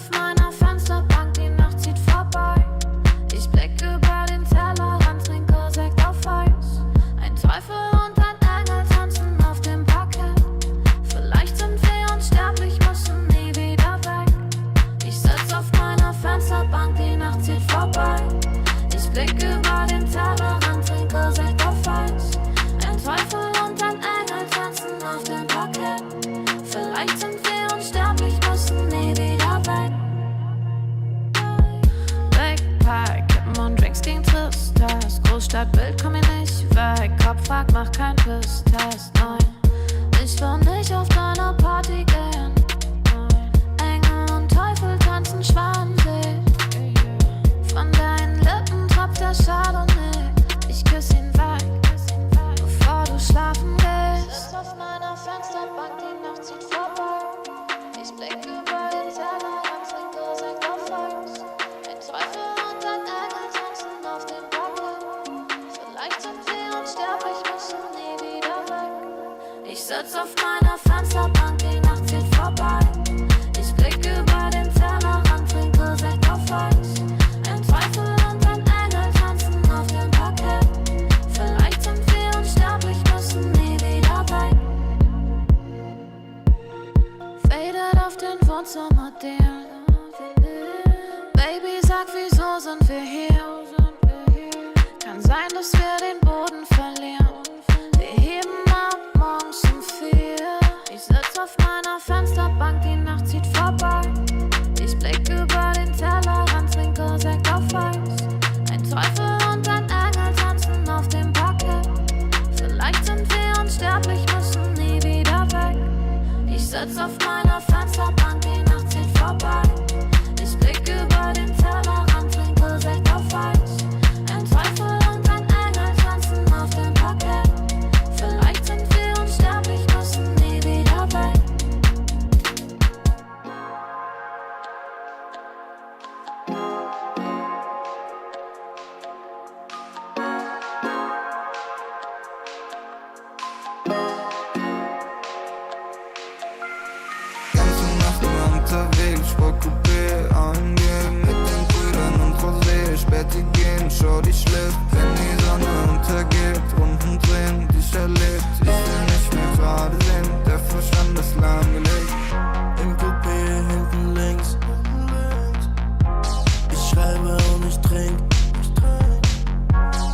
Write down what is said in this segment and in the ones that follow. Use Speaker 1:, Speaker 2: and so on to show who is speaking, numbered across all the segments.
Speaker 1: auf meiner Fensterbank, die Nacht zieht vorbei. Ich blick über den Tellerrand, trinke Sekt auf Eis. Ein Teufel und ein Engel tanzen auf dem Parkett. Vielleicht sind wir unsterblich, müssen nie wieder weg. Ich sitz auf meiner Fensterbank, die Nacht zieht vorbei. Ich blick über den Tellerrand, trinke Sekt auf Eis. Ein Teufel und ein Engel tanzen auf dem Parkett. Vielleicht sind wir unsterblich, müssen nie wieder weg. Big Park, Kippen und Drinks gegen Tristess. Großstadtbild, komm ich nicht weg. Kopf fragt, mach kein Pisstest, nein. Ich will nicht auf deine Party gehen, nein. Engel und Teufel tanzen schwanzig. Von deinen Lippen tropft der Chardonnay. Ich küss ihn weg, bevor du schlafen gehst. Ich sitz auf meiner Fensterbank, die Nacht zieht vorbei. Ich blick über den Tellerrand, trinke Sekt auf Eis. Ein Teufel und ein Engel tanzen auf dem Parkett. Vielleicht sind wir unsterblich, müssen nie wieder weg. Ich sitz auf meiner Fensterbank, die Nacht zieht vorbei. Ich blick über den Tellerrand, trinke Sekt auf Eis. Ein Teufel und ein Engel tanzen auf dem Parkett. Vielleicht sind wir unsterblich, müssen nie wieder weg. Faded auf den Wohnzimmerdielen. Baby, sag, wieso sind wir hier? Kann sein, dass wir den Boden verlieren. Wir heben ab morgens um 4. Ich sitz auf meiner Fensterbank, die Nacht zieht vorbei. Ich blick über den Tellerrand, trinke Sekt auf Eis. Ein Teufel und ein Engel tanzen auf dem Parkett. Vielleicht sind wir unsterblich, müssen nie wieder weg. Ich sitz auf meiner Fensterbank, die Nacht zieht vorbei. Ich blick über den Tellerrand, trinke Sekt auf Eis. Ein Teufel und ein Engel tanzen auf dem Parkett. Vielleicht sind wir unsterblich, müssen nie wieder weg.
Speaker 2: Ganze Nacht nur unterwegs, Sportcoupé angehen. Mit den Brüdern und Rosé, Späti gehen, Shorty schläft. Wenn die Sonne untergeht, Runden drehen, dich erlebt. Ich will nicht mehr gerade sehen, der Verstand ist lahmgelegt.
Speaker 3: Im Coupé hinten links. Ich schreibe und ich trink.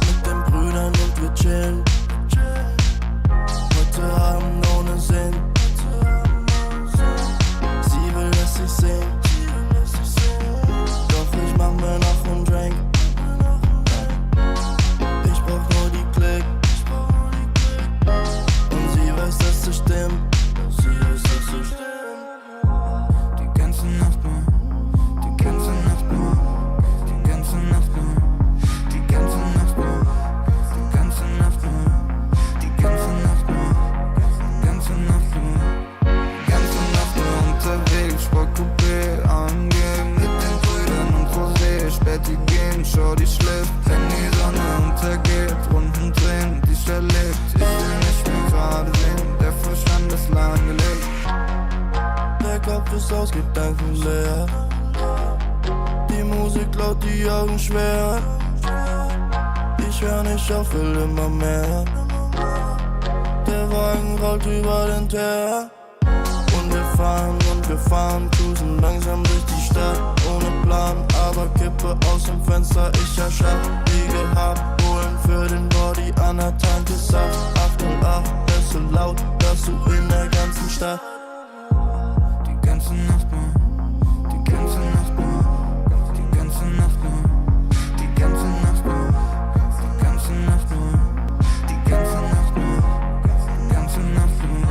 Speaker 3: Mit den Brüdern und wir chillen. Heute Abend ohne Sinn. Sie will, dass ich sing. Doch ich mach mir noch einen Drink. Ich brauch nur die Klick. Und sie weiß, dass es stimmt.
Speaker 2: Die ganze Nacht nur, die ganze Nacht nur, die ganze Nacht nur, die ganze Nacht nur, die ganze Nacht nur, die ganze Nacht nur, die ganze Nacht nur, die ganze Nacht nur unterwegs, Sportcoupé angehen, mit den Brüdern und Rosé, Späti gehen, Shorty schläft, wenn die Sonne untergeht, Runden drehen, dich erlebt, ich will nicht mehr gerade sehen, der Verstand ist lahmgelegt.
Speaker 3: Der Kopf ist aus Gedanken leer. Die Musik laut, die Augen schwer. Ich hör nicht auf, will immer mehr. Der Wagen rollt über den Teer. Und wir fahren, cruisen langsam durch die Stadt. Ohne Plan, aber Kippe aus dem Fenster, ich erschaff. Wie gehabt, holen für den Body an der Tanke Saft. 808, ist so laut, dass du in der ganzen Stadt.
Speaker 2: Die ganze Nacht nur, die ganze Nacht nur, die ganze Nacht nur, die ganze Nacht nur, die ganze Nacht nur, die ganze Nacht nur, die ganze Nacht nur,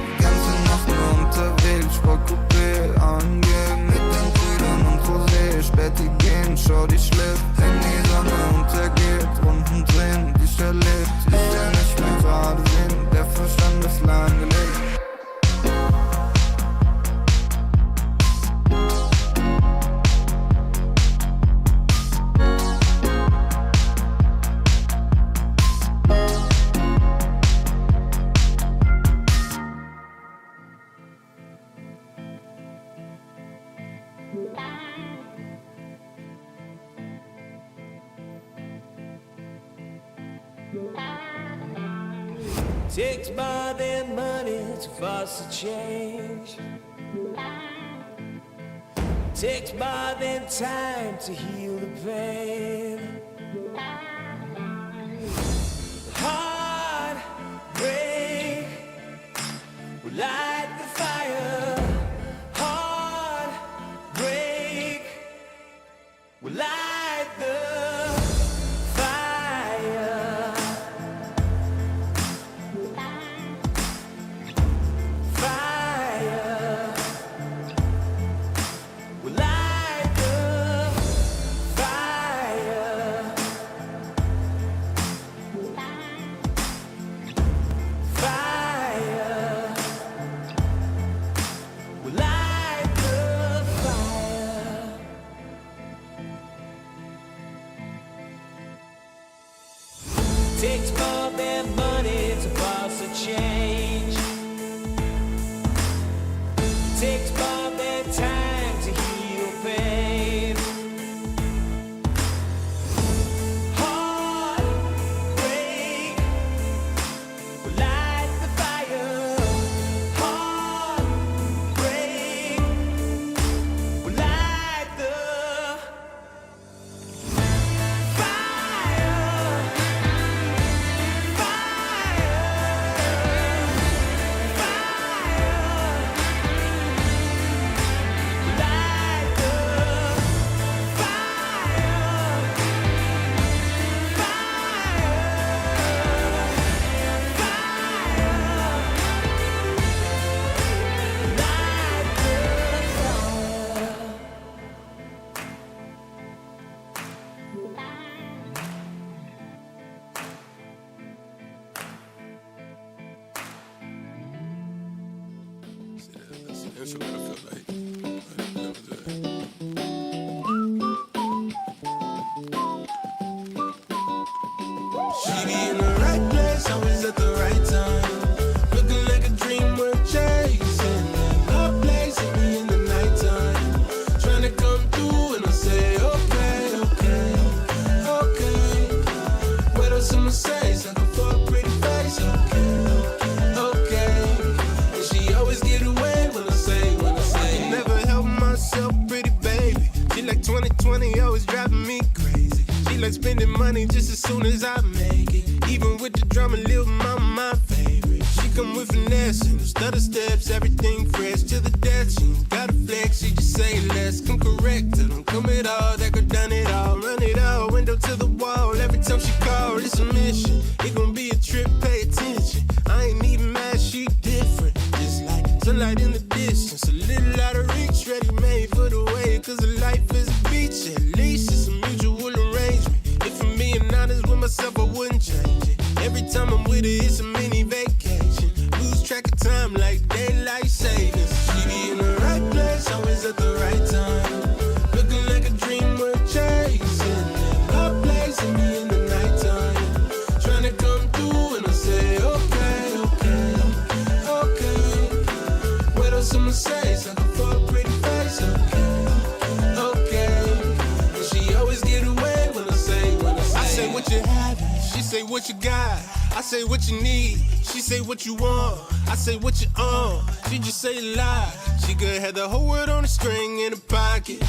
Speaker 2: die ganze Nacht nur unterwegs, Sportcoupé angehen, mit den Brüdern und Rosé, Späti gehen, Shorty schläft, wenn die Sonne untergeht, Runden drehen, dich erlebt, ich will nicht mehr gerade sehen, der Verstand ist lahmgelegt.
Speaker 4: Takes more than money to force a change. Takes more than time to heal the pain. Heartbreak will light the fire. Heartbreak will light the fire. Fire will light the fire. Fire will light the fire. Takes more than money to force a change. Takes more than time to heal pain. Heartbreak will light the fire. Heartbreak will light the fire.
Speaker 5: That's what I feel like.
Speaker 3: She be in the right place, always at the right time. Looking like a dream worth chasing. Her place and me in the nighttime. Trying to come through and I say, okay, okay, okay. What else I'ma say? Sucker for a pretty face, okay, okay. And she always get away when I say. I can never help myself, pretty baby. She like 2020, always driving me crazy. She like spending money just as soon as I make it. Even with the drama, little mama, my favorite. She come with finesse and stutter steps, everything fresh to the death. She ain't got a flex, she just say less. Come correct her, don't come at all. That girl done it all, run it all, window to the wall. Every time she call, it's a mission. It gon' be a trip, pay attention. I ain't even mad, she different. Just like sunlight in the distance, a little out of reach, ready made for the way. Cause the life is a beach, at least it's a mutual arrangement. If I'm being honest with myself, I wouldn't change it. Every time I'm with her, it's a mini vacation. Lose track of time like daylight savings. She be in the right place, always at the right time. Looking like a dream worth chasing. Her place and me in the nighttime. Trying to come through and I say, okay, okay, okay. What else I'ma say? Sucker for a pretty face, okay, okay. And she always get away when I say. I say what you have, she say what you got. I say what you need, she say what you want. I say what you on, she just say a lie. She could have the whole world on a string in a pocket.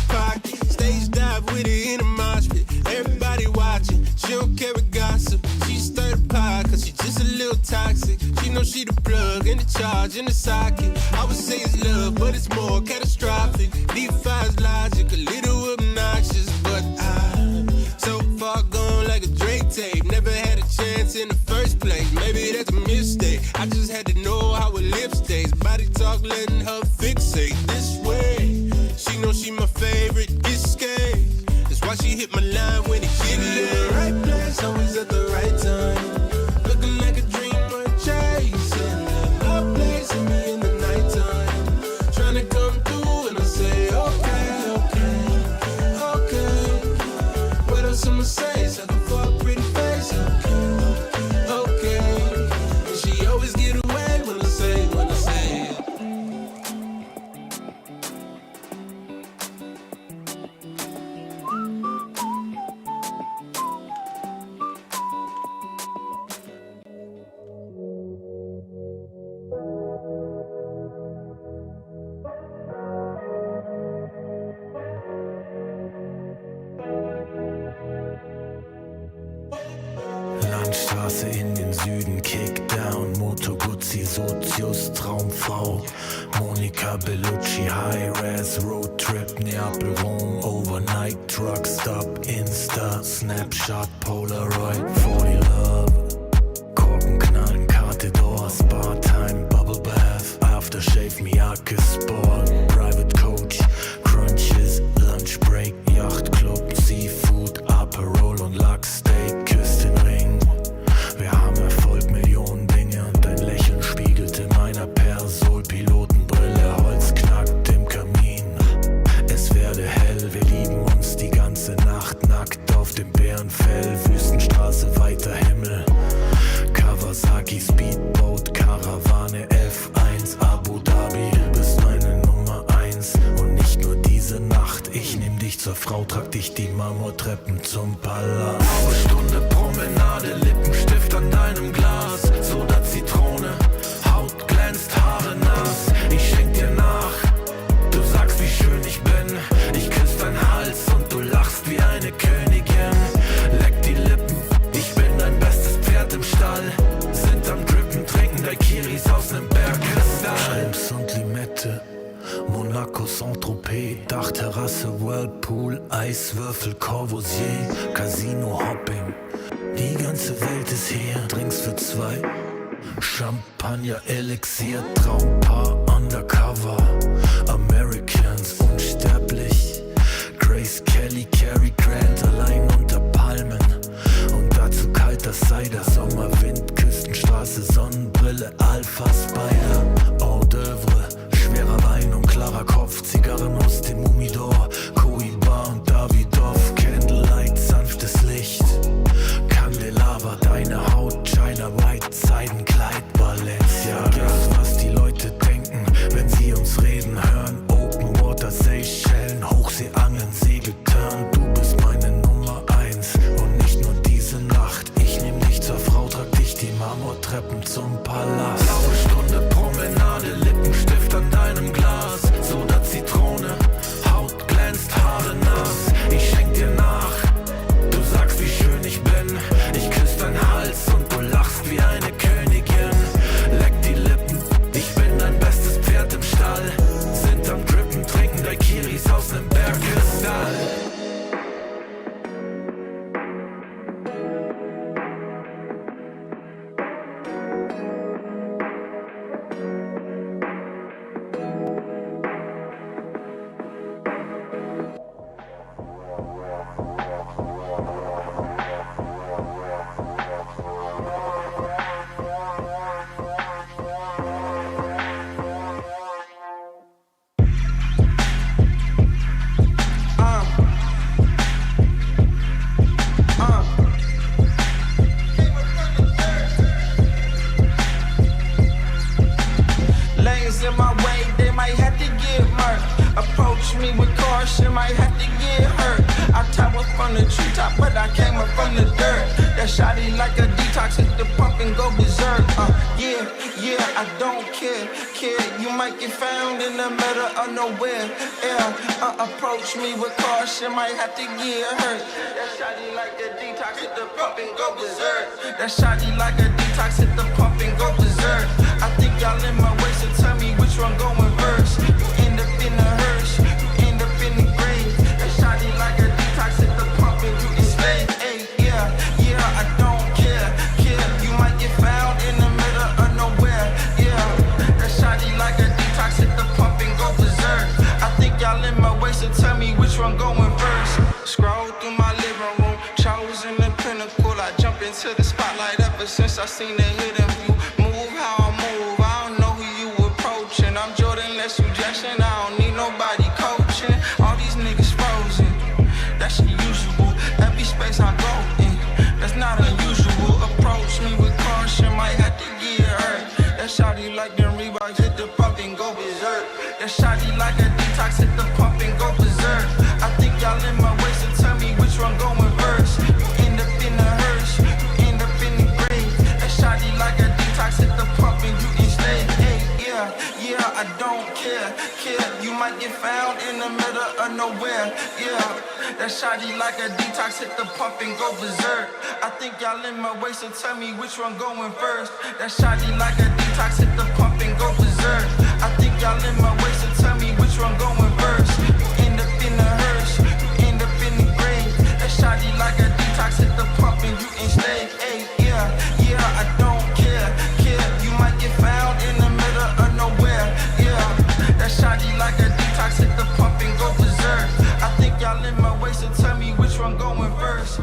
Speaker 3: Stage dive with it in a mosh pit. Everybody watching, she don't care with gossip. She stir the pot cause she just a little toxic. She know she the plug and the charge in the socket. I would say it's love, but it's more catastrophic. Defies logic, a little obnoxious, but I'm so far gone like a Drake tape. Never had a chance in the first place. Maybe that's a mistake. I just had to know how her lips taste. Body talk letting her fixate this way. She know she my favorite escape. That's why she hit my line when it hit me in the right place, always at the right time. Looking like a dream worth chasing. Her place and me in the nighttime. Trying to come through and I say, okay, okay, okay. What else I'ma say? Sucker for a pretty face, okay, okay. And she always get away when I say it.
Speaker 6: Straße in den Süden, Kickdown, Moto Guzzi, Sozius, Traumfrau, Monika Bellucci, High-Res, Roadtrip, Neapel, Rom, Overnight, Truckstop, Insta, Snapshot, Polaroid, 40 Love, Korken knallen, Karte Door, Spa-Time, Bubble Bath, Aftershave, Miyake Sport, Private Coach, Crunches, Lunch Break, Yacht Club, Seafood, Aperol und Lachsteak, küsst den Ring. Wir haben Erfolg, Millionen Dinge und dein Lächeln spiegelt in meiner Persol, Pilotenbrille, Holz knackt im Kamin. Es werde hell, wir lieben uns die ganze Nacht, nackt auf dem Bärenfell, Wüstenstraße, weiter Himmel. Kawasaki, Speedboat, Karawane, F1, Abu Dhabi. Du bist meine Nummer 1 und nicht nur diese Nacht. Ich nehm dich zur Frau, trag dich die Marmortreppen zum Palast. Blaue Stunde, Promenade, Lippenstift an deinem Glas. Soda, Zitrone, Haut glänzt, Haare nass. Ich schenk dir nach, du sagst, wie schön ich bin. Ich küss deinen Hals und du lachst wie eine Königin. Leck die Lippen, ich bin dein bestes Pferd im Stall. Sind am Drippen, trinken Daiquiris aus nem Bergkristall. Schrimps und Limette, Monaco, Saint-Tropez, Dachterrasse, Whirlpool, Eiswürfel, Corbusier, Casino, Hopping. Die ganze Welt ist hier, Drinks für zwei, Champagner, Elixier, Traumpaar, Undercover, Americans, unsterblich, Grace Kelly, Cary Grant, allein unter Palmen. Und dazu kalter Cider, Sommerwind, Küstenstraße, Sonnenbrille, Alpha Spider, Hors d'oeuvre, schwerer Wein und klarer Kopf, Zigarren aus dem Humidor, Cohiba und Davidoff, Candlelight, sanftes Licht, Candelabra, deine Haut, China White, Seidenkleid, Balenciaga. Was die Leute denken, wenn sie uns reden hören, Open Water, Seychellen, Hochseeangeln, Segeltörn. Du bist meine Nummer 1 und nicht nur diese Nacht. Ich nehm dich zur Frau, trag dich die Marmortreppen zum Palast. Blaue Stunde, Promenade, Lippenstift an deinem Glas. Soda, Zitrone, Haut glänzt, Haare nass. Ich schenk dir nach, du sagst, wie schön ich bin. Ich küss deinen Hals und du lachst wie eine Königin. Leck die Lippen, ich bin dein bestes Pferd im Stall. Sind am Drippen, trinken Daiquiris aus nem Bergkristall.
Speaker 7: Lanes in my way, they might have to get murked. Approach me with caution, might have to get hurt. I top up from the treetop, but I came up from the dirt. That shotty like a detox, hit the pump and go berserk. Yeah, I don't care. You might get found in the middle of nowhere. Approach me with caution, might have to get hurt. That shotty like a detox, hit the pump and go berserk. That shotty like a detox, hit the pump and go berserk. I think y'all in my way, so tell me which one going first. You end up in the hearse, you end up in the grave. That shotty like a detox, hit the pump and you enslaved. Hey, yeah, I don't care. You might get found in the middle of nowhere. Yeah, that shotty like a detox, hit the pump and go berserk. I think y'all in my way, so tell me which one going first. Scroll through my living room, chosen the pinnacle. I jump into the spotlight ever since I seen the hidden view. Move how I move, I don't know who you approaching. I'm Jordan, less suggestion, I don't need nobody coaching. All these niggas frozen, that's unusual. Every space I go in, that's not unusual. Approach me with caution, might have to get hurt. That shawty like them Reeboks, hit the pump and go berserk. That shawty like a detox, hit the pump and go berserk. I think y'all in my way, so tell me which one going first. You end up in the hearse, you end up in the grave. That shawty like a detox, hit the pump and you enslaved. Hey, yeah, I don't care. You might get get found in the middle of nowhere. Yeah, that shawty like a detox, hit the pump and go berserk. I think y'all in my way, so tell me which one going first. That shawty like a detox, hit the pump and go berserk. I think y'all in my way, so tell me which one going first. You end up in the hearse, you end up in the grave. That shawty like a detox, hit the pump and you ain't stay. Hey, yeah, I don't care. You might get found in the middle of nowhere. Yeah, that shawty like a detox, hit the pump and go berserk. I think y'all in my way, so tell me which one going first.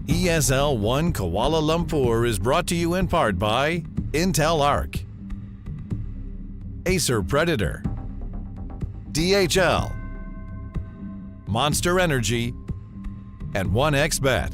Speaker 8: ESL 1 Kuala Lumpur is brought to you in part by Intel Arc, Acer Predator, DHL, Monster Energy, and 1xBet.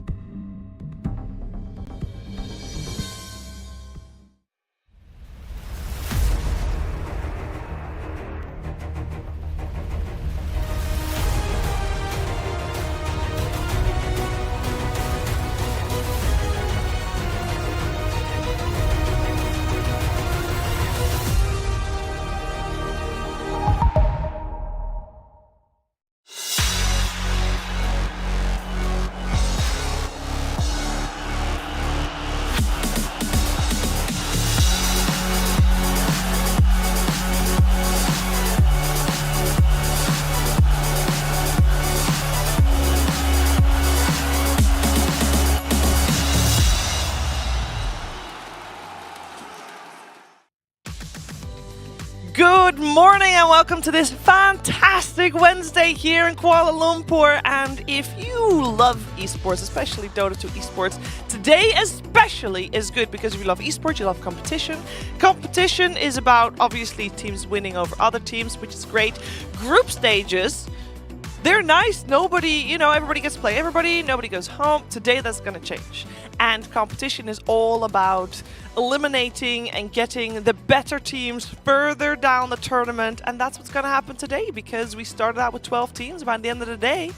Speaker 9: Good morning and welcome to this fantastic Wednesday here in Kuala Lumpur. And if you love esports, especially Dota 2 esports, today especially is good because if you love esports, you love competition. Competition is about obviously teams winning over other teams, which is great. Group stages, they're nice. Nobody, everybody gets to play everybody. Nobody goes home. Today that's going to change. And competition is all about eliminating and getting the better teams further down the tournament. And that's what's going to happen today because we started out with 12 teams. By the end of the day,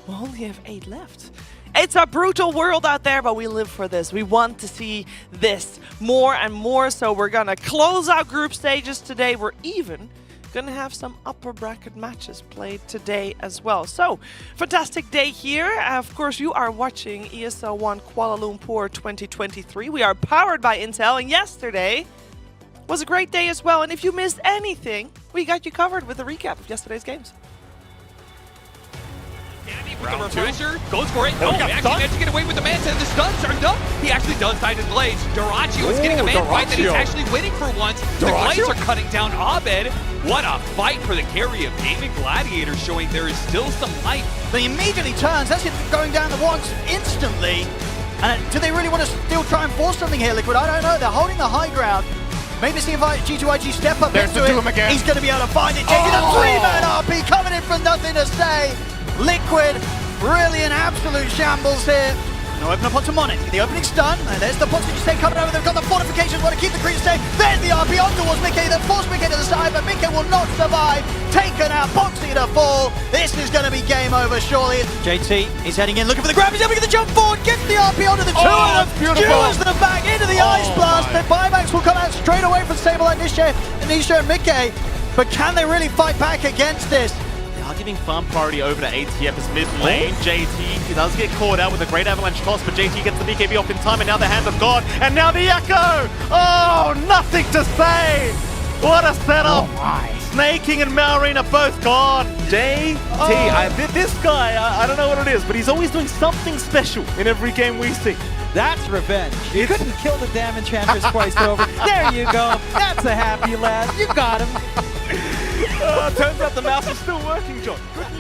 Speaker 9: we'll only have 8 left. It's a brutal world out there, but we live for this. We want to see this more and more. So we're going to close out group stages today. We're even going to have some upper bracket matches played today as well. So, fantastic day here. Of course, you are watching ESL 1 Kuala Lumpur 2023. We are powered by Intel, and yesterday was a great day as well. And if you missed anything, we got you covered with a recap of yesterday's games.
Speaker 10: With the repulsor, goes for it. No, he actually managed to get away with the Manta, and the stun turned up. He actually does side his blades. Darachi was getting a man fight that he's actually winning for once. The blades are cutting down Abed. What a fight for the carry of Gaming Gladiators, showing there is still some life.
Speaker 11: But he immediately turns, that's it, going down the walks instantly. And do they really want to still try and force something here, Liquid? I don't know. They're holding the high ground. Maybe see if G2IG step up into it. Again. He's going to be able to find it. JT, the 3-man RP coming in from nothing to say. Liquid, really an absolute shambles here. Now open up onto Monet. The opening stun, and there's the Poxy stay coming over. They've got the fortifications, want to keep the creep stay. There's the RP on towards Mickey. They force Mickey to the side, but Mickey will not survive. Taken out, Poxy to fall. This is going to be game over, surely. JT is heading in, looking for the grab. He's able to get the jump forward, gets the RP onto the two.
Speaker 10: That's beautiful.
Speaker 11: Skewers them back into the Ice Blast. The buybacks will come out straight away from Sable and Nisha and Mickey. But can they really fight back against this?
Speaker 12: Giving Farm Priority over to ATF as mid lane. JT does get caught out with a great avalanche toss, but JT gets the BKB off in time, and now the hand of God, and now the Echo! Oh, nothing to say! What a setup! Snaking and Malrine are both gone. JT, this guy, I don't know what it is, but he's always doing something special in every game we see.
Speaker 13: That's revenge. You couldn't kill the damage hammers twice over. There you go. That's a happy lad. You got him.
Speaker 12: Turns out the mouse is still working, John.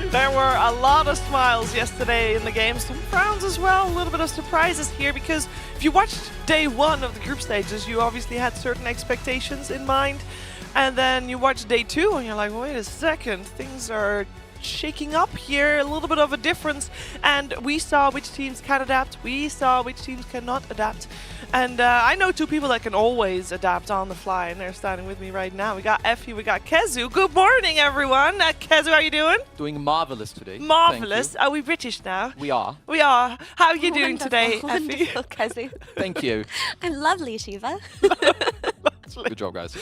Speaker 9: There were a lot of smiles yesterday in the game, some frowns as well, a little bit of surprises here, because if you watched day 1 of the group stages, you obviously had certain expectations in mind, and then you watch day 2 and you're like, wait a second, things are shaking up here, a little bit of a difference, and we saw which teams can adapt, we saw which teams cannot adapt. And I know 2 people that can always adapt on the fly, and they're standing with me right now. We got Effie, we got Kezu. Good morning, everyone. Kezu, how are you doing?
Speaker 14: Doing marvelous today.
Speaker 9: Marvelous. Are we British now?
Speaker 14: We are.
Speaker 9: We are. How are you doing today, Effie?
Speaker 15: Wonderful, Kezu.
Speaker 14: Thank you.
Speaker 15: I'm lovely, Shiva.
Speaker 14: Good job, guys.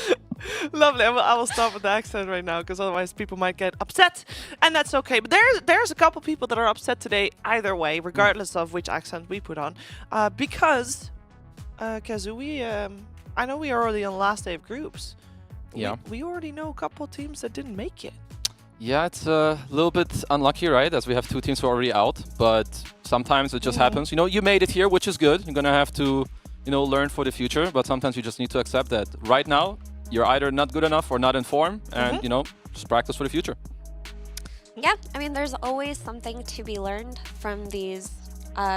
Speaker 9: Lovely. I will stop with the accent right now because otherwise people might get upset, and that's okay. But there's a couple people that are upset today either way, regardless of which accent we put on, because Kezu, I know we are already on the last day of groups.
Speaker 14: Yeah.
Speaker 9: We already know a couple teams that didn't make it.
Speaker 14: Yeah, it's a little bit unlucky, right? As we have 2 teams who are already out, but sometimes it just happens. You made it here, which is good. You're gonna have to, learn for the future, but sometimes you just need to accept that right now you're either not good enough or not in form, and just practice for the future.
Speaker 15: Yeah, I mean, there's always something to be learned from these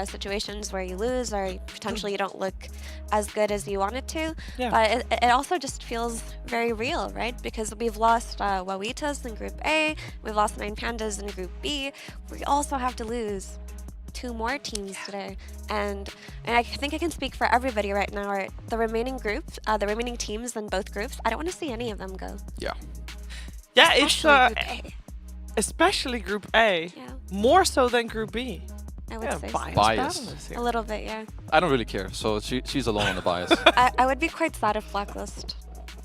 Speaker 15: situations where you lose or potentially you don't look as good as you wanted to. Yeah. But it also just feels very real, right? Because we've lost Wawitas in Group A, we've lost 9 Pandas in Group B. We also have to lose 2 more teams today. And I think I can speak for everybody right now, or the remaining groups, the remaining teams in both groups, I don't want to see any of them go.
Speaker 14: Yeah.
Speaker 9: Yeah,
Speaker 15: Especially Group A.
Speaker 9: Especially Group A. Yeah. More so than Group B.
Speaker 15: I would say
Speaker 14: bias.
Speaker 15: A little bit, yeah.
Speaker 14: I don't really care, so she's alone on the bias.
Speaker 15: I would be quite sad if Blacklist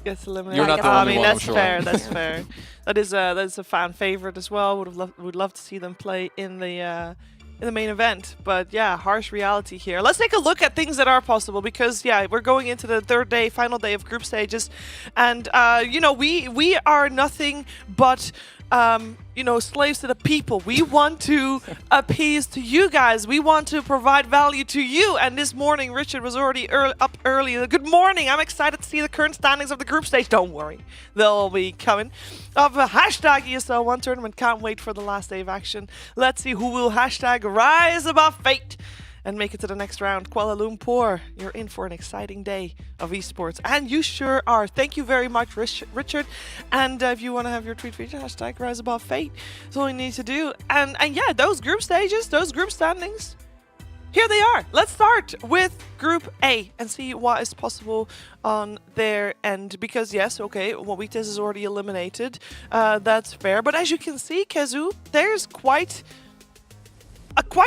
Speaker 9: gets eliminated.
Speaker 14: You're not the only one,
Speaker 9: that's
Speaker 14: I'm
Speaker 9: fair.
Speaker 14: sure.
Speaker 9: That's fair. That is a fan favorite as well. Would love to see them play in the main event. But yeah, harsh reality here. Let's take a look at things that are possible, because yeah, we're going into the final day of group stages, and we are nothing but you know, slaves to the people. We want to appease to you guys. We want to provide value to you. And this morning, Richard was already up early. Good morning. I'm excited to see the current standings of the group stage. Don't worry. They'll be coming. Of a hashtag ESL1 tournament. Can't wait for the last day of action. Let's see who will hashtag rise above fate and make it to the next round. Kuala Lumpur, you're in for an exciting day of esports. And you sure are. Thank you very much, Richard. And if you want to have your tweet feature, hashtag rise above fate. That's all you need to do. And yeah, those group stages, those group standings, here they are. Let's start with Group A and see what is possible on their end. Because yes, okay, Wawitas is already eliminated. That's fair. But as you can see, Kezu, there's quite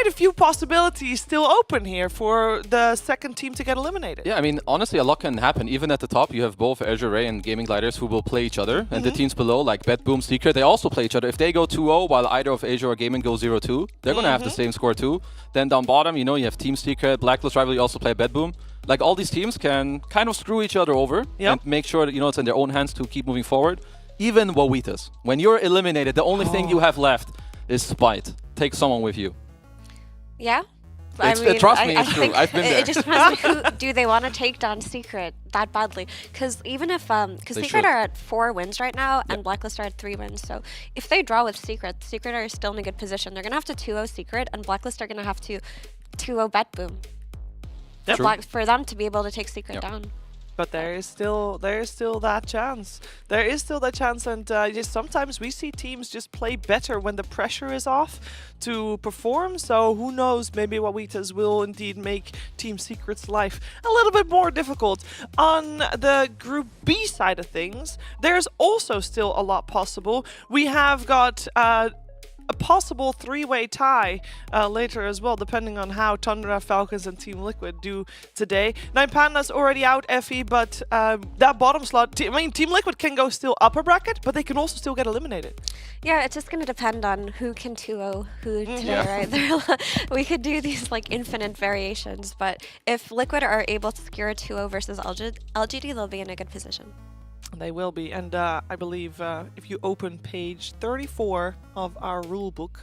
Speaker 9: a few possibilities still open here for the second team to get eliminated.
Speaker 14: Yeah, I mean, honestly, a lot can happen. Even at the top, you have both Azure Ray and Gaming Gliders who will play each other. And the teams below, like Bet Boom, Secret, they also play each other. If they go 2-0 while either of Azure or Gaming go 0-2, they're going to have the same score too. Then down bottom, you know, you have Team Secret, Blacklist Rival, you also play Bet Boom. Like, all these teams can kind of screw each other over and make sure that, you know, it's in their own hands to keep moving forward. Even Wawitas. When you're eliminated, the only thing you have left is spite. Take someone with you.
Speaker 15: Yeah.
Speaker 14: Trust me, it's true. I've been there.
Speaker 15: It just depends on who do they want to take down Secret that badly. Because even if, because Secret are at 4 wins right now and Blacklist are at 3 wins. So if they draw with Secret, Secret are still in a good position. They're going to have to 2-0 Secret and Blacklist are going to have to 2-0 Bet Boom. For them to be able to take Secret down.
Speaker 9: But there is still that chance. There is still that chance, and just sometimes we see teams just play better when the pressure is off to perform. So who knows? Maybe Wawitas will indeed make Team Secret's life a little bit more difficult. On the Group B side of things, there's also still a lot possible. We have got a possible 3-way tie later as well, depending on how Tundra, Falcons, and Team Liquid do today. 9 Panda's already out, Effie, but that bottom slot, I mean, Team Liquid can go still upper bracket, but they can also still get eliminated.
Speaker 15: Yeah, it's just going to depend on who can 2-0 who today, right? We could do these like infinite variations, but if Liquid are able to secure a 2-0 versus LGD, they'll be in a good position.
Speaker 9: They will be, and I believe if you open page 34 of our rule book.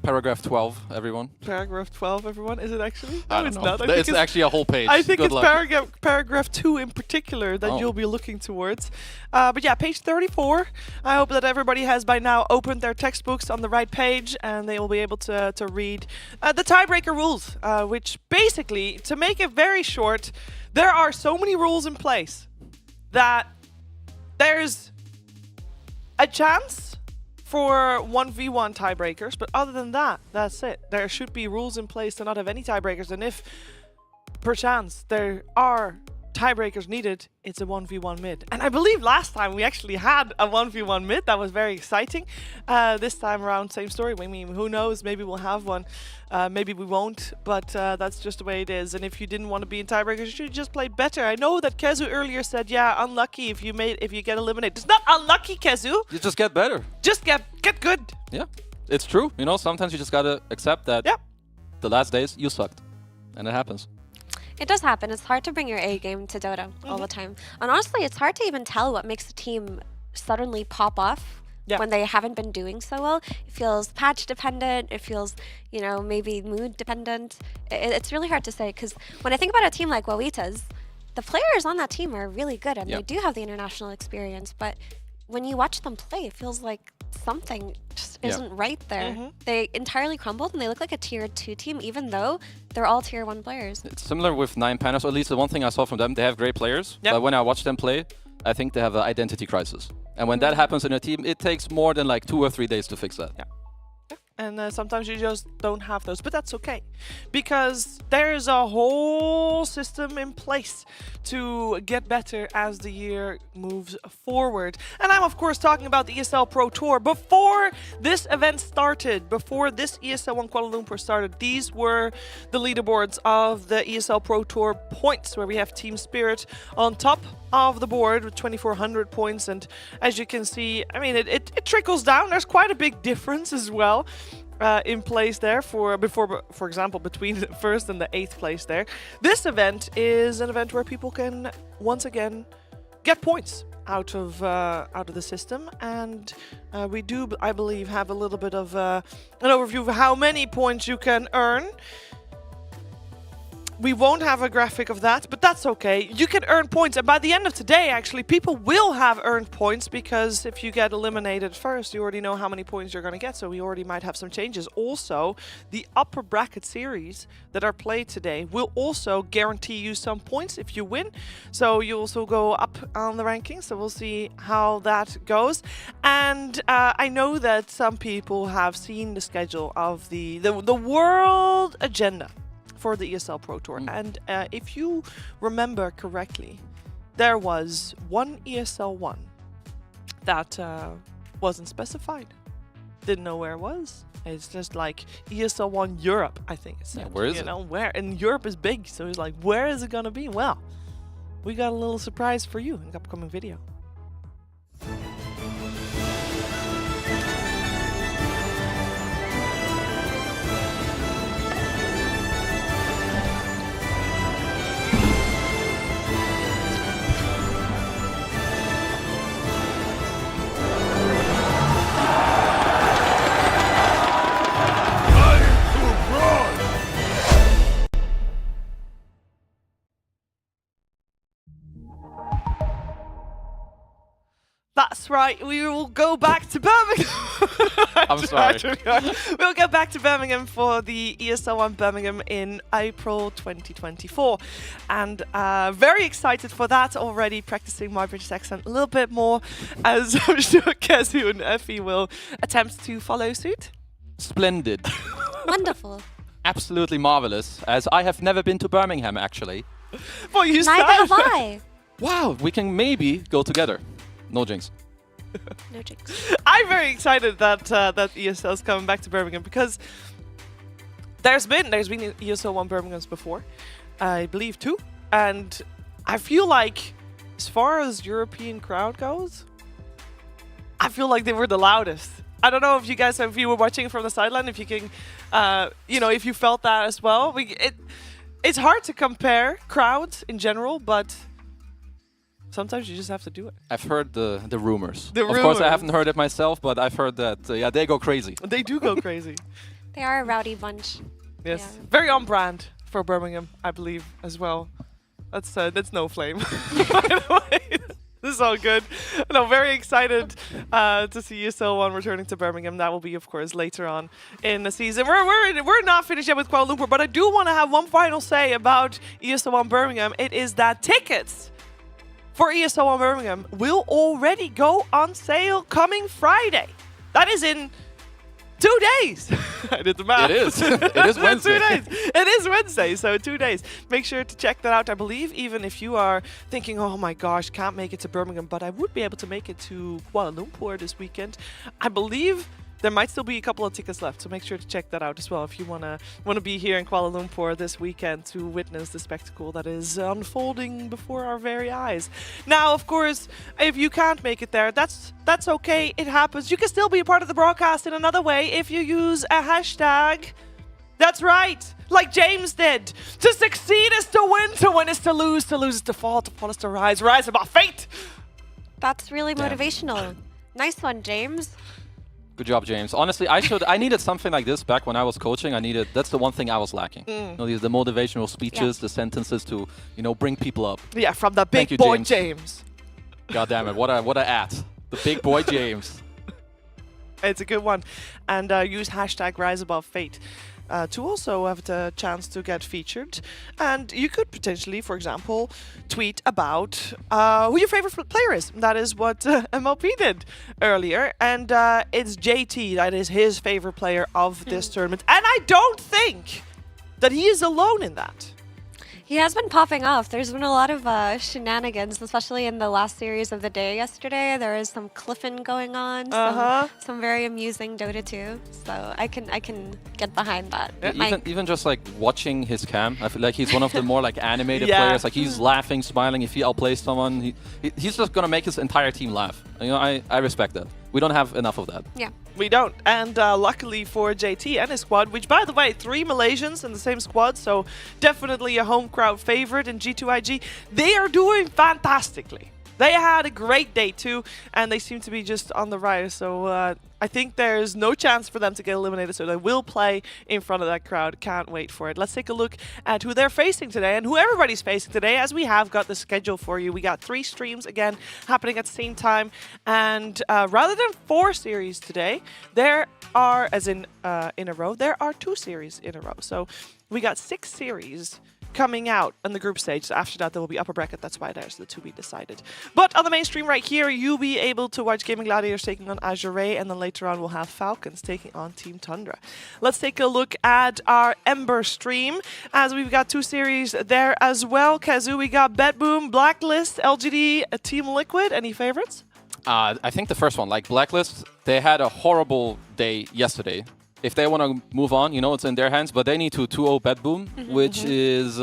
Speaker 14: Paragraph 12, everyone.
Speaker 9: Paragraph 12, everyone? Is it actually?
Speaker 14: No, it's not. It's actually a whole page.
Speaker 9: I think it's paragraph 2 in particular that you'll be looking towards. But yeah, page 34. I hope that everybody has by now opened their textbooks on the right page and they will be able to read the tiebreaker rules, which basically, to make it very short, there are so many rules in place that there's a chance for 1v1 tiebreakers, but other than that, that's it. There should be rules in place to not have any tiebreakers, and if, perchance, there are tiebreakers needed, it's a 1v1 mid. And I believe last time we actually had a 1v1 mid. That was very exciting. This time around, same story. I mean, who knows? Maybe we'll have one. Maybe we won't, but that's just the way it is. And if you didn't want to be in tiebreakers, you should just play better. I know that Kezu earlier said, yeah, unlucky if you get eliminated. It's not unlucky, Kezu.
Speaker 14: You just get better.
Speaker 9: Just get good.
Speaker 14: Yeah, it's true. You know, sometimes you just gotta accept that the last days you sucked, and it happens.
Speaker 15: It does happen. It's hard to bring your A game to Dota all the time. And honestly, it's hard to even tell what makes a team suddenly pop off when they haven't been doing so well. It feels patch dependent. It feels, you know, maybe mood dependent. It's really hard to say, because when I think about a team like Wawitas, the players on that team are really good and they do have the international experience. But when you watch them play, it feels like something just isn't right there. They entirely crumbled and they look like a tier 2 team, even though they're all tier 1 players.
Speaker 14: It's similar with 9 Pandas, or at least the one thing I saw from them, they have great players, but when I watch them play, I think they have an identity crisis. And when that happens in a team, it takes more than like 2 or 3 days to fix that.
Speaker 9: And sometimes you just don't have those, but that's okay, because there's a whole system in place to get better as the year moves forward. And I'm of course talking about the ESL Pro Tour. Before this event started, before this ESL 1 Kuala Lumpur started, these were the leaderboards of the ESL Pro Tour points, where we have Team Spirit on top of the board with 2,400 points. And as you can see, I mean, it trickles down. There's quite a big difference as well in place there for example, between the 1st and the 8th place there. This event is an event where people can once again get points out of the system, and we do, I believe, have a little bit of an overview of how many points you can earn. We won't have a graphic of that, but that's okay. You can earn points, and by the end of today, actually, people will have earned points, because if you get eliminated first, you already know how many points you're going to get, so we already might have some changes. Also, the upper bracket series that are played today will also guarantee you some points if you win, so you also go up on the rankings, so we'll see how that goes. And I know that some people have seen the schedule of the world agenda for the ESL Pro Tour. And if you remember correctly, there was one ESL 1 that wasn't specified. Didn't know where it was. It's just like ESL 1 Europe, I think it said.
Speaker 14: Yeah, where is it?
Speaker 9: You know, where? And Europe is big, so it's like, where is it gonna be? Well, we got a little surprise for you in the upcoming video. That's right, we will go back to Birmingham.
Speaker 14: I'm sorry.
Speaker 9: We'll go back to Birmingham for the ESL 1 Birmingham in April 2024. And very excited for that already, practicing my British accent a little bit more, as I'm sure Kezu and Effie will attempt to follow suit.
Speaker 14: Splendid.
Speaker 15: Wonderful.
Speaker 14: Absolutely marvelous, as I have never been to Birmingham, actually.
Speaker 9: Well, you
Speaker 15: Neither have I.
Speaker 14: Wow, we can maybe go together. No jinx.
Speaker 15: No jinx.
Speaker 9: I'm very excited that that ESL is coming back to Birmingham, because there's been ESL 1 Birminghams before, I believe 2, and I feel like, as far as European crowd goes, I feel like they were the loudest. I don't know if you guys, if you were watching from the sideline, if you can, you know, if you felt that as well. It's hard to compare crowds in general, but sometimes you just have to do it.
Speaker 14: I've heard the rumors.
Speaker 9: The
Speaker 14: of course, I haven't heard it myself, but I've heard that, yeah, they go crazy.
Speaker 9: They do go crazy.
Speaker 15: They are a rowdy bunch.
Speaker 9: Yes,
Speaker 15: Yeah.
Speaker 9: very on brand for Birmingham, I believe, as well. That's no flame, by the way. This is all good. And I'm very excited to see ESL 1 returning to Birmingham. That will be, of course, later on in the season. We're not finished yet with Kuala Lumpur, but I do want to have one final say about ESL 1 Birmingham. It is that tickets for ESL 1 Birmingham will already go on sale coming Friday. That is in 2 days. I did the math.
Speaker 14: It is. It is Wednesday.
Speaker 9: 2 days. It is Wednesday, so 2 days. Make sure to check that out. I believe even if you are thinking, oh my gosh, can't make it to Birmingham, but I would be able to make it to Kuala Lumpur this weekend, I believe there might still be a couple of tickets left, so make sure to check that out as well if you wanna be here in Kuala Lumpur this weekend to witness the spectacle that is unfolding before our very eyes. Now, of course, if you can't make it there, that's okay. It happens. You can still be a part of the broadcast in another way if you use a hashtag. That's right, like James did. To succeed is to win is to lose is to fall is to rise above fate.
Speaker 15: That's really motivational. Nice one, James.
Speaker 14: Good job, James. Honestly, I needed something like this back when I was coaching. That's the one thing I was lacking. You know, the motivational speeches, the sentences to, you know, bring people up.
Speaker 9: Yeah, from the big boy James.
Speaker 14: God damn it, what a at. The big boy James.
Speaker 9: It's a good one. And use hashtag rise above fate to also have the chance to get featured. And you could potentially, for example, tweet about who your favorite player is. That is what MLP did earlier. And it's JT. That is his favorite player of this tournament. And I don't think that he is alone in that.
Speaker 15: He has been popping off. There's been a lot of shenanigans, especially in the last series of the day yesterday. There is some cliffing going on, some very amusing Dota 2. So I can get behind that.
Speaker 14: Yeah, even just like watching his cam, I feel like he's one of the more like animated players. Like he's laughing, smiling. If he outplays someone, he's just gonna make his entire team laugh. You know, I respect that. We don't have enough of that.
Speaker 15: Yeah.
Speaker 9: We don't. And luckily for JT and his squad, which, by the way, 3 Malaysians in the same squad, so definitely a home crowd favorite in G2IG, they are doing fantastically. They had a great day too, and they seem to be just on the rise. So I think there's no chance for them to get eliminated, so they will play in front of that crowd. Can't wait for it. Let's take a look at who they're facing today and who everybody's facing today, as we have got the schedule for you. We got 3 streams again happening at the same time, and rather than 4 series today, there are, as in a row, there are 2 series in a row. So we got 6 series coming out on the group stage. After that, there will be upper bracket. That's why there's the to be decided. But on the main stream right here, you'll be able to watch Gaming Gladiators taking on Azure, and then later on we'll have Falcons taking on Team Tundra. Let's take a look at our Ember stream, as we've got 2 series there as well. Kazoo, we got Bedboom, Blacklist, LGD, Team Liquid. Any favorites?
Speaker 14: I think the first one, like Blacklist, they had a horrible day yesterday. If they want to move on, you know, it's in their hands, but they need to 2-0 Bedboom, which is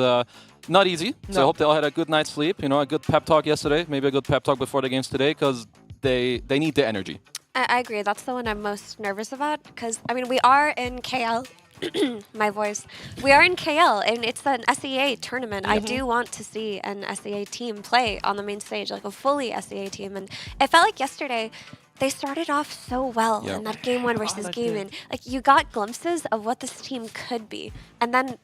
Speaker 14: not easy. So I hope they all had a good night's sleep, you know, a good pep talk yesterday, maybe a good pep talk before the games today, because they need the energy.
Speaker 15: I agree. That's the one I'm most nervous about, because, I mean, we are in KL. My voice. We are in KL, and it's an SEA tournament. I do want to see an SEA team play on the main stage, like a fully SEA team. And it felt like yesterday, they started off so well in that game 1 versus game in. Like, you got glimpses of what this team could be. And then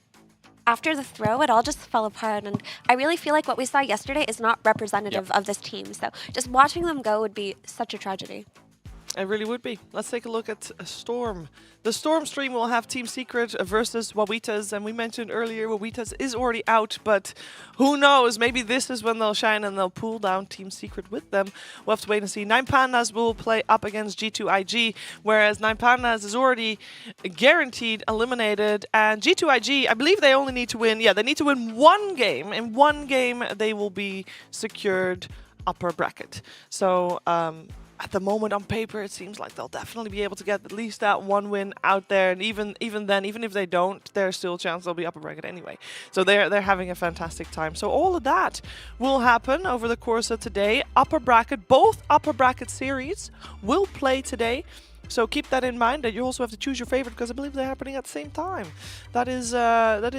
Speaker 15: after the throw, it all just fell apart. And I really feel like what we saw yesterday is not representative of this team. So just watching them go would be such a tragedy.
Speaker 9: It really would be. Let's take a look at Storm. The Storm stream will have Team Secret versus Wawitas, and we mentioned earlier Wawitas is already out, but who knows? Maybe this is when they'll shine and they'll pull down Team Secret with them. We'll have to wait and see. 9 Pandas will play up against G2IG, whereas 9 Pandas is already guaranteed eliminated, and G2IG, I believe they only need to win, they need to win 1 game. In 1 game, they will be secured upper bracket. So, at the moment, on paper, it seems like they'll definitely be able to get at least that 1 win out there. And even then, even if they don't, there's still a chance they'll be upper bracket anyway. So they're having a fantastic time. So all of that will happen over the course of today. Upper bracket, both upper bracket series will play today. So keep that in mind, that you also have to choose your favorite, because I believe they're happening at the same time. That is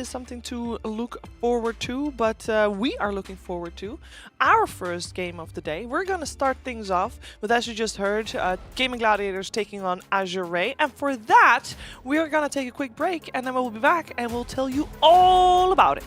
Speaker 9: something to look forward to, but we are looking forward to our first game of the day. We're going to start things off with, as you just heard, Gaming Gladiators taking on Azure. And for that, we are going to take a quick break, and then we'll be back and we'll tell you all about it.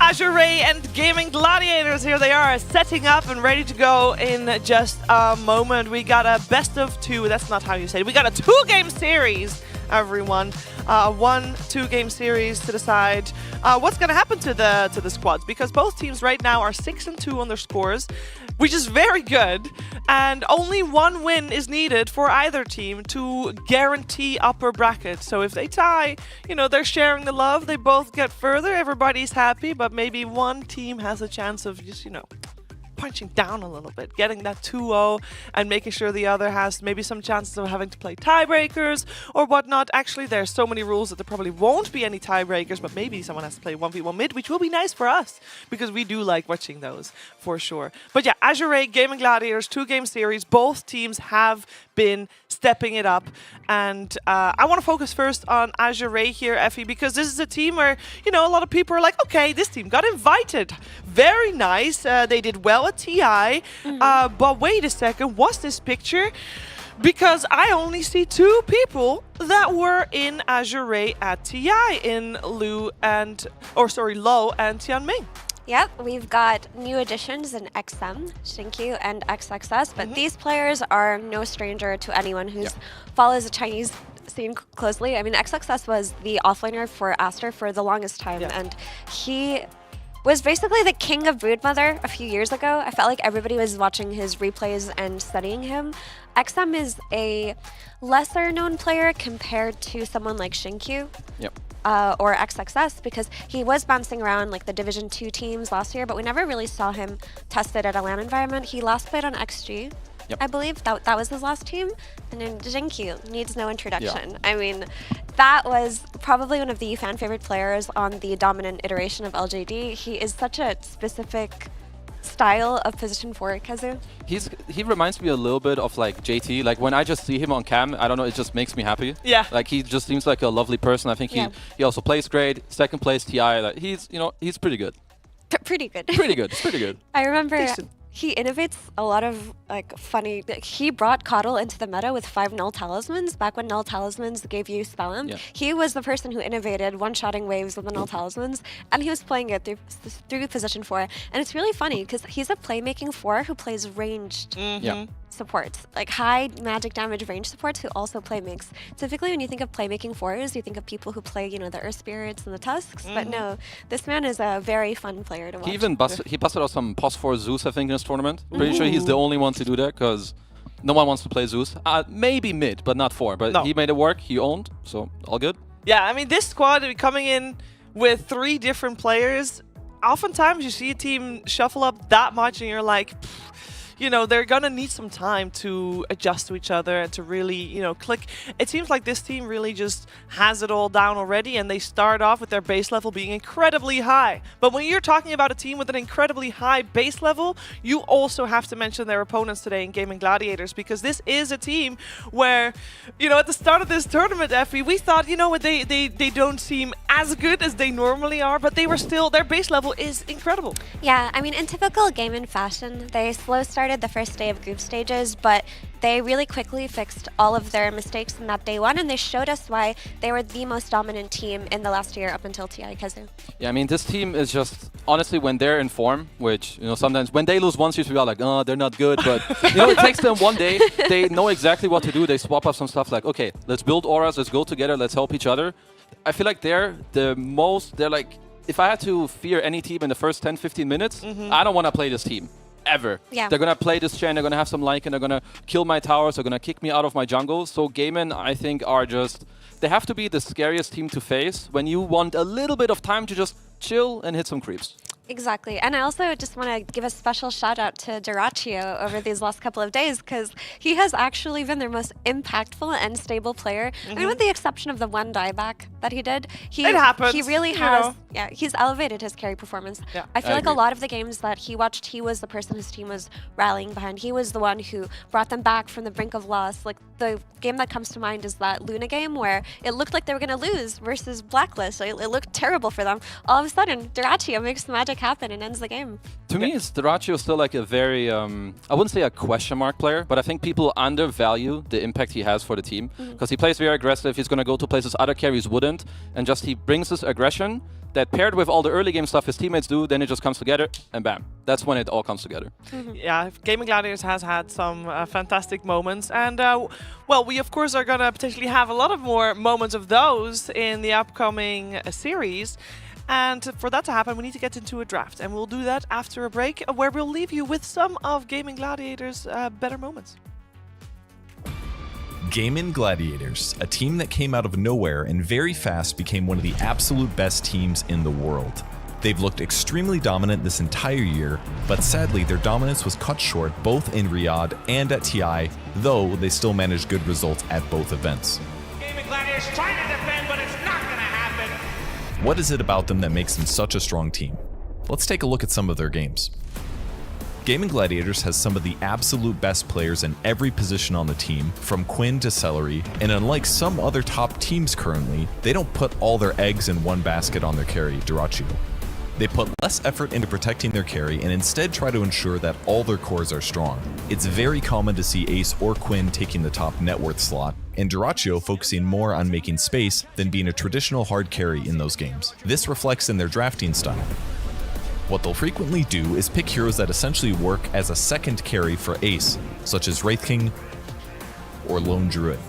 Speaker 9: Azure Ray and Gaming Gladiators, here they are, setting up and ready to go in just a moment. We got a best of 2, that's not how you say it. We got a 2-game series, everyone. 1-2-game series to decide what's going to happen to the squads, because both teams right now are 6-2 on their scores, which is very good, and only 1 win is needed for either team to guarantee upper bracket. So if they tie, they're sharing the love, they both get further, everybody's happy, but maybe one team has a chance of just, punching down a little bit, getting that 2-0 and making sure the other has maybe some chances of having to play tiebreakers or whatnot. Actually, there's so many rules that there probably won't be any tiebreakers, but maybe someone has to play 1v1 mid, which will be nice for us because we do like watching those for sure. But yeah, Azure Ray, Gaming Gladiators, 2-game series. Both teams have been stepping it up, and I want to focus first on Azure Ray here, Effie, because this is a team where a lot of people are like, okay, this team got invited, very nice, they did well at TI, but wait a second, what's this picture? Because I only see 2 people that were in Azure Ray at TI, in Lo and Tianming.
Speaker 15: Yep, we've got new additions in XM, Xinkyu, and XXS, but these players are no stranger to anyone who follows the Chinese scene closely. I mean, XXS was the offlaner for Aster for the longest time, and he was basically the king of Broodmother a few years ago. I felt like everybody was watching his replays and studying him. XM is a lesser known player compared to someone like Xinkyu. Yep. Or XXS, because he was bouncing around like the Division 2 teams last year, but we never really saw him tested at a LAN environment. He last played on XG, I believe. That was his last team. And then Xinkyu needs no introduction. I mean, that was probably one of the fan favorite players on the dominant iteration of LJD. He is such a specific style of position 4 Kazu.
Speaker 14: He reminds me a little bit of like JT. Like when I just see him on cam, I don't know, it just makes me happy. Yeah. Like he just seems like a lovely person. I think he also plays great. Second place TI. Like he's he's pretty good.
Speaker 15: Pretty good.
Speaker 14: Pretty good. It's pretty good.
Speaker 15: I remember he innovates a lot of funny. He brought Coddle into the meta with 5 null talismans back when null talismans gave you spell. He was the person who innovated one-shotting waves with the null talismans, and he was playing it through position 4. And it's really funny because he's a playmaking 4 who plays ranged supports, like high magic damage range supports who also play makes. Typically, when you think of playmaking 4s, you think of people who play, the Earth Spirits and the Tusks. But no, this man is a very fun player to watch.
Speaker 14: He even busted out some POS 4 Zeus, I think, in his tournament. Pretty sure he's the only one to do that because no one wants to play Zeus. Maybe mid, but not 4. But he made it work. He owned, so all good.
Speaker 9: Yeah, I mean, this squad coming in with 3 different players. Oftentimes, you see a team shuffle up that much, and you're like, they're gonna need some time to adjust to each other and to really, click. It seems like this team really just has it all down already, and they start off with their base level being incredibly high. But when you're talking about a team with an incredibly high base level, you also have to mention their opponents today in Gaming Gladiators, because this is a team where, at the start of this tournament, Effie, we thought, they don't seem as good as they normally are, but they were still, their base level is incredible.
Speaker 15: Yeah, I mean, in typical Game fashion, they slow started the first day of group stages, but they really quickly fixed all of their mistakes in that day 1, and they showed us why they were the most dominant team in the last year up until TI Kazu.
Speaker 14: Yeah, I mean, this team is just, honestly, when they're in form, which, sometimes when they lose once, you feel like, oh, they're not good, but, it takes them one day. They know exactly what to do. They swap up some stuff like, okay, let's build auras, let's go together, let's help each other. I feel like they're like, if I had to fear any team in the first 10-15 minutes, I don't want to play this team. Ever. Yeah. They're going to play this chain, they're going to have some Lycan, they're going to kill my towers, they're going to kick me out of my jungle. So Gaimin, I think, they have to be the scariest team to face when you want a little bit of time to just chill and hit some creeps.
Speaker 15: Exactly. And I also just want to give a special shout out to Duraccio over these last couple of days, because he has actually been their most impactful and stable player. I mean, with the exception of the one dieback that he did, it happens. He really has, he's elevated his carry performance. Yeah. I feel like a lot of the games that he watched, he was the person his team was rallying behind. He was the one who brought them back from the brink of loss. Like, the game that comes to mind is that Luna game where it looked like they were going to lose versus Blacklist. It looked terrible for them. All of a sudden, Duraccio makes the magic happen and ends the game.
Speaker 14: To me, Duraccio still like a very, I wouldn't say a question mark player, but I think people undervalue the impact he has for the team, because he plays very aggressive. He's going to go to places other carries wouldn't, and just he brings this aggression that paired with all the early game stuff his teammates do, then it just comes together, and bam. That's when it all comes together.
Speaker 9: Yeah, Gaming Gladiators has had some fantastic moments, and well, we of course are gonna potentially have a lot of more moments of those in the upcoming series. And for that to happen, we need to get into a draft, and we'll do that after a break, where we'll leave you with some of Gaming Gladiators' better moments.
Speaker 16: Gaming Gladiators, a team that came out of nowhere and very fast became one of the absolute best teams in the world. They've looked extremely dominant this entire year, but sadly their dominance was cut short both in Riyadh and at TI, though they still managed good results at both events.
Speaker 4: Gaming Gladiators trying to defend, but it's not gonna happen.
Speaker 16: What is it about them that makes them such a strong team? Let's take a look at some of their games. Gaming Gladiators has some of the absolute best players in every position on the team, from Quinn to Celery, and unlike some other top teams currently, they don't put all their eggs in one basket on their carry, Dyrachyo. They put less effort into protecting their carry and instead try to ensure that all their cores are strong. It's very common to see Ace or Quinn taking the top net worth slot, and Dyrachyo focusing more on making space than being a traditional hard carry in those games. This reflects in their drafting style. What they'll frequently do is pick heroes that essentially work as a second carry for Ace, such as Wraith King or Lone Druid.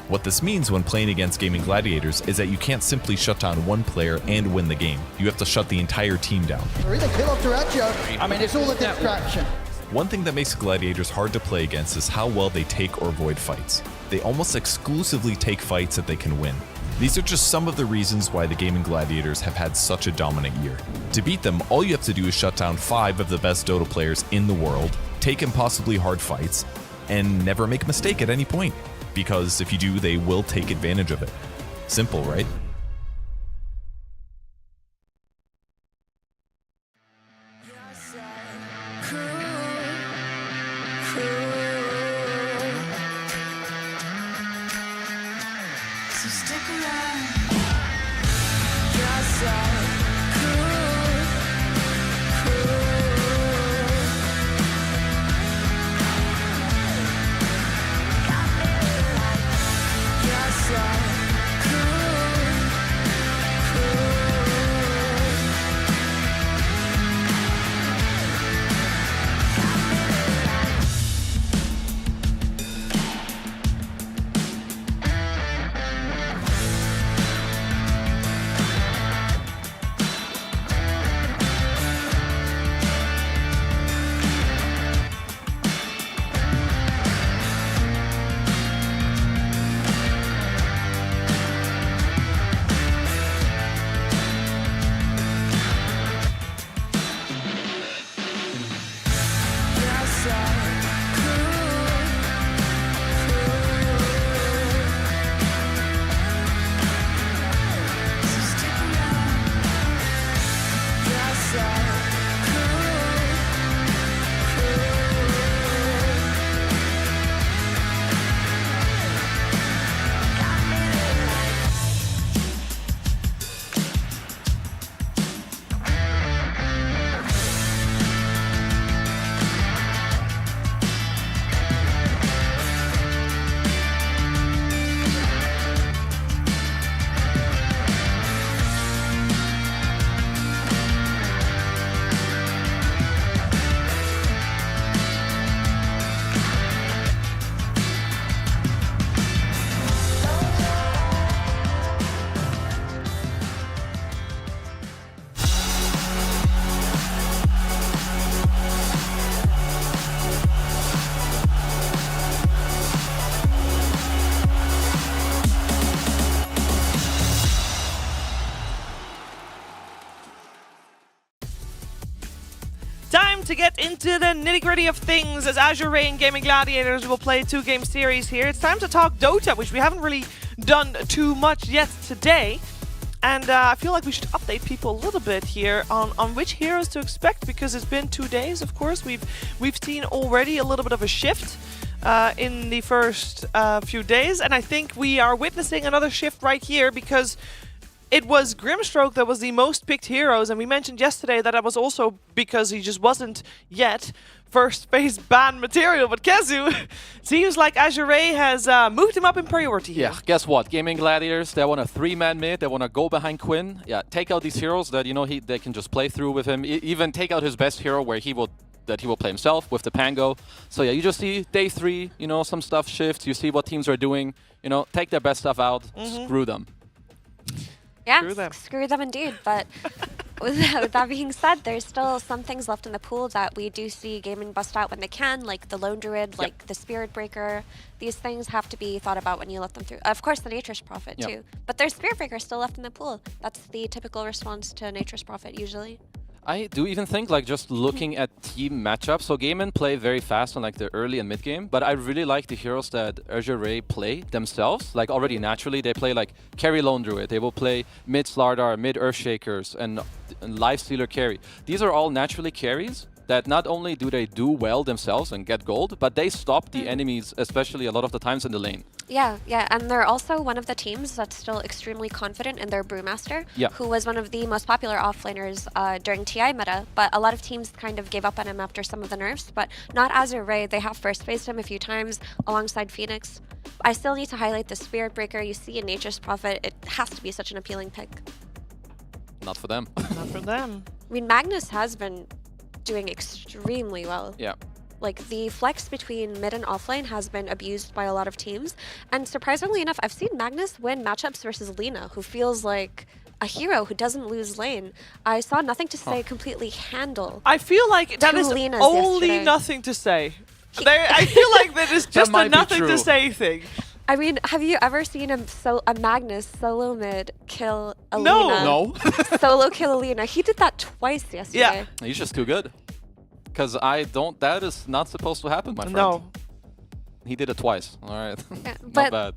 Speaker 16: What this means when playing against Gaming Gladiators is that you can't simply shut down one player and win the game. You have to shut the entire team down.
Speaker 11: Or either kill off Dyrachyo. I mean, it's all a distraction.
Speaker 16: One thing that makes Gladiators hard to play against is how well they take or avoid fights. They almost exclusively take fights that they can win. These are just some of the reasons why the Gaming Gladiators have had such a dominant year. To beat them, all you have to do is shut down 5 of the best Dota players in the world, take impossibly hard fights, and never make a mistake at any point. Because if you do, they will take advantage of it. Simple, right?
Speaker 9: Time to get into the nitty-gritty of things, as Azure Ray and Gaming Gladiators will play a 2-game series here. It's time to talk Dota, which we haven't really done too much yet today. And I feel like we should update people a little bit here on which heroes to expect, because it's been 2 days, of course. We've seen already a little bit of a shift in the first few days, and I think we are witnessing another shift right here, because it was Grimstroke that was the most picked heroes, and we mentioned yesterday that was also because he just wasn't yet first phase ban material. But Kezu, seems like Azure has moved him up in priority here.
Speaker 14: Yeah, guess what? Gaming Gladiators, they want a 3-man mid. They want to go behind Quinn. Yeah, take out these heroes that they can just play through with him. Even take out his best hero where he will play himself with the Pango. So yeah, you just see day 3. Some stuff shifts. You see what teams are doing. Take their best stuff out. Screw them.
Speaker 15: Yeah, screw them indeed. But with that being said, there's still some things left in the pool that we do see gaming bust out when they can, like the Lone Druid, like the Spirit Breaker. These things have to be thought about when you let them through. Of course, the Nature's Prophet too. But there's Spirit Breaker still left in the pool. That's the typical response to Nature's Prophet usually.
Speaker 14: I do even think, just looking at team matchups, so Gaimin play very fast on the early and mid game, but I really like the heroes that Azure play themselves. Already naturally, they play carry Lone Druid, they will play mid Slardar, mid Earthshakers, and Lifestealer carry. These are all naturally carries that not only do they do well themselves and get gold, but they stop the enemies, especially a lot of the times in the lane.
Speaker 15: Yeah, and they're also one of the teams that's still extremely confident in their Brewmaster, who was one of the most popular offlaners during TI meta, but a lot of teams kind of gave up on him after some of the nerfs, but not Azure. They have first faced him a few times alongside Phoenix. I still need to highlight the Spirit Breaker. You see in Nature's Prophet, it has to be such an appealing pick.
Speaker 14: Not for them.
Speaker 9: Not for them.
Speaker 15: I mean, Magnus has been doing extremely well.
Speaker 14: Yeah.
Speaker 15: The flex between mid and offlane has been abused by a lot of teams. And surprisingly enough, I've seen Magnus win matchups versus Lina, who feels like a hero who doesn't lose lane. I saw Nothing to Say completely handle.
Speaker 9: I feel like that is
Speaker 15: Linas
Speaker 9: only
Speaker 15: yesterday.
Speaker 9: Nothing to Say. I feel like that is just a Nothing to Say thing.
Speaker 15: I mean, have you ever seen a Magnus solo mid kill a
Speaker 9: No.
Speaker 15: Lina?
Speaker 14: No.
Speaker 15: Solo kill a Lina. He did that twice yesterday.
Speaker 9: Yeah.
Speaker 14: He's just too good. Because that is not supposed to happen, my friend.
Speaker 9: No.
Speaker 14: He did it twice. All right.
Speaker 15: Yeah,
Speaker 14: Not bad.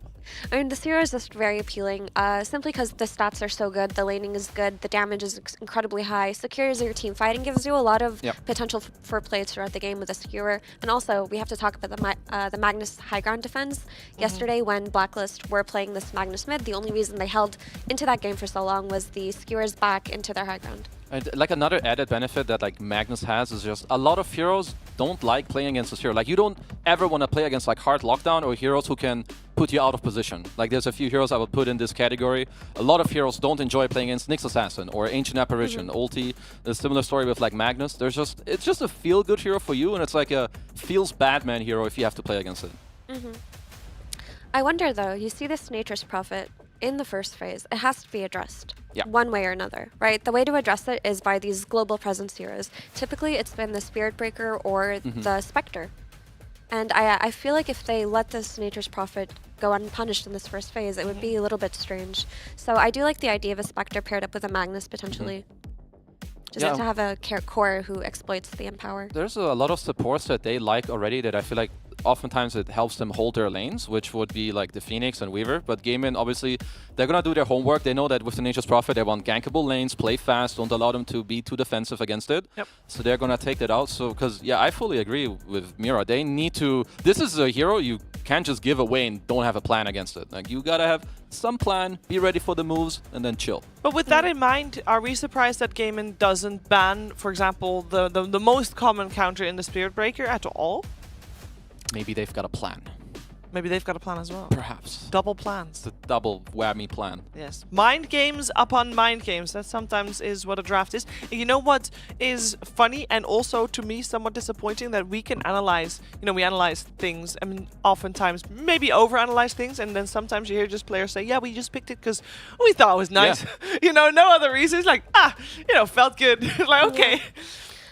Speaker 15: I mean, this hero is just very appealing, simply because the stats are so good, the laning is good, the damage is incredibly high, secures your team fighting, gives you a lot of potential for plays throughout the game with a skewer. And also, we have to talk about the Magnus high ground defense. Yesterday, when Blacklist were playing this Magnus mid, the only reason they held into that game for so long was the skewers back into their high ground.
Speaker 14: And another added benefit that Magnus has is just a lot of heroes don't like playing against this hero. You don't ever want to play against Hard Lockdown or heroes who can put you out of position. There's a few heroes I would put in this category. A lot of heroes don't enjoy playing against Nyx Assassin or Ancient Apparition, Ulti. There's a similar story with Magnus. It's just a feel-good hero for you, and it's a feels-bad-man hero if you have to play against it.
Speaker 15: I wonder though, you see this Nature's Prophet in the first phase, it has to be addressed one way or another, right? The way to address it is by these global presence heroes. Typically, it's been the Spirit Breaker or the Spectre. And I feel like if they let this Nature's Prophet go unpunished in this first phase, it would be a little bit strange. So I do like the idea of a Spectre paired up with a Magnus potentially. Just to have a core who exploits the Empower.
Speaker 14: There's a lot of supports that they like already that I feel like oftentimes it helps them hold their lanes, which would be the Phoenix and Weaver. But Gaimin, obviously, they're going to do their homework. They know that with the Nature's Prophet, they want gankable lanes, play fast, don't allow them to be too defensive against it. So they're going to take that out. So, because, I fully agree with Mira. They need to... This is a hero you can't just give away and don't have a plan against it. You got to have some plan, be ready for the moves, and then chill.
Speaker 9: But with that in mind, are we surprised that Gaimin doesn't ban, for example, the most common counter in the Spirit Breaker at all?
Speaker 14: Maybe they've got a plan.
Speaker 9: Maybe they've got a plan as well.
Speaker 14: Perhaps.
Speaker 9: Double plans.
Speaker 14: The double whammy plan.
Speaker 9: Yes. Mind games upon mind games. That sometimes is what a draft is. And you know what is funny and also to me somewhat disappointing? That we can analyze, we analyze things. I mean, oftentimes maybe overanalyze things, and then sometimes you hear just players say, yeah, we just picked it because we thought it was nice. Yeah. No other reason. It's felt good. Okay.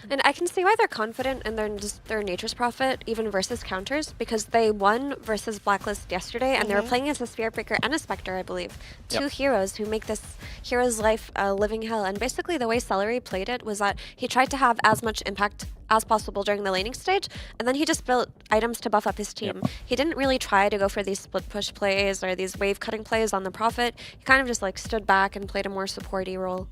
Speaker 15: And I can see why they're confident in their Nature's Prophet, even versus counters, because they won versus Blacklist yesterday, and they were playing against a Spirit Breaker and a Spectre, I believe. Two heroes who make this hero's life a living hell. And basically the way Celery played it was that he tried to have as much impact as possible during the laning stage, and then he just built items to buff up his team. He didn't really try to go for these split push plays or these wave cutting plays on the Prophet. He kind of just stood back and played a more supporty role.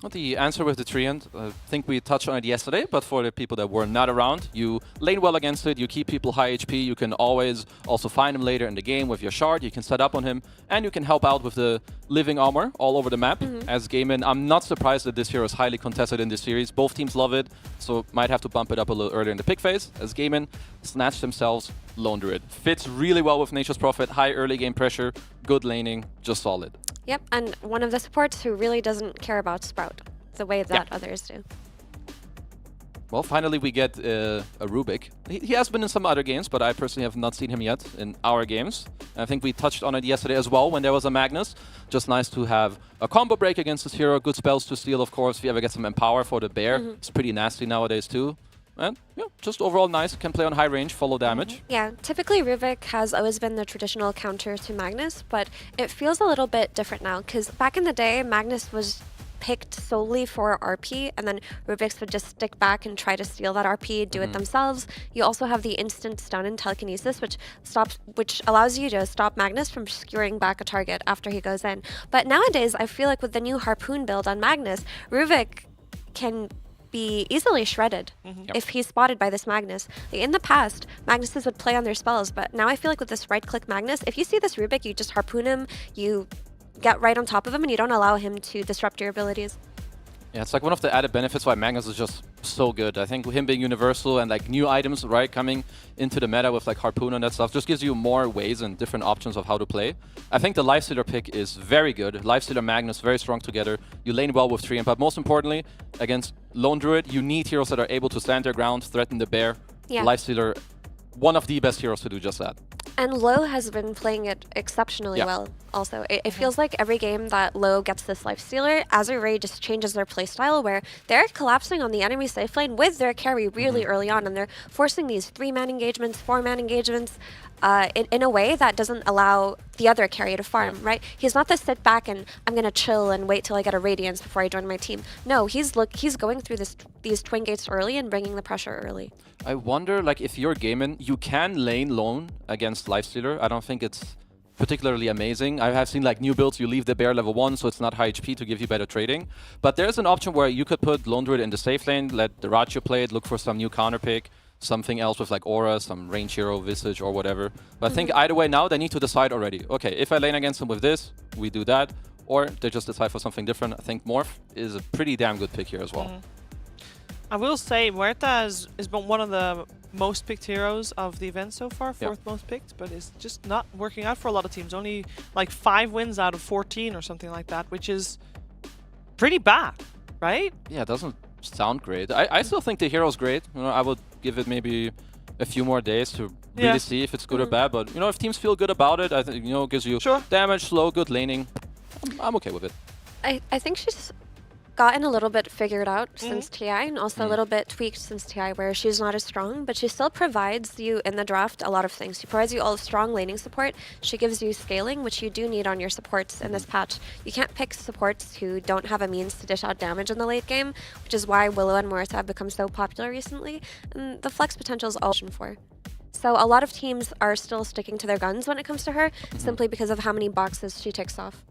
Speaker 14: Well, the answer with the Treant, I think we touched on it yesterday, but for the people that were not around, you lane well against it, you keep people high HP, you can always also find him later in the game with your shard, you can set up on him, and you can help out with the living armor all over the map. As Gaimin, I'm not surprised that this hero is highly contested in this series. Both teams love it, so might have to bump it up a little earlier in the pick phase, as Gaimin snatched themselves Lone Druid. Fits really well with Nature's Prophet, high early game pressure, good laning, just solid.
Speaker 15: Yep, and one of the supports who really doesn't care about Sprout the way that others do.
Speaker 14: Well, finally we get a Rubik. He has been in some other games, but I personally have not seen him yet in our games. I think we touched on it yesterday as well when there was a Magnus. Just nice to have a combo break against this hero, good spells to steal, of course. If you ever get some Empower for the bear, it's pretty nasty nowadays too. And yeah, just overall nice. Can play on high range, follow damage.
Speaker 15: Yeah, typically Rubik has always been the traditional counter to Magnus, but it feels a little bit different now, because back in the day, Magnus was picked solely for RP, and then Rubiks would just stick back and try to steal that RP, do it themselves. You also have the instant stun and telekinesis, which allows you to stop Magnus from skewering back a target after he goes in. But nowadays, I feel like with the new Harpoon build on Magnus, Rubik can be easily shredded if he's spotted by this Magnus. In the past, Magnuses would play on their spells, but now I feel like with this right-click Magnus, if you see this Rubik, you just Harpoon him, you get right on top of him, and you don't allow him to disrupt your abilities.
Speaker 14: Yeah, it's like one of the added benefits why Magnus is just so good. I think him being universal and like new items, right, coming into the meta with like Harpoon and that stuff just gives you more ways and different options of how to play. I think the Lifestealer pick is very good. Lifestealer Magnus, very strong together. You lane well with Treant, but most importantly, against Lone Druid, you need heroes that are able to stand their ground, threaten the bear.
Speaker 15: Yeah.
Speaker 14: Lifestealer, one of the best heroes to do just that.
Speaker 15: And Low has been playing it exceptionally well also. It feels like every game that Low gets this Lifestealer, Azure just changes their playstyle where they're collapsing on the enemy safe lane with their carry really early on, and they're forcing these 3-man engagements, 4-man engagements in a way that doesn't allow the other carry to farm, right? He's not the sit back and I'm going to chill and wait till I get a Radiance before I join my team. No, he's going through these twin gates early and bringing the pressure early.
Speaker 14: I wonder, like, if you're gaming, you can lane lone against Lifestealer. I don't think it's particularly amazing. I have seen like new builds, you leave the bear level 1, so it's not high HP to give you better trading. But there's an option where you could put Lone Druid in the safe lane, let the Ratio play it, look for some new counter pick, something else with like Aura, some range hero, Visage, or whatever. But I think either way now, they need to decide already. Okay, if I lane against them with this, we do that. Or they just decide for something different. I think Morph is a pretty damn good pick here as well.
Speaker 9: I will say, Muerta has been one of the most picked heroes of the event so far, fourth most picked, but it's just not working out for a lot of teams. Only like 5 wins out of 14 or something like that, which is pretty bad, right?
Speaker 14: Yeah, it doesn't sound great. I still think the hero's great. You know, I would give it maybe a few more days to really see if it's good or bad, but you know, if teams feel good about it, I think, you know, it gives you damage, slow, good laning. I'm okay with it.
Speaker 15: I think she's gotten a little bit figured out since TI, and also a little bit tweaked since TI, where she's not as strong, but she still provides you in the draft a lot of things. She provides you all strong laning support. She gives you scaling, which you do need on your supports in this patch. You can't pick supports who don't have a means to dish out damage in the late game, which is why Willow and Muerta have become so popular recently, and the flex potential is all for. So a lot of teams are still sticking to their guns when it comes to her, simply because of how many boxes she ticks off.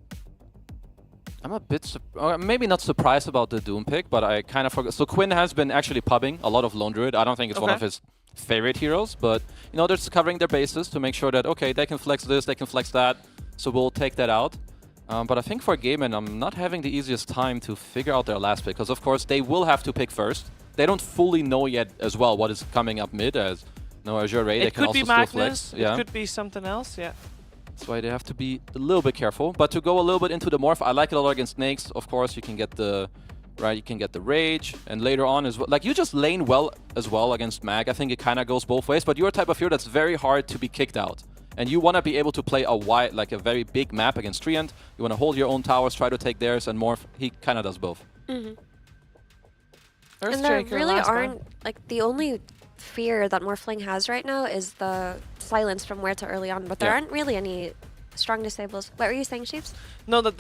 Speaker 14: I'm a bit, maybe not surprised about the Doom pick, but I kind of forgot. So Quinn has been actually pubbing a lot of Lone Druid. I don't think it's one of his favorite heroes, but you know, they're just covering their bases to make sure that, okay, they can flex this, they can flex that, so we'll take that out. But I think for Gaimin, I'm not having the easiest time to figure out their last pick, because of course they will have to pick first. They don't fully know yet as well what is coming up mid, as no Azure Ray, they can also still flex.
Speaker 9: It could be something else,
Speaker 14: That's why they have to be a little bit careful. But to go a little bit into the Morph, I like it a lot against Snakes. Of course, you can get the you can get the Rage, and later on as well. Like, you just lane well as well against Mag. I think it kind of goes both ways, but you're a type of hero that's very hard to be kicked out. And you want to be able to play a wide, like a very big map against Treant. You want to hold your own towers, try to take theirs, and Morph, he kind of does both.
Speaker 15: And there really aren't, like, the only fear that Morphling has right now is the silence from Muerta early on, but there aren't really any strong disables. What were you saying, Sheeps?
Speaker 9: No, that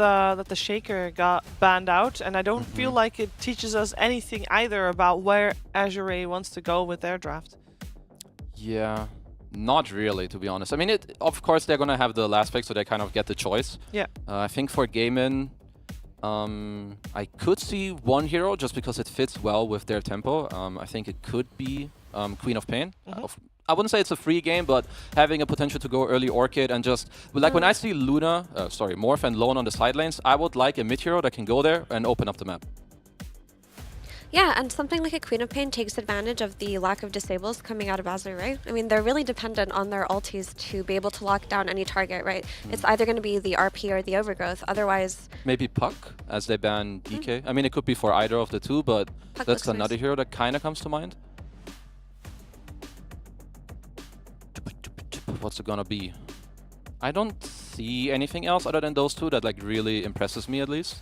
Speaker 9: the Shaker got banned out, and I don't feel like it teaches us anything either about where Azure wants to go with their draft.
Speaker 14: Yeah, not really, to be honest. I mean, of course, they're going to have the last pick, so they kind of get the choice.
Speaker 9: Yeah.
Speaker 14: I think for Gaimin, I could see one hero just because it fits well with their tempo. I think it could be Queen of Pain. I wouldn't say it's a free game, but having a potential to go early Orchid and just... Like when I see Morph and Lone on the side lanes, I would like a mid hero that can go there and open up the map.
Speaker 15: Yeah, and something like a Queen of Pain takes advantage of the lack of disables coming out of Azure, right? I mean, they're really dependent on their ultis to be able to lock down any target, right? It's either going to be the RP or the Overgrowth, otherwise...
Speaker 14: Maybe Puck, as they ban DK. I mean, it could be for either of the two, but
Speaker 15: Puck
Speaker 14: that's
Speaker 15: looks
Speaker 14: another
Speaker 15: nice.
Speaker 14: hero that kind of comes to mind. What's it gonna be? I don't see anything else other than those two that like really impresses me, at least.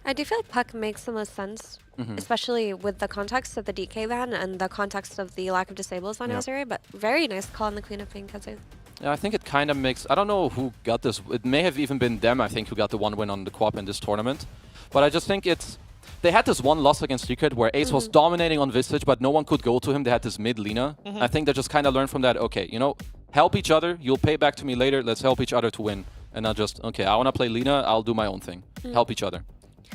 Speaker 15: I do feel like Puck makes the most sense, especially with the context of the DK ban and the context of the lack of disables on Azure, but very nice call on the Queen of Pain, Kazu.
Speaker 14: Yeah, I think it kind of makes... I don't know who got this. It may have even been them, I think, who got the one win on the co-op in this tournament. But I just think it's... They had this one loss against Secret where Ace was dominating on Visage, but no one could go to him. They had this mid Lina. I think they just kind of learned from that, okay, you know, help each other. You'll pay back to me later. Let's help each other to win. And not just, okay, I want to play Lina. I'll do my own thing. Help each other.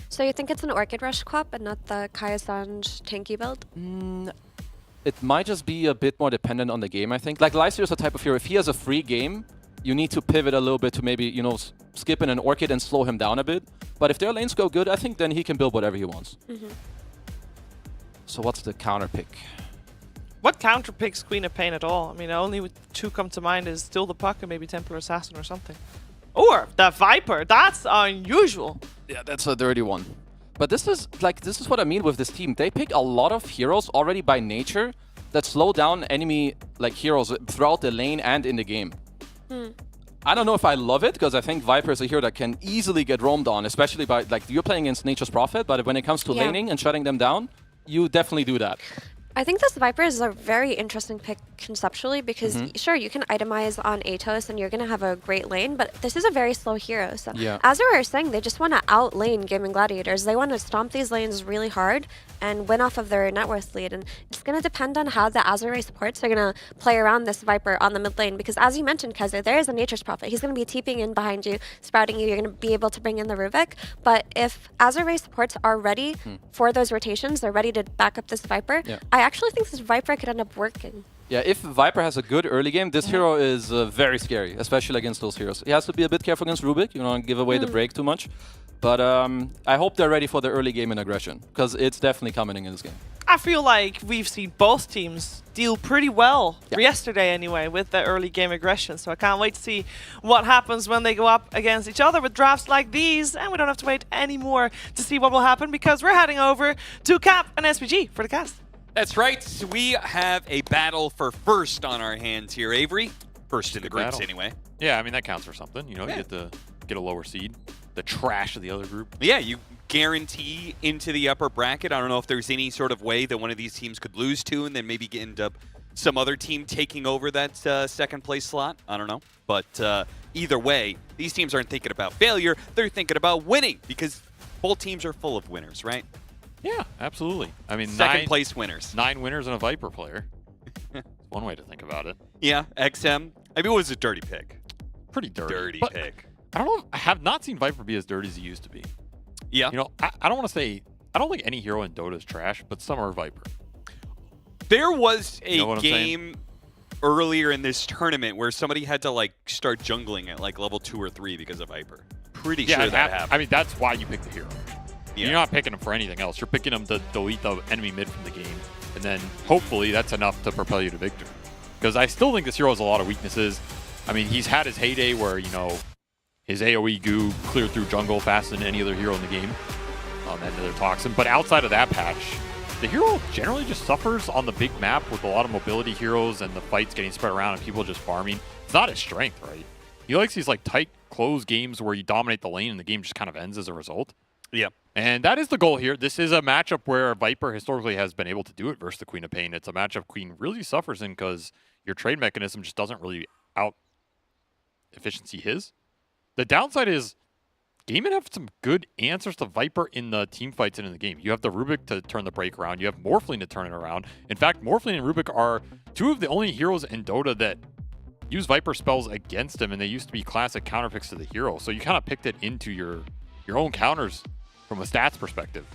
Speaker 15: So you think it's an Orchid Rush co-op and not the Kaya-Sanj tanky build?
Speaker 14: It might just be a bit more dependent on the game, I think. Like, Lycio is a type of hero. If he has a free game, you need to pivot a little bit to maybe, you know, skip in an Orchid and slow him down a bit. But if their lanes go good, I think then he can build whatever he wants. So what's the counter pick?
Speaker 9: What counter picks Queen of Pain at all? I mean, only two come to mind is still the Puck and maybe Templar Assassin or something. Or the Viper. That's unusual.
Speaker 14: Yeah, that's a dirty one. But this is what I mean with this team. They pick a lot of heroes already by nature that slow down enemy like heroes throughout the lane and in the game. I don't know if I love it, because I think Viper is a hero that can easily get roamed on, especially by, like, you're playing against Nature's Prophet, but when it comes to laning and shutting them down, you definitely do that.
Speaker 15: I think this Viper is a very interesting pick conceptually because, sure, you can itemize on Atos and you're going to have a great lane, but this is a very slow hero. So, as we were saying, they just want to outlane Gaming Gladiators. They want to stomp these lanes really hard and win off of their net worth lead. And it's going to depend on how the Azure supports are going to play around this Viper on the mid lane because, as you mentioned, Kaiser, there is a Nature's Prophet. He's going to be TPing in behind you, sprouting you. You're going to be able to bring in the Rubik. But if Azure supports are ready for those rotations, they're ready to back up this Viper, I actually think this Viper could end up working.
Speaker 14: Yeah, if Viper has a good early game, this hero is very scary, especially against those heroes. He has to be a bit careful against Rubik, you don't give away the break too much. But I hope they're ready for the early game in aggression, because it's definitely coming in this game.
Speaker 9: I feel like we've seen both teams deal pretty well, yesterday anyway, with the early game aggression. So I can't wait to see what happens when they go up against each other with drafts like these. And we don't have to wait anymore to see what will happen, because we're heading over to Cap and SPG for the cast.
Speaker 17: That's right. We have a battle for first on our hands here, Avery. First in the groups, anyway.
Speaker 18: Yeah, I mean, that counts for something. You know, you get to get a lower seed. The trash of the other group.
Speaker 17: Yeah, you guarantee into the upper bracket. I don't know if there's any sort of way that one of these teams could lose to and then maybe end up some other team taking over that second place slot. I don't know. But either way, these teams aren't thinking about failure. They're thinking about winning, because both teams are full of winners, right?
Speaker 18: Yeah, absolutely. I mean,
Speaker 17: second place winners.
Speaker 18: 9 winners and a Viper player. One way to think about it.
Speaker 17: Yeah, XM. I mean, it was a dirty pick.
Speaker 18: Pretty dirty.
Speaker 17: Dirty
Speaker 18: but
Speaker 17: pick.
Speaker 18: I don't know. I have not seen Viper be as dirty as he used to be.
Speaker 17: Yeah.
Speaker 18: You know, I don't want to say, I don't think any hero in Dota is trash, but some are Viper.
Speaker 17: There was a game earlier in this tournament where somebody had to like start jungling at like level 2 or 3 because of Viper. Pretty sure that happened.
Speaker 18: I mean, that's why you pick the hero. Yeah. You're not picking him for anything else. You're picking him to delete the enemy mid from the game. And then hopefully that's enough to propel you to victory. Because I still think this hero has a lot of weaknesses. I mean, he's had his heyday where, you know, his AoE goo cleared through jungle faster than any other hero in the game. And another toxin. But outside of that patch, the hero generally just suffers on the big map with a lot of mobility heroes and the fights getting spread around and people just farming. It's not his strength, right? He likes these like tight, closed games where you dominate the lane and the game just kind of ends as a result.
Speaker 17: Yeah.
Speaker 18: And that is the goal here. This is a matchup where Viper historically has been able to do it versus the Queen of Pain. It's a matchup Queen really suffers in because your trade mechanism just doesn't really out-efficiency his. The downside is Gaimin have some good answers to Viper in the team fights and in the game. You have the Rubik to turn the break around. You have Morphling to turn it around. In fact, Morphling and Rubik are two of the only heroes in Dota that use Viper spells against him, and they used to be classic counter picks to the hero. So you kind of picked it into your own counters from a stats perspective,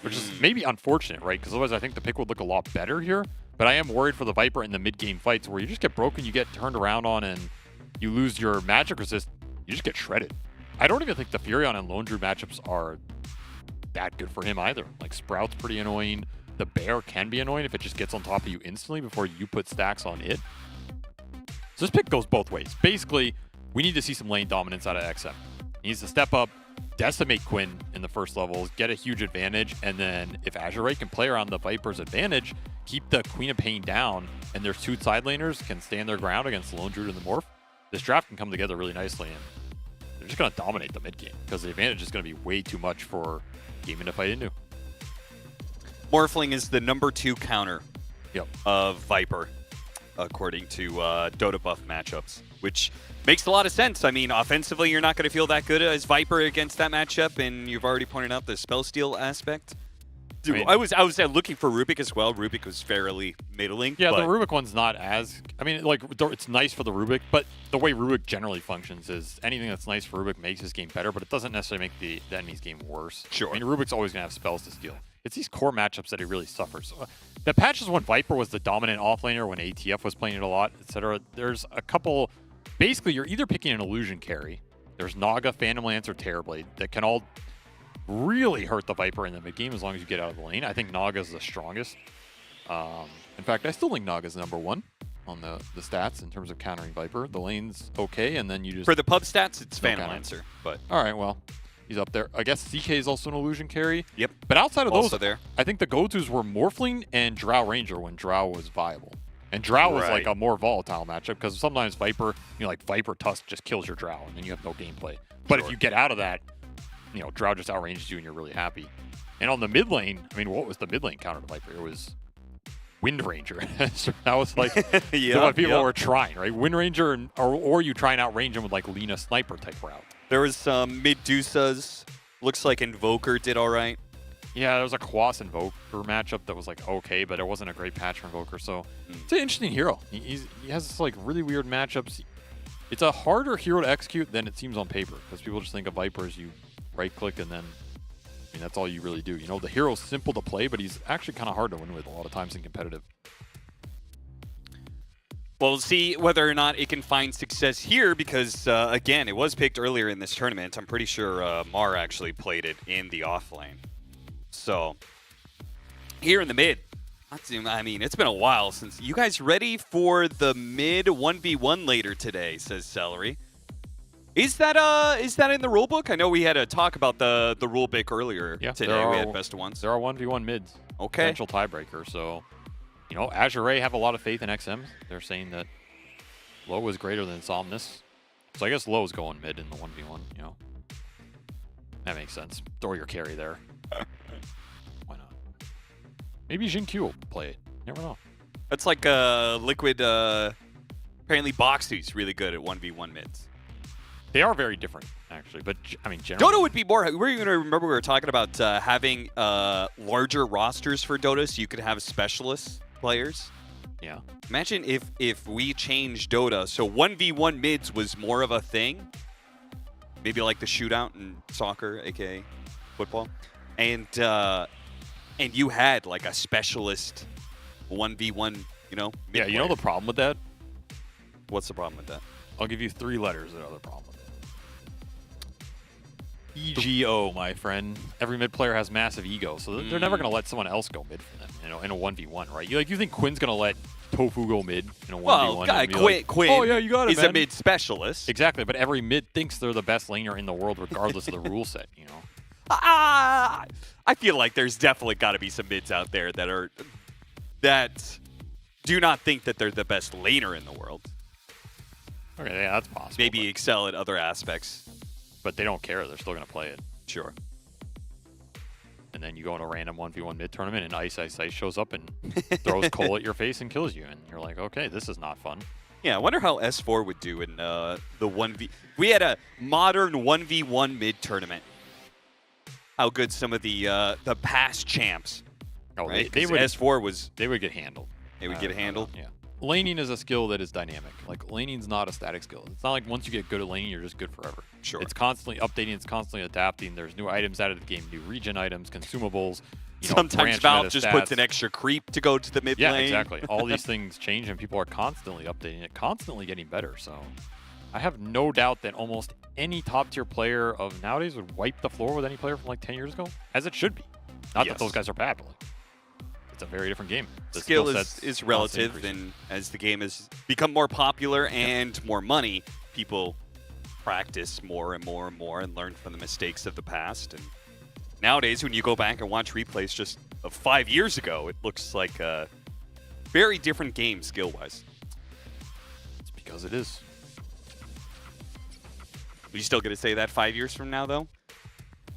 Speaker 18: which is maybe unfortunate, right? Because otherwise I think the pick would look a lot better here. But I am worried for the Viper in the mid-game fights where you just get broken, you get turned around on, and you lose your magic resist, you just get shredded. I don't even think the Furion and Lone Druid matchups are that good for him either. Like, Sprout's pretty annoying. The Bear can be annoying if it just gets on top of you instantly before you put stacks on it. So this pick goes both ways. Basically, we need to see some lane dominance out of XM. He needs to step up, decimate Quinn in the first levels, get a huge advantage, and then if Azure can play around the Viper's advantage, keep the Queen of Pain down, and their two side laners can stand their ground against the Lone Druid and the Morph, this draft can come together really nicely, and they're just going to dominate the mid game because the advantage is going to be way too much for Gaming to fight into.
Speaker 17: Morphling is the #2 counter of Viper, according to Dota buff matchups, which makes a lot of sense. I mean, offensively, you're not going to feel that good as Viper against that matchup, and you've already pointed out the spell steal aspect. I was looking for Rubik as well. Rubik was fairly middling.
Speaker 18: Yeah, the Rubik one's not as... I mean, like, it's nice for the Rubik, but the way Rubik generally functions is anything that's nice for Rubik makes his game better, but it doesn't necessarily make the enemy's game worse.
Speaker 17: Sure.
Speaker 18: I mean, Rubik's always going to have spells to steal. It's these core matchups that he really suffers. The patches when Viper was the dominant offlaner, when ATF was playing it a lot, etc. There's a couple... Basically, you're either picking an illusion carry. There's Naga, Phantom Lance, or Terrorblade that can all really hurt the Viper in the mid game as long as you get out of the lane. I think Naga's the strongest. In fact, I still think Naga's #1 on the stats in terms of countering Viper. The lane's okay, and then you just...
Speaker 17: For the pub stats, it's Phantom Lancer, but...
Speaker 18: All right, well, he's up there. I guess CK is also an illusion carry.
Speaker 17: Yep.
Speaker 18: But outside of
Speaker 17: Also
Speaker 18: those,
Speaker 17: there.
Speaker 18: I think the go-tos were Morphling and Drow Ranger when Drow was viable. And Drow was like a more volatile matchup because sometimes Viper, like Viper Tusk just kills your Drow and then you have no gameplay. But if you get out of that, Drow just outranges you and you're really happy. And on the mid lane, I mean, what was the mid lane counter to Viper? It was Wind Ranger. So that was like what people were trying, right? Wind Ranger, or you try and outrange him with like Lina Sniper type route.
Speaker 17: There was some Medusas. Looks like Invoker did all right.
Speaker 18: Yeah, there was a Quas Invoker matchup that was like okay, but it wasn't a great patch for Invoker. So it's an interesting hero. He has this like really weird matchups. It's a harder hero to execute than it seems on paper because people just think of Viper as you right click and then that's all you really do. The hero's simple to play, but he's actually kind of hard to win with a lot of times in competitive.
Speaker 17: Well, we'll see whether or not it can find success here because, again, it was picked earlier in this tournament. I'm pretty sure Mar actually played it in the offlane. So, here in the mid, I mean, it's been a while since... You guys ready for the mid 1v1 later today, says Celery. Is that in the rulebook? I know we had a talk about the rulebook earlier today. We had best of ones.
Speaker 18: There are 1v1 mids.
Speaker 17: Okay.
Speaker 18: Potential tiebreaker. So, Azure have a lot of faith in XM. They're saying that low is greater than Somnus. So I guess low is going mid in the 1v1, That makes sense. Throw your carry there. Why not? Maybe Jin-Q will play it. You never know.
Speaker 17: That's like Liquid. Apparently, Boxy's really good at 1v1 mids.
Speaker 18: They are very different, actually. But, I mean, generally...
Speaker 17: Dota would be more... We're going to remember we were talking about having larger rosters for Dota so you could have specialist players.
Speaker 18: Yeah.
Speaker 17: Imagine if we changed Dota so 1v1 mids was more of a thing. Maybe like the shootout in soccer, aka football. And you had like a specialist 1v1,
Speaker 18: Yeah, you know the problem with that?
Speaker 17: What's the problem with that?
Speaker 18: I'll give you 3 letters that are the problem with it. EGO, my friend. Every mid player has massive ego, so they're never going to let someone else go mid for them, in a 1v1, right? You think Quinn's going to let Tofu go mid in a 1v1?
Speaker 17: Well, Quinn
Speaker 18: oh, yeah, you got it,
Speaker 17: is a mid specialist.
Speaker 18: Exactly, but every mid thinks they're the best laner in the world regardless of the rule set,
Speaker 17: I feel like there's definitely got to be some mids out there that do not think that they're the best laner in the world.
Speaker 18: Okay, yeah, that's possible.
Speaker 17: Maybe excel at other aspects.
Speaker 18: But they don't care. They're still going to play it.
Speaker 17: Sure.
Speaker 18: And then you go in a random 1v1 mid tournament and Ice shows up and throws coal at your face and kills you. And you're like, okay, this is not fun.
Speaker 17: Yeah, I wonder how S4 would do in the 1v... We had a modern 1v1 mid tournament. How good some of the past champs.
Speaker 18: Oh,
Speaker 17: right?
Speaker 18: they would...
Speaker 17: S4 was...
Speaker 18: They would get handled.
Speaker 17: They would get handled?
Speaker 18: Yeah. laning is a skill that is dynamic. Like, laning's not a static skill. It's not like once you get good at laning, you're just good forever.
Speaker 17: Sure.
Speaker 18: It's constantly updating. It's constantly adapting. There's new items added to the game, new regen items, consumables.
Speaker 17: Sometimes Valve just puts an extra creep to go to the mid lane.
Speaker 18: Yeah, exactly. All these things change, and people are constantly updating it, constantly getting better. So I have no doubt that almost any top-tier player of nowadays would wipe the floor with any player from like 10 years ago, as it should be. Not that those guys are bad, but like, it's a very different game. The
Speaker 17: skill is relative, and as the game has become more popular and more money, people practice more and more and more and learn from the mistakes of the past. And nowadays, when you go back and watch replays just of 5 years ago, it looks like a very different game skill-wise.
Speaker 18: It's because it is.
Speaker 17: Are you still going to say that 5 years from now, though?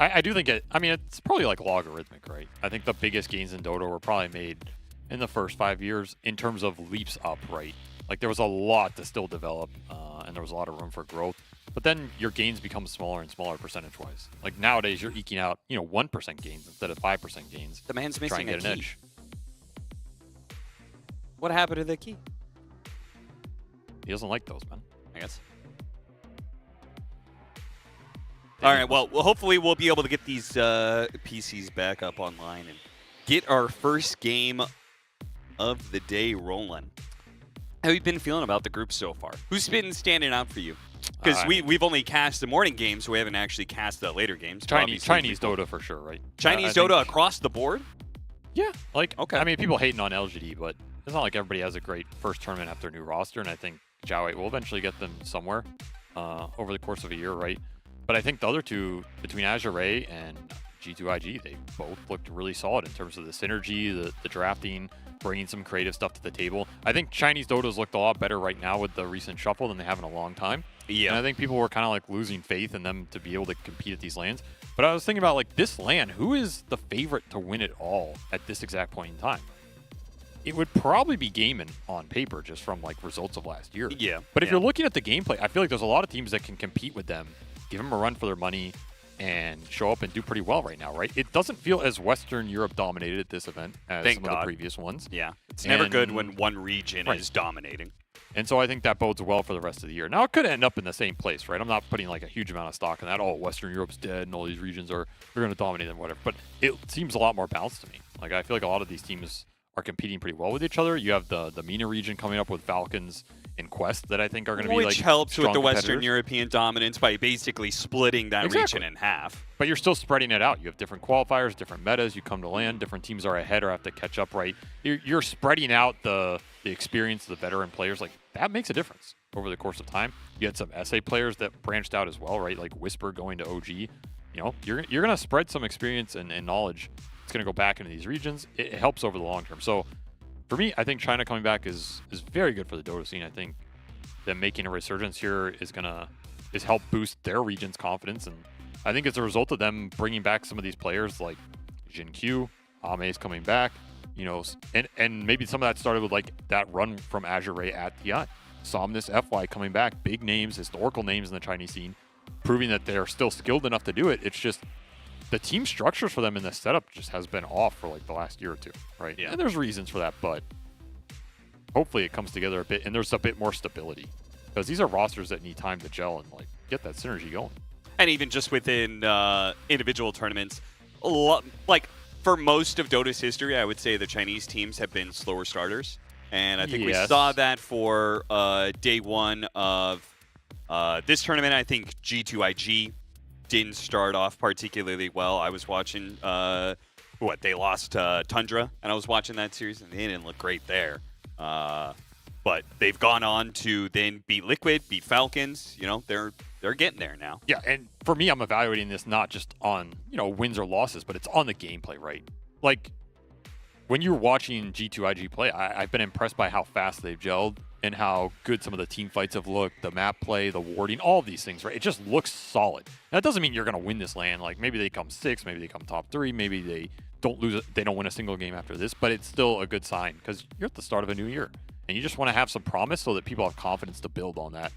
Speaker 18: I do think I mean, it's probably like logarithmic, right? I think the biggest gains in Dota were probably made in the first 5 years in terms of leaps up, right? Like, there was a lot to still develop, and there was a lot of room for growth. But then your gains become smaller and smaller percentage-wise. Like, nowadays, you're eking out, 1% gains instead of 5% gains.
Speaker 17: The man's
Speaker 18: to try
Speaker 17: missing
Speaker 18: and get
Speaker 17: a
Speaker 18: an
Speaker 17: key.
Speaker 18: edge.
Speaker 17: What happened to the key?
Speaker 18: He doesn't like those, man.
Speaker 17: I guess. All right, well, hopefully we'll be able to get these PCs back up online and get our first game of the day rolling. How have you been feeling about the group so far? Who's been standing out for you? Because we've only cast the morning games, so we haven't actually cast the later games.
Speaker 18: Chinese Dota for sure, right?
Speaker 17: Chinese Dota across the board?
Speaker 18: Yeah. Like,
Speaker 17: okay.
Speaker 18: I mean, people hating on LGD, but it's not like everybody has a great first tournament after a new roster, and I think Jiao will eventually get them somewhere over the course of a year, right? But I think the other two, between Azure and G2IG, they both looked really solid in terms of the synergy, the drafting, bringing some creative stuff to the table. I think Chinese Dota's looked a lot better right now with the recent shuffle than they have in a long time.
Speaker 17: Yeah.
Speaker 18: And I think people were kind of like losing faith in them to be able to compete at these lands. But I was thinking about like this land, who is the favorite to win it all at this exact point in time? It would probably be Gaimin on paper just from like results of last year.
Speaker 17: Yeah.
Speaker 18: But if you're looking at the gameplay, I feel like there's a lot of teams that can compete with them, give them a run for their money, and show up and do pretty well right now, right? It doesn't feel as Western Europe dominated at this event as some of the previous ones.
Speaker 17: Yeah. It's never good when one region is dominating.
Speaker 18: And so I think that bodes well for the rest of the year. Now, it could end up in the same place, right? I'm not putting like a huge amount of stock in that. Oh, Western Europe's dead and all these regions are going to dominate and whatever. But it seems a lot more balanced to me. Like, I feel like a lot of these teams are competing pretty well with each other. You have the MENA region coming up with Falcons and Quest that I think are going to be like
Speaker 17: Which helps with the Western
Speaker 18: competitors.
Speaker 17: European dominance by basically splitting that region in half.
Speaker 18: But you're still spreading it out. You have different qualifiers, different metas. You come to land, different teams are ahead or have to catch up, right? You're spreading out the experience of the veteran players. Like, that makes a difference over the course of time. You had some SA players that branched out as well, right? Like Whisper going to OG. You know, you're going to spread some experience and knowledge. It's going to go back into these regions. It helps over the long term. So for me, I think China coming back is very good for the Dota scene. I think them making a resurgence here is help boost their region's confidence. And I think it's a result of them bringing back some of these players like Jin Q, Ame's coming back, you know, and maybe some of that started with like that run from Azure Ray at TI. Somnus, FY coming back, big names, historical names in the Chinese scene, proving that they're still skilled enough to do it. It's just the team structures for them in the setup just has been off for like the last year or two, right? Yeah. And there's reasons for that, but hopefully it comes together a bit and there's a bit more stability because these are rosters that need time to gel and like get that synergy going.
Speaker 17: And even just within individual tournaments, like for most of Dota's history, I would say the Chinese teams have been slower starters. And I think we saw that for day one of this tournament. I think G2IG didn't start off particularly well. I was watching, they lost Tundra, and I was watching that series, and they didn't look great there. But they've gone on to then beat Liquid, beat Falcons. You know, they're getting there now.
Speaker 18: Yeah, and for me, I'm evaluating this not just on, wins or losses, but it's on the gameplay, right? Like, when you're watching G2IG play, I've been impressed by how fast they've gelled and how good some of the team fights have looked, the map play, the warding, all of these things, right? It just looks solid. Now, that doesn't mean you're going to win this land. Like, maybe they come 6, maybe they come top 3, maybe they don't lose it, they don't win a single game after this, but it's still a good sign because you're at the start of a new year. And you just want to have some promise so that people have confidence to build on that.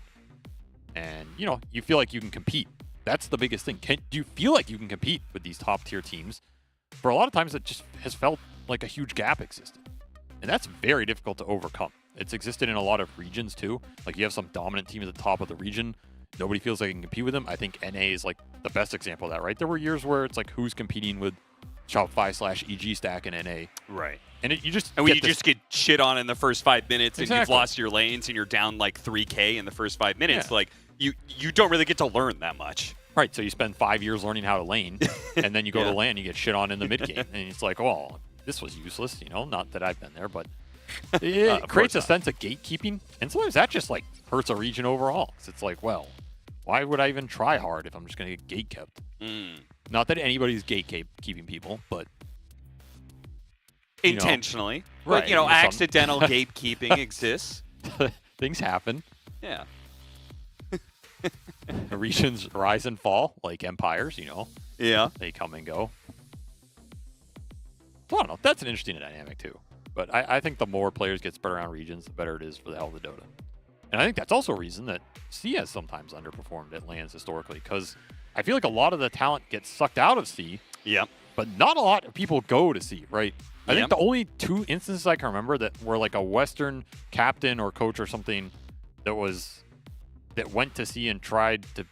Speaker 18: And, you feel like you can compete. That's the biggest thing. Do you feel like you can compete with these top-tier teams? For a lot of times, it just has felt like a huge gap existed. And that's very difficult to overcome. It's existed in a lot of regions too. Like you have some dominant team at the top of the region. Nobody feels like they can compete with them. I think NA is like the best example of that, right? There were years where it's like who's competing with Shopify/EG stack in NA.
Speaker 17: Right.
Speaker 18: And you just
Speaker 17: get shit on in the first 5 minutes and you've
Speaker 18: Exactly.
Speaker 17: lost your lanes and you're down like 3K in the first 5 minutes. Like you don't really get to learn that much.
Speaker 18: Right, so you spend 5 years learning how to lane, and then you go to LAN, you get shit on in the mid game, and it's like, well, this was useless, you know. Not that I've been there, but it creates a sense of gatekeeping, and sometimes that just like hurts a region overall. 'Cause it's like, well, why would I even try hard if I'm just going to get gate kept? Not that anybody's gatekeeping people, but
Speaker 17: intentionally,
Speaker 18: right?
Speaker 17: But, you know, accidental gatekeeping exists.
Speaker 18: Things happen.
Speaker 17: Yeah.
Speaker 18: Regions rise and fall like empires, you know.
Speaker 17: Yeah.
Speaker 18: They come and go. I don't know. That's an interesting dynamic too. But I think the more players get spread around regions, the better it is for the health of Dota. And I think that's also a reason that C has sometimes underperformed at LANs historically, because I feel like a lot of the talent gets sucked out of C.
Speaker 17: Yep.
Speaker 18: But not a lot of people go to C, right? I think the only 2 instances I can remember that were like a Western captain or coach or something that went to C and tried to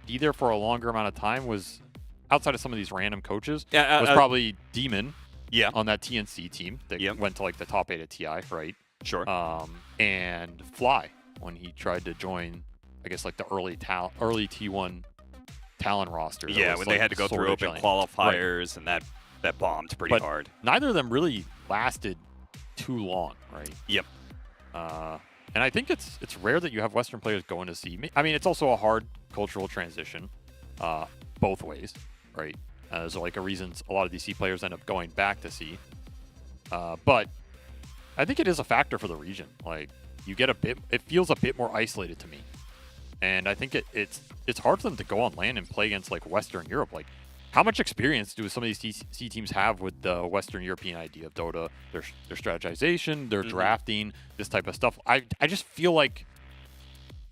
Speaker 18: be there for a longer amount of time was outside of some of these random coaches. Was probably Demon.
Speaker 17: Yeah.
Speaker 18: On that TNC team that went to like the top 8 at TI, right?
Speaker 17: Sure.
Speaker 18: And Fly when he tried to join, I guess like the early T1 Talon roster.
Speaker 17: Yeah, when they had to go through open qualifiers and that bombed pretty hard.
Speaker 18: Neither of them really lasted too long, right?
Speaker 17: Yep.
Speaker 18: And I think it's rare that you have Western players going to C. I mean, it's also a hard cultural transition, both ways, right? There's like a reason a lot of these C players end up going back to C. But I think it is a factor for the region. Like you get it feels a bit more isolated to me. And I think it's hard for them to go on LAN and play against like Western Europe. Like how much experience do some of these C teams have with the Western European idea of Dota, their strategization, their drafting, this type of stuff? I just feel like,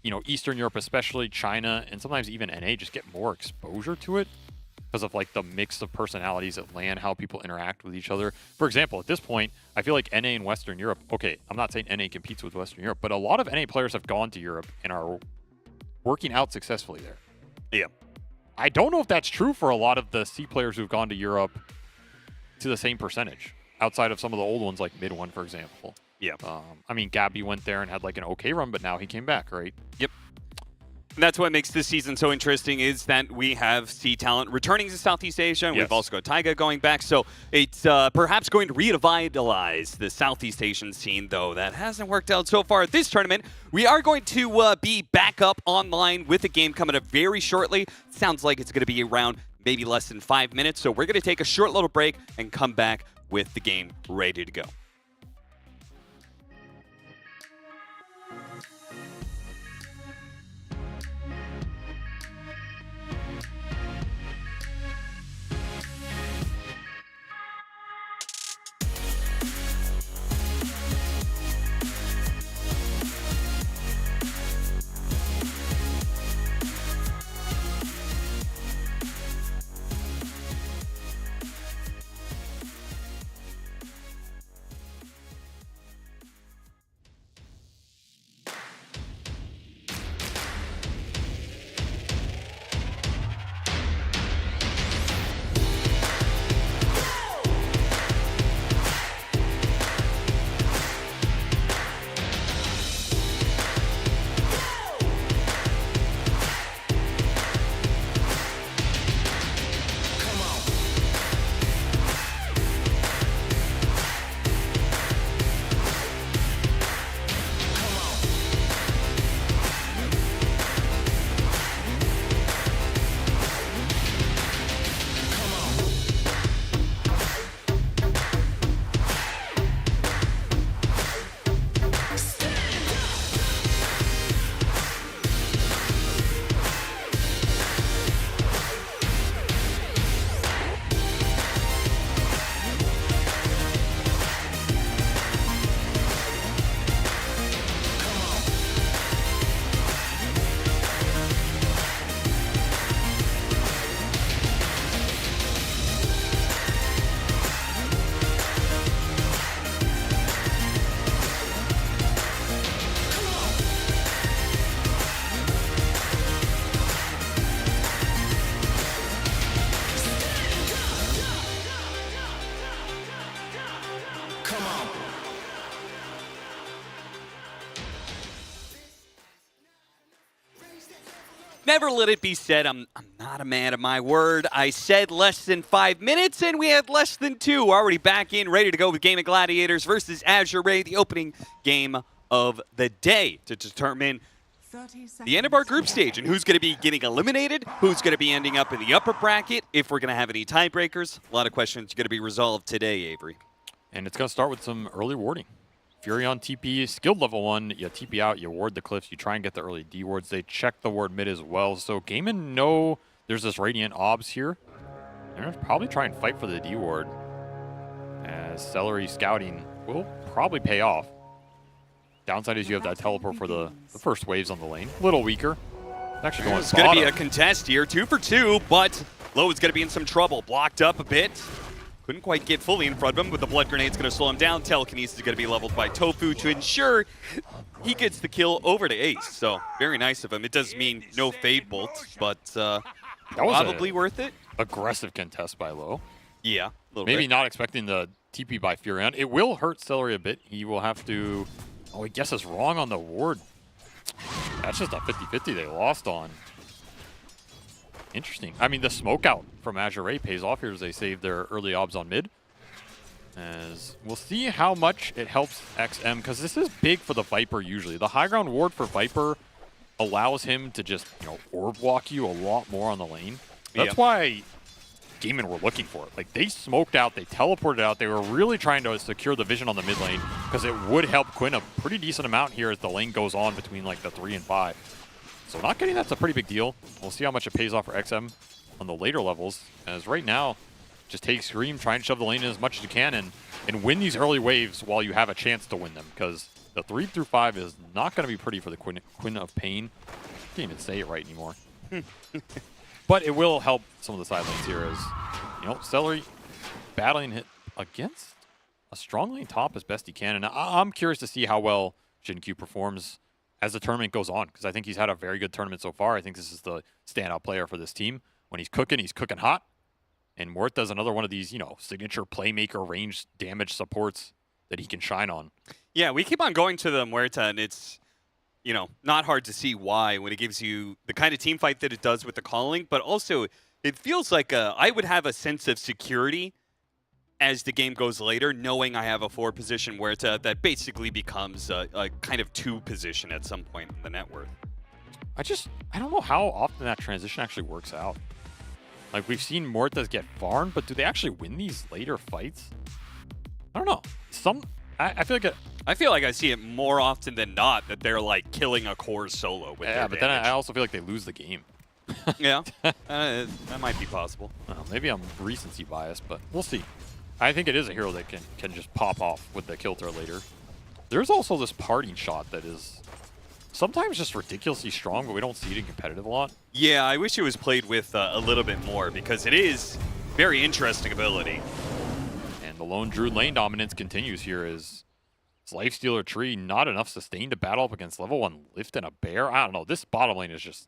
Speaker 18: you know, Eastern Europe, especially China, and sometimes even NA just get more exposure to it because of like the mix of personalities at LAN, how people interact with each other. For example, at this point, I feel like NA and Western Europe, okay, I'm not saying NA competes with Western Europe, but a lot of NA players have gone to Europe and are working out successfully there.
Speaker 17: Yeah.
Speaker 18: I don't know if that's true for a lot of the C players who've gone to Europe to the same percentage, outside of some of the old ones like Mid One, for example.
Speaker 17: Yeah.
Speaker 18: I mean, Gabby went there and had like an okay run, but now he came back, right?
Speaker 17: Yep. And that's what makes this season so interesting is that we have C talent returning to Southeast Asia. And we've also got Taiga going back. So it's perhaps going to revitalize the Southeast Asian scene, though that hasn't worked out so far at this tournament. We are going to be back up online with a game coming up very shortly. Sounds like it's going to be around maybe less than 5 minutes. So we're going to take a short little break and come back with the game ready to go. never let it be said I'm not a man of my word. I said less than 5 minutes, and we had less than 2. Already back in, ready to go with Game of Gladiators versus Azure Ray, the opening game of the day to determine the end of our group stage and who's going to be getting eliminated, who's going to be ending up in the upper bracket, if we're going to have any tiebreakers. A lot of questions going to be resolved today, Avery.
Speaker 18: And it's going to start with some early warding. Fury on TP, skilled level 1, you TP out, you ward the cliffs, you try and get the early D wards. They check the ward mid as well. So Gaimin know there's this Radiant Obs here. They're going to probably try and fight for the D ward, as Celery scouting will probably pay off. Downside is you have that teleport for the first waves on the lane. A little weaker. Actually going
Speaker 17: It's going to be a contest here, 2 for 2, but Low is going to be in some trouble. Blocked up a bit. Couldn't quite get fully in front of him, but the blood grenade's going to slow him down. Telekinesis is going to be leveled by Tofu to ensure he gets the kill over to Ace. So very nice of him. It does mean no Fade Bolt, but
Speaker 18: that was
Speaker 17: probably worth it.
Speaker 18: Aggressive contest by Low.
Speaker 17: Yeah, a little
Speaker 18: Maybe
Speaker 17: bit.
Speaker 18: not expecting the TP by Furion. It will hurt Celery a bit. He will have to... Oh, he guesses wrong on the ward. That's just a 50-50 they lost on. Interesting. I mean, the smoke out from Azure Ray pays off here as they save their early obs on mid. As we'll see how much it helps XM, because this is big for the Viper usually. The high ground ward for Viper allows him to just, orb walk you a lot more on the lane. That's why Gaimin were looking for it. Like, they smoked out, they teleported out, they were really trying to secure the vision on the mid lane, because it would help Quinn a pretty decent amount here as the lane goes on between like the 3 and 5. So not getting that's a pretty big deal. We'll see how much it pays off for XM on the later levels, as right now, just take Scream, try and shove the lane in as much as you can, and win these early waves while you have a chance to win them, because the 3 through 5 is not going to be pretty for the Quinn of Pain. Can't even say it right anymore. But it will help some of the side lanes here as, Celery battling hit against a strong lane top as best he can. And I'm curious to see how well Jin-Q performs as the tournament goes on, because I think he's had a very good tournament so far. I think this is the standout player for this team. When he's cooking hot. And Mort does another one of these, signature playmaker range damage supports that he can shine on.
Speaker 17: Yeah, we keep on going to the Muerta, and it's, not hard to see why when it gives you the kind of team fight that it does with the calling, but also it feels like I would have a sense of security as the game goes later, knowing I have a 4-position Muerta that basically becomes a kind of 2 position at some point in the net worth.
Speaker 18: I don't know how often that transition actually works out. Like, we've seen Muertas get farmed, but do they actually win these later fights? I don't know. I feel like
Speaker 17: I see it more often than not that they're like killing a core solo with their
Speaker 18: but
Speaker 17: damage.
Speaker 18: then I also feel like they lose the game.
Speaker 17: Yeah, that might be possible.
Speaker 18: Well, maybe I'm recency biased, but we'll see. I think it is a hero that can just pop off with the kill throw later. There's also this parting shot that is sometimes just ridiculously strong, but we don't see it in competitive a lot.
Speaker 17: Yeah, I wish it was played with a little bit more, because it is very interesting ability.
Speaker 18: And the Lone Druid lane dominance continues here as Lifestealer Tree, not enough sustain to battle up against level 1 Lift and a Bear. I don't know. This bottom lane has just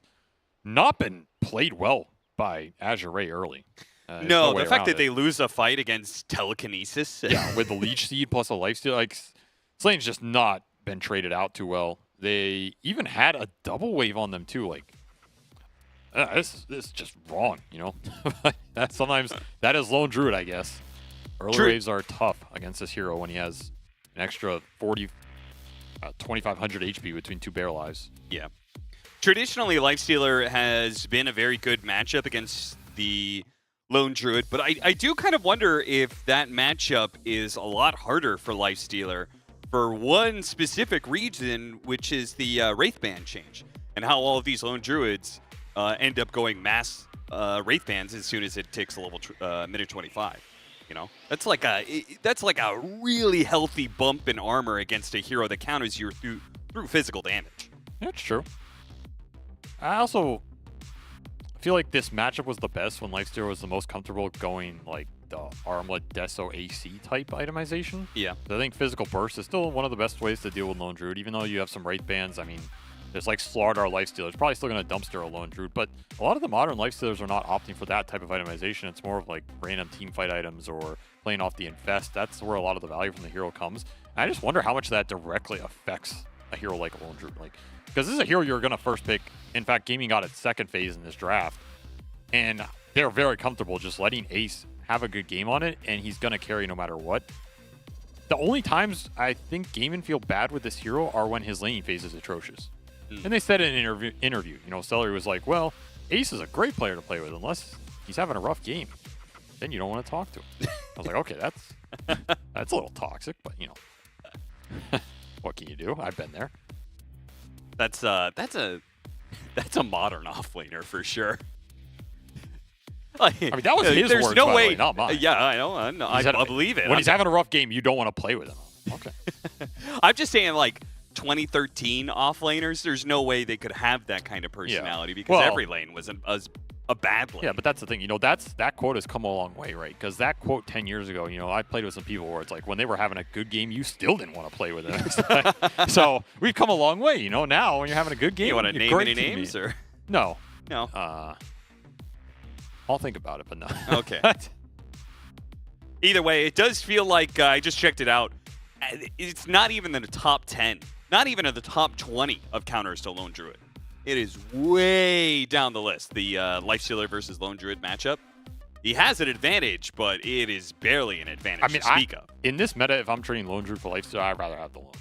Speaker 18: not been played well by Azure Ray early.
Speaker 17: No, the fact that they lose a fight against Telekinesis.
Speaker 18: Yeah, with the Leech Seed plus a Lifesteal. Like, this lane's just not been traded out too well. They even had a double wave on them too. Like, this is just wrong, Sometimes that is Lone Druid, I guess. Early waves are tough against this hero when he has an extra 2,500 HP between 2 bear lives.
Speaker 17: Yeah. Traditionally, Lifestealer has been a very good matchup against the Lone Druid, but I do kind of wonder if that matchup is a lot harder for Lifestealer for one specific reason, which is the Wraith Band change, and how all of these Lone Druids end up going mass Wraith Bands as soon as it takes a level minute 25. That's like a really healthy bump in armor against a hero that counters you through physical damage.
Speaker 18: That's true. I also feel like this matchup was the best when Lifestealer was the most comfortable going like the Armlet Deso AC type itemization.
Speaker 17: Yeah.
Speaker 18: I think Physical Burst is still one of the best ways to deal with Lone Druid, even though you have some Wraith Bands. I mean, there's like Slardar Lifestealer. It's probably still going to dumpster a Lone Druid, but a lot of the modern Lifestealers are not opting for that type of itemization. It's more of like random team fight items or playing off the Infest. That's where a lot of the value from the hero comes. And I just wonder how much that directly affects a hero like a Lone Druid. Like, Because this is a hero you're going to first pick. In fact, Gaming got its second phase in this draft. And they're very comfortable just letting Ace have a good game on it, and he's going to carry no matter what. The only times I think Gaming feel bad with this hero are when his laning phase is atrocious. And they said in an interview, you know, Celery was like, well, Ace is a great player to play with unless he's having a rough game. Then you don't want to talk to him. I was like, okay, that's a little toxic, but, you know, what can you do? I've been there.
Speaker 17: That's a modern offlaner for sure. Like,
Speaker 18: I mean, that was his
Speaker 17: there's
Speaker 18: words,
Speaker 17: no
Speaker 18: by
Speaker 17: way.
Speaker 18: the way, not mine.
Speaker 17: Yeah, I know. I believe it.
Speaker 18: When he's having a rough game, you don't want to play with him. Okay.
Speaker 17: I'm just saying, like, 2013 offlaners, there's no way they could have that kind of personality because every lane was a bad lane.
Speaker 18: Yeah, but that's the thing. You know, that quote has come a long way, right? Because that quote 10 years ago, you know, I played with some people where it's like when they were having a good game, you still didn't want to play with them. So we've come a long way. You know, now when you're having a good game,
Speaker 17: you want to name any names or
Speaker 18: no?
Speaker 17: No.
Speaker 18: I'll think about it, but no.
Speaker 17: Okay. Either way, it does feel like I just checked it out. It's not even in the top 10, not even in the top 20 of counters to Lone Druid. It is way down the list. The Lifestealer versus Lone Druid matchup. He has an advantage, but it is barely an advantage to speak of.
Speaker 18: In this meta, if I'm trading Lone Druid for Lifestealer, I'd rather have the Lone.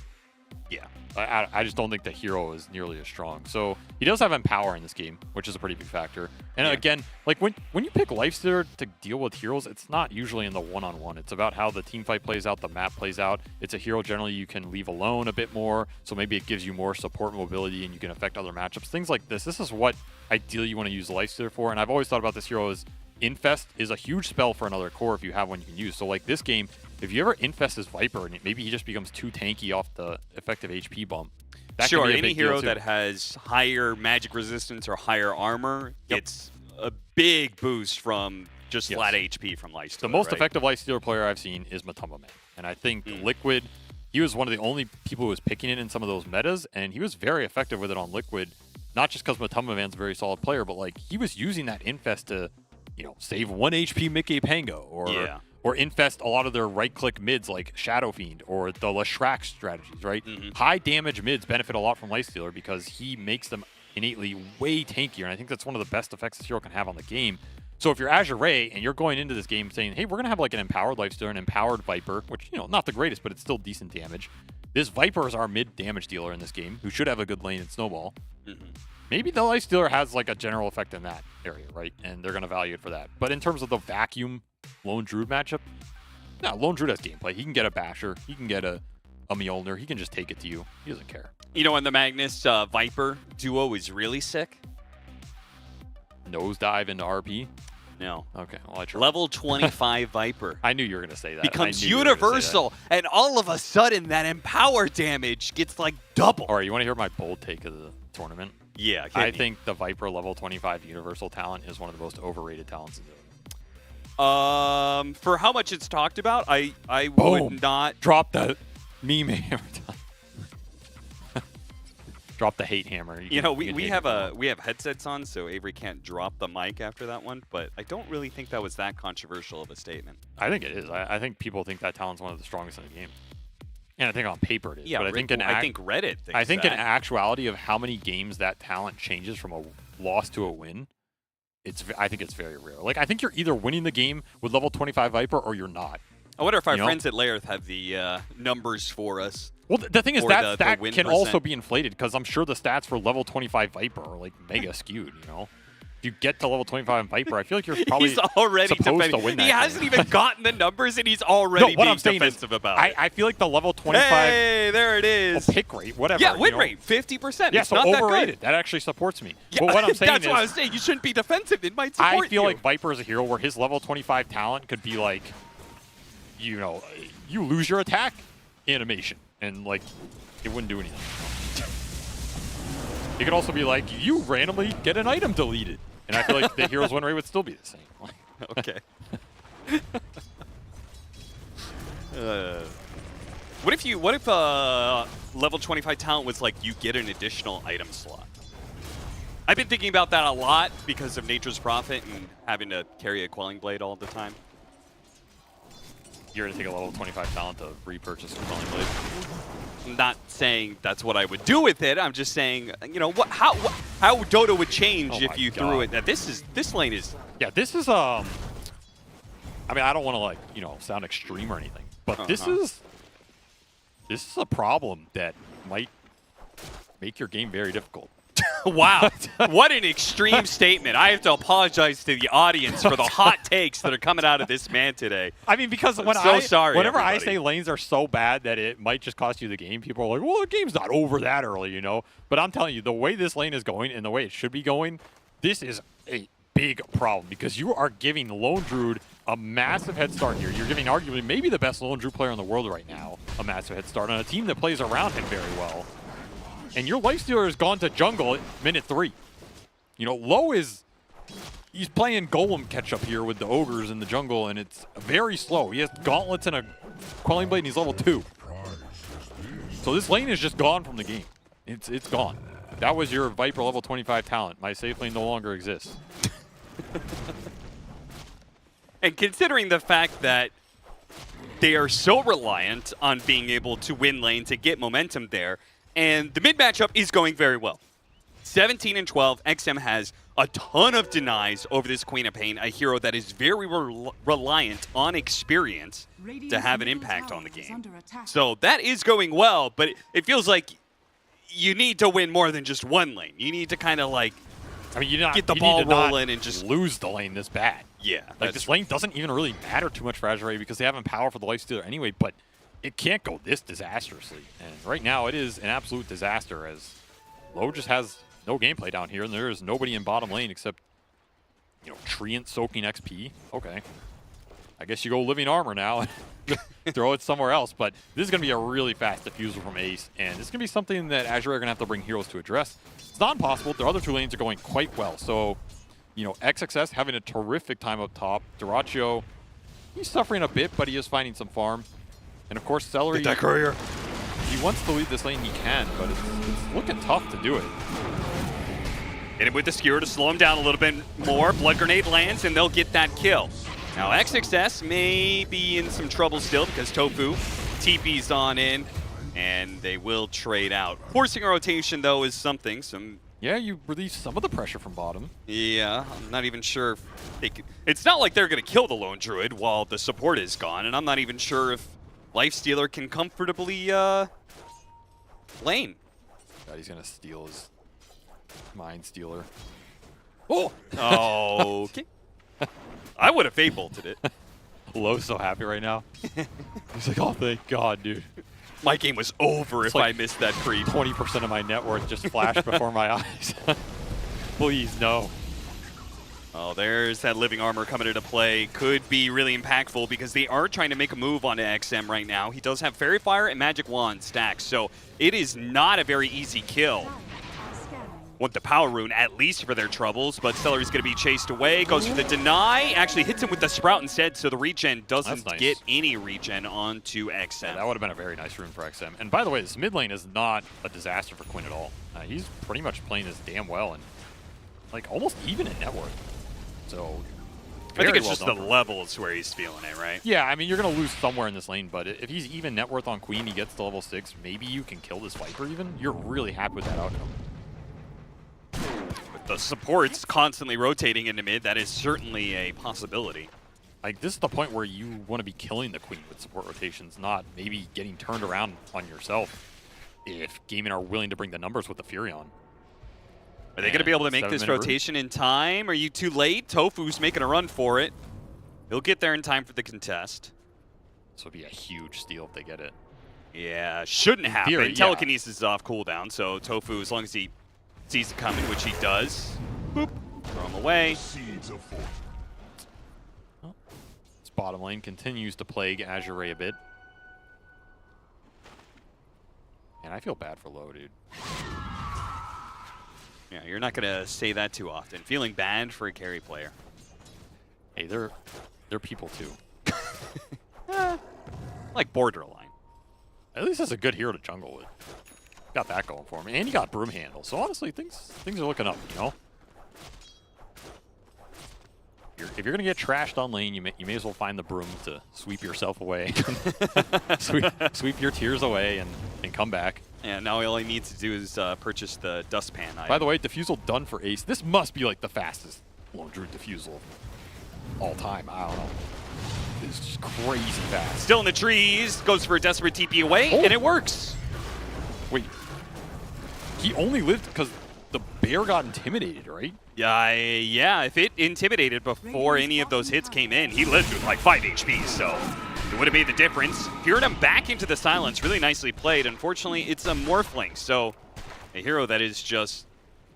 Speaker 17: Yeah.
Speaker 18: I just don't think the hero is nearly as strong. So he does have Empower in this game, which is a pretty big factor. And again, like when you pick Lifestealer to deal with heroes, it's not usually in the one-on-one. It's about how the team fight plays out, the map plays out. It's a hero generally you can leave alone a bit more, so maybe it gives you more support mobility and you can affect other matchups. Things like this. This is what ideally you want to use Lifestealer for. And I've always thought about this hero as Infest is a huge spell for another core if you have one you can use. So like this game, if you ever infest his Viper and maybe he just becomes too tanky off the effective HP bump. That
Speaker 17: sure,
Speaker 18: can be a
Speaker 17: any
Speaker 18: big
Speaker 17: hero
Speaker 18: deal too.
Speaker 17: that has higher magic resistance or higher armor gets a big boost from just flat HP from Lifestealer.
Speaker 18: The most effective Lifestealer player I've seen is Matumba Man. And I think Liquid, he was one of the only people who was picking it in some of those metas, and he was very effective with it on Liquid. Not just because Matumba Man's a very solid player, but like he was using that infest to, you know, save 1 HP Mickey Pango or infest a lot of their right-click mids like Shadow Fiend or the Leshrac strategies, right? High damage mids benefit a lot from Lifestealer because he makes them innately way tankier, and I think that's one of the best effects this hero can have on the game. So if you're Azure Ray and you're going into this game saying, hey, we're going to have like an empowered Lifestealer, an empowered Viper, which, you know, not the greatest, but it's still decent damage. This Viper is our mid damage dealer in this game, who should have a good lane in Snowball. Maybe the Lifestealer has like a general effect in that area, right? And they're going to value it for that. But in terms of the vacuum Lone Druid matchup, no, Lone Druid has gameplay. He can get a Basher. He can get a Mjolnir. He can just take it to you. He doesn't care.
Speaker 17: You know, and the Magnus Viper duo is really sick.
Speaker 18: Nosedive into RP?
Speaker 17: No.
Speaker 18: Okay, well, I tried.
Speaker 17: Level 25 Viper.
Speaker 18: I knew you were going to say that.
Speaker 17: Becomes universal, and all of a sudden that empower damage gets like double.
Speaker 18: All right, you want to hear my bold take of the tournament?
Speaker 17: Yeah,
Speaker 18: I think the Viper level 25 universal talent is one of the most overrated talents in Dota.
Speaker 17: For how much it's talked about, I would not
Speaker 18: drop the meme hammer. Drop the hate hammer.
Speaker 17: You know, we have headsets on, so Avery can't drop the mic after that one. But I don't really think that was that controversial of a statement.
Speaker 18: I think it is. I think people think that talent's one of the strongest in the game, and I think on paper it is.
Speaker 17: Yeah,
Speaker 18: but I think
Speaker 17: Reddit thinks
Speaker 18: I think
Speaker 17: that.
Speaker 18: in actuality of how many games that talent changes from a loss to a win, I think it's very rare. Like I think you're either winning the game with level 25 Viper or you're not.
Speaker 17: I wonder if our friends at Lairth have the numbers for us.
Speaker 18: Well, the thing is that stat
Speaker 17: win
Speaker 18: can
Speaker 17: percent.
Speaker 18: also be inflated because I'm sure the stats for level 25 Viper are like mega skewed, you know? If you get to level 25 Viper, I feel like you're probably
Speaker 17: he's already
Speaker 18: supposed to win that
Speaker 17: He hasn't
Speaker 18: game.
Speaker 17: even gotten the numbers and he's already being defensive about it.
Speaker 18: I feel like the level 25
Speaker 17: Hey, there it is.
Speaker 18: Pick rate, whatever.
Speaker 17: Yeah, win rate, 50%.
Speaker 18: Yeah,
Speaker 17: it's
Speaker 18: so
Speaker 17: not
Speaker 18: overrated.
Speaker 17: That good.
Speaker 18: That actually supports me.
Speaker 17: Yeah,
Speaker 18: But what I'm saying
Speaker 17: that's
Speaker 18: is,
Speaker 17: what I was saying. You shouldn't be defensive. It might support you.
Speaker 18: I feel like Viper is a hero where his level 25 talent could be like, you know, you lose your attack animation and like it wouldn't do anything. It could also be like you randomly get an item deleted, and I feel like the hero's win rate would still be the same.
Speaker 17: Okay. What if level 25 talent was like you get an additional item slot? I've been thinking about that a lot because of Nature's Prophet and having to carry a Quelling Blade all the time.
Speaker 18: you're going to take a level 25 talent to repurchase your Quelling Blade.
Speaker 17: I'm not saying that's what I would do with it. I'm just saying, you know, how Dota would change if you threw it. Now, this lane is...
Speaker 18: Yeah, this is, I mean, I don't want to, like, you know, sound extreme or anything, but this is a problem that might make your game very difficult.
Speaker 17: Wow, what an extreme statement. I have to apologize to the audience for the hot takes that are coming out of this man today.
Speaker 18: I mean, because whenever I say lanes are so bad that it might just cost you the game, people are like, well, the game's not over that early, you know? But I'm telling you, the way this lane is going and the way it should be going, this is a big problem because you are giving Lone Druid a massive head start here. You're giving arguably maybe the best Lone Druid player in the world right now a massive head start on a team that plays around him very well. And your Lifestealer has gone to jungle at minute 3. You know, Low he's playing Golem catch-up here with the Ogres in the jungle, and it's very slow. He has Gauntlets and a Quelling Blade, and he's level 2. So this lane is just gone from the game. It's gone. That was your Viper level 25 talent. My safe lane no longer exists.
Speaker 17: And considering the fact that they are so reliant on being able to win lane to get momentum there, and the mid matchup is going very well. 17 and 12, XM has a ton of denies over this Queen of Pain, a hero that is very reliant on experience to have an impact on the game. So that is going well, but it feels like you need to win more than just one lane. You need to kind of like get the ball rolling and just
Speaker 18: lose the lane this bad.
Speaker 17: Yeah.
Speaker 18: Like this lane doesn't even really matter too much for Azure because they have Empower for the Lifestealer anyway, but it can't go this disastrously. And right now it is an absolute disaster as Low just has no gameplay down here and there is nobody in bottom lane except, you know, Treant soaking XP. Okay. I guess you go Living Armor now and throw it somewhere else. But this is going to be a really fast diffusal from Ace. And this is going to be something that Azure are going to have to bring heroes to address. It's not impossible. Their other 2 lanes are going quite well. So, you know, XXS having a terrific time up top. Dyrachyo, he's suffering a bit, but he is finding some farm. And of course, Celery,
Speaker 17: get that courier.
Speaker 18: He wants to lead this lane, he can, but it's looking tough to do it.
Speaker 17: Hit him with the skewer to slow him down a little bit more. Blood Grenade lands, and they'll get that kill. Now, XXS may be in some trouble still because Tofu TP's on in, and they will trade out. Forcing a rotation, though, is something.
Speaker 18: Yeah, you release some of the pressure from bottom.
Speaker 17: Yeah, I'm not even sure if they could. It's not like they're going to kill the Lone Druid while the support is gone, and I'm not even sure if Lifestealer can comfortably lane.
Speaker 18: God, he's going to steal his Mind Stealer.
Speaker 17: Oh! Okay. I would have fade bolted it.
Speaker 18: Low's so happy right now. He's like, oh, thank God, dude.
Speaker 17: My game was over if I missed that creep.
Speaker 18: 20% of my net worth just flashed before my eyes. Please, no.
Speaker 17: Oh, there's that Living Armor coming into play. Could be really impactful because they are trying to make a move onto XM right now. He does have Fairy Fire and Magic Wand stacks, so it is not a very easy kill. Want the Power Rune at least for their troubles, but Celery's going to be chased away. Goes for the deny. Actually hits him with the Sprout instead, so the regen doesn't get any regen onto XM.
Speaker 18: Yeah, that would have been a very nice rune for XM. And by the way, this mid lane is not a disaster for Quinn at all. He's pretty much playing this damn well and like almost even in net worth. So
Speaker 17: I think it's just the levels where he's feeling it, right?
Speaker 18: Yeah, I mean, you're going to lose somewhere in this lane, but if he's even net worth on Queen, he gets to level 6, maybe you can kill this Viper even. You're really happy with that outcome.
Speaker 17: With the supports constantly rotating into mid, that is certainly a possibility.
Speaker 18: Like, this is the point where you want to be killing the Queen with support rotations, not maybe getting turned around on yourself if Gaming are willing to bring the numbers with the Furion.
Speaker 17: Are they going to be able to make this rotation in time? Are you too late? Tofu's making a run for it. He'll get there in time for the contest.
Speaker 18: This would be a huge steal if they get it.
Speaker 17: Yeah, shouldn't happen.
Speaker 18: Theory,
Speaker 17: Telekinesis is off cooldown, so Tofu, as long as he sees it coming, which he does, boop, throw him away.
Speaker 18: Well, this bottom lane continues to plague Azure a bit. And I feel bad for Low, dude.
Speaker 17: Yeah, you're not going to say that too often. Feeling bad for a carry player.
Speaker 18: Hey, they're people too.
Speaker 17: Like borderline.
Speaker 18: At least that's a good hero to jungle with. Got that going for him. And he got Broom Handle. So honestly, things are looking up, you know?
Speaker 17: You're
Speaker 18: you're gonna get trashed on lane, you may as well find the broom to sweep yourself away, sweep your tears away, and come back.
Speaker 17: Yeah, now all he needs to do is purchase the dustpan item.
Speaker 18: By the way, defusal done for Ace. This must be like the fastest Lone Druid defusal all time. I don't know. It's just crazy fast.
Speaker 17: Still in the trees, goes for a desperate TP away, and it works.
Speaker 18: Wait, he only lived because the bear got intimidated, right?
Speaker 17: Yeah, if it intimidated before any of those hits came in, he lived with like 5 HP, so it would have made the difference. Peered him back into the silence, really nicely played. Unfortunately, it's a Morphling, so a hero that is just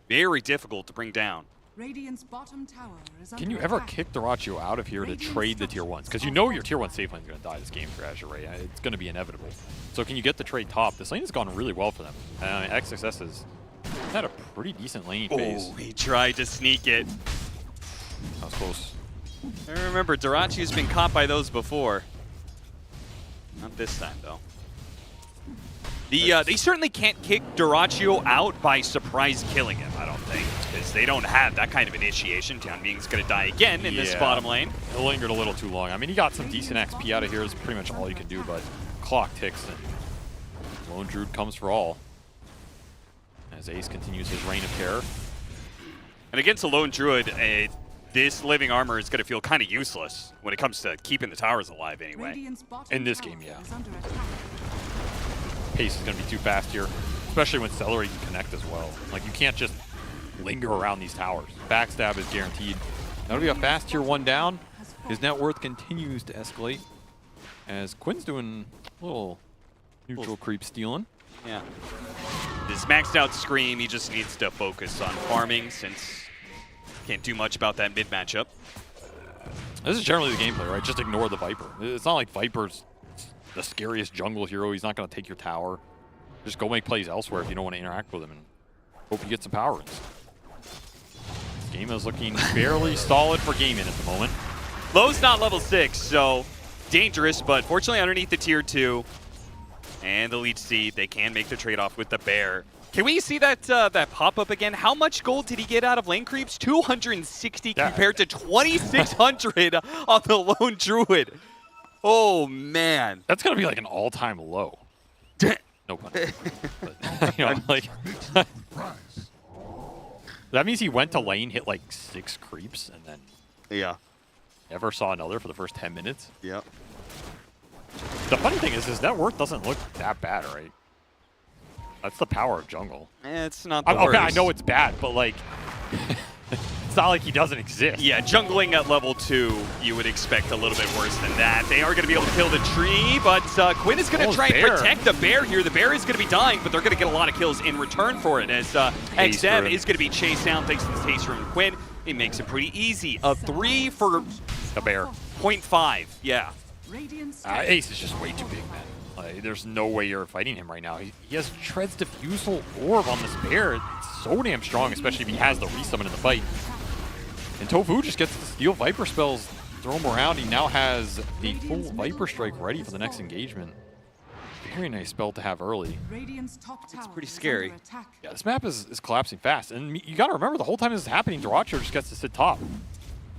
Speaker 17: very difficult to bring down.
Speaker 19: Radiant's bottom tower is
Speaker 18: Can you ever kick Dyrachyo out of here to trade the tier 1s? Because you know your tier 1 safe lane is going to die this game for Azure Ray. It's going to be inevitable. So can you get the trade top? This lane has gone really well for them. XXS has had a pretty decent laning phase.
Speaker 17: Oh, he tried to sneak it.
Speaker 18: That was close.
Speaker 17: I remember, Dyrachyo's been caught by those before. Not this time, though. They certainly can't kick Dyrachyo out by surprise killing him, I don't think, because they don't have that kind of initiation. Tianming's going to die again in this bottom lane.
Speaker 18: It lingered a little too long. I mean, he got some decent XP out of here. Is pretty much all you can do, but clock ticks, and Lone Druid comes for all. As Ace continues his reign of terror.
Speaker 17: And against a Lone Druid, this living armor is going to feel kind of useless when it comes to keeping the towers alive anyway.
Speaker 18: In this game, yeah. Pace is going to be too fast here, especially when Celery can connect as well. Like, you can't just linger around these towers. Backstab is guaranteed. That'll be a fast tier 1 down. His net worth continues to escalate as Quinn's doing a little neutral creep stealing.
Speaker 17: Yeah. This maxed out Scream, he just needs to focus on farming since can't do much about that mid matchup.
Speaker 18: This is generally the gameplay, right? Just ignore the Viper. It's not like Viper's the scariest jungle hero. He's not going to take your tower. Just go make plays elsewhere if you don't want to interact with him and hope you get some power ins. This game is looking fairly solid for Gaming at the moment.
Speaker 17: Low's not level 6, so dangerous, but fortunately underneath the tier 2 and the leech seed, they can make the trade-off with the bear. Can we see that that pop-up again? How much gold did he get out of lane creeps? 260 compared to 2,600 on the Lone Druid. Oh, man.
Speaker 18: That's going to be like an all-time low. No pun. But, you know, like, that means he went to lane, hit like 6 creeps, and then never saw another for the first 10 minutes.
Speaker 17: Yep.
Speaker 18: The funny thing is his net worth doesn't look that bad, right? That's the power of jungle.
Speaker 17: It's not the worst.
Speaker 18: Okay, I know it's bad, but like, it's not like he doesn't exist.
Speaker 17: Yeah, jungling at level 2, you would expect a little bit worse than that. They are going to be able to kill the tree, but Quinn is going to try and protect the bear here. The bear is going to be dying, but they're going to get a lot of kills in return for it, as XM is going to be chased down thanks to the haste from Quinn. He makes it pretty easy. A 3 for
Speaker 18: the bear.
Speaker 17: 0.5, yeah.
Speaker 18: Ace is just way too big, man. Like, there's no way you're fighting him right now. He has Tread's Diffusal Orb on this bear. It's so damn strong, especially if he has the resummon in the fight. And Tofu just gets the steal Viper spells, throw him around. He now has the full Viper Strike ready for the next engagement. Very nice spell to have early.
Speaker 17: It's pretty scary.
Speaker 18: Yeah, this map is collapsing fast. And you got to remember, the whole time this is happening, Dyrachyo just gets to sit top.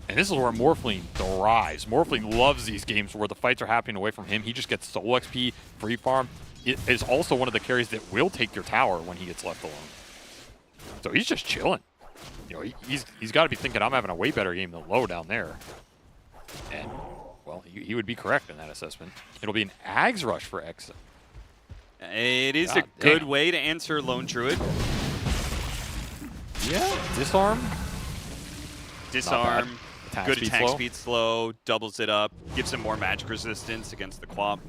Speaker 18: And this is where Morphling thrives. Morphling loves these games where the fights are happening away from him. He just gets solo XP, free farm. It is also one of the carries that will take your tower when he gets left alone. So he's just chilling. You know, he's got to be thinking, I'm having a way better game than Low down there. And, well, he would be correct in that assessment. It'll be an Ags rush for X.
Speaker 17: It is a good way to answer Lone Druid.
Speaker 18: Yeah, disarm.
Speaker 17: Disarm. Good attack
Speaker 18: slow.
Speaker 17: speed slow, doubles it up, gives him more magic resistance against the Quap.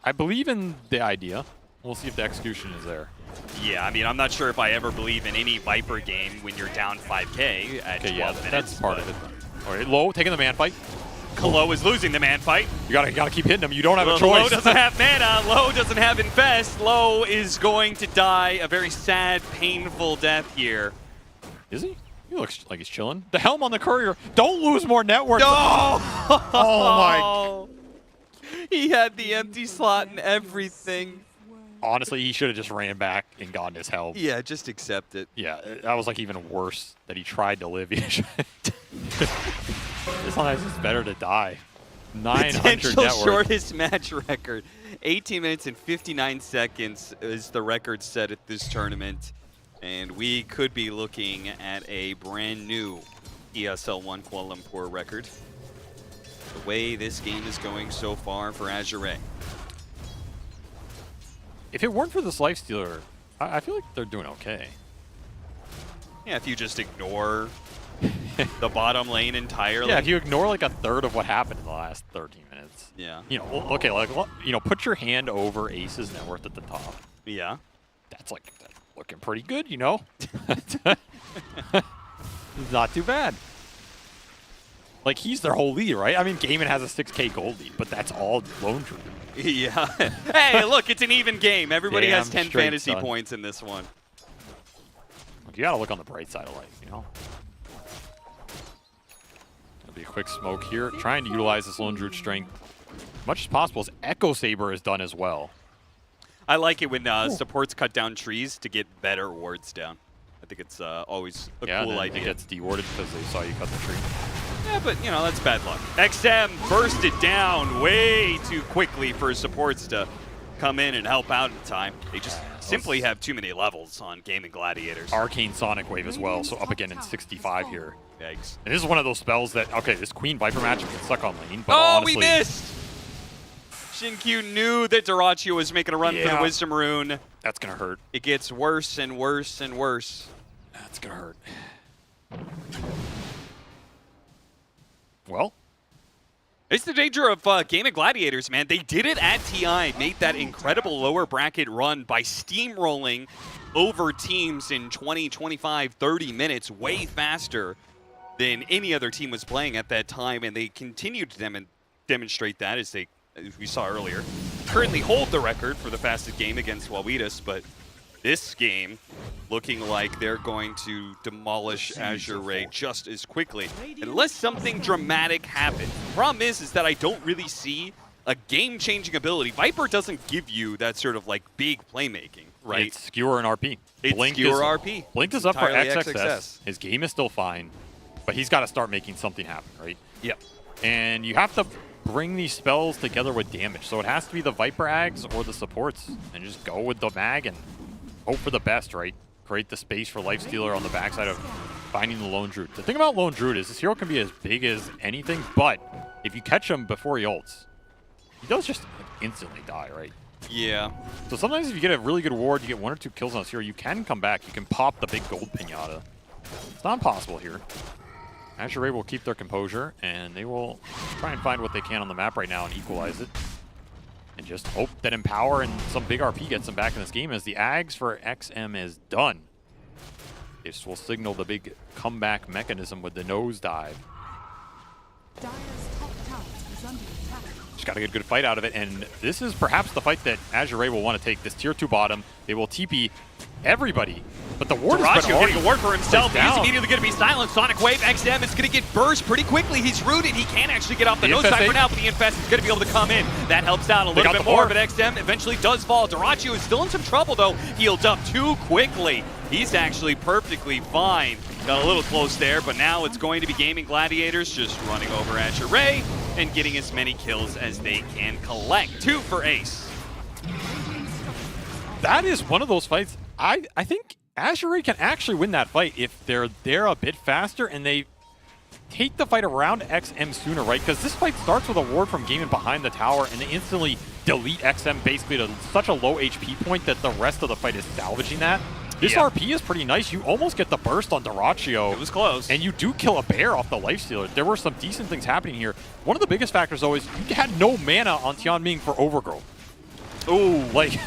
Speaker 18: I believe in the idea. We'll see if the execution is there.
Speaker 17: Yeah, I mean, I'm not sure if I ever believe in any Viper game when you're down 5k at 12 minutes.
Speaker 18: That's part of it. All right, Low taking the man fight.
Speaker 17: Kalo is losing the man fight.
Speaker 18: You gotta keep hitting him. You don't have a choice.
Speaker 17: Low doesn't have mana. Low doesn't have Infest. Low is going to die a very sad, painful death here.
Speaker 18: Is he? He looks like he's chilling. The helm on the courier. Don't lose more network.
Speaker 17: No!
Speaker 18: Oh my.
Speaker 17: He had the empty slot and everything.
Speaker 18: Honestly, he should have just ran back and gotten his helm.
Speaker 17: Yeah, just accept it.
Speaker 18: Yeah, that was like even worse that he tried to live. Sometimes it's better to die. 900
Speaker 17: Potential
Speaker 18: net worth.
Speaker 17: shortest match record. 18 minutes and 59 seconds is the record set at this tournament. And we could be looking at a brand new ESL 1 Kuala Lumpur record. The way this game is going so far for Azure.
Speaker 18: If it weren't for this Lifestealer, I feel like they're doing okay.
Speaker 17: Yeah, if you just ignore the bottom lane entirely.
Speaker 18: Yeah, if you ignore like a third of what happened in the last 13 minutes.
Speaker 17: Yeah.
Speaker 18: You know, okay, like, you know, put your hand over Ace's net worth at the top.
Speaker 17: Yeah.
Speaker 18: That's looking pretty good, you know? Not too bad. Like, he's their whole lead, right? I mean, Gaiman has a 6K gold lead, but that's all Lone Druid.
Speaker 17: Yeah. Hey, look, it's an even game. Everybody has 10
Speaker 18: straight,
Speaker 17: fantasy
Speaker 18: son.
Speaker 17: points in this one.
Speaker 18: You gotta look on the bright side of life, you know? There'll be a quick smoke here. Trying to utilize this Lone Druid strength as much as possible, as Echo Saber is done as well.
Speaker 17: I like it when supports cut down trees to get better wards down. I think it's always a cool idea.
Speaker 18: It gets dewarded because they saw you cut the tree.
Speaker 17: Yeah, but, you know, that's bad luck. XM burst it down way too quickly for supports to come in and help out in time. They just simply have too many levels on Gaming Gladiators.
Speaker 18: Arcane Sonic Wave as well, so up again in 65 here.
Speaker 17: Yikes.
Speaker 18: And this is one of those spells that, okay, this Queen Viper match can suck on lane, but
Speaker 17: oh,
Speaker 18: honestly,
Speaker 17: we missed! Shin-Q knew that Dyrachyo was making a run for the Wisdom Rune.
Speaker 18: That's going to hurt.
Speaker 17: It gets worse and worse and worse.
Speaker 18: That's going to hurt. Well,
Speaker 17: it's the danger of Gaming Gladiators, man. They did it at TI, made that incredible lower bracket run by steamrolling over teams in 20, 25, 30 minutes, way faster than any other team was playing at that time, and they continued to demonstrate that as we saw earlier. Currently hold the record for the fastest game against Wawitas, but this game looking like they're going to demolish Azure just as quickly, unless something dramatic happens. The problem is that I don't really see a game-changing ability. Viper doesn't give you that sort of like big playmaking, right?
Speaker 18: It's Skewer and RP.
Speaker 17: It's Skewer RP.
Speaker 18: Blink is up for
Speaker 17: Entirely
Speaker 18: XXS. His game is still fine, but he's got to start making something happen, right?
Speaker 17: Yep.
Speaker 18: And you have to bring these spells together with damage. So it has to be the Viper Ags or the supports, and just go with the mag and hope for the best, right? Create the space for Lifestealer on the backside of finding the Lone Druid. The thing about Lone Druid is this hero can be as big as anything, but if you catch him before he ults, he does just instantly die, right?
Speaker 17: Yeah.
Speaker 18: So sometimes if you get a really good ward, you get 1 or 2 kills on this hero, you can come back. You can pop the big gold pinata. It's not impossible here. Azure will keep their composure, and they will try and find what they can on the map right now and equalize it. And just hope that Empower and some big RP gets them back in this game, as the Ags for XM is done. This will signal the big comeback mechanism with the nosedive. Just got to get a good fight out of it, and this is perhaps the fight that Azure will want to take. This tier 2 bottom, they will TP everybody, but the ward has been already
Speaker 17: getting a ward for himself. He's
Speaker 18: down.
Speaker 17: immediately going to be silenced. Sonic Wave, XM is going to get burst pretty quickly. He's rooted. He can't actually get off the nose side for now, but the Infest is going to be able to come in. That helps out a little bit more, but XM eventually does fall. Dyrachyo is still in some trouble, though. Healed up too quickly. He's actually perfectly fine. Got a little close there, but now it's going to be Gaming Gladiators just running over Azure and getting as many kills as they can collect. 2 for Ace.
Speaker 18: That is one of those fights. I think Azure can actually win that fight if they're there a bit faster and they take the fight around XM sooner, right? Because this fight starts with a ward from Gaiman behind the tower, and they instantly delete XM basically to such a low HP point that the rest of the fight is salvaging that. This RP is pretty nice. You almost get the burst on Dyrachyo.
Speaker 17: It was close.
Speaker 18: And you do kill a bear off the Lifestealer. There were some decent things happening here. One of the biggest factors, though, is you had no mana on Tianming for Overgrowth.
Speaker 17: Ooh.
Speaker 18: Like,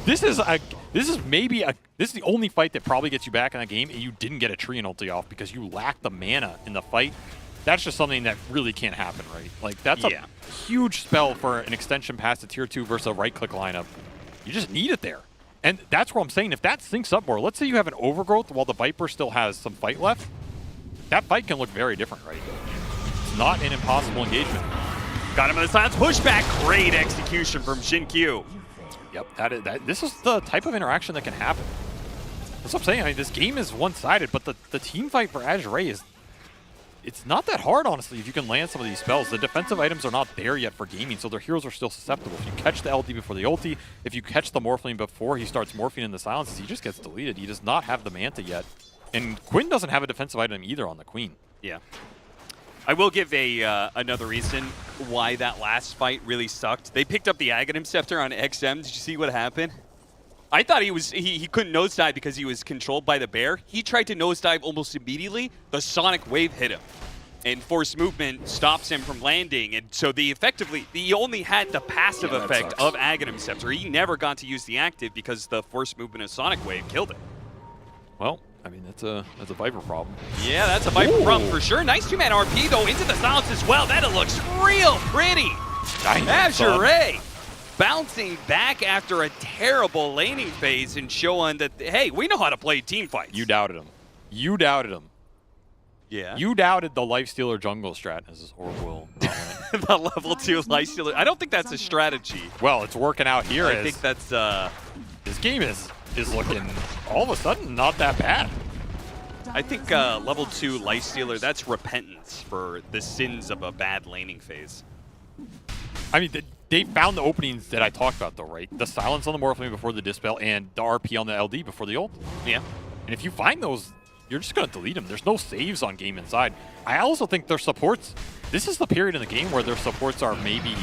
Speaker 18: this is the only fight that probably gets you back in that game, and you didn't get a tree and ulti off because you lack the mana in the fight. That's just something that really can't happen, right? Like, that's a huge spell for an extension past the tier 2 versus a right-click lineup. You just need it there. And that's what I'm saying. If that syncs up more, let's say you have an Overgrowth while the Viper still has some fight left, that fight can look very different, right? It's not an impossible engagement.
Speaker 17: Got him in the silence. Pushback. Great execution from Shin-Q.
Speaker 18: Yep, this is the type of interaction that can happen. That's what I'm saying. I mean, this game is one-sided, but the team fight for Azure is it's not that hard, honestly, if you can land some of these spells. The defensive items are not there yet for gaming, so their heroes are still susceptible. If you catch the LD before the ulti, if you catch the Morphling before he starts morphing in the silences, he just gets deleted. He does not have the Manta yet. And Quinn doesn't have a defensive item either on the Queen.
Speaker 17: Yeah. I will give another reason why that last fight really sucked. They picked up the Aghanim Scepter on XM. Did you see what happened? I thought he couldn't nosedive because he was controlled by the bear. He tried to nosedive almost immediately. The Sonic Wave hit him. And forced movement stops him from landing. And so he only had the passive effect of Aghanim Scepter. He never got to use the active because the forced movement of Sonic Wave killed him.
Speaker 18: Well, I mean, that's a Viper problem.
Speaker 17: Yeah, that's a Viper problem for sure. Nice 2-man RP, though, into the silence as well. That looks real pretty. Azure bouncing back after a terrible laning phase and showing that, hey, we know how to play team fights.
Speaker 18: You doubted him. You doubted him.
Speaker 17: Yeah.
Speaker 18: You doubted the Lifestealer jungle strat, as this Orb will.
Speaker 17: The level 2 Lifestealer. I don't think that's a strategy.
Speaker 18: Well, it's working out here.
Speaker 17: I think that's...
Speaker 18: This game is looking, all of a sudden, not that bad.
Speaker 17: I think level 2 Lifestealer, that's repentance for the sins of a bad laning phase.
Speaker 18: I mean, they found the openings that I talked about, though, right? The silence on the Morphling before the Dispel and the RP on the LD before the ult.
Speaker 17: Yeah.
Speaker 18: And if you find those, you're just going to delete them. There's no saves on game inside. I also think their supports, this is the period in the game where their supports are maybe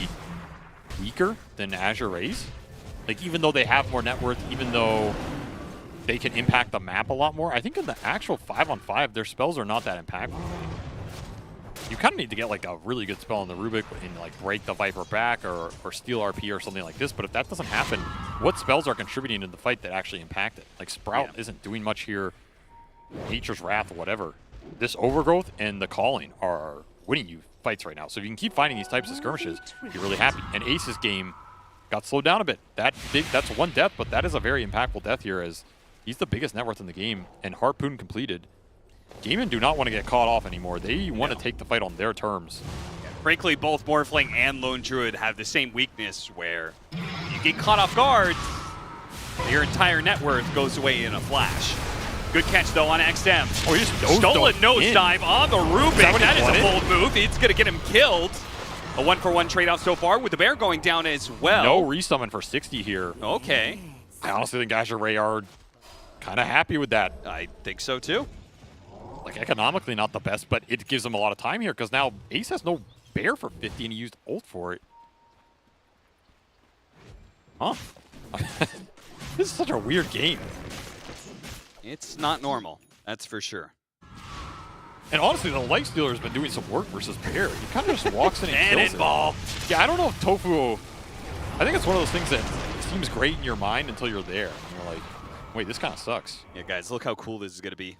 Speaker 18: weaker than Azure Rays. Like, even though they have more net worth, even though they can impact the map a lot more, I think in the actual 5-on-5, their spells are not that impactful. You kind of need to get like a really good spell on the Rubik and like break the Viper back or steal RP or something like this. But if that doesn't happen, what spells are contributing to the fight that actually impact it? Like Sprout isn't doing much here. Nature's Wrath, whatever. This Overgrowth and the Calling are winning you fights right now. So if you can keep finding these types of skirmishes, you're really happy. And Ace's game got slowed down a bit. That's one death, but that is a very impactful death here as he's the biggest net worth in the game and Harpoon completed. Gaming do not want to get caught off anymore. They want to take the fight on their terms.
Speaker 17: Frankly, both Morphling and Lone Druid have the same weakness where you get caught off guard, your entire net worth goes away in a flash. Good catch, though, on XM.
Speaker 18: Oh, he just
Speaker 17: stolen nosedive on the Rubik. That is a bold move. It's going to get him killed. A 1-for-1 trade-off so far with the bear going down as well.
Speaker 18: No resummon for 60 here.
Speaker 17: Okay.
Speaker 18: I honestly think Azure Ray are kind of happy with that.
Speaker 17: I think so, too.
Speaker 18: Like, economically not the best, but it gives them a lot of time here because now Ace has no bear for 50 and he used ult for it. Huh? This is such a weird game.
Speaker 17: It's not normal, that's for sure.
Speaker 18: And honestly, the Lifestealer has been doing some work versus Bear. He kind of just walks in and kills
Speaker 17: ball.
Speaker 18: Yeah, I don't know if Tofu... I think it's one of those things that seems great in your mind until you're there. And you're like, wait, this kind of sucks.
Speaker 17: Yeah, guys, look how cool this is going to be.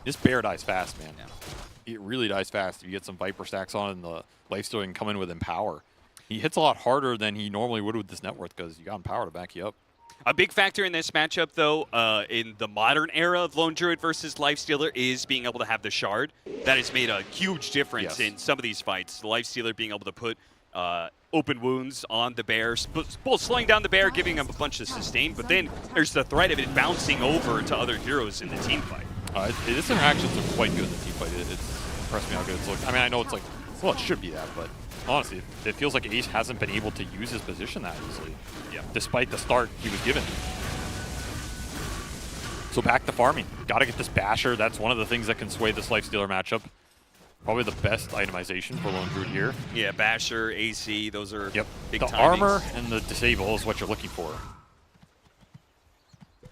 Speaker 18: This bear dies fast, man.
Speaker 17: Yeah.
Speaker 18: It really dies fast. If you get some Viper stacks on and the Lifestealer can come in with Empower. He hits a lot harder than he normally would with this net worth because you got Empower to back you up.
Speaker 17: A big factor in this matchup, though, in the modern era of Lone Druid versus Lifestealer is being able to have the Shard. That has made a huge difference in some of these fights. The Lifestealer being able to put open wounds on the bear, both slowing down the bear, giving him a bunch of sustain, but then there's the threat of it bouncing over to other heroes in the team fight.
Speaker 18: This interaction's look quite good in the team fight. It's impressed me how good it's looked. I mean, I know it's like, well, it should be that, but honestly, it feels like Ace hasn't been able to use his position that easily, despite the start he was given. So back to farming. Got to get this Basher. That's one of the things that can sway this Lifestealer matchup. Probably the best itemization for Lone Druid here.
Speaker 17: Yeah, Basher, AC, those are big
Speaker 18: The
Speaker 17: timings.
Speaker 18: armor and the disable is what you're looking for.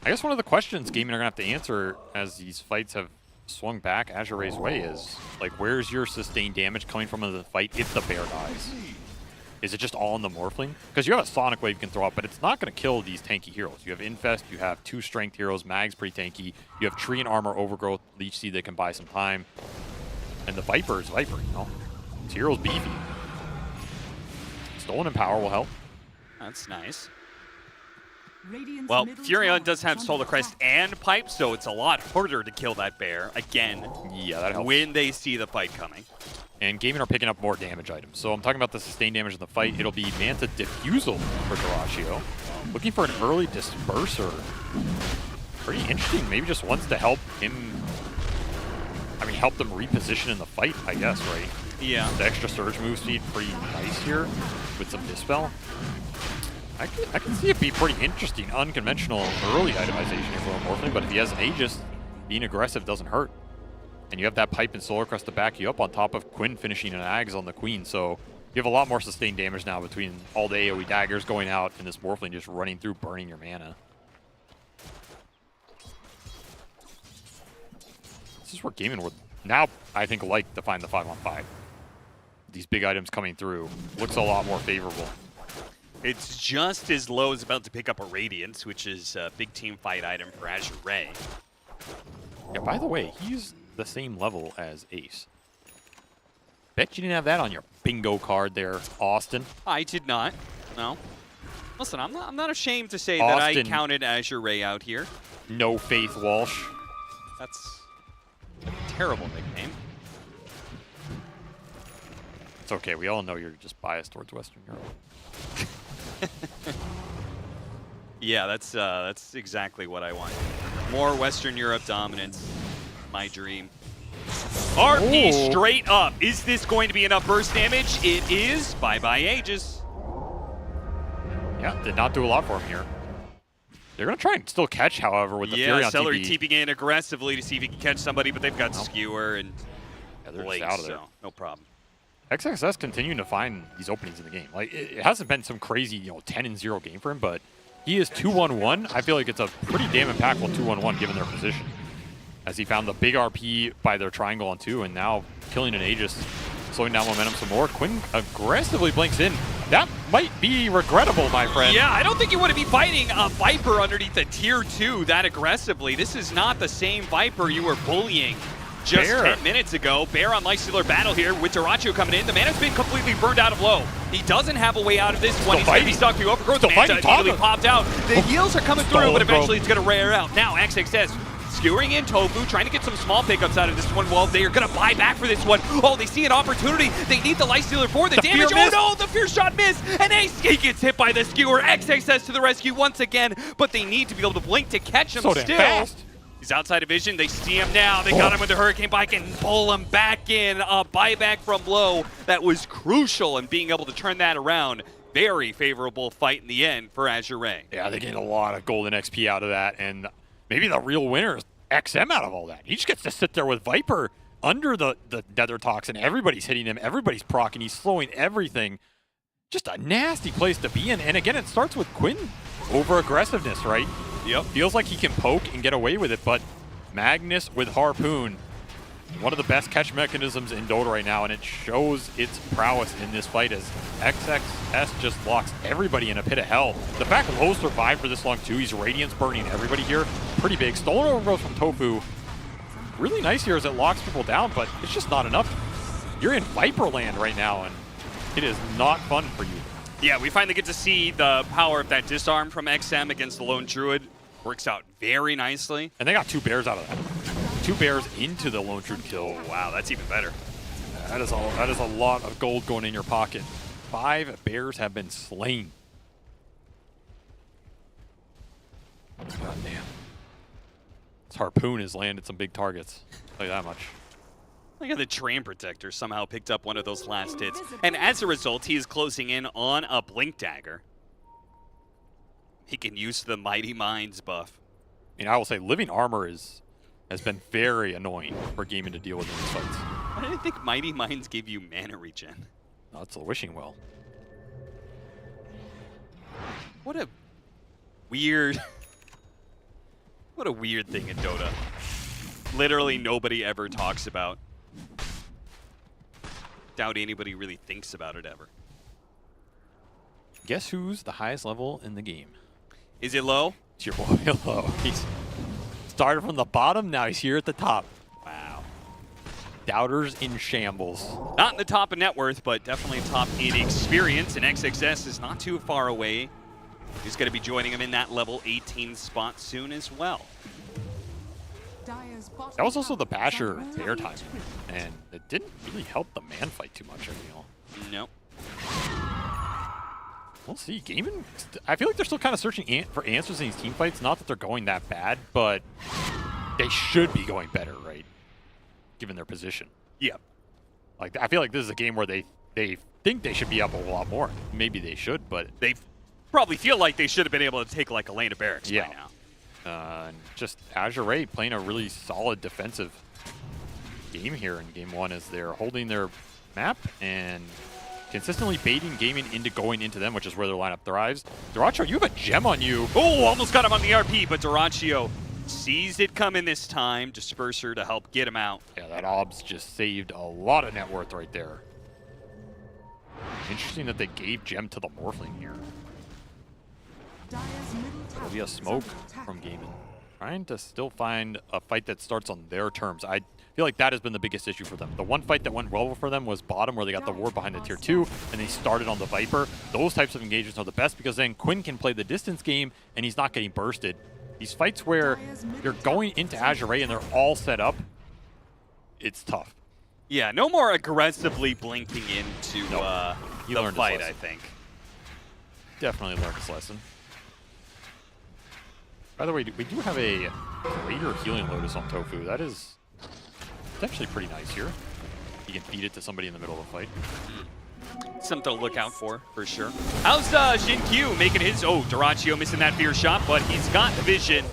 Speaker 18: I guess one of the questions gaming are going to have to answer as these fights have swung back Azure Ray's way is, like, where's your sustained damage coming from in the fight if the bear dies? Is it just all in the Morphling? Because you have a Sonic Wave you can throw up, but it's not going to kill these tanky heroes. You have Infest, you have 2 strength heroes, Mag's pretty tanky, you have Tree and Armor Overgrowth, Leech Seed that can buy some time, and the Viper is Viper, you know? This hero's beefy. Stolen Empower will help.
Speaker 17: That's nice. Well, Furion does have Solar Crest and Pipe, so it's a lot harder to kill that bear, again,
Speaker 18: that helps.
Speaker 17: When they see the fight coming.
Speaker 18: And Gaming are picking up more damage items. So I'm talking about the sustained damage in the fight. It'll be Manta Diffusal for Duraccio. Looking for an early Disperser. Pretty interesting. Maybe just wants to help him. I mean, help them reposition in the fight, I guess, right?
Speaker 17: Yeah.
Speaker 18: The extra surge move speed pretty nice here with some Dispel. I can see it be pretty interesting, unconventional early itemization here for Morphling, but if he has an Aegis, being aggressive doesn't hurt. And you have that Pipe and Solar Crest to back you up on top of Quinn finishing an Ags on the Queen, so you have a lot more sustained damage now between all the AoE daggers going out and this Morphling just running through, burning your mana. This is where Gaming would now, I think, like to find the 5-on-5. These big items coming through looks a lot more favorable.
Speaker 17: It's just as low as about to pick up a Radiance, which is a big team fight item for Azure Ray.
Speaker 18: Yeah, by the way, he's the same level as Ace. Bet you didn't have that on your bingo card there, Austin.
Speaker 17: I did not. No. Listen, I'm not ashamed to say
Speaker 18: Austin,
Speaker 17: that I counted Azure Ray out here.
Speaker 18: No Faith Walsh.
Speaker 17: That's a terrible nickname.
Speaker 18: It's okay. We all know you're just biased towards Western Europe.
Speaker 17: Yeah, that's exactly what I want. More Western Europe dominance. My dream. RP straight up. Is this going to be enough burst damage? It is. Bye-bye Aegis.
Speaker 18: Yeah, did not do a lot for him here. They're going to try and still catch, however, with the Fury on
Speaker 17: Celery
Speaker 18: TP.
Speaker 17: TPing in aggressively to see if he can catch somebody, but they've got Skewer and
Speaker 18: they're
Speaker 17: Blake,
Speaker 18: just out of there.
Speaker 17: so no problem.
Speaker 18: XXS continuing to find these openings in the game. Like, it hasn't been some crazy, 10-0 game for him, but he is 2-1-1. I feel like it's a pretty damn impactful 2-1-1 given their position. As he found the big RP by their triangle on 2, and now killing an Aegis, slowing down momentum some more. Quinn aggressively blinks in. That might be regrettable, my friend.
Speaker 17: Yeah, I don't think you want to be fighting a Viper underneath a tier 2 that aggressively. This is not the same Viper you were bullying just 10 minutes ago. Bear on Lifestealer battle here with Duracho coming in. The mana's been completely burned out of low. He doesn't have a way out of this one. He's going to be stuck through Overgrowth. The Manta immediately popped out. The heals are coming through, but eventually it's going to rare out. Now XXS skewering in Tofu, trying to get some small pickups out of this one. Well, they are going to buy back for this one. Oh, they see an opportunity. They need the Lifestealer for the damage. Oh no, the Fear Shot missed. And Ace gets hit by the Skewer. XXS to the rescue once again, but they need to be able to blink to catch him still.
Speaker 18: Fast.
Speaker 17: He's outside of vision. They see him now. They got him with the Hurricane Bike and pull him back in. A buyback from low that was crucial in being able to turn that around. Very favorable fight in the end for Azure Ray.
Speaker 18: Yeah, they gained a lot of golden XP out of that, and maybe the real winner is XM out of all that. He just gets to sit there with Viper under the Nether Toxin. Everybody's hitting him. Everybody's proccing. He's slowing everything. Just a nasty place to be in. And again, it starts with Quinn over aggressiveness, right?
Speaker 17: Yep.
Speaker 18: Feels like he can poke and get away with it, but Magnus with Harpoon, one of the best catch mechanisms in Dota right now, and it shows its prowess in this fight as XXS just locks everybody in a pit of hell. The fact Low survived for this long too, he's Radiance burning everybody here, pretty big. Stolen overgrowth from Tofu, really nice here as it locks people down, but it's just not enough. You're in Viper land right now, and it is not fun for you.
Speaker 17: Yeah, we finally get to see the power of that disarm from XM against the Lone Druid. Works out very nicely.
Speaker 18: And they got 2 bears out of that. 2 bears into the Lone Druid kill.
Speaker 17: Oh, wow, that's even better.
Speaker 18: That is a lot of gold going in your pocket. 5 bears have been slain. God damn. This Harpoon has landed some big targets. I'll tell you that much.
Speaker 17: Look at the Train Protector somehow picked up one of those last hits. And as a result, he is closing in on a Blink Dagger. He can use the Mighty Minds buff.
Speaker 18: I will say Living Armor has been very annoying for Gaming to deal with in these fights.
Speaker 17: I didn't think Mighty Minds gave you mana regen.
Speaker 18: No, it's a wishing well.
Speaker 17: What a weird... what a weird thing in Dota. Literally nobody ever talks about. Doubt anybody really thinks about it ever.
Speaker 18: Guess who's the highest level in the game?
Speaker 17: Is it Low?
Speaker 18: It's your boy Low. He's started from the bottom, now he's here at the top.
Speaker 17: Wow.
Speaker 18: Doubters in shambles.
Speaker 17: Not in the top of net worth, but definitely top in experience, and XXS is not too far away. He's going to be joining him in that level 18 spot soon as well.
Speaker 18: That was also the Basher bear time, and it didn't really help the man fight too much, I feel.
Speaker 17: Nope.
Speaker 18: We'll see. Gaming, I feel like they're still kind of searching for answers in these team fights. Not that they're going that bad, but they should be going better, right? given their position.
Speaker 17: Yeah.
Speaker 18: Like, I feel like this is a game where they think they should be up a lot more. Maybe they should, but
Speaker 17: they probably feel like they should have been able to take like a lane of barracks by now.
Speaker 18: And just Azure Ray playing a really solid defensive game here in game 1 as they're holding their map and consistently baiting gaming into going into them, which is where their lineup thrives. Dyrachyo, you have a gem on you.
Speaker 17: Oh, almost got him on the RP, but Dyrachyo sees it coming this time. Disperser to help get him out.
Speaker 18: Yeah, that OBS just saved a lot of net worth right there. Interesting that they gave gem to the Morphling here. There'll be a smoke from gaming. Trying to still find a fight that starts on their terms. I feel like that has been the biggest issue for them. The one fight that went well for them was bottom, where they got the ward behind the tier 2, and they started on the Viper. Those types of engagements are the best because then Quinn can play the distance game, and he's not getting bursted. These fights where you're going into Azure Ray and they're all set up, it's tough.
Speaker 17: Yeah, no more aggressively blinking into the fight, I think.
Speaker 18: Definitely learned his lesson. By the way, we do have a greater healing Lotus on Tofu. That is actually pretty nice here. You can feed it to somebody in the middle of a fight.
Speaker 17: Something to look out for sure. How's Jin Q making his... Oh, Dyrachyo missing that fear shot, but he's got the vision.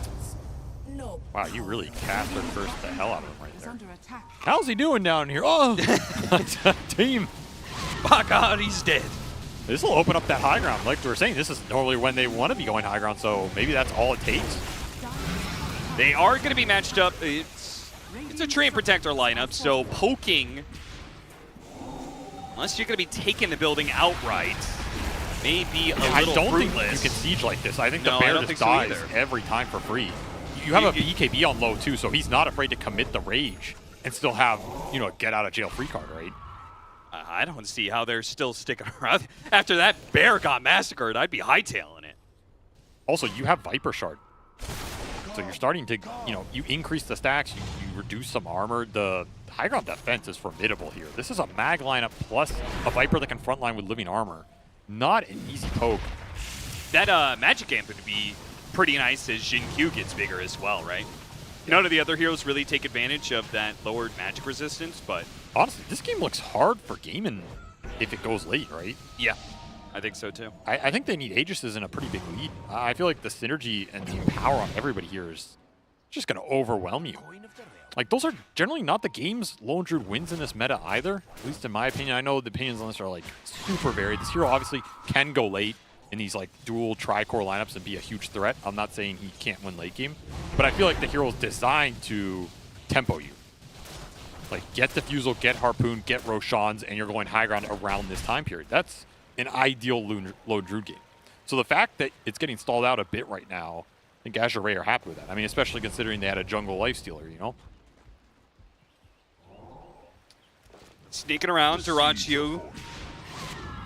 Speaker 18: Wow, you really cast or cursed the hell out of him right there. How's he doing down here? Oh, team.
Speaker 17: My God, he's dead.
Speaker 18: This will open up that high ground. Like we were saying, this is normally when they want to be going high ground, so maybe that's all it takes.
Speaker 17: They are going to be matched up. It's a Treant Protector lineup, so poking, unless you're going to be taking the building outright, may be a little
Speaker 18: I don't
Speaker 17: fruitless.
Speaker 18: think you can siege like this. I think the bear just dies every time for free. You have a BKB on low too, so he's not afraid to commit the rage and still have, you know, a get out of jail free card, right?
Speaker 17: I don't see how they're still sticking around. After that bear got massacred, I'd be hightailing it.
Speaker 18: Also, you have Viper Shard. So you're starting to, you know, you increase the stacks, you reduce some armor. The high ground defense is formidable here. This is a mag lineup plus a Viper that can frontline with living armor. Not an easy poke.
Speaker 17: That magic amp would be pretty nice as Jin Q gets bigger as well, right? None of the other heroes really take advantage of that lowered magic resistance, but...
Speaker 18: Honestly, this game looks hard for gaming if it goes late, right?
Speaker 17: Yeah, I think so too.
Speaker 18: I think they need Aegises in a pretty big lead. I feel like the synergy and the power on everybody here is just going to overwhelm you. Like, those are generally not the games Lone Druid wins in this meta either, at least in my opinion. I know the opinions on this are, like, super varied. This hero obviously can go late in these, like, dual tri-core lineups and be a huge threat. I'm not saying he can't win late game, but I feel like the hero is designed to tempo you. Like, get Diffusal, get Harpoon, get Roshans, and you're going high ground around this time period. That's an ideal Lone Druid game. So the fact that it's getting stalled out a bit right now, I think Azure Ray are happy with that. I mean, especially considering they had a jungle lifestealer, you know?
Speaker 17: Sneaking around, Dyrachyo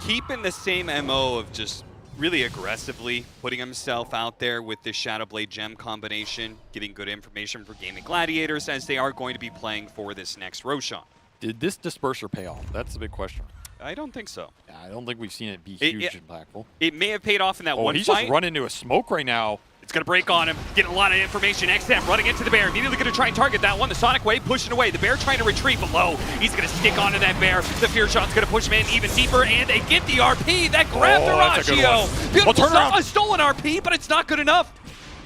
Speaker 17: keeping the same MO of just really aggressively putting himself out there with this Shadowblade Gem combination, getting good information for Gaming Gladiators as they are going to be playing for this next Roshan.
Speaker 18: Did this Disperser pay off? That's the big question.
Speaker 17: I don't think so.
Speaker 18: Yeah, I don't think we've seen it be huge and impactful.
Speaker 17: It may have paid off in that one
Speaker 18: he's
Speaker 17: fight.
Speaker 18: Just run into a smoke right now.
Speaker 17: It's going to break on him, getting a lot of information. XM running into the bear, immediately going to try and target that one. The Sonic Wave pushing away. The bear trying to retreat below. He's going to stick onto that bear. The Fear Shot's going to push him in even deeper, and they get the RP. That grabbed Dyrachyo. Beautiful stolen RP, but it's not good enough.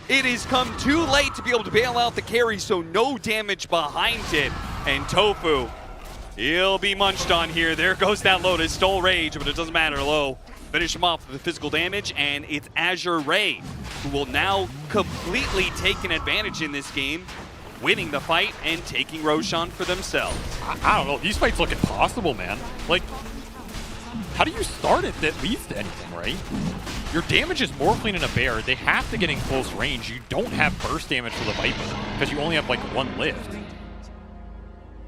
Speaker 17: It has come too late to be able to bail out the carry, so no damage behind it. And Tofu, he'll be munched on here. There goes that Lotus. Stole Rage, but it doesn't matter. Low. Finish him off with the physical damage, and it's Azure Ray who will now completely take an advantage in this game, winning the fight and taking Roshan for themselves.
Speaker 18: I don't know. These fights look impossible, man. Like, how do you start it that leads to anything, right? Your damage is Morphling and a bear. They have to get in close range. You don't have burst damage for the Viper because you only have, like, one lift.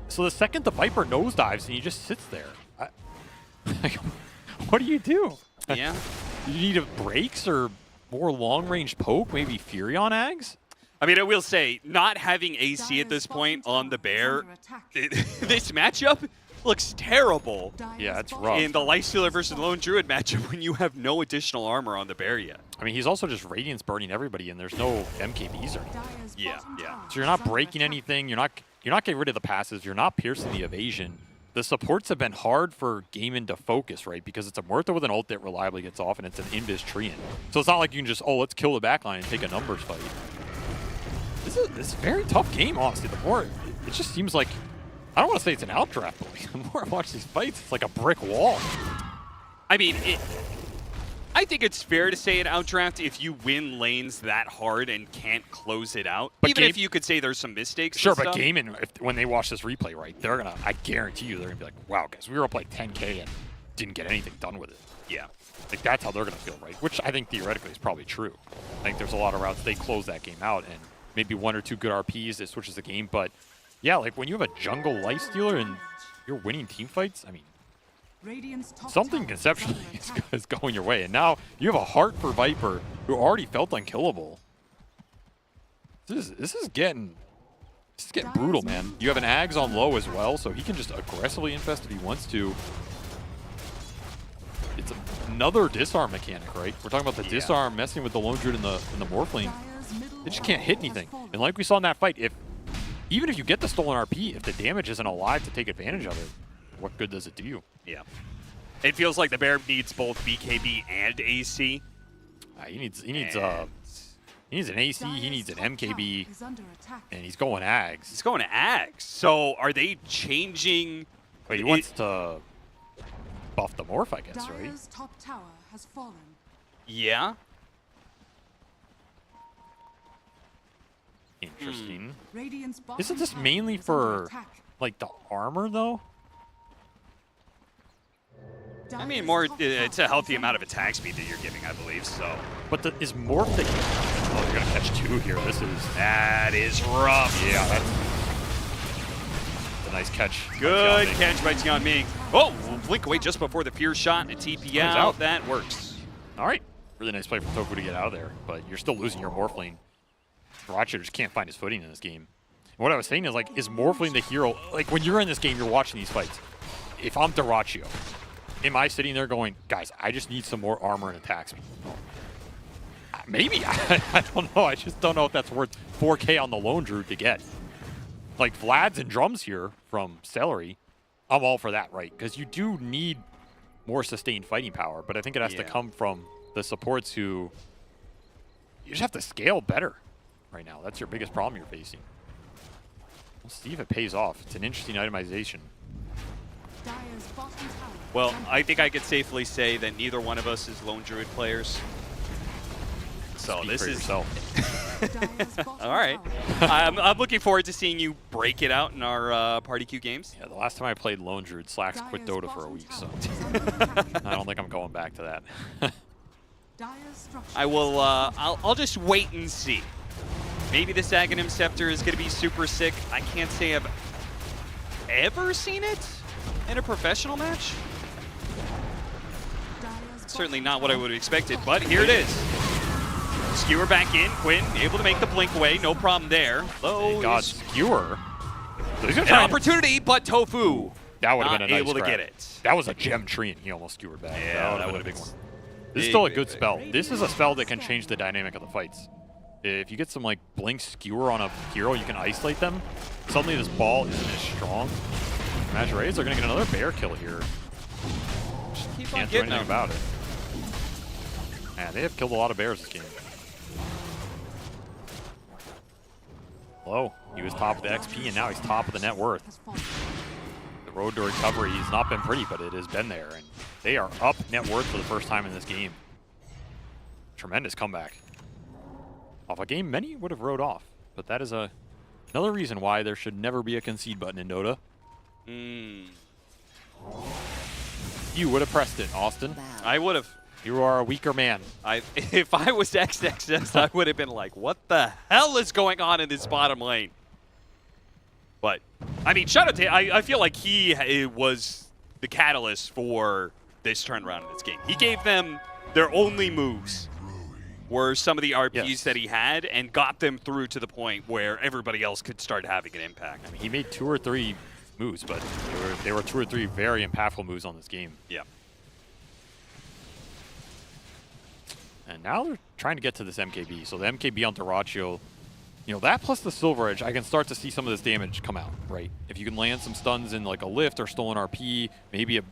Speaker 18: So the second the Viper nosedives and he just sits there, what do you do?
Speaker 17: Yeah.
Speaker 18: You need a breaks or more long-range poke, maybe Fury on Ags?
Speaker 17: I mean, I will say, not having AC at this point on the bear, this matchup looks terrible.
Speaker 18: Yeah, it's rough.
Speaker 17: In the Lifestealer versus Lone Druid matchup when you have no additional armor on the bear yet.
Speaker 18: I mean, he's also just Radiance burning everybody, and there's no MKBs or anything.
Speaker 17: Yeah.
Speaker 18: So you're not breaking anything. You're not getting rid of the passes. You're not piercing the evasion. The supports have been hard for Gaimin to focus, right? Because it's a Murtha with an ult that reliably gets off, and it's an Invis Treant. So it's not like you can just, oh, let's kill the backline and take a numbers fight. This is a very tough game, honestly. The more, it just seems like, I don't want to say it's an outdraft, but the more I watch these fights, it's like a brick wall.
Speaker 17: I mean, I think it's fair to say an outdraft if you win lanes that hard and can't close it out.
Speaker 18: But
Speaker 17: even if you could say there's some mistakes.
Speaker 18: Sure,
Speaker 17: and
Speaker 18: but
Speaker 17: stuff.
Speaker 18: Gaimin, when they watch this replay, right, they're going to, I guarantee you, they're going to be like, wow, guys, we were up like 10K and didn't get anything done with it.
Speaker 17: Yeah.
Speaker 18: Like, that's how they're going to feel, right? Which I think theoretically is probably true. I think there's a lot of routes they close that game out, and maybe 1 or 2 good RPs, it switches the game. But, yeah, like, when you have a jungle Lifestealer and you're winning team fights, I mean, something conceptually is going your way. And now you have a heart for Viper who already felt unkillable. This is getting brutal, man. You have an Ags on low as well, so he can just aggressively infest if he wants to. It's another disarm mechanic, right? We're talking about the disarm messing with the Lone Druid in the Morphling. They just can't hit anything. And like we saw in that fight, even if you get the stolen RP, if the damage isn't alive to take advantage of it, what good does it do you?
Speaker 17: Yeah. It feels like the bear needs both BKB and AC.
Speaker 18: He needs an AC, he needs an MKB, and he's going Ags.
Speaker 17: He's going Ags. So are they changing?
Speaker 18: Wait, he wants to buff the Morph, I guess, right?
Speaker 19: Top tower has fallen.
Speaker 17: Yeah.
Speaker 18: Interesting.
Speaker 19: Radiant's
Speaker 18: Isn't this mainly for, like, the armor, though?
Speaker 17: I mean, it's a healthy amount of attack speed that you're giving, I believe, so.
Speaker 18: But is Morph the... Oh, you're going to catch 2 here.
Speaker 17: That is rough.
Speaker 18: Yeah, that's a nice catch.
Speaker 17: Good catch by Tianming. Oh, blink away just before the Fear shot and a TP out. That works.
Speaker 18: All right. Really nice play from Tofu to get out of there, but you're still losing your Morphling. Roger just can't find his footing in this game. And what I was saying is, like, is Morphling the hero? Like, when you're in this game, you're watching these fights. If I'm Dyrachyo, am I sitting there going, guys, I just need some more armor and attack speed? Maybe. I don't know. I just don't know if that's worth 4K on the Lone Druid to get. Like, Vlad's and drums here from Celery, I'm all for that, right? Because you do need more sustained fighting power, but I think it has to come from the supports who... You just have to scale better right now. That's your biggest problem you're facing. We'll see if it pays off. It's an interesting itemization.
Speaker 17: Well, I think I could safely say that neither one of us is Lone Druid players. So
Speaker 18: Speak
Speaker 17: this
Speaker 18: for
Speaker 17: is
Speaker 18: yourself.
Speaker 17: all right. I'm looking forward to seeing you break it out in our Party Q games.
Speaker 18: Yeah, the last time I played Lone Druid, Slacks quit Dota for a week, so I don't think I'm going back to that.
Speaker 17: I will. I'll just wait and see. Maybe this Aghanim Scepter is going to be super sick. I can't say I've ever seen it in a professional match. Certainly not what I would have expected, but here it is. Skewer back in. Quinn able to make the blink away. No problem there.
Speaker 18: Thank God, Skewer.
Speaker 17: An opportunity, but Tofu
Speaker 18: that would have
Speaker 17: not
Speaker 18: been a nice
Speaker 17: able to
Speaker 18: grab.
Speaker 17: get it.
Speaker 18: That was a gem tree, and he almost skewered back.
Speaker 17: Yeah,
Speaker 18: that would have been a big one. This is still a good spell. This is a spell that can change the dynamic of the fights. If you get some like blink skewer on a hero, you can isolate them. Suddenly this ball isn't as strong. Majorets are going to get another bear kill here.
Speaker 17: Just keep
Speaker 18: Can't
Speaker 17: on
Speaker 18: do
Speaker 17: getting
Speaker 18: anything
Speaker 17: them.
Speaker 18: about it. Man, they have killed a lot of bears this game. Low. He was top of the XP, and now he's top of the net worth. The road to recovery has not been pretty, but it has been there. And they are up net worth for the first time in this game. Tremendous comeback. Off a game many would have rode off, but that is another reason why there should never be a concede button in Dota. You would have pressed it, Austin.
Speaker 17: I would have.
Speaker 18: You are a weaker man.
Speaker 17: If I was XXS, I would have been like, what the hell is going on in this bottom lane? But, I mean, shout out to I feel like he was the catalyst for this turnaround in this game. He gave them their only moves were some of the RPs that he had and got them through to the point where everybody else could start having an impact.
Speaker 18: I mean, he made 2 or 3 moves, but there were 2 or 3 very impactful moves on this game.
Speaker 17: Yeah.
Speaker 18: And now they're trying to get to this MKB. So the MKB on Dyrachyo, you know, that plus the Silver Edge, I can start to see some of this damage come out, right? If you can land some stuns in like a lift or stolen RP, maybe a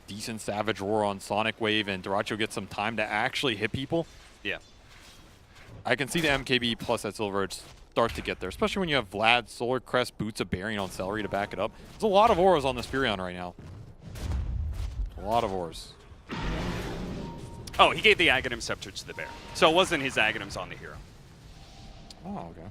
Speaker 18: decent Savage Roar on Sonic Wave, and Dyrachyo gets some time to actually hit people.
Speaker 17: Yeah.
Speaker 18: I can see the MKB plus that Silver Edge start to get there, especially when you have Vlad, Solar Crest, Boots of Bearing on Celery to back it up. There's a lot of auras on this Furion right now. A lot of auras.
Speaker 17: Oh, he gave the Aghanim Scepter to the bear. So it wasn't his Aghanims on the hero.
Speaker 18: Oh, okay.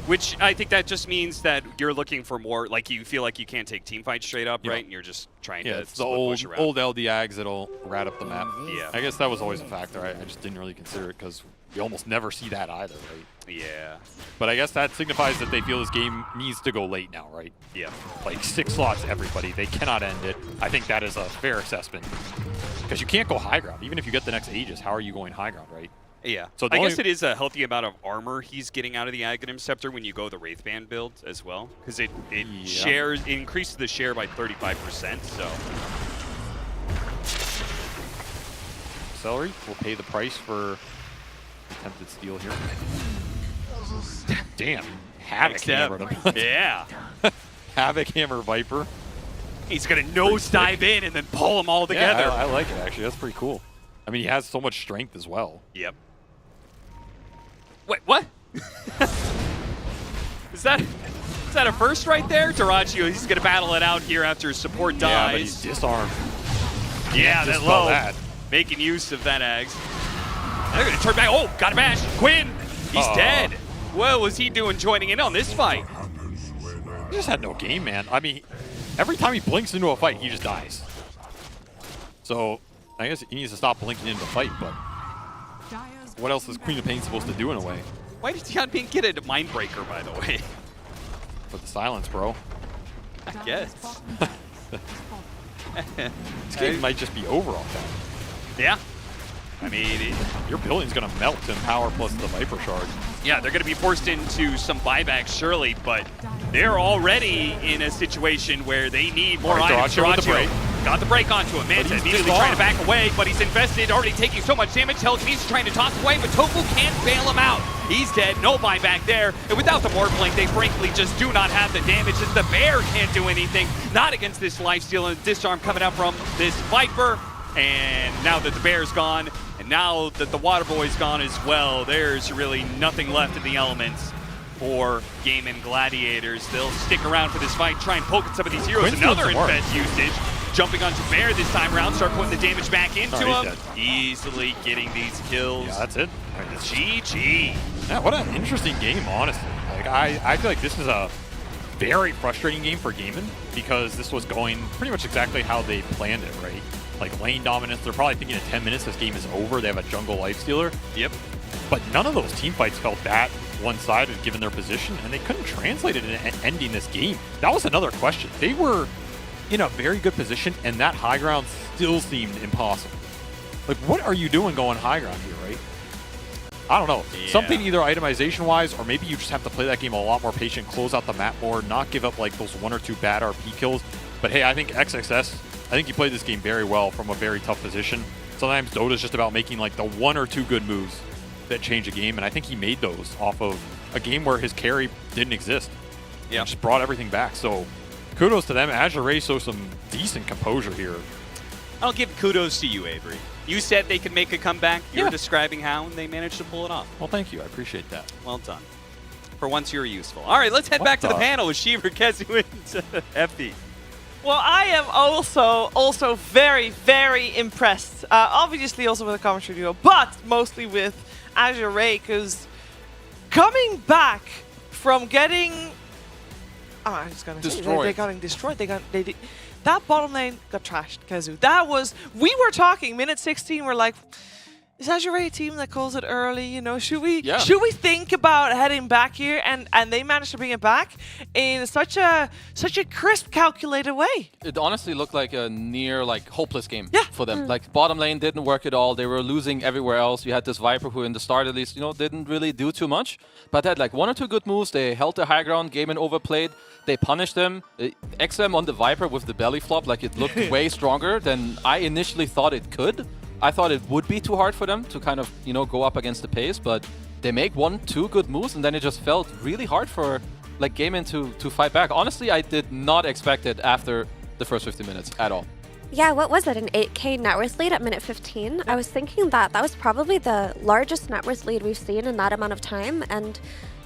Speaker 17: Which I think that just means that you're looking for more, like you feel like you can't take team fights straight up, right? And you're just trying to
Speaker 18: it's the
Speaker 17: push around.
Speaker 18: old LD Ags that'll rat up the map.
Speaker 17: Yeah.
Speaker 18: I guess that was always a factor. I just didn't really consider it because we almost never see that either, right?
Speaker 17: Yeah.
Speaker 18: But I guess that signifies that they feel this game needs to go late now, right?
Speaker 17: Yeah.
Speaker 18: Like 6 slots, everybody. They cannot end it. I think that is a fair assessment. Because you can't go high ground. Even if you get the next Aegis, how are you going high ground, right?
Speaker 17: Yeah.
Speaker 18: So
Speaker 17: I guess it is a healthy amount of armor he's getting out of the Aghanim Scepter when you go the Wraithband build as well. Because it increases the share by 35%, so.
Speaker 18: Celery will pay the price for attempted steal here. Damn. Havoc hammered him.
Speaker 17: Yeah.
Speaker 18: Havoc hammer Viper.
Speaker 17: He's going to nose dive in and then pull them all together.
Speaker 18: Yeah, I like it, actually. That's pretty cool. I mean, he has so much strength as well.
Speaker 17: Yep. Wait, what? Is that a first right there? Dyrachyo, he's going to battle it out here after support dies.
Speaker 18: Yeah, but he's disarmed.
Speaker 17: Yeah, that low. Making use of that Ags. They're going to turn back. Oh, got a bash. Quinn, he's dead. What was he doing joining in on this fight?
Speaker 18: He just had no game, man. I mean, every time he blinks into a fight, he just dies. So I guess he needs to stop blinking into the fight, but what else is Queen of Pain supposed to do in a way?
Speaker 17: Why did Tianping get a Mindbreaker, by the way?
Speaker 18: For the silence, bro.
Speaker 17: I guess.
Speaker 18: This game might just be over off that.
Speaker 17: Yeah. I mean,
Speaker 18: your building's going to melt to Power plus the Viper Shard.
Speaker 17: Yeah, they're going to be forced into some buybacks, surely, but they're already in a situation where they need more items. Dyrachyo got the break onto him. Manta immediately trying to back away, but he's invested, already taking so much damage. Telekinesis trying to toss away, but Tofu can't bail him out. He's dead, no buyback there. And without the Morphling, they frankly just do not have the damage. As the bear can't do anything, not against this lifesteal and disarm coming up from this Viper. And now that the bear's gone, and now that the water boy's gone as well, there's really nothing left in the elements for Game and Gladiators. They'll stick around for this fight, try and poke at some of these heroes. Another invest usage. Jumping onto Bear this time around, start putting the damage back into him. Easily getting these kills.
Speaker 18: Yeah, that's it.
Speaker 17: GG.
Speaker 18: Yeah, what an interesting game, honestly. Like I feel like this is a very frustrating game for Gaimin because this was going pretty much exactly how they planned it, right? Like lane dominance, they're probably thinking in 10 minutes this game is over. They have a jungle lifestealer.
Speaker 17: Yep.
Speaker 18: But none of those team fights felt that one-sided given their position, and they couldn't translate it into ending this game. That was another question. They were in a very good position, and that high ground still seemed impossible. Like, what are you doing going high ground here, right? I don't know.
Speaker 17: Yeah.
Speaker 18: Something either itemization-wise, or maybe you just have to play that game a lot more patient, close out the map more, not give up like those 1 or 2 bad RP kills. But hey, I think XXS, I think he played this game very well from a very tough position. Sometimes Dota's just about making like the 1 or 2 good moves that change a game, and I think he made those off of a game where his carry didn't exist.
Speaker 17: Yeah.
Speaker 18: Just brought everything back. So kudos to them. Azure Ray showed some decent composure here.
Speaker 17: I'll give kudos to you, Avery. You said they could make a comeback. You're describing how, and they managed to pull it off.
Speaker 18: Well, thank you. I appreciate that.
Speaker 17: Well done. For once, you're useful. All right, let's head back to the panel with Shiver, Kezu, and FD.
Speaker 9: Well, I am also very, very impressed. Obviously also with the commentary duo, but mostly with Azure Ray, because coming back from getting... Oh, I was going to say, they got destroyed. That bottom lane got trashed, Kezu. That was... We were talking, minute 16, we're like, Is Azure a team that calls it early? You know, should we think about heading back here? And they managed to bring it back in such a crisp, calculated way.
Speaker 14: It honestly looked like a near hopeless game for them. Like bottom lane didn't work at all. They were losing everywhere else. You had this Viper who in the start at least, didn't really do too much, but had like 1 or 2 good moves. They held the high ground, Gaimin overplayed. They punished them. XM on the Viper with the belly flop, like it looked way stronger than I initially thought it could. I thought it would be too hard for them to kind of, go up against the pace, but they make 1, 2 good moves, and then it just felt really hard for Gaimin to fight back. Honestly, I did not expect it after the first 50 minutes at all.
Speaker 15: Yeah, what was it? An 8K net worth lead at minute 15? I was thinking that was probably the largest net worth lead we've seen in that amount of time, and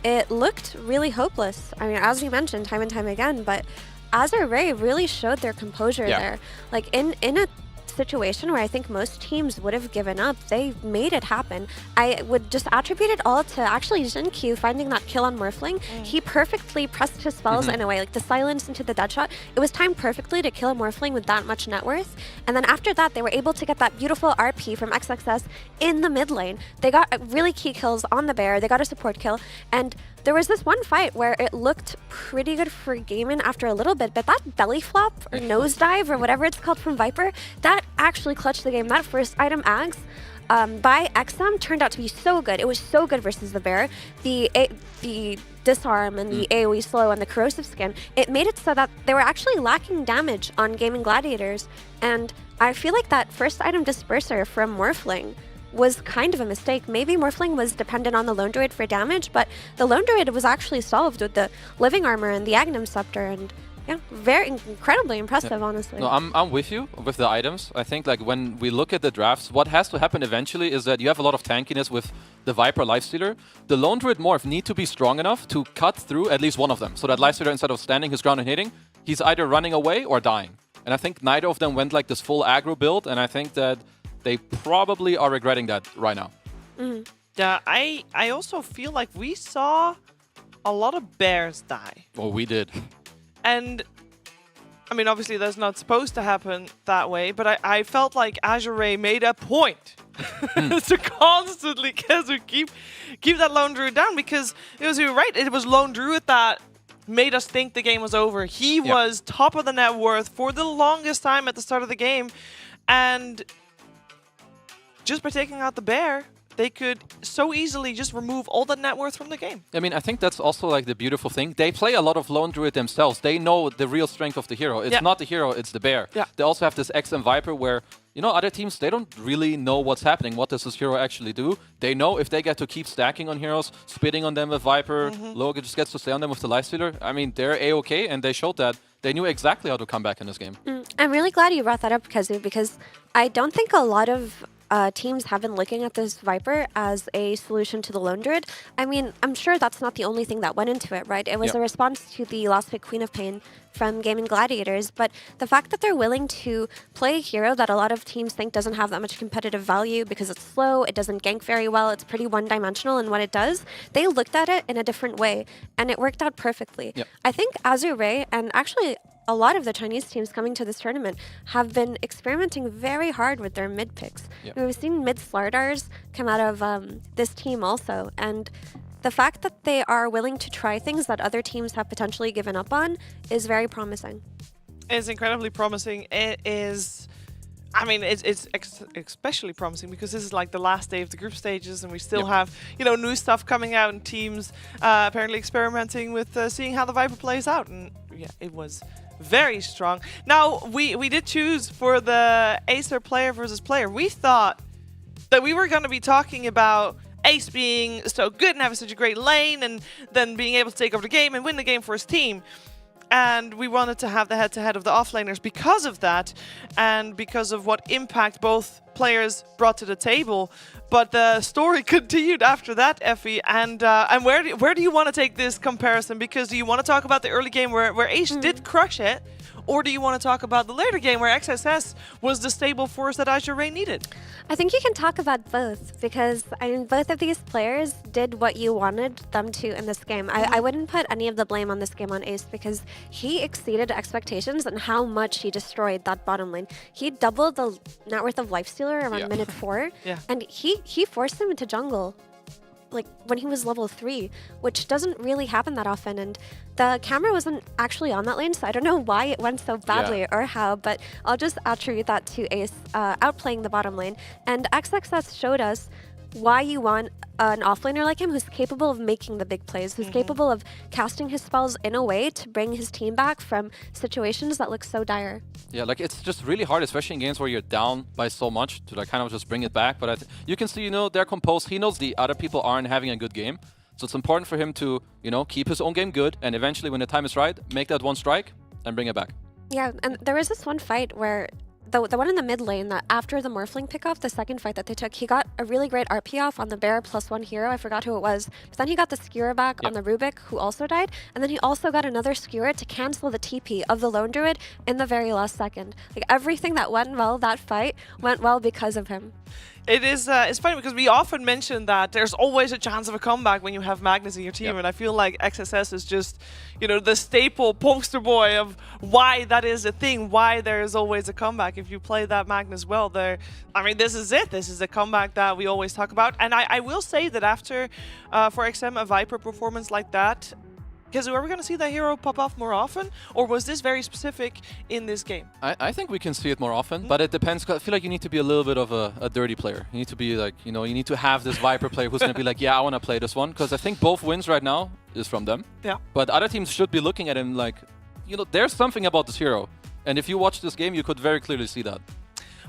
Speaker 15: it looked really hopeless. I mean, as we mentioned time and time again, but Azure Ray really showed their composure there. Like in a situation where I think most teams would have given up, they made it happen. I would just attribute it all to actually Jinq finding that kill on Morphling. He perfectly pressed his spells in a way, like the silence into the dead shot. It was timed perfectly to kill a Morphling with that much net worth. And then after that, they were able to get that beautiful RP from XXS in the mid lane. They got really key kills on the bear. They got a support kill. And there was this one fight where it looked pretty good for Gaimin after a little bit, but that belly flop or nosedive or whatever it's called from Viper, that actually clutched the game. That first item Ags by XM turned out to be so good. It was so good versus the bear. The disarm and the AoE slow and the corrosive skin, it made it so that they were actually lacking damage on Gaming Gladiators. And I feel like that first item disperser from Morphling was kind of a mistake. Maybe Morphling was dependent on the Lone Druid for damage, but the Lone Druid was actually solved with the Living Armor and the Agnum Scepter, and very incredibly impressive, honestly.
Speaker 14: No, I'm with you with the items. I think when we look at the drafts, what has to happen eventually is that you have a lot of tankiness with the Viper Lifestealer. The Lone Druid Morph need to be strong enough to cut through at least one of them, so that Lifestealer, instead of standing his ground and hitting, he's either running away or dying. And I think neither of them went this full aggro build, and I think that they probably are regretting that right now.
Speaker 9: Yeah, I also feel like we saw a lot of bears die.
Speaker 14: Well, we did.
Speaker 9: And, I mean, obviously that's not supposed to happen that way, but I felt like Azure Ray made a point to constantly keep that Lone Druid down, because you're right, it was Lone Druid that made us think the game was over. He was top of the net worth for the longest time at the start of the game, and just by taking out the bear, they could so easily just remove all the net worth from the game.
Speaker 14: I mean, I think that's also the beautiful thing. They play a lot of Lone Druid themselves. They know the real strength of the hero. It's not the hero, it's the bear. They also have this XM Viper where, other teams, they don't really know what's happening. What does this hero actually do? They know if they get to keep stacking on heroes, spitting on them with Viper, Logan just gets to stay on them with the Lifestealer. I mean, they're A-okay, and they showed that. They knew exactly how to come back in this game.
Speaker 15: I'm really glad you brought that up, Kazu, because I don't think a lot of teams have been looking at this Viper as a solution to the Lone Druid. I mean, I'm sure that's not the only thing that went into it, right? It was a response to the last pick Queen of Pain from Gaming Gladiators, but the fact that they're willing to play a hero that a lot of teams think doesn't have that much competitive value because it's slow, it doesn't gank very well, it's pretty one-dimensional in what it does, they looked at it in a different way, and it worked out perfectly. I think Azure Ray, and actually a lot of the Chinese teams coming to this tournament, have been experimenting very hard with their mid picks. We've seen mid Slardars come out of this team also, and the fact that they are willing to try things that other teams have potentially given up on is very promising.
Speaker 9: It's incredibly promising. It is, I mean, it's especially promising because this is the last day of the group stages, and we still have, new stuff coming out, and teams apparently experimenting with seeing how the Viper plays out. And yeah, it was very strong. Now, we did choose for the Acer player versus player. We thought that we were going to be talking about Ace being so good and having such a great lane, and then being able to take over the game and win the game for his team. And we wanted to have the head-to-head of the offlaners because of that, and because of what impact both players brought to the table. But the story continued after that, Effie. And where do you want to take this comparison? Because do you want to talk about the early game where Ace did crush it, Or do you want to talk about the later game where XSS was the stable force that Azure Ray needed?
Speaker 15: I think you can talk about both because, I mean, both of these players did what you wanted them to in this game. I wouldn't put any of the blame on this game on Ace because he exceeded expectations and how much he destroyed that bottom lane. He doubled the net worth of Lifestealer around minute 4, and he forced him into jungle like when he was level 3, which doesn't really happen that often. And the camera wasn't actually on that lane, so I don't know why it went so badly or how, but I'll just attribute that to Ace outplaying the bottom lane. And XXS showed us why you want an offlaner like him who's capable of making the big plays, who's capable of casting his spells in a way to bring his team back from situations that look so dire.
Speaker 14: Yeah, like it's just really hard, especially in games where you're down by so much, to like kind of just bring it back. But you can see, you know, they're composed. He knows the other people aren't having a good game. So it's important for him to, you know, keep his own game good and eventually when the time is right, make that one strike and bring it back.
Speaker 15: Yeah, and there was this one fight where the one in the mid lane that after the Morphling pickoff, the second fight that they took, he got a really great RP off on the Bear +1 hero. I forgot who it was. But then he got the Skewer back on the Rubik, who also died. And then he also got another Skewer to cancel the TP of the Lone Druid in the very last second. Like everything that went well that fight went well because of him.
Speaker 9: It is, it's funny because we often mention that there's always a chance of a comeback when you have Magnus in your team, and I feel like XSS is just, you know, the staple poster boy of why that is a thing, why there is always a comeback. If you play that Magnus well, there, I mean, this is it. This is the comeback that we always talk about. And I will say that after, for XM, a Viper performance like that, because are we going to see that hero pop off more often, or was this very specific in this game?
Speaker 14: I think we can see it more often, but it depends. I feel like you need to be a little bit of a dirty player. You need to be like, you know, you need to have this Viper player who's going to be like, yeah, I want to play this one, because I think both wins right now is from them.
Speaker 9: Yeah.
Speaker 14: But other teams should be looking at him like, you know, there's something about this hero. And if you watch this game, you could very clearly see that.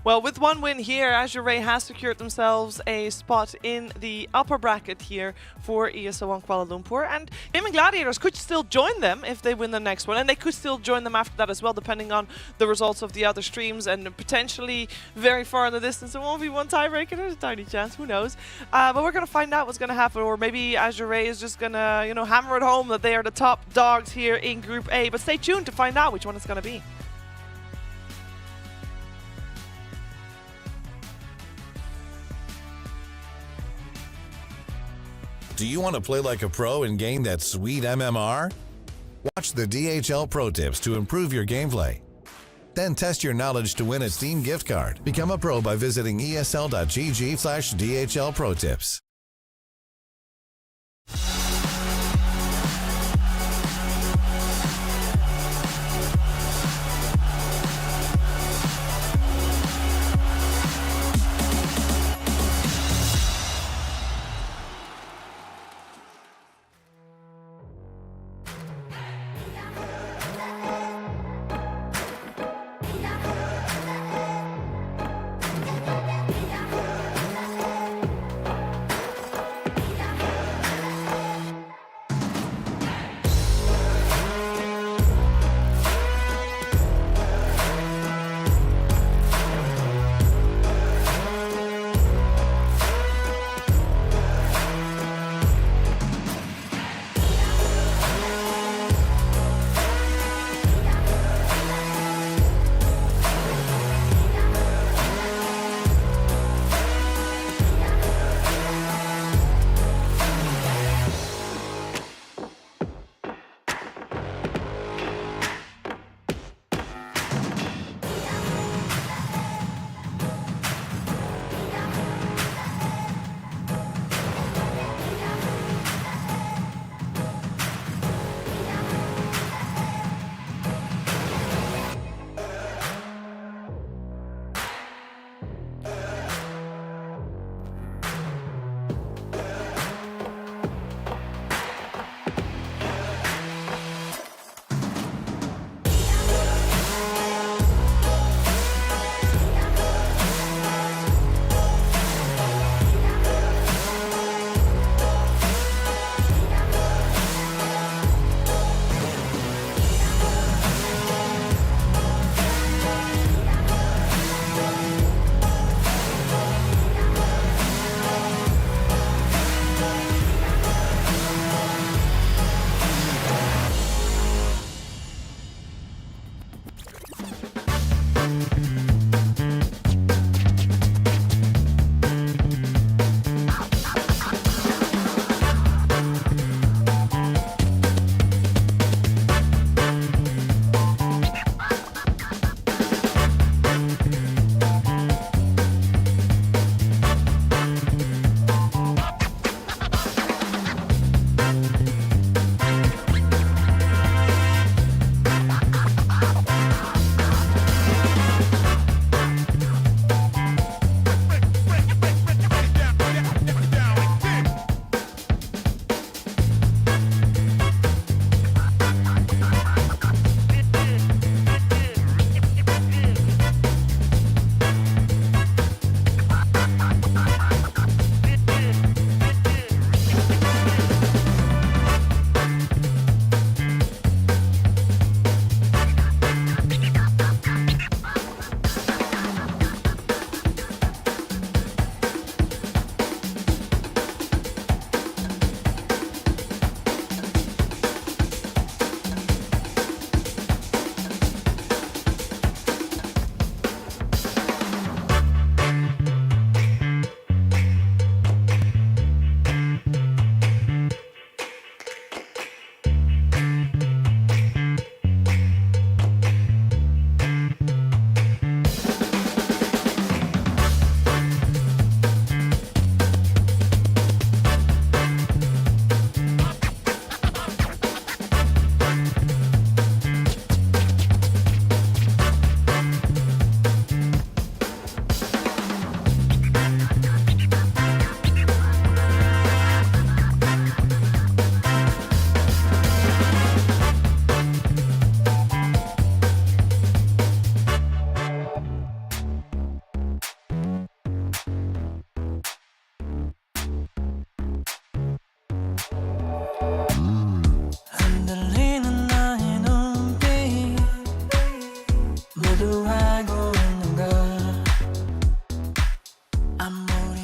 Speaker 9: Well, with one win here, Azure Ray has secured themselves a spot in the upper bracket here for ESL 1 Kuala Lumpur. And Gaming Gladiators could still join them if they win the next one. And they could still join them after that as well, depending on the results of the other streams. And potentially very far in the distance, it won't be one tiebreaker. There's a tiny chance, who knows. But we're going to find out what's going to happen. Or maybe Azure Ray is just going to, you know, hammer it home that they are the top dogs here in Group A. But stay tuned to find out which one it's going to be.
Speaker 8: Do you want to play like a pro and gain that sweet MMR? Watch the DHL Pro Tips to improve your gameplay. Then test your knowledge to win a Steam gift card. Become a pro by visiting esl.gg/DHL Pro Tips.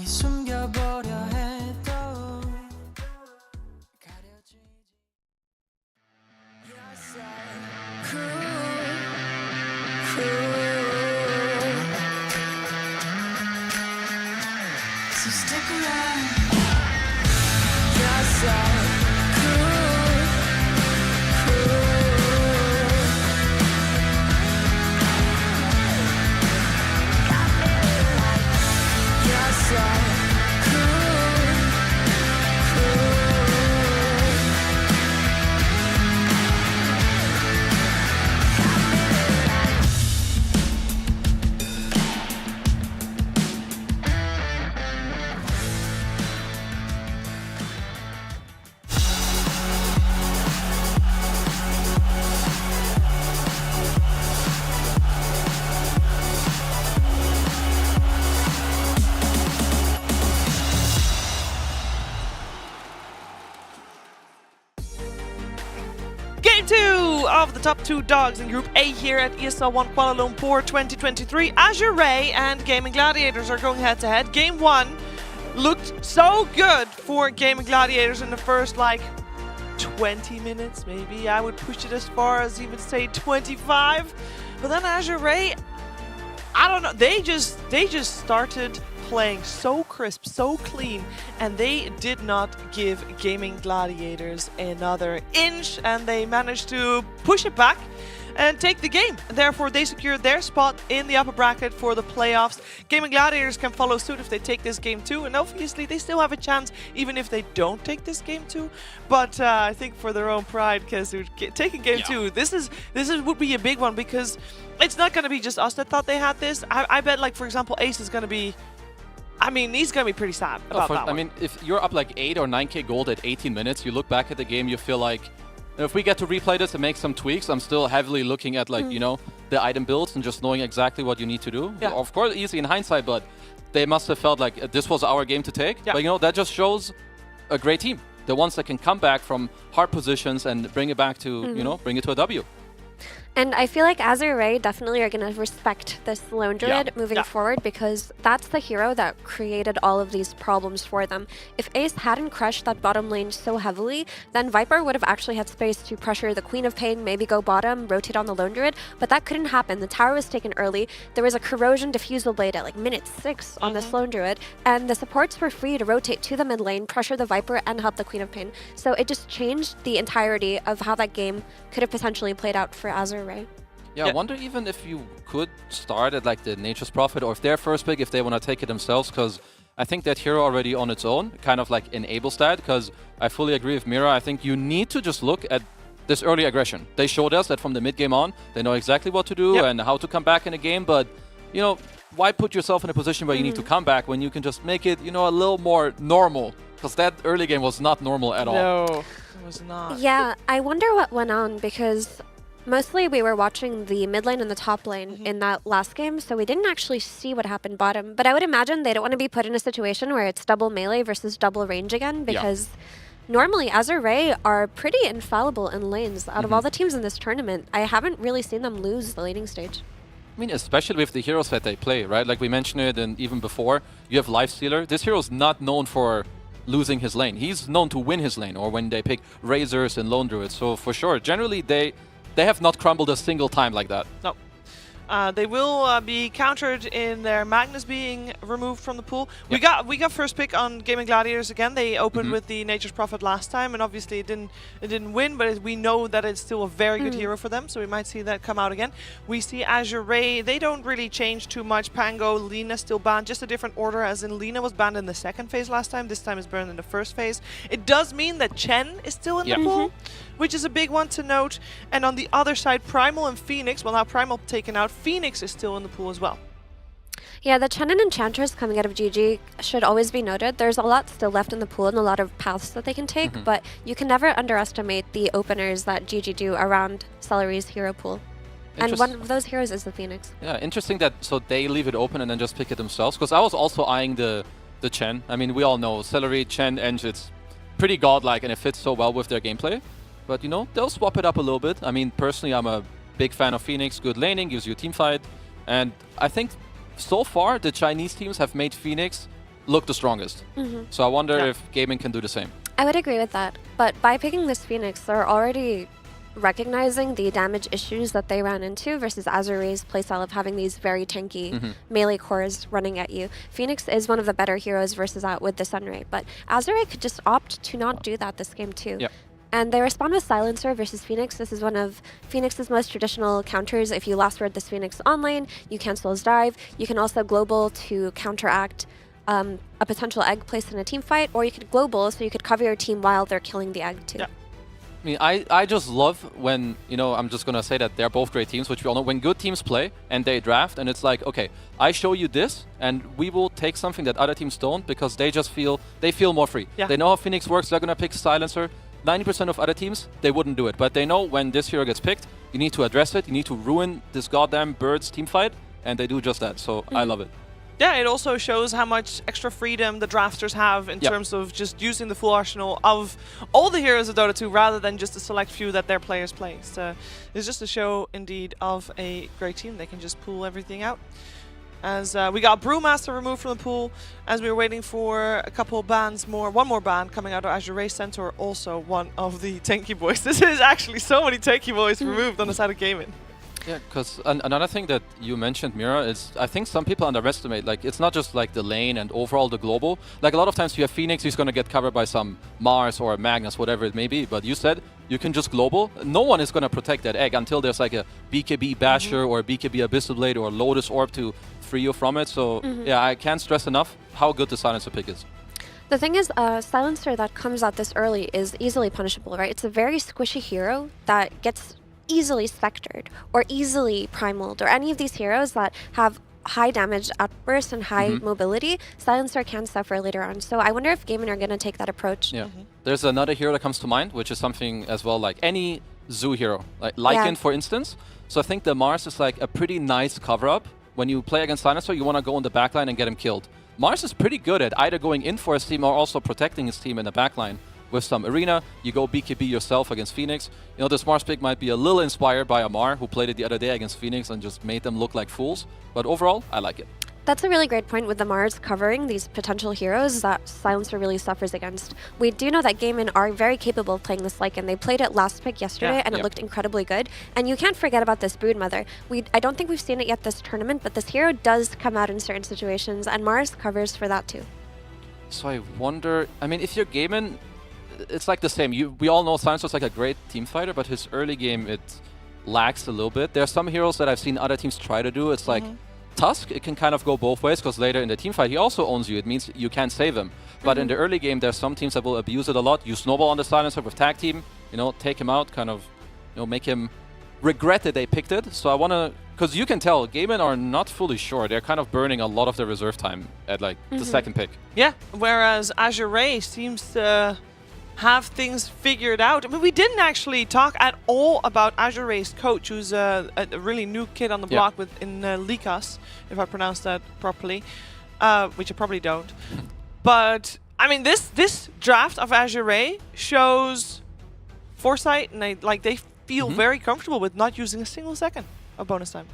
Speaker 4: 숨겨보려 해도
Speaker 1: So stick around. You're so you're so
Speaker 9: Game 2 of the top 2 dogs in Group A here at ESL 1 Kuala Lumpur 2023. Azure Ray and Gaming Gladiators are going head to head. Game 1 looked so good for Gaming Gladiators in the first, like, 20 minutes, maybe. I would push it as far as even say 25. But then Azure Ray, I don't know, they just started playing so crisp, so clean, and they did not give Gaming Gladiators another inch, and they managed to push it back and take the game. Therefore, they secured their spot in the upper bracket for the playoffs. Gaming Gladiators can follow suit if they take this game too, and obviously they still have a chance even if they don't take this game too. But I think for their own pride, because they're taking game 2, this would be a big one, because it's not going to be just us that thought they had this. I bet, like, for example, Ace is going to be, I mean, he's going to be pretty sad about that one.
Speaker 14: I mean, if you're up like 8 or 9k gold at 18 minutes, you look back at the game, you feel like, if we get to replay this and make some tweaks, I'm still heavily looking at, like, you know, the item builds and just knowing exactly what you need to do. Yeah. Of course, easy in hindsight, but they must have felt like this was our game to take. Yeah. But, you know, that just shows a great team. The ones that can come back from hard positions and bring it back to, you know, bring it to a W.
Speaker 15: And I feel like Azure Ray definitely are going to respect this lone druid moving forward, because that's the hero that created all of these problems for them. If Ace hadn't crushed that bottom lane so heavily, then Viper would have actually had space to pressure the Queen of Pain, maybe go bottom, rotate on the lone druid, but that couldn't happen. The tower was taken early. There was a corrosion diffusal blade at like minute 6 on this lone druid, and the supports were free to rotate to the mid lane, pressure the Viper, and help the Queen of Pain. So it just changed the entirety of how that game could have potentially played out for Azure Ray.
Speaker 14: Yeah, I wonder even if you could start at like the Nature's Prophet, or if their first pick, if they want to take it themselves, because I think that hero already on its own kind of like enables that, because I fully agree with Mira. I think you need to just look at this early aggression. They showed us that from the mid game on, they know exactly what to do and how to come back in a game, but, you know, why put yourself in a position where you need to come back when you can just make it, you know, a little more normal? Because that early game was not normal at all.
Speaker 9: No, it was not.
Speaker 15: Yeah, I wonder what went on, because mostly we were watching the mid lane and the top lane in that last game, so we didn't actually see what happened bottom. But I would imagine they don't want to be put in a situation where it's double melee versus double range again, because normally Azure Ray are pretty infallible in lanes. Out of all the teams in this tournament, I haven't really seen them lose the laning stage.
Speaker 14: I mean, especially with the heroes that they play, right? Like we mentioned it, and even before, you have Lifestealer. This hero is not known for losing his lane. He's known to win his lane, or when they pick Razors and Lone Druids. So for sure, generally they have not crumbled a single time like that.
Speaker 9: No. They will be countered in their Magnus being removed from the pool. We got first pick on Gaming Gladiators again. They opened with the Nature's Prophet last time, and obviously it didn't win, but we know that it's still a very good hero for them, so we might see that come out again. We see Azure Ray. They don't really change too much. Pango, Lina still banned, just a different order, as in Lina was banned in the second phase last time. This time it's banned in the first phase. It does mean that Chen is still in the pool, which is a big one to note. And on the other side, Primal and Phoenix, well, now Primal taken out, Phoenix is still in the pool as well.
Speaker 15: Yeah, the Chen and Enchantress coming out of GG should always be noted. There's a lot still left in the pool and a lot of paths that they can take, but you can never underestimate the openers that GG do around Celery's hero pool. And one of those heroes is the Phoenix.
Speaker 14: Yeah, interesting that so they leave it open and then just pick it themselves, because I was also eyeing the Chen. I mean, we all know Celery, Chen, Eng, it's pretty godlike and it fits so well with their gameplay. But, you know, they'll swap it up a little bit. I mean, personally, I'm a big fan of Phoenix. Good laning, gives you a team fight. And I think so far, the Chinese teams have made Phoenix look the strongest. So I wonder if gaming can do the same.
Speaker 15: I would agree with that. But by picking this Phoenix, they're already recognizing the damage issues that they ran into versus Azuray's playstyle of having these very tanky melee cores running at you. Phoenix is one of the better heroes versus that with the Sunray, but Azuray could just opt to not do that this game too. And they respond with Silencer versus Phoenix. This is one of Phoenix's most traditional counters. If you last word this Phoenix online, you cancel his dive. You can also global to counteract a potential egg placed in a team fight, or you could global so you could cover your team while they're killing the egg too.
Speaker 14: I mean, I just love when, you know, I'm just going to say that they're both great teams, which we all know. When good teams play and they draft, and it's like, okay, I show you this, and we will take something that other teams don't because they just feel more free. They know how Phoenix works. They're going to pick Silencer. 90% of other teams, they wouldn't do it. But they know when this hero gets picked, you need to address it. You need to ruin this goddamn Birds team fight, and they do just that. So I love it.
Speaker 9: Yeah, it also shows how much extra freedom the drafters have in terms of just using the full arsenal of all the heroes of Dota 2 rather than just a select few that their players play. So it's just a show, indeed, of a great team. They can just pull everything out. As we got Brewmaster removed from the pool, as we were waiting for a couple bans more. One more ban coming out of Azure Centaur, also one of the tanky boys. This is actually so many tanky boys removed on the side of gaming.
Speaker 14: Yeah, because another thing that you mentioned, Mira, is I think some people underestimate, like, it's not just like the lane and overall the global. Like, a lot of times you have Phoenix, he's going to get covered by some Mars or Magnus, whatever it may be. But you said you can just global. No one is going to protect that egg until there's like a BKB Basher or a BKB Abyssal Blade or Lotus Orb to free you from it. So, yeah, I can't stress enough how good the Silencer pick is.
Speaker 15: The thing is, Silencer that comes out this early is easily punishable, right? It's a very squishy hero that gets easily spectered or easily primaled, or any of these heroes that have high damage outburst and high mobility, Silencer can suffer later on. So I wonder if gaming are going to take that approach.
Speaker 14: Yeah. There's another hero that comes to mind, which is something as well like any zoo hero, like Lycan, for instance. So I think the Mars is like a pretty nice cover-up. When you play against Silencer, you want to go in the backline and get him killed. Mars is pretty good at either going in for his team or also protecting his team in the backline. With some arena, you go BKB yourself against Phoenix. You know, this Mars pick might be a little inspired by Amar, who played it the other day against Phoenix and just made them look like fools. But overall, I like it.
Speaker 15: That's a really great point with the Mars covering these potential heroes that Silencer really suffers against. We do know that Gaimin are very capable of playing this Lycan. They played it last pick yesterday and it looked incredibly good. And you can't forget about this Broodmother. I don't think we've seen it yet this tournament, but this hero does come out in certain situations, and Mars covers for that too.
Speaker 14: So I wonder, I mean, if you're Gaimin, it's like the same. We all know Silencer's like a great team fighter, but his early game, it lacks a little bit. There are some heroes that I've seen other teams try to do. It's like Tusk, it can kind of go both ways, because later in the team fight, he also owns you. It means you can't save him. But in the early game, there's some teams that will abuse it a lot. You snowball on the Silencer with tag team, you know, take him out, kind of, you know, make him regret that they picked it. So I want to, because you can tell, Gaimin are not fully sure. They're kind of burning a lot of their reserve time at like the second pick.
Speaker 9: Yeah, whereas Azure seems to have things figured out. I mean, we didn't actually talk at all about Azure's coach, who's a really new kid on the block in Likas, if I pronounced that properly, which I probably don't. But I mean, this draft of Azure shows foresight, and they feel very comfortable with not using a single second of bonus time.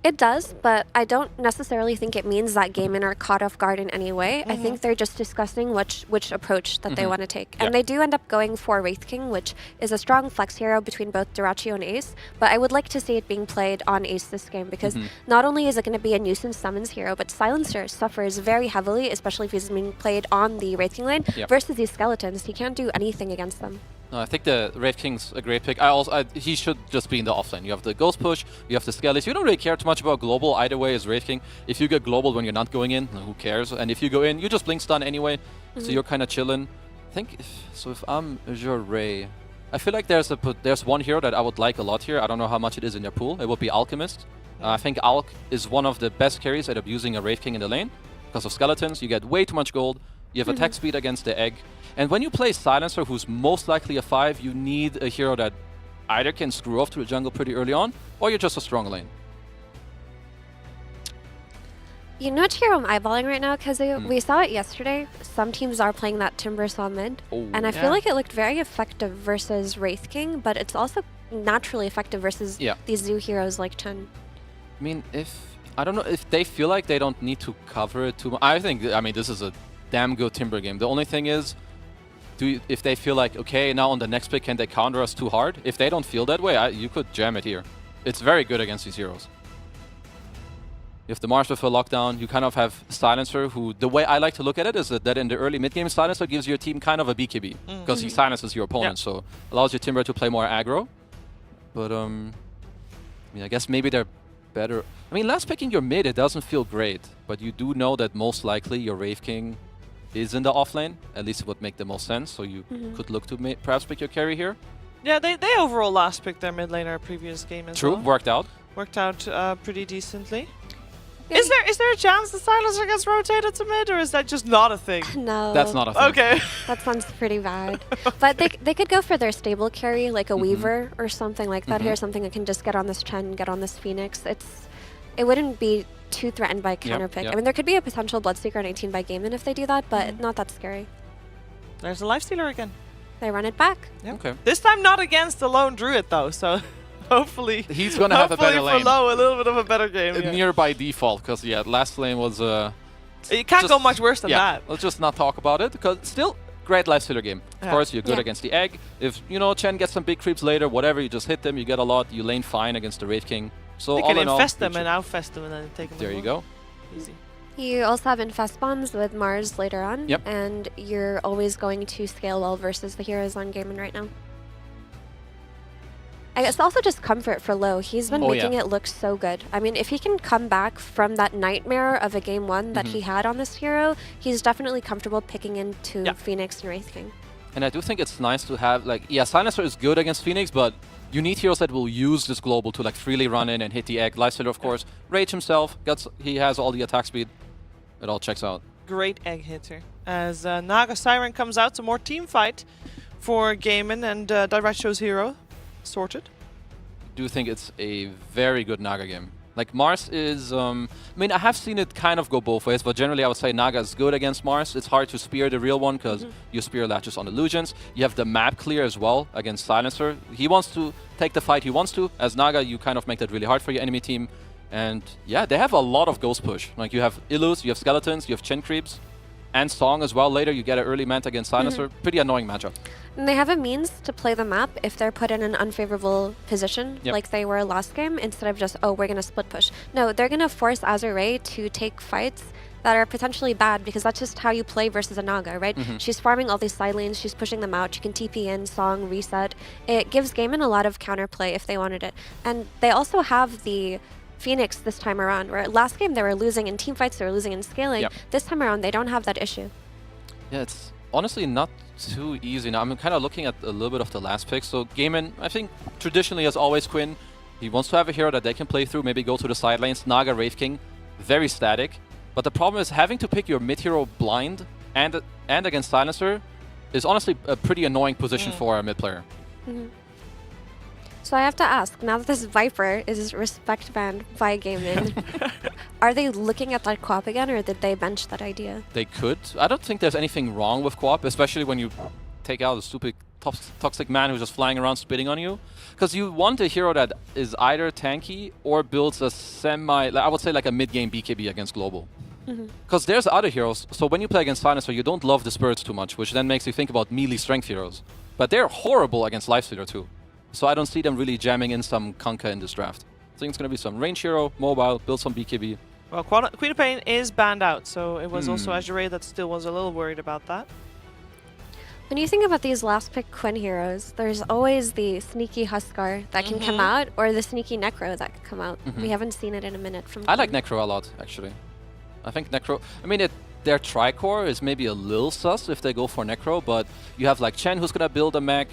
Speaker 15: It does, but I don't necessarily think it means that Gaimin are caught off guard in any way. I think they're just discussing which approach that they want to take. And they do end up going for Wraith King, which is a strong flex hero between both Durachio and Ace. But I would like to see it being played on Ace this game, because not only is it going to be a nuisance summons hero, but Silencer suffers very heavily, especially if he's being played on the Wraith King lane versus these skeletons. He can't do anything against them.
Speaker 14: No, I think the Wraith King's a great pick. He should just be in the offlane. You have the Ghost Push, you have the Skellies. You don't really care too much about global either way as Wraith King. If you get global when you're not going in, who cares? And if you go in, you just blink stun anyway, so you're kind of chilling. I think if I'm Azure, I feel like there's one hero that I would like a lot here. I don't know how much it is in their pool. It would be Alchemist. I think Alk is one of the best carries at abusing a Wraith King in the lane. Because of skeletons, you get way too much gold. You have attack speed against the egg. And when you play Silencer, who's most likely a 5, you need a hero that either can screw off to the jungle pretty early on, or you're just a strong lane.
Speaker 15: You know which hero I'm eyeballing right now? Because we saw it yesterday. Some teams are playing that Timbersaw mid. And I feel like it looked very effective versus Wraith King, but it's also naturally effective versus these zoo heroes like Chen.
Speaker 14: I mean, I don't know if they feel like they don't need to cover it too much. I mean, this is a damn good Timber game. The only thing is, if they feel like, okay, now on the next pick, can they counter us too hard? If they don't feel that way, you could jam it here. It's very good against these heroes. You have the Mars with a lockdown. You kind of have Silencer, who, the way I like to look at it is that in the early mid-game, Silencer gives your team kind of a BKB, because he silences your opponent, so allows your Timber to play more aggro. But, I mean, I guess maybe they're better. I mean, last picking your mid, it doesn't feel great, but you do know that most likely your Wraith King is in the off lane. At least it would make the most sense, so you could look to perhaps pick your carry here.
Speaker 9: Yeah, they overall last picked their mid laner previous game as well.
Speaker 14: True, worked out.
Speaker 9: Worked out pretty decently. Is there a chance the Silencer gets rotated to mid, or is that just not a thing?
Speaker 15: No.
Speaker 14: That's not a thing.
Speaker 9: Okay.
Speaker 15: That sounds pretty bad. But they could go for their stable carry, like a Weaver or something like that here, something that can just get on this Chen, get on this Phoenix. It wouldn't be too threatened by counterpick. I mean, there could be a potential Bloodseeker on 18 by Gaimin if they do that, but not that scary.
Speaker 9: There's a Lifestealer again.
Speaker 15: They run it back.
Speaker 9: Yep.
Speaker 14: Okay.
Speaker 9: This time not against the lone Druid, though, so hopefully
Speaker 14: he's going to have a better lane.
Speaker 9: For low, a little bit of a better game.
Speaker 14: Near by default, because, last lane was...
Speaker 9: it can't go much worse than that.
Speaker 14: Let's just not talk about it, because still, great Lifestealer game. Of course, you're good against the Egg. If, Chen gets some big creeps later, whatever, you just hit them, you get a lot, you lane fine against the Wraith King. So
Speaker 9: you can infest them and outfest them and then take them.
Speaker 14: There you go.
Speaker 9: Easy.
Speaker 15: You also have infest bombs with Mars later on, and you're always going to scale well versus the heroes on Gaimin right now. I guess also just comfort for Low. He's been making it look so good. I mean, if he can come back from that nightmare of a game one that he had on this hero, he's definitely comfortable picking into Phoenix and Wraith King.
Speaker 14: And I do think it's nice to have, Silencer is good against Phoenix, but you need heroes that will use this global to freely run in and hit the Egg. Lifestealer, of course. Rage himself, he has all the attack speed. It all checks out.
Speaker 9: Great Egg hitter. As Naga Siren comes out, some more team fight for Gaimin and Direct Show's hero sorted.
Speaker 14: I do think it's a very good Naga game. Mars is, I mean, I have seen it kind of go both ways, but generally I would say Naga is good against Mars. It's hard to spear the real one because you spear latches on illusions. You have the map clear as well against Silencer. He wants to take the fight he wants to. As Naga, you kind of make that really hard for your enemy team. And yeah, they have a lot of ghost push. You have Illus, you have Skeletons, you have Chen Creeps, and Song as well. Later you get an early Manta against Silencer. Pretty annoying matchup.
Speaker 15: And they have a means to play the map if they're put in an unfavorable position, like they were last game, instead of just, oh, we're going to split push. No, they're going to force Azure Ray to take fights that are potentially bad, because that's just how you play versus a Naga, right? She's farming all these side lanes, she's pushing them out, she can TP in, Song, reset. It gives Gaimin a lot of counterplay if they wanted it. And they also have the Phoenix this time around, where last game they were losing in teamfights, they were losing in scaling. This time around, they don't have that issue.
Speaker 14: Yeah, it's honestly not too easy now. I'm kind of looking at a little bit of the last pick. So Gaimin, I think traditionally as always, Quinn, he wants to have a hero that they can play through, maybe go to the side lanes. Naga, Wraith King, very static. But the problem is having to pick your mid hero blind and against Silencer is honestly a pretty annoying position for a mid player.
Speaker 15: So I have to ask, now that this Viper is respect banned by Gaimin, are they looking at that co-op again, or did they bench that idea?
Speaker 14: They could. I don't think there's anything wrong with co-op, especially when you take out a stupid toxic man who's just flying around spitting on you. Because you want a hero that is either tanky or builds a I would say a mid-game BKB against global. Because there's other heroes, so when you play against Silencer, you don't love the spirits too much, which then makes you think about melee strength heroes. But they're horrible against Lifestealer too. So I don't see them really jamming in some Kunkka in this draft. I think it's going to be some range hero, mobile, build some BKB.
Speaker 9: Well, Queen of Pain is banned out, so it was also Azure Ray that still was a little worried about that.
Speaker 15: When you think about these last pick Quinn heroes, there's always the sneaky Huskar that can come out, or the sneaky Necro that can come out. We haven't seen it in a minute from
Speaker 14: I like Necro a lot, actually. I think Necro, I mean, their Tricore is maybe a little sus if they go for Necro, but you have Chen who's going to build a mech.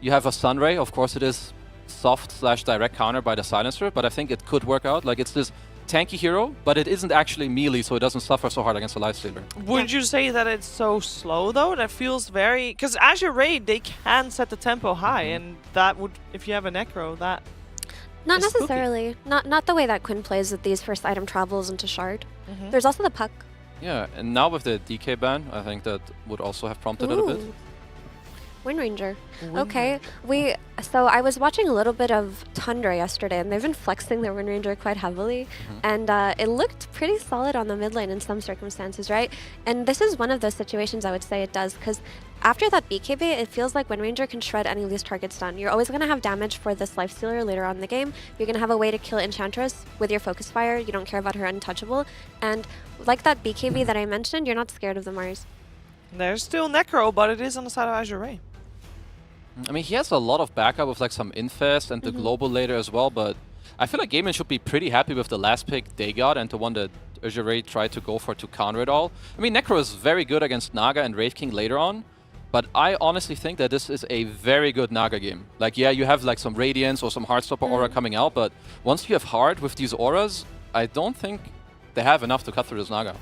Speaker 14: You have a Sunray, of course it is soft/direct counter by the Silencer, but I think it could work out. It's this tanky hero, but it isn't actually melee, so it doesn't suffer so hard against a Lifestealer.
Speaker 9: Wouldn't you say that it's so slow, though? That feels very... Because Azure Ray, they can set the tempo high, and that would, if you have a Necro, that...
Speaker 15: Not necessarily. Not the way that Quinn plays with these first item travels into Shard. There's also the Puck.
Speaker 14: Yeah, and now with the DK ban, I think that would also have prompted it a bit.
Speaker 15: Wind Ranger. Okay. So I was watching a little bit of Tundra yesterday, and they've been flexing their Wind Ranger quite heavily, and it looked pretty solid on the mid lane in some circumstances, right? And this is one of those situations I would say it does, because after that BKB, it feels like Wind Ranger can shred any of these targets down. You're always going to have damage for this Lifestealer later on in the game. You're going to have a way to kill Enchantress with your Focus Fire. You don't care about her untouchable. And like that BKB that I mentioned, you're not scared of the Mars.
Speaker 9: There's still Necro, but it is on the side of Azure Ray.
Speaker 14: I mean, he has a lot of backup with like some Infest and the Global later as well, but I feel like Gaimin should be pretty happy with the last pick they got and the one that Azure Ray tried to go for to counter it all. I mean, Necro is very good against Naga and Wraith King later on, but I honestly think that this is a very good Naga game. Like, yeah, you have like some Radiance or some Heartstopper aura coming out, but once you have Heart with these auras, I don't think they have enough to cut through this Naga.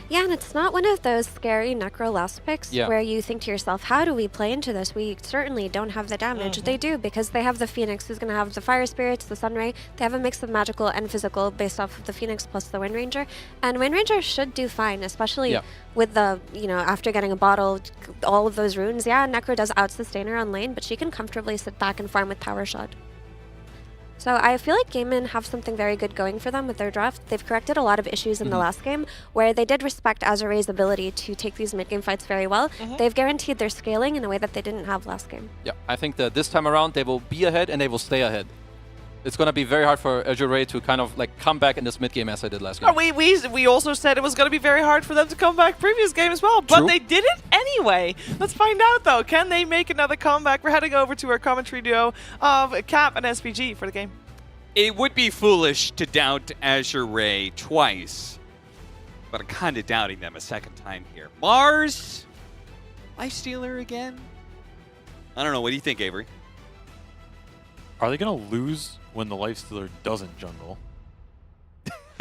Speaker 15: Yeah, and it's not one of those scary Necro last picks where you think to yourself, how do we play into this? We certainly don't have the damage. They do, because they have the Phoenix, who's going to have the Fire Spirits, the Sunray. They have a mix of magical and physical based off of the Phoenix plus the Wind Ranger. And Wind Ranger should do fine, especially with the, after getting a bottle, all of those runes. Yeah, Necro does out-sustain her on lane, but she can comfortably sit back and farm with Power Shot. So I feel like Gaimin have something very good going for them with their draft. They've corrected a lot of issues in the last game, where they did respect Azure Ray's ability to take these mid-game fights very well. They've guaranteed their scaling in a way that they didn't have last game.
Speaker 14: Yeah, I think that this time around they will be ahead and they will stay ahead. It's going to be very hard for Azure Ray to kind of like come back in this mid-game as I did last game.
Speaker 9: We also said it was going to be very hard for them to come back previous game as well, but they did it anyway. Let's find out though. Can they make another comeback? We're heading over to our commentary duo of Cap and SPG for the game.
Speaker 17: It would be foolish to doubt Azure Ray twice, but I'm kind of doubting them a second time here. Mars? Lifestealer again? I don't know. What do you think, Avery?
Speaker 18: Are they going to lose when the Lifestealer doesn't jungle?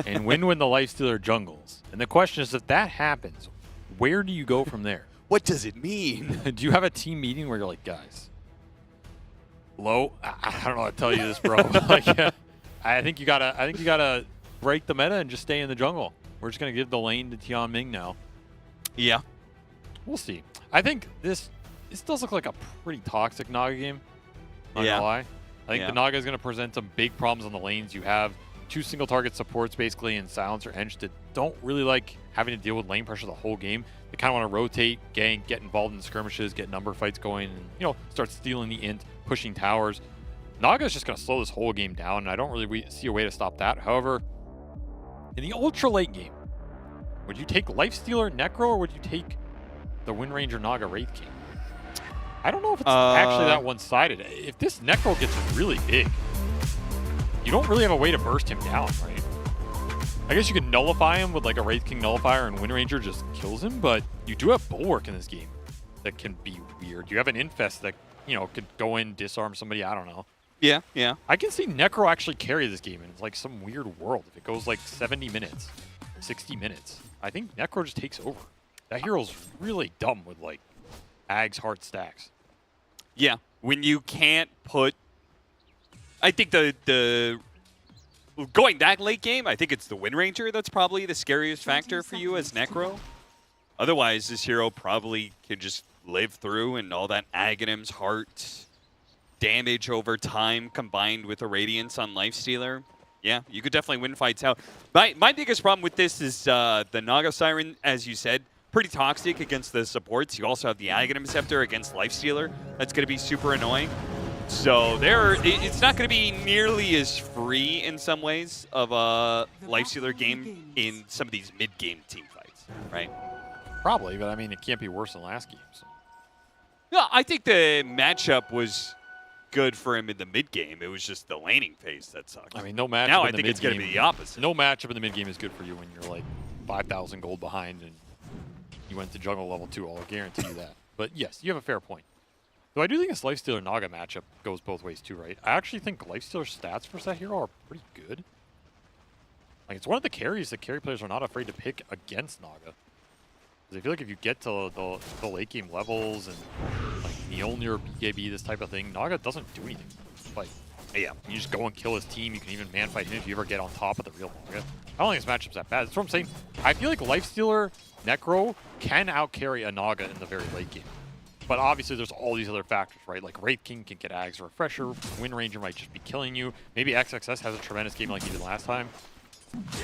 Speaker 18: And win when the Lifestealer jungles? And the question is, if that happens, where do you go from there?
Speaker 17: What does it mean?
Speaker 18: Do you have a team meeting where you're like, guys, low, I don't know how to tell you this, bro. Like, I think you gotta break the meta and just stay in the jungle. We're just gonna give the lane to Tian Ming now.
Speaker 17: Yeah,
Speaker 18: we'll see. I think this does look like a pretty toxic Naga game. Not gonna lie. I think the Naga is gonna present some big problems on the lanes. You have two single target supports basically in Silence or Ench that don't really like having to deal with lane pressure the whole game. They kind of want to rotate, gank, get involved in skirmishes, get number fights going, and start stealing the int, pushing towers. Naga is just going to slow this whole game down, and I don't really see a way to stop that. However, in the ultra late game, would you take Lifestealer Necro, or would you take the Wind Ranger Naga Wraith King? I don't know if it's actually that one-sided. If this Necro gets really big, you don't really have a way to burst him down, right? I guess you can nullify him with like a Wraith King nullifier and Wind Ranger just kills him, but you do have Bulwark in this game that can be weird. You have an Infest that, could go in, disarm somebody, I don't know.
Speaker 17: Yeah.
Speaker 18: I can see Necro actually carry this game in like some weird world. If it goes like 70 minutes, 60 minutes, I think Necro just takes over. That hero's really dumb with like Ag's Heart stacks.
Speaker 17: Yeah, when you can't put... I think the going that late game, I think it's the Wind Ranger that's probably the scariest factor for you as Necro. Otherwise, this hero probably can just live through, and all that Aghanim's Heart damage over time combined with a Radiance on Lifestealer. Yeah, you could definitely win fights out. My biggest problem with this is the Naga Siren, as you said, pretty toxic against the supports. You also have the Aghanim Scepter against Lifestealer. That's going to be super annoying. So it's not going to be nearly as free in some ways of a Lifestealer game in some of these mid-game team fights, right?
Speaker 18: Probably, but I mean, it can't be worse than last game. So.
Speaker 17: No, I think the matchup was good for him in the mid-game. It was just the laning phase that sucked.
Speaker 18: I mean, no matchup
Speaker 17: now
Speaker 18: in
Speaker 17: I
Speaker 18: the
Speaker 17: think it's going to be the opposite.
Speaker 18: No matchup in the mid-game is good for you when you're like 5,000 gold behind and you went to jungle level 2. I'll guarantee you that. But yes, you have a fair point. Though I do think this Lifestealer Naga matchup goes both ways too, right? I actually think Lifestealer stats for that hero are pretty good. Like, it's one of the carries that carry players are not afraid to pick against Naga. Because I feel like if you get to the late game levels and like Mjolnir or BKB, this type of thing, Naga doesn't do anything. Like, yeah, you just go and kill his team. You can even man fight him if you ever get on top of the real Naga. I don't think this matchup's that bad. That's what I'm saying. I feel like Lifestealer Necro can out-carry a Naga in the very late game. But obviously there's all these other factors, right? Like Wraith King can get Ags Refresher, Wind Ranger might just be killing you. Maybe XXS has a tremendous game like he did last time.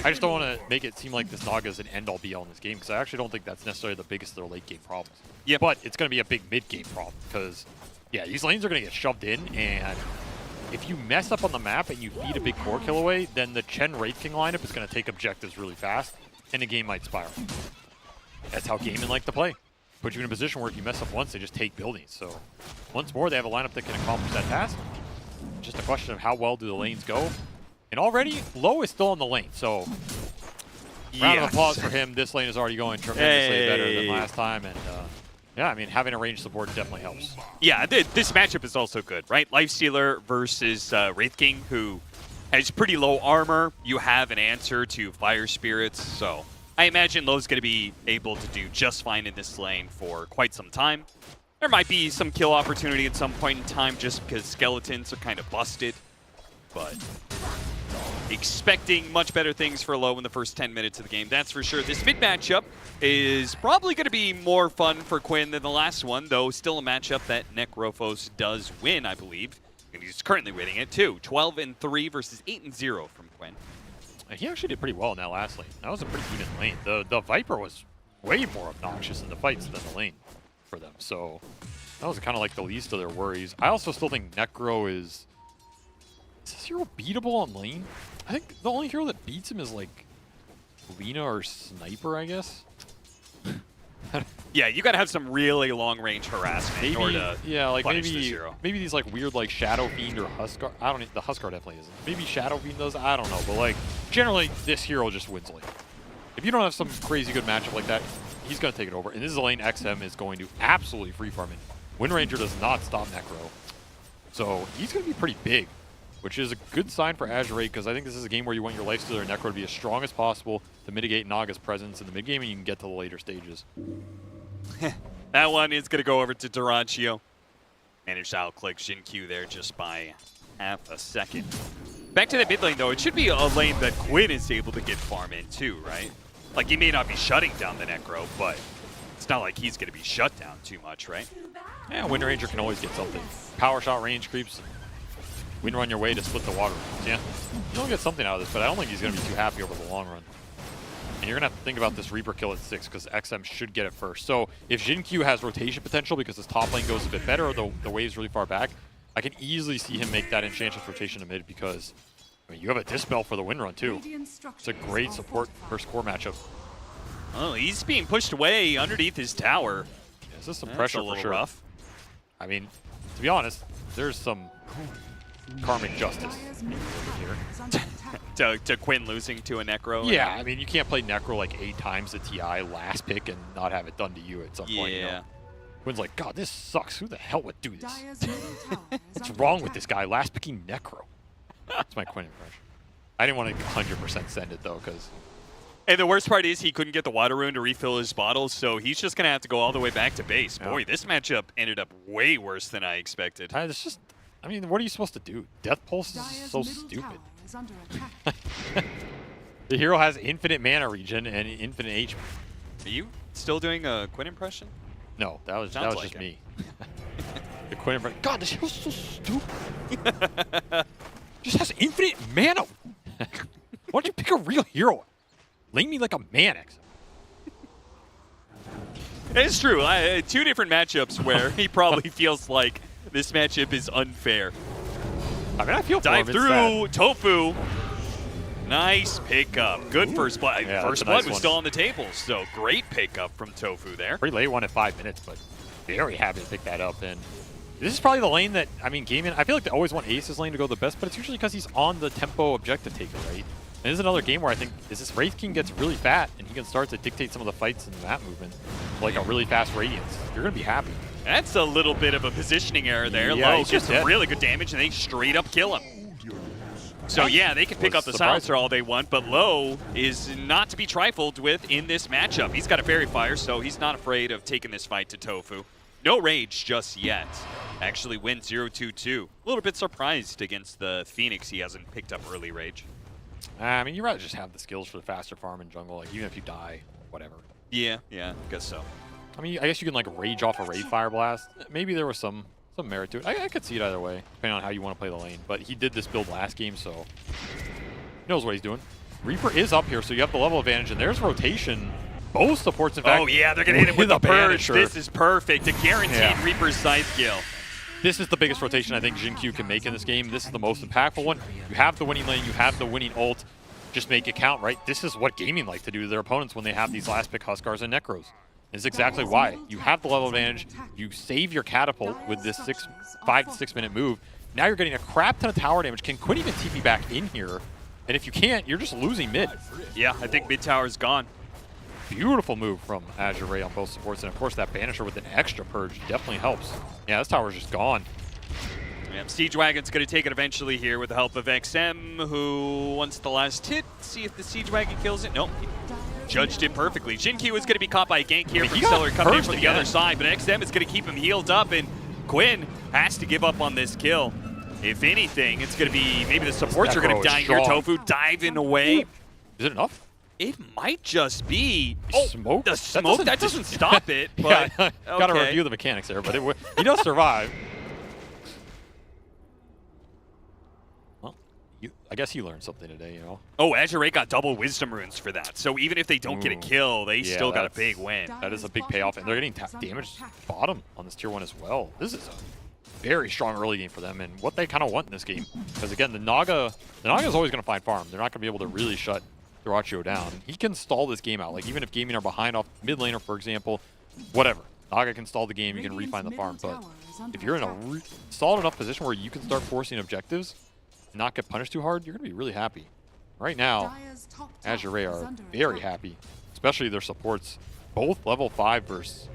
Speaker 18: I just don't want to make it seem like this Naga is an end-all be-all in this game, because I actually don't think that's necessarily the biggest of their late-game problems.
Speaker 17: Yeah,
Speaker 18: but it's going to be a big mid-game problem, because, yeah, these lanes are going to get shoved in, and if you mess up on the map and you feed a big core kill away, then the Chen Wraith King lineup is going to take objectives really fast, and the game might spiral. That's how Gaimin like to play. Put you in a position where if you mess up once, they just take buildings. So once more, they have a lineup that can accomplish that task. Just a question of how well do the lanes go. And already, Low is still on the lane, so round of applause for him. This lane is already going tremendously better than last time, and yeah, I mean, having a ranged support definitely helps.
Speaker 17: Yeah, this matchup is also good, right? Lifestealer versus Wraith King, who has pretty low armor. You have an answer to Fire Spirits, so I imagine Low's going to be able to do just fine in this lane for quite some time. There might be some kill opportunity at some point in time just because skeletons are kind of busted, but expecting much better things for Low in the first 10 minutes of the game, that's for sure. This mid matchup is probably going to be more fun for Quinn than the last one, though still a matchup that Necrophos does win, I believe. And he's currently winning it too. 12-3 versus 8-0 from Quinn.
Speaker 18: He actually did pretty well in that last lane. That was a pretty even lane. The Viper was way more obnoxious in the fights than the lane for them. So that was kind of like the least of their worries. I also still think Necro is this hero beatable on lane? I think the only hero that beats him is like Lina or Sniper, I guess.
Speaker 17: Yeah, you gotta have some really long-range harassment in order to
Speaker 18: yeah, like
Speaker 17: punish this hero.
Speaker 18: Maybe these like weird like Shadow Fiend or Huskar. I don't. The Huskar definitely isn't. Maybe Shadow Fiend does. I don't know. But like generally, this hero just wins lane. If you don't have some crazy good matchup like that, he's gonna take it over. And this is a lane XM is going to absolutely free farm in. Wind Ranger does not stop Necro, so he's gonna be pretty big, which is a good sign for Azure, because I think this is a game where you want your Lifestealer and Necro to be as strong as possible to mitigate Naga's presence in the mid game, and you can get to the later stages.
Speaker 17: That one is going to go over to Durantio. Managed to outclick Jin-Q there just by half a second. Back to the mid lane, though. It should be a lane that Quinn is able to get farm in, too, right? Like, he may not be shutting down the Necro, but it's not like he's going to be shut down too much, right?
Speaker 18: Yeah, Wind Ranger can always get something. Power shot range creeps. Wind run your way to split the water. Yeah, you'll get something out of this, but I don't think he's going to be too happy over the long run. And you're going to have to think about this Reaper kill at 6, because XM should get it first. So if Jin-Q has rotation potential because his top lane goes a bit better, or the wave's really far back, I can easily see him make that Enchantress rotation to mid, because I mean, you have a Dispel for the Wind run too. It's a great support versus core matchup.
Speaker 17: Oh, he's being pushed away underneath his tower.
Speaker 18: Yeah, this is some pressure
Speaker 17: a little
Speaker 18: for sure.
Speaker 17: rough.
Speaker 18: I mean, to be honest, there's some karmic justice here.
Speaker 17: to Quinn losing to a Necro.
Speaker 18: Yeah, I mean, you can't play Necro like 8 times at TI last pick and not have it done to you at some point. You know? Quinn's like, God, this sucks. Who the hell would do this? What's wrong with this guy? Last picking Necro. That's my Quinn impression. I didn't want to 100% send it, though, because...
Speaker 17: And the worst part is he couldn't get the water rune to refill his bottles, so he's just going to have to go all the way back to base. Boy, this matchup ended up way worse than I expected.
Speaker 18: It's just... I mean, what are you supposed to do? Death Pulse is so stupid. The hero has infinite mana regen and infinite HP.
Speaker 17: Are you still doing a Quinn impression?
Speaker 18: No, that was
Speaker 17: like
Speaker 18: just me. The Quinn impression. God, this hero's so stupid. Just has infinite mana. Why don't you pick a real hero? Lane me like a man, X.
Speaker 17: It's true. 2 different matchups where he probably feels like this matchup is unfair.
Speaker 18: I mean, I feel
Speaker 17: dive through Tofu. Nice pickup. Good first blood.
Speaker 18: Yeah,
Speaker 17: first blood was still on the table, so great pickup from Tofu there.
Speaker 18: Pretty late one at 5 minutes, but very happy to pick that up. And this is probably the lane that, I mean, Gaimin, I feel like they always want Ace's lane to go the best, but it's usually because he's on the tempo objective taker, right? And this is another game where I think this Wraith King gets really fat, and he can start to dictate some of the fights and the map movement, like a really fast Radiance. You're going to be happy.
Speaker 17: That's a little bit of a positioning error there.
Speaker 18: Yeah,
Speaker 17: Low gets some really good damage, and they straight up kill him. So yeah, they can pick up the silencer all they want, but Low is not to be trifled with in this matchup. He's got a Fairy Fire, so he's not afraid of taking this fight to Tofu. No rage just yet. Actually wins 0-2-2. A little bit surprised against the Phoenix he hasn't picked up early rage.
Speaker 18: I mean, you'd rather just have the skills for the faster farm in jungle, like even if you die, whatever.
Speaker 17: Yeah, I guess so.
Speaker 18: I mean, I guess you can like rage off a Ray Fire Blast. Maybe there was some merit to it. I could see it either way, depending on how you want to play the lane. But he did this build last game, so he knows what he's doing. Reaper is up here, so you have the level advantage, and there's rotation. Both supports, in fact.
Speaker 17: Oh yeah, they're gonna hit him with the purge.
Speaker 18: Banisher.
Speaker 17: This is perfect. A guaranteed Reaper Scythe kill.
Speaker 18: This is the biggest rotation I think Jin Q can make in this game. This is the most impactful one. You have the winning lane, you have the winning ult. Just make it count, right? This is what gaming like to do to their opponents when they have these last pick Huskars and Necros. This is exactly why. You have the level advantage, you save your catapult with this 5 to 6 minute move. Now you're getting a crap ton of tower damage. Can Quinn even TP back in here? And if you can't, you're just losing mid.
Speaker 17: Yeah, I think mid tower is gone.
Speaker 18: Beautiful move from Azure Ray on both supports, and of course that Banisher with an extra purge definitely helps. Yeah, this tower's just gone.
Speaker 17: Yeah, Siege Wagon's going to take it eventually here with the help of XM, who wants the last hit. See if the Siege Wagon kills it. Nope. Judged it perfectly. Jin Q is going to be caught by a gank here from Celery coming in from the other side, but XM is going to keep him healed up, and Quinn has to give up on this kill. If anything, it's going to be maybe the supports are going to die here. Tofu diving away.
Speaker 18: Is it enough?
Speaker 17: It might just be
Speaker 18: smoke.
Speaker 17: The smoke that doesn't stop it. But
Speaker 18: yeah, gotta review the mechanics there, but he does survive. Well, I guess he learned something today, you know.
Speaker 17: Oh, Azure Ray got double Wisdom Runes for that. So even if they don't get a kill, they still got a big win.
Speaker 18: That is a big payoff, and they're getting damage bottom on this tier 1 as well. This is a very strong early game for them, and what they kind of want in this game. Because again, the Naga is always going to find farm. They're not going to be able to really shut Dyrachyo down. He can stall this game out. Like, even if gaming are behind off mid laner, for example, whatever. Naga can stall the game, you can refine the farm. But if you're in a solid enough position where you can start forcing objectives and not get punished too hard, you're going to be really happy. Right now, Azure Ray are very happy, especially their supports. Both level 5 versus,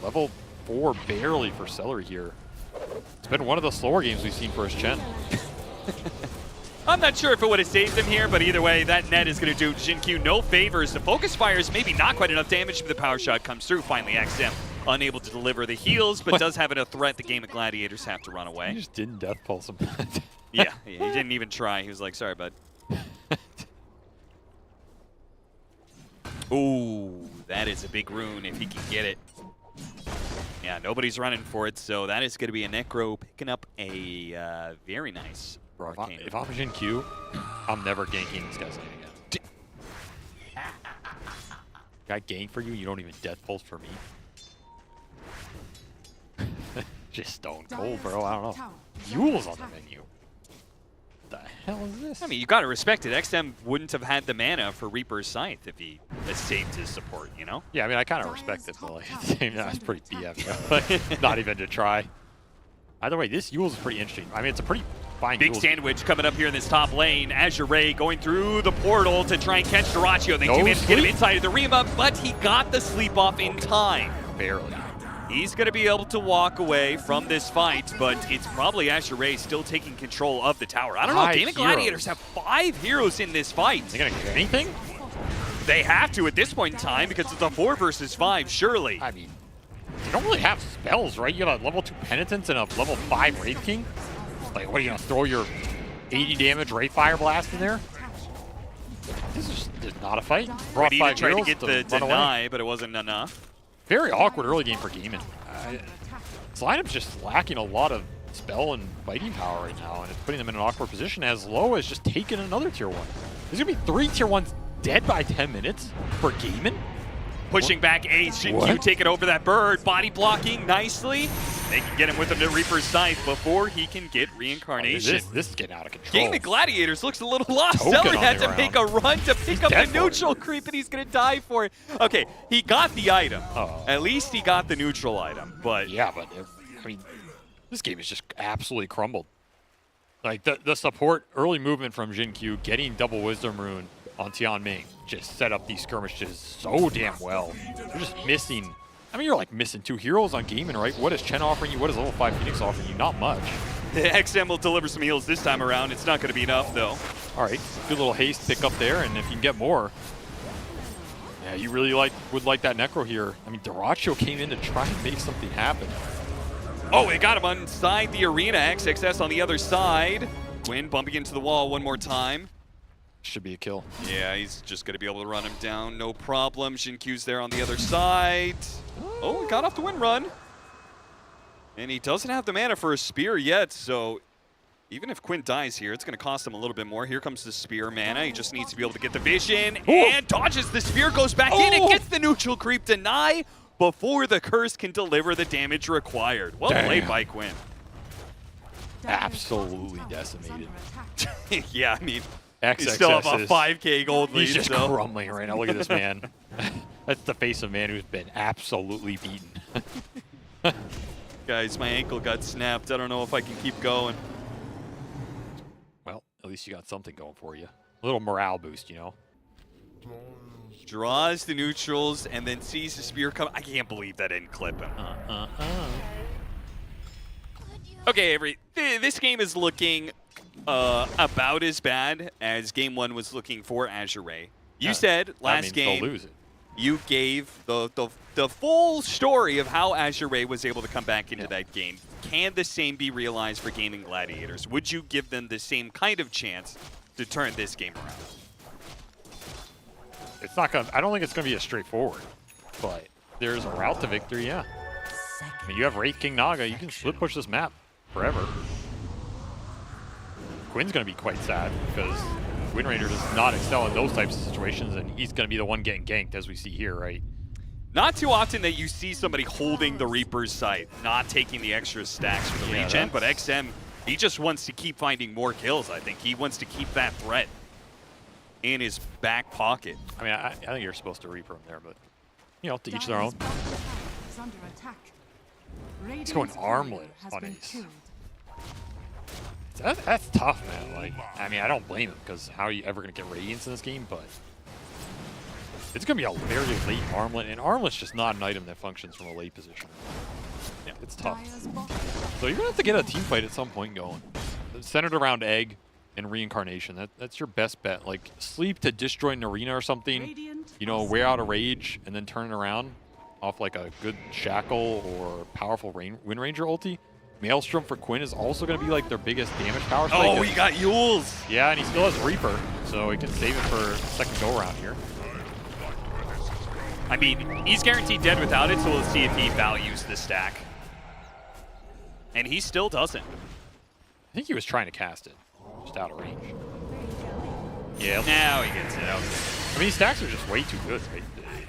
Speaker 18: level 4 barely for Celery here. It's been one of the slower games we've seen for his Chen.
Speaker 17: I'm not sure if it would have saved him here, but either way, that net is going to do Jin Q no favors. The Focus Fire is maybe not quite enough damage, but the Power Shot comes through. Finally, XM unable to deliver the heals, but does have a threat. The Game of Gladiators have to run away.
Speaker 18: He just didn't death pulse him.
Speaker 17: Yeah, he didn't even try. He was like, sorry, bud. Ooh, that is a big rune if he can get it. Yeah, nobody's running for it, so that is going to be a Necro picking up a very nice Arcane.
Speaker 18: If I'm Jin Q, I'm never ganking this guy's lane again. Guy gank for you, you don't even death pulse for me. Just stone cold, bro. I don't know. Yule's on the menu. What the hell is this?
Speaker 17: I mean, you got to respect it. XM wouldn't have had the mana for Reaper's Scythe if he saved his support, you know?
Speaker 18: Yeah, I mean, I kind of respect it, but like, at the same time, it's pretty BF. But not even to try. Either way, this Yule's is pretty interesting. I mean, it's a pretty fine
Speaker 17: big sandwich coming up here in this top lane. Azure Ray going through the portal to try and catch Dyrachyo. They do manage to get him inside of the Rima, but he got the sleep off in time.
Speaker 18: Barely.
Speaker 17: He's going to be able to walk away from this fight, but it's probably Azure Ray still taking control of the tower. I don't know. Game of Gladiators have 5 heroes in this fight.
Speaker 18: They going to get anything?
Speaker 17: They have to at this point in time because it's a 4 versus 5, surely.
Speaker 18: I mean, you don't really have spells, right? You have a level 2 Penitence and a level 5 Wraith King. Like, what are you going to throw your 80 damage Wraith Fire Blast in there? This is just not a fight.
Speaker 17: Brought 5 tried to get the deny, but it wasn't enough.
Speaker 18: Very awkward early game for Gaiman. This lineup's just lacking a lot of spell and fighting power right now, and it's putting them in an awkward position as low as just taking another tier 1. There's going to be 3 tier 1s dead by 10 minutes for Gaiman.
Speaker 17: Pushing back Ace, Jin Q taking over that bird, body blocking nicely. They can get him with the Reaper's Scythe before he can get Reincarnation.
Speaker 18: This is getting out of control.
Speaker 17: Game of Gladiators looks a little lost. Celery had to make a run to pick up the neutral creep, and he's going to die for it. Okay, he got the item. At least he got the neutral item, but...
Speaker 18: Yeah, but, I mean, this game is just absolutely crumbled. Like, the support, early movement from Jin Q, getting double Wisdom Rune on Tianming just set up these skirmishes so damn well. You're just missing... I mean, you're like missing 2 heroes on Gaiman, right? What is Chen offering you? What is level 5 Phoenix offering you? Not much.
Speaker 17: The XM will deliver some heals this time around. It's not going to be enough, though.
Speaker 18: All right, good little haste pick up there, and if you can get more... Yeah, you really would like that Necro here. I mean, Dyrachyo came in to try and make something happen.
Speaker 17: Oh, they got him inside the arena. XXS on the other side. Quinn bumping into the wall one more time.
Speaker 18: Should be a kill.
Speaker 17: Yeah, he's just going to be able to run him down. No problem. Xinqiu's there on the other side. Oh, he got off the wind run. And he doesn't have the mana for a spear yet, so even if Quinn dies here, it's going to cost him a little bit more. Here comes the spear mana. He just needs to be able to get the vision and dodges. The spear goes back in and gets the neutral creep deny before the curse can deliver the damage required. Well played by Quinn.
Speaker 18: Absolutely decimated.
Speaker 17: Yeah, I mean,
Speaker 18: XXS
Speaker 17: he's still have a 5K gold lead.
Speaker 18: He's just
Speaker 17: so.
Speaker 18: crumbling right now. Look at this man. That's the face of a man who's been absolutely beaten.
Speaker 17: Guys, my ankle got snapped. I don't know if I can keep going.
Speaker 18: Well, at least you got something going for you. A little morale boost, you know.
Speaker 17: Draws the neutrals and then sees the spear come. I can't believe that didn't clip him. Okay, Avery, this game is looking about as bad as Game 1 was looking for Azure Ray. You said last game
Speaker 18: lose it.
Speaker 17: You gave the full story of how Azure Ray was able to come back into that game. Can the same be realized for Gaming Gladiators? Would you give them the same kind of chance to turn this game around?
Speaker 18: It's not gonna. I don't think it's gonna be as straightforward, but there's a route to victory. Yeah. I mean, you have Wraith King Naga. You can split push this map forever. Quinn's gonna be quite sad because Wind Ranger does not excel in those types of situations, and he's gonna be the one getting ganked, as we see here, right?
Speaker 17: Not too often that you see somebody holding the Reaper's sight, not taking the extra stacks for the regen, but XM, he just wants to keep finding more kills, I think. He wants to keep that threat in his back pocket.
Speaker 18: I mean, I think you're supposed to Reaper him there, but, you know, to each their own. He's going armlet on Ace. That's tough, man. Like, I mean, I don't blame him, because how are you ever going to get Radiance in this game, but it's going to be a very late armlet, and armlet's just not an item that functions from a late position. Yeah, it's tough. So you're going to have to get a team fight at some point going. It's centered around Egg and Reincarnation. That's your best bet. Like, sleep to disjoint an arena or something, you know, wear out a rage, and then turn it around off like a good Shackle or powerful Wind Ranger ulti. Maelstrom for Quinn is also going to be like their biggest damage power spike.
Speaker 17: Oh, he got Yules.
Speaker 18: Yeah, and he still has Reaper, so he can save it for second go around here.
Speaker 17: I mean, he's guaranteed dead without it, so we'll see if he values the stack. And he still doesn't.
Speaker 18: I think he was trying to cast it, just out of range.
Speaker 17: Yeah. Now he gets it. Okay.
Speaker 18: I mean, these stacks are just way too good, right?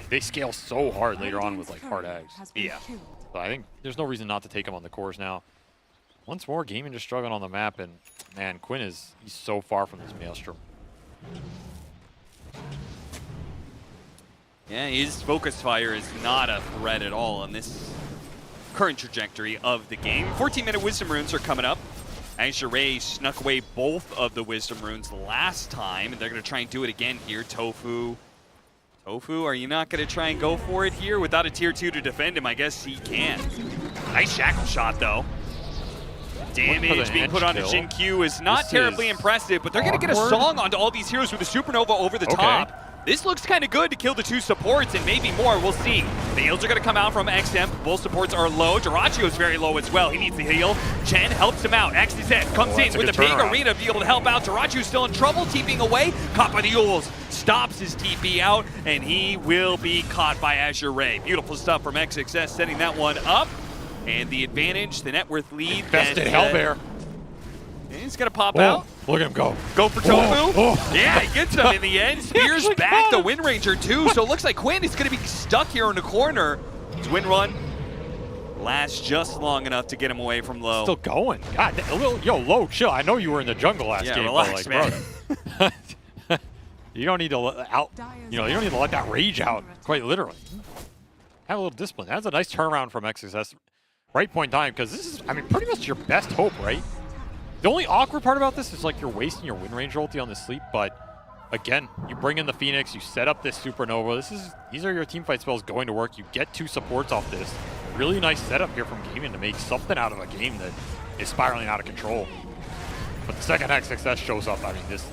Speaker 18: They scale so hard later on with like hard eggs.
Speaker 17: Yeah.
Speaker 18: So I think there's no reason not to take him on the cores now. Once more, Gaming just struggling on the map, and man, Quinn he's so far from this Maelstrom.
Speaker 17: Yeah, his focus fire is not a threat at all on this current trajectory of the game. 14-minute Wisdom Runes are coming up. Azure Ray snuck away both of the Wisdom Runes last time, and they're going to try and do it again here. Tofu, are you not going to try and go for it here? Without a tier 2 to defend him, I guess he can. Nice Shackle shot, though. Damage being put on to Xinqiu is not terribly impressive, but they're going to get a song onto all these heroes with a Supernova over the top. This looks kind of good to kill the 2 supports and maybe more. We'll see. The heals are going to come out from XM. Both supports are low. Duraccio is very low as well. He needs the heal. Chen helps him out. XZ comes in with a big arena to be able to help out. Duraccio still in trouble, TPing away. Kappa the Yules stops his TP out, and he will be caught by Azure Ray. Beautiful stuff from XXS, setting that one up. And the advantage, the net worth lead.
Speaker 18: Infested Hellbear.
Speaker 17: He's going to pop out.
Speaker 18: Look at him go.
Speaker 17: Go for Tofu. Yeah, he gets him in the end. Spears back the Wind Ranger too. So it looks like Quinn is going to be stuck here in the corner. His win run lasts just long enough to get him away from Low.
Speaker 18: Still going. God, yo, Low, chill. I know you were in the jungle last game.
Speaker 17: Relax,
Speaker 18: but like, man. Bro, you don't need to let you don't need to let that rage out. Quite literally. Have a little discipline. That's a nice turnaround from XXS. Right point in time, because this is, I mean, pretty much your best hope, right? The only awkward part about this is like you're wasting your Wind Ranger ulti on the sleep, but again, you bring in the Phoenix, you set up this Supernova. These are your teamfight spells going to work. You get 2 supports off this. Really nice setup here from Gaming to make something out of a game that is spiraling out of control. But the second XXS shows up, I mean, this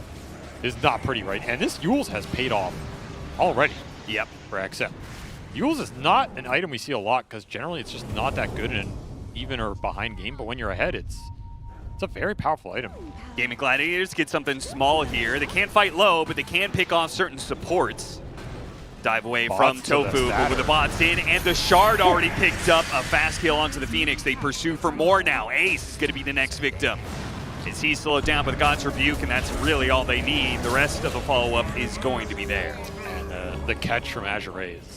Speaker 18: is not pretty, right? And this Yules has paid off already.
Speaker 17: Yep.
Speaker 18: For XM. Yules is not an item we see a lot because generally it's just not that good in an even or behind game, but when you're ahead, it's It's a very powerful item.
Speaker 17: Gaming Gladiators get something small here. They can't fight low, but they can pick off certain supports. Dive away from Tofu, but with the bots in, and the Shard already picked up a fast kill onto the Phoenix. They pursue for more now. Ace is going to be the next victim. As he's slowed down by the God's Rebuke, and that's really all they need. The rest of the follow-up is going to be there.
Speaker 18: And the catch from Azure is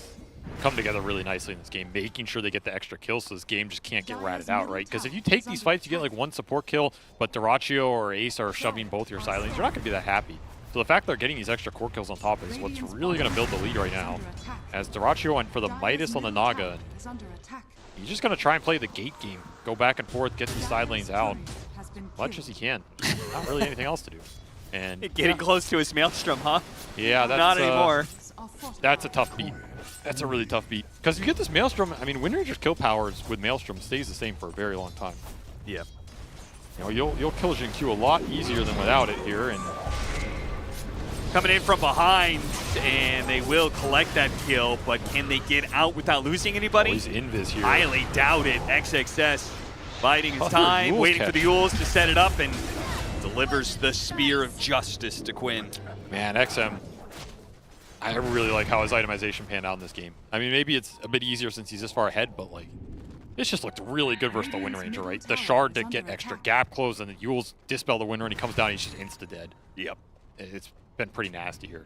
Speaker 18: come together really nicely in this game, making sure they get the extra kills so this game just can't get ratted out, right? Because if you take these fights, you get like one support kill, but Dyrachyo or Ace are shoving both your side lanes, you're not going to be that happy. So the fact they're getting these extra core kills on top is what's really going to build the lead right now. As Dyrachyo went for the Midas on the Naga, he's just going to try and play the gate game, go back and forth, get these side lanes out much as he can. Not really anything else to do. And
Speaker 17: getting close to his Maelstrom, huh?
Speaker 18: Yeah, that's
Speaker 17: not anymore.
Speaker 18: That's a tough beat. That's a really tough beat. Because if you get this Maelstrom, I mean, Windranger's kill powers with Maelstrom stays the same for a very long time.
Speaker 17: Yeah.
Speaker 18: You know, you'll kill Jin Q a lot easier than without it here, and
Speaker 17: coming in from behind, and they will collect that kill, but can they get out without losing anybody?
Speaker 18: Oh, he's invis here.
Speaker 17: Highly doubt it. XXS biding his time, waiting for the Yules to set it up, and delivers the Spear of Justice to Quinn.
Speaker 18: Man, XM, I really like how his itemization panned out in this game. I mean, maybe it's a bit easier since he's this far ahead, but like, this just looked really good versus the Windranger, right? The Shard to get extra gap close, and the Yules dispel the Windranger, and he comes down, and he's just insta-dead.
Speaker 17: Yep.
Speaker 18: It's been pretty nasty here.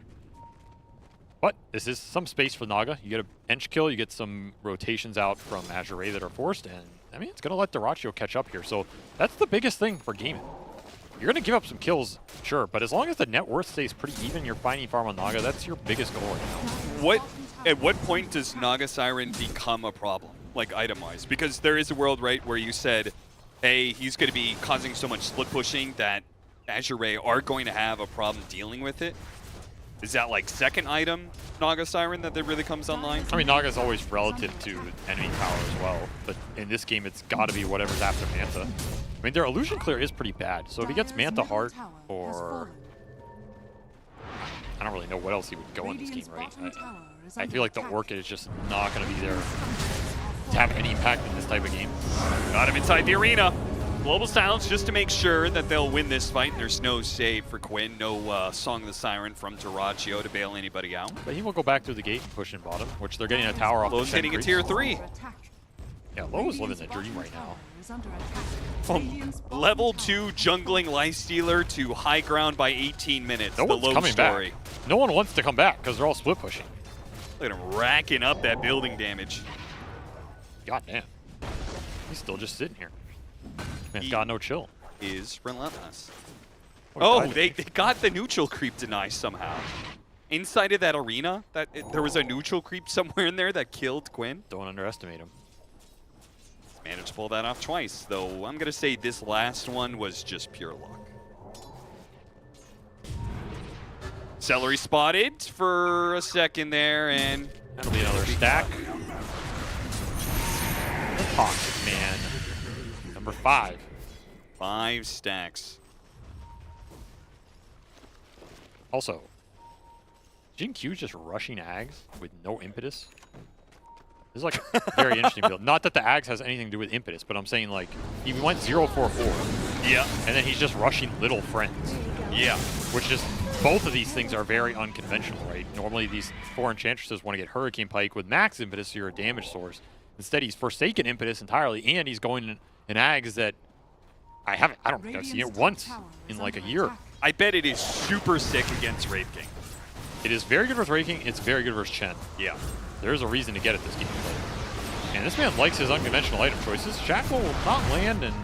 Speaker 18: But this is some space for Naga. You get a bench kill, you get some rotations out from Azure that are forced, and I mean, it's going to let Dyrachyo catch up here. So that's the biggest thing for gaming. You're going to give up some kills, sure, but as long as the net worth stays pretty even, you're finding farm on Naga, that's your biggest goal right now.
Speaker 17: At what point does Naga Siren become a problem, like item-wise? Because there is a world, right, where you said, hey, he's going to be causing so much split pushing that Azure are going to have a problem dealing with it. Is that like second item Naga Siren that really comes online?
Speaker 18: I mean, Naga's always relative to enemy power as well, but in this game it's got to be whatever's after Manta. I mean, their illusion clear is pretty bad, so if he gets Manta Heart or I don't really know what else he would go in this game, right? I feel like the Orchid is just not going to be there to have any impact in this type of game.
Speaker 17: Got him inside the arena. Global Silence just to make sure that they'll win this fight. And there's no save for Quinn, no Song of the Siren from Dyrachyo to bail anybody out.
Speaker 18: But he will go back through the gate and push in bottom, which they're getting a tower off.
Speaker 17: Lowe's hitting a tier 3.
Speaker 18: Yeah, Lowe is living the dream right now.
Speaker 17: From level 2 jungling Lifestealer to high ground by 18 minutes.
Speaker 18: No
Speaker 17: the
Speaker 18: one's
Speaker 17: Lowe
Speaker 18: coming
Speaker 17: story.
Speaker 18: back. No one wants to come back because they're all split pushing.
Speaker 17: Look at him racking up that building damage.
Speaker 18: God damn. He's still just sitting here. Man's got no chill.
Speaker 17: Is relentless. Oh, they got the neutral creep denied somehow. Inside of that arena, there was a neutral creep somewhere in there that killed Quinn.
Speaker 18: Don't underestimate him.
Speaker 17: Managed to pull that off twice, though I'm going to say this last one was just pure luck. Celery spotted for a second there, and
Speaker 18: that'll be another stack. The Toxic Man. Number 5.
Speaker 17: 5 stacks.
Speaker 18: Also, Jin Q's just rushing Ags with no impetus. This is like a very interesting build. Not that the Ags has anything to do with impetus, but I'm saying like he went 0-4-4.
Speaker 17: Yeah.
Speaker 18: And then he's just rushing little friends.
Speaker 17: Yeah.
Speaker 18: Which is, both of these things are very unconventional, right? Normally these 4 Enchantresses want to get Hurricane Pike with max impetus, so you're a damage source. Instead, he's forsaken impetus entirely, and he's going in Ags that I don't think I've seen it once in like a year.
Speaker 17: I bet it is super sick against Wraith King.
Speaker 18: It is very good versus Wraith King. It's very good versus Chen.
Speaker 17: Yeah.
Speaker 18: There's a reason to get it this game. And this man likes his unconventional item choices. Shackle will not land, and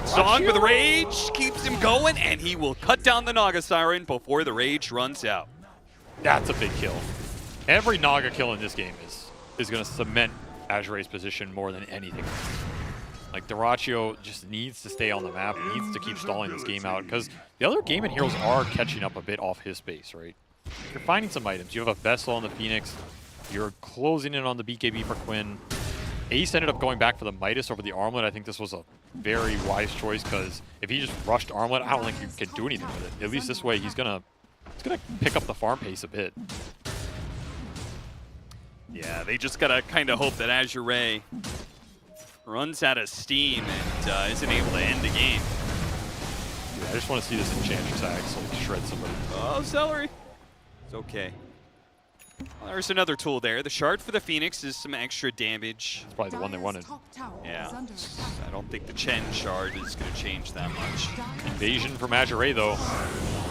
Speaker 17: Song with Rage keeps him going, and he will cut down the Naga Siren before the Rage runs out.
Speaker 18: That's a big kill. Every Naga kill in this game is going to cement Azure's position more than anything else. Like, Dyrachyo just needs to stay on the map, needs to keep stalling this game out, because the other game and heroes are catching up a bit off his space, right? You're finding some items. You have a Vessel on the Phoenix. You're closing in on the BKB for Quinn. Ace ended up going back for the Midas over the Armlet. I think this was a very wise choice, because if he just rushed Armlet, I don't think you can do anything with it. At least this way, he's gonna pick up the farm pace a bit.
Speaker 17: Yeah, they just gotta kind of hope that Azure runs out of steam and isn't able to end the game.
Speaker 18: I just want to see this enchanting sax like shred somebody.
Speaker 17: Oh, celery. It's okay. Well, there's another tool there. The shard for the Phoenix is some extra damage.
Speaker 18: It's probably the one they wanted.
Speaker 17: Yeah. I don't think the Chen shard is going to change that much.
Speaker 18: Invasion from Azure though.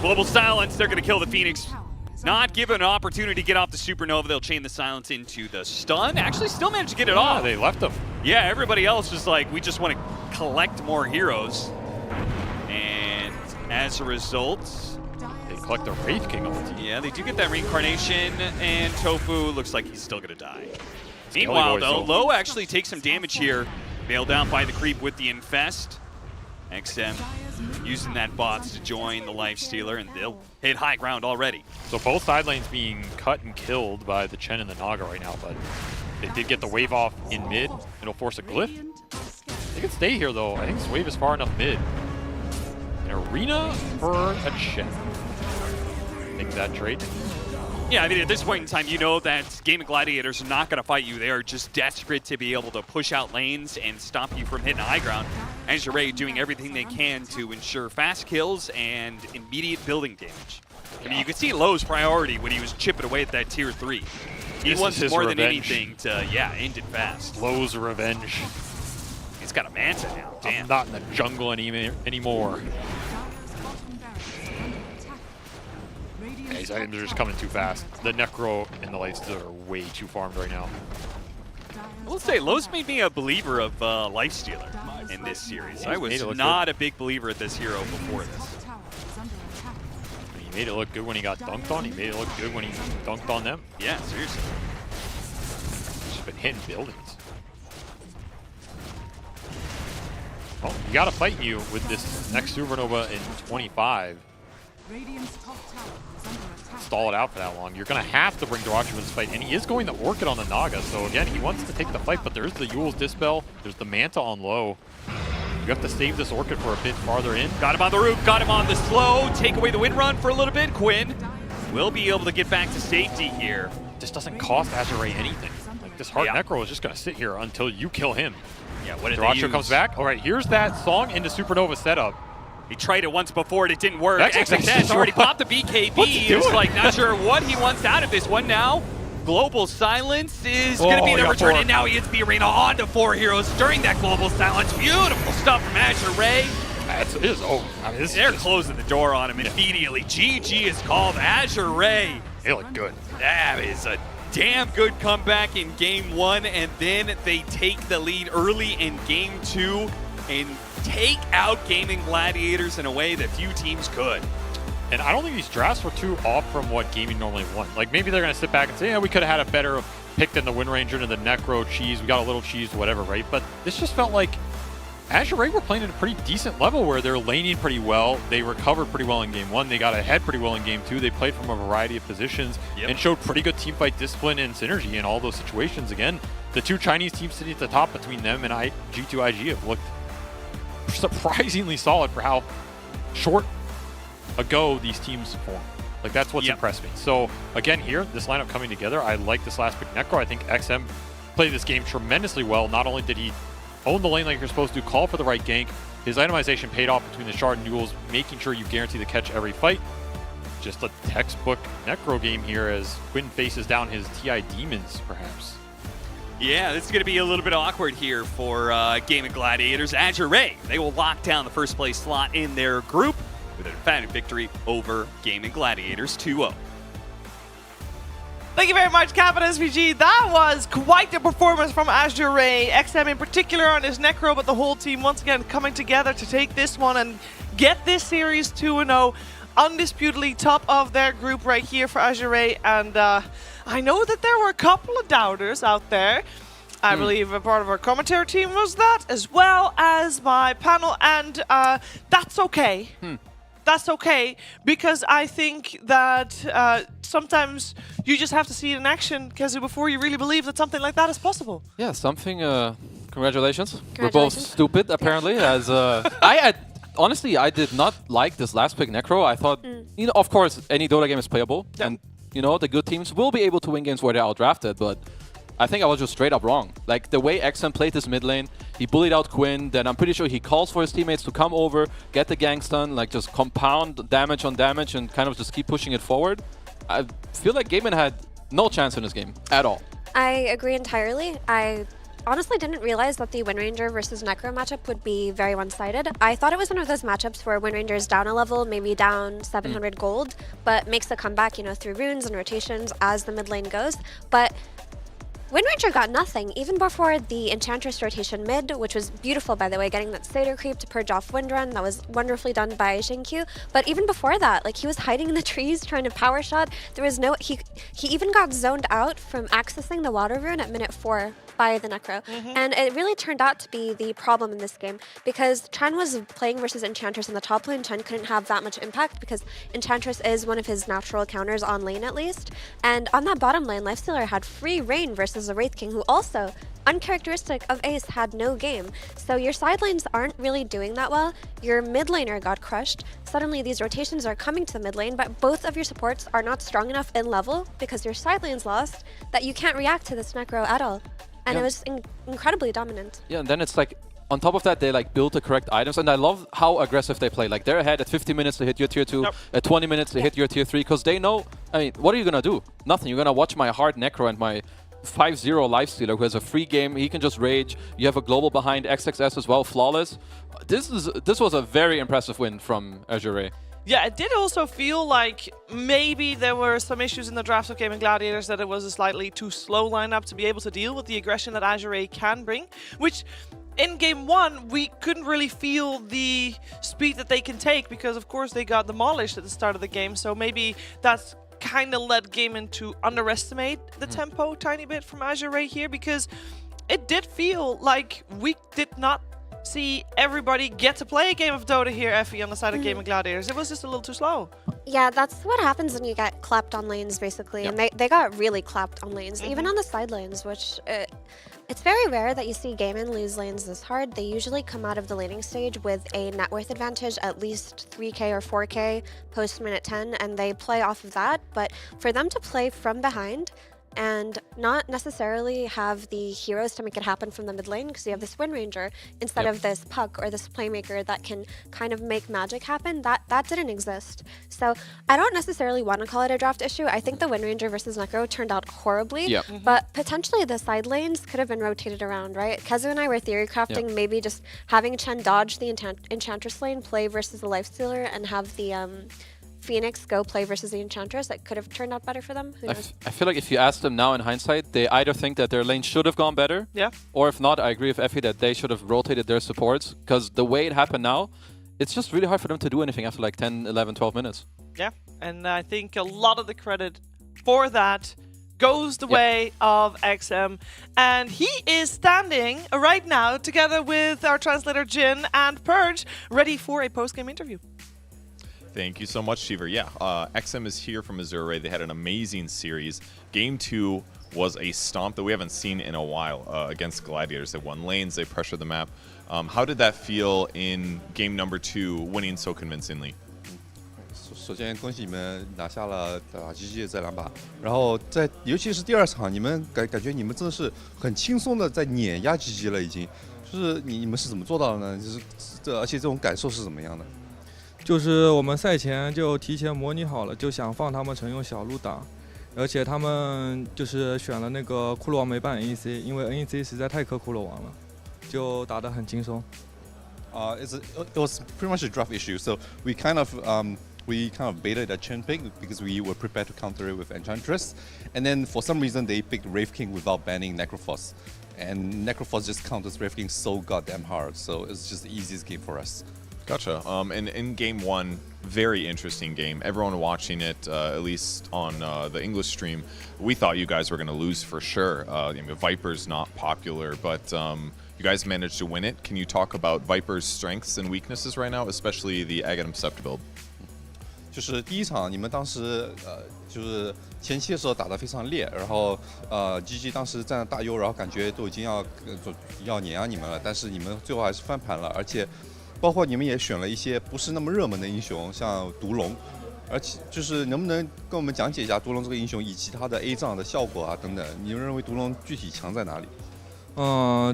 Speaker 17: Global Silence, they're going to kill the Phoenix. Not given an opportunity to get off the Supernova, they'll chain the Silence into the stun. Actually still managed to get it off.
Speaker 18: They left them.
Speaker 17: Yeah, everybody else was like, we just want to collect more heroes. And as a result,
Speaker 18: they collect the Wraith King ulti.
Speaker 17: Yeah, they do get that reincarnation, and Tofu looks like he's still going to die. Meanwhile, though, Low actually takes some damage here. Bailed down by the creep with the Infest. XM using that bots to join the Lifestealer, and they'll hit high ground already.
Speaker 18: So both side lanes being cut and killed by the Chen and the Naga right now, but they did get the wave off in mid. It'll force a glyph. They can stay here, though. I think this wave is far enough mid. An arena for a Chen. Make that trade.
Speaker 17: Yeah, I mean, at this point in time, you know that Game of Gladiators are not going to fight you. They are just desperate to be able to push out lanes and stop you from hitting high ground. Azure doing everything they can to ensure fast kills and immediate building damage. I mean, you could see Low's priority when he was chipping away at that tier 3. He wants more than anything to, end it fast.
Speaker 18: Low's revenge.
Speaker 17: He's got a Manta now. Damn.
Speaker 18: I'm not in the jungle anymore. Yeah, these items are just coming too fast. The Necro and the Lightstealer are way too farmed right now.
Speaker 17: I will say, Low's made me a believer of Lifestealer in this series. I was not a big believer of this hero before this.
Speaker 18: He made it look good when he got dunked on. He made it look good when he dunked on them.
Speaker 17: Yeah, seriously.
Speaker 18: He's just been hitting buildings. Well, you got to fight you with this next Supernova in 25. Stall it out for that long. You're going to have to bring Dirachi for this fight, and he is going to Orchid on the Naga. So again, he wants to take the fight, but there's the Yule's Dispel. There's the Manta on low. You have to save this Orchid for a bit farther in.
Speaker 17: Got him on the roof, got him on the slow. Take away the wind run for a little bit. Quinn will be able to get back to safety here.
Speaker 18: This doesn't cost Azure anything. Like, this Heart Necro is just going to sit here until you kill him.
Speaker 17: Yeah, what did
Speaker 18: Dirachi comes back. All right, here's that song into Supernova setup.
Speaker 17: He tried it once before, it didn't work. XXS already popped the BKB. He's like, not sure what he wants out of this one now. Global Silence is going to be the return, and now he hits the arena onto 4 heroes during that Global Silence. Beautiful stuff from Azure Ray.
Speaker 18: It is over. I mean,
Speaker 17: they're closing the door on him immediately. GG is called. Azure Ray.
Speaker 18: They look good.
Speaker 17: That is a damn good comeback in game 1, and then they take the lead early in game 2 and take out Gaming Gladiators in a way that few teams could.
Speaker 18: And I don't think these drafts were too off from what Gaming normally won. Like, maybe they're going to sit back and say, yeah, we could have had a better pick than the Wind Ranger and the Necro cheese. We got a little cheese, whatever, right? But this just felt like Azure Ray were playing at a pretty decent level where they're laning pretty well. They recovered pretty well in game 1. They got ahead pretty well in game 2. They played from a variety of positions and showed pretty good teamfight discipline and synergy in all those situations. Again, the 2 Chinese teams sitting at the top between them and G2IG have looked surprisingly solid for how short ago these teams formed. Like, that's what's impressed me. So again, here, this lineup coming together, I like this last pick Necro. I think XM played this game tremendously well. Not only did he own the lane like you're supposed to, call for the right gank, his itemization paid off between the Shard and duels, making sure you guarantee the catch every fight. Just a textbook Necro game here as Quinn faces down his TI Demons, perhaps.
Speaker 17: Yeah, this is going to be a little bit awkward here for Gaming Gladiators. Azure Ray, they will lock down the first place slot in their group with an emphatic victory over Gaming Gladiators 2-0.
Speaker 9: Thank you very much, Kappa SVG. That was quite the performance from Azure Ray. XM in particular on his Necro, but the whole team once again coming together to take this one and get this series 2-0. Undisputedly top of their group right here for Azure Ray. And I know that there were a couple of doubters out there. I believe a part of our commentary team was that, as well as my panel, and that's okay. That's okay, because I think that sometimes you just have to see it in action, because before you really believe that something like that is possible.
Speaker 14: Yeah, congratulations. We're both stupid, apparently. As honestly, I did not like this last pick Necro. I thought, you know, of course, any Dota game is playable, and you know, the good teams will be able to win games where they're outdrafted, but I think I was just straight up wrong. Like, the way XM played this mid lane, he bullied out Quinn, then I'm pretty sure he calls for his teammates to come over, get the gang stun, like just compound damage on damage and kind of just keep pushing it forward. I feel like Gaimin had no chance in this game at all.
Speaker 15: I agree entirely. I honestly didn't realize that the Windranger versus Necro matchup would be very one-sided. I thought it was one of those matchups where Windranger is down a level, maybe down 700 gold, but makes a comeback, you know, through runes and rotations as the mid lane goes. But Windranger got nothing, even before the Enchantress rotation mid, which was beautiful, by the way, getting that Satyr creep to purge off Windrun. That was wonderfully done by Xingqiu. But even before that, like, he was hiding in the trees trying to power shot. There was no... He even got zoned out from accessing the water rune at minute 4 by the Necro. And it really turned out to be the problem in this game, because Chen was playing versus Enchantress in the top lane. Chen couldn't have that much impact because Enchantress is one of his natural counters on lane, at least. And on that bottom lane, Lifestealer had free reign versus the Wraith King, who also, uncharacteristic of Ace, had no game. So your side lanes aren't really doing that well. Your mid laner got crushed. Suddenly these rotations are coming to the mid lane, but both of your supports are not strong enough in level because your side lane's lost that you can't react to this Necro at all. And it was incredibly dominant.
Speaker 14: Yeah, and then it's like, on top of that, they like build the correct items, and I love how aggressive they play. Like, they're ahead at 50 minutes to hit your tier 2, at 20 minutes to hit your tier 3, because they know, I mean, what are you going to do? Nothing. You're going to watch my hard Necro and my 5-0 Lifestealer, who has a free game. He can just rage. You have a global behind XXS as well, flawless. This was a very impressive win from Azure.
Speaker 9: Yeah, it did also feel like maybe there were some issues in the drafts of Gaming Gladiators, that it was a slightly too slow lineup to be able to deal with the aggression that Azure can bring, which in game 1 we couldn't really feel the speed that they can take because of course they got demolished at the start of the game, so maybe that's kind of led Gaimin to underestimate the tempo a tiny bit from Azure here, because it did feel like we did not see everybody get to play a game of Dota here, Effie, on the side of Gaming Gladiators. It was just a little too slow.
Speaker 15: Yeah, that's what happens when you get clapped on lanes, basically. And they got really clapped on lanes, even on the side lanes, which it's very rare that you see Gaimin lose lanes this hard. They usually come out of the laning stage with a net worth advantage, at least 3k or 4k post minute 10, and they play off of that. But for them to play from behind and not necessarily have the heroes to make it happen from the mid lane, because you have this Windranger instead of this Puck or this playmaker that can kind of make magic happen, that didn't exist. So I don't necessarily want to call it a draft issue. I think the Windranger versus Necro turned out horribly, but potentially the side lanes could have been rotated around, right? Kezu and I were theory crafting maybe just having Chen dodge the Enchantress lane, play versus the Lifestealer, and have the Phoenix go play versus the Enchantress. That could have turned out better for them. Who knows?
Speaker 14: I feel like if you ask them now in hindsight, they either think that their lane should have gone better, or if not, I agree with Effie that they should have rotated their supports, because the way it happened now, it's just really hard for them to do anything after like 10, 11, 12 minutes.
Speaker 9: Yeah, and I think a lot of the credit for that goes the way of XM, and he is standing right now together with our translator Jin and Purge, ready for a post-game interview.
Speaker 16: Thank you so much, Shiver. Yeah, XM is here from Azure. They had an amazing series. Game 2 was a stomp that we haven't seen in a while against Gladiators. They won lanes, they pressured the map. How did that feel in game number 2, winning so convincingly?
Speaker 20: 首先恭喜你们拿下了GG 的这2把，然后尤其是第2场，你们感觉你们真的是很轻松的在碾压 GG 了，已经。就是你们是怎么做到的呢？就是而且这种感受是怎么样的？
Speaker 21: 就是我们赛前就提前模拟好了，就想放他们城用小路打，而且他们就是选了那个骷髅王没办 NEC， 因为 NEC 实在太克骷髅王了，就打得很轻松。
Speaker 20: It was pretty much a draft issue, so we kind of baited a Chen pick because we were prepared to counter it with Enchantress, and then for some reason they picked Wraith King without banning Necrophos, and Necrophos just counters Wraith King so goddamn hard, so it's just the easiest game for us.
Speaker 16: Gotcha. And in game 1, very interesting game. Everyone watching it, at least on the English stream, we thought you guys were going to lose for sure. Viper's not popular, but you guys managed to win it. Can you talk about Viper's strengths and weaknesses right now, especially the Aghanim Scepter build?
Speaker 20: 就是第1场你们当时就是前期的时候打得非常烈，然后GG 当时占了大优，然后感觉都已经要碾压你们了，但是你们最后还是翻盘了，而且包括你们也选了一些不是那么热门的英雄，像毒龙，而且就是能不能跟我们讲解一下独龙这个英雄以及他的 A 仗的效果啊等等？你们认为独龙具体强在哪里？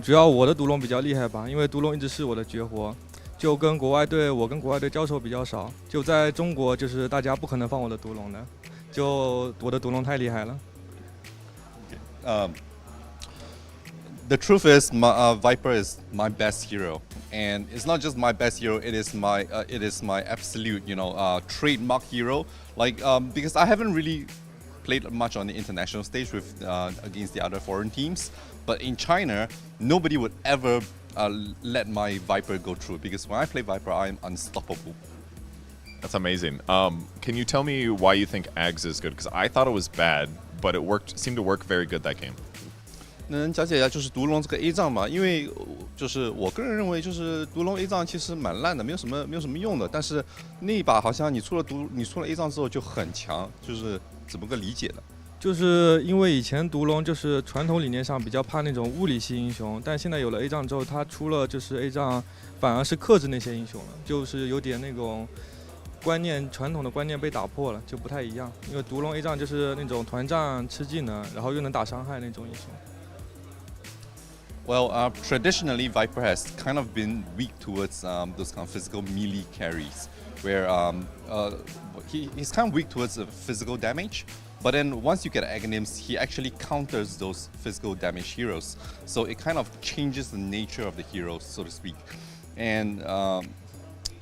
Speaker 21: 主要我的独龙比较厉害吧，因为独龙一直是我的绝活。就跟国外队，我跟国外队交手比较少。就在中国，就是大家不可能放我的独龙的，就我的独龙太厉害了。
Speaker 20: The truth is, Viper is my best hero, and it's not just my best hero. It is my absolute, trademark hero. Like because I haven't really played much on the international stage with against the other foreign teams, but in China, nobody would ever let my Viper go through because when I play Viper, I'm unstoppable.
Speaker 16: That's amazing. Can you tell me why you think Ags is good? Because I thought it was bad, but it seemed to work very good that game.
Speaker 20: 能讲解一下就是独龙这个 A 仗嘛？因为就是我个人认为，就是独龙 A 仗其实蛮烂的，没有什么用的。但是那一把好像你出了 A 仗之后就很强，就是怎么个理解的？
Speaker 21: 就是因为以前独龙就是传统理念上比较怕那种物理系英雄，但现在有了 A 仗之后，他出了就是 A 仗反而是克制那些英雄了，就是有点那种传统的观念被打破了，就不太一样。因为独龙 A 仗就是那种团战吃技能，然后又能打伤害那种英雄。
Speaker 20: Well, traditionally, Viper has kind of been weak towards those kind of physical melee carries, where he's kind of weak towards the physical damage. But then once you get Aghanims, he actually counters those physical damage heroes. So it kind of changes the nature of the hero, so to speak. And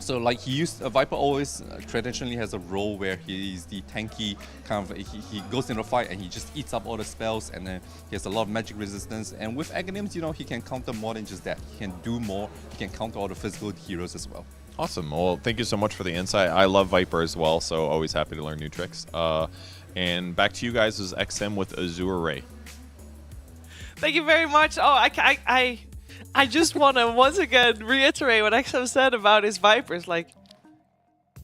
Speaker 20: so like Viper always traditionally has a role where he's the tanky kind of, he goes in a fight and he just eats up all the spells, and then he has a lot of magic resistance. And with Aghanims, he can counter more than just that. He can do more. He can counter all the physical heroes as well.
Speaker 16: Awesome. Well, thank you so much for the insight. I love Viper as well, so always happy to learn new tricks. And back to you guys is XM with Azure Ray.
Speaker 9: Thank you very much. Oh, I just want to once again reiterate what XM said about his Vipers. Like,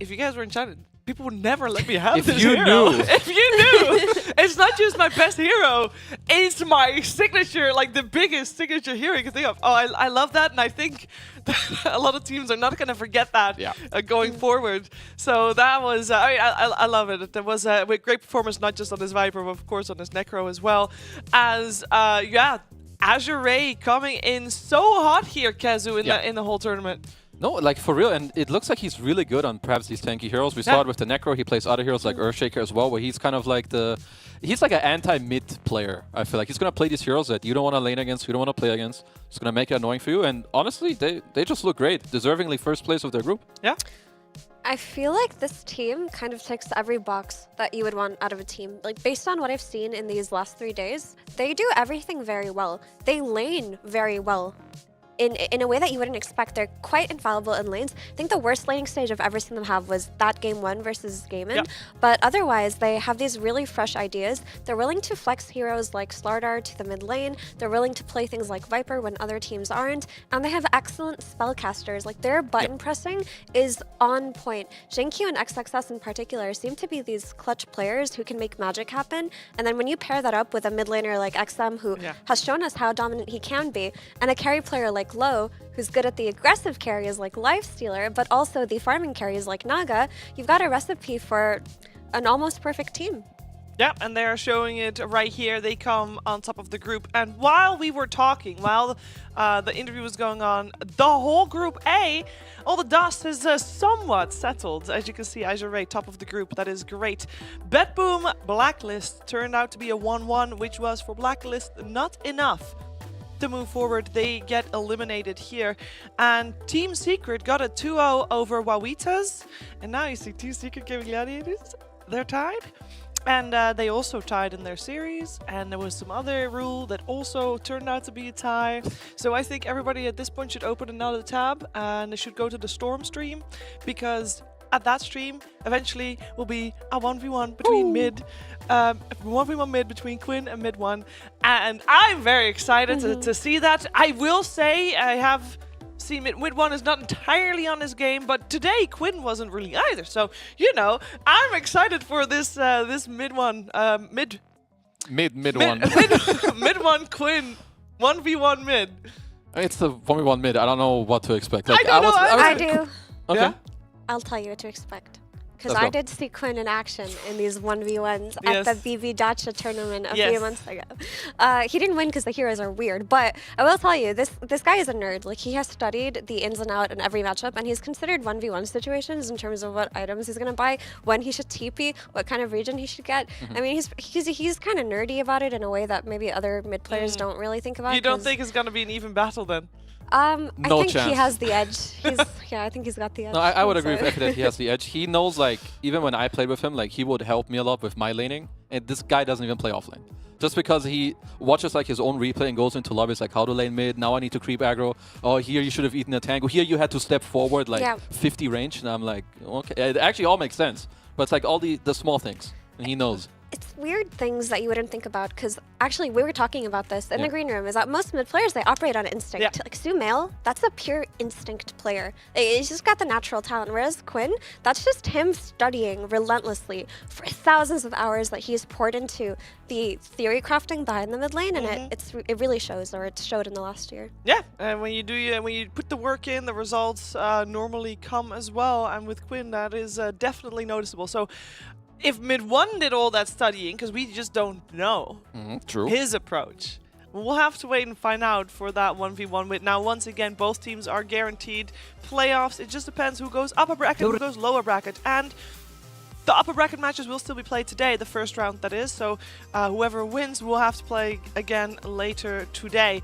Speaker 9: if you guys were in China, people would never let me have this hero. If you knew, it's not just my best hero, it's my signature, like the biggest signature hero you can think of. Oh, I love that, and I think a lot of teams are not going to forget that going forward. So that was, I love it. There was a great performance, not just on his Viper, but of course on his Necro as well. As, Azure Ray coming in so hot here, Kazu, in the whole tournament.
Speaker 14: No, like for real, and it looks like he's really good on perhaps these tanky heroes. We saw it with the Necro. He plays other heroes like Earthshaker as well, where he's kind of like he's like an anti-mid player. I feel like he's gonna play these heroes that you don't want to lane against, you don't want to play against. It's gonna make it annoying for you. And honestly, they just look great, deservingly first place of their group.
Speaker 9: Yeah.
Speaker 15: I feel like this team kind of ticks every box that you would want out of a team. Like, based on what I've seen in these last 3 days, they do everything very well. They lane very well. In a way that you wouldn't expect. They're quite infallible in lanes. I think the worst laning stage I've ever seen them have was that game 1 versus Gaimin. Yep. But otherwise, they have these really fresh ideas. They're willing to flex heroes like Slardar to the mid lane. They're willing to play things like Viper when other teams aren't. And they have excellent spellcasters. Like, their button pressing is on point. Zhenkyu and XXS in particular seem to be these clutch players who can make magic happen. And then when you pair that up with a mid laner like XM, who has shown us how dominant he can be, and a carry player like Low, who's good at the aggressive carries like Lifestealer, but also the farming carries like Naga, you've got a recipe for an almost perfect team.
Speaker 9: Yeah, and they are showing it right here. They come on top of the group. And while we were talking, while the interview was going on, the whole Group A, all the dust is somewhat settled. As you can see, Azure Ray, top of the group. That is great. BetBoom Blacklist turned out to be a 1-1, which was for Blacklist not enough to move forward. They get eliminated here, and Team Secret got a 2-0 over Wawitas, and now you see Team Secret giving Gladiators, they're tied, and they also tied in their series, and there was some other rule that also turned out to be a tie. So I think everybody at this point should open another tab, and they should go to the Storm stream, because at that stream eventually will be a 1v1 between mid, 1v1 mid between Quinn and mid 1, and I'm very excited to see that. I will say I have seen mid 1 is not entirely on his game, but today Quinn wasn't really either. So I'm excited for this mid 1 mid 1 Quinn 1v1 mid.
Speaker 14: It's the 1v1 mid. I don't know what to expect.
Speaker 15: Like, I do.
Speaker 14: Okay.
Speaker 15: Yeah? I'll tell you what to expect. Because I did see Quinn in action in these 1v1s at the BB Dacha tournament a few months ago. He didn't win because the heroes are weird, but I will tell you, this guy is a nerd. Like, he has studied the ins and outs in every matchup, and he's considered 1v1 situations in terms of what items he's going to buy, when he should TP, what kind of region he should get. I mean, he's kind of nerdy about it in a way that maybe other mid players don't really think about.
Speaker 9: You don't think it's going to be an even battle then?
Speaker 15: I think he has the edge. Yeah, I think he's got the edge.
Speaker 14: No, I would agree with Effie that he has the edge. He knows, like, even when I played with him, like, he would help me a lot with my laning. And this guy doesn't even play offlane. Just because he watches, like, his own replay and goes into lobbies, like, how to lane mid, now I need to creep aggro. Oh, here you should have eaten a tango. Here you had to step forward, like, 50 range. And I'm like, okay. It actually all makes sense. But it's like all the small things. And he knows.
Speaker 15: It's weird things that you wouldn't think about, because actually we were talking about this in the green room, is that most mid players, they operate on instinct. Like Sumail, that's a pure instinct player. He's just got the natural talent, whereas Quinn, that's just him studying relentlessly for thousands of hours that he's poured into the theory crafting behind the mid lane, and it really shows, or it showed in the last year.
Speaker 9: Yeah, and when you put the work in, the results normally come as well, and with Quinn, that is definitely noticeable. So if Mid1 did all that studying, because we just don't know his approach, we'll have to wait and find out for that 1v1 win. Now, once again, both teams are guaranteed playoffs. It just depends who goes upper bracket, who goes lower bracket. And the upper bracket matches will still be played today, the first round that is. So whoever wins will have to play again later today.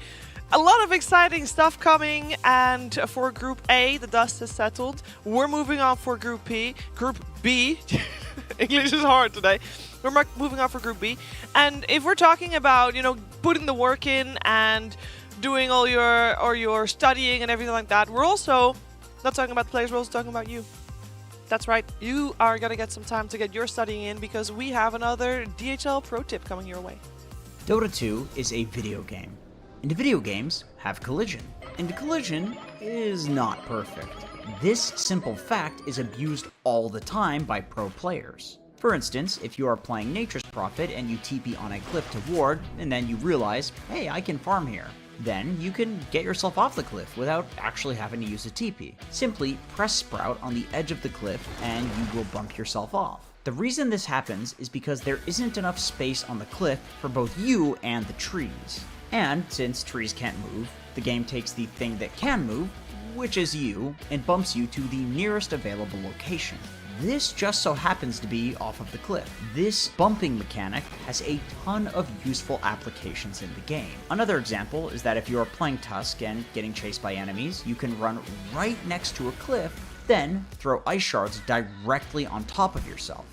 Speaker 9: A lot of exciting stuff coming, and for Group A, the dust has settled. We're moving on for Group B. English is hard today. We're moving on for Group B. And if we're talking about, you know, putting the work in and doing all your studying and everything like that, we're also not talking about the players, we're also talking about you. That's right. You are going to get some time to get your studying in, because we have another DHL pro tip coming your way.
Speaker 2: Dota 2 is a video game. And video games have collision. And collision is not perfect. This simple fact is abused all the time by pro players. For instance, if you are playing Nature's Prophet and you TP on a cliff to ward, and then you realize, hey, I can farm here. Then you can get yourself off the cliff without actually having to use a TP. Simply press Sprout on the edge of the cliff and you will bump yourself off. The reason this happens is because there isn't enough space on the cliff for both you and the trees. And since trees can't move, the game takes the thing that can move, which is you, and bumps you to the nearest available location. This just so happens to be off of the cliff. This bumping mechanic has a ton of useful applications in the game. Another example is that if you're playing Tusk and getting chased by enemies, you can run right next to a cliff, then throw ice shards directly on top of yourself.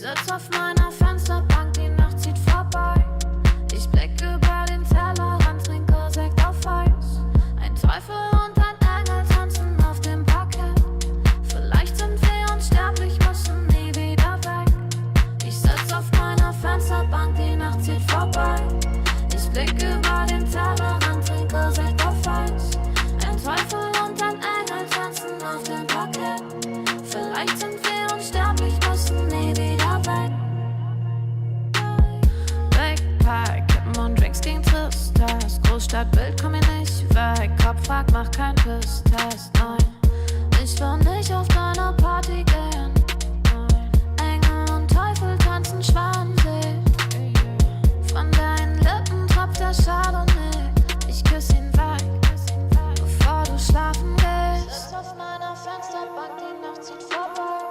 Speaker 1: sitz auf meiner Fensterbank, die Nacht zieht vorbei. Ich blick über den Tellerrand, trinke Sekt auf Eis. Ein Teufel und ein Engel tanzen auf dem Parkett. Vielleicht sind wir unsterblich, müssen nie wieder weg. Ich sitz auf meiner Fensterbank, die Nacht zieht vorbei. Ich blick über den Tellerrand, trinke Sekt auf Eis. Ein Teufel und ein Engel tanzen auf dem Parkett. Vielleicht sind wir unsterblich, müssen nie wieder weg. Backpack, Kippen und Drinks gegen Tristess. Großstadtbild, komm hier nicht weg. Kopf fragt, mach kein Pisstest. Nein, ich will nicht auf deine Party gehen. Nein, Engel und Teufel tanzen Schwansee. Von deinen Lippen tropft der Chardonnay. Ich küss ihn weg, bevor du schlafen gehst. Ich sitz auf meiner Fensterbank, die Nacht zieht vorbei.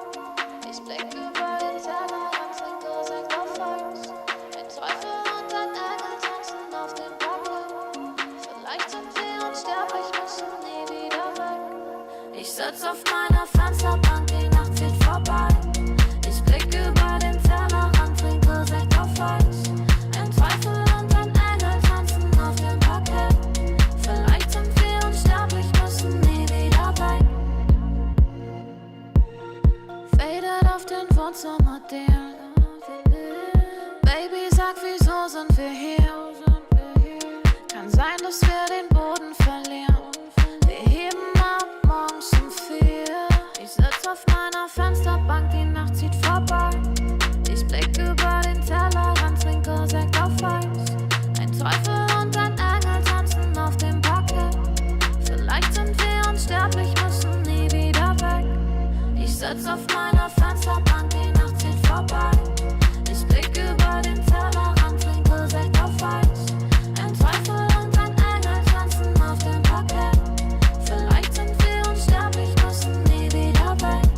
Speaker 1: Ich blick über den Tellerrand, trinke Sekt auf Eis. Ein Teufel und ein Engel tanzen auf dem Parkett. Vielleicht sind wir unsterblich, müssen nie wieder weg. Ich sitz auf meiner Fensterbank, die Nacht zieht vorbei. Ich blick über den Tellerrand, trinke Sekt auf Eis. Ein Teufel und ein Engel tanzen auf dem Parkett. Vielleicht sind wir unsterblich, müssen nie wieder weg. Fadet auf den Wohnzimmerdielen. Baby, sag, wieso sind wir hier? Kann sein, dass wir den Boden verlieren. Wir heben ab morgens um 4. Ich sitz auf meiner Fensterbank, die Nacht zieht vorbei. Ich blick über den Tellerrand, trinke Sekt auf Eis. Ein Teufel und ein Engel tanzen auf dem Parkett. Vielleicht sind wir unsterblich, müssen nie wieder weg. Ich sitz auf meiner Fensterbank, die Nacht zieht vorbei. Ich blick über den Tellerrand, trinke Sekt auf Eis. Ein Teufel und ein Engel tanzen auf dem Parkett. Vielleicht sind wir unsterblich, müssen nie wieder weg.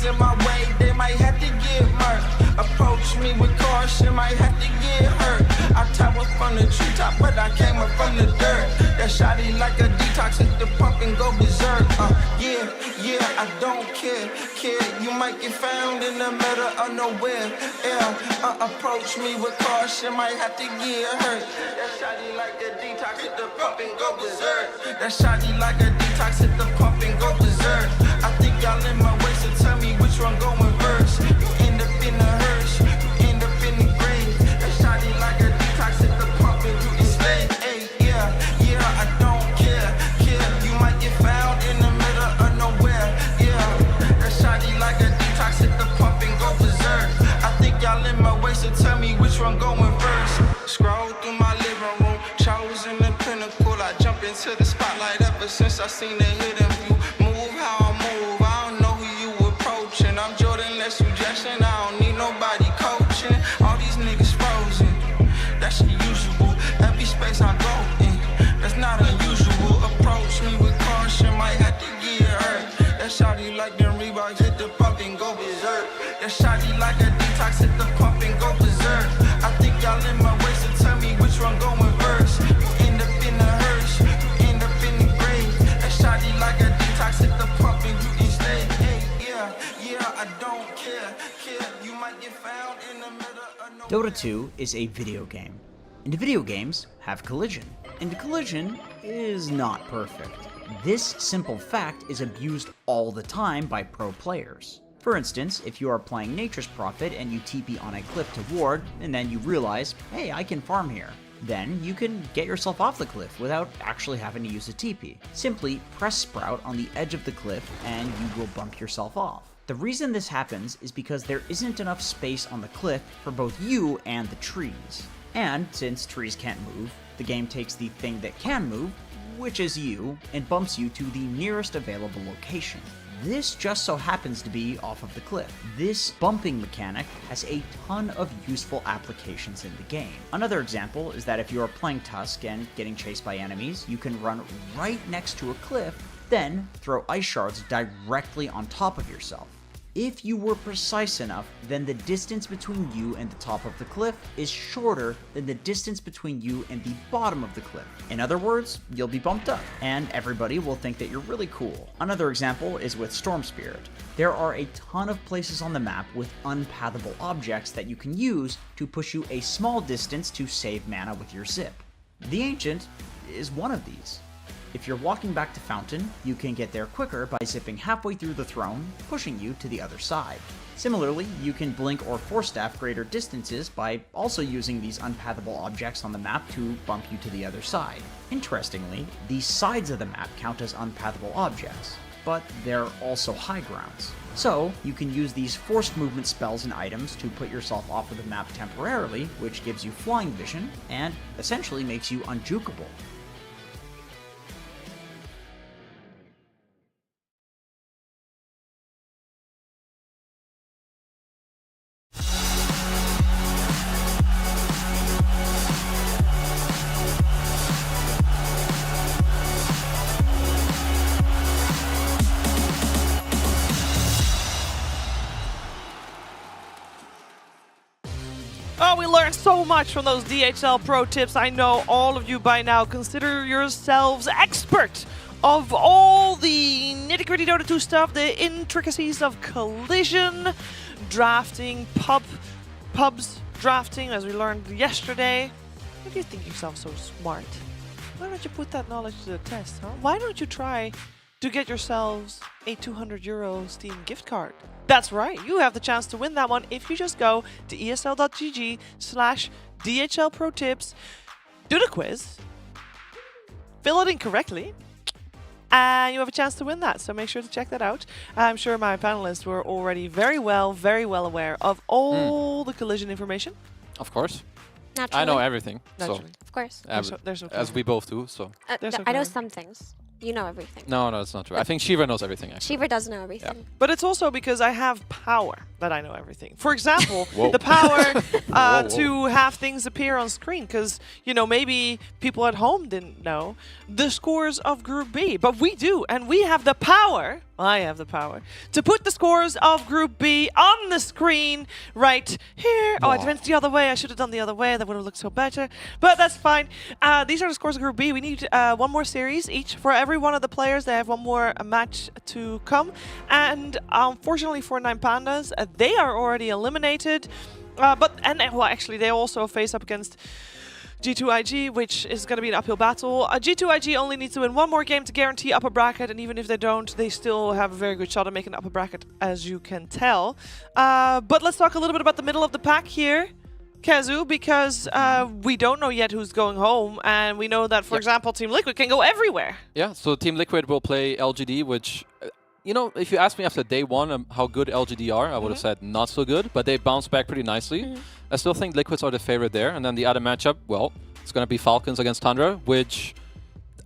Speaker 7: in my way, they might have to get murked. Approach me with caution, might have to get hurt. I top up from the treetop, but I came up from the dirt. That shotty like a detox, hit the pump and go berserk. Yeah, I don't care. You might get found in the middle of nowhere. Approach me with caution, might have to get hurt. That shotty like a detox, hit the pump and go berserk. That shotty like a detox, hit the pump and go berserk. I think y'all in my way, so tell me which one going first. You end up in the hearse, you end up in the grave. That shotty like a detox, hit the pump and you enslaved. Hey, yeah, I don't care. You might get found in the middle of nowhere. Yeah, that shotty like a detox, hit the pump and go berserk. I think y'all in my way, so tell me which one going first. Scroll through my living room, chosen the pinnacle. I jump into the spotlight ever since I seen the hidden view. Move how I move, I don't know who you approaching. I'm Jordan, less suggestion, I don't need nobody coaching. All these niggas frozen, that's usual. Every space I go in, that's not unusual. Approach me with caution, might have to get hurt. That shotty like them Reeboks, hit the pump and go berserk. That shotty like a detox, hit the pump and go berserk. I think y'all in my way, so tell me which one going first. You end up in the hearse, you end up in the grave. That shotty like a detox, hit the pump and you enslaved. Hey, yeah, I don't care. You might get found in the middle of no.
Speaker 2: Dota 2 is a video game, and video games have collision, and collision is not perfect. This simple fact is abused all the time by pro players. For instance, if you are playing Nature's Prophet and you TP on a cliff to ward, and then you realize, hey, I can farm here. Then you can get yourself off the cliff without actually having to use a TP. Simply press Sprout on the edge of the cliff and you will bump yourself off. The reason this happens is because there isn't enough space on the cliff for both you and the trees. And since trees can't move, the game takes the thing that can move, which is you, and bumps you to the nearest available location. This just so happens to be off of the cliff. This bumping mechanic has a ton of useful applications in the game. Another example is that if you are playing Tusk and getting chased by enemies, you can run right next to a cliff, then throw ice shards directly on top of yourself. If you were precise enough, then the distance between you and the top of the cliff is shorter than the distance between you and the bottom of the cliff. In other words, you'll be bumped up, and everybody will think that you're really cool. Another example is with Storm Spirit. There are a ton of places on the map with unpathable objects that you can use to push you a small distance to save mana with your zip. The Ancient is one of these. If you're walking back to Fountain, you can get there quicker by zipping halfway through the throne, pushing you to the other side. Similarly, you can blink or force staff greater distances by also using these unpathable objects on the map to bump you to the other side. Interestingly, the sides of the map count as unpathable objects, but they're also high grounds. So, you can use these forced movement spells and items to put yourself off of the map temporarily, which gives you flying vision, and essentially makes you unjukable.
Speaker 9: Oh, we learned so much from those DHL pro tips. I know all of you by now consider yourselves expert of all the nitty-gritty Dota 2 stuff, the intricacies of collision, drafting, pubs drafting, as we learned yesterday. Why do you think yourself so smart? Why don't you put that knowledge to the test, huh? Why don't you try to get yourselves a €200 Steam gift card? That's right, you have the chance to win that one if you just go to esl.gg/DHL Pro Tips, do the quiz, fill it in correctly, and you have a chance to win that. So make sure to check that out. I'm sure my panelists were already very well aware of all the collision information.
Speaker 14: Of course.
Speaker 15: Naturally.
Speaker 14: I know everything.
Speaker 15: Naturally.
Speaker 14: So
Speaker 15: of course.
Speaker 9: There's no
Speaker 14: as we both do, so.
Speaker 15: I know some things. You know everything.
Speaker 14: No, that's not true. I think Shiva knows everything, actually.
Speaker 15: Shiva does know everything.
Speaker 14: Yeah.
Speaker 9: But it's also because I have power. that I know everything. For example, the power to have things appear on screen, because, you know, maybe people at home didn't know the scores of Group B, but we do, and we have the power, I have the power, to put the scores of Group B on the screen right here. Oh, I went the other way. I should have done the other way. That would have looked so better, but that's fine. These are the scores of Group B. We need one more series each for every one of the players. They have one more match to come, and unfortunately for Nine Pandas, they are already eliminated. Well, actually, they also face up against G2IG, which is going to be an uphill battle. G2IG only needs to win one more game to guarantee upper bracket, and even if they don't, they still have a very good shot at making the upper bracket, as you can tell. But let's talk a little bit about the middle of the pack here, Kazu, because we don't know yet who's going home, and we know that, for example, Team Liquid can go everywhere.
Speaker 14: Yeah, so Team Liquid will play LGD, which, you know, if you asked me after day one how good LGD are, I would have said not so good, but they bounced back pretty nicely. I still think Liquids are the favorite there, and then the other matchup, well, it's going to be Falcons against Tundra, which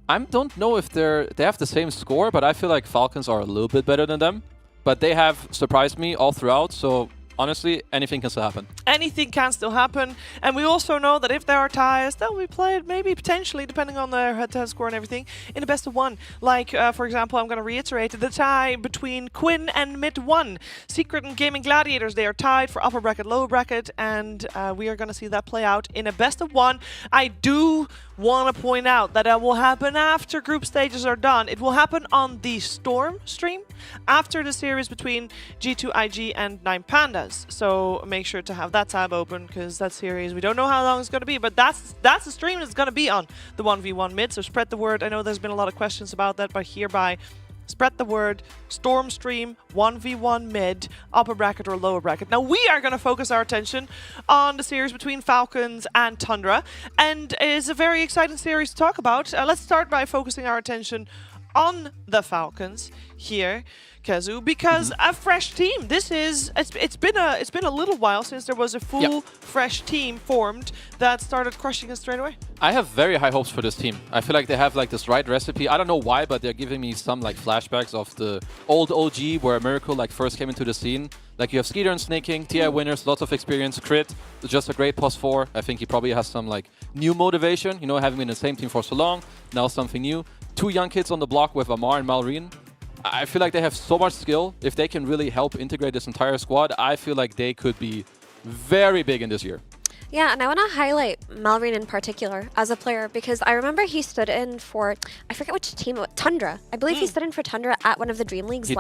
Speaker 14: I don't know if they have the same score, but I feel like Falcons are a little bit better than them. But they have surprised me all throughout, so honestly, anything can still happen.
Speaker 9: Anything can still happen, and we also know that if there are ties, they'll be played maybe potentially, depending on their head-to-head score and everything, in a best of one. Like, for example, I'm going to reiterate the tie between Quinn and Mid 1. Secret and Gaming Gladiators, they are tied for upper bracket, lower bracket, and we are going to see that play out in a best of one. I do want to point out that it will happen after group stages are done. It will happen on the Storm stream after the series between G2IG and Nine Pandas. So make sure to have that tab open, because that series, we don't know how long it's going to be, but that's the stream that's going to be on the 1v1 mid. So spread the word. I know there's been a lot of questions about that, but hereby spread the word. Storm stream, 1v1 mid, upper bracket or lower bracket. Now we are going to focus our attention on the series between Falcons and Tundra, and it is a very exciting series to talk about. Let's start by focusing our attention on the Falcons here, Kazu, because a fresh team. It's been a little while since there was a full fresh team formed that started crushing us straight away.
Speaker 14: I have very high hopes for this team. I feel like they have like this right recipe. I don't know why, but they're giving me some like flashbacks of the old OG where Miracle like first came into the scene. Like you have Skeeter and Snaking, TI winners, lots of experience. Crit, just a great +4. I think he probably has some like new motivation, you know, having been in the same team for so long. Now something new. 2 young kids on the block with Amar and Malrine. I feel like they have so much skill. If they can really help integrate this entire squad, I feel like they could be very big in this year.
Speaker 15: Yeah, and I want to highlight Malrine in particular as a player, because I remember he stood in for, I forget which team, Tundra. I believe he stood in for Tundra at one of the Dream Leagues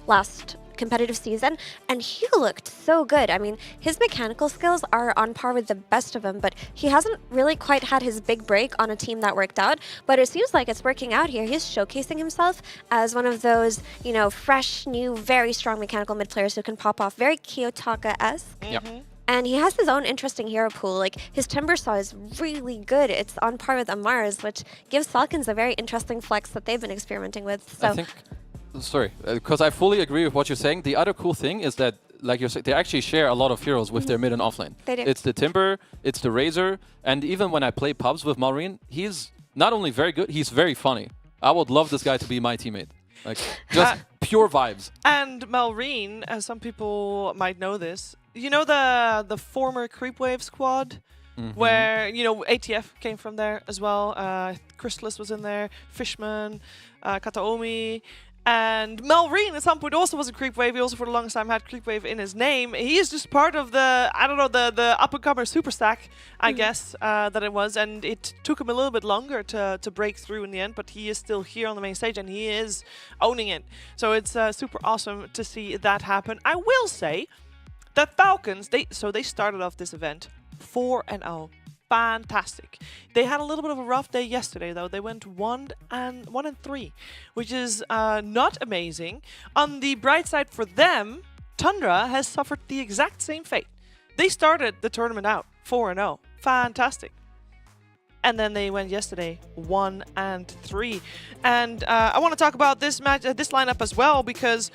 Speaker 15: last competitive season, and he looked so good. I mean, his mechanical skills are on par with the best of them, but he hasn't really quite had his big break on a team that worked out, but it seems like it's working out here. He's showcasing himself as one of those, you know, fresh, new, very strong mechanical mid players who can pop off, very Kiyotaka-esque. And he has his own interesting hero pool. Like, his Timbersaw is really good. It's on par with Amar's, which gives Falcons a very interesting flex that they've been experimenting with. So,
Speaker 14: I think, sorry, because I fully agree with what you're saying. The other cool thing is that, like you're saying, they actually share a lot of heroes with their mid and offlane.
Speaker 15: They do.
Speaker 14: It's the Timber, it's the Razor, and even when I play pubs with Malrine, he's not only very good, he's very funny. I would love this guy to be my teammate. Like, just pure vibes.
Speaker 9: And Malrine, as some people might know this, you know the former Creepwave squad, where, you know, ATF came from there as well. Chrysalis was in there, Fishman, Kataomi, and Malrine at some point also was a Creepwave. He also for the longest time had Creepwave in his name. He is just part of the, I don't know, the up-and-comer super stack, I guess, that it was. And it took him a little bit longer to break through in the end, but he is still here on the main stage and he is owning it. So it's super awesome to see that happen. I will say that Falcons, they started off this event 4-0. Fantastic. They had a little bit of a rough day yesterday, though. They went 1-3, which is not amazing. On the bright side for them, Tundra has suffered the exact same fate. They started the tournament out 4-0. Fantastic. And then they went yesterday 1-3. And I want to talk about this match, this lineup as well, because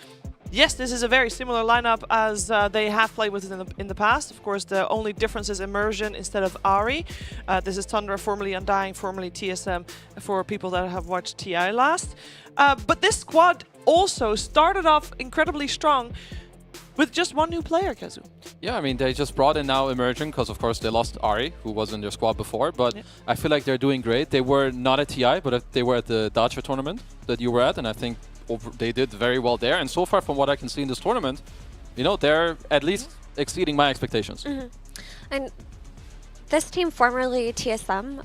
Speaker 9: yes, this is a very similar lineup as they have played with in the past. Of course, the only difference is Immersion instead of Ari. This is Tundra, formerly Undying, formerly TSM, for people that have watched TI last. But this squad also started off incredibly strong. with just one new player, Kazu.
Speaker 14: Yeah, I mean, they just brought in now Emerging because, of course, they lost Ari, who was in their squad before. But I feel like they're doing great. They were not at TI, but they were at the Dacia tournament that you were at. And I think they did very well there. And so far, from what I can see in this tournament, you know, they're at least exceeding my expectations.
Speaker 15: And this team, formerly TSM,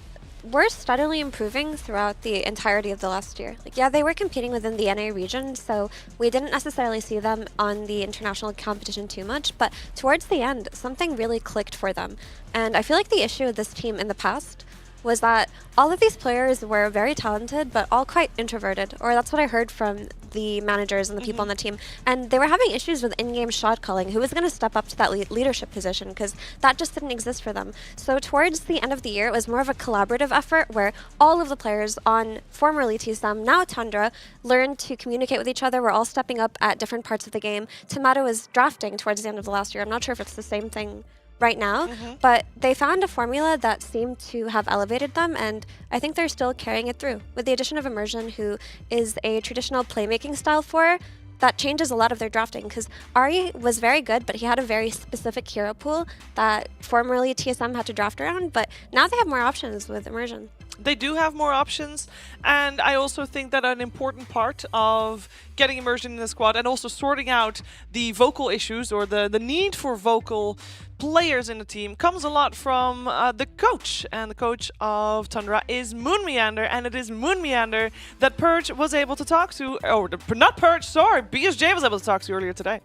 Speaker 15: were steadily improving throughout the entirety of the last year. Like, yeah, they were competing within the NA region, so we didn't necessarily see them on the international competition too much, but towards the end, something really clicked for them. And I feel like the issue with this team in the past was that all of these players were very talented, but all quite introverted, or that's what I heard from the managers and the people on the team. And they were having issues with in-game shot calling. Who was going to step up to that leadership position? Because that just didn't exist for them. So towards the end of the year, it was more of a collaborative effort where all of the players on formerly TSM, now Tundra, learned to communicate with each other. We're all stepping up at different parts of the game. Tomato was drafting towards the end of the last year. I'm not sure if it's the same thing right now, but they found a formula that seemed to have elevated them, and I think they're still carrying it through. With the addition of Immersion, who is a traditional playmaking style for, that changes a lot of their drafting, because Ari was very good, but he had a very specific hero pool that formerly TSM had to draft around, but now they have more options with Immersion.
Speaker 9: They do have more options, and I also think that an important part of getting Immersion in the squad and also sorting out the vocal issues or the need for vocal players in the team comes a lot from the coach. And the coach of Tundra is Moon Meander, and it is Moon Meander that Purge was able to talk to, or not Purge, sorry, BSJ was able to talk to earlier today.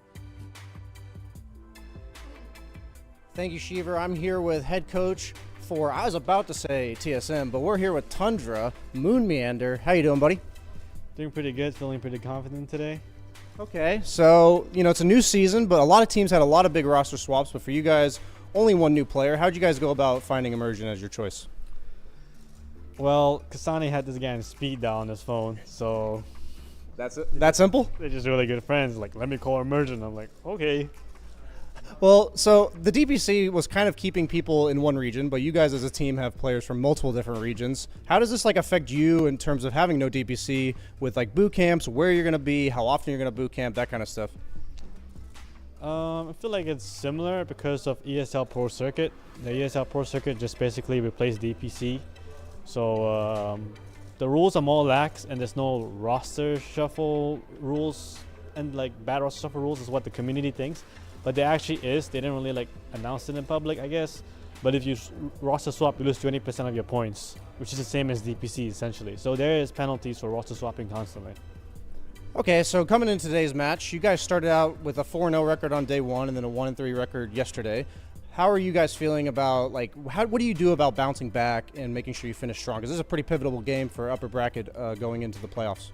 Speaker 5: Thank you, Shiver. I'm here with head coach for, I was about to say TSM, but we're here with Tundra, Moon Meander. How you doing, buddy?
Speaker 22: Doing pretty good, feeling pretty confident today.
Speaker 5: Okay, so, you know, it's a new season, but a lot of teams had a lot of big roster swaps, but for you guys, only one new player. How'd you guys go about finding Immersion as your choice?
Speaker 22: Well, Kasane had this guy in speed dial on his phone, so...
Speaker 5: That's it? That simple?
Speaker 22: They're just really good friends. Like, let me call Immersion. I'm like, okay.
Speaker 5: Well, so the DPC was kind of keeping people in one region, but you guys as a team have players from multiple different regions. How does this like affect you in terms of having no DPC with like boot camps, where you're going to be, how often you're going to boot camp, that kind of stuff?
Speaker 22: I feel like it's similar because of ESL Pro Circuit. The ESL Pro Circuit just basically replaced DPC. So the rules are more lax and there's no roster shuffle rules, and like bad roster shuffle rules is what the community thinks. But there actually is. They didn't really like announce it in public, I guess. But if you roster swap, you lose 20% of your points, which is the same as DPC essentially. So there is penalties for roster swapping constantly.
Speaker 5: Okay, so coming into today's match, you guys started out with a 4-0 record on day one and then a 1-3 record yesterday. How are you guys feeling about, like, what do you do about bouncing back and making sure you finish strong? Because this is a pretty pivotal game for upper bracket going into the playoffs.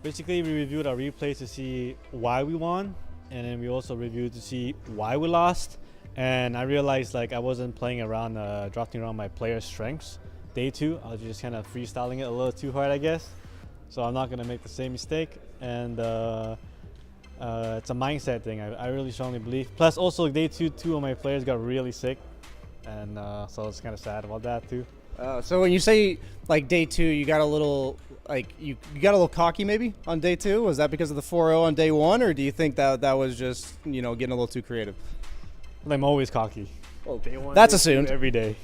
Speaker 22: Basically, we reviewed our replays to see why we won. And then we also reviewed to see why we lost. And I realized like I wasn't playing around, drafting around my players' strengths. Day two, I was just kind of freestyling it a little too hard, I guess. So I'm not gonna make the same mistake. And it's a mindset thing, I really strongly believe. Plus also day two of my players got really sick. And so I was kind of sad about that too.
Speaker 5: So when you say like day two, you got a little like you got a little cocky maybe on day two. Was that because of the 4-0 on day one, or do you think that was just, you know, getting a little too creative?
Speaker 22: I'm always cocky.
Speaker 5: Well,
Speaker 22: day one,
Speaker 5: that's
Speaker 22: day
Speaker 5: assumed.
Speaker 22: Two, every day.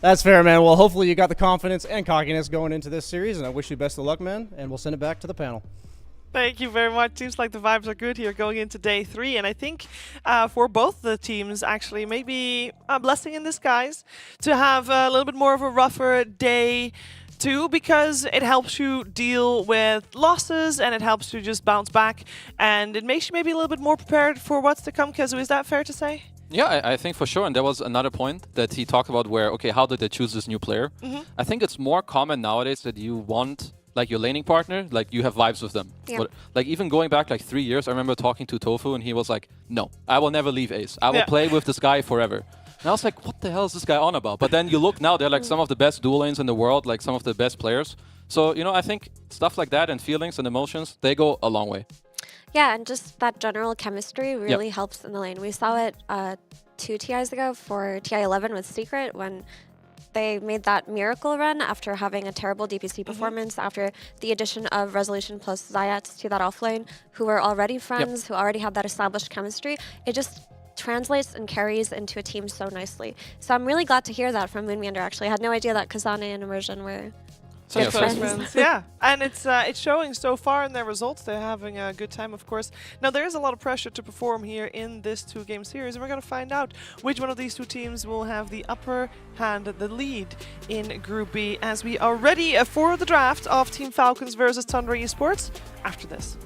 Speaker 5: That's fair, man. Well, hopefully you got the confidence and cockiness going into this series, and I wish you best of luck, man. And we'll send it back to the panel.
Speaker 9: Thank you very much. Seems like the vibes are good here going into day three. And I think for both the teams, actually, maybe a blessing in disguise to have a little bit more of a rougher day two, because it helps you deal with losses and it helps you just bounce back. And it makes you maybe a little bit more prepared for what's to come, Kazu. Is that fair to say?
Speaker 14: Yeah, I think for sure. And there was another point that he talked about where, okay, how did they choose this new player? I think it's more common nowadays that you want like your laning partner, like you have vibes with them.
Speaker 15: Yeah.
Speaker 14: But, like even going back like 3 years, I remember talking to Tofu and he was like, no, I will never leave Ace. I will play with this guy forever. And I was like, what the hell is this guy on about? But then you look now, they're like some of the best dual lanes in the world, like some of the best players. So, you know, I think stuff like that and feelings and emotions, they go a long way.
Speaker 15: Yeah, and just that general chemistry really helps in the lane. We saw it 2 TIs ago for TI 11 with Secret when they made that miracle run after having a terrible DPC performance, after the addition of Resolution plus Zayats to that offlane, who were already friends, who already had that established chemistry. It just translates and carries into a team so nicely. So I'm really glad to hear that from Moonmeander, actually. I had no idea that Kazane and Immersion were good friends.
Speaker 9: Yeah, and it's showing so far in their results. They're having a good time, of course. Now, there is a lot of pressure to perform here in this 2-game series, and we're going to find out which one of these two teams will have the upper hand, the lead in Group B, as we are ready for the draft of Team Falcons versus Tundra Esports after this.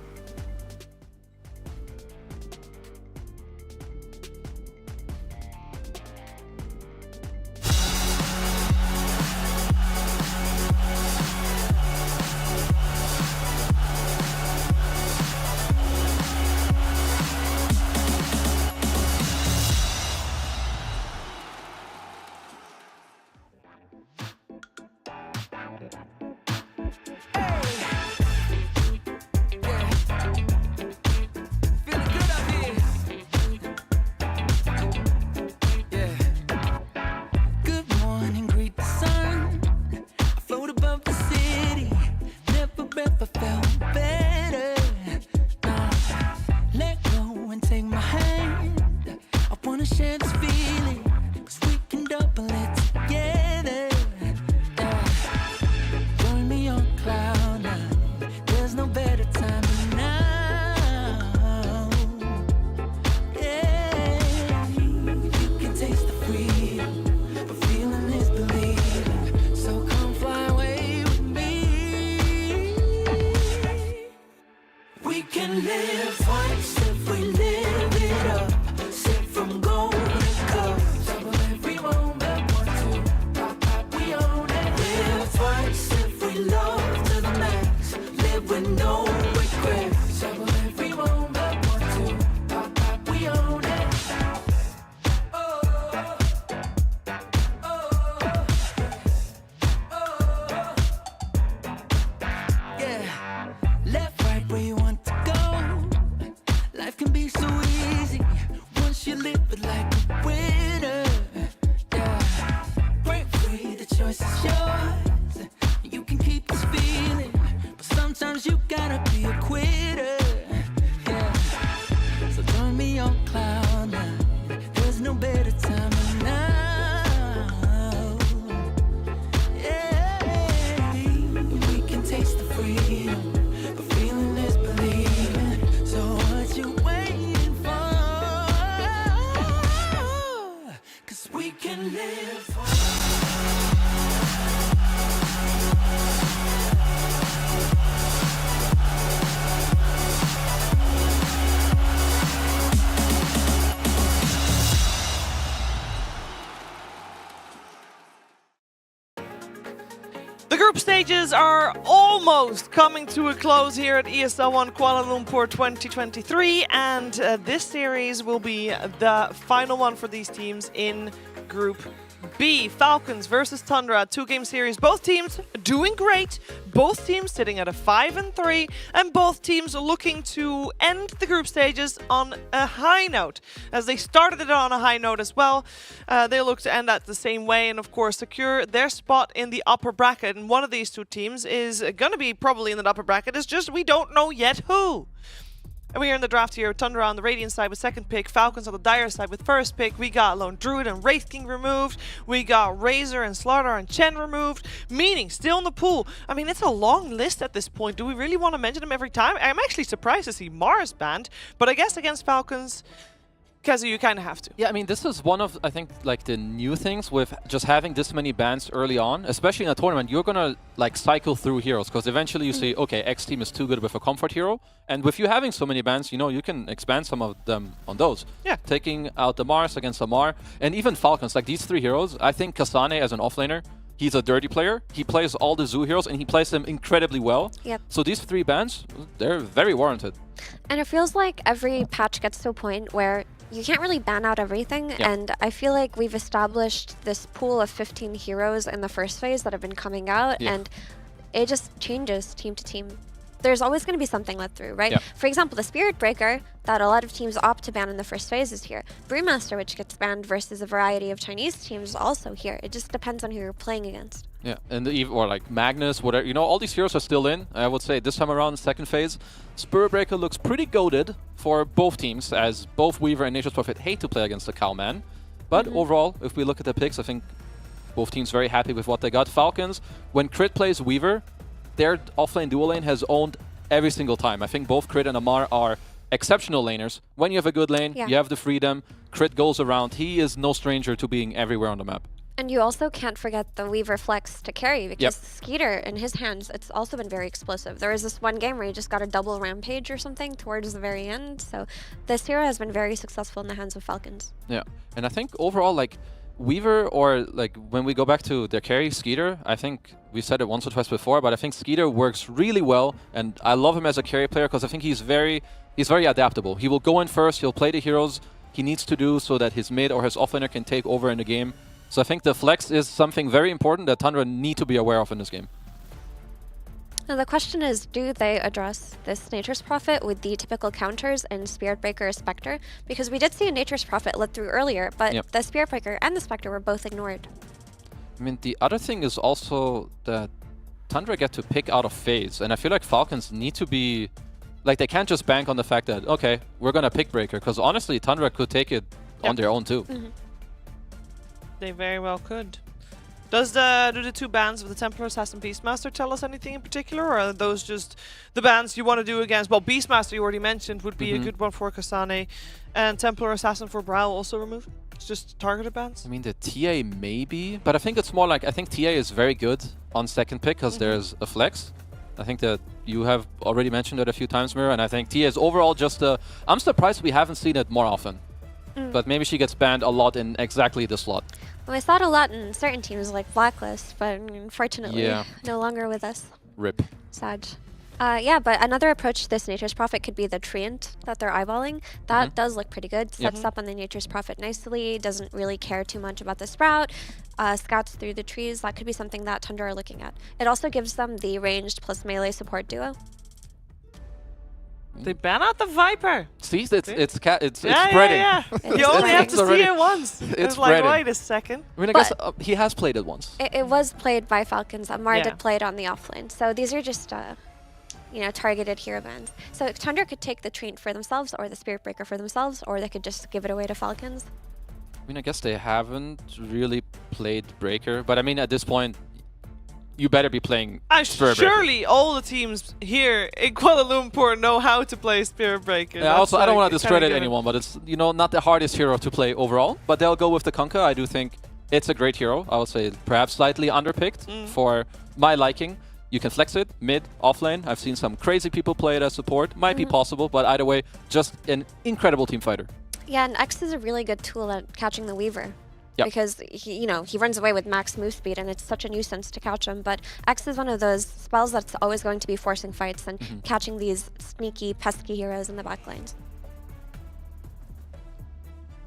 Speaker 9: The group stages are almost coming to a close here at ESL 1 Kuala Lumpur 2023, and this series will be the final one for these teams in Group B. Falcons versus Tundra, 2-game series. Both teams doing great. Both teams sitting at a 5-3, and both teams looking to end the group stages on a high note. As they started it on a high note as well, they look to end that the same way and, of course, secure their spot in the upper bracket. And one of these two teams is going to be probably in the upper bracket. It's just we don't know yet who. And we are in the draft here. Tundra on the Radiant side with 2nd pick. Falcons on the Dire side with 1st pick. We got Lone Druid and Wraith King removed. We got Razor and Slaughter and Chen removed. Meaning, still in the pool. I mean, it's a long list at this point. Do we really want to mention them every time? I'm actually surprised to see Mars banned. But I guess against Falcons, Kazu, you kind of have to.
Speaker 14: Yeah, I mean, this is one of, I think, like the new things with just having this many bans early on, especially in a tournament. You're going to like cycle through heroes because eventually you say, okay, X team is too good with a comfort hero. And with you having so many bans, you know, you can expand some of them on those. Yeah. Taking out the Mars against the Mar, and even Falcons, like these 3 heroes, I think Kasane as an offlaner, he's a dirty player. He plays all the Zoo heroes and he plays them incredibly well.
Speaker 15: Yep.
Speaker 14: So these 3 bans, they're very warranted.
Speaker 15: And it feels like every patch gets to a point where you can't really ban out everything, and I feel like we've established this pool of 15 heroes in the first phase that have been coming out, and it just changes team to team. There's always going to be something let through, right? For example, the Spirit Breaker, that a lot of teams opt to ban in the first phase is here. Brewmaster, which gets banned versus a variety of Chinese teams, is also here. It just depends on who you're playing against.
Speaker 14: Yeah, and or like Magnus, whatever, you know, all these heroes are still in. I would say this time around, second phase, Spirit Breaker looks pretty goated for both teams, as both Weaver and Nature's Prophet hate to play against the Cowman. But overall, if we look at the picks, I think both teams very happy with what they got. Falcons, when Crit plays Weaver, their offlane dual lane has owned every single time. I think both Crit and Amar are exceptional laners. When you have a good lane, you have the freedom, Crit goes around. He is no stranger to being everywhere on the map.
Speaker 15: And you also can't forget the Weaver flex to carry, because Skeeter in his hands, it's also been very explosive. There was this one game where he just got a double rampage or something towards the very end. So this hero has been very successful in the hands of Falcons.
Speaker 14: Yeah, and I think overall, like, Weaver, or like when we go back to their carry, Skeeter, I think we said it once or twice before, but I think Skeeter works really well, and I love him as a carry player because I think he's very adaptable. He will go in first, he'll play the heroes he needs to do so that his mid or his offlaner can take over in the game. So I think the flex is something very important that Tundra need to be aware of in this game.
Speaker 15: Now the question is, do they address this Nature's Prophet with the typical counters in Spirit Breaker or Spectre? Because we did see a Nature's Prophet lit through earlier, but the Spirit Breaker and the Spectre were both ignored.
Speaker 14: I mean, the other thing is also that Tundra get to pick out of phase, and I feel like Falcons need to be... Like, they can't just bank on the fact that, okay, we're gonna pick Breaker, because honestly, Tundra could take it on their own too.
Speaker 9: They very well could. Do the two bans of the Templar, Assassin, Beastmaster tell us anything in particular, or are those just the bans you want to do against? Well, Beastmaster you already mentioned would be a good one for Kasane, and Templar, Assassin for Brow also removed. It's just targeted bans.
Speaker 14: I mean, the TA maybe, but I think it's more like, I think TA is very good on second pick because there's a flex. I think that you have already mentioned it a few times, Mira, and I think TA is overall just a... I'm surprised we haven't seen it more often. But maybe she gets banned a lot in exactly the slot.
Speaker 15: Well, I saw it a lot in certain teams like Blacklist, but unfortunately no longer with us.
Speaker 14: RIP.
Speaker 15: Sad. Yeah, but another approach to this Nature's Prophet could be the Treant that they're eyeballing. That does look pretty good. Sets up on the Nature's Prophet nicely, doesn't really care too much about the Sprout, scouts through the trees. That could be something that Tundra are looking at. It also gives them the ranged plus melee support duo.
Speaker 9: They ban out the Viper.
Speaker 14: See, it's spreading.
Speaker 9: Yeah. You only have to see it once.
Speaker 14: It's
Speaker 9: like, wait a second.
Speaker 14: I mean, I guess he has played it once.
Speaker 15: It was played by Falcons. Amar did play it on the offlane. So these are just, you know, targeted hero bans. So Tundra could take the Treant for themselves, or the Spirit Breaker for themselves, or they could just give it away to Falcons.
Speaker 14: I mean, I guess they haven't really played Breaker, but I mean, at this point, you better be playing Spirit Breaker.
Speaker 9: Surely all the teams here in Kuala Lumpur know how to play Spirit Breaker.
Speaker 14: Yeah, also, I don't want to discredit anyone, but it's, you know, not the hardest hero to play overall. But they'll go with the Kunkka. I do think it's a great hero. I would say perhaps slightly underpicked for my liking. You can flex it mid, offlane. I've seen some crazy people play it as support. Might be possible, but either way, just an incredible team fighter.
Speaker 15: Yeah, and X is a really good tool at catching the Weaver. Because he, you know, he runs away with max move speed, and it's such a nuisance to catch him. But X is one of those spells that's always going to be forcing fights and catching these sneaky, pesky heroes in the back lanes.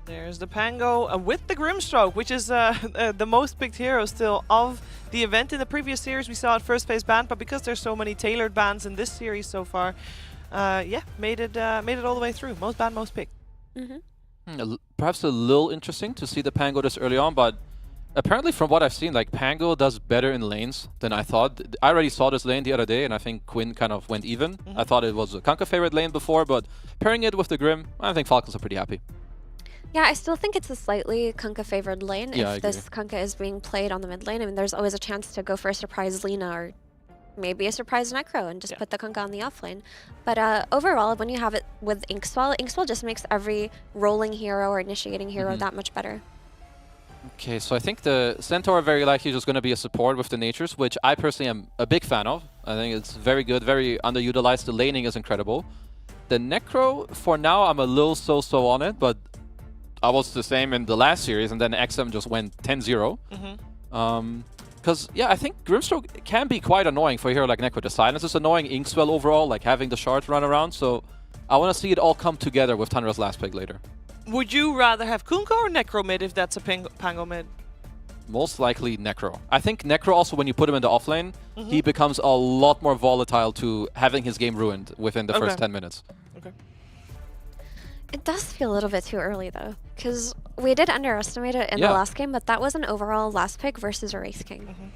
Speaker 9: There's the Pango with the Grimstroke, which is the most picked hero still of the event. In the previous series, we saw it first phase banned, but because there's so many tailored bans in this series so far, made it all the way through. Most banned, most picked.
Speaker 14: Perhaps a little interesting to see the Pango this early on, but apparently from what I've seen, like, Pango does better in lanes than I thought. I already saw this lane the other day, and I think Quinn kind of went even. I thought it was a Kunkka favorite lane before, but pairing it with the Grim, I think Falcons are pretty happy.
Speaker 15: Yeah, I still think it's a slightly Kunkka favored lane if this Kunkka is being played on the mid lane. I mean, there's always a chance to go for a surprise Lina or maybe a surprise Necro and just put the Kunkka on the offlane. But overall, when you have it with Inkswell, Inkswell just makes every rolling hero or initiating hero that much better.
Speaker 14: Okay, so I think the Centaur very likely just going to be a support with the Natures, which I personally am a big fan of. I think it's very good, very underutilized. The laning is incredible. The Necro, for now, I'm a little so-so on it, but I was the same in the last series, and then XM just went 10-0. Because, yeah, I think Grimstroke can be quite annoying for a hero like Necro. The silence is annoying, Inkswell overall, like having the shards run around. So I want to see it all come together with Tundra's last pick later.
Speaker 9: Would you rather have Kunkka or Necro mid if that's a Pango mid?
Speaker 14: Most likely Necro. I think Necro also, when you put him in the offlane, he becomes a lot more volatile to having his game ruined within the first 10 minutes.
Speaker 15: It does feel a little bit too early though, because we did underestimate it in the last game, but that was an overall last pick versus a Wraith King.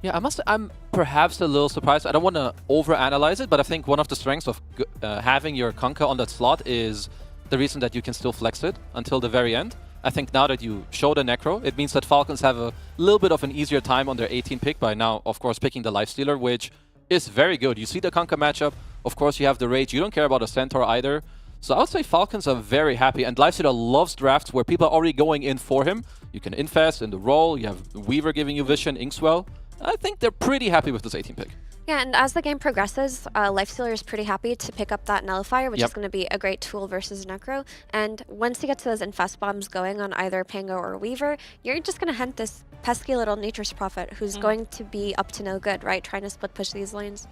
Speaker 14: Yeah, I'm perhaps a little surprised. I don't want to overanalyze it, but I think one of the strengths of having your Kunkka on that slot is the reason that you can still flex it until the very end. I think now that you show the Necro, it means that Falcons have a little bit of an easier time on their 18 pick by now, of course, picking the Lifestealer, which is very good. You see the Kunkka matchup. Of course, you have the Rage. You don't care about a Centaur either. So I would say Falcons are very happy, and Lifestealer loves drafts where people are already going in for him. You can infest in the roll. You have Weaver giving you Vision, Inkswell. I think they're pretty happy with this 18 pick.
Speaker 15: Yeah, and as the game progresses, Lifestealer is pretty happy to pick up that Nullifier, which is going to be a great tool versus Necro. And once he gets those Infest Bombs going on either Pango or Weaver, you're just going to hunt this pesky little Nature's Prophet who's going to be up to no good, right? Trying to split push these lanes.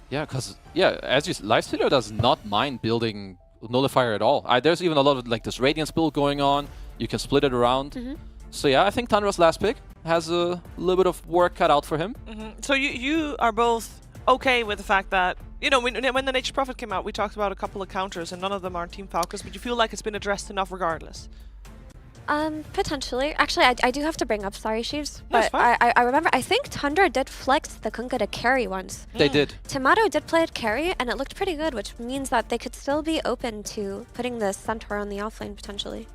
Speaker 14: Yeah, because, as you Lifestealer does not mind building Nullifier at all. There's even a lot of like this Radiance build going on. You can split it around. So yeah, I think Tandra's last pick has a little bit of work cut out for him.
Speaker 9: So you are both okay with the fact that, you know, when the Nature's Prophet came out, we talked about a couple of counters and none of them are Team Falcons, but you feel like it's been addressed enough regardless?
Speaker 15: Potentially. Actually, I do have to bring up Sorry Sheaves, but I remember, I think Tundra did flex the Kunkka to carry once.
Speaker 14: They did.
Speaker 15: Tomato did play it carry, and it looked pretty good, which means that they could still be open to putting the Centaur on the offlane, potentially.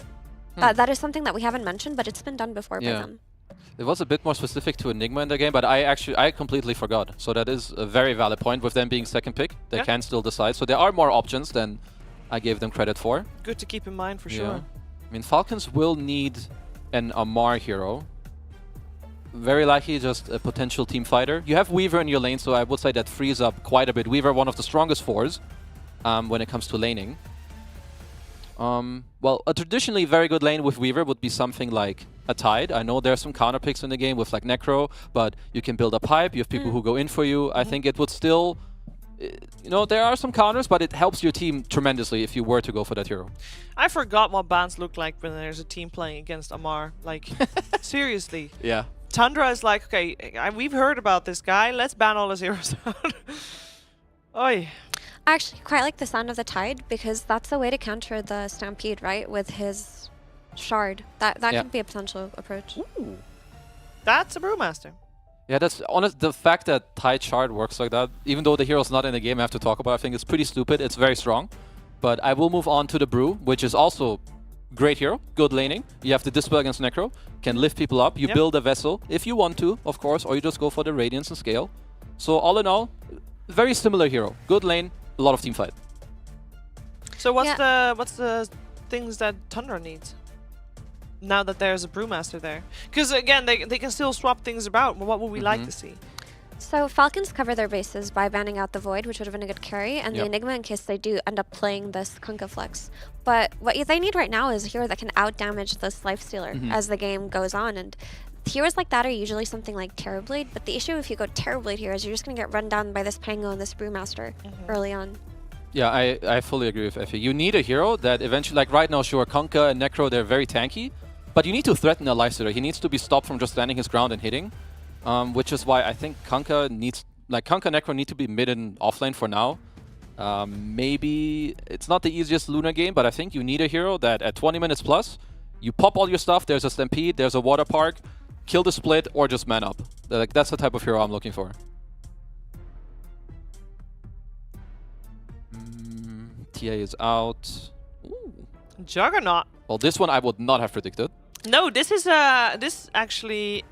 Speaker 15: That is something that we haven't mentioned, but it's been done before by them.
Speaker 14: It was a bit more specific to Enigma in the game, but I completely forgot. So that is a very valid point. With them being second pick, they can still decide. So there are more options than I gave them credit for.
Speaker 9: Good to keep in mind for sure.
Speaker 14: I mean, Falcons will need an Amar hero. Very likely just a potential team fighter. You have Weaver in your lane, so I would say that frees up quite a bit. Weaver, one of the strongest fours when it comes to laning. Well, a traditionally very good lane with Weaver would be something like a Tide. I know there's some counter picks in the game with like Necro, but you can build a pipe, you have people who go in for you. I think it would still, you know, there are some counters, but it helps your team tremendously if you were to go for that hero.
Speaker 9: I forgot what bans look like when there's a team playing against Amar. Like, seriously.
Speaker 14: Yeah.
Speaker 9: Tundra is like, okay, we've heard about this guy, let's ban all his heroes out. Oi.
Speaker 15: I actually quite like the sound of the Tide because that's a way to counter the Stampede, right? With his Shard. That could be a potential approach.
Speaker 9: Ooh. That's a Brewmaster.
Speaker 14: Yeah, that's honest. The fact that Tide Shard works like that, even though the hero's not in the game I have to talk about, I think it's pretty stupid. It's very strong. But I will move on to the Brew, which is also great hero, good laning. You have the Dispel against Necro, can lift people up. You build a vessel if you want to, of course, or you just go for the Radiance and scale. So all in all, very similar hero. Good lane, a lot of team fight.
Speaker 9: So what's the things that Tundra needs now that there's a Brewmaster there? Because again, they can still swap things about. What would we like to see?
Speaker 15: So Falcons cover their bases by banning out the Void, which would have been a good carry, and the Enigma in case they do end up playing this Kunkka Flex. But what they need right now is a hero that can out-damage this Lifestealer as the game goes on. And heroes like that are usually something like Terrorblade, but the issue if you go Terrorblade here is you're just going to get run down by this Pango and this Brewmaster early on.
Speaker 14: Yeah, I fully agree with Effie. You need a hero that eventually, like right now, sure, Kunkka and Necro, they're very tanky, but you need to threaten a Lifestealer. He needs to be stopped from just standing his ground and hitting, which is why I think Kunkka needs, like Kunkka and Necro need to be mid and offlane for now. Maybe it's not the easiest Luna game, but I think you need a hero that at 20 minutes plus, you pop all your stuff, there's a Stampede, there's a Water Park, kill the split, or just man up. Like, that's the type of hero I'm looking for. TA is out. Ooh.
Speaker 9: Juggernaut.
Speaker 14: Well, this one I would not have predicted.
Speaker 9: No, this is this actually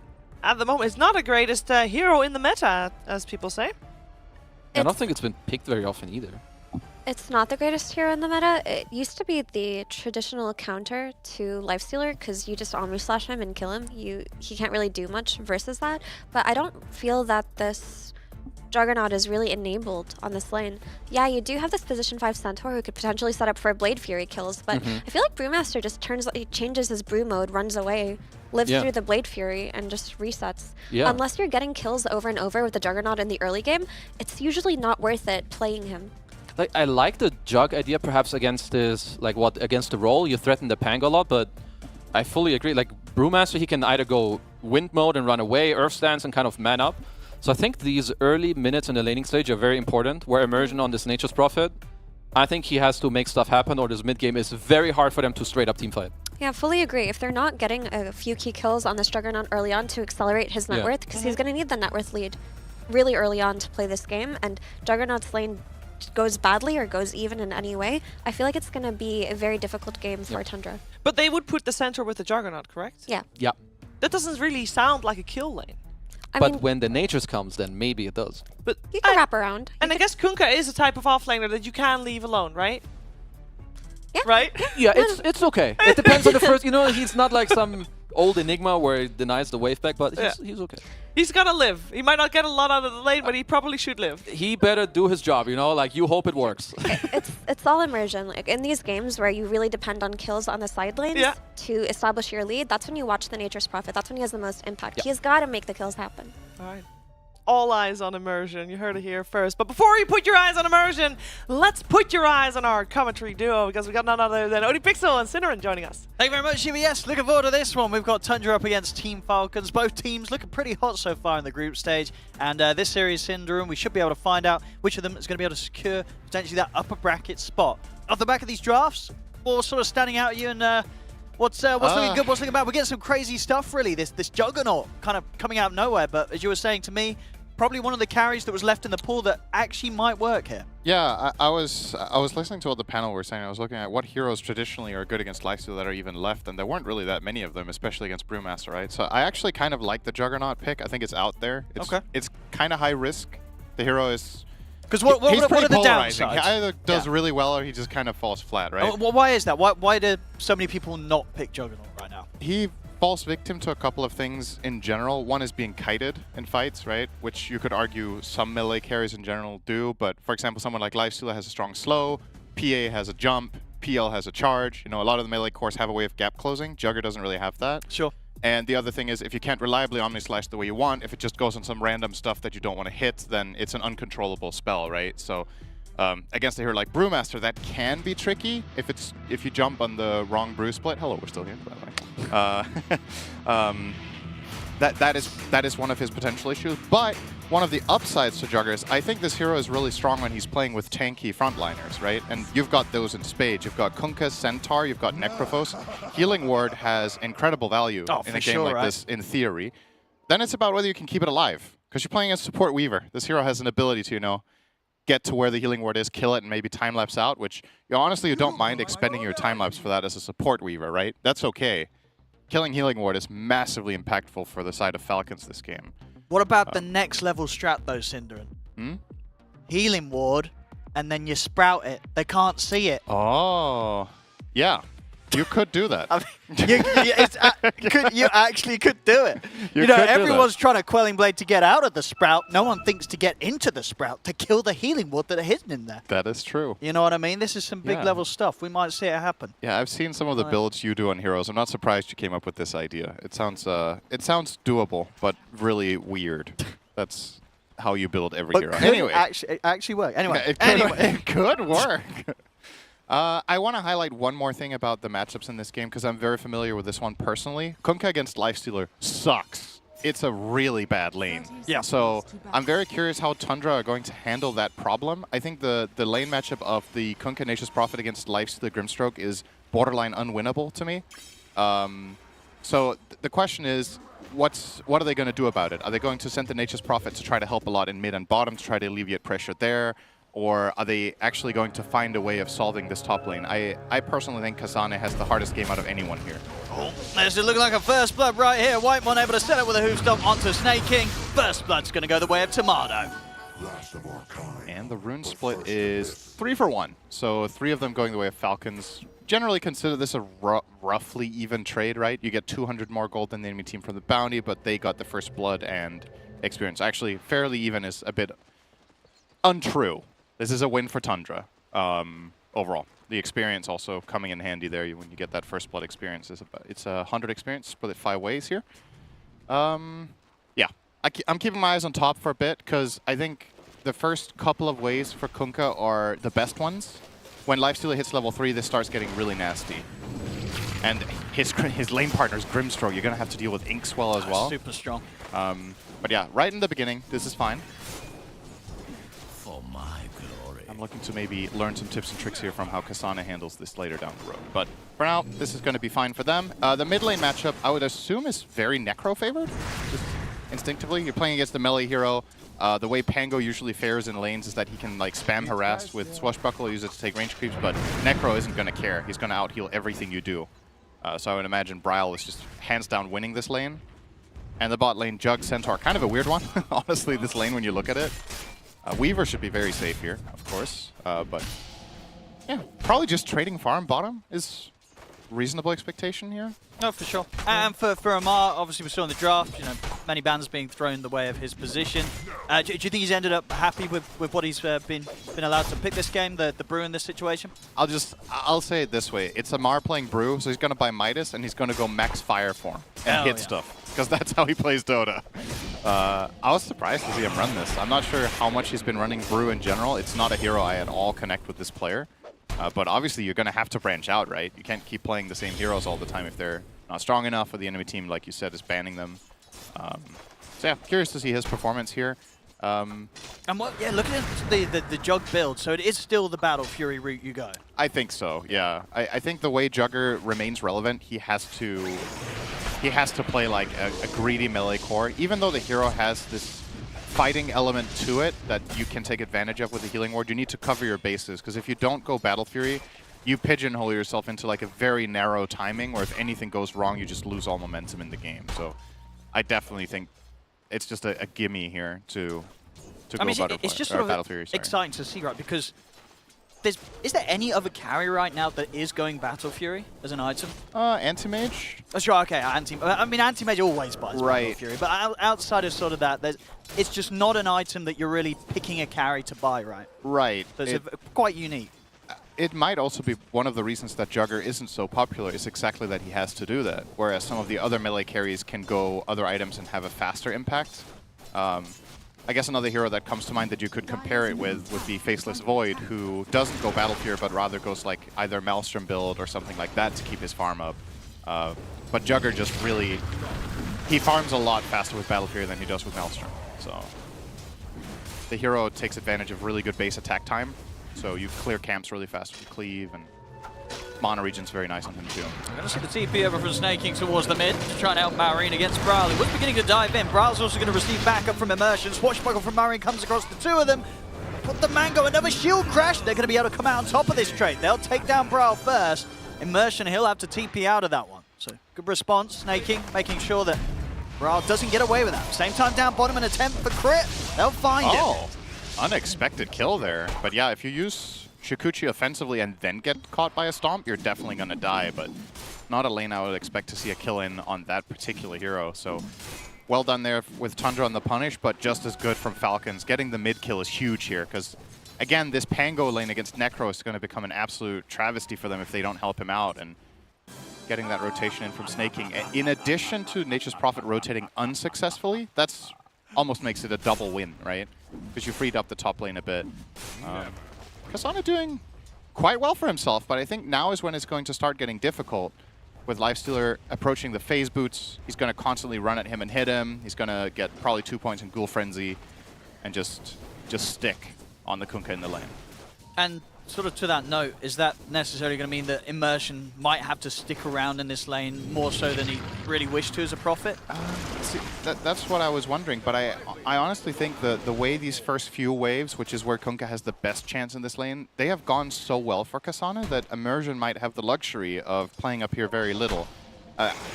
Speaker 9: at the moment is not the greatest hero in the meta, as people say.
Speaker 14: I don't think it's been picked very often either.
Speaker 15: It's not the greatest hero in the meta. It used to be the traditional counter to Lifestealer because you just Omni Slash him and kill him. He can't really do much versus that. But I don't feel that this Juggernaut is really enabled on this lane. Yeah, you do have this position 5 Centaur who could potentially set up for Blade Fury kills, but I feel like Brewmaster just changes his brew mode, runs away, lives through the Blade Fury, and just resets. Unless you're getting kills over and over with the Juggernaut in the early game, it's usually not worth it playing him.
Speaker 14: Like, I like the Jug idea perhaps against this, like against the roll. You threaten the Pango a lot, but I fully agree. Like Brewmaster, he can either go Wind mode and run away, Earth Stance and kind of man up. So I think these early minutes in the laning stage are very important, where Immersion on this Nature's Prophet I think he has to make stuff happen, or this mid game is very hard for them to straight up team fight.
Speaker 15: Yeah, fully agree. If they're not getting a few key kills on this Juggernaut early on to accelerate his net worth, because he's going to need the net worth lead really early on to play this game, and Juggernaut's lane goes badly or goes even in any way, I feel like it's going to be a very difficult game for Tundra.
Speaker 9: But they would put the center with the Juggernaut, correct?
Speaker 15: Yeah.
Speaker 14: Yeah.
Speaker 9: That doesn't really sound like a kill lane.
Speaker 14: But when the Natures comes, then maybe it does.
Speaker 9: But
Speaker 15: you can wrap around.
Speaker 9: And I guess Kunkka is a type of offlaner that you can leave alone, right?
Speaker 15: Yeah.
Speaker 9: Right?
Speaker 14: Yeah, it's okay. It depends on the first. You know, he's not like some old Enigma where he denies the wave back, but he's okay.
Speaker 9: He's gonna live. He might not get a lot out of the lane, but he probably should live.
Speaker 14: He better do his job, you know? Like, you hope it works.
Speaker 15: It's all immersion. Like in these games where you really depend on kills on the side lanes to establish your lead, that's when you watch the Nature's Prophet. That's when he has the most impact. He's got to make the kills happen.
Speaker 9: All right. All eyes on immersion. You heard it here first. But before you put your eyes on immersion, let's put your eyes on our commentary duo, because we got none other than ODPixel and Synerin joining us.
Speaker 11: Thank you very much, CBS. Looking forward to this one. We've got Tundra up against Team Falcons. Both teams looking pretty hot so far in the group stage. And this series, Syndrome, we should be able to find out which of them is going to be able to secure potentially that upper bracket spot. Off the back of these drafts, what's sort of standing out at you, and what's looking good, what's looking bad? We're getting some crazy stuff, really. This Juggernaut kind of coming out of nowhere. But as you were saying to me, probably one of the carries that was left in the pool that actually might work here.
Speaker 3: Yeah, I was listening to what the panel were saying. I was looking at what heroes traditionally are good against lifesteal that are even left, and there weren't really that many of them, especially against Brewmaster, right? So I actually kind of like the Juggernaut pick. I think it's out there. It's kind of high risk. The hero is...
Speaker 11: Because what are the
Speaker 3: polarizing.
Speaker 11: downsides?
Speaker 3: He either does really well or he just kind of falls flat, right?
Speaker 11: Well, why is that? Why do so many people not pick Juggernaut right now?
Speaker 3: He falls victim to a couple of things in general. One is being kited in fights, right? Which you could argue some melee carries in general do, but for example, someone like Lifestealer has a strong slow, PA has a jump, PL has a charge. You know, a lot of the melee cores have a way of gap closing. Jugger doesn't really have that.
Speaker 11: Sure.
Speaker 3: And the other thing is, if you can't reliably Omni-Slash the way you want, if it just goes on some random stuff that you don't want to hit, then it's an uncontrollable spell, right? So against a hero like Brewmaster, that can be tricky if you jump on the wrong brew split. Hello, we're still here, by the way. That is one of his potential issues. But one of the upsides to Jugger is I think this hero is really strong when he's playing with tanky frontliners, right? And you've got those in spades. You've got Kunkka, Centaur, you've got Necrophos. Healing Ward has incredible value in a game like this, in theory. Then it's about whether you can keep it alive, because you're playing against Support Weaver. This hero has an ability to, you know, get to where the Healing Ward is, kill it, and maybe time-lapse out, which honestly, you don't mind expending your time-lapse for that as a Support Weaver, right? That's okay. Killing Healing Ward is massively impactful for the side of Falcons this game.
Speaker 11: What about the next level strat though, Synderen? Healing Ward, and then you sprout it. They can't see it.
Speaker 3: Oh, yeah. You could do that.
Speaker 11: I mean, you actually could do it. You know, everyone's trying to Quelling Blade to get out of the sprout. No one thinks to get into the sprout to kill the Healing Ward that are hidden in there.
Speaker 3: That is true.
Speaker 11: You know what I mean? This is some big level stuff. We might see it happen.
Speaker 3: Yeah, I've seen some of the builds you do on heroes. I'm not surprised you came up with this idea. It sounds doable, but really weird. That's how you build every hero. Anyway,
Speaker 11: it actually work. Anyway,
Speaker 3: it could work. I want to highlight one more thing about the matchups in this game, because I'm very familiar with this one personally. Kunkka against Lifestealer sucks. It's a really bad lane.
Speaker 11: Yeah.
Speaker 3: So I'm very curious how Tundra are going to handle that problem. I think the lane matchup of the Kunkka Nature's Prophet against Lifestealer Grimstroke is borderline unwinnable to me. So the question is, what are they going to do about it? Are they going to send the Nature's Prophet to try to help a lot in mid and bottom to try to alleviate pressure there? Or are they actually going to find a way of solving this top lane? I personally think Kazane has the hardest game out of anyone here.
Speaker 11: Oh, there's it looking like a First Blood right here. Whitemon able to set it with a hoof stomp onto Snake King. First Blood's going to go the way of Tomato.
Speaker 3: And the rune split is 3 for 1. So 3 of them going the way of Falcons. Generally consider this a roughly even trade, right? You get 200 more gold than the enemy team from the bounty, but they got the First Blood and experience. Actually, fairly even is a bit untrue. This is a win for Tundra overall. The experience also coming in handy there when you get that First Blood experience. It's 100 experience, split it 5 ways here. Yeah, I'm keeping my eyes on top for a bit, because I think the first couple of ways for Kunkka are the best ones. When Lifestealer hits level 3, this starts getting really nasty. And his lane partner's Grimstroke. You're going to have to deal with Inkswell as well.
Speaker 11: Super strong.
Speaker 3: But yeah, right in the beginning, this is fine.
Speaker 11: I'm
Speaker 3: looking to maybe learn some tips and tricks here from how Kasane handles this later down the road. But for now, this is going to be fine for them. The mid lane matchup, I would assume, is very Necro favored. Just instinctively, you're playing against the melee hero. The way Pango usually fares in lanes is that he can like spam harass with Swashbuckle, use it to take range creeps, but Necro isn't going to care. He's going to out-heal everything you do. So I would imagine Bryle is just hands down winning this lane. And the bot lane, Jug, Centaur, kind of a weird one, honestly, this lane when you look at it. Weaver should be very safe here, of course, but yeah, probably just trading farm bottom is reasonable expectation here.
Speaker 11: No, for sure. And for Amar, obviously we're still in the draft, you know, many bans being thrown the way of his position. Do you think he's ended up happy with what he's been allowed to pick this game, the Brew in this situation?
Speaker 3: I'll say it this way. It's Amar playing Brew, so he's going to buy Midas, and he's going to go max Fire Form and hit stuff, because that's how he plays Dota. I was surprised to see him run this. I'm not sure how much he's been running Brew in general. It's not a hero I at all connect with this player. But obviously you're going to have to branch out, right? You can't keep playing the same heroes all the time if they're not strong enough, or the enemy team, like you said, is banning them. So yeah, curious to see his performance here.
Speaker 11: And what? Yeah, looking at the Jug build, so it is still the Battle Fury route you go.
Speaker 3: I think so. Yeah, I think the way Jugger remains relevant, he has to play like a greedy melee core, even though the hero has this fighting element to it that you can take advantage of with the healing ward. You need to cover your bases, because if you don't go Battle Fury, you pigeonhole yourself into like a very narrow timing where if anything goes wrong, you just lose all momentum in the game. So I definitely think it's just a gimme here to go
Speaker 11: it's just sort
Speaker 3: Battle
Speaker 11: of
Speaker 3: Fury.
Speaker 11: exciting to see, right? Because is there any other carry right now that is going Battle Fury as an item?
Speaker 3: Anti-Mage?
Speaker 11: Oh, sure, okay, Anti-Mage always buys Battle Fury, but outside of sort of that, it's just not an item that you're really picking a carry to buy, right?
Speaker 3: Right.
Speaker 11: So it's quite unique.
Speaker 3: It might also be one of the reasons that Jugger isn't so popular is exactly that he has to do that, whereas some of the other melee carries can go other items and have a faster impact. I guess another hero that comes to mind that you could compare it with would be Faceless Void, who doesn't go Battle Fury, but rather goes like either Maelstrom build or something like that to keep his farm up. But Jugger just really, he farms a lot faster with Battle Fury than he does with Maelstrom. So the hero takes advantage of really good base attack time, so you clear camps really fast with Cleave, and Mana Region's very nice on him too.
Speaker 11: We're going to see the TP over from Snaking towards the mid to try and help Marine against Brawl. He was beginning to dive in. Brawl's also going to receive backup from Immersion. Swashbuckle from Marine comes across the two of them. Put the Mango, another shield crash. They're going to be able to come out on top of this trade. They'll take down Brawl first. Immersion, he'll have to TP out of that one. So good response, Snaking, making sure that Brawl doesn't get away with that. Same time down bottom, an attempt for crit. They'll find him.
Speaker 3: Unexpected kill there. But yeah, if you use Shikuchi offensively and then get caught by a stomp, you're definitely going to die, but not a lane I would expect to see a kill in on that particular hero. So well done there with Tundra on the punish, but just as good from Falcons. Getting the mid kill is huge here, because again, this Pango lane against Necro is going to become an absolute travesty for them if they don't help him out, and getting that rotation in from Snaking. In addition to Nature's Prophet rotating unsuccessfully, that's almost makes it a double win, right? Because you freed up the top lane a bit. Kasane doing quite well for himself, but I think now is when it's going to start getting difficult. With Lifestealer approaching the phase boots, he's going to constantly run at him and hit him. He's going to get probably 2 points in Ghoul Frenzy and just stick on the Kunkka in the lane.
Speaker 11: And sort of to that note, is that necessarily going to mean that Immersion might have to stick around in this lane more so than he really wished to as a Prophet?
Speaker 3: See, that's what I was wondering, but I honestly think the way these first few waves, which is where Kunkka has the best chance in this lane, they have gone so well for Kasane that Immersion might have the luxury of playing up here very little.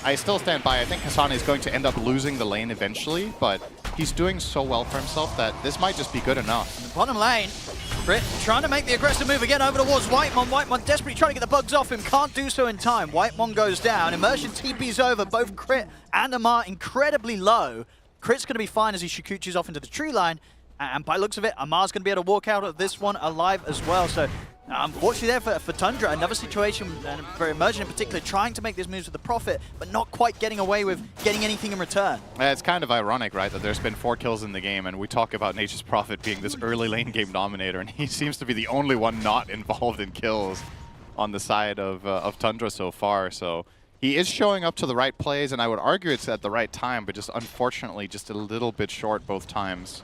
Speaker 3: I still stand by. I think Kasane is going to end up losing the lane eventually, but he's doing so well for himself that this might just be good enough.
Speaker 11: In the bottom lane, Crit trying to make the aggressive move again over towards Whitemon. Whitemon desperately trying to get the bugs off him, can't do so in time. Whitemon goes down, Immersion TP's over, both Crit and Amar incredibly low. Crit's going to be fine as he Shikuchi's off into the tree line, and by looks of it, Amar's going to be able to walk out of this one alive as well. So unfortunately there for Tundra, another situation, and for Immersion in particular, trying to make these moves with the Prophet, but not quite getting away with getting anything in return.
Speaker 3: It's kind of ironic, right, that there's been 4 kills in the game, and we talk about Nature's Prophet being this early lane game dominator, and he seems to be the only one not involved in kills on the side of Tundra so far. So he is showing up to the right plays, and I would argue it's at the right time, but just unfortunately just a little bit short both times.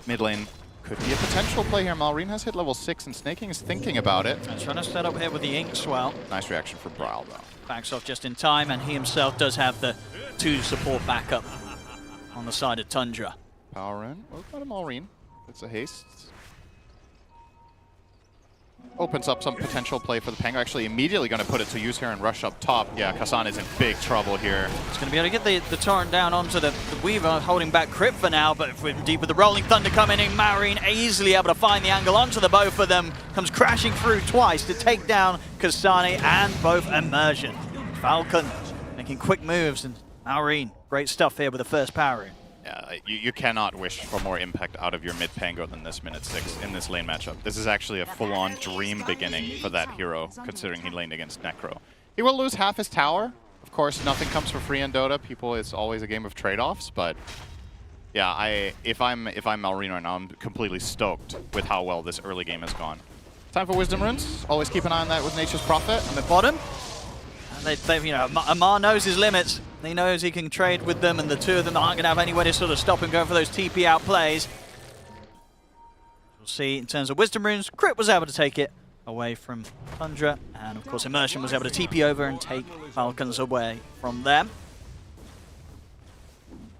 Speaker 3: Mid lane, Could be a potential play here. Malrine has hit level 6 and Snaking is thinking about it.
Speaker 11: And trying to set up here with the Ink Swell.
Speaker 3: Nice reaction from Brawl though.
Speaker 11: Backs off just in time, and he himself does have the 2 support backup on the side of Tundra.
Speaker 3: Power in. Well, got a Malrine. It's a haste. Opens up some potential play for the Pango. Actually, immediately going to put it to use here and rush up top. Yeah, Kazan is in big trouble here.
Speaker 11: It's going to be able to get the torrent down onto the Weaver, holding back Crypt for now, but deep with the Rolling Thunder coming in, Marine easily able to find the angle onto the both of them. Comes crashing through twice to take down Kasane and both Immersion. Falcon making quick moves, and Marine, great stuff here with the first power in.
Speaker 3: Yeah, you cannot wish for more impact out of your mid Pango than this minute 6 in this lane matchup. This is actually a full-on dream beginning for that hero, considering he laned against Necro. He will lose half his tower. Of course, nothing comes for free in Dota. It's always a game of trade-offs, but yeah, if I'm Malrine right now, I'm completely stoked with how well this early game has gone. Time for Wisdom Runes. Always keep an eye on that with Nature's Prophet.
Speaker 11: On the bottom, you know, Amar knows his limits. He knows he can trade with them, and the two of them aren't going to have anywhere to sort of stop him going for those TP out plays. We'll see in terms of Wisdom Runes. Crypt was able to take it away from Tundra, and of course Immersion was able to TP over and take Falcons away from them.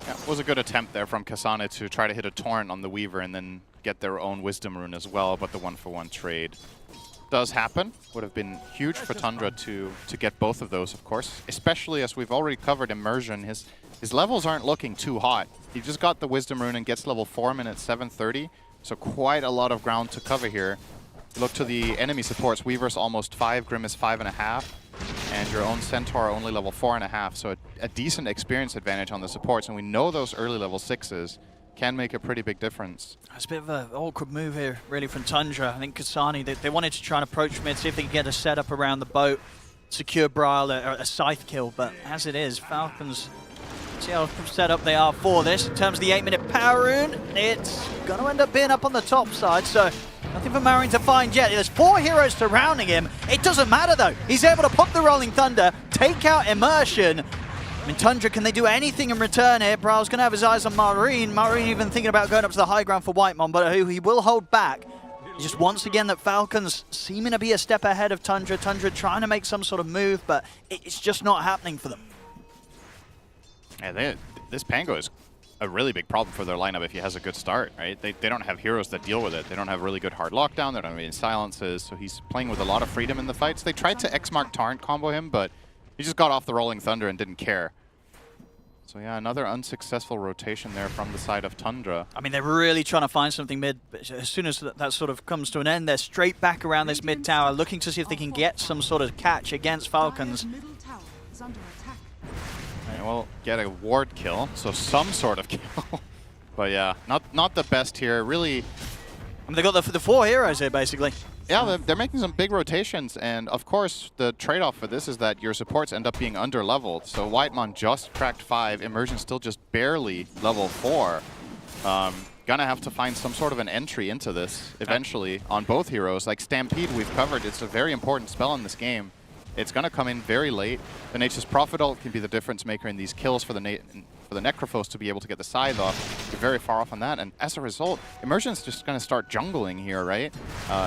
Speaker 3: Yeah, it was a good attempt there from Kasane to try to hit a Torrent on the Weaver and then get their own Wisdom Rune as well, but the 1-for-1 trade does happen. Would have been huge for Tundra to get both of those, of course, especially as we've already covered Immersion. His levels aren't looking too hot. He just got the Wisdom Rune and gets level 4 at 730, so quite a lot of ground to cover here. You look to the enemy supports, Weaver's almost 5, Grimace 5.5, and your own Centaur only level 4.5, so a decent experience advantage on the supports, and we know those early level 6s can make a pretty big difference.
Speaker 11: It's a bit of an awkward move here, really, from Tundra. I think Kasane, they wanted to try and approach mid, see if they could get a setup around the boat, secure Braille, a scythe kill, but as it is, Falcons, see how set up they are for this. In terms of the 8-minute power rune, it's going to end up being up on the top side, so nothing for Marine to find yet. There's 4 heroes surrounding him. It doesn't matter, though. He's able to pop the Rolling Thunder, take out Immersion. I mean, Tundra, can they do anything in return here? Braille's going to have his eyes on Marine. Marine even thinking about going up to the high ground for Whitemon, but he will hold back. Just once again, that Falcons seeming to be a step ahead of Tundra. Tundra trying to make some sort of move, but it's just not happening for them.
Speaker 3: Yeah, this Pango is a really big problem for their lineup if he has a good start, right? They don't have heroes that deal with it. They don't have really good hard lockdown. They don't have any silences, so he's playing with a lot of freedom in the fights. They tried to X-Mark Torrent combo him, but he just got off the Rolling Thunder and didn't care. So yeah, another unsuccessful rotation there from the side of Tundra.
Speaker 11: I mean, they're really trying to find something mid, but as soon as that sort of comes to an end, they're straight back around this mid tower, looking to see if they can get some sort of catch against Falcons.
Speaker 3: And we'll get a ward kill, so some sort of kill. But yeah, not the best here. Really,
Speaker 11: I mean, they got the 4 heroes here, basically.
Speaker 3: Yeah, they're making some big rotations, and of course, the trade-off for this is that your supports end up being under-leveled. So Whitemon just cracked 5, Immersion still just barely level 4. Gonna have to find some sort of an entry into this eventually on both heroes. Like Stampede we've covered, it's a very important spell in this game. It's gonna come in very late. The Nature's Prophet ult can be the difference maker in these kills for the Necrophos to be able to get the scythe off. You're very far off on that, and as a result, Immersion's just going to start jungling here, right?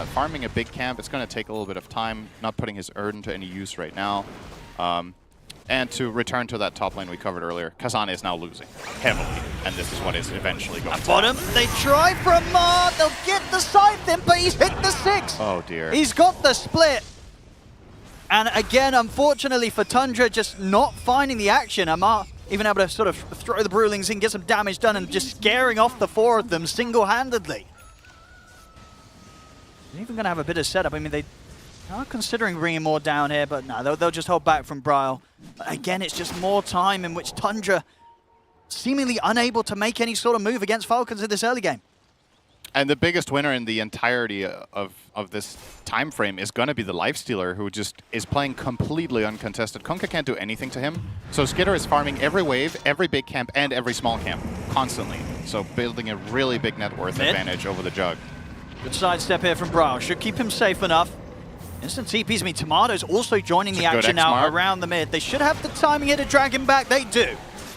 Speaker 3: Farming a big camp, it's going to take a little bit of time, not putting his Erd into any use right now. And to return to that top lane we covered earlier, Kazane is now losing heavily, and this is what is eventually going to
Speaker 11: bottom, they try from Mar, they'll get the scythe in, but he's hit the 6!
Speaker 3: Oh dear.
Speaker 11: He's got the split! And again, unfortunately for Tundra, just not finding the action. Amar even able to sort of throw the Brewlings in, get some damage done, and just scaring off the 4 of them single-handedly. They're even going to have a bit of setup. I mean, they are considering bringing more down here, but no, they'll just hold back from Braille. But again, it's just more time in which Tundra seemingly unable to make any sort of move against Falcons in this early game.
Speaker 3: And the biggest winner in the entirety of this time frame is going to be the Lifestealer, who just is playing completely uncontested. Kunkka can't do anything to him. So Skitter is farming every wave, every big camp, and every small camp, constantly. So building a really big net worth advantage over the Jug.
Speaker 11: Good sidestep here from Braille. Should keep him safe enough. Instant TPs. I mean, Tomato's also joining the action now around the mid. They should have the timing here to drag him back. They do.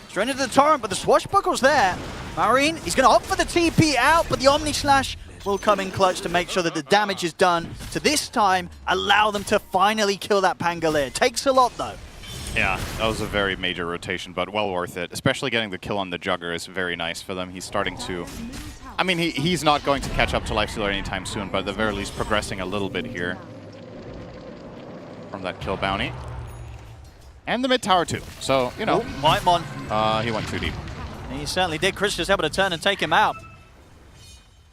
Speaker 11: Straight into the Torrent, but the Swashbuckle's there. Marine, he's going to opt for the TP out, but the Omni Slash will come in clutch to make sure that the damage is done to this time allow them to finally kill that Pangolier. Takes a lot though.
Speaker 3: Yeah, that was a very major rotation, but well worth it. Especially getting the kill on the Jugger is very nice for them. He's starting to... I mean, he's not going to catch up to Lifestealer anytime soon, but at the very least progressing a little bit here from that kill bounty. And the mid tower too. So, you know.
Speaker 11: Whitemon.
Speaker 3: He went too deep.
Speaker 11: He certainly did. Chris just able to turn and take him out.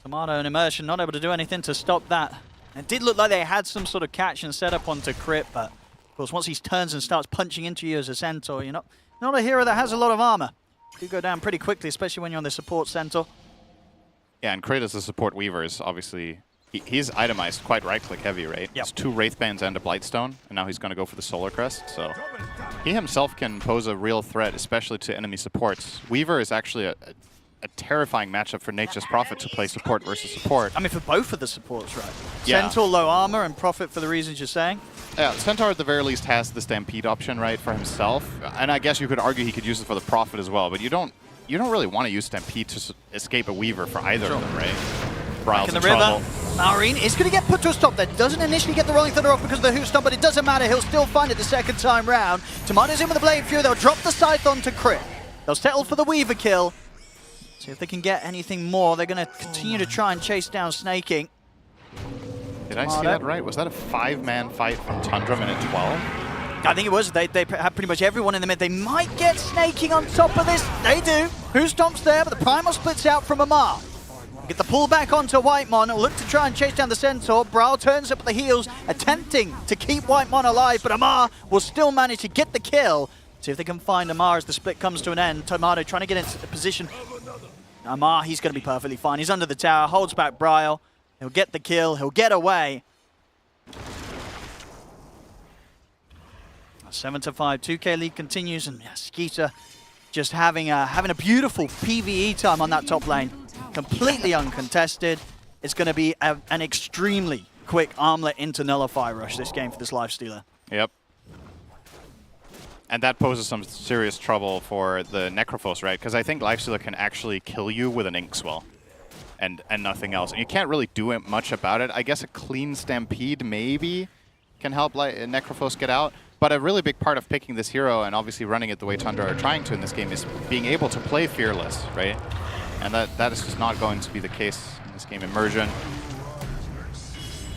Speaker 11: Tomato and Immersion not able to do anything to stop that. It did look like they had some sort of catch and setup onto Crit, but of course once he turns and starts punching into you as a Centaur, you're not a hero that has a lot of armor. You go down pretty quickly, especially when you're on the support Centaur.
Speaker 3: Yeah, and Crit as a support Weaver is obviously... He's itemized quite right-click heavy, right? Yep. It's 2 Wraithbands and a Blightstone, and now he's going to go for the Solar Crest, so... He himself can pose a real threat, especially to enemy supports. Weaver is actually a terrifying matchup for Nature's Prophet to play support versus support.
Speaker 11: I mean, for both of the supports, right?
Speaker 3: Yeah.
Speaker 11: Centaur low armor and Prophet for the reasons you're saying.
Speaker 3: Yeah, Centaur at the very least has the Stampede option, right, for himself. And I guess you could argue he could use it for the Prophet as well, but you don't really want to use Stampede to escape a Weaver for either of them, right?
Speaker 11: Back in the river. Marine is going to get put to a stop there. Doesn't initially get the Rolling Thunder off because of the Hoot Stomp, but it doesn't matter. He'll still find it the second time round. Tomato's in with the Blade Fury. They'll drop the Scythe onto Crit. They'll settle for the Weaver kill. See if they can get anything more. They're going to continue to try and chase down Snaking.
Speaker 3: Did I see that right? Was that a 5-man fight from Tundra minute 12?
Speaker 11: I think it was. They have pretty much everyone in the mid. They might get Snaking on top of this. They do. Hoot Stomp's there, but the Primal splits out from Amar. Get the pull back onto Whitemon. Look to try and chase down the Centaur. Brawl turns up the heels, attempting to keep Whitemon alive, but Amar will still manage to get the kill. See if they can find Amar as the split comes to an end. Tomato trying to get into position. Amar, he's going to be perfectly fine. He's under the tower, holds back Braille. He'll get the kill. He'll get away. 7-5, 2K lead continues, and Skeeter just having a beautiful PvE time on that top lane. Completely uncontested. It's going to be an extremely quick armlet into Nullify rush this game for this Lifestealer.
Speaker 3: Yep. And that poses some serious trouble for the Necrophos, right? Because I think Lifestealer can actually kill you with an Inkswell and nothing else. And you can't really do much about it. I guess a clean Stampede maybe can help Necrophos get out. But a really big part of picking this hero and obviously running it the way Tundra are trying to in this game is being able to play Fearless, right? And that is just not going to be the case in this game. Immersion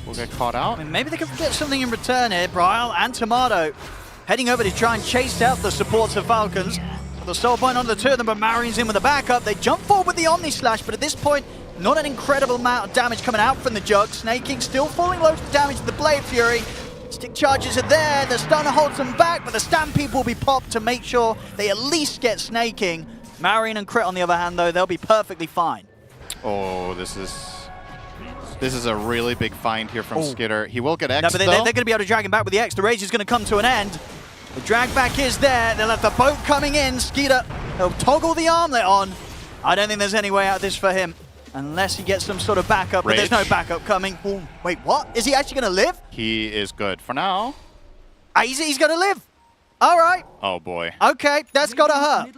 Speaker 3: will get caught out.
Speaker 11: I mean, maybe they can get something in return here. Braille and Tomato heading over to try and chase out the supports of Falcons. The soul point on the two of them, but Marion's in with the backup. They jump forward with the Omni Slash, but at this point, not an incredible amount of damage coming out from the Jug. Snaking still falling low to damage to the Blade Fury. Stick charges are there. The Stunner holds them back, but the Stampede will be popped to make sure they at least get Snaking. Marion and Crit, on the other hand, though, they'll be perfectly fine.
Speaker 3: Oh, this is a really big find here from Skitter. He will get X,
Speaker 11: no, but they're going to be able to drag him back with the X. The Rage is going to come to an end. The drag back is there. They'll have the boat coming in. Skeeter, he'll toggle the armlet on. I don't think there's any way out of this for him. Unless he gets some sort of backup, but there's no backup coming. Ooh, wait, what? Is he actually going to live?
Speaker 3: He is good for now.
Speaker 11: He's going to live. All right.
Speaker 3: Oh, boy.
Speaker 11: Okay, that's got to hurt.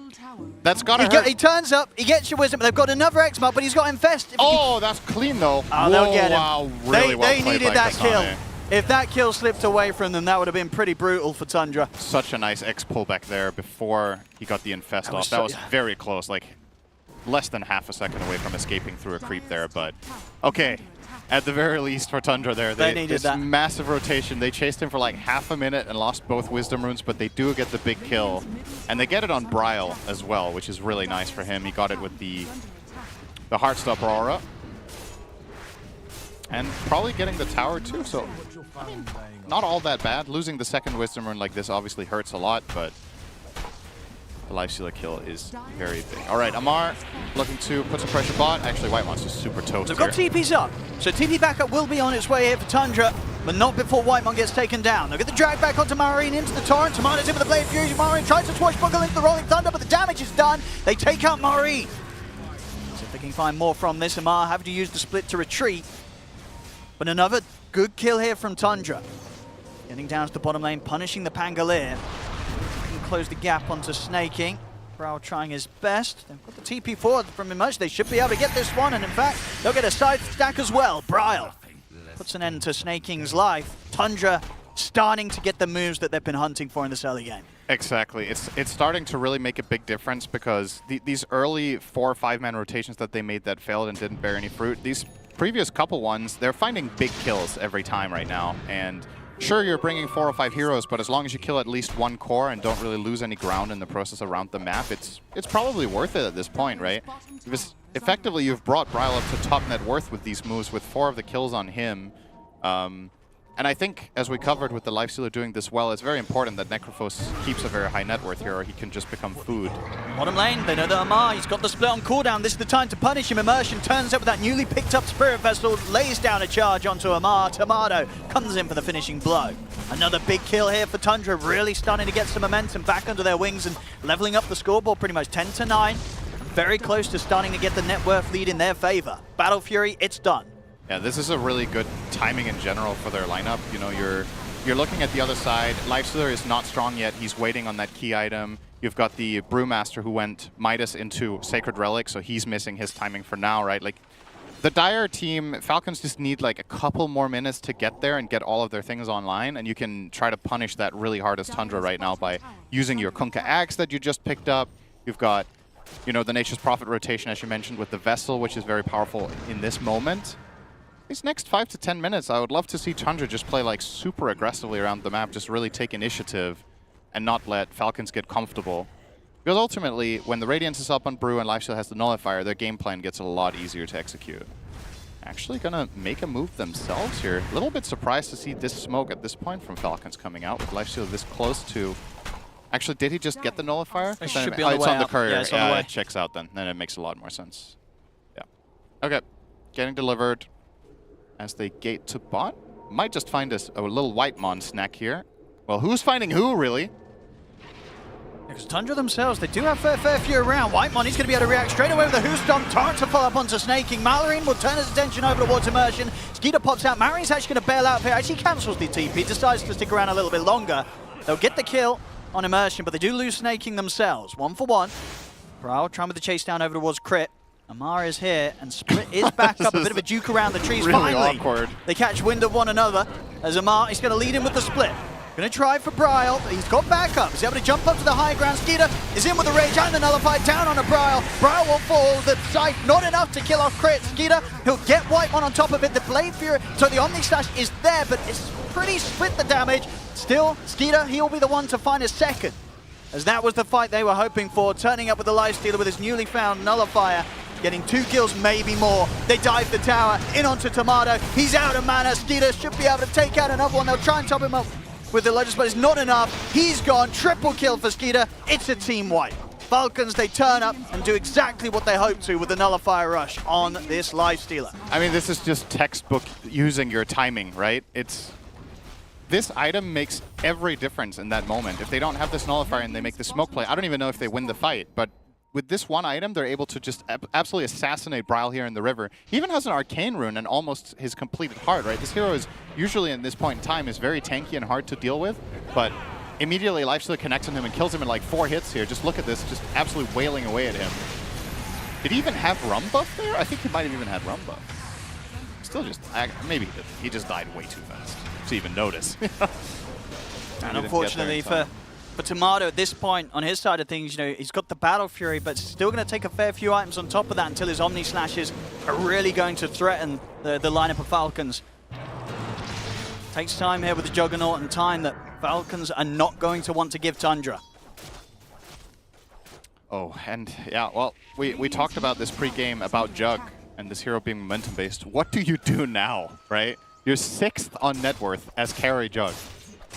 Speaker 3: That's got to hurt.
Speaker 11: He turns up, he gets your Wisdom, but they've got another X-Mark, but he's got Infest.
Speaker 3: Oh, that's clean, though.
Speaker 11: Oh, they'll get him.
Speaker 3: Wow, really well
Speaker 11: They
Speaker 3: played
Speaker 11: needed
Speaker 3: by
Speaker 11: that
Speaker 3: Kasane.
Speaker 11: kill. If that kill slipped away from them, that would have been pretty brutal for Tundra.
Speaker 3: Such a nice X pullback there before he got the Infest off. That was very close, like less than half a second away from escaping through a creep there, but okay. At the very least for Tundra there,
Speaker 11: they needed
Speaker 3: this
Speaker 11: that.
Speaker 3: massive rotation. They chased him for like half a minute and lost both Wisdom Runes, but they do get the big kill. And they get it on Braille as well, which is really nice for him. He got it with the Heartstop Aurora. And probably getting the tower too, so I mean, not all that bad. Losing the second Wisdom Rune like this obviously hurts a lot, but the Lifestealer kill is very big. All right, Amar looking to put some pressure bot. Actually, Whitemon's just super toast
Speaker 11: They've got TPs up, so TP backup will be on its way here for Tundra, but not before Whitemon gets taken down. They'll get the drag back onto Marine into the Torrent. Tomato's in with the Blade Fury. Marine tries to swashbuckle into the Rolling Thunder, but the damage is done. They take out Marine. See if they can find more from this. Amar having to use the split to retreat. But another good kill here from Tundra. Getting down to the bottom lane, punishing the Pangolier. Close the gap onto Snaking. Prowl trying his best. They've got the TP forward from Emerge. They should be able to get this one, and in fact, they'll get a side stack as well. Bryle puts an end to Snaking's life. Tundra starting to get the moves that they've been hunting for in this early game.
Speaker 3: Exactly. It's starting to really make a big difference because these early 4 or 5-man rotations that they made that failed and didn't bear any fruit, these previous couple ones, they're finding big kills every time right now. And sure, you're bringing 4 or 5 heroes, but as long as you kill at least one core and don't really lose any ground in the process around the map, it's probably worth it at this point, right? Because effectively, you've brought Bryle up to top net worth with these moves, with 4 of the kills on him. And I think, as we covered with the Lifestealer doing this well, it's very important that Necrophos keeps a very high net worth here, or he can just become food.
Speaker 11: Bottom lane, they know that Amar, he's got the split on cooldown. This is the time to punish him. Immersion turns up with that newly picked up Spirit Vessel, lays down a charge onto Amar. Tomato comes in for the finishing blow. Another big kill here for Tundra, really starting to get some momentum back under their wings and leveling up the scoreboard pretty much 10-9. Very close to starting to get the net worth lead in their favor. Battle Fury, it's done.
Speaker 3: Yeah, this is a really good timing in general for their lineup. You know, you're looking at the other side. Lifestealer is not strong yet. He's waiting on that key item. You've got the Brewmaster who went Midas into Sacred Relic, so he's missing his timing for now, right? Like, the Dire team, Falcons just need like a couple more minutes to get there and get all of their things online, and you can try to punish that really hard as Tundra right now by using your Kunkka Axe that you just picked up. You've got, you know, the Nature's Prophet rotation, as you mentioned, with the Vessel, which is very powerful in this moment. These next 5 to 10 minutes, I would love to see Tundra just play like super aggressively around the map, just really take initiative and not let Falcons get comfortable. Because ultimately, when the Radiance is up on Brew and Lifesteal has the Nullifier, their game plan gets a lot easier to execute. Actually gonna make a move themselves here. A little bit surprised to see this smoke at this point from Falcons coming out with Lifesteal this close to... Actually, did he just get the Nullifier?
Speaker 11: It should be on the
Speaker 3: it's
Speaker 11: way
Speaker 3: on the
Speaker 11: out.
Speaker 3: courier.
Speaker 11: Yeah, it's on the way.
Speaker 3: It checks out then. Then it makes a lot more sense. Yeah. Okay. Getting delivered as they gate to bot. Might just find us a little Whitemon snack here. Well, who's finding who, really?
Speaker 11: Because Tundra themselves, they do have fair few around. Whitemon, he's going to be able to react straight away with a Who's Done. Torrent to follow up onto Snaking. Malorine will turn his attention over towards Immersion. Skeeter pops out. Malorine's actually going to bail out here. Actually cancels the TP, decides to stick around a little bit longer. They'll get the kill on Immersion, but they do lose Snaking themselves. 1 for 1. Prowl trying with the chase down over towards Crit. Amar is here, and Split is back up. A bit of a juke around the trees.
Speaker 3: Really
Speaker 11: Finally,
Speaker 3: awkward.
Speaker 11: they catch wind of one another as Amar is going to lead in with the Split. Going to try for Bryle. He's got backup. He's able to jump up to the high ground. Skeeter is in with the Rage and the Nullify down on a Bryle. Bryle will fall. The sight not enough to kill off Crit. Skeeter, he'll get Whitemon on top of it. The Blade Fury, so the Omni Slash is there, but it's pretty split the damage. Still, Skeeter, he'll be the one to find a second, as that was the fight they were hoping for. Turning up with the Lifestealer with his newly found Nullifier. Getting 2 kills, maybe more. They dive the tower, in onto Tomato. He's out of mana. Skeeter should be able to take out another one. They'll try and top him up with the Legends, but it's not enough. He's gone. Triple kill for Skeeter. It's a team wipe. Falcons, they turn up and do exactly what they hoped to with the Nullifier Rush on this Lifestealer.
Speaker 3: I mean, this is just textbook using your timing, right? This item makes every difference in that moment. If they don't have this Nullifier and they make the smoke play, I don't even know if they win the fight, but with this one item, they're able to just absolutely assassinate Bryle here in the river. He even has an Arcane Rune and almost his completed heart, right? This hero is usually, in this point in time, is very tanky and hard to deal with, but immediately Lifestealer connects on him and kills him in like 4 hits here. Just look at this, just absolutely wailing away at him. Did he even have Rum buff there? I think he might have even had Rum buff. Still just, maybe he didn't. He just died way too fast to even notice.
Speaker 11: And unfortunately for Tomato at this point, on his side of things, you know, he's got the Battle Fury, but still going to take a fair few items on top of that until his Omni Slashes are really going to threaten the lineup of Falcons. Takes time here with the Juggernaut, and time that Falcons are not going to want to give Tundra.
Speaker 3: Oh, and yeah, well, we talked about this pre-game about Jug and this hero being momentum-based. What do you do now, right? You're 6th on net worth as carry Jug.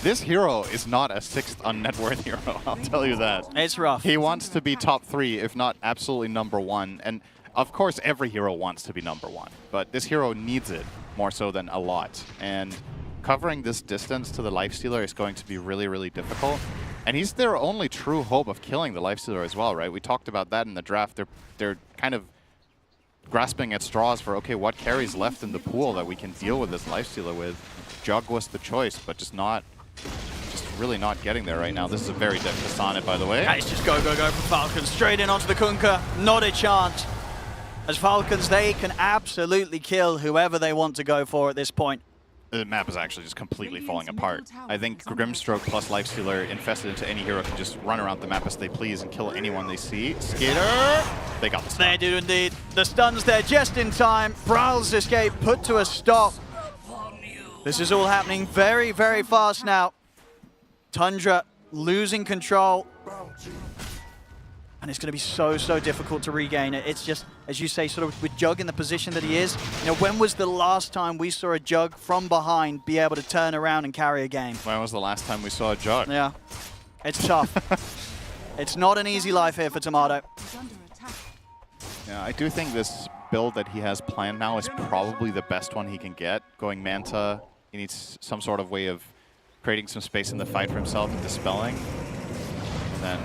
Speaker 3: This hero is not a 6th on net worth hero, I'll tell you that.
Speaker 11: It's rough.
Speaker 3: He wants to be top 3, if not absolutely #1. And of course, every hero wants to be #1, but this hero needs it more so than a lot. And covering this distance to the Lifestealer is going to be really, really difficult. And he's their only true hope of killing the Lifestealer as well, right? We talked about that in the draft. They're kind of grasping at straws for, okay, what carries left in the pool that we can deal with this Lifestealer with? Jug was the choice, but just really not getting there right now. This is a very dead Sonnet, by the way.
Speaker 11: Yeah, it's just go, go, go from Falcons. Straight in onto the Kunkka. Not a chance. As Falcons, they can absolutely kill whoever they want to go for at this point.
Speaker 3: The map is actually just completely falling apart. I think Grimstroke plus Lifestealer infested into any hero can just run around the map as they please and kill anyone they see. Skitter! They got the stun.
Speaker 11: They do indeed. The stun's there just in time. Browl's escape put to a stop. This is all happening very, very fast now. Tundra losing control. And it's going to be so, so difficult to regain it. It's just, as you say, sort of with Jug in the position that he is. You know, when was the last time we saw a Jug from behind be able to turn around and carry a game?
Speaker 3: When was the last time we saw a Jug?
Speaker 11: Yeah, it's tough. It's not an easy life here for Tomato.
Speaker 3: Yeah, I do think this build that he has planned now is probably the best one he can get. Going Manta, he needs some sort of way of creating some space in the fight for himself and dispelling. And then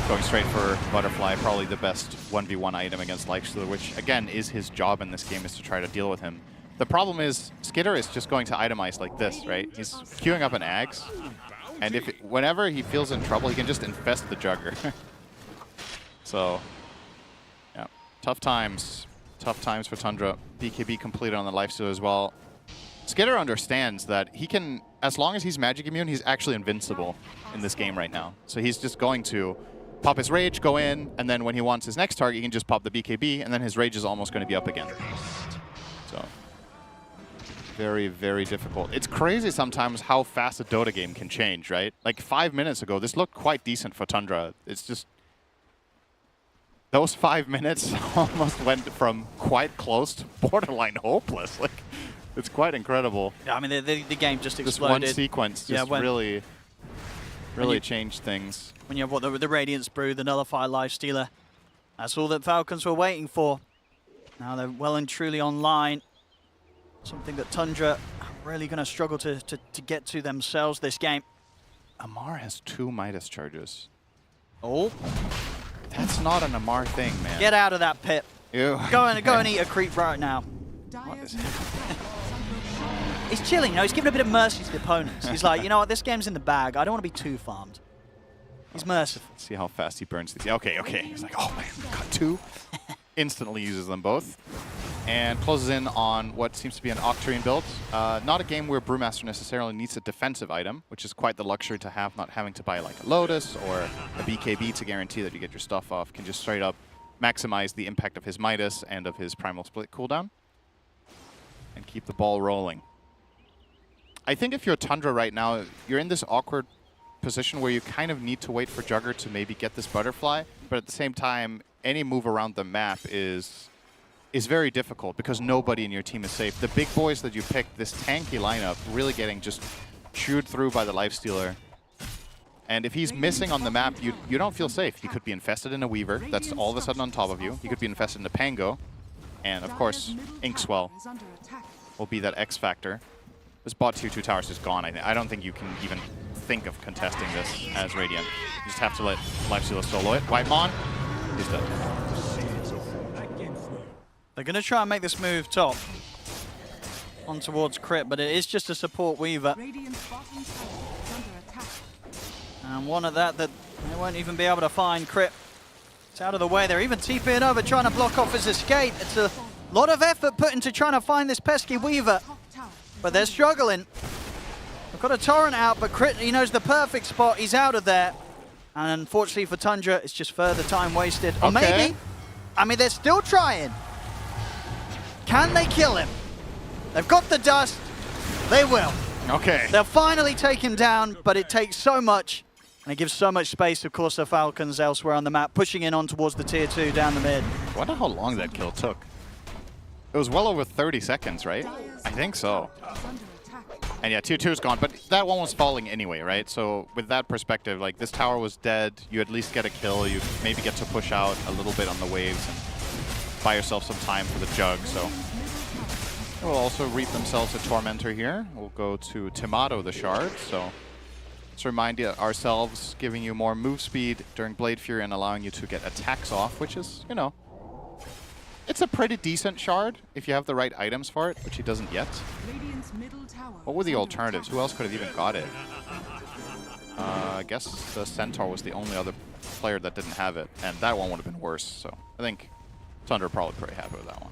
Speaker 3: going straight for Butterfly, probably the best 1v1 item against Lifestealer, which again is his job in this game, is to try to deal with him. The problem is Skitter is just going to itemize like this, right? He's queuing up an Axe, and whenever he feels in trouble, he can just infest the Jugger. So, yeah, tough times for Tundra. BKB completed on the Lifestealer as well. Skitter understands that he can, as long as he's magic immune, he's actually invincible in this game right now. So he's just going to pop his Rage, go in, and then when he wants his next target, he can just pop the BKB, and then his Rage is almost going to be up again. So, very, very difficult. It's crazy sometimes how fast a Dota game can change, right? Like 5 minutes ago, this looked quite decent for Tundra. It's just, those 5 minutes almost went from quite close to borderline hopeless. Like, it's quite incredible.
Speaker 11: Yeah, I mean, the game just exploded.
Speaker 3: This one sequence just really changed things.
Speaker 11: When you have the Radiance Brew, the Nullifier Lifestealer, that's all that Falcons were waiting for. Now they're well and truly online. Something that Tundra are really going to struggle to get to themselves this game.
Speaker 3: Amar has 2 Midas charges.
Speaker 11: Oh.
Speaker 3: That's not an Amar thing, man.
Speaker 11: Get out of that pit.
Speaker 3: Ew.
Speaker 11: Go and eat a creep right now.
Speaker 3: What is happening?
Speaker 11: He's chilling, you know, he's giving a bit of mercy to the opponents. He's like, you know what, this game's in the bag. I don't want to be too farmed. He's merciful.
Speaker 3: Let's see how fast he burns these. Okay. He's like, oh man, got 2. Instantly uses them both. And closes in on what seems to be an Octarine build. Not a game where Brewmaster necessarily needs a defensive item, which is quite the luxury to have, not having to buy like a Lotus or a BKB to guarantee that you get your stuff off. Can just straight up maximize the impact of his Midas and of his Primal Split cooldown. And keep the ball rolling. I think if you're Tundra right now, you're in this awkward position where you kind of need to wait for Jugger to maybe get this Butterfly, but at the same time, any move around the map is very difficult because nobody in your team is safe. The big boys that you picked, this tanky lineup, really getting just chewed through by the Lifestealer. And if he's missing on the map, you don't feel safe. He could be infested in a Weaver, that's all of a sudden on top of you. He could be infested in a Pango, and of course, Inkswell will be that X factor. This bot tier 2 towers is gone. I don't think you can even think of contesting this as Radiant. You just have to let Lifestealer solo it. Whitemon is dead.
Speaker 11: They're going to try and make this move top on towards Crit, but it is just a support Weaver. And one of that they won't even be able to find. Crit, it's out of the way. They're even TPing over, trying to block off his escape. It's a lot of effort put into trying to find this pesky Weaver, but they're struggling. They've got a Torrent out, but Crit, he knows the perfect spot. He's out of there. And unfortunately for Tundra, it's just further time wasted. Or maybe, I mean, they're still trying. Can they kill him? They've got the dust. They will.
Speaker 3: Okay.
Speaker 11: They'll finally take him down, but it takes so much. And it gives so much space, of course, to Falcons elsewhere on the map, pushing in on towards the tier 2 down the mid.
Speaker 3: I wonder how long that kill took. It was well over 30 seconds, right? I think so. And yeah, tier 2 is gone, but that one was falling anyway, right? So with that perspective, like this tower was dead, you at least get a kill, you maybe get to push out a little bit on the waves and buy yourself some time for the Jug, so. They will also reap themselves a Tormentor here. We'll go to Tomato the Shard, so. Let's remind ourselves, giving you more move speed during Blade Fury and allowing you to get attacks off, which is, you know, it's a pretty decent Shard if you have the right items for it, which he doesn't yet. What were the alternatives? Who else could have even got it? I guess the Centaur was the only other player that didn't have it, and that one would have been worse. So I think Tundra probably pretty happy with that one.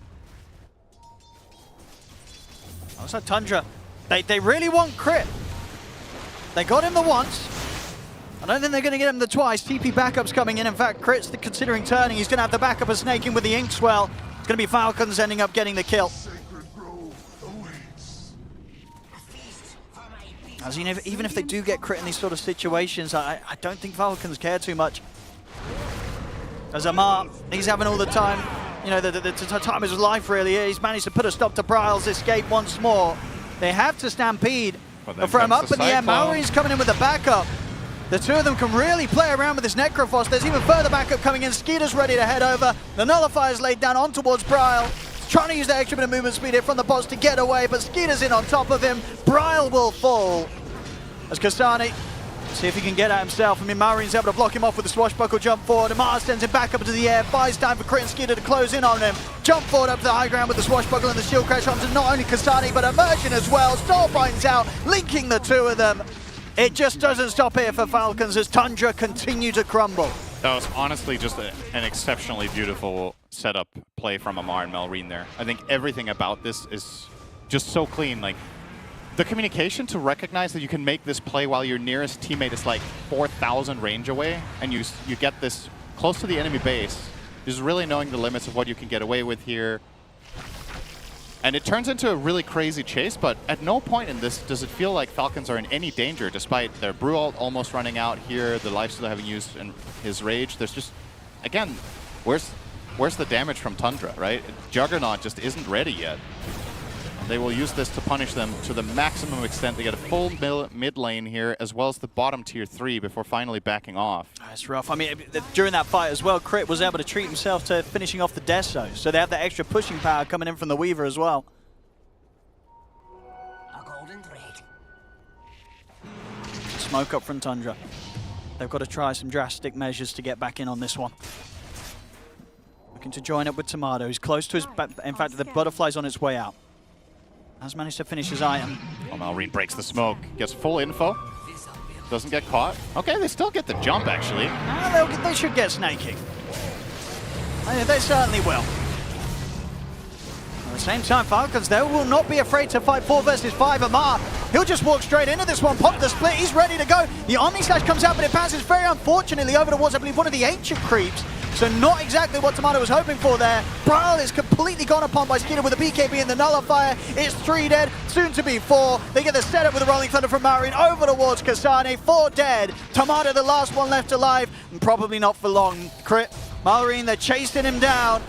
Speaker 11: Also, Tundra, they really want crit. They got him the once. I don't think they're going to get him the twice. TP backup's coming in. In fact, Crit's considering turning. He's going to have the backup of Snaking with the Inkswell. It's going to be Falcons ending up getting the kill. As you know, even if they do get crit in these sort of situations, I don't think Falcons care too much. As Amar, he's having all the time, you know, the time of his life really. He's managed to put a stop to Bryle's escape once more. They have to stampede. But from up in the air, Maori's coming in with the backup. The two of them can really play around with this Necrophos. There's even further backup coming in. Skeeter's ready to head over. The Nullifier's laid down on towards Bryle. Trying to use that extra bit of movement speed here from the boss to get away, but Skeeter's in on top of him. Bryle will fall. As Kasani, see if he can get at himself. I mean, Maureen's able to block him off with the swashbuckle jump forward. Amar sends him back up into the air. Buys time for Crit and Skeeter to close in on him. Jump forward up to the high ground with the swashbuckle and the shield crash onto not only Kasani, but Emergent as well. Soul finds out, linking the two of them. It just doesn't stop here for Falcons as Tundra continue to crumble.
Speaker 3: That was honestly just an exceptionally beautiful setup play from Amar and Malrine there. I think everything about this is just so clean. Like, the communication to recognize that you can make this play while your nearest teammate is like 4,000 range away, and you get this close to the enemy base, is really knowing the limits of what you can get away with here. And it turns into a really crazy chase, but at no point in this does it feel like Falcons are in any danger, despite their Brew ult almost running out here, the lifesteal having used in his rage. There's just, again, where's the damage from Tundra, right? Juggernaut just isn't ready yet. They will use this to punish them to the maximum extent. They get a full mid lane here, as well as the bottom tier 3 before finally backing off.
Speaker 11: That's rough. I mean, during that fight as well, Crit was able to treat himself to finishing off the Deso. So they have that extra pushing power coming in from the Weaver as well.
Speaker 4: A golden thread.
Speaker 11: Smoke up from Tundra. They've got to try some drastic measures to get back in on this one. Looking to join up with Tomato. He's close to his... In fact, the Butterfly's on its way out. Has managed to finish his item.
Speaker 3: Oh, Malrine breaks the smoke, gets full info, doesn't get caught. Okay, they still get the jump, actually.
Speaker 11: They should get snaking. They certainly will. At the same time, Falcons, they will not be afraid to fight 4 versus 5. Amar, he'll just walk straight into this one, pop the split, he's ready to go. The Omni Slash comes out, but it bounces very unfortunately over towards, I believe, one of the ancient creeps. So not exactly what Tomato was hoping for there. Bryle is completely gone upon by Skeeter with a BKB and the Nullifier. It's 3 dead, soon to be 4. They get the setup with the Rolling Thunder from Maureen over towards Kasane. 4 dead. Tomato, the last one left alive, and probably not for long. Crit, Maureen, they're chasing him down.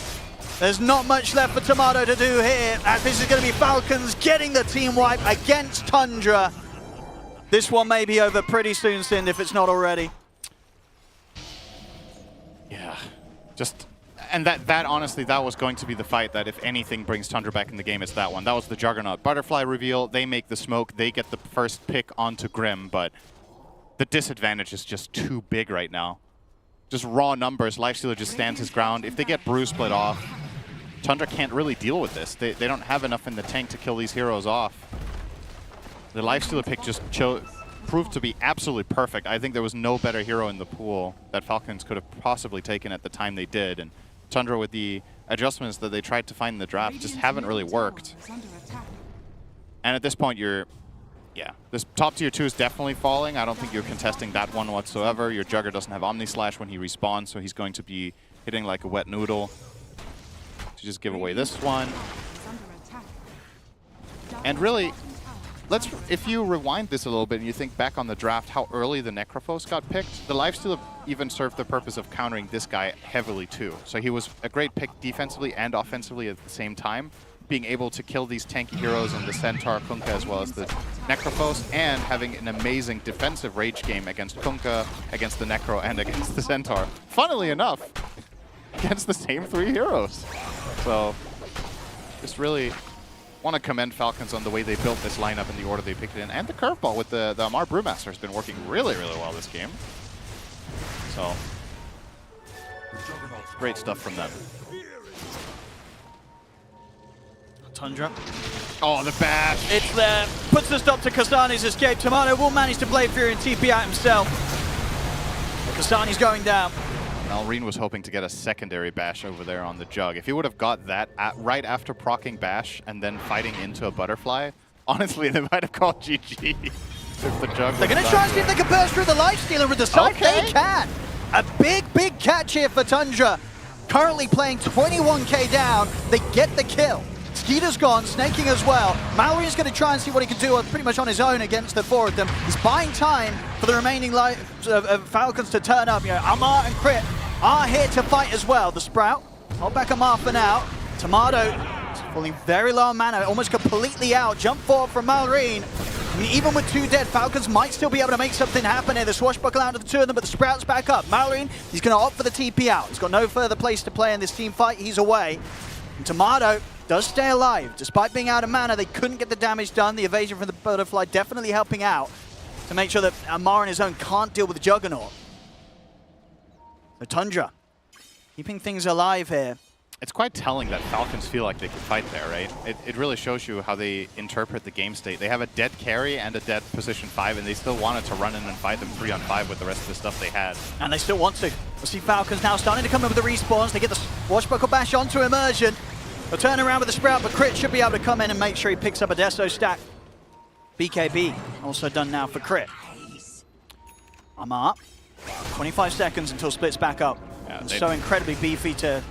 Speaker 11: There's not much left for Tomato to do here, as this is going to be Falcons getting the team wipe against Tundra. This one may be over pretty soon, Sind, if it's not already.
Speaker 3: Yeah, and that honestly, that was going to be the fight that if anything brings Tundra back in the game, it's that one. That was the Juggernaut Butterfly reveal. They make the smoke, they get the first pick onto Grim, but the disadvantage is just too big right now. Just raw numbers, Lifestealer just stands his ground. If they get Brew split off, Tundra can't really deal with this. They don't have enough in the tank to kill these heroes off. The Lifestealer pick just proved to be absolutely perfect. I think there was no better hero in the pool that Falcons could have possibly taken at the time they did. And Tundra, with the adjustments that they tried to find in the draft, just haven't really worked. And at this point, this top tier 2 is definitely falling. I don't think you're contesting that one whatsoever. Your Jugger doesn't have Omni Slash when he respawns, so he's going to be hitting like a wet noodle to just give away this one. And really, if you rewind this a little bit and you think back on the draft, how early the Necrophos got picked, the Lifestealer even served the purpose of countering this guy heavily too. So he was a great pick defensively and offensively at the same time, being able to kill these tanky heroes in the Centaur, Kunkka, as well as the Necrophos, and having an amazing defensive rage game against Kunkka, against the Necro, and against the Centaur. Funnily enough, against the same 3 heroes. So, just really want to commend Falcons on the way they built this lineup and the order they picked it in. And the curveball with the Amar Brewmaster has been working really, really well this game. So, great stuff from them.
Speaker 11: Tundra.
Speaker 3: Oh, the bash.
Speaker 11: It's there. Puts the stop to Kastane's escape. Tomato will manage to play Fury and TP out himself. Kasani's going down.
Speaker 3: Malrine was hoping to get a secondary bash over there on the Jug. If he would have got that right after proccing bash and then fighting into a butterfly, honestly, they might have called GG. If the Jug
Speaker 11: They're going to try and see if they can burst through the Lifestealer with the side.
Speaker 3: Okay.
Speaker 11: They can. A big catch here for Tundra. Currently playing 21k down. They get the kill. Skeeter's gone, snaking as well. Mallory's going to try and see what he can do pretty much on his own against the four of them. He's buying time for the remaining Falcons to turn up. You know, Amar and Crit are here to fight as well. The Sprout, hold back Amar for now. Tomato falling very low on mana, almost completely out. Jump forward from Malrine. I mean, even with 2 dead, Falcons might still be able to make something happen here. The swashbuckle out of the 2 of them, but the Sprout's back up. Malrine, he's going to opt for the TP out. He's got no further place to play in this team fight. He's away. And Tomato does stay alive. Despite being out of mana, they couldn't get the damage done. The evasion from the Butterfly definitely helping out to make sure that Amar on his own can't deal with the Juggernaut. So Tundra, keeping things alive here.
Speaker 3: It's quite telling that Falcons feel like they can fight there, right? It really shows you how they interpret the game state. They have a dead carry and a dead position 5, and they still wanted to run in and fight them 3-on-5 with the rest of the stuff they had.
Speaker 11: And they still want to. We'll see Falcons now starting to come in with the respawns. They get the Washbuckle Bash onto Immersion. They'll turn around with the Sprout, but Crit should be able to come in and make sure he picks up a Deso stack. BKB also done now for Crit. Amar, 25 seconds until splits back up. Yeah, so incredibly beefy to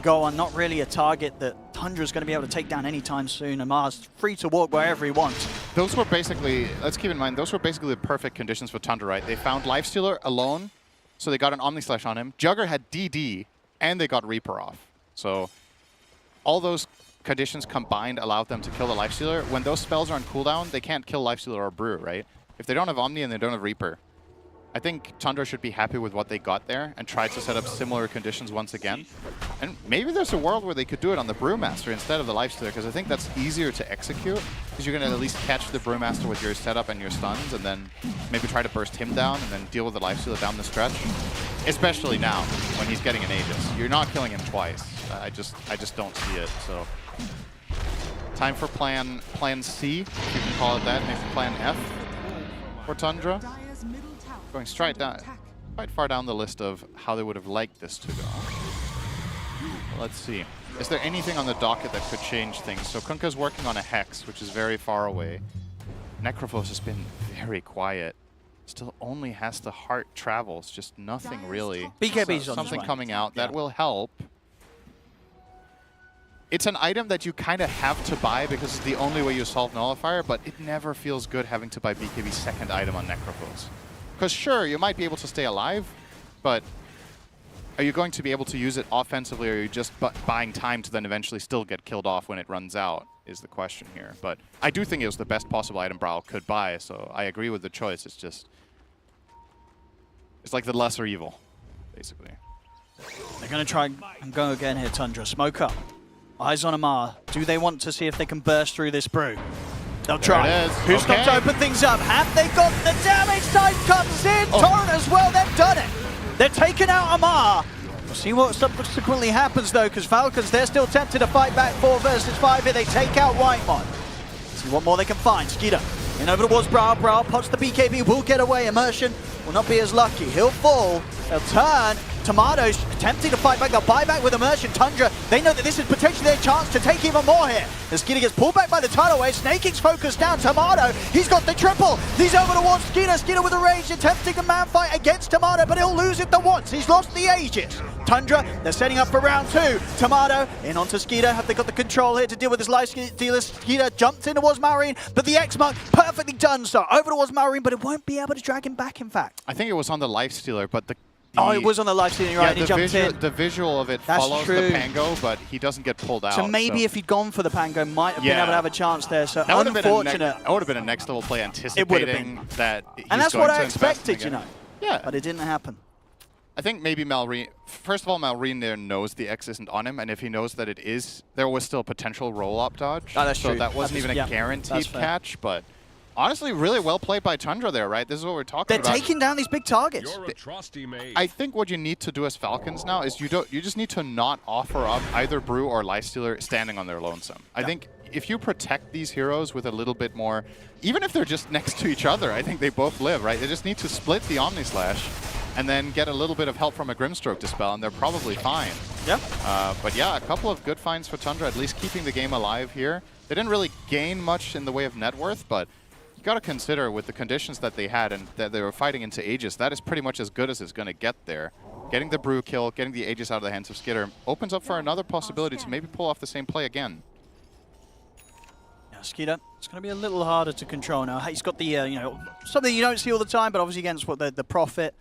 Speaker 11: go on, not really a target that Tundra's going to be able to take down anytime soon. Amar's free to walk wherever he wants.
Speaker 3: Those were basically, let's keep in mind, those were basically the perfect conditions for Tundra, right? They found Lifestealer alone, so they got an Omni Slash on him. Jugger had DD, and they got Reaper off. So all those conditions combined allowed them to kill the Lifestealer. When those spells are on cooldown, they can't kill Lifestealer or Brew, right? If they don't have Omni and they don't have Reaper, I think Tundra should be happy with what they got there and try to set up similar conditions once again. And maybe there's a world where they could do it on the Brewmaster instead of the Lifestealer, because I think that's easier to execute, because you're going to at least catch the Brewmaster with your setup and your stuns, and then maybe try to burst him down and then deal with the Lifestealer down the stretch. Especially now, when he's getting an Aegis. You're not killing him twice. I just don't see it, so... Time for plan C, if you can call it that, maybe plan F for Tundra. Going straight down, quite far down the list of how they would have liked this to go. Let's see. Is there anything on the docket that could change things? So Kunkka's working on a Hex, which is very far away. Necrophos has been very quiet. Still only has the Heart Travels, just nothing really.
Speaker 11: BKB's on
Speaker 3: something coming out that will help. It's an item that you kind of have to buy because it's the only way you solve Nullifier, but it never feels good having to buy BKB's second item on Necrophos. Because sure, you might be able to stay alive, but are you going to be able to use it offensively, or are you just buying time to then eventually still get killed off when it runs out, is the question here. But I do think it was the best possible item Brawl could buy, so I agree with the choice. It's just... it's like the lesser evil, basically.
Speaker 11: They're going to try and go again here, Tundra. Smoke up. Eyes on Amar. Do they want to see if they can burst through this Brew? They'll try. Who's got to open things up? Have they got the damage? Side comes in. Torrent as well. They've done it. They're taking out Amar. We'll see what subsequently happens, though, because Falcons, they're still tempted to fight back 4 versus 5 here. They take out Whitemon. See what more they can find. Skeeter in over towards Brawl. Brawl pots the BKB. Will get away. Immersion will not be as lucky. He'll fall. They'll turn. Tomatoes attempting to fight back. They'll buy back with Immersion. Tundra, they know that this is potentially their chance to take even more here. As Skeeter gets pulled back by the tidal wave. Snaking's focused down. Tomato, he's got the triple. He's over towards Skeeter. Skeeter with a rage, attempting a man fight against Tomato, but he'll lose it the once. He's lost the Aegis. Tundra, they're setting up for round 2. Tomato in onto Skeeter. Have they got the control here to deal with his life stealer? Skeeter jumps in towards Malrine, but the X-Mark perfectly done so. Over towards Malrine, but it won't be able to drag him back, in fact.
Speaker 3: I think it was on the Lifestealer, but
Speaker 11: oh, it was on the Lifestealer, you're right, he jumped in.
Speaker 3: The visual of it follows the Pango, but he doesn't get pulled out.
Speaker 11: So maybe if he'd gone for the Pango, might have been able to have a chance there. So
Speaker 3: that
Speaker 11: unfortunate.
Speaker 3: That would have been a next level play, anticipating that he's
Speaker 11: and that's
Speaker 3: going
Speaker 11: what
Speaker 3: to
Speaker 11: I expected, you know.
Speaker 3: Yeah.
Speaker 11: But it didn't happen.
Speaker 3: I think maybe Malrine, first of all, Malrine there knows the X isn't on him, and if he knows that it is, there was still potential roll-up dodge.
Speaker 11: Oh, that's
Speaker 3: so
Speaker 11: true.
Speaker 3: that wasn't even a guaranteed catch, but honestly, really well played by Tundra there, right? This is what we're talking about.
Speaker 11: They're taking down these big targets.
Speaker 3: I think what you need to do as Falcons now is you just need to not offer up either Brew or Lifestealer standing on their lonesome. I think if you protect these heroes with a little bit more, even if they're just next to each other, I think they both live, right? They just need to split the Omni Slash and then get a little bit of help from a Grimstroke Dispel, and they're probably fine.
Speaker 11: Yep.
Speaker 3: But yeah, a couple of good finds for Tundra, at least keeping the game alive here. They didn't really gain much in the way of net worth, but you got to consider with the conditions that they had and that they were fighting into Aegis, that is pretty much as good as it's going to get there. Getting the Brew kill, getting the Aegis out of the hands of Skitter opens up for another possibility to maybe pull off the same play again.
Speaker 11: Yeah, Skitter, it's going to be a little harder to control now. He's got the, you know, something you don't see all the time, but obviously against what the Prophet,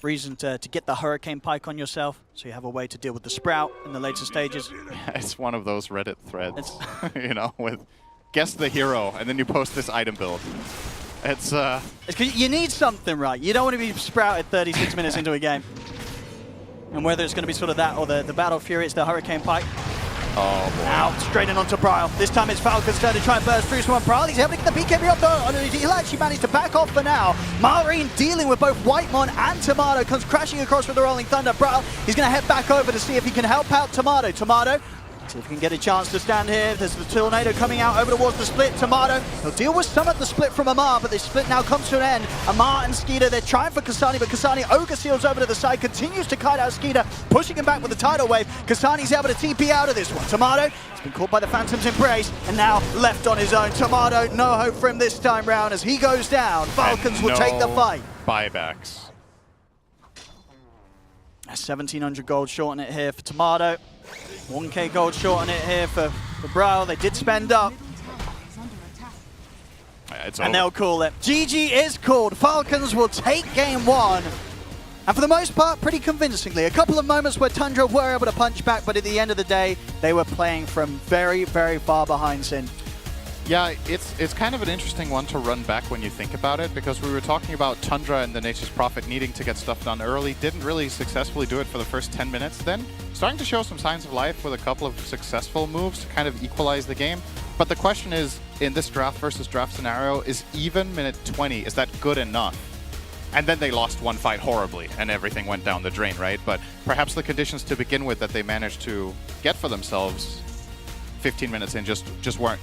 Speaker 11: reason to get the Hurricane Pike on yourself, so you have a way to deal with the Sprout in the later stages.
Speaker 3: It's one of those Reddit threads, you know, with guess the hero, and then you post this item build. It's
Speaker 11: 'cause you need something, right? You don't want to be sprouted 36 minutes into a game. And whether it's going to be sort of that or the Battle Fury, it's the Hurricane Pike.
Speaker 3: Oh, boy.
Speaker 11: Now, straight in onto Bryle. This time it's Falcon's turn to try and burst through someone. Bryle, he's able to get the BKB up though. He'll actually manage to back off for now. Marine dealing with both Whitemon and Tomato, comes crashing across with the Rolling Thunder. Bryle, he's going to head back over to see if he can help out Tomato. Tomato, see if he can get a chance to stand here. There's the Tornado coming out over towards the split. Tomato, he'll deal with some of the split from Amar, but the split now comes to an end. Amar and Skeeter, they're trying for Kasani, but Kasani Ogre Seals over to the side, continues to kite out Skeeter, pushing him back with the tidal wave. Kasani's able to TP out of this one. Tomato, he's been caught by the Phantom's Embrace, and now left on his own. Tomato, no hope for him this time round as he goes down. Falcons will take the fight.
Speaker 3: Buybacks.
Speaker 11: 1700 gold short on it here for Tomato. 1k gold short on it here for Bryle. They did spend up. And they'll call it. GG is called. Falcons will take game one. And for the most part, pretty convincingly. A couple of moments where Tundra were able to punch back, but at the end of the day, they were playing from very, very far behind Sin.
Speaker 3: Yeah, it's kind of an interesting one to run back when you think about it, because we were talking about Tundra and the Nature's Prophet needing to get stuff done early, didn't really successfully do it for the first 10 minutes, then starting to show some signs of life with a couple of successful moves to kind of equalize the game. But the question is, in this draft versus draft scenario, is even minute 20, is that good enough? And then they lost one fight horribly, and everything went down the drain, right? But perhaps the conditions to begin with that they managed to get for themselves 15 minutes in just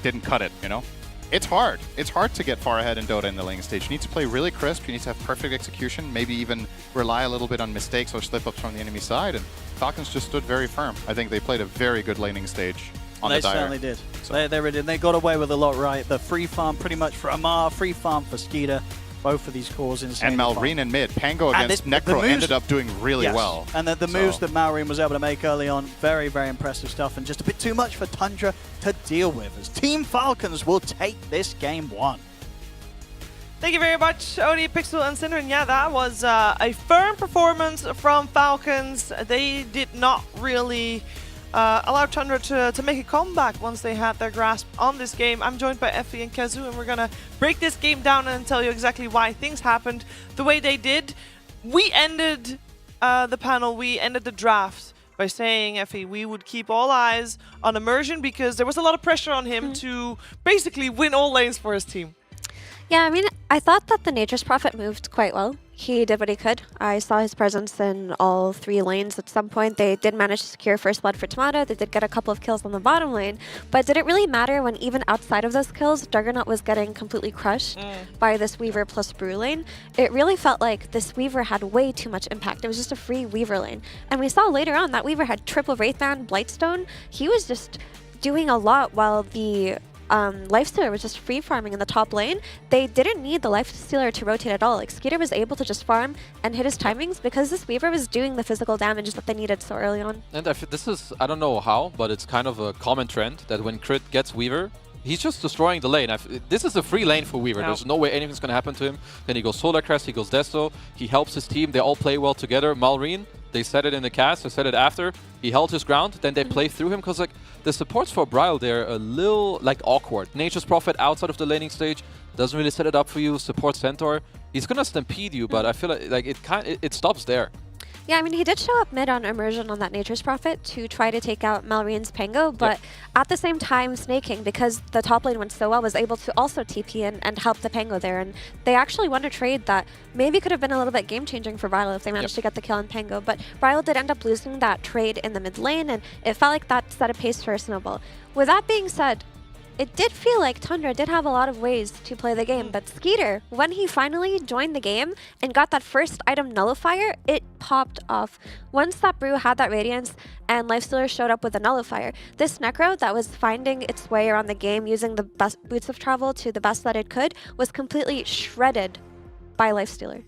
Speaker 3: didn't cut it, you know? It's hard. It's hard to get far ahead in Dota in the laning stage. You need to play really crisp, you need to have perfect execution, maybe even rely a little bit on mistakes or slip-ups from the enemy side, and Falcons just stood very firm. I think they played a very good laning stage on the Dire.
Speaker 11: They certainly did. So. They really did. They got away with a lot, right? The free farm pretty much for Amar, free farm for Skeeter. Both of these cores insane.
Speaker 3: And Malrine in mid. Pango against Necro ended up doing really well.
Speaker 11: And the moves that Malrine was able to make early on, very, very impressive stuff. And just a bit too much for Tundra to deal with, as Team Falcons will take this game one.
Speaker 9: Thank you very much, Odie, Pixel, and Cinder. And yeah, that was a firm performance from Falcons. They did not really allow Tundra to make a comeback once they had their grasp on this game. I'm joined by Effie and Kazu, and we're going to break this game down and tell you exactly why things happened the way they did. We ended the panel, we ended the draft by saying, Effie, we would keep all eyes on Immersion because there was a lot of pressure on him to basically win all lanes for his team.
Speaker 15: Yeah, I mean, I thought that the Nature's Prophet moved quite well. He did what he could. I saw his presence in all 3 lanes at some point. They did manage to secure first blood for Tomato. They did get a couple of kills on the bottom lane. But did it really matter when even outside of those kills, Juggernaut was getting completely crushed by this Weaver plus Brew lane? It really felt like this Weaver had way too much impact. It was just a free Weaver lane. And we saw later on that Weaver had triple Wraithband, Blightstone. He was just doing a lot while the Lifestealer was just free farming in the top lane. They didn't need the Lifestealer to rotate at all. Like, Skeeter was able to just farm and hit his timings because this Weaver was doing the physical damage that they needed so early on.
Speaker 14: And this is, I don't know how, but it's kind of a common trend that when Crit gets Weaver, he's just destroying the lane. This is a free lane for Weaver. There's no way anything's going to happen to him. Then he goes Solar Crest, he goes Desto, he helps his team, they all play well together. Malrine, they said it in the cast, they said it after. He held his ground, then they play through him because like the supports for Bryle, they're a little like awkward. Nature's Prophet outside of the laning stage doesn't really set it up for you. Support Centaur, he's gonna stampede you, but I feel like it stops there.
Speaker 15: Yeah, I mean, he did show up mid on Immersion on that Nature's Prophet to try to take out Malrine's Pango, but at the same time, Snaking, because the top lane went so well, was able to also TP and help the Pango there. And they actually won a trade that maybe could have been a little bit game-changing for Bryle if they managed to get the kill on Pango. But Bryle did end up losing that trade in the mid lane, and it felt like that set a pace for a snowball. With that being said, it did feel like Tundra did have a lot of ways to play the game, but Skeeter, when he finally joined the game and got that first item nullifier, it popped off. Once that brew had that Radiance and Lifestealer showed up with a nullifier, this Necro that was finding its way around the game using the best boots of travel to the best that it could was completely shredded by Lifestealer.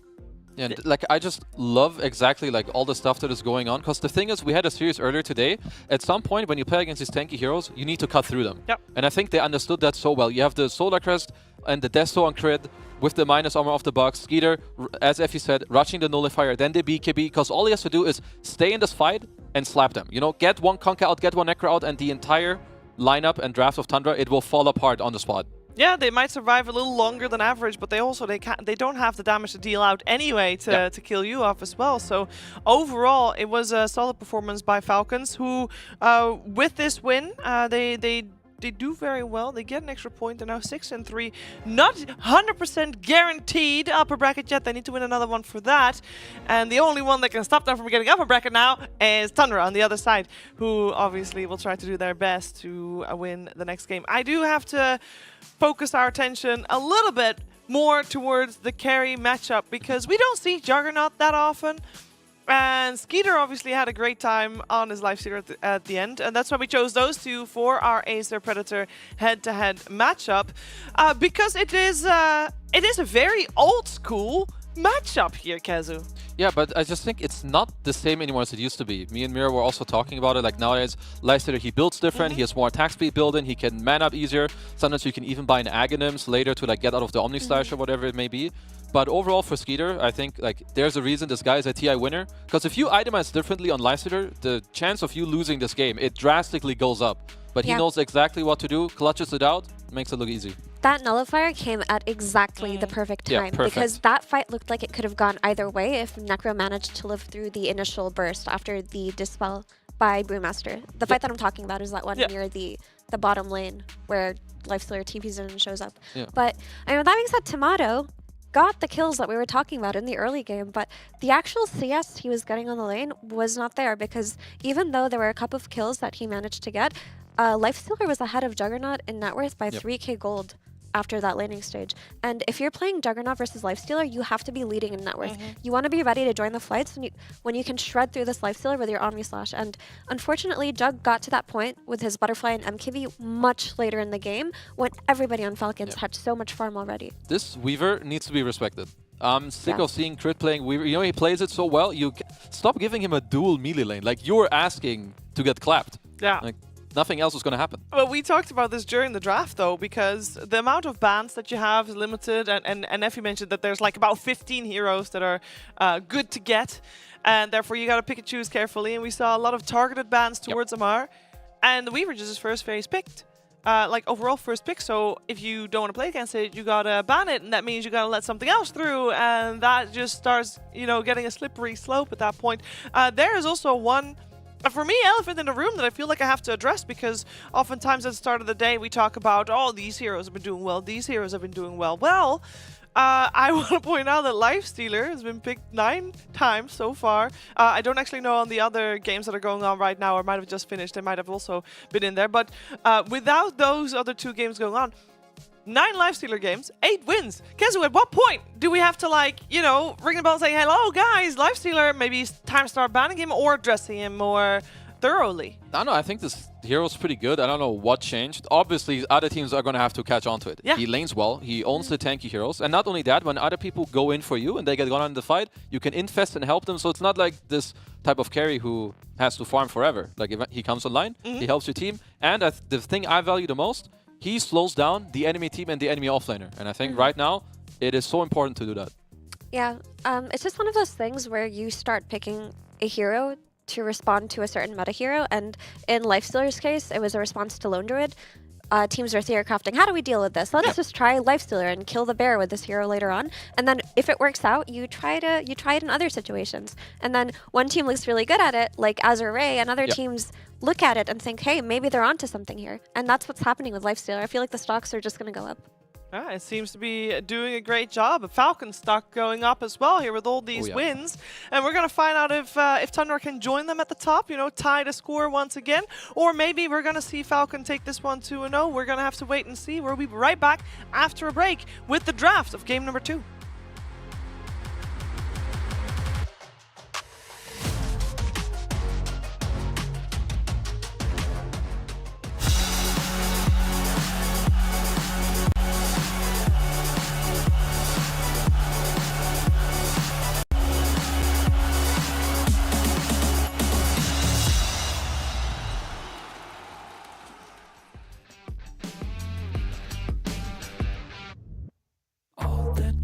Speaker 14: Yeah, and like I just love exactly like all the stuff that is going on, because the thing is, we had a series earlier today. At some point when you play against these tanky heroes, you need to cut through them.
Speaker 9: Yep.
Speaker 14: And I think they understood that so well. You have the Solar Crest and the Desto on crit with the minus armor of the box. Skeeter, as Effie said, rushing the nullifier, then the BKB, because all he has to do is stay in this fight and slap them. You know, get one Conker out, get one Necro out, and the entire lineup and draft of Tundra, it will fall apart on the spot.
Speaker 9: Yeah, they might survive a little longer than average, but they don't have the damage to deal out anyway to kill you off as well. So overall, it was a solid performance by Falcons, who with this win, they do very well. They get an extra point. They're now 6-3. Not 100% guaranteed upper bracket yet. They need to win another one for that. And the only one that can stop them from getting upper bracket now is Tundra on the other side, who obviously will try to do their best to win the next game. I do have to focus our attention a little bit more towards the carry matchup, because we don't see Juggernaut that often. And Skeeter obviously had a great time on his Lifestealer at the end, and that's why we chose those two for our Acer Predator head-to-head matchup, because it is a very old school matchup here, Kazu.
Speaker 14: Yeah, but I just think it's not the same anymore as it used to be. Me and Mira were also talking about it. Like nowadays, Lifestealer, he builds different. He has more attack speed built in. He can man up easier. Sometimes you can even buy an Aghanims later to like get out of the Omni Slash or whatever it may be. But overall for Skeeter, I think like there's a reason this guy is a TI winner. Because if you itemize differently on Lifestealer, the chance of you losing this game, it drastically goes up. But he knows exactly what to do, clutches it out, makes it look easy.
Speaker 15: That nullifier came at exactly the perfect time, because that fight looked like it could have gone either way if Necro managed to live through the initial burst after the dispel by Brewmaster. The fight that I'm talking about is that one near the bottom lane where Lifestealer TPs in and shows up. But I mean, that being said, Tomato got the kills that we were talking about in the early game, but the actual CS he was getting on the lane was not there, because even though there were a couple of kills that he managed to get, Lifestealer was ahead of Juggernaut in net worth by 3k gold after that laning stage. And if you're playing Juggernaut versus Lifestealer, you have to be leading in net worth. You want to be ready to join the fights when you can shred through this Lifestealer with your Omni Slash. And unfortunately, Jug got to that point with his Butterfly and MKV much later in the game, when everybody on Falcons had so much farm already.
Speaker 14: This Weaver needs to be respected. I'm sick of seeing Crit playing Weaver. You know, he plays it so well. You stop giving him a dual melee lane. Like, you're asking to get clapped.
Speaker 9: Yeah.
Speaker 14: Like, nothing else is going to happen.
Speaker 9: Well, we talked about this during the draft, though, because the amount of bans that you have is limited, and Effie mentioned that there's like about 15 heroes that are good to get, and therefore you got to pick and choose carefully, and we saw a lot of targeted bans towards Amar, and the Weaver just his first phase picked. Like overall first pick, so if you don't want to play against it, you gotta ban it, and that means you gotta let something else through, and that just starts, you know, getting a slippery slope at that point. There is also one, for me, elephant in the room that I feel like I have to address, because oftentimes at the start of the day we talk about, oh, these heroes have been doing well, these heroes have been doing well. Well, I want to point out that Lifestealer has been picked 9 times so far. I don't actually know on the other games that are going on right now, or might have just finished, they might have also been in there, but without those other 2 games going on, 9 Lifestealer games, 8 wins. Kezu, at what point do we have to, like, you know, ring the bell and say, hello guys, Lifestealer, maybe it's time to start banning him or addressing him more thoroughly?
Speaker 14: I don't know, I think this hero's pretty good. I don't know what changed. Obviously, other teams are going to have to catch on to it.
Speaker 9: Yeah.
Speaker 14: He lanes well, he owns the tanky heroes, and not only that, when other people go in for you and they get gone in the fight, you can infest and help them, so it's not like this type of carry who has to farm forever. Like, if he comes online, he helps your team, and the thing I value the most, he slows down the enemy team and the enemy offlaner. And I think right now, it is so important to do that.
Speaker 15: Yeah, it's just one of those things where you start picking a hero to respond to a certain meta hero. And in Lifestealer's case, it was a response to Lone Druid. Teams are theorycrafting, how do we deal with this? Let's just try Lifestealer and kill the bear with this hero later on. And then if it works out, you try it in other situations. And then one team looks really good at it, like Azure Ray, and other teams look at it and think, hey, maybe they're onto something here. And that's what's happening with Lifestealer. I feel like the stocks are just going to go up.
Speaker 9: It seems to be doing a great job. Falcon stock going up as well here with all these wins. And we're going to find out if Thunder can join them at the top, you know, tie the score once again. Or maybe we're going to see Falcon take this one 2-0. We're going to have to wait and see. We'll be right back after a break with the draft of game number 2.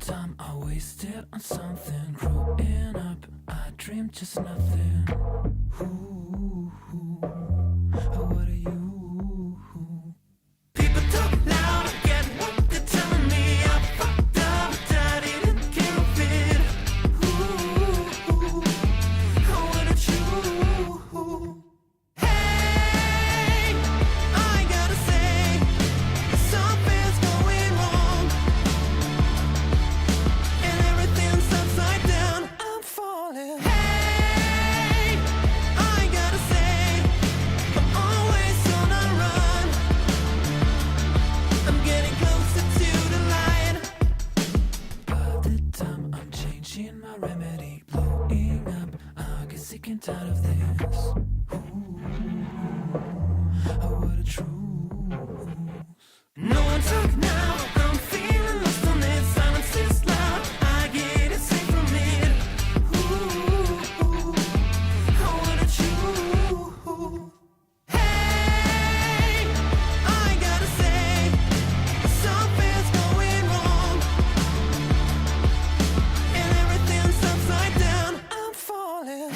Speaker 4: Time I wasted on something. Growing up, I dreamed just nothing. Ooh, what are you? People talk loud, I get what they're telling me. I fucked up, I didn't give it. Ooh, what a true. Hey, I gotta say, something's going wrong. Sick and tired of this. Ooh, what a truth. No one talk now. I'm feeling lost on it. Silence is loud. I get it safe from it. Ooh, what a truth. Hey, I gotta say, something's going wrong, and everything's upside down. I'm falling.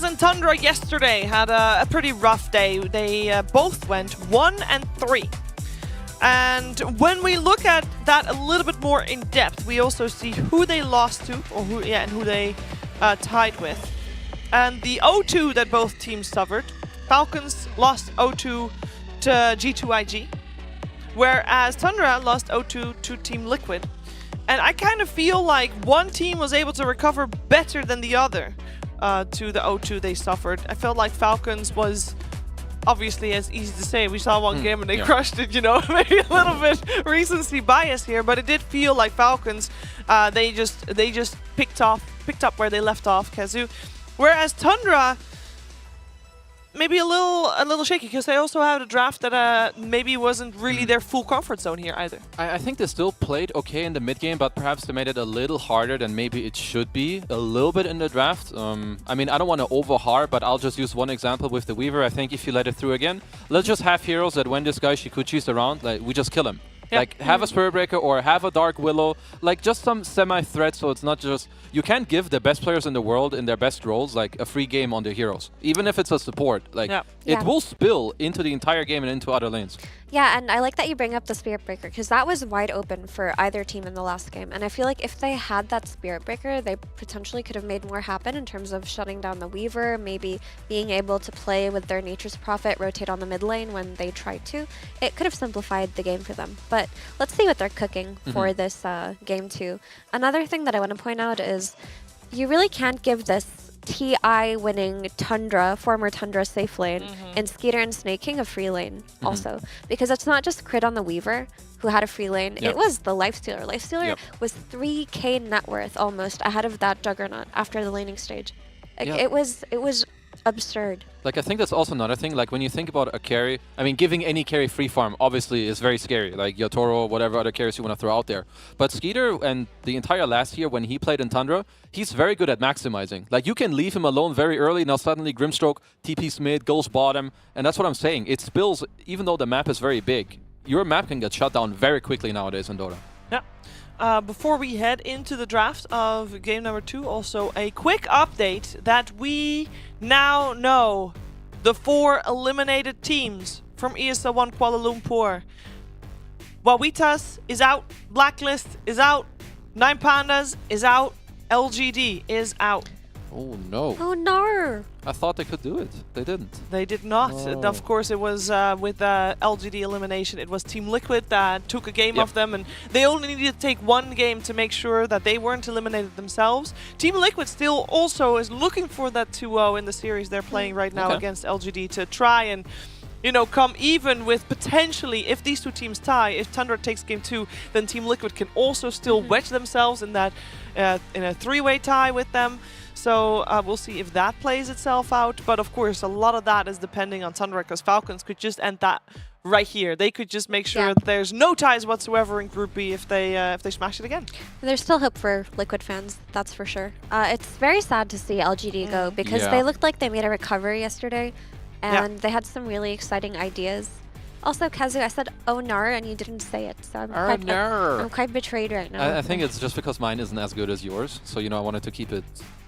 Speaker 9: Falcons and Tundra yesterday had a pretty rough day. They both went 1-3. And when we look at that a little bit more in depth, we also see who they lost to, or who they tied with. And the 0-2 that both teams suffered, Falcons lost 0-2 to G2IG, whereas Tundra lost 0-2 to Team Liquid. And I kind of feel like one team was able to recover better than the other to the 0-2 they suffered. I felt like Falcons was obviously, as easy to say, we saw one game and they crushed it, you know, maybe a little bit recency bias here, but it did feel like Falcons, they just picked up where they left off, Kazu. Whereas Tundra, maybe a little shaky, because they also had a draft that maybe wasn't really their full comfort zone here either.
Speaker 14: I think they still played okay in the mid game, but perhaps they made it a little harder than maybe it should be a little bit in the draft. I mean, I don't want to overharp, but I'll just use one example with the Weaver. I think if you let it through again, let's just have heroes that when this guy Shikuchi's around, like, we just kill him.
Speaker 9: Yep.
Speaker 14: Like, have a Spirit Breaker or have a Dark Willow, like just some semi-threat, so it's not just... You can't give the best players in the world in their best roles like a free game on their heroes, even if it's a support. Like, it will spill into the entire game and into other lanes.
Speaker 15: Yeah, and I like that you bring up the Spirit Breaker, because that was wide open for either team in the last game. And I feel like if they had that Spirit Breaker, they potentially could have made more happen in terms of shutting down the Weaver, maybe being able to play with their Nature's Prophet, rotate on the mid lane when they tried to. It could have simplified the game for them. But let's see what they're cooking for this game too. Another thing that I want to point out is you really can't give this TI winning Tundra, former Tundra safe lane, and Skeeter and Snake King a free lane also. Because it's not just crit on the Weaver who had a free lane, it was the Lifestealer. Lifestealer was 3k net worth almost ahead of that Juggernaut after the laning stage. Like, it was absurd.
Speaker 14: Like, I think that's also another thing. Like, when you think about a carry, I mean, giving any carry free farm obviously is very scary. Like Yotoro, whatever other carries you want to throw out there. But Skeeter and the entire last year when he played in Tundra, he's very good at maximizing. Like, you can leave him alone very early. Now suddenly Grimstroke TP's mid, goes bottom. And that's what I'm saying. It spills, even though the map is very big. Your map can get shut down very quickly nowadays in Dota.
Speaker 9: Yeah. Before we head into the draft of game number 2, also a quick update that we now know the 4 eliminated teams from ESL 1 Kuala Lumpur. Wawitas is out, Blacklist is out, 9 Pandas is out, LGD is out.
Speaker 14: Oh no.
Speaker 15: Oh no.
Speaker 14: I thought they could do it. They didn't.
Speaker 9: They did not.
Speaker 14: Oh.
Speaker 9: Of course, it was with LGD elimination. It was Team Liquid that took a game of them, and they only needed to take one game to make sure that they weren't eliminated themselves. Team Liquid still also is looking for that 2-0 in the series they're playing right now against LGD to try and, you know, come even with potentially, if these two teams tie, if Tundra takes game 2, then Team Liquid can also still wedge themselves in that in a 3-way tie with them. So we'll see if that plays itself out. But of course, a lot of that is depending on Tundra, because Falcons could just end that right here. They could just make sure that there's no ties whatsoever in Group B if they smash it again.
Speaker 15: There's still hope for Liquid fans, that's for sure. It's very sad to see LGD go, because they looked like they made a recovery yesterday, and they had some really exciting ideas. Also, Kazu, I said "oh nar" and you didn't say it, so I'm quite betrayed right now.
Speaker 14: I think it's just because mine isn't as good as yours, so you know I wanted to keep it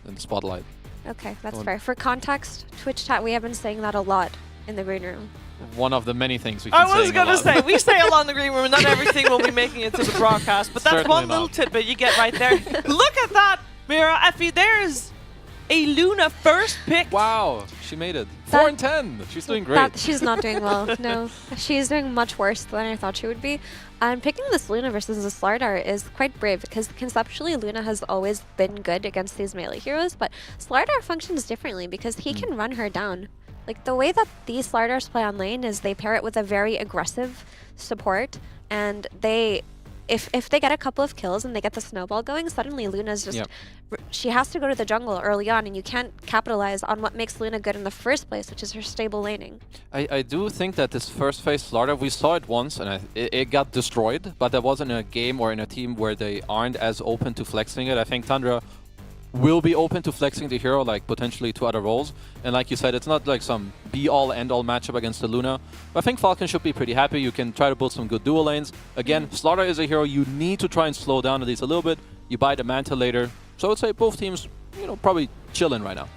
Speaker 14: in the spotlight.
Speaker 15: Okay, that's fair. For context, Twitch chat, we have been saying that a lot in the green room.
Speaker 14: One of the many things we can say.
Speaker 9: I was going to say, we say a lot in the green room, and not everything will be making it to the broadcast, but that's one little tidbit you get right there. Look at that, Mira. Effie, there's a Luna first pick.
Speaker 14: Wow, she made it. 4-10. She's doing great.
Speaker 15: She's not doing well. No, she's doing much worse than I thought she would be. And picking this Luna versus the Slardar is quite brave, because conceptually Luna has always been good against these melee heroes, but Slardar functions differently because he can run her down. Like, the way that these Slardars play on lane is they pair it with a very aggressive support, and they... If they get a couple of kills and they get the snowball going, suddenly Luna's just... She has to go to the jungle early on, and you can't capitalize on what makes Luna good in the first place, which is her stable laning.
Speaker 14: I do think that this first phase Slardar, we saw it once, and it got destroyed, but that wasn't a game or in a team where they aren't as open to flexing it. I think Tundra will be open to flexing the hero, like potentially to other roles. And like you said, it's not like some be-all, end-all matchup against the Luna. But I think Falcon should be pretty happy. You can try to build some good dual lanes. Again, Slardar is a hero you need to try and slow down at least a little bit. You buy the Manta later. So I would say both teams, you know, probably chilling right now.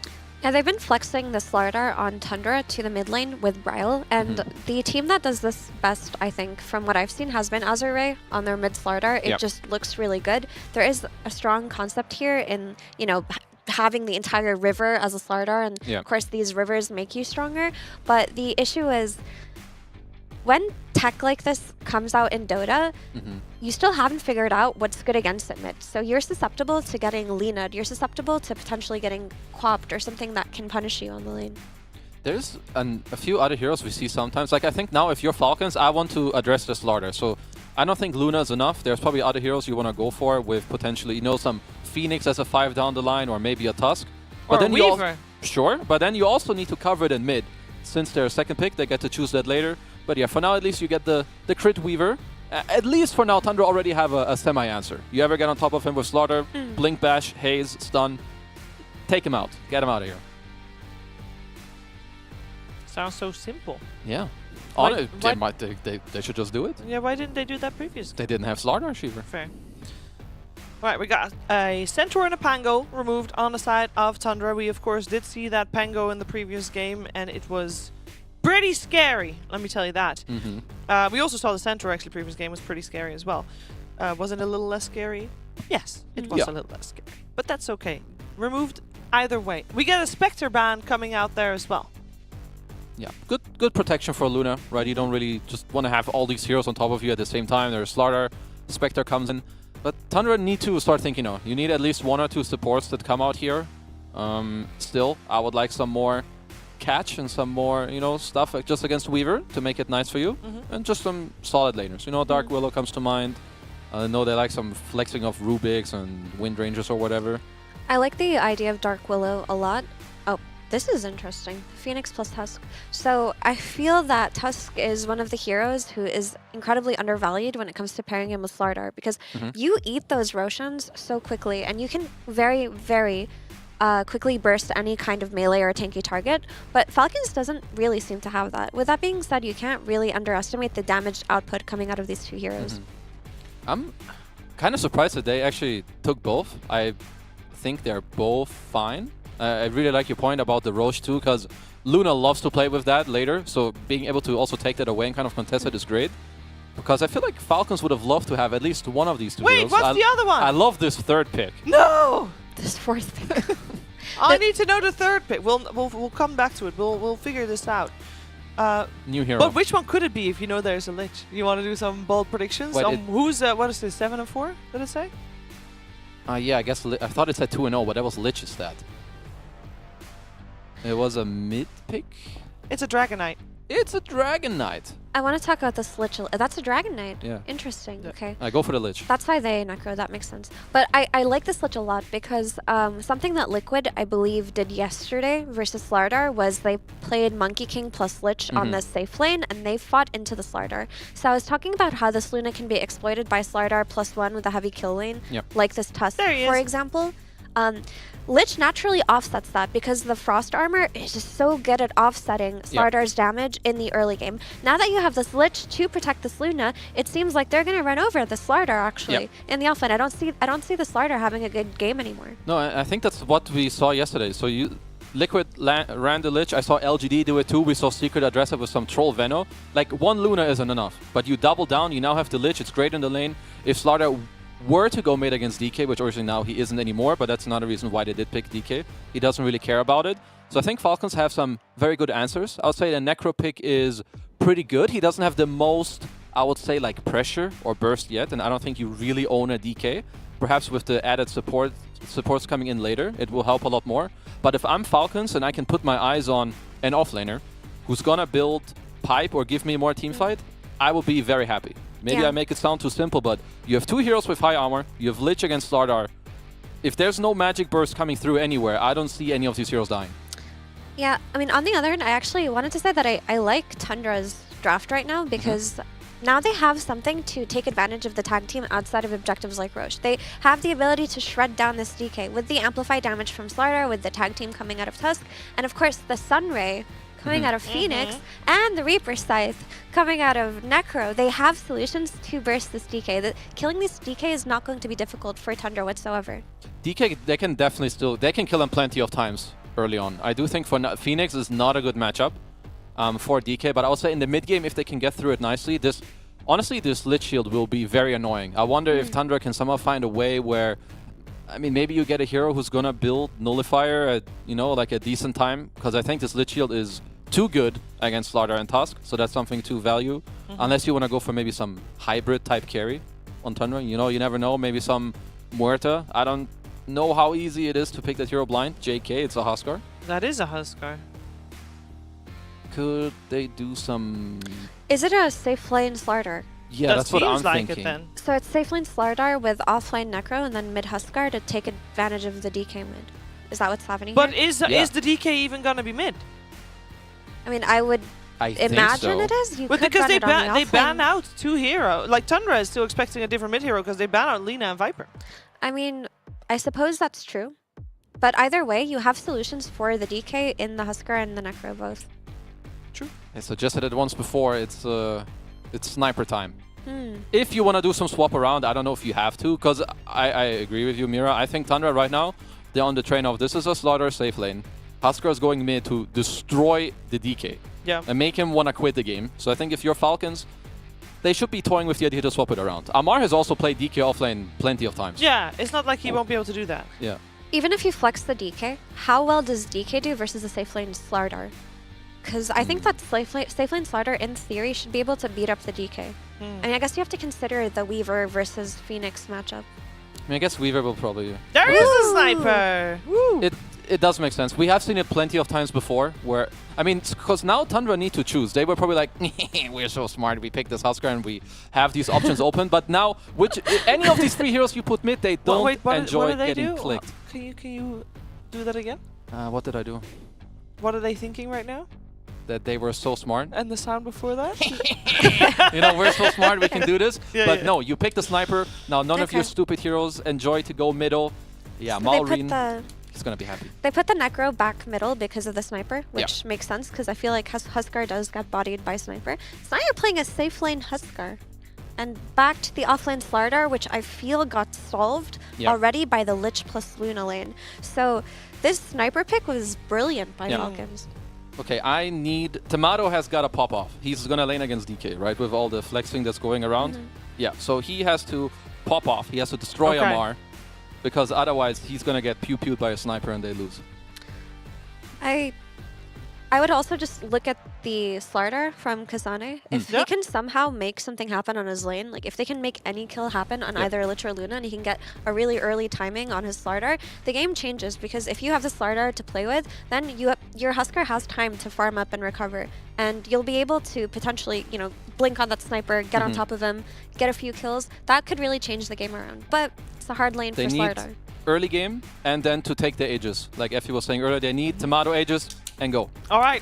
Speaker 15: Yeah, they've been flexing the Slardar on Tundra to the mid lane with Ryle, and the team that does this best, I think, from what I've seen, has been Azure on their mid Slardar. It just looks really good. There is a strong concept here in, you know, having the entire river as a Slardar, and of course these rivers make you stronger, but the issue is when tech like this comes out in Dota, you still haven't figured out what's good against it mid. So you're susceptible to getting Lena'd, you're susceptible to potentially getting quapped or something that can punish you on the lane.
Speaker 14: There's a few other heroes we see sometimes. Like, I think now if you're Falcons, I want to address this Slardar. So I don't think Luna is enough. There's probably other heroes you want to go for with potentially, you know, some Phoenix as a 5 down the line, or maybe a Tusk.
Speaker 9: Or
Speaker 14: but then
Speaker 9: Weaver.
Speaker 14: Sure, but then you also need to cover it in mid. Since they're second pick, they get to choose that later. But yeah, for now at least you get the crit Weaver. At least for now, Tundra already have a semi-answer. You ever get on top of him with Slaughter, Blink Bash, Haze, Stun, take him out. Get him out of here.
Speaker 9: Sounds so simple.
Speaker 14: Yeah. They should just do it.
Speaker 9: Yeah, why didn't they do that previously?
Speaker 14: They didn't have Slaughter Shiver.
Speaker 9: Fair. Right, we got a Centaur and a Pango removed on the side of Tundra. We, of course, did see that Pango in the previous game, and it was pretty scary, let me tell you that. We also saw the Centaur, actually, previous game was pretty scary as well. Was it a little less scary? Yes, it was a little less scary. But that's okay. Removed either way. We get a Spectre ban coming out there as well.
Speaker 14: Yeah, good protection for Luna, right? You don't really just want to have all these heroes on top of you at the same time. There's Slaughter, Spectre comes in. But Tundra need to start thinking, you know, you need at least 1 or 2 supports that come out here. Still, I would like some more catch and some more, you know, stuff just against Weaver to make it nice for you. And just some solid laners. You know, Dark Willow comes to mind. I know they like some flexing of Rubiks and Wind Rangers or whatever.
Speaker 15: I like the idea of Dark Willow a lot. Oh, this is interesting. Phoenix plus Tusk. So I feel that Tusk is one of the heroes who is incredibly undervalued when it comes to pairing him with Slardar, because you eat those Roshans so quickly, and you can very, very quickly burst any kind of melee or tanky target, but Falcons doesn't really seem to have that. With that being said, you can't really underestimate the damage output coming out of these 2 heroes.
Speaker 14: I'm kind of surprised that they actually took both. I think they're both fine. I really like your point about the Roche too, because Luna loves to play with that later, so being able to also take that away and kind of contest it is great. Because I feel like Falcons would have loved to have at least one of these 2 heroes.
Speaker 9: Wait, what's the other one?
Speaker 14: I love this 3rd pick.
Speaker 9: No!
Speaker 15: This 4th pick.
Speaker 9: I need to know the 3rd pick. We'll come back to it. We'll figure this out.
Speaker 14: New hero.
Speaker 9: But which one could it be if you know there's a Lich? You want to do some bold predictions?
Speaker 14: Wait,
Speaker 9: Who's, what is this, 7 and 4? Did it say?
Speaker 14: Yeah, I guess I thought it said 2-0, but that was Lich's stat. It was a mid pick?
Speaker 9: It's a Dragon Knight.
Speaker 14: It's a Dragon Knight.
Speaker 15: I want to talk about this Lich. That's a Dragon Knight.
Speaker 14: Yeah.
Speaker 15: Interesting. Okay.
Speaker 14: I go for the Lich.
Speaker 15: That's why they Necro. That makes sense. But I like this Lich a lot because something that Liquid, I believe, did yesterday versus Slardar was they played Monkey King plus Lich on the safe lane, and they fought into the Slardar. So I was talking about how this Luna can be exploited by Slardar +1 with a heavy kill lane, like this Tusk, for example. Lich naturally offsets that because the Frost armor is just so good at offsetting Slardar's damage in the early game. Now that you have this Lich to protect this Luna, it seems like they're going to run over the Slardar actually in the offlane. I don't see the Slardar having a good game anymore.
Speaker 14: No, I think that's what we saw yesterday. So Liquid ran the Lich. I saw LGD do it too. We saw Secret address it with some Troll Veno. Like, 1 Luna isn't enough, but you double down. You now have the Lich. It's great in the lane. If Slardar were to go mid against DK, which obviously now he isn't anymore, but that's another reason why they did pick DK. He doesn't really care about it. So I think Falcons have some very good answers. I would say the Necro pick is pretty good. He doesn't have the most, I would say, like pressure or burst yet, and I don't think you really own a DK. Perhaps with the added supports coming in later, it will help a lot more. But if I'm Falcons and I can put my eyes on an offlaner who's gonna build pipe or give me more team fight, I will be very happy. Maybe I make it sound too simple, but you have 2 heroes with high armor, you have Lich against Slardar. If there's no magic burst coming through anywhere, I don't see any of these heroes dying.
Speaker 15: Yeah, I mean, on the other hand, I actually wanted to say that I like Tundra's draft right now because now they have something to take advantage of the tag team outside of objectives like Roche. They have the ability to shred down this DK with the amplified damage from Slardar, with the tag team coming out of Tusk, and of course the Sunray coming out of Phoenix, and the Reaper Scythe coming out of Necro. They have solutions to burst this DK. Killing this DK is not going to be difficult for Tundra whatsoever.
Speaker 14: DK, they can definitely they can kill him plenty of times early on. I do think for Phoenix is not a good matchup for DK, but I would say in the mid game, if they can get through it nicely, honestly, this Lich Shield will be very annoying. I wonder if Tundra can somehow find a way where, I mean, maybe you get a hero who's gonna build Nullifier at, you know, like a decent time, because I think this Lich Shield is too good against Slaughter and Tusk, so that's something to value. Unless you want to go for maybe some hybrid type carry on Tundra. You know, you never know. Maybe some Muerta. I don't know how easy it is to pick that hero blind. JK, it's a Huskar.
Speaker 9: That is a Huskar.
Speaker 14: Could they do some...
Speaker 15: Is it a safe lane Slardar?
Speaker 14: Yeah, that's what I'm
Speaker 9: like
Speaker 14: thinking.
Speaker 9: It then.
Speaker 15: So it's safe lane Slardar with offlane Necro and then mid Huskar to take advantage of the DK mid. Is that what's happening
Speaker 9: But
Speaker 15: here?
Speaker 9: is the DK even going to be mid?
Speaker 15: I mean, I would imagine it is. You could
Speaker 9: because
Speaker 15: run
Speaker 9: they
Speaker 15: it on the
Speaker 9: they ban
Speaker 15: offlane.
Speaker 9: out 2 heroes. Like Tundra is still expecting a different mid hero because they ban out Lina and Viper.
Speaker 15: I mean, I suppose that's true. But either way, you have solutions for the DK in the Huskar and the Necro both.
Speaker 14: True. I suggested it once before. It's sniper time. If you want to do some swap around, I don't know if you have to, because I agree with you, Mira. I think Tundra right now, they're on the train of this is a Slaughter safe lane. Huskar is going mid to destroy the DK.
Speaker 9: Yeah.
Speaker 14: And make him want to quit the game. So I think if you're Falcons, they should be toying with the idea to swap it around. Amar has also played DK offlane plenty of times.
Speaker 9: Yeah, it's not like he won't be able to do that.
Speaker 14: Yeah.
Speaker 15: Even if you flex the DK, how well does DK do versus the safe lane Slardar? Because I think that safe lane Slardar, in theory, should be able to beat up the DK. I mean, I guess you have to consider the Weaver versus Phoenix matchup.
Speaker 14: I mean, I guess Weaver will probably...
Speaker 9: There is a sniper! Woo.
Speaker 14: It does make sense. We have seen it plenty of times before where... I mean, because now Tundra need to choose. They were probably like, we're so smart, we picked this Huskar and we have these options open. But now, any of these 3 heroes you put mid, they don't enjoy getting clicked.
Speaker 9: Can you do that again?
Speaker 14: What did I do?
Speaker 9: What are they thinking right now?
Speaker 14: That they were so smart.
Speaker 9: And the sound before that?
Speaker 14: You know, we're so smart, we can do this.
Speaker 9: Yeah,
Speaker 14: but
Speaker 9: yeah.
Speaker 14: no, you pick the sniper. Now, none of your stupid heroes enjoy to go middle. Yeah,
Speaker 15: So
Speaker 14: Malrine, he's going to be happy.
Speaker 15: They put the Necro back middle because of the sniper, which makes sense because I feel like Huskar does get bodied by sniper. So now you're playing a safe lane Huskar. And back to the offlane Slardar, which I feel got solved already by the Lich plus Luna lane. So this sniper pick was brilliant by Falcons.
Speaker 14: Okay, I need... Tomato has got to pop off. He's going to lane against DK, right? With all the flexing that's going around. Yeah, so he has to pop off. He has to destroy Amar. Because otherwise, he's going to get pew-pewed by a sniper and they lose.
Speaker 15: I would also just look at the Slardar from Kazane. If he can somehow make something happen on his lane, like if they can make any kill happen on either Lich or Luna and he can get a really early timing on his Slardar, the game changes because if you have the Slardar to play with, then your Huskar has time to farm up and recover. And you'll be able to potentially, you know, blink on that sniper, get on top of him, get a few kills. That could really change the game around. But it's a hard lane for Slardar.
Speaker 14: Early game and then to take the Aegis. Like Effie was saying earlier, they need Tomato Aegis and go.
Speaker 9: All right.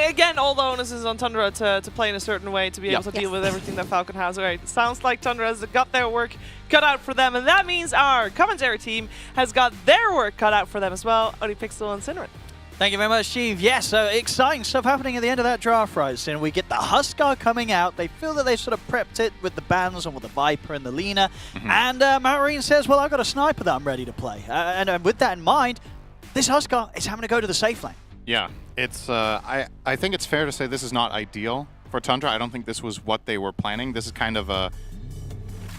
Speaker 9: Again, all the onus is on Tundra to play in a certain way to be able to deal with everything that Falcon has. All right. Sounds like Tundra has got their work cut out for them, and that means our commentary team has got their work cut out for them as well. OnlyPixel and Cinnamon.
Speaker 11: Thank you very much, Steve. Yes, so exciting stuff happening at the end of that draft, right? And we get the Huskar coming out. They feel that they sort of prepped it with the bans and with the Viper and the Lina. And Marine says, well, I've got a sniper that I'm ready to play. And with that in mind, this Huskar is having to go to the safe lane.
Speaker 3: Yeah, it's. I think it's fair to say this is not ideal for Tundra. I don't think this was what they were planning. This is kind of a...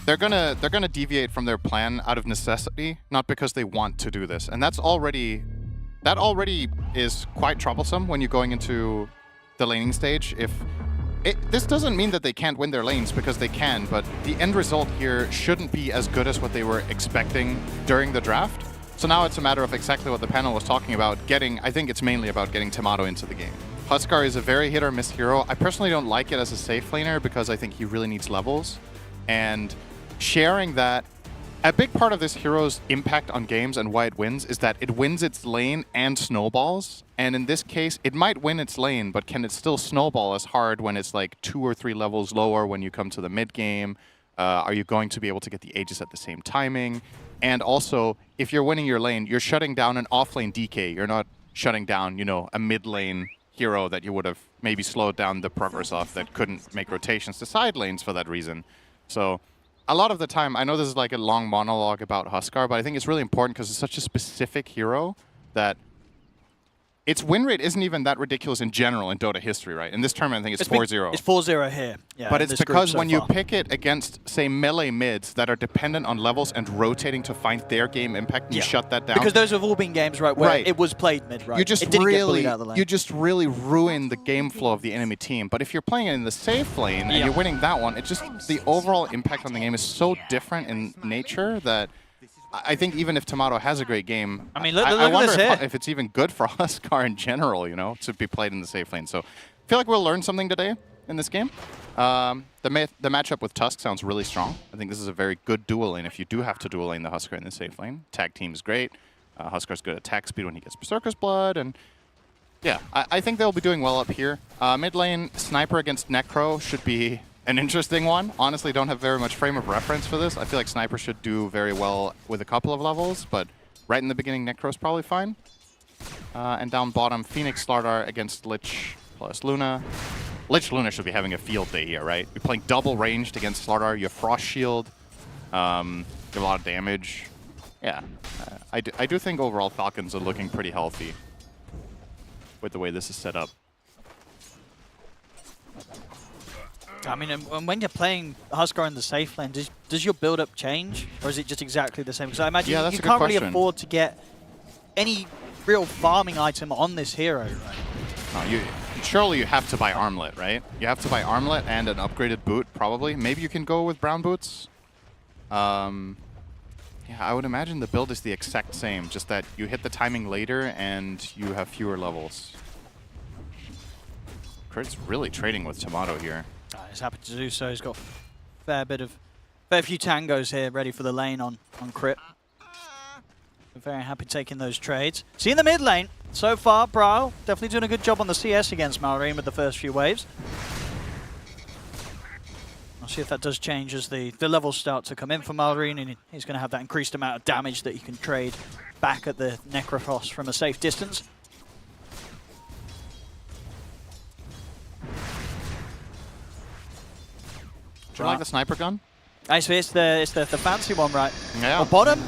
Speaker 3: They're gonna deviate from their plan out of necessity, not because they want to do this. And that's already... That already is quite troublesome when you're going into the laning stage. This doesn't mean that they can't win their lanes, because they can, but the end result here shouldn't be as good as what they were expecting during the draft. So now it's a matter of exactly what the panel was talking about, I think it's mainly about getting Tomato into the game. Huskar is a very hit or miss hero. I personally don't like it as a safe laner because I think he really needs levels. And sharing that, a big part of this hero's impact on games and why it wins is that it wins its lane and snowballs. And in this case, it might win its lane, but can it still snowball as hard when it's like 2 or 3 levels lower when you come to the mid game? Are you going to be able to get the Aegis at the same timing? And also, if you're winning your lane, you're shutting down an off-lane DK. You're not shutting down, you know, a mid-lane hero that you would have maybe slowed down the progress of that couldn't make rotations to side lanes for that reason. So a lot of the time, I know this is like a long monologue about Huskar, but I think it's really important because it's such a specific hero that its win rate isn't even that ridiculous in general in Dota history, right? In this tournament, I think it's 4-0.
Speaker 11: It's 4-0 here. Yeah,
Speaker 3: but
Speaker 11: in
Speaker 3: it's
Speaker 11: this group
Speaker 3: because
Speaker 11: so
Speaker 3: when
Speaker 11: far.
Speaker 3: you pick it against, say, melee mids that are dependent on levels and rotating to find their game impact, and you shut that down.
Speaker 11: Because those have all been games, right, where it was played mid, right?
Speaker 3: You just
Speaker 11: it didn't get
Speaker 3: really,
Speaker 11: bullied out of the lane.
Speaker 3: you just really ruin the game flow of the enemy team. But if you're playing it in the safe lane and you're winning that one, it just the overall impact on the game is so different in nature that I think even if Tomato has a great game,
Speaker 11: I mean, look
Speaker 3: I
Speaker 11: at
Speaker 3: wonder
Speaker 11: this here.
Speaker 3: if it's even good for Huskar in general, you know, to be played in the safe lane. So I feel like we'll learn something today in this game. The matchup with Tusk sounds really strong. I think this is a very good dual lane if you do have to dual lane the Huskar in the safe lane. Tag team is great. Huskar's good at attack speed when he gets Berserker's Blood, and yeah, I think they'll be doing well up here. Mid lane, Sniper against Necro should be an interesting one. Honestly, don't have very much frame of reference for this. I feel like Sniper should do very well with a couple of levels, but right in the beginning, Necro's probably fine. And down bottom, Phoenix Slardar against Lich plus Luna. Lich Luna should be having a field day here, right? You're playing double ranged against Slardar. You have Frost Shield. You have a lot of damage. Yeah, I do think overall Falcons are looking pretty healthy with the way this is set up.
Speaker 11: I mean, and when you're playing Huskar in the safe lane, does your build-up change, or is it just exactly the same? Because I imagine you can't really afford to get any real farming item on this hero, right?
Speaker 3: No, surely you have to buy Armlet, right? You have to buy Armlet and an upgraded boot, probably. Maybe you can go with brown boots. Yeah, I would imagine the build is the exact same, just that you hit the timing later and you have fewer levels. Kurt's really trading with Tomato here.
Speaker 11: He's happy to do so. He's got a fair few tangos here ready for the lane on Crit. Very happy taking those trades. See in the mid lane, so far, Brawl definitely doing a good job on the CS against Malrine with the first few waves. I'll see if that does change as the levels start to come in for Malrine, and he's going to have that increased amount of damage that he can trade back at the Necrophos from a safe distance.
Speaker 3: Do you like the sniper gun?
Speaker 11: Nice, it's the fancy one, right?
Speaker 3: Yeah.
Speaker 11: Well, bottom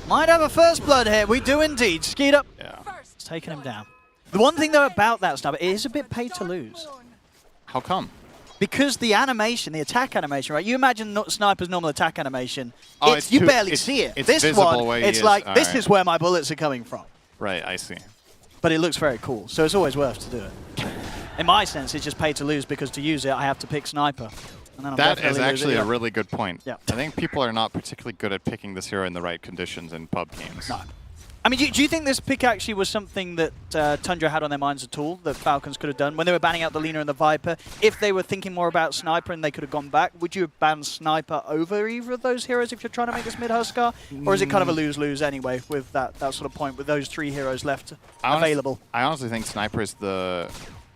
Speaker 11: might have a first blood here. We do indeed. Skeet up.
Speaker 3: Yeah.
Speaker 11: It's taking him down. The one thing though about that sniper, it is a bit pay to lose.
Speaker 3: How come?
Speaker 11: Because the animation, the attack animation, right? You imagine Sniper's normal attack animation.
Speaker 3: Oh,
Speaker 11: you barely see it.
Speaker 3: It's
Speaker 11: this
Speaker 3: visible
Speaker 11: one,
Speaker 3: where
Speaker 11: it's
Speaker 3: he
Speaker 11: like,
Speaker 3: is.
Speaker 11: this is where my bullets are coming from.
Speaker 3: Right, I see.
Speaker 11: But it looks very cool, so it's always worth to do it. In my sense, it's just pay to lose because to use it, I have to pick Sniper. And then I'm
Speaker 3: That is
Speaker 11: definitely
Speaker 3: actually
Speaker 11: losing
Speaker 3: a
Speaker 11: it.
Speaker 3: really good point.
Speaker 11: Yeah.
Speaker 3: I think people are not particularly good at picking this hero in the right conditions in pub games.
Speaker 11: No. I mean, do you think this pick actually was something that Tundra had on their minds at all, that Falcons could have done? When they were banning out the Lina and the Viper, if they were thinking more about Sniper and they could have gone back, would you have banned Sniper over either of those heroes if you're trying to make this mid-Huskar? Or is it kind of a lose-lose anyway with that sort of point, with those three heroes left available?
Speaker 3: I honestly think Sniper is the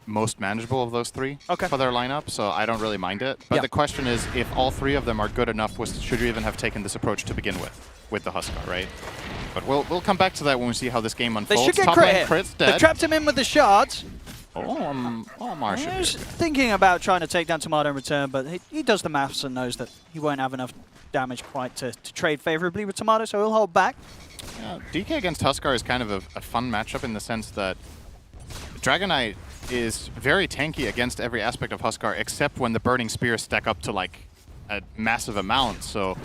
Speaker 3: most manageable of those three for their lineup, so I don't really mind it. But the question is, if all three of them are good enough, should you even have taken this approach to begin with the Huskar, right? But we'll come back to that when we see how this game unfolds.
Speaker 11: They should get
Speaker 3: Top
Speaker 11: crit
Speaker 3: lane,
Speaker 11: here.
Speaker 3: Crit's
Speaker 11: They
Speaker 3: dead.
Speaker 11: trapped him in with the shards.
Speaker 3: Marshall.
Speaker 11: He was thinking about trying to take down Tomato in return, but he does the maths and knows that he won't have enough damage quite to trade favorably with Tomato, so he'll hold back.
Speaker 3: Yeah, DK against Huskar is kind of a fun matchup in the sense that Dragon Knight is very tanky against every aspect of Huskar, except when the Burning Spears stack up to like a massive amount. So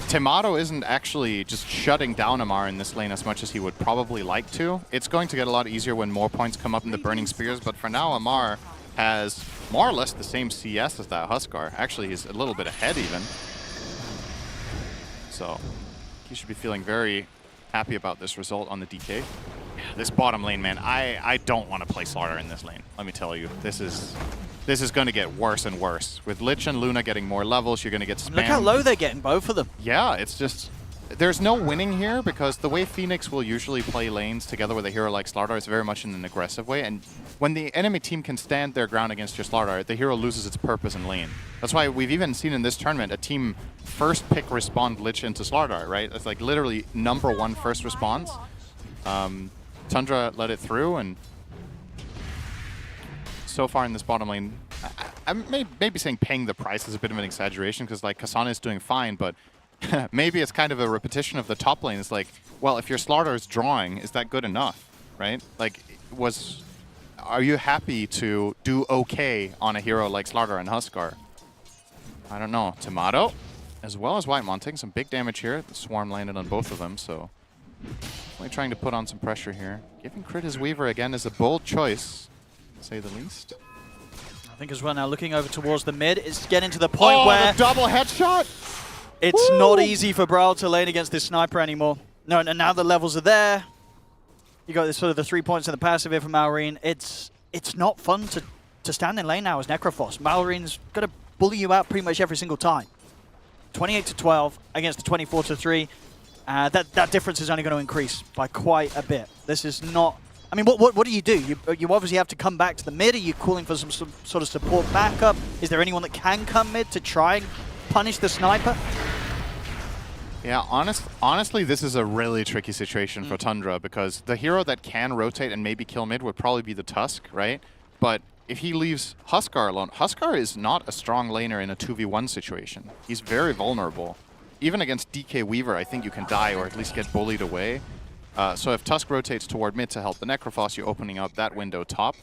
Speaker 3: Tomato isn't actually just shutting down Amar in this lane as much as he would probably like to. It's going to get a lot easier when more points come up in the Burning Spears, but for now Amar has more or less the same CS as that Huskar. Actually, he's a little bit ahead even. So he should be feeling very happy about this result on the DK. This bottom lane, man, I don't want to play Slardar in this lane. Let me tell you, this is going to get worse and worse. With Lich and Luna getting more levels, you're going to get spammed.
Speaker 11: Look how low they're getting, both of them.
Speaker 3: Yeah, it's just, there's no winning here because the way Phoenix will usually play lanes together with a hero like Slardar is very much in an aggressive way. And when the enemy team can stand their ground against your Slardar, the hero loses its purpose in lane. That's why we've even seen in this tournament a team first pick respawn Lich into Slardar, right? It's like literally #1 first response. Tundra let it through, and so far in this bottom lane, I'm maybe saying paying the price is a bit of an exaggeration because like Kasana is doing fine, but maybe it's kind of a repetition of the top lane. It's like, well, if your Slardar is drawing, is that good enough, right? Like are you happy to do okay on a hero like Slardar and Huskar? I don't know. Tomato, as well as Whitemon, taking some big damage here. The Swarm landed on both of them, so definitely trying to put on some pressure here. Giving crit his Weaver again is a bold choice, to say the least.
Speaker 11: I think as well now, looking over towards the mid, it's getting to the point where...
Speaker 3: the double headshot!
Speaker 11: It's not easy for Brawl to lane against this sniper anymore. No, and now the levels are there. You got this sort of the 3 points in the passive here from Malrine. It's not fun to stand in lane now as Necrophos. Malrine's got to bully you out pretty much every single time. 28-12 against the 24-3. That difference is only going to increase by quite a bit. This is not... I mean, what do? You obviously have to come back to the mid. Are you calling for some sort of support backup? Is there anyone that can come mid to try and punish the sniper?
Speaker 3: Yeah, honestly, this is a really tricky situation for Tundra, because the hero that can rotate and maybe kill mid would probably be the Tusk, right? But if he leaves Huskar alone, Huskar is not a strong laner in a 2v1 situation. He's very vulnerable. Even against DK Weaver, I think you can die or at least get bullied away. So if Tusk rotates toward mid to help the Necrophos, you're opening up that window top.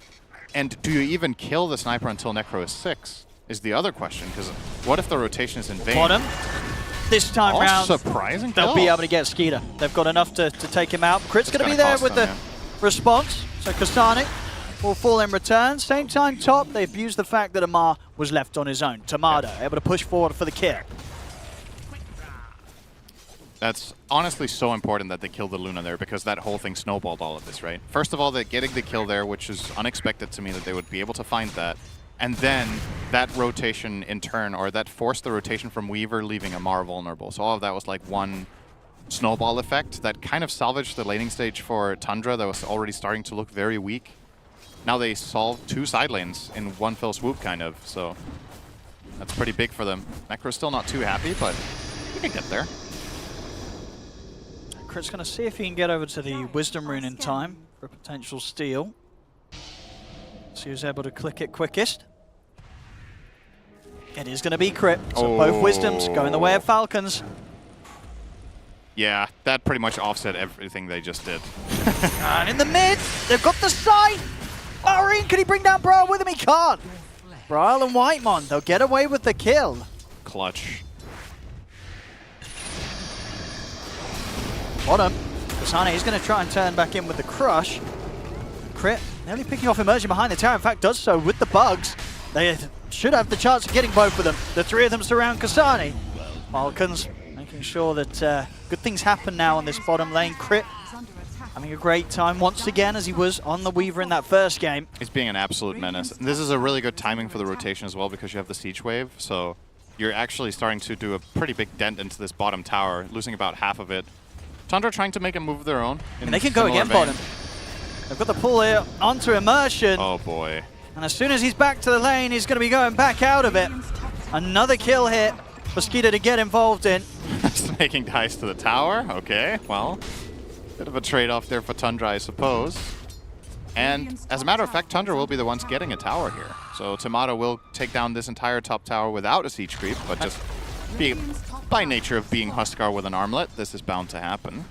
Speaker 3: And do you even kill the sniper until Necro is 6? Is the other question, because what if the rotation is in vain?
Speaker 11: Bottom. This time round,
Speaker 3: surprising
Speaker 11: they'll be able to get Skeeter. They've got enough to take him out. Crit's going to be there with the response. So Kasane will fall in return. Same time top, they abused the fact that Amar was left on his own. Tomato able to push forward for the kill.
Speaker 3: That's honestly so important that they killed the Luna there, because that whole thing snowballed all of this, right? First of all, they're getting the kill there, which is unexpected to me that they would be able to find that. And then that rotation in turn, or that forced the rotation from Weaver, leaving Amar vulnerable. So all of that was like one snowball effect that kind of salvaged the laning stage for Tundra that was already starting to look very weak. Now they solved 2 side lanes in one fell swoop, kind of. So that's pretty big for them. Necro's still not too happy, but he can get there.
Speaker 11: Crit's going to see if he can get over to the Wisdom Rune in time for a potential steal. See who's able to click it quickest. It is going to be Crit. So both Wisdoms going the way of Falcons.
Speaker 3: Yeah, that pretty much offset everything they just did.
Speaker 11: And in the mid, they've got the side. Marine, can he bring down Brawl with him? He can't. Brawl and Whitemon, they'll get away with the kill.
Speaker 3: Clutch.
Speaker 11: Bottom. Kasane is going to try and turn back in with the crush. Crit nearly picking off Immersion behind the tower. In fact, does so with the bugs. They should have the chance of getting both of them. The 3 of them surround Kasane. Falcons making sure that good things happen now on this bottom lane. Crit having a great time once again, as he was on the Weaver in that first game.
Speaker 3: He's being an absolute menace. And this is a really good timing for the rotation as well, because you have the siege wave. So you're actually starting to do a pretty big dent into this bottom tower, losing about half of it. Tundra trying to make a move of their own.
Speaker 11: And they can go again bottom. They've got the pull here onto Immersion.
Speaker 3: Oh boy.
Speaker 11: And as soon as he's back to the lane, he's going to be going back out of it. Another kill hit for Skeeter to get involved in.
Speaker 3: Snaking dice to the tower. Okay, well, bit of a trade-off there for Tundra, I suppose. And as a matter of fact, Tundra will be the ones getting a tower here. So Tomato will take down this entire top tower without a siege creep, but just by nature of being Huskar with an armlet, this is bound to happen.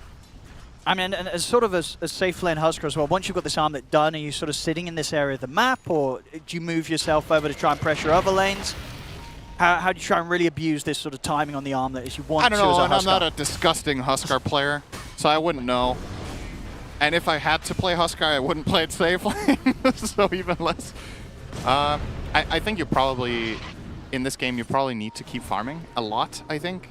Speaker 11: I mean, and as sort of a safe lane Huskar as well, once you've got this armlet done, are you sort of sitting in this area of the map, or do you move yourself over to try and pressure other lanes? How do you try and really abuse this sort of timing on the armlet as you want to as a Huskar?
Speaker 3: I don't know, I'm not a disgusting Huskar player, so I wouldn't know. And if I had to play Huskar, I wouldn't play it safe lane, so even less. I think you probably, in this game, you probably need to keep farming a lot, I think.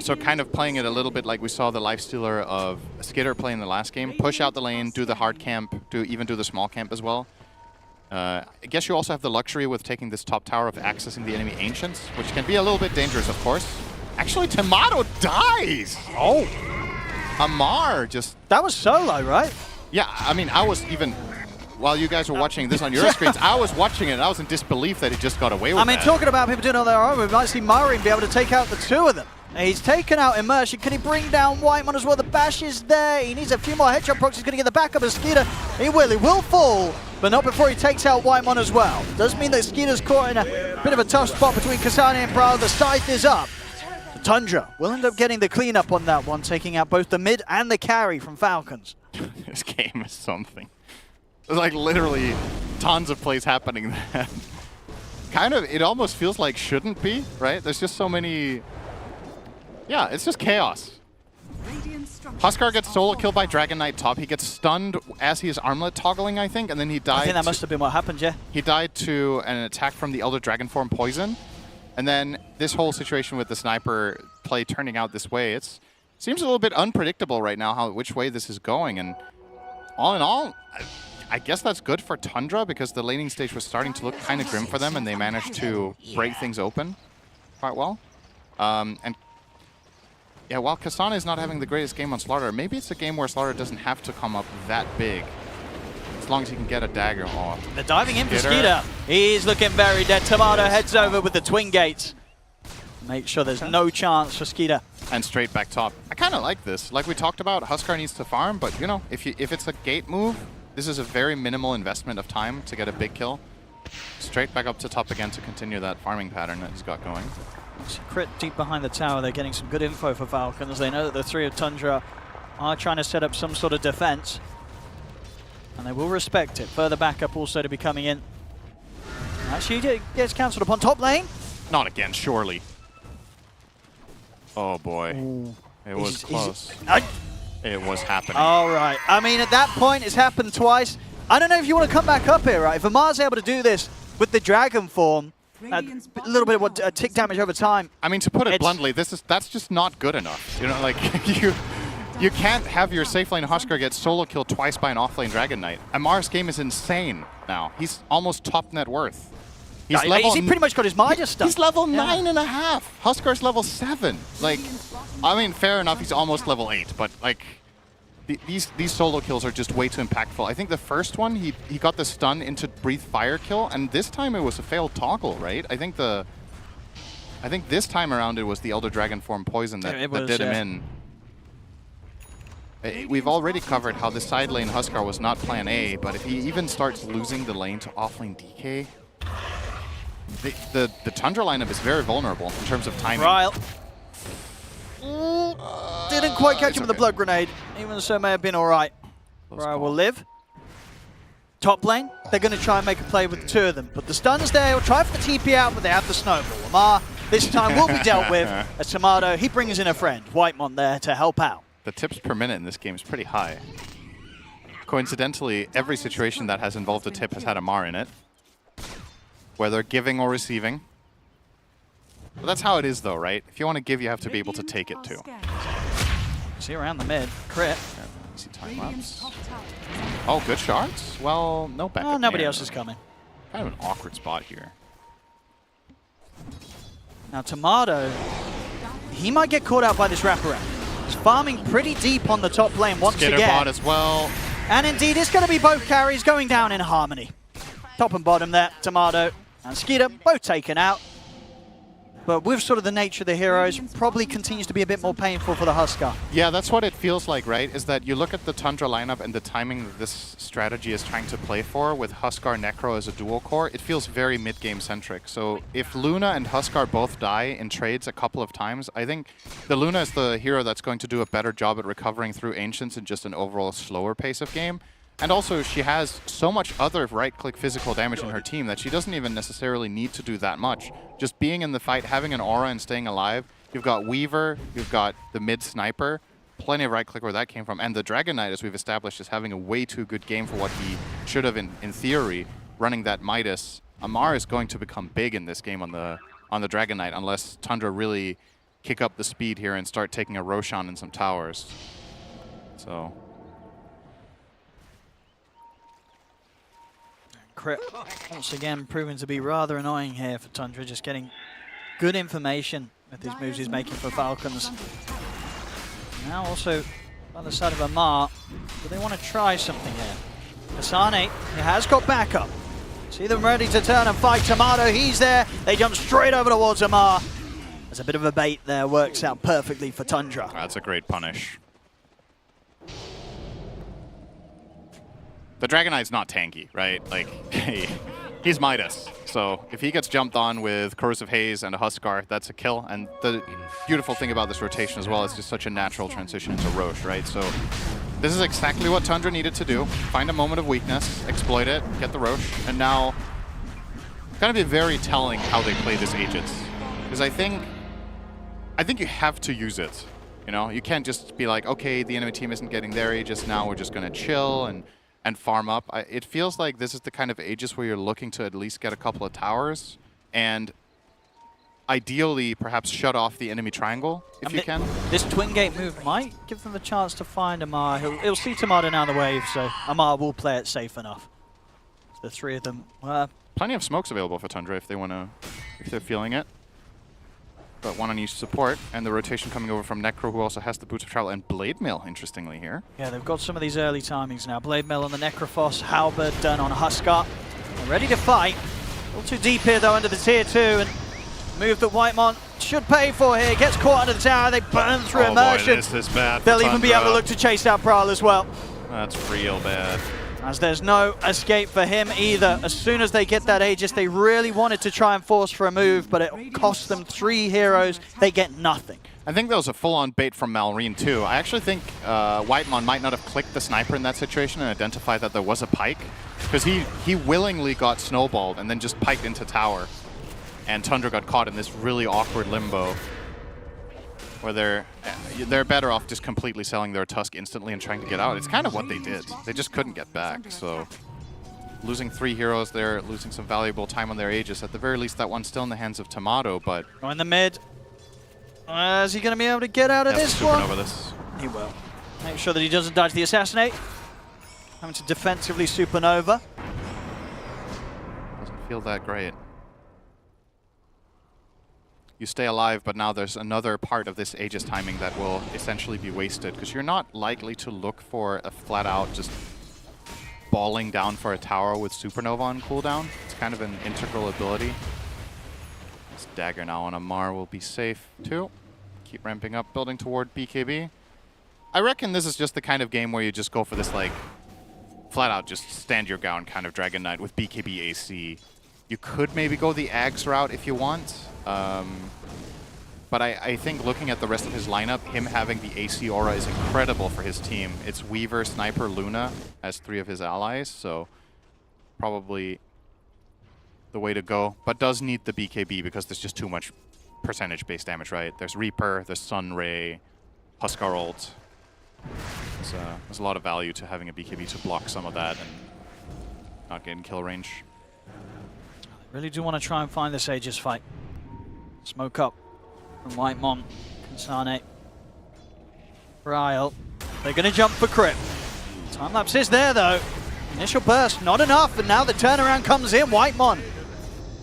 Speaker 3: So kind of playing it a little bit like we saw the Lifestealer of Skitter play in the last game. Push out the lane, do the hard camp, even do the small camp as well. I guess you also have the luxury with taking this top tower of accessing the enemy Ancients, which can be a little bit dangerous, of course. Actually, Tomato dies!
Speaker 11: Oh!
Speaker 3: Amar just...
Speaker 11: That was solo, right?
Speaker 3: Yeah, I mean, I was even... While you guys were watching this on your screens, I was watching it and I was in disbelief that he just got away with that.
Speaker 11: I mean, talking about people doing on their own, we might see Marine be able to take out the 2 of them. He's taken out Immersion. Can he bring down Whitemon as well? The bash is there. He needs a few more headshot procs. He's going to get the backup of Skeeter. He will fall, but not before he takes out Whitemon as well. Does mean that Skeeter's caught in a bit of a tough spot between Kasane and Brawl. The scythe is up. The Tundra will end up getting the cleanup on that one, taking out both the mid and the carry from Falcons.
Speaker 3: This game is something. There's like literally tons of plays happening that kind of, it almost feels like shouldn't be, right? There's just so many, yeah, it's just chaos. Huskar gets solo killed by Dragon Knight top. He gets stunned as he is armlet toggling, I think, and then he died.
Speaker 11: I think that must have been what happened, yeah.
Speaker 3: He died to an attack from the Elder Dragon form poison. And then this whole situation with the sniper play turning out this way, it seems a little bit unpredictable right now which way this is going. And all in all, I guess that's good for Tundra because the laning stage was starting to look kind of grim for them and they managed to break things open quite well. And yeah, while Kasana is not having the greatest game on Slaughter, maybe it's a game where Slaughter doesn't have to come up that big. As long as he can get a dagger off.
Speaker 11: They're diving in for Skeeter. He's looking very dead. Tomato heads over with the twin gates. Make sure there's no chance for Skeeter.
Speaker 3: And straight back top. I kind of like this. Like we talked about, Huskar needs to farm, but you know, if it's a gate move, this is a very minimal investment of time to get a big kill. Straight back up to top again to continue that farming pattern that he's got going.
Speaker 11: Crit deep behind the tower. They're getting some good info for Falcons. They know that the three of Tundra are trying to set up some sort of defense. And they will respect it. Further backup also to be coming in. Actually, gets cancelled upon top lane.
Speaker 3: Not again, surely. Oh boy.
Speaker 11: Ooh.
Speaker 3: It was close. It was happening.
Speaker 11: All right. I mean, at that point, it's happened twice. I don't know if you want to come back up here, right? If Amar's able to do this with the dragon form, a little bit of tick damage over time.
Speaker 3: I mean, to put it bluntly, that's just not good enough. You know, like you can't have your safe lane Huskar get solo killed twice by an offlane Dragon Knight. Amar's game is insane now. He's almost top net worth. He's
Speaker 11: he pretty much got his Midas stuff.
Speaker 3: He's level 9.5. Huskar's level 7. Like, I mean, fair enough, he's almost level 8, but like, these solo kills are just way too impactful. I think the first one, he got the stun into Breathe Fire kill, and this time it was a failed toggle, right? I think this time around it was the Elder Dragon form poison that did him in. We've already covered how the side lane Huskar was not plan A, but if he even starts losing the lane to offlane DK, the Tundra lineup is very vulnerable in terms of timing.
Speaker 11: Ryle. Didn't quite catch him with the blood grenade. Even so, may have been all right. Ryle will live. Top lane, they're going to try and make a play with the two of them. But the stun's there. He'll try for the TP out, but they have the snowball. Amar, this time, will be dealt with. As Tomato, he brings in a friend. Whitemon there to help out.
Speaker 3: The tips per minute in this game is pretty high. Coincidentally, every situation that has involved a tip has had Amar in it. Whether giving or receiving. But that's how it is though, right? If you want to give, you have to be able to take it too.
Speaker 11: See around the mid. Crit.
Speaker 3: Yeah, easy time lapse. Oh, good shots? Well, no backup.
Speaker 11: Oh, nobody else is coming.
Speaker 3: Kind of an awkward spot here.
Speaker 11: Now, Tomato, he might get caught out by this wraparound. He's farming pretty deep on the top lane once
Speaker 3: Skitter
Speaker 11: again.
Speaker 3: bot as well.
Speaker 11: And indeed, it's going to be both carries going down in harmony. Top and bottom there, Tomato and Skeeter both taken out. But with sort of the nature of the heroes, probably continues to be a bit more painful for the Huskar.
Speaker 3: Yeah, that's what it feels like, right? Is that you look at the Tundra lineup and the timing that this strategy is trying to play for with Huskar Necro as a dual core, it feels very mid-game centric. So if Luna and Huskar both die in trades a couple of times, I think the Luna is the hero that's going to do a better job at recovering through Ancients and just an overall slower pace of game. And also, she has so much other right-click physical damage in her team that she doesn't even necessarily need to do that much. Just being in the fight, having an aura and staying alive. You've got Weaver, you've got the mid-sniper, plenty of right-click where that came from. And the Dragon Knight, as we've established, is having a way too good game for what he should have in theory, running that Midas. Amar is going to become big in this game on the Dragon Knight, unless Tundra really kick up the speed here and start taking a Roshan in some towers. So...
Speaker 11: Crit once again proving to be rather annoying here for Tundra, just getting good information with these moves he's making for Falcons. Now also by the side of Amar, do they want to try something here? Asane, he has got backup. See them ready to turn and fight Tomato, he's there, they jump straight over towards Amar. There's a bit of a bait there, works out perfectly for Tundra.
Speaker 3: That's a great punish. The Dragon Knight's not tanky, right? Like, he's Midas. So if he gets jumped on with Corrosive Haze and a Huskar, that's a kill. And the beautiful thing about this rotation as well is just such a natural transition into Roche, right? So This is exactly what Tundra needed to do. Find a moment of weakness, exploit it, get the Roche, and now it's going to be very telling how they play this Aegis. Because I think you have to use it. You know, you can't just be like, okay, the enemy team isn't getting their Aegis, now we're just going to chill and farm up. It feels like this is the kind of Aegis where you're looking to at least get a couple of towers and ideally perhaps shut off the enemy triangle if you can.
Speaker 11: This twin gate move might give them a chance to find Amar. He'll see Tomato down the wave, so Amar will play it safe enough. The three of them.
Speaker 3: Plenty of smokes available for Tundra if they want to, if they're feeling it. But one on each support, and the rotation coming over from Necro, who also has the Boots of Travel, and Blade Mill, interestingly, here.
Speaker 11: Yeah, they've got some of these early timings now. Blade Mill on the Necrophos, Halberd done on Huskar. They're ready to fight. A little too deep here, though, under the tier 2, and move that Whitemon should pay for here. Gets caught under the tower, they burn through immersion.
Speaker 18: Boy, this is bad.
Speaker 11: They'll even be able to look to chase out Pral as well.
Speaker 18: That's real bad.
Speaker 11: As there's no escape for him either. As soon as they get that Aegis, they really wanted to try and force for a move, but it cost them 3 heroes. They get nothing.
Speaker 3: I think that was a full-on bait from Malrine, too. I actually think Whitemon might not have clicked the sniper in that situation and identified that there was a pike, because he willingly got snowballed and then just piked into tower. And Tundra got caught in this really awkward limbo where they're better off just completely selling their Tusk instantly and trying to get out. It's kind of what they did. They just couldn't get back, so losing 3 heroes there, losing some valuable time on their Aegis. At the very least, that one's still in the hands of Tomato, but...
Speaker 11: In the mid. Is he going to be able to get out of this one?
Speaker 3: Supernova this.
Speaker 11: He will. Make sure that he doesn't dodge the Assassinate. Having to defensively Supernova.
Speaker 3: Doesn't feel that great. You stay alive, but now there's another part of this Aegis timing that will essentially be wasted, because you're not likely to look for a flat-out just balling down for a tower with Supernova on cooldown. It's kind of an integral ability. This dagger now on Amar will be safe, too. Keep ramping up, building toward BKB. I reckon this is just the kind of game where you just go for this, like, flat-out just stand your ground kind of Dragon Knight with BKB AC. You could maybe go the Ags route if you want. But I think looking at the rest of his lineup, him having the AC aura is incredible for his team. It's Weaver, Sniper, Luna as 3 of his allies, so probably the way to go. But does need the BKB because there's just too much percentage-based damage, right? There's Reaper, there's Sunray, Huskar ult. There's a lot of value to having a BKB to block some of that and not get in kill range.
Speaker 11: Really do want to try and find this Aegis fight. Smoke up from Whitemon, Kansane, Ryle. They're going to jump for crit. Time lapse is there though. Initial burst, not enough, and now the turnaround comes in. Whitemon,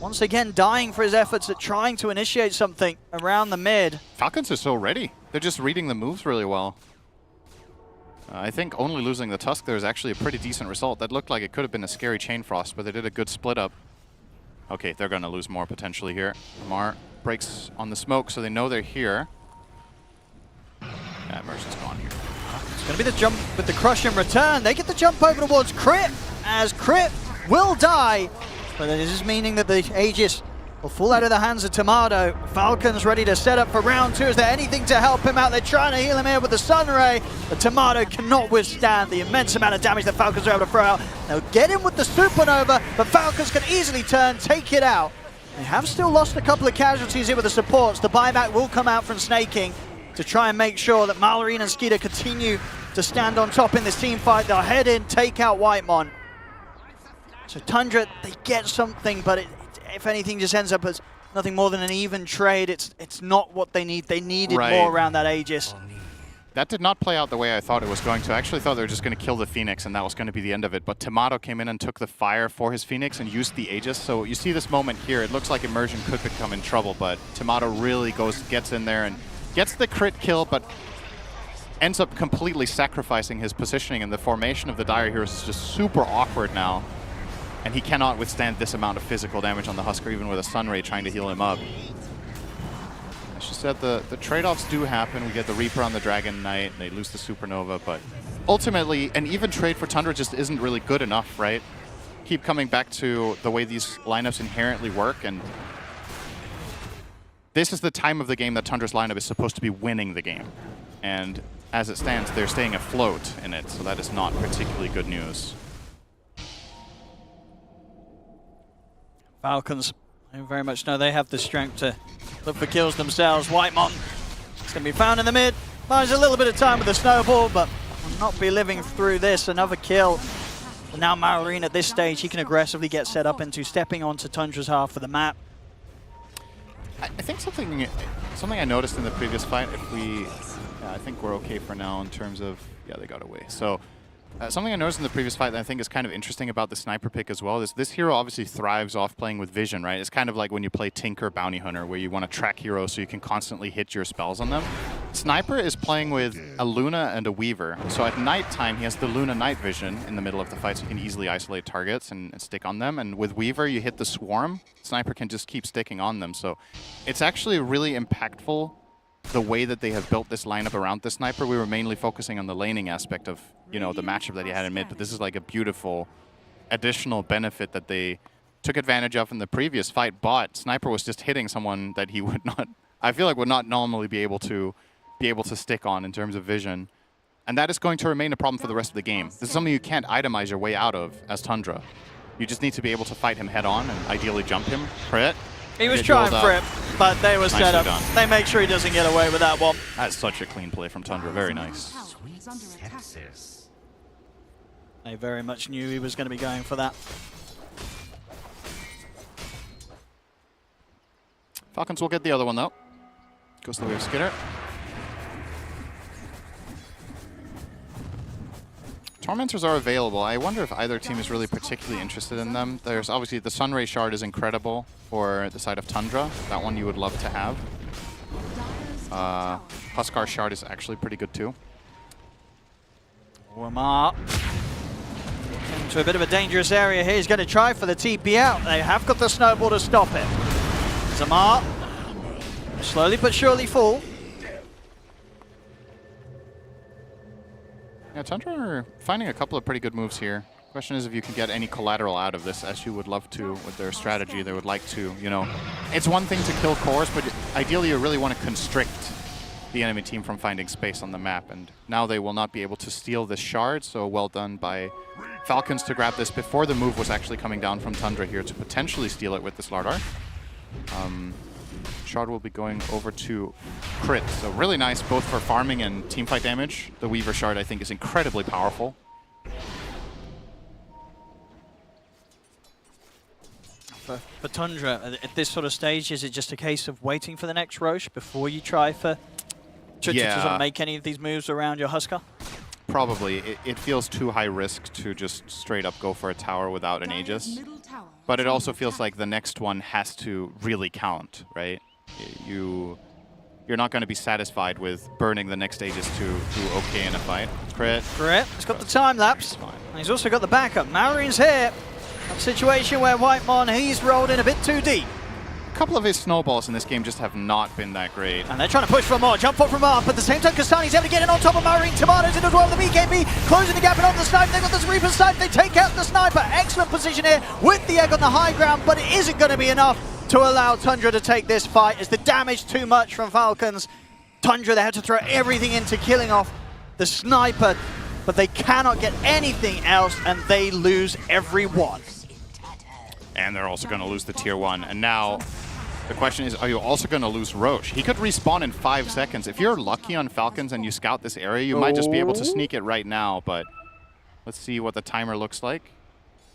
Speaker 11: once again dying for his efforts at trying to initiate something around the mid.
Speaker 3: Falcons are so ready. They're just reading the moves really well. I think only losing the Tusk there is actually a pretty decent result. That looked like it could have been a scary Chain Frost, but they did a good split up. Okay, they're going to lose more potentially here. Amar breaks on the smoke, so they know they're here. Yeah, Immersion's gone here.
Speaker 11: It's going to be the jump with the crush in return. They get the jump over towards Crit, as Crit will die. But it is meaning that the Aegis will fall out of the hands of Tomato. Falcons ready to set up for round 2. Is there anything to help him out? They're trying to heal him here with the Sunray. But Tomato cannot withstand the immense amount of damage that Falcons are able to throw out. They'll get him with the Supernova, but Falcons can easily turn, take it out. They have still lost a couple of casualties here with the supports. The buyback will come out from Snaking to try and make sure that Mallory and Skeeter continue to stand on top in this team fight. They'll head in, take out Whitemon. So Tundra, they get something, but if anything, just ends up as nothing more than an even trade. It's not what they need. They needed more around that Aegis.
Speaker 3: That did not play out the way I thought it was going to. I actually thought they were just going to kill the Phoenix and that was going to be the end of it. But Tomato came in and took the fire for his Phoenix and used the Aegis. So you see this moment here. It looks like Immersion could become in trouble, but Tomato really gets in there and gets the crit kill, but ends up completely sacrificing his positioning, and the formation of the Dire Heroes is just super awkward now. And he cannot withstand this amount of physical damage on the Huskar, even with a Sunray trying to heal him up. As you said, the trade-offs do happen. We get the Reaper on the Dragon Knight, and they lose the Supernova, but ultimately, an even trade for Tundra just isn't really good enough, right? Keep coming back to the way these lineups inherently work, and this is the time of the game that Tundra's lineup is supposed to be winning the game. And as it stands, they're staying afloat in it, so that is not particularly good news.
Speaker 11: Falcons, I very much know they have the strength to look for kills themselves. Whitemon, it's going to be found in the mid. Buys a little bit of time with the snowball, but will not be living through this. Another kill. But now Marine at this stage, he can aggressively get set up into stepping onto Tundra's half of the map.
Speaker 3: I think something I noticed in the previous fight, I think we're okay for now in terms of, yeah, they got away. So something I noticed in the previous fight that I think is kind of interesting about the sniper pick as well is this hero obviously thrives off playing with vision, right? It's kind of like when you play Tinker Bounty Hunter, where you want to track heroes so you can constantly hit your spells on them. Sniper is playing with a Luna and a Weaver. So at nighttime, he has the Luna night vision in the middle of the fight, so you can easily isolate targets and stick on them. And with Weaver, you hit the swarm, Sniper can just keep sticking on them. So it's actually really impactful the way that they have built this lineup around the Sniper. We were mainly focusing on the laning aspect of, you know, the matchup that he had in mid, but this is like a beautiful additional benefit that they took advantage of in the previous fight. But Sniper was just hitting someone that he would not, I feel like, would not normally be able to stick on in terms of vision. And that is going to remain a problem for the rest of the game. This is something you can't itemize your way out of as Tundra. You just need to be able to fight him head on and ideally jump him. Crit.
Speaker 11: He was trying for it, but they were set up.
Speaker 3: Done.
Speaker 11: They make sure he doesn't get away with that one.
Speaker 3: That's such a clean play from Tundra. Very nice.
Speaker 11: They very much knew he was going to be going for that.
Speaker 3: Falcons will get the other one, though. Goes the way of Skitter. Tormentors are available. I wonder if either team is really particularly interested in them. There's obviously the Sunray Shard is incredible for the side of Tundra. That one you would love to have. Huskar Shard is actually pretty good too.
Speaker 11: Wamar into a bit of a dangerous area here. He's going to try for the TP out. They have got the snowball to stop it. Zamar slowly but surely fall.
Speaker 3: Yeah, Tundra are finding a couple of pretty good moves here. Question is if you can get any collateral out of this, as you would love to with their strategy. They would like to, you know, it's one thing to kill cores, but ideally you really want to constrict the enemy team from finding space on the map. And now they will not be able to steal this shard, so well done by Falcons to grab this before the move was actually coming down from Tundra here to potentially steal it with the Slardar. Shard will be going over to Crit, so really nice both for farming and teamfight damage. The Weaver Shard, I think, is incredibly powerful.
Speaker 11: For Tundra, at this sort of stage, is it just a case of waiting for the next Roche before you try to sort of make any of these moves around your Huskar?
Speaker 3: Probably. It feels too high risk to just straight up go for a tower without an Aegis. But it also feels like the next one has to really count, right? You're not going to be satisfied with burning the next Aegis to do okay in a fight. Crit.
Speaker 11: He's got the time lapse. And he's also got the backup. Marine's here. A situation where Whitemon, he's rolled in a bit too deep.
Speaker 3: A couple of his snowballs in this game just have not been that great.
Speaker 11: And they're trying to push for more. Jump up from up. At the same time, Kastani's able to get in on top of Marine. Tomatoes in as well. The BKB closing the gap and on the sniper. They've got the Reaper snipe. They take out the sniper. Excellent position here with the egg on the high ground, but it isn't going to be enough to allow Tundra to take this fight. Is the damage too much from Falcons? Tundra, they had to throw everything into killing off the sniper, but they cannot get anything else, and they lose every one.
Speaker 3: And they're also going to lose the tier 1. And now the question is, are you also going to lose Roche? He could respawn in 5 seconds. If you're lucky on Falcons and you scout this area, you might just be able to sneak it right now, but let's see what the timer looks like.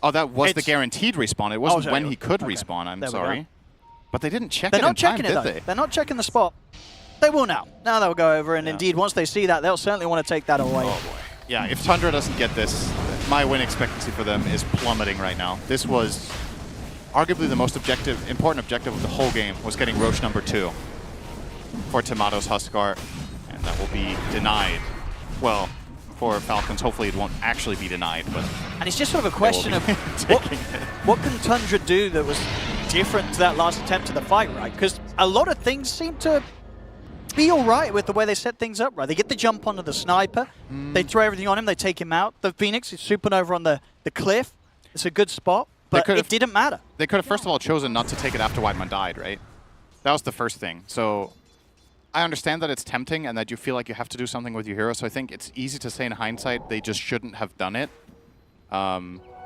Speaker 3: Oh, that was the guaranteed respawn. It wasn't when he could respawn, I'm sorry. But they didn't check it in time, did they?
Speaker 11: They're not checking the spot. They will now. Now they'll go over, and indeed, once they see that, they'll certainly want to take that away.
Speaker 3: Oh, boy. Yeah, if Tundra doesn't get this, my win expectancy for them is plummeting right now. This was arguably the most important objective of the whole game, was getting Roche number 2 for Tomatoes Huskar, and that will be denied. Well, for Falcons, hopefully it won't actually be denied, but...
Speaker 11: And it's just sort of a question of what can Tundra do that was different to that last attempt of the fight, right? Because a lot of things seem to be all right with the way they set things up, right? They get the jump onto the sniper, they throw everything on him, they take him out. The Phoenix is supernova on the cliff. It's a good spot. But it didn't matter.
Speaker 3: They could have, first of all, chosen not to take it after Whitemon died, right? That was the first thing. So I understand that it's tempting and that you feel like you have to do something with your hero, so I think it's easy to say in hindsight they just shouldn't have done it.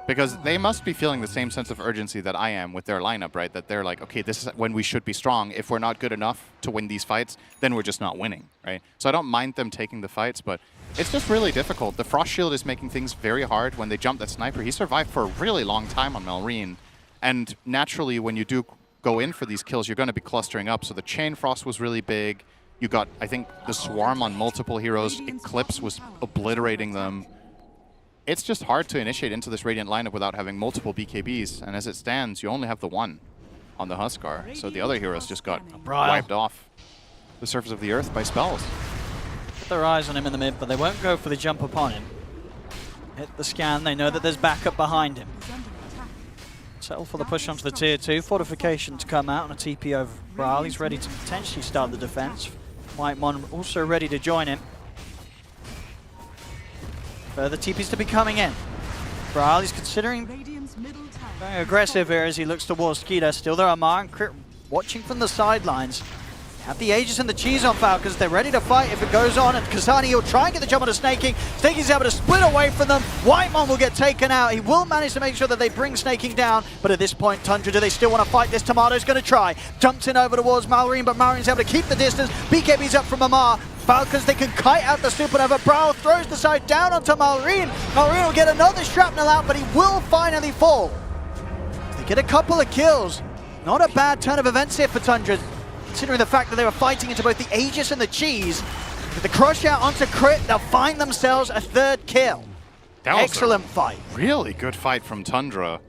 Speaker 3: Because they must be feeling the same sense of urgency that I am with their lineup, right? That they're like, okay, this is when we should be strong. If we're not good enough to win these fights, then we're just not winning, right? So I don't mind them taking the fights, but it's just really difficult. The Frost Shield is making things very hard when they jump that sniper. He survived for a really long time on Malrine. And naturally, when you do go in for these kills, you're going to be clustering up. So the Chain Frost was really big. You got, I think, the Swarm on multiple heroes. Eclipse was obliterating them. It's just hard to initiate into this Radiant lineup without having multiple BKBs, and as it stands, you only have the one on the Huskar, so the other heroes just got wiped off the surface of the earth by spells.
Speaker 11: Put their eyes on him in the mid, but they won't go for the jump upon him. Hit the scan, they know that there's backup behind him. Settle for the push onto the tier 2, fortification to come out, and a TP over Brawl. He's ready to potentially start the defense. Whitemon also ready to join him. Further TPs to be coming in. Brawl, he's considering very aggressive here as he looks towards Skeeter. Still there are Mar and Crit watching from the sidelines. Have the Aegis and the cheese on Falcons. They're ready to fight if it goes on. And Kasani will try and get the jump on a Snaking. Snaking's able to split away from them. Whitemon will get taken out. He will manage to make sure that they bring Snaking down. But at this point, Tundra, do they still want to fight this? Tomato's going to try. Jumps in over towards Malrine, but Malrine's able to keep the distance. BKB's up from Amar. Falcons, they can kite out the Supernova. Brawl throws the side down onto Malrine. Malrine will get another shrapnel out, but he will finally fall. They get a couple of kills. Not a bad turn of events here for Tundra, considering the fact that they were fighting into both the Aegis and the cheese. With the crush out onto Crit, they'll find themselves a third kill. Excellent fight.
Speaker 3: Really good fight from Tundra.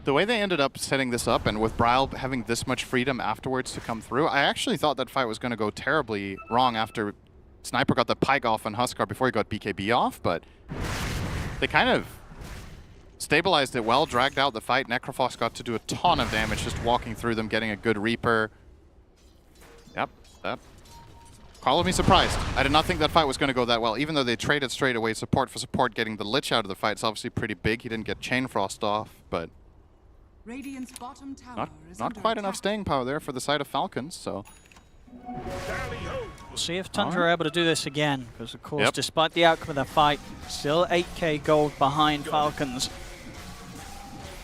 Speaker 3: The way they ended up setting this up, and with Brawl having this much freedom afterwards to come through, I actually thought that fight was going to go terribly wrong after Sniper got the Pike off on Huskar before he got BKB off, but they kind of stabilized it well, dragged out the fight. Necrofox got to do a ton of damage just walking through them, getting a good Reaper. Yep, that call me surprised. I did not think that fight was going to go that well, even though they traded straight away support for support. Getting the Lich out of the fight is obviously pretty big. He didn't get Chain Frost off, but
Speaker 6: Radiant's bottom tower
Speaker 3: not quite enough staying power there for the side of Falcons, so
Speaker 11: we'll see if Tundra are able to do this again, because of course, despite the outcome of the fight, still 8k gold behind Falcons.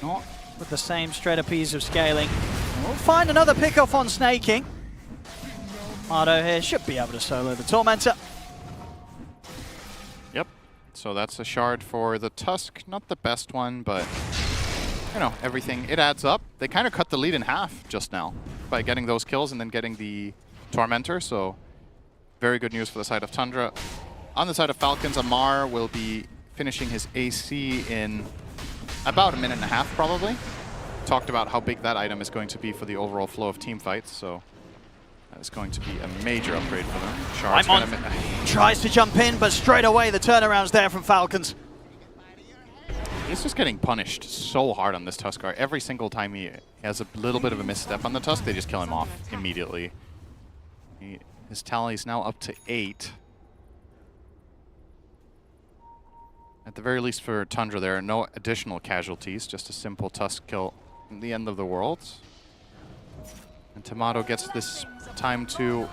Speaker 11: Not with the same straight up ease of scaling. We'll find another pick-off on Snaking. Mardo here should be able to solo the Tormentor.
Speaker 3: Yep, so that's a shard for the Tusk. Not the best one, but you know, everything, it adds up. They kind of cut the lead in half just now by getting those kills and then getting the Tormentor, so very good news for the side of Tundra. On the side of Falcons, Amar will be finishing his AC in about a minute and a half, probably. Talked about how big that item is going to be for the overall flow of team fights, so that is going to be a major upgrade for them. Shard's
Speaker 11: tries to jump in, but straight away the turnaround's there from Falcons.
Speaker 3: He's just getting punished so hard on this Tuskar. Every single time he has a little bit of a misstep on the Tusk, they just kill him off immediately. His tally is now up to 8. At the very least for Tundra, there are no additional casualties, just a simple Tusk kill in the end of the world. And Tomato gets this time to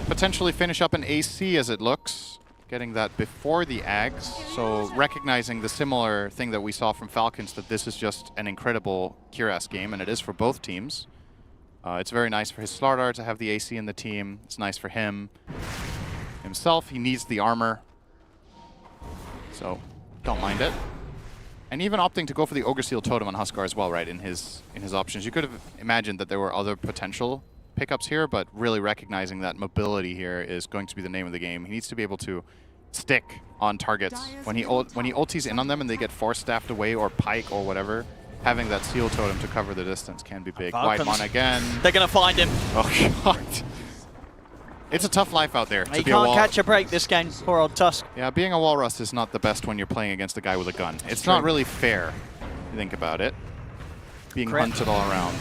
Speaker 3: potentially finish up an AC as it looks. Getting that before the Ags, so recognizing the similar thing that we saw from Falcons, that this is just an incredible Cuirass game, and it is for both teams. It's very nice for his Slardar to have the AC in the team. It's nice for him himself. He needs the armor, so don't mind it. And even opting to go for the Ogre Seal Totem on Huskar as well, right, in his options. You could have imagined that there were other potential pickups here, but really recognizing that mobility here is going to be the name of the game. He needs to be able to stick on targets. When he ultis in on them and they get force staffed away or pike or whatever, having that seal totem to cover the distance can be big. Whitemon again.
Speaker 11: They're going to find him.
Speaker 3: Oh, God. It's a tough life out there.
Speaker 11: He can't catch a break this game, poor old Tusk.
Speaker 3: Yeah, being a Walrus is not the best when you're playing against a guy with a gun. It's not really fair, if you think about it. Being hunted all around.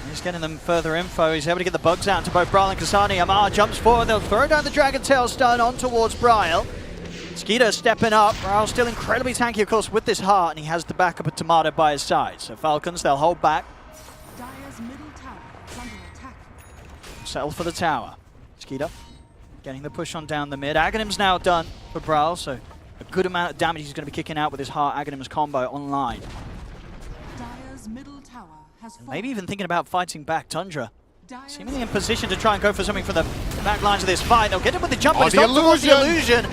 Speaker 11: He's getting them further info. He's able to get the bugs out to both Brawl and Kasani. Amar jumps forward. They'll throw down the Dragon Tail stun on towards Brawl. Skeeter stepping up. Brawl still incredibly tanky, of course, with this heart, and he has the backup of Tomato by his side. So Falcons, they'll hold back.
Speaker 6: Dire's middle tower is under attack.
Speaker 11: Settle for the tower. Skeeter getting the push on down the mid. Aghanim's now done for Brawl, so a good amount of damage he's going to be kicking out with his Heart Aghanim's combo online.
Speaker 6: Dire's middle tower has fallen.
Speaker 11: Maybe even thinking about fighting back Tundra. Seemingly in position to try and go for something for the back lines of this fight. They'll get him with the jump, but it's not towards the illusion.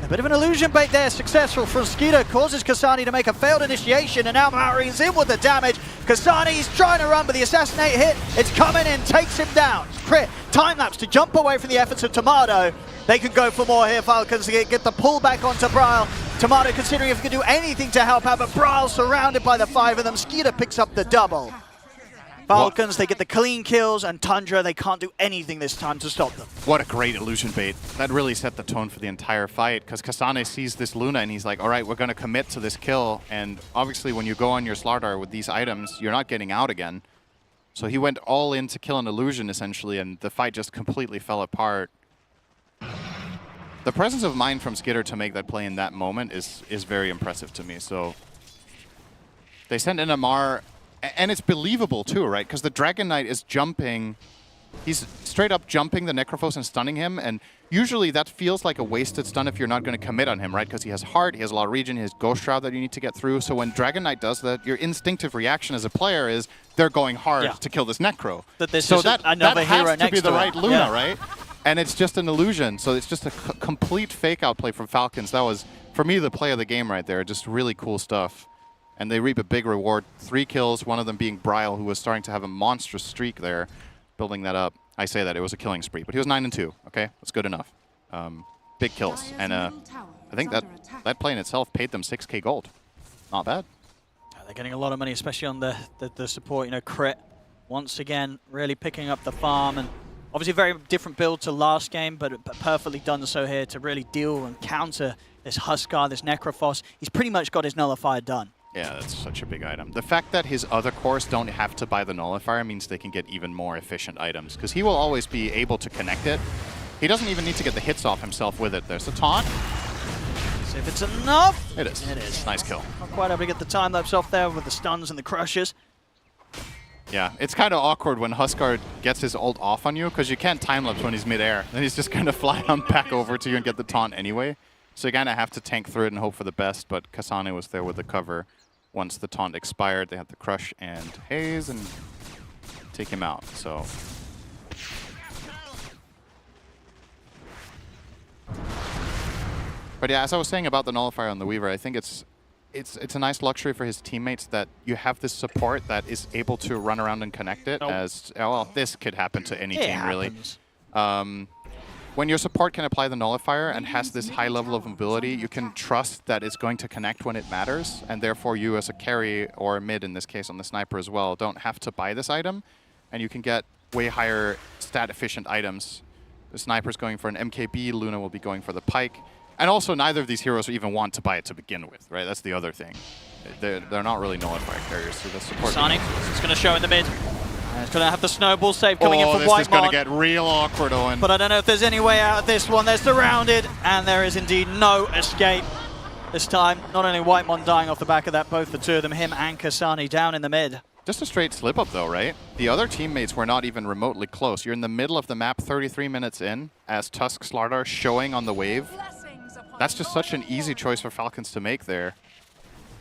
Speaker 11: A bit of an illusion bait there, successful from Skeeter, causes Kasani to make a failed initiation, and now Maori's in with the damage. Kasani's trying to run, but the assassinate hit, it's coming in, takes him down. Crit, time-lapse to jump away from the efforts of Tomato. They can go for more here, Falcons, to get the pull back onto Braille. Tomato considering if he can do anything to help out, but Braille surrounded by the 5 of them. Skeeter picks up the double. Falcons, they get the clean kills, and Tundra, they can't do anything this time to stop them.
Speaker 3: What a great illusion bait. That really set the tone for the entire fight, because Kasane sees this Luna and he's like, all right, we're going to commit to this kill. And obviously when you go on your Slardar with these items, you're not getting out again. So he went all in to kill an illusion, essentially, and the fight just completely fell apart. The presence of mind from Skitter to make that play in that moment is very impressive to me. So they sent in Amar. And it's believable too, right? Because the Dragon Knight is jumping. He's straight up jumping the Necrophos and stunning him. And usually that feels like a wasted stun if you're not going to commit on him, right? Because he has Heart, he has a lot of regen, he has Ghost Shroud that you need to get through. So when Dragon Knight does that, your instinctive reaction as a player is they're going hard to kill this Necro.
Speaker 11: So that
Speaker 3: has to be the right Luna, right? And it's just an illusion. So it's just a complete fake-out play from Falcons. That was, for me, the play of the game right there. Just really cool stuff. And they reap a big reward. 3 kills, one of them being Bryle, who was starting to have a monstrous streak there, building that up. I say that, it was a killing spree, but he was 9-2, okay? That's good enough. Big kills. And I think that play in itself paid them 6k gold. Not bad.
Speaker 11: They're getting a lot of money, especially on the support. You know, Crit, once again, really picking up the farm. And obviously a very different build to last game, but perfectly done so here to really deal and counter this Huskar, this Necrophos. He's pretty much got his Nullifier done.
Speaker 3: Yeah, that's such a big item. The fact that his other cores don't have to buy the Nullifier means they can get even more efficient items, because he will always be able to connect it. He doesn't even need to get the hits off himself with it. There's a taunt.
Speaker 11: See if it's enough.
Speaker 3: It is.
Speaker 11: It is.
Speaker 3: Nice kill.
Speaker 11: Not quite able to get the time-lapse off there with the stuns and the crushes.
Speaker 3: Yeah, it's kind of awkward when Huskar gets his ult off on you, because you can't time-lapse when he's mid-air. Then he's just going to fly on back over to you and get the taunt anyway. So you kind of have to tank through it and hope for the best, but Kasane was there with the cover. Once the taunt expired, they had to crush and haze and take him out. So but yeah, as I was saying about the Nullifier on the Weaver, I think it's a nice luxury for his teammates that you have this support that is able to run around and connect it. As well, this could happen to any team really. When your support can apply the Nullifier and has this high level of mobility, you can trust that it's going to connect when it matters, and therefore you as a carry, or mid in this case on the Sniper as well, don't have to buy this item, and you can get way higher stat-efficient items. The Sniper's going for an MKB, Luna will be going for the Pike, and also neither of these heroes even want to buy it to begin with, right? That's the other thing. They're not really Nullifier carriers, so the support...
Speaker 11: Sonic, it's going to show in the mid. It's going to have the snowball save coming in from Whitemon.
Speaker 3: This is going to get real awkward, Owen.
Speaker 11: But I don't know if there's any way out of this one. They're surrounded, and there is indeed no escape this time. Not only Whitemon dying off the back of that, both the two of them, him and Kasani, down in the mid.
Speaker 3: Just a straight slip-up, though, right? The other teammates were not even remotely close. You're in the middle of the map, 33 minutes in, as Tusk Slardar showing on the wave. That's just such an easy choice for Falcons to make there,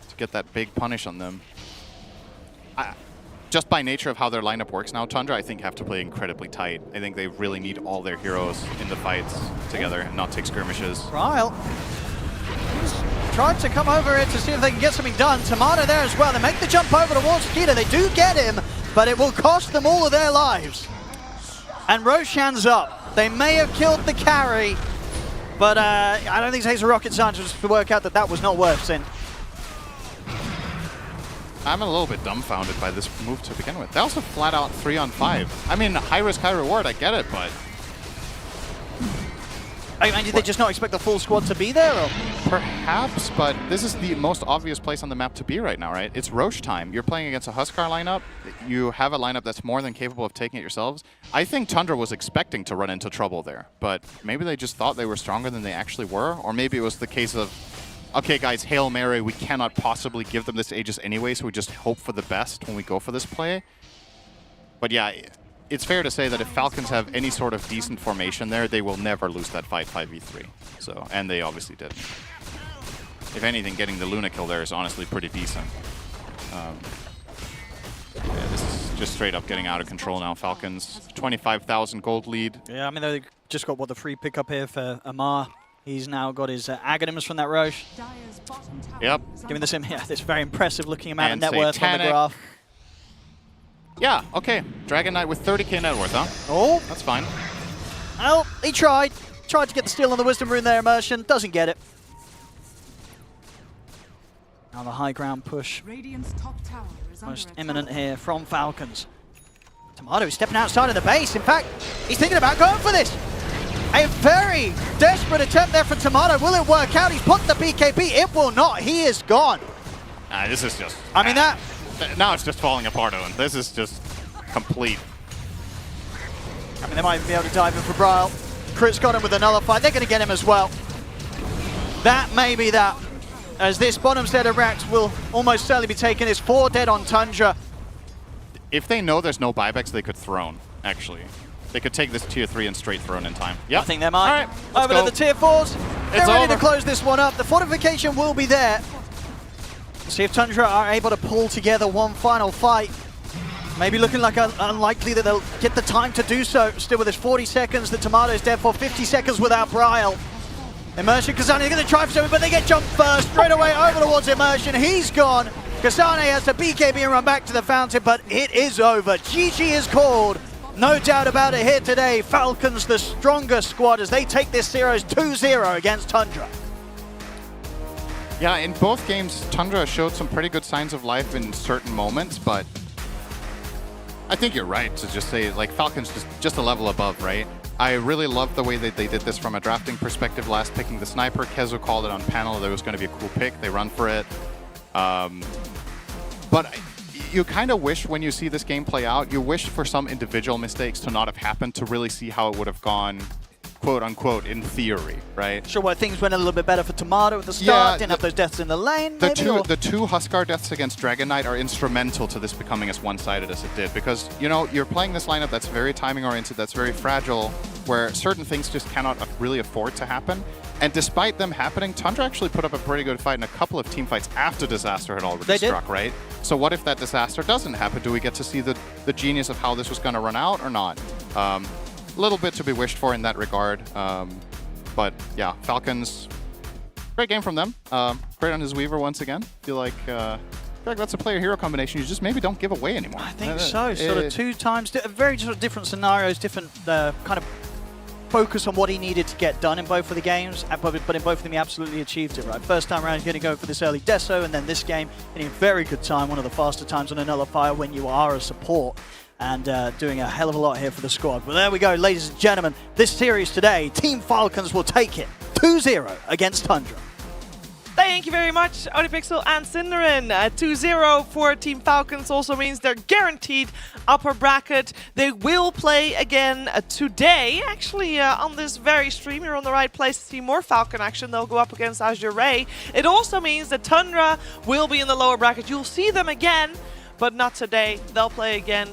Speaker 3: to get that big punish on them. Just by nature of how their lineup works now, Tundra, I think, have to play incredibly tight. I think they really need all their heroes in the fights together and not take skirmishes.
Speaker 11: Ryle tried to come over here to see if they can get something done. Tomato there as well. They make the jump over towards Skeeter. They do get him, but it will cost them all of their lives. And Roshan's up. They may have killed the carry, but I don't think it takes a rocket scientist to work out that that was not worth sin.
Speaker 3: I'm a little bit dumbfounded by this move to begin with. They also flat out 3-on-5. I mean, high risk, high reward, I get it, but...
Speaker 11: I mean, did they just not expect the full squad to be there? Or?
Speaker 3: Perhaps, but this is the most obvious place on the map to be right now, right? It's Roche time. You're playing against a Huskar lineup. You have a lineup that's more than capable of taking it yourselves. I think Tundra was expecting to run into trouble there, but maybe they just thought they were stronger than they actually were, or maybe it was the case of, okay, guys, Hail Mary, we cannot possibly give them this Aegis anyway, so we just hope for the best when we go for this play. But yeah, it's fair to say that if Falcons have any sort of decent formation there, they will never lose that fight 5v3. So, and they obviously did. If anything, getting the Luna kill there is honestly pretty decent. Yeah, this is just straight up getting out of control now. Falcons, 25,000 gold lead.
Speaker 11: Yeah, I mean, they just got the free pickup here for Amar. He's now got his Aghanims from that Roche.
Speaker 3: Yep.
Speaker 11: Giving this him, this very impressive looking amount
Speaker 3: And
Speaker 11: of net worth on the graph.
Speaker 3: Yeah, okay. Dragon Knight with 30k net worth, huh?
Speaker 11: Oh.
Speaker 3: That's fine.
Speaker 11: Well, he tried. Tried to get the steal on the Wisdom Rune there, Immersion. Doesn't get it. Now the high ground push.
Speaker 6: Radiant's top tower is
Speaker 11: Most
Speaker 6: under
Speaker 11: imminent here from Falcons. Tomato is stepping outside of the base. In fact, he's thinking about going for this. A very desperate attempt there from Tomato. Will it work out? He's put the BKB. It will not. He is gone.
Speaker 3: This is just...
Speaker 11: I mean, that...
Speaker 3: Now it's just falling apart, Owen. This is just complete.
Speaker 11: I mean, they might even be able to dive in for Bryle. Crit's got him with a nullify. They're going to get him as well. That may be that. As this bottom set of racks will almost certainly be taken. It's 4 dead on Tundra.
Speaker 3: If they know there's no buybacks, they could throne, actually. They could take this tier 3 and straight throne in time. Yeah,
Speaker 11: I think they might.
Speaker 3: All right,
Speaker 11: over to the tier 4s. They're ready
Speaker 3: over.
Speaker 11: to close this one up. The fortification will be there. See if Tundra are able to pull together one final fight. Maybe looking like unlikely that they'll get the time to do so. Still with his 40 seconds, the Tomato's dead for 50 seconds without Bryle. Immersion, Kazane, they're going to try for something, but they get jumped first. Straight away over towards Immersion. He's gone. Kazane has to BKB and run back to the fountain, but it is over. GG is called. No doubt about it here today. Falcons, the strongest squad, as they take this series 2-0 against Tundra.
Speaker 3: Yeah, in both games, Tundra showed some pretty good signs of life in certain moments, but I think you're right to just say, like, Falcons just a level above, right? I really love the way that they did this from a drafting perspective, last picking the sniper. Kezo called it on panel that it was going to be a cool pick. They run for it. But you kind of wish when you see this game play out, you wish for some individual mistakes to not have happened to really see how it would have gone, quote unquote, in theory, right?
Speaker 11: Sure, well, things went a little bit better for Tomato at the start, didn't have those deaths in the lane,
Speaker 3: the two Huskar deaths against Dragon Knight are instrumental to this becoming as one-sided as it did, because, you know, you're playing this lineup that's very timing-oriented, that's very fragile, where certain things just cannot really afford to happen. And despite them happening, Tundra actually put up a pretty good fight in a couple of team fights after disaster had already struck, right? So what if that disaster doesn't happen? Do we get to see the genius of how this was going to run out or not? A little bit to be wished for in that regard. But yeah, Falcons, great game from them. Great on his Weaver once again. Feel like that's a player-hero combination you just maybe don't give away anymore.
Speaker 11: I think so. Sort of 2 times, very sort of different scenarios, different kind of focus on what he needed to get done in both of the games, but in both of them he absolutely achieved it, right? First time around, he's going to go for this early Deso, and then this game, getting a very good time, one of the faster times on a nullifier when you are a support, and doing a hell of a lot here for the squad. But there we go, ladies and gentlemen. This series today, Team Falcons will take it 2-0 against Tundra.
Speaker 9: Thank you very much, Odipixel and Cinderin. 2-0 for Team Falcons also means they're guaranteed upper bracket. They will play again today. Actually, on this very stream, you're on the right place to see more Falcon action. They'll go up against Azure Ray. It also means that Tundra will be in the lower bracket. You'll see them again, but not today. They'll play again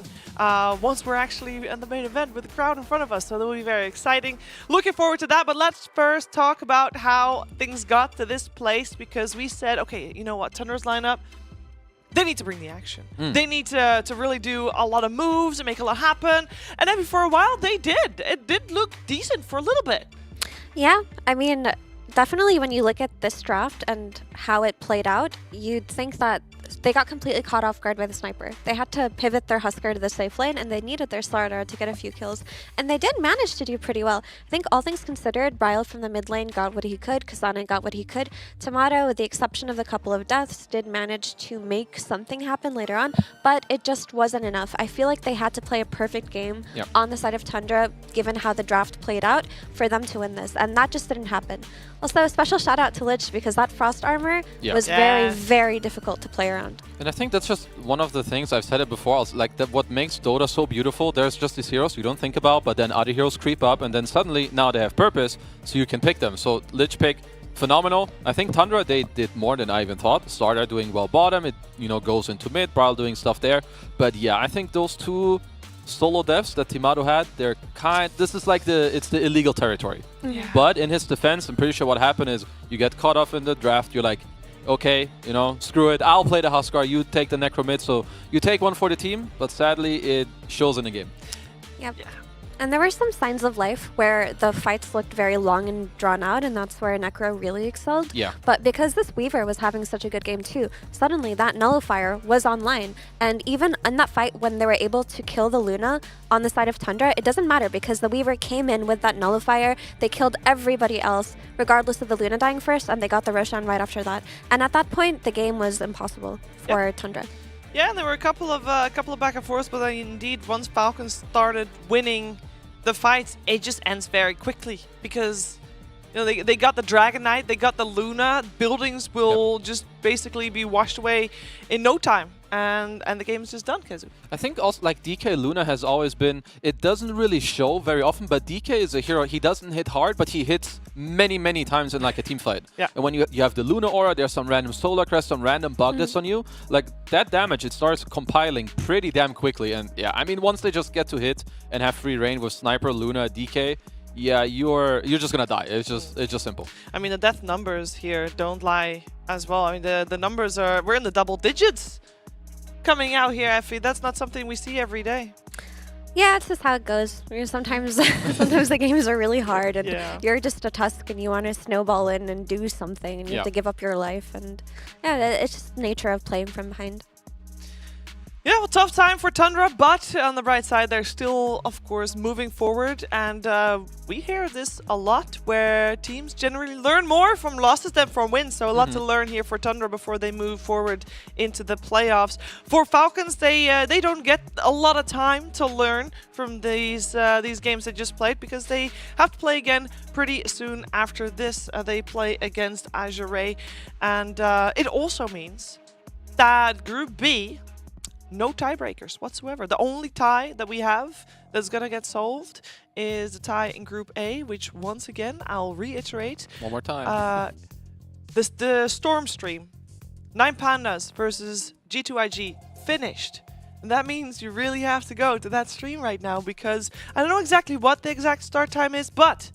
Speaker 9: once we're actually in the main event with the crowd in front of us, so that will be very exciting. Looking forward to that, but let's first talk about how things got to this place, because we said, okay, you know what, Tundra's lineup, they need to bring the action. They need to really do a lot of moves and make a lot happen, and then for a while they did. It did look decent for a little bit.
Speaker 15: Yeah, I mean, definitely when you look at this draft and how it played out, you'd think that they got completely caught off guard by the sniper. They had to pivot their Huskar to the safe lane, and they needed their Slardar to get a few kills. And they did manage to do pretty well. I think all things considered, Bryle from the mid lane got what he could, Kazane got what he could. Tomato, with the exception of the couple of deaths, did manage to make something happen later on, but it just wasn't enough. I feel like they had to play a perfect game on the side of Tundra, given how the draft played out, for them to win this, and that just didn't happen. Also, a special shout out to Lich, because that frost armor was very, very difficult to play around.
Speaker 14: And I think that's just one of the things, I've said it before, like that what makes Dota so beautiful. There's just these heroes you don't think about, but then other heroes creep up, and then suddenly now they have purpose, so you can pick them. So Lich pick, phenomenal. I think Tundra, they did more than I even thought. Slardar doing well bottom, it goes into mid, Bryle doing stuff there. But yeah, I think those two solo devs that Timado had, they're this is like it's the illegal territory.
Speaker 9: Yeah.
Speaker 14: But in his defense, I'm pretty sure what happened is you get caught off in the draft, you're like, okay, you know, screw it, I'll play the Huskar, you take the Necro mid, so you take one for the team, but sadly it shows in the game.
Speaker 15: Yep. Yeah. And there were some signs of life where the fights looked very long and drawn out, and that's where Necro really excelled.
Speaker 14: Yeah.
Speaker 15: But because this Weaver was having such a good game too, suddenly that Nullifier was online. And even in that fight, when they were able to kill the Luna on the side of Tundra, it doesn't matter because the Weaver came in with that Nullifier. They killed everybody else, regardless of the Luna dying first, and they got the Roshan right after that. And at that point, the game was impossible for Tundra.
Speaker 9: Yeah, and there were a couple of back and forths, but then indeed, once Falcons started winning the fights, it just ends very quickly because they got the Dragon Knight, they got the Luna. Buildings will just basically be washed away in no time, and the game is just done, Kezu.
Speaker 14: I think also like DK Luna has always been, it doesn't really show very often, but DK is a hero. He doesn't hit hard, but he hits many times in like a team fight.
Speaker 9: Yeah.
Speaker 14: And when you have the Luna aura, there's some random Solar Crest, some random bug that's on you. Like that damage, it starts compiling pretty damn quickly. And yeah, I mean, once they just get to hit and have free reign with Sniper, Luna, DK, yeah, you're just gonna die. It's just simple.
Speaker 9: I mean, the death numbers here don't lie as well. I mean, the numbers we're in the double digits coming out here, Effie. That's not something we see every day.
Speaker 15: Yeah, it's just how it goes. Sometimes the games are really hard, and you're just a Tusk, and you want to snowball in and do something, and you have to give up your life, and yeah, it's just nature of playing from behind.
Speaker 9: Yeah, well, tough time for Tundra, but on the bright side, they're still, of course, moving forward. And we hear this a lot, where teams generally learn more from losses than from wins. So a lot to learn here for Tundra before they move forward into the playoffs. For Falcons, they don't get a lot of time to learn from these games they just played, because they have to play again pretty soon after this. They play against Azure, and it also means that Group B, no tiebreakers whatsoever. The only tie that we have that's going to get solved is the tie in Group A, which once again, I'll reiterate.
Speaker 14: One more time.
Speaker 9: The Storm Stream, 9 Pandas versus G2IG, finished. And that means you really have to go to that stream right now, because I don't know exactly what the exact start time is, but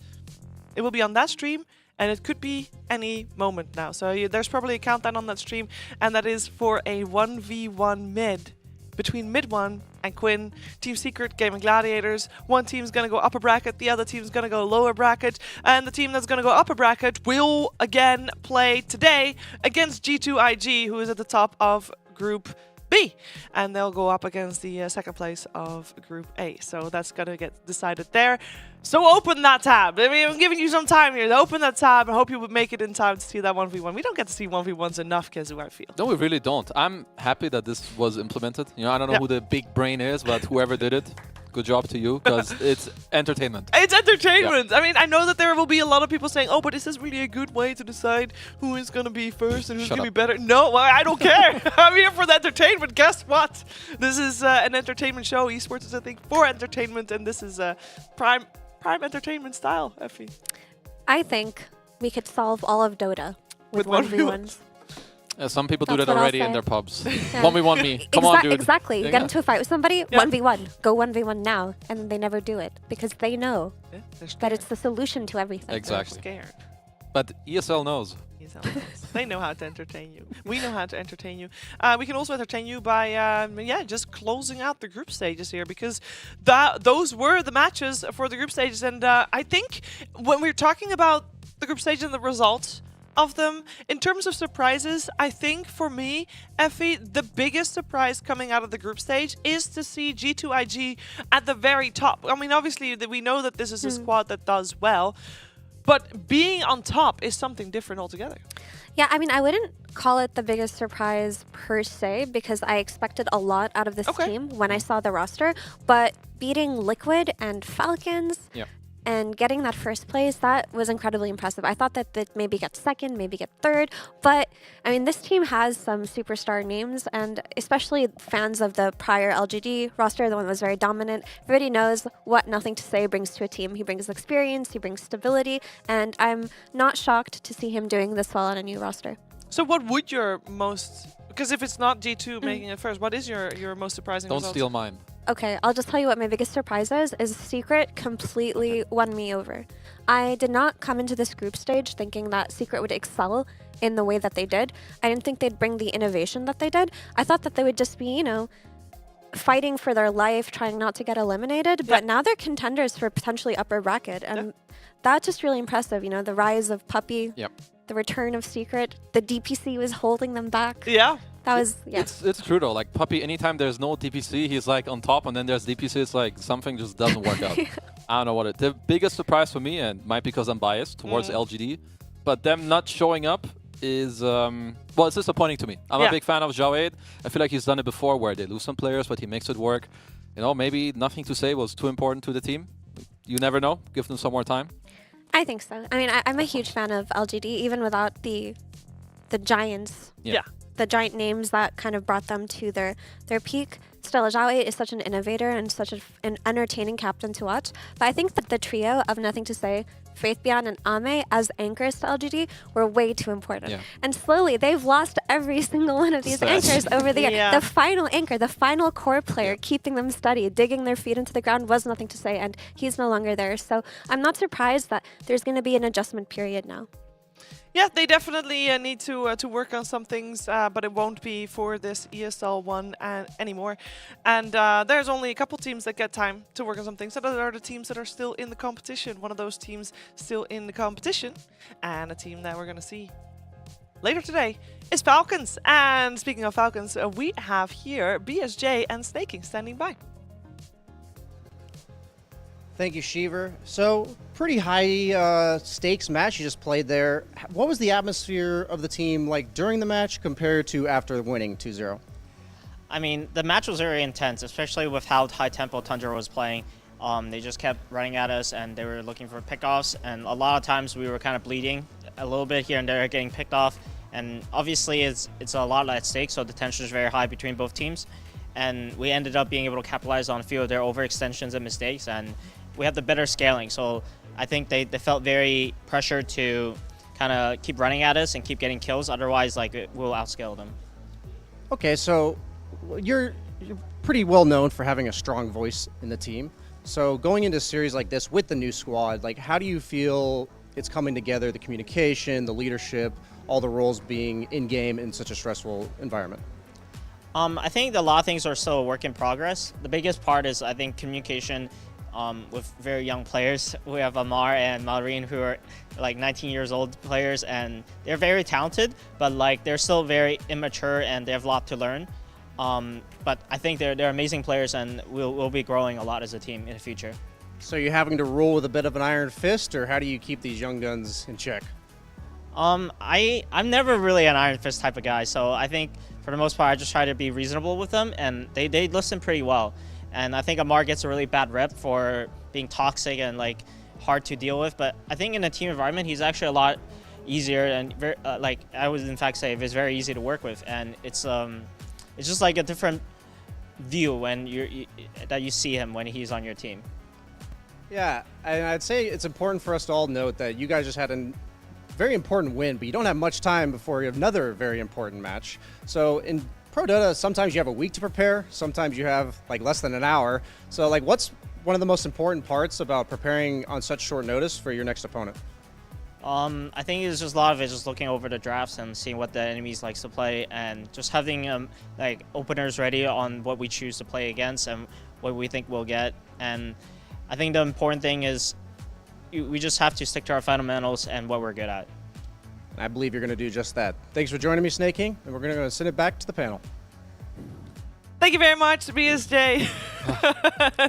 Speaker 9: it will be on that stream, and it could be any moment now. So there's probably a countdown on that stream, and that is for a 1v1 mid between Mid 1 and Quinn. Team Secret, Gaming Gladiators. One team's going to go upper bracket, the other team's going to go lower bracket, and the team that's going to go upper bracket will again play today against G2IG, who is at the top of Group B, and they'll go up against the second place of Group A. So that's going to get decided there. So open that tab. I mean, I'm giving you some time here to open that tab. I hope you would make it in time to see that 1v1. We don't get to see 1v1s enough, Kezu, I feel.
Speaker 14: No, we really don't. I'm happy that this was implemented. You know, I don't know who the big brain is, but whoever did it, good job to you, because it's entertainment.
Speaker 9: It's entertainment. Yeah. I mean, I know that there will be a lot of people saying, oh, but this is really a good way to decide who is going to be first and who's going to be better. No, well, I don't care. I'm here for the entertainment. Guess what? This is an entertainment show. Esports is, I think, for entertainment, and this is prime entertainment style, Effie.
Speaker 15: I think we could solve all of Dota with 1v1s.
Speaker 14: Some people do that already in their pubs. 1v1 me. Come on, dude.
Speaker 15: Exactly. You get into a fight with somebody, 1v1. Go 1v1 now. And they never do it because they know that it's the solution to everything.
Speaker 14: Exactly.
Speaker 9: They're scared.
Speaker 14: But ESL knows.
Speaker 9: They know how to entertain you. We know how to entertain you. We can also entertain you by, just closing out the group stages here, because those were the matches for the group stages. And I think when we're talking about the group stage and the results of them, in terms of surprises, I think for me, Effie, the biggest surprise coming out of the group stage is to see G2IG at the very top. I mean, obviously, we know that this is a squad that does well, but being on top is something different altogether.
Speaker 15: Yeah, I mean, I wouldn't call it the biggest surprise per se, because I expected a lot out of this team when I saw the roster. But beating Liquid and Falcons and getting that first place, that was incredibly impressive. I thought that they'd maybe get second, maybe get third. But, I mean, this team has some superstar names, and especially fans of the prior LGD roster, the one that was very dominant, everybody knows what Nothing to Say brings to a team. He brings experience, he brings stability, and I'm not shocked to see him doing this well on a new roster.
Speaker 9: So what would your most... Because if it's not G2 making it first, what is your most surprising result?
Speaker 14: Don't steal mine.
Speaker 15: Okay, I'll just tell you what my biggest surprise is Secret completely won me over. I did not come into this group stage thinking that Secret would excel in the way that they did. I didn't think they'd bring the innovation that they did. I thought that they would just be, you know, fighting for their life, trying not to get eliminated, but now they're contenders for potentially upper bracket, and that's just really impressive. You know, the rise of Puppy, the return of Secret, the DPC was holding them back.
Speaker 9: Yeah.
Speaker 15: That was,
Speaker 14: It's true though, like Puppy, anytime there's no DPC, he's like on top, and then there's DPC, it's like something just doesn't work out. I don't know what the biggest surprise for me, and might because I'm biased towards LGD, but them not showing up is, well, it's disappointing to me. I'm a big fan of Jawed. I feel like he's done it before where they lose some players, but he makes it work. You know, maybe nothing to say was too important to the team. You never know. Give them some more time.
Speaker 15: I think so. I mean, I'm a huge fan of LGD, even without the giants. The giant names that kind of brought them to their peak. Still, Zhao is such an innovator and such an entertaining captain to watch. But I think that the trio of Nothing to Say, Faithbian and Ame as anchors to LGD were way too important. And slowly, they've lost every single one of these anchors over the year. The final anchor, the final core player, keeping them steady, digging their feet into the ground was Nothing to Say, and he's no longer there. So I'm not surprised that there's going to be an adjustment period now.
Speaker 9: Yeah, they definitely need to work on some things, but it won't be for this ESL one anymore. And there's only a couple teams that get time to work on some things. So those are the teams that are still in the competition. One of those teams still in the competition, and a team that we're going to see later today is Falcons. And speaking of Falcons, we have here BSJ and Snaking standing by.
Speaker 5: Thank you, Shiver. So, pretty high stakes match you just played there. What was the atmosphere of the team like during the match compared to after winning 2-0?
Speaker 10: I mean, the match was very intense, especially with how high tempo Tundra was playing. They just kept running at us, and they were looking for pickoffs, and a lot of times we were kind of bleeding a little bit here and there, getting picked off. And obviously, it's a lot at stake, so the tension is very high between both teams. And we ended up being able to capitalize on a few of their overextensions and mistakes, and we have the better scaling, so I think they felt very pressured to kind of keep running at us and keep getting kills. Otherwise, like, we'll outscale them.
Speaker 5: Okay, so you're pretty well known for having a strong voice in the team. So going into a series like this with the new squad, like, how do you feel it's coming together, the communication, the leadership, all the roles being in-game in such a stressful environment?
Speaker 10: I think a lot of things are still a work in progress. The biggest part is, I think, communication with very young players. We have Amar and Malrine, who are like 19 years old players, and they're very talented, but like they're still very immature and they have a lot to learn. But I think they're amazing players, and we'll be growing a lot as a team in the future.
Speaker 5: So you're having to rule with a bit of an iron fist, or how do you keep these young guns in check?
Speaker 10: I'm never really an iron fist type of guy, so I think for the most part I just try to be reasonable with them, and they listen pretty well. And I think Amar gets a really bad rep for being toxic and like hard to deal with. But I think in a team environment, he's actually a lot easier and very, like I would in fact say it's very easy to work with. And it's just like a different view when that you see him when he's on your team.
Speaker 5: Yeah, and I'd say it's important for us to all note that you guys just had a very important win, but you don't have much time before you have another very important match. So in Pro Dota, sometimes you have a week to prepare, sometimes you have like less than an hour. So like, what's one of the most important parts about preparing on such short notice for your next opponent?
Speaker 10: I think it's just a lot of it just looking over the drafts and seeing what the enemies likes to play, and just having like openers ready on what we choose to play against and what we think we'll get. And I think the important thing is we just have to stick to our fundamentals and what we're good at.
Speaker 5: I believe you're going to do just that. Thanks for joining me, Snake King, and we're going to send it back to the panel.
Speaker 9: Thank you very much, BSJ.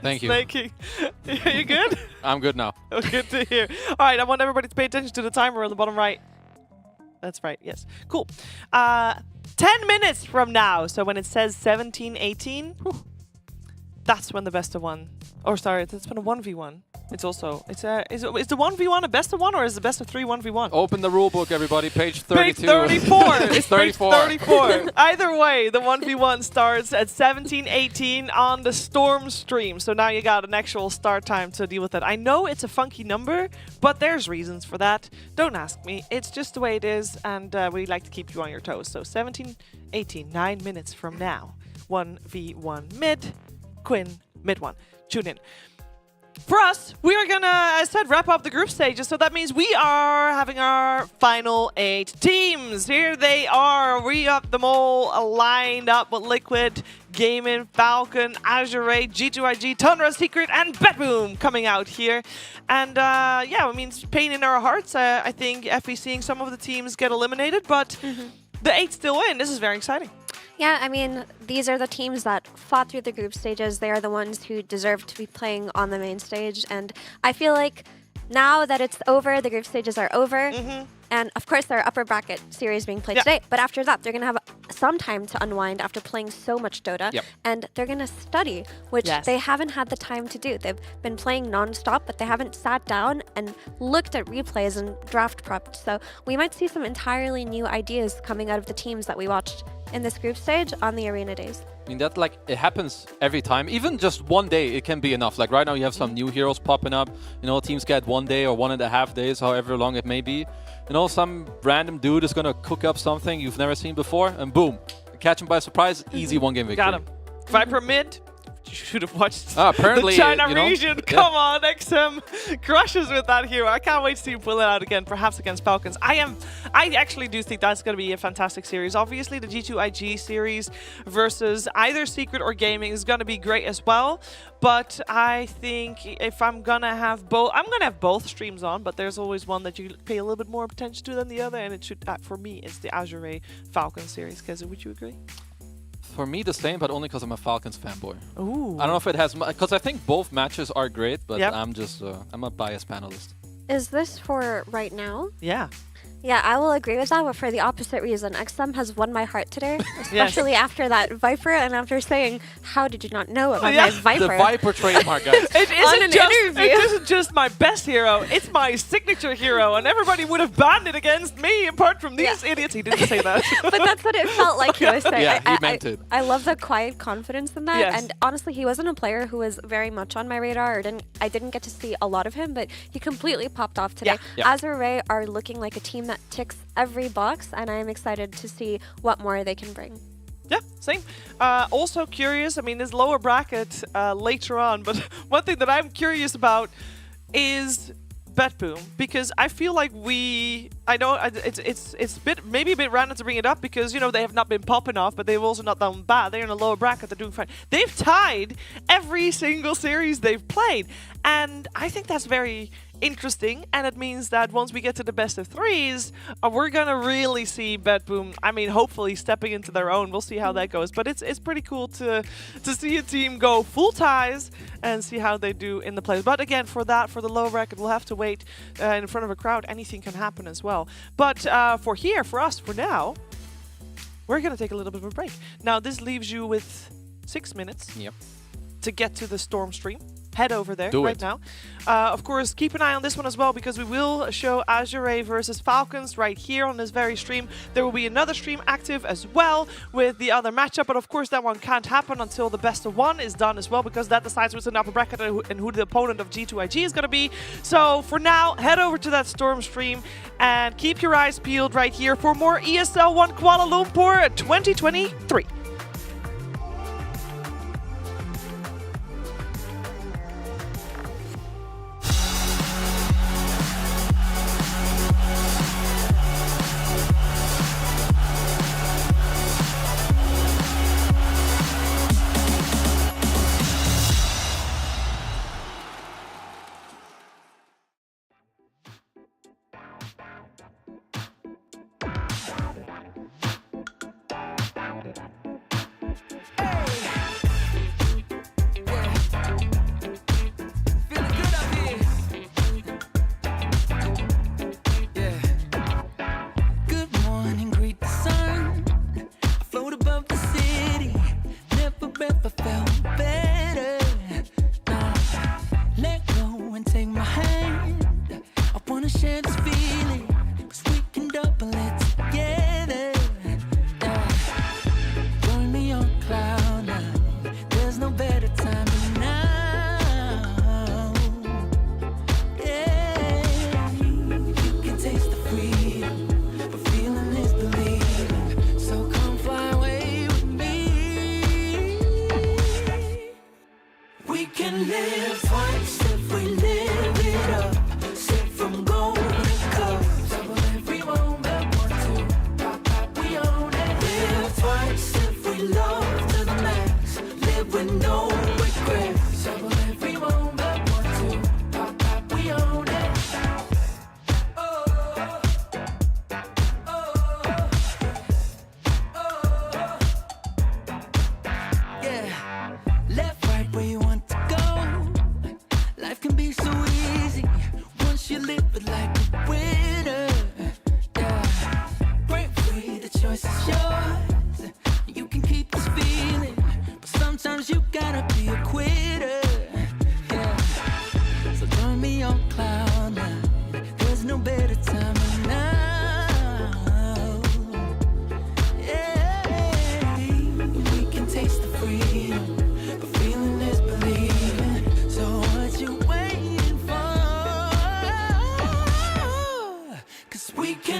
Speaker 14: Thank you.
Speaker 9: Snake King. You good?
Speaker 14: I'm good now.
Speaker 9: Oh, good to hear. All right, I want everybody to pay attention to the timer on the bottom right. That's right, yes. Cool. 10 minutes from now, so when it says 17-18, that's when the best of one. Or sorry, that's when a 1v1. It's also, is the 1v1 a best of one, or is the best of 3 1v1?
Speaker 14: Open the rule book, everybody, page 32.
Speaker 9: Page 34.
Speaker 14: It's 34.
Speaker 9: Page 34. Either way, the 1v1 starts at 17:18 on the Storm stream. So now you got an actual start time to deal with it. I know it's a funky number, but there's reasons for that. Don't ask me. It's just the way it is, and we like to keep you on your toes. So 17:18, 9 minutes from now. 1v1 mid. Quinn mid one. Tune in. For us, we are gonna, as I said, wrap up the group stages. So that means we are having our final 8 teams. Here they are. We have them all lined up with Liquid, Gaming, Falcon, Azure, G2IG, Tundra, Secret, and BetBoom coming out here. And yeah, I mean, it's pain in our hearts. I think FE seeing some of the teams get eliminated, but the 8 still win. This is very exciting.
Speaker 15: Yeah, I mean, these are the teams that fought through the group stages. They are the ones who deserve to be playing on the main stage. And I feel like now that it's over, the group stages are over. And of course, there are upper bracket series being played today. But after that, they're going to have some time to unwind after playing so much Dota. And they're going to study, which they haven't had the time to do. They've been playing nonstop, but they haven't sat down and looked at replays and draft prepped. So we might see some entirely new ideas coming out of the teams that we watched in this group stage on the arena days.
Speaker 14: I mean, that like it happens every time. Even just one day, it can be enough. Like right now, you have some new heroes popping up. You know, teams get 1 day or 1.5 days, however long it may be. You know, some random dude is gonna cook up something you've never seen before, and boom, catch him by surprise. Easy 1-game victory.
Speaker 9: Got him. Viper mid. You should have watched
Speaker 14: apparently,
Speaker 9: the China
Speaker 14: you know,
Speaker 9: region. Come on, XM crushes with that hero. I can't wait to see him pull it out again, perhaps against Falcons. I actually do think that's going to be a fantastic series. Obviously, the G2IG series versus either Secret or Gaming is going to be great as well. But I think if I'm going to have both, I'm going to have both streams on, but there's always one that you pay a little bit more attention to than the other. And it should, for me, it's the Azure Falcon series. Keza, would you agree?
Speaker 14: For me, the same, but only because I'm a Falcons fanboy.
Speaker 9: Ooh.
Speaker 14: I don't know if it has, because I think both matches are great, but I'm just, I'm a biased panelist.
Speaker 15: Is this for right now?
Speaker 9: Yeah.
Speaker 15: Yeah, I will agree with that, but for the opposite reason. XM has won my heart today, especially after that Viper and after saying, how did you not know about my Viper?
Speaker 14: The Viper trademark, guys.
Speaker 9: It isn't just my best hero, it's my signature hero, and everybody would have banned it against me apart from these idiots. He didn't say that.
Speaker 15: But that's what it felt like he was saying.
Speaker 14: Yeah, he meant it.
Speaker 15: I love the quiet confidence in that, and honestly, he wasn't a player who was very much on my radar, or I didn't get to see a lot of him, but he completely popped off today. Azure are looking like a team that ticks every box, and I'm excited to see what more they can bring.
Speaker 9: Yeah, same. Also curious, I mean, this lower bracket later on, but one thing that I'm curious about is BetBoom, because I feel like I know it's maybe a bit random to bring it up because, you know, they have not been popping off, but they've also not done bad. They're in a lower bracket, they're doing fine. They've tied every single series they've played, and I think that's very interesting, and it means that once we get to the best of threes, we're gonna really see BetBoom, I mean, hopefully stepping into their own. We'll see how that goes, but it's pretty cool to see a team go full ties and see how they do in the plays. But again, for the low bracket, we'll have to wait in front of a crowd. Anything can happen as well. But for us, for now, we're gonna take a little bit of a break. Now, this leaves you with 6 minutes to get to the Storm stream. Head over there now. Of course, keep an eye on this one as well, because we will show Azure versus Falcons right here on this very stream. There will be another stream active as well with the other matchup, but of course that one can't happen until the best of one is done as well, because that decides what's in the upper bracket and who the opponent of G2IG is going to be. So for now, head over to that Storm stream and keep your eyes peeled right here for more ESL 1 Kuala Lumpur 2023.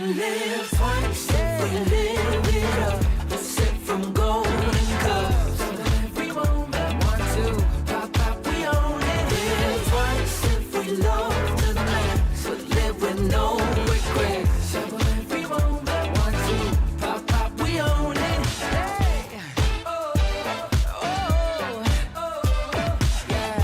Speaker 4: can live twice if we live it up. We'll sip from golden cups. Every moment, 1, 2, pop, pop, we own it. Live twice if we love the max. But live with no regrets. Every moment, 1, 2, pop, pop, we own it. Hey. Oh, oh, oh, yeah.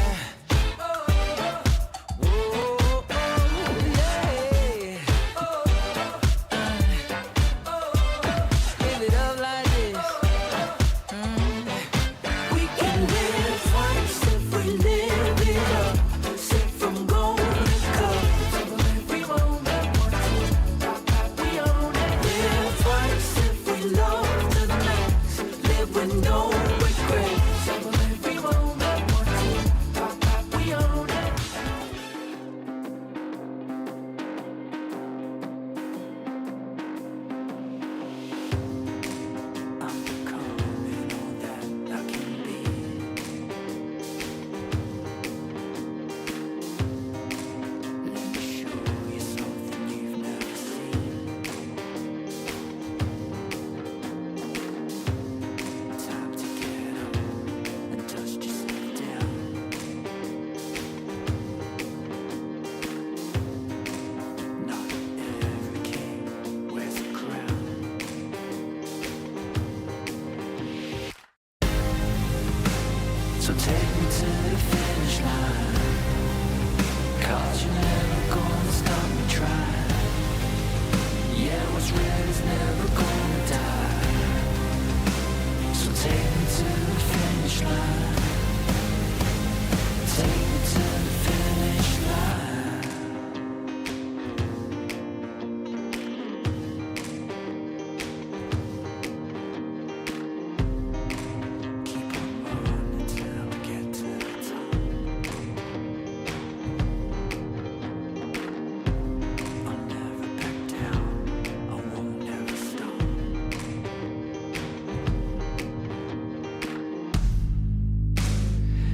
Speaker 4: No regrets. Every moment, 1, 2, pop, pop, we own it. I'm becoming all that I can be. Let me show you something you've never seen. Time to get up and dust yourself down. Not every king wears a crown. So take me to the finish line, 'cause you're never gonna stop me trying. Yeah, what's red is never gonna die. So take me to the finish line. Take me to the finish line. Keep on running till I get to the top. I'll never back down. I won't never stop.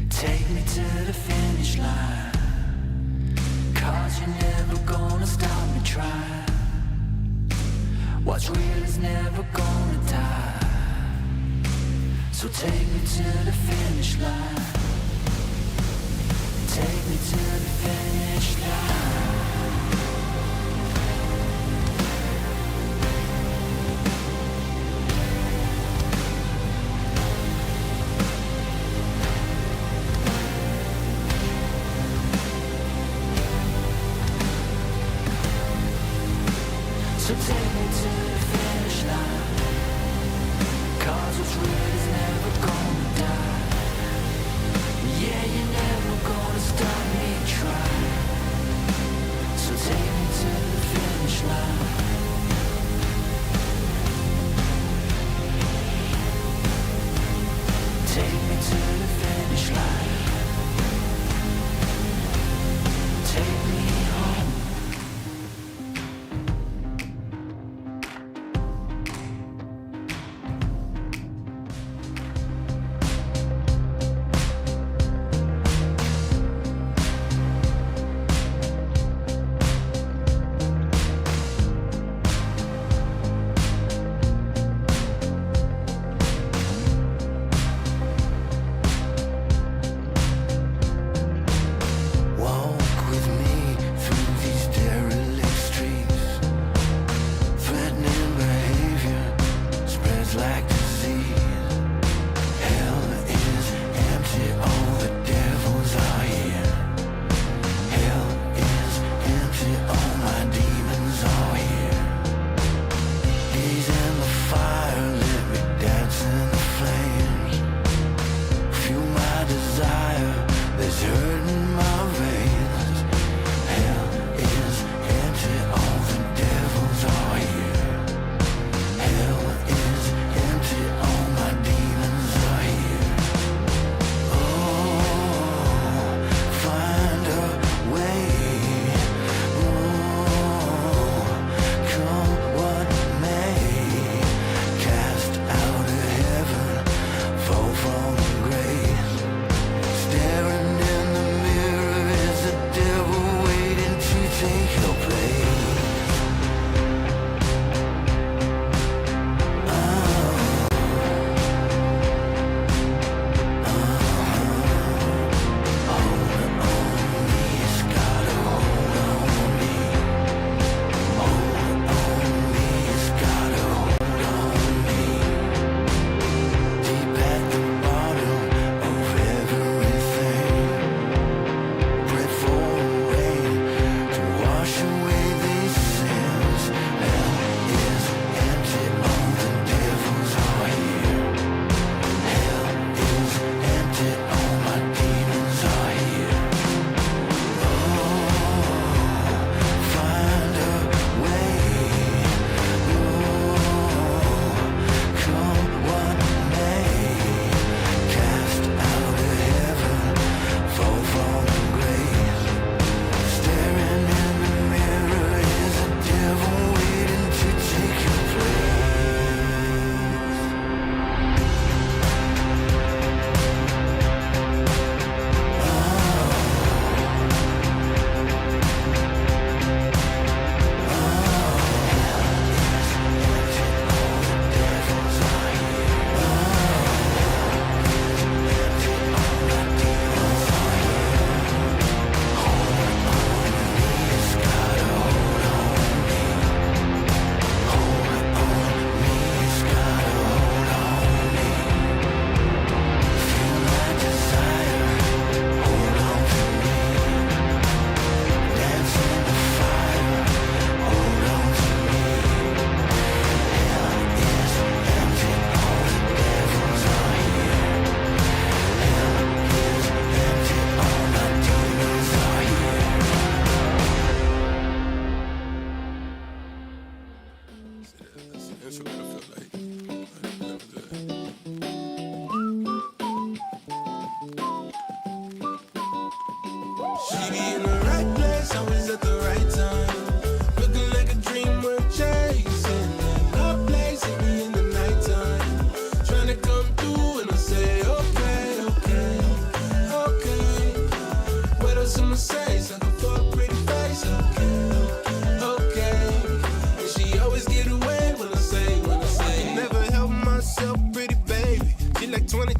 Speaker 4: Take me to the finish line, 'cause you're never gonna stop me trying. What's real is never gonna die. So take me to the finish line. Take me to the finish line. So take me to the finish line, 'cause what's real is never gonna die. Yeah, you're never gonna stop me trying. So take me to the finish line. Take me to the finish line. Take me home.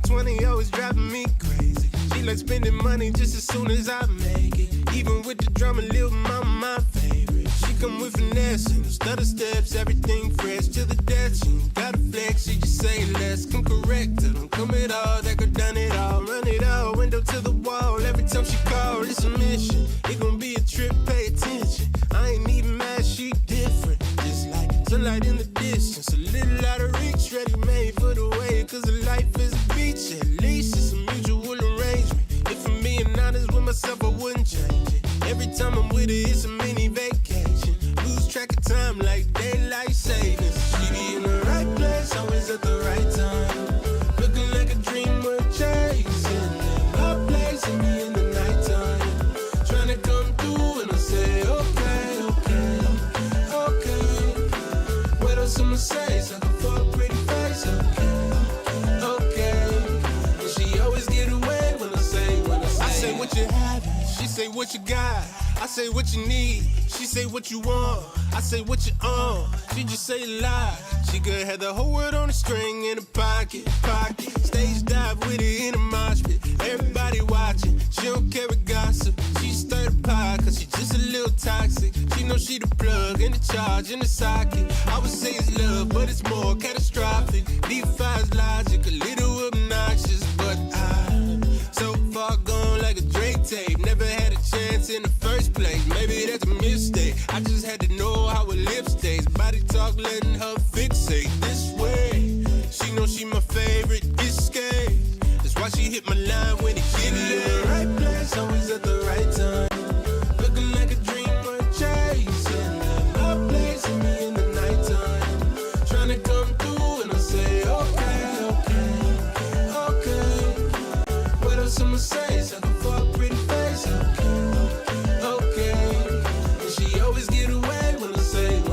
Speaker 12: 20 always driving me crazy. She like spending money just as soon as I make it. Even with the drama, Lil' Mama my favorite. She come with finesse and the stutter steps, everything fresh to the death. She ain't got a flex, she just say less. Come correct her, don't come at all. That girl done it all, run it all, window to the wall. Every time she call, it's a mission. It gon' be a trip, pay attention. I ain't even mad, she different. Just like sunlight in the distance, a little out of reach, ready made for the way. Cause the life is a beach, at least it's a mutual arrangement. If I'm being honest with myself, I wouldn't change it. Every time I'm with her, it's a mini vacation. Lose track of time like daylight savings. She be in the right place, always at the right time. Looking like a dream worth chasing. My place and me in the nighttime. Trying to come through and I say, okay, okay, okay. What else I'ma say? Sucker for a pretty face, okay, okay. And she always get away when I say, I say what you have, she say what you got. I say what you need, she say what you want. I say what you on, she just say a lie. She could have the whole world on a string in a pocket. Stage dive with it in a mosh pit. Everybody watching, she don't care with gossip. She stirred a pot cause she just a little toxic. She know she the plug in the charge in the socket. I would say it's love, but it's more catastrophic. Defies logic, a little obnoxious, but I'm so far gone like a Drake tape. Never had a chance in the first place. Maybe that's a mistake. I just had to know how her lips taste. Body talk letting her fixate this way. She know she my favorite escape. That's why she hit my line when it hit me in the right place, always at the right time. Looking like a dream worth chasing. My place and me in the nighttime. Trying to come through and I say, okay, okay, okay. What else I'ma say? Sucker for a pretty face, okay, okay. And she always get away when I say it.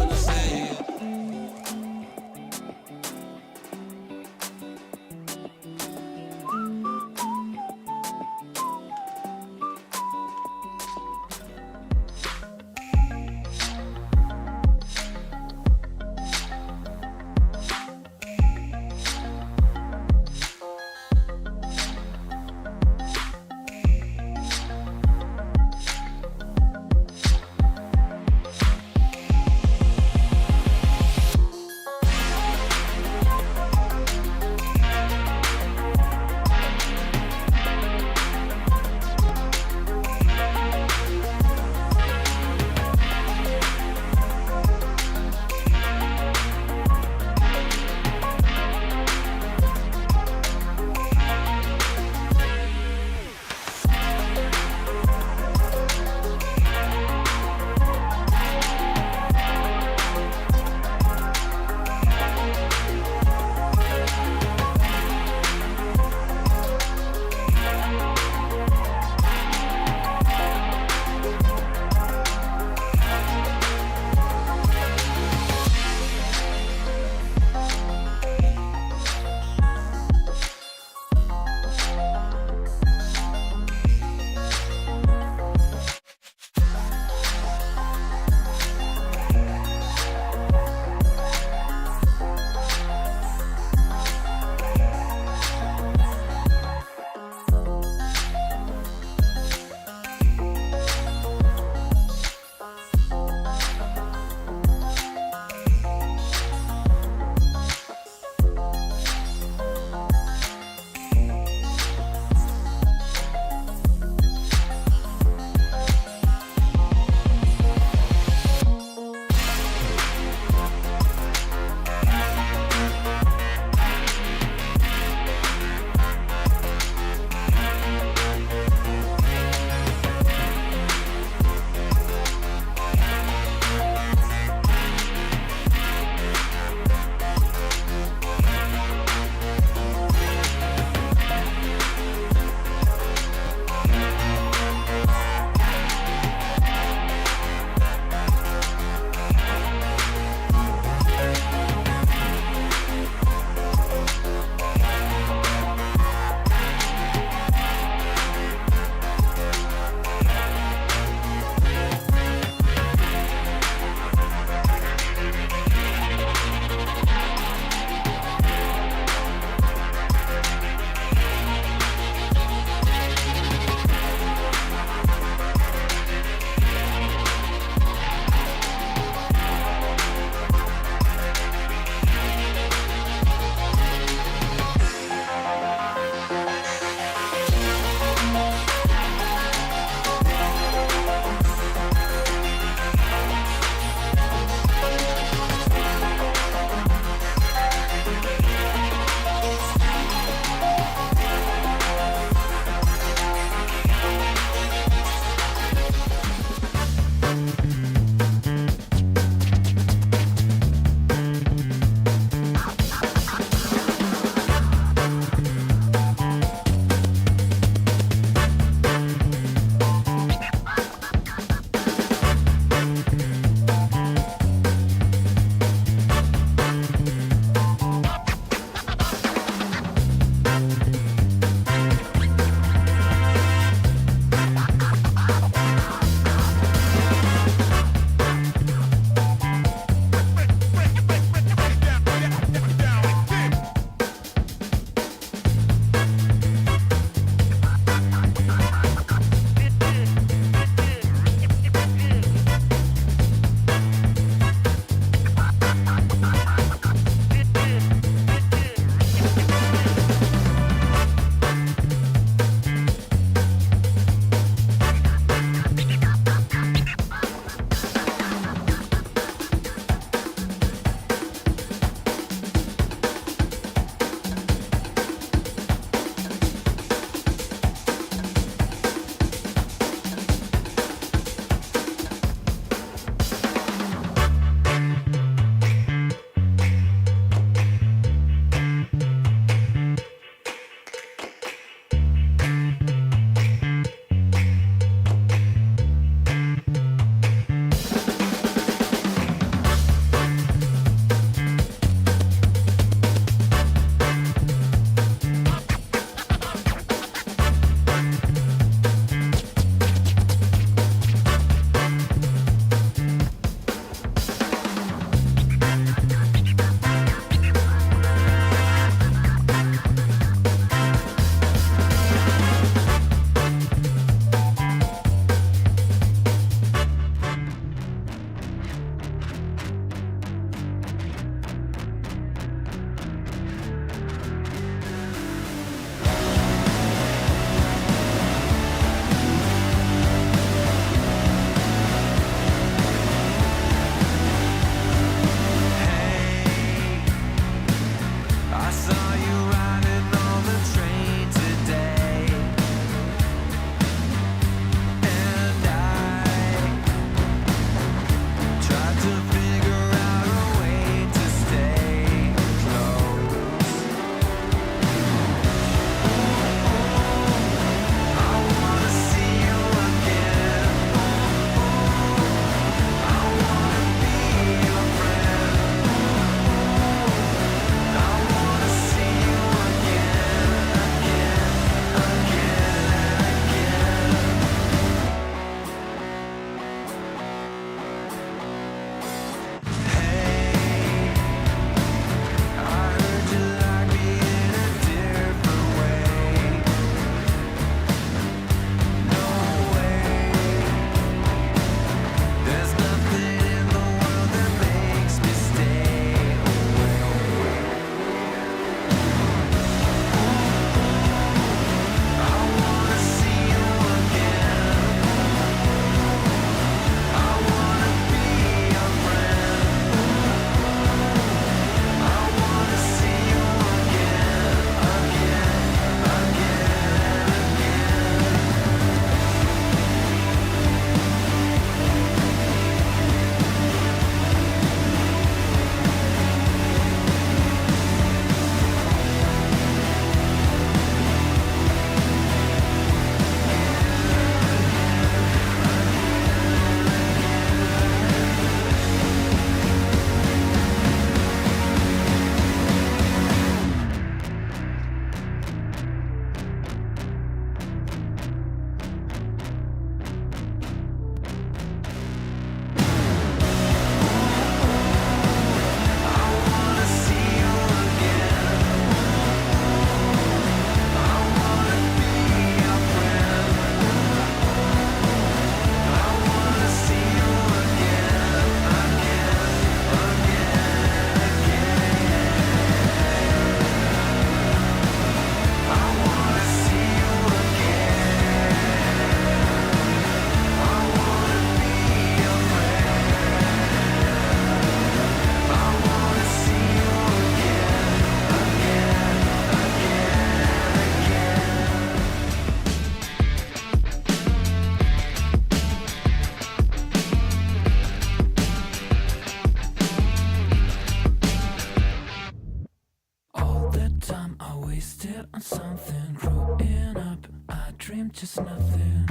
Speaker 4: just nothing.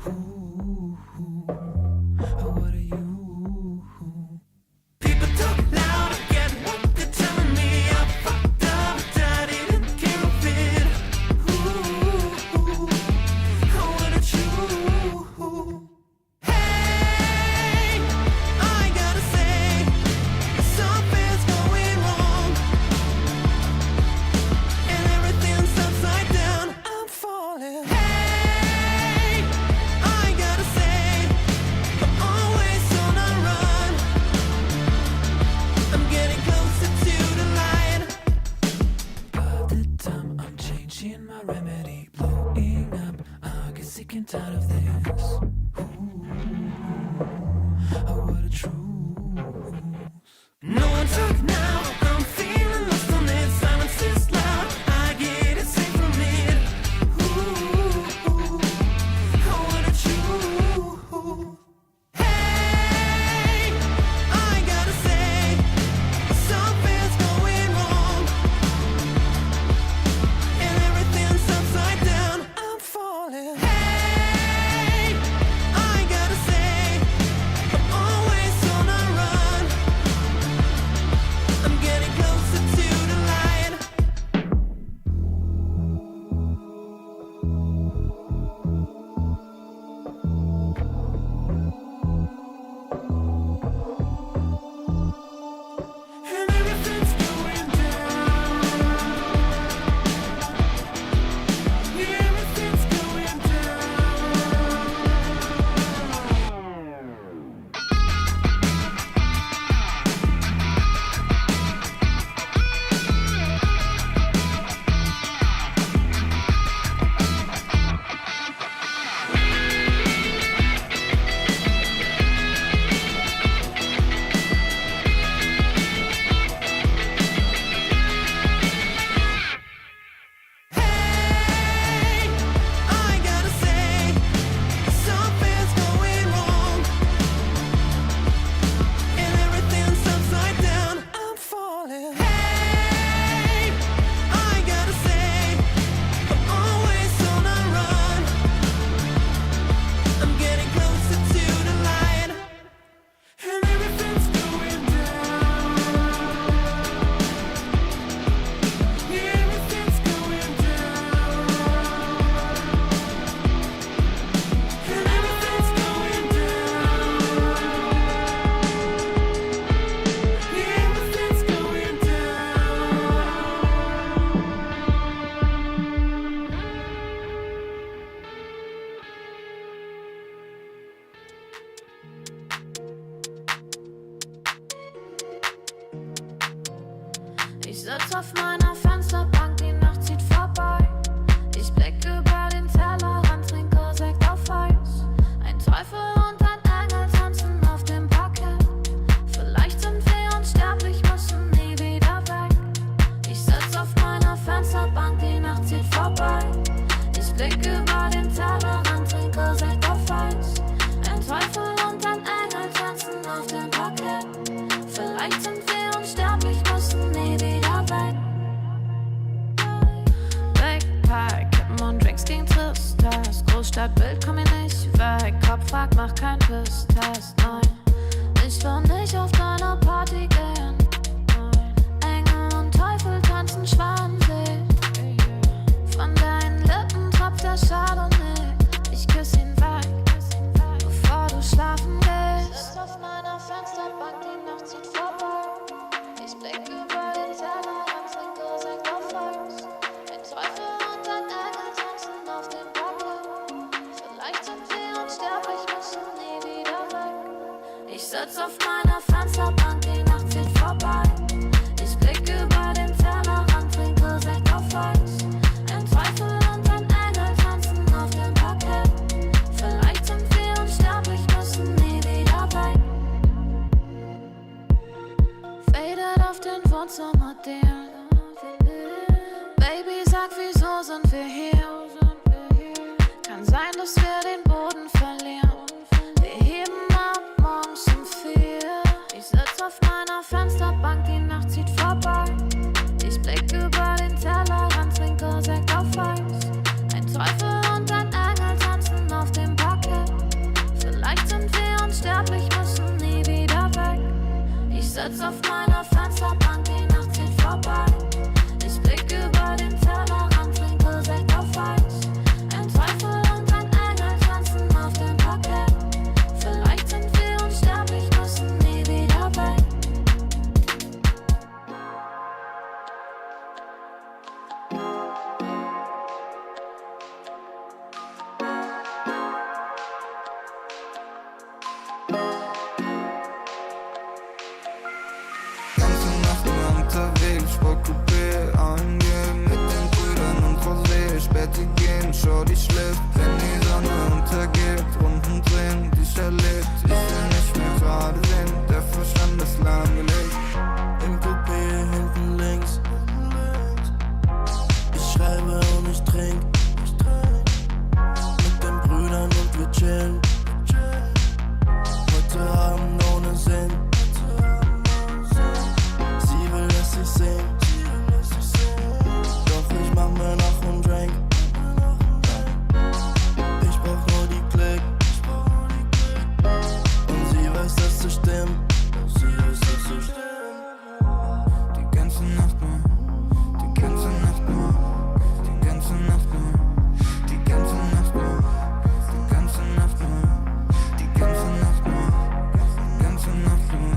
Speaker 4: Ooh, what are you? People talk loud, I get what they're telling me. I fucked up, I didn't care of it. Ooh, what a true. Hey, I gotta say, something's going wrong, and everything's upside down. I'm falling. Hey, I gotta say, I'm always on a run. I'm getting closer to the light. All the time I'm changing my remedy, blowing up. I get sick and tired of this. What a truth. No one talk now. I'm feeling lost on it. Silence is loud. I get it safe from it. What a truth. Hey, I gotta say, something's going wrong, and everything's upside down. I'm falling. Hey, I gotta say, I'm always on a run. I'm getting closer to the light. And everything's going down. Yeah, everything's going down. Hey, I gotta say, something's going wrong, and everything's upside down. I'm falling. Hey, I gotta say, I'm always on a run. I'm getting closer to the light, and everything's going down. Yeah, everything's going down. And everything's going down. Yeah, everything's going down.
Speaker 1: Ich sitz auf meiner Fensterbank, die Nacht zieht vorbei. Ich blick über den Tellerrand, trinke Sekt auf Eis. Ein Teufel und ein Engel tanzen auf dem Parkett. Vielleicht sind wir unsterblich, müssen nie wieder weg. Ich sitz auf meiner Fensterbank, die Nacht zieht vorbei. Ich blick über den Tellerrand, trinke Sekt auf Eis. Ein Teufel und ein Engel tanzen auf dem Parkett. Vielleicht sind wir unsterblich, müssen nie wieder weg. Big Pack, Kippen und Drinks gegen Tristesse. Großstadtbild, komm hier nicht weg. Kopf fragt, mach kein Pisstest. Nein, ich will nicht auf deiner Party gehen. Nein, Engel und Teufel tanzen schwansee. Von deinen Lippen tropft der Chardonnay. Ich küss ihn weg, bevor du schlafen gehst. Sitz auf meiner Fensterbank, die Nacht zieht vorbei. Ich blick über den Tellerrand, trinke Sekt auf Eis. Ein Teufel und ein Engel tanzen auf dem Parkett. Vielleicht sind wir unsterblich, müssen nie wieder weg. Ich sitz auf meiner Fensterbank, die Nacht zieht vorbei. Ich blick über den Tellerrand, trinke Sekt auf Eis. Ein Teufel und ein Engel tanzen auf dem Parkett. Vielleicht sind wir unsterblich, müssen nie wieder weg. Faded auf den Wohnzimmerdielen. Baby, sag, wieso sind wir hier? Kann sein, dass wir den Boden verlieren. Wir heben ab morgens um 4. Ich sitz auf meiner Fensterbank, die Nacht zieht vorbei. Ich blick über den Tellerrand, trinke Sekt auf Eis. Ein Teufel und ein Engel Sitz auf meiner Fensterbank, die Nacht zieht vorbei. Ich blick über den Tellerrand, trinke Sekt auf Eis. Ein Teufel und ein Engel tanzen auf dem Parkett. Vielleicht sind wir unsterblich, müssen nie wieder weg.
Speaker 7: Unterwegs, Sportcoupé angehen mit den Brüdern und Rosé, Späti gehen, Shorty schläft, wenn die Sonne untergeht, Runden drehen, die erlebt, ich will nicht mehr gerade sehen, der Verstand ist lahmgelegt. Im Coupé hinten links, ich schreibe und ich trink, mit den Brüdern und wir chillen, heute Abend ohne Sinn. Ich sing, doch ich mach mir noch einen Drink. Ich brauch nur die Klick und sie weiß, dass es stimmt. Die ganze Nacht nur, die ganze Nacht nur, die ganze Nacht nur, die ganze Nacht nur, die ganze Nacht nur, die ganze Nacht nur, die ganze Nacht nur.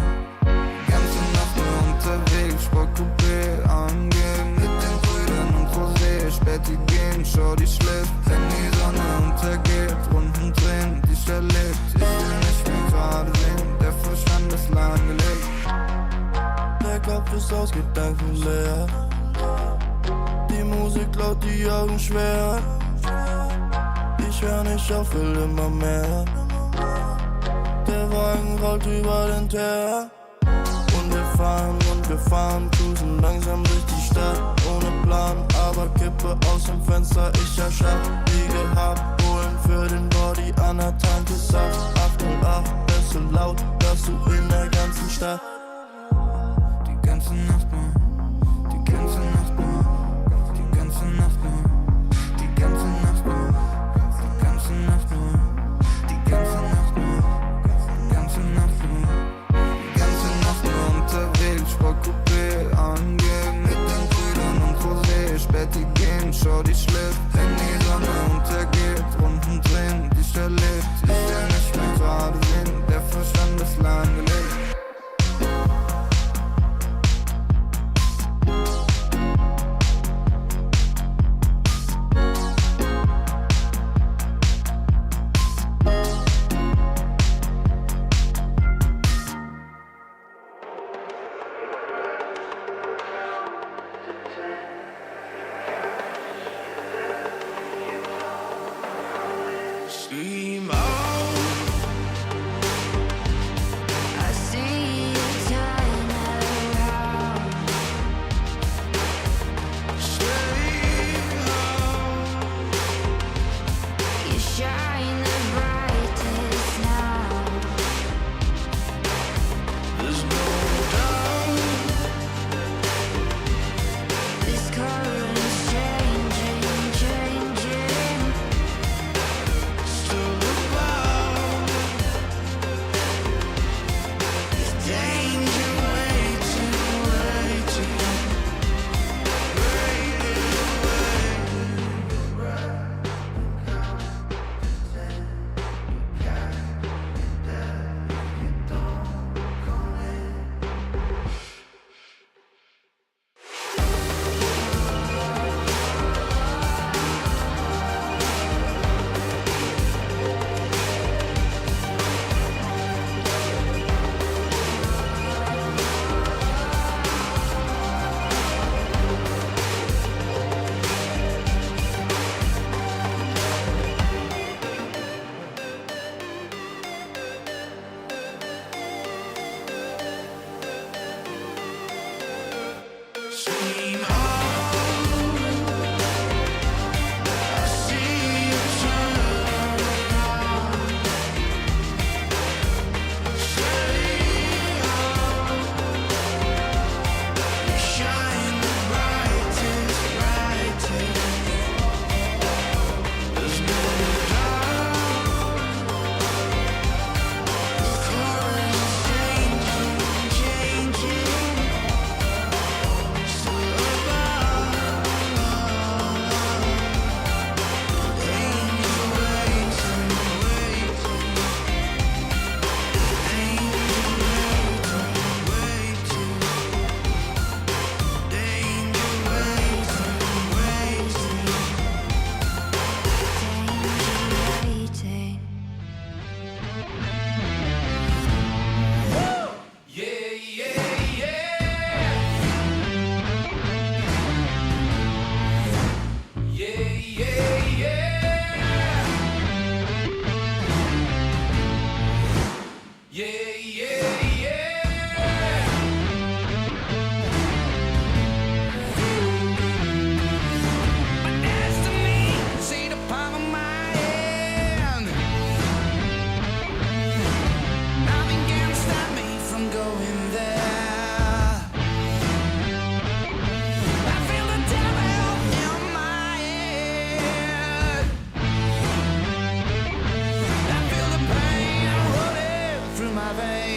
Speaker 7: Unterwegs, Sportcoupé angehen mit den Brüdern und Rosé, Späti gehen, Shorty schläft, wenn die Sonne untergeht, Runden drehen, die erlebt, ich will nicht mehr gerade sehen, der Verstand ist lahmgelegt. Der Kopf ist aus Gedanken leer, die Musik laut, die Augen schwer, ich hör nicht auf, will immer mehr, der Wagen rollt über den Teer. Und wir fahren, cruisen langsam durch die Stadt, ohne Plan, aber Kippe aus dem Fenster, ich erschaff, wie gehabt, holen für den Body an der Tanke Saft, 808, ist so laut, hörst du in der ganzen Stadt. Die ganze Nacht nur, die ganze Nacht nur, die ganze Nacht nur, die ganze Nacht nur, die ganze Nacht nur, die ganze Nacht nur, die ganze Nacht nur. Unterwegs, Sportcoupé angehen mit den Brüdern und Rosé, Späti gehen, Shorty schläft, wenn die Sonne untergeht, Runden drehen, die erlebt, ich will nicht mehr gerade sehen, der Verstand ist lahmgelegt.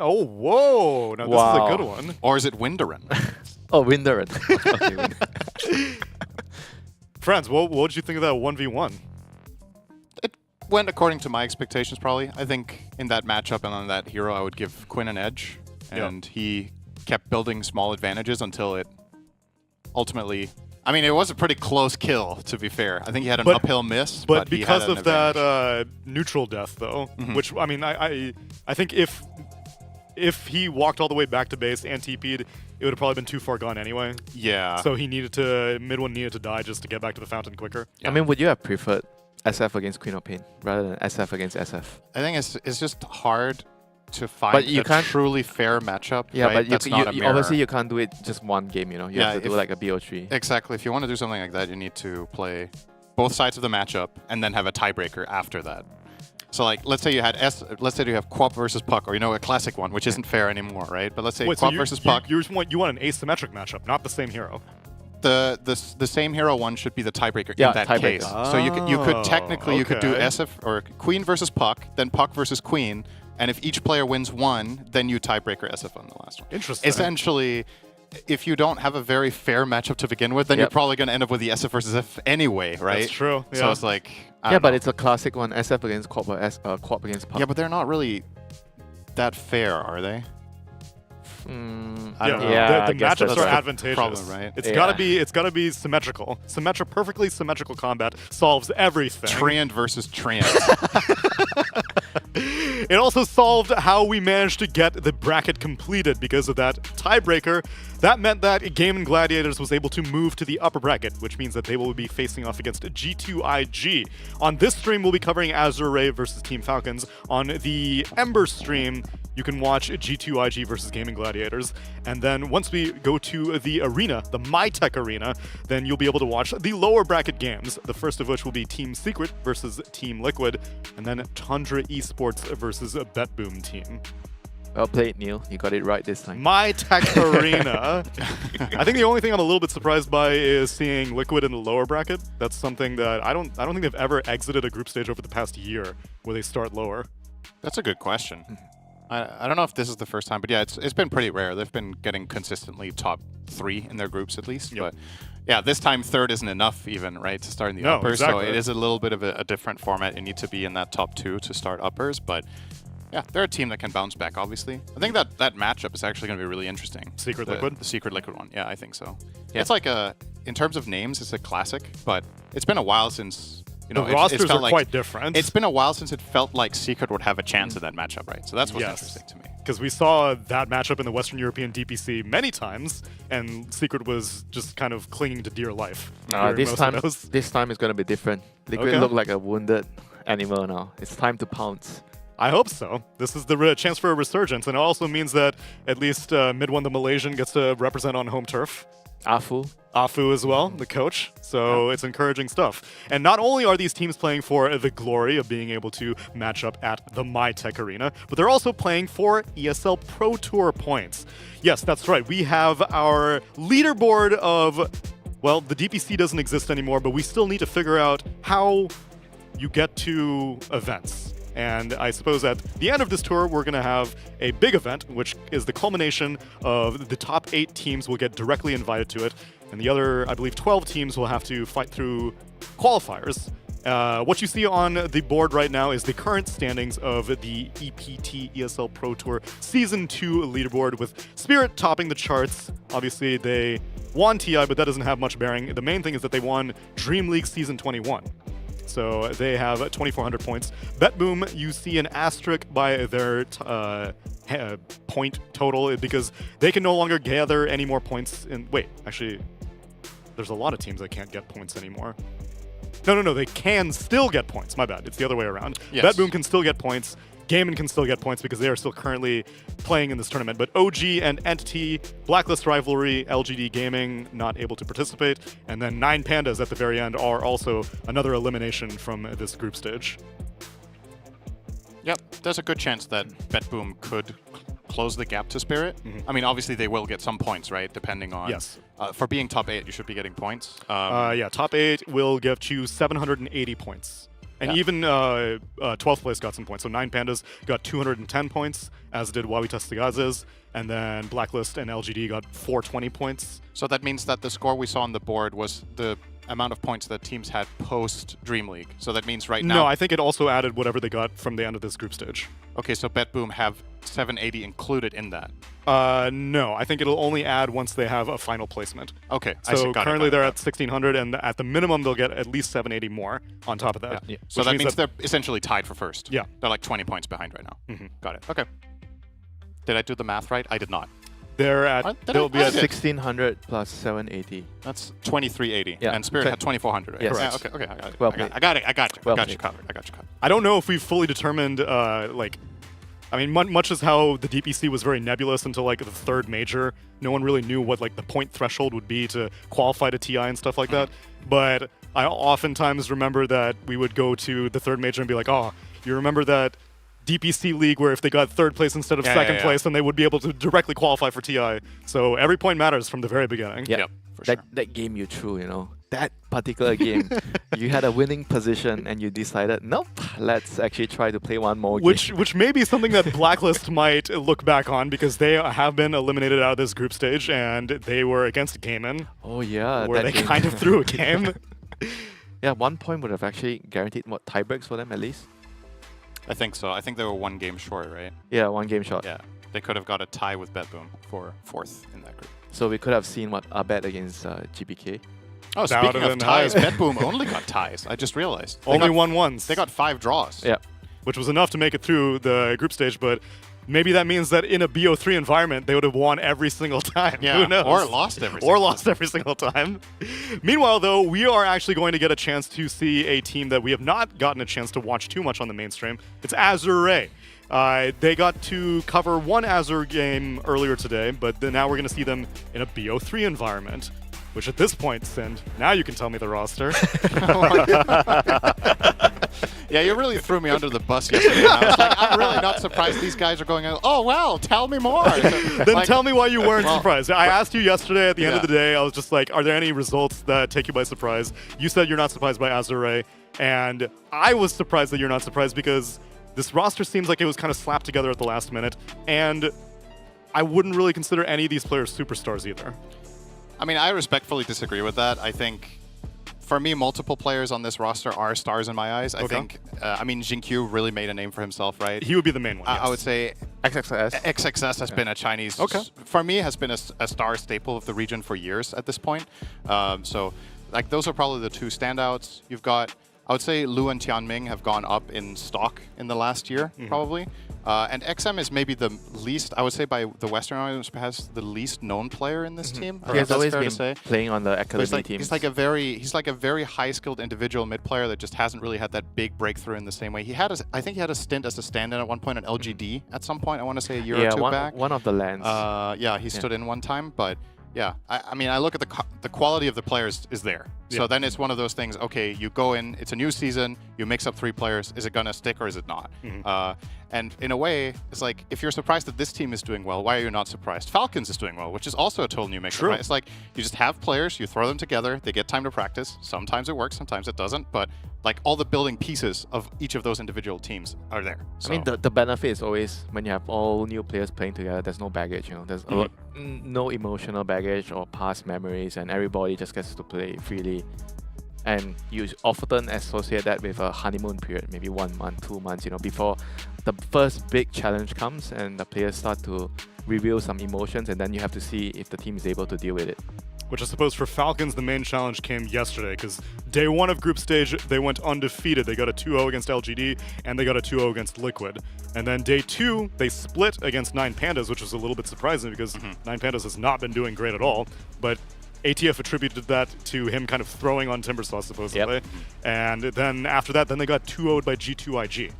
Speaker 19: Oh, whoa! Now this is a good one.
Speaker 3: Or is it Windarin?
Speaker 8: Oh, Windarin. Okay,
Speaker 19: Friends, what did you think of that 1v1?
Speaker 3: It went according to my expectations, probably. I think in that matchup and on that hero, I would give Quinn an edge. And he kept building small advantages until it ultimately... I mean, it was a pretty close kill, to be fair. I think he had an uphill miss, but he
Speaker 19: because
Speaker 3: had an
Speaker 19: of that neutral death, though, which, I mean, I think if he walked all the way back to base and TP'd, it would have probably been too far gone anyway.
Speaker 3: Yeah.
Speaker 19: So he needed to, mid one needed to die just to get back to the fountain quicker.
Speaker 8: I mean, would you have preferred SF against Queen of Pain rather than SF against SF?
Speaker 3: I think it's just hard to find a truly fair matchup.
Speaker 8: Yeah,
Speaker 3: right?
Speaker 8: but you obviously you can't do it just one game, you know. You have to do like a BO3.
Speaker 3: Exactly. If you want to do something like that, you need to play both sides of the matchup and then have a tiebreaker after that. So like, let's say you had let's say you have Quap versus Puck, or a classic one, which isn't fair anymore, right? But let's say Quap versus Puck.
Speaker 19: You want an asymmetric matchup, not the same hero.
Speaker 3: The same hero one should be the tiebreaker in that case. So you could technically you could do SF or Queen versus Puck, then Puck versus Queen, and if each player wins one, then you tiebreaker SF on the last one.
Speaker 19: Interesting.
Speaker 3: Essentially, if you don't have a very fair matchup to begin with, then you're probably going to end up with the SF versus F anyway, right?
Speaker 19: That's true. Yeah.
Speaker 3: So it's like
Speaker 8: but it's a classic one: SF against Quap or Quap against Puck.
Speaker 3: Yeah, but they're not really that fair, are they?
Speaker 19: I don't know. The matchups are advantageous.
Speaker 3: Problem, right?
Speaker 19: It's gotta be symmetrical. Perfectly symmetrical combat solves everything.
Speaker 3: Trant versus Trant.
Speaker 19: It also solved how we managed to get the bracket completed because of that tiebreaker. That meant that Game and Gladiators was able to move to the upper bracket, which means that they will be facing off against G2IG. On this stream, we'll be covering Azure Ray versus Team Falcons. On the Ember stream, you can watch G2IG versus Game and Gladiators. And then once we go to the arena, the MyTech arena, then you'll be able to watch the lower bracket games. The first of which will be Team Secret versus Team Liquid, and then Tundra Esports versus a BetBoom team.
Speaker 8: Well played, Neil. You got it right this time.
Speaker 19: MyTech arena. I think the only thing I'm a little bit surprised by is seeing Liquid in the lower bracket. That's something that I don't think they've ever exited a group stage over the past year where they start lower.
Speaker 3: That's a good question. I don't know if this is the first time, but yeah, it's been pretty rare. They've been getting consistently top 3 in their groups at least. But yeah, this time third isn't enough even, right, to start in the uppers.
Speaker 19: Exactly.
Speaker 3: So it is a little bit of a different format. You need to be in that top 2 to start uppers, but yeah, they're a team that can bounce back, obviously. I think that matchup is actually going to be really interesting.
Speaker 19: Secret Liquid?
Speaker 3: The Secret Liquid one. Yeah, I think so. Yeah. It's like in terms of names, it's a classic, but it's been a while since...
Speaker 19: the rosters are quite different.
Speaker 3: It's been a while since it felt like Secret would have a chance in that matchup, right? So that's what's interesting to me.
Speaker 19: Because we saw that matchup in the Western European DPC many times, and Secret was just kind of clinging to dear life.
Speaker 8: This time it's going to be different. Liquid look like a wounded animal now. It's time to pounce.
Speaker 19: I hope so. This is the chance for a resurgence, and it also means that at least mid-1 the Malaysian gets to represent on home turf. Afu as well, the coach. So it's encouraging stuff. And not only are these teams playing for the glory of being able to match up at the MyTech Arena, but they're also playing for ESL Pro Tour points. Yes, that's right. We have our leaderboard of, well, the DPC doesn't exist anymore, but we still need to figure out how you get to events. And I suppose at the end of this tour, we're going to have a big event, which is the culmination of the top 8 teams will get directly invited to it. And the other, I believe, 12 teams will have to fight through qualifiers. What you see on the board right now is the current standings of the EPT ESL Pro Tour Season 2 leaderboard, with Spirit topping the charts. Obviously, they won TI, but that doesn't have much bearing. The main thing is that they won Dream League Season 21. So they have 2,400 points. BetBoom, you see an asterisk by their point total because they can no longer gather any more points. Wait, actually, there's a lot of teams that can't get points anymore. No, they can still get points. My bad. It's the other way around.
Speaker 3: Yes.
Speaker 19: BetBoom can still get points. Gaiman can still get points because they are still currently playing in this tournament. But OG and Entity, Blacklist Rivalry, LGD Gaming not able to participate. And then 9 Pandas at the very end are also another elimination from this group stage.
Speaker 3: Yep, there's a good chance that BetBoom could close the gap to Spirit. I mean, obviously they will get some points, right? Depending on...
Speaker 19: Yes.
Speaker 3: For being top 8, you should be getting points.
Speaker 19: Yeah, top 8 will give you 780 points. And even 12th place got some points. So 9 Pandas got 210 points, as did Wawitas Tagazes. And then Blacklist and LGD got 420 points.
Speaker 3: So that means that the score we saw on the board was the amount of points that teams had post Dream League. So that means right now...
Speaker 19: No, I think it also added whatever they got from the end of this group stage.
Speaker 3: Okay, so BetBoom have 780 included in that.
Speaker 19: No, I think it'll only add once they have a final placement.
Speaker 3: Okay,
Speaker 19: so currently they're at 1,600, and at the minimum they'll get at least 780 more on top of that.
Speaker 3: Yeah. So that means they're essentially tied for first.
Speaker 19: Yeah.
Speaker 3: They're like 20 points behind right now. Got it. Okay. Did I do the math right? I did not.
Speaker 19: They're at...
Speaker 8: They'll be at 1,600 plus 780.
Speaker 3: That's 2,380.
Speaker 8: Yeah.
Speaker 3: And Spirit had 2,400, right?
Speaker 8: Yes.
Speaker 3: Yeah, okay, I got it.
Speaker 8: Well
Speaker 3: I got it. I got you covered.
Speaker 19: I don't know if we've fully determined, I mean, much as how the DPC was very nebulous until like the third major, no one really knew what like the point threshold would be to qualify to TI and stuff like that. But I oftentimes remember that we would go to the third major and be like, oh, you remember that DPC league where if they got third place instead of second place, then they would be able to directly qualify for TI. So every point matters from the very beginning.
Speaker 8: Yeah, that game you threw, you know, that particular game, you had a winning position and you decided, nope, let's actually try to play one more game.
Speaker 19: Which may be something that Blacklist might look back on, because they have been eliminated out of this group stage and they were against Gaiman.
Speaker 8: Oh yeah,
Speaker 19: where they kind of threw a game.
Speaker 8: Yeah, 1 point would have actually guaranteed what tiebreaks for them at least.
Speaker 3: I think so. I think they were 1 game short, right?
Speaker 8: Yeah, 1 game short.
Speaker 3: Yeah, they could have got a tie with BetBoom for 4th in that group.
Speaker 8: So we could have seen what Abed against GBK.
Speaker 3: Oh, speaking of ties, BetBoom only got ties. I just realized.
Speaker 19: Only won once.
Speaker 3: They got 5 draws.
Speaker 8: Yeah.
Speaker 19: Which was enough to make it through the group stage, but maybe that means that in a BO3 environment, they would have won every single time.
Speaker 3: Yeah,
Speaker 19: who knows?
Speaker 3: or lost every
Speaker 19: single time. Meanwhile, though, we are actually going to get a chance to see a team that we have not gotten a chance to watch too much on the mainstream. It's Azure Ray. They got to cover one Azure game earlier today, but now we're going to see them in a BO3 environment. Which at this point, Sind, now you can tell me the roster.
Speaker 3: Yeah, you really threw me under the bus yesterday. And I was like, I'm really not surprised these guys are going, oh, well, tell me more.
Speaker 19: Then tell me why you weren't surprised. I asked you yesterday at the end of the day, I was just like, are there any results that take you by surprise? You said you're not surprised by Azure, and I was surprised that you're not surprised because this roster seems like it was kind of slapped together at the last minute, and I wouldn't really consider any of these players superstars either.
Speaker 3: I mean, I respectfully disagree with that. I think, for me, multiple players on this roster are stars in my eyes. I think, I mean, Jinkyu really made a name for himself, right?
Speaker 19: He would be the main one, yes.
Speaker 3: I would say XXS has been a Chinese, for me, has been a star staple of the region for years at this point. So, like, those are probably the 2 standouts. You've got, I would say Lu and Tianming have gone up in stock in the last year, probably. And XM is maybe the least, I would say by the Western audience, has the least known player in this team.
Speaker 8: He has always been playing on the academy team.
Speaker 3: He's like a very high-skilled individual mid player that just hasn't really had that big breakthrough in the same way. He had, I think he had a stint as a stand-in at one point at LGD at some point. I want to say a year or 2 back.
Speaker 8: One of the lands.
Speaker 3: Yeah, he stood in one time, but yeah, I mean, I look at the quality of the players is there. So then it's one of those things, okay, you go in, it's a new season, you mix up 3 players, is it going to stick or is it not? And in a way, it's like, if you're surprised that this team is doing well, why are you not surprised? Falcons is doing well, which is also a total new mix. Right? It's like, you just have players, you throw them together, they get time to practice. Sometimes it works, sometimes it doesn't, but like all the building pieces of each of those individual teams are there. So.
Speaker 8: I mean, the benefit is always when you have all new players playing together, there's no baggage, you know, there's no emotional baggage or past memories, and everybody just gets to play freely. And you often associate that with a honeymoon period, maybe 1 month, 2 months, you know, before the first big challenge comes and the players start to reveal some emotions, and then you have to see if the team is able to deal with it.
Speaker 19: Which I suppose for Falcons, the main challenge came yesterday, because day 1 of group stage, they went undefeated. They got a 2-0 against LGD, and they got a 2-0 against Liquid. And then day 2, they split against 9 Pandas, which was a little bit surprising, because 9 Pandas has not been doing great at all. But ATF attributed that to him kind of throwing on Timbersaw, supposedly. And then after that, then they got 2-0'd by G2IG.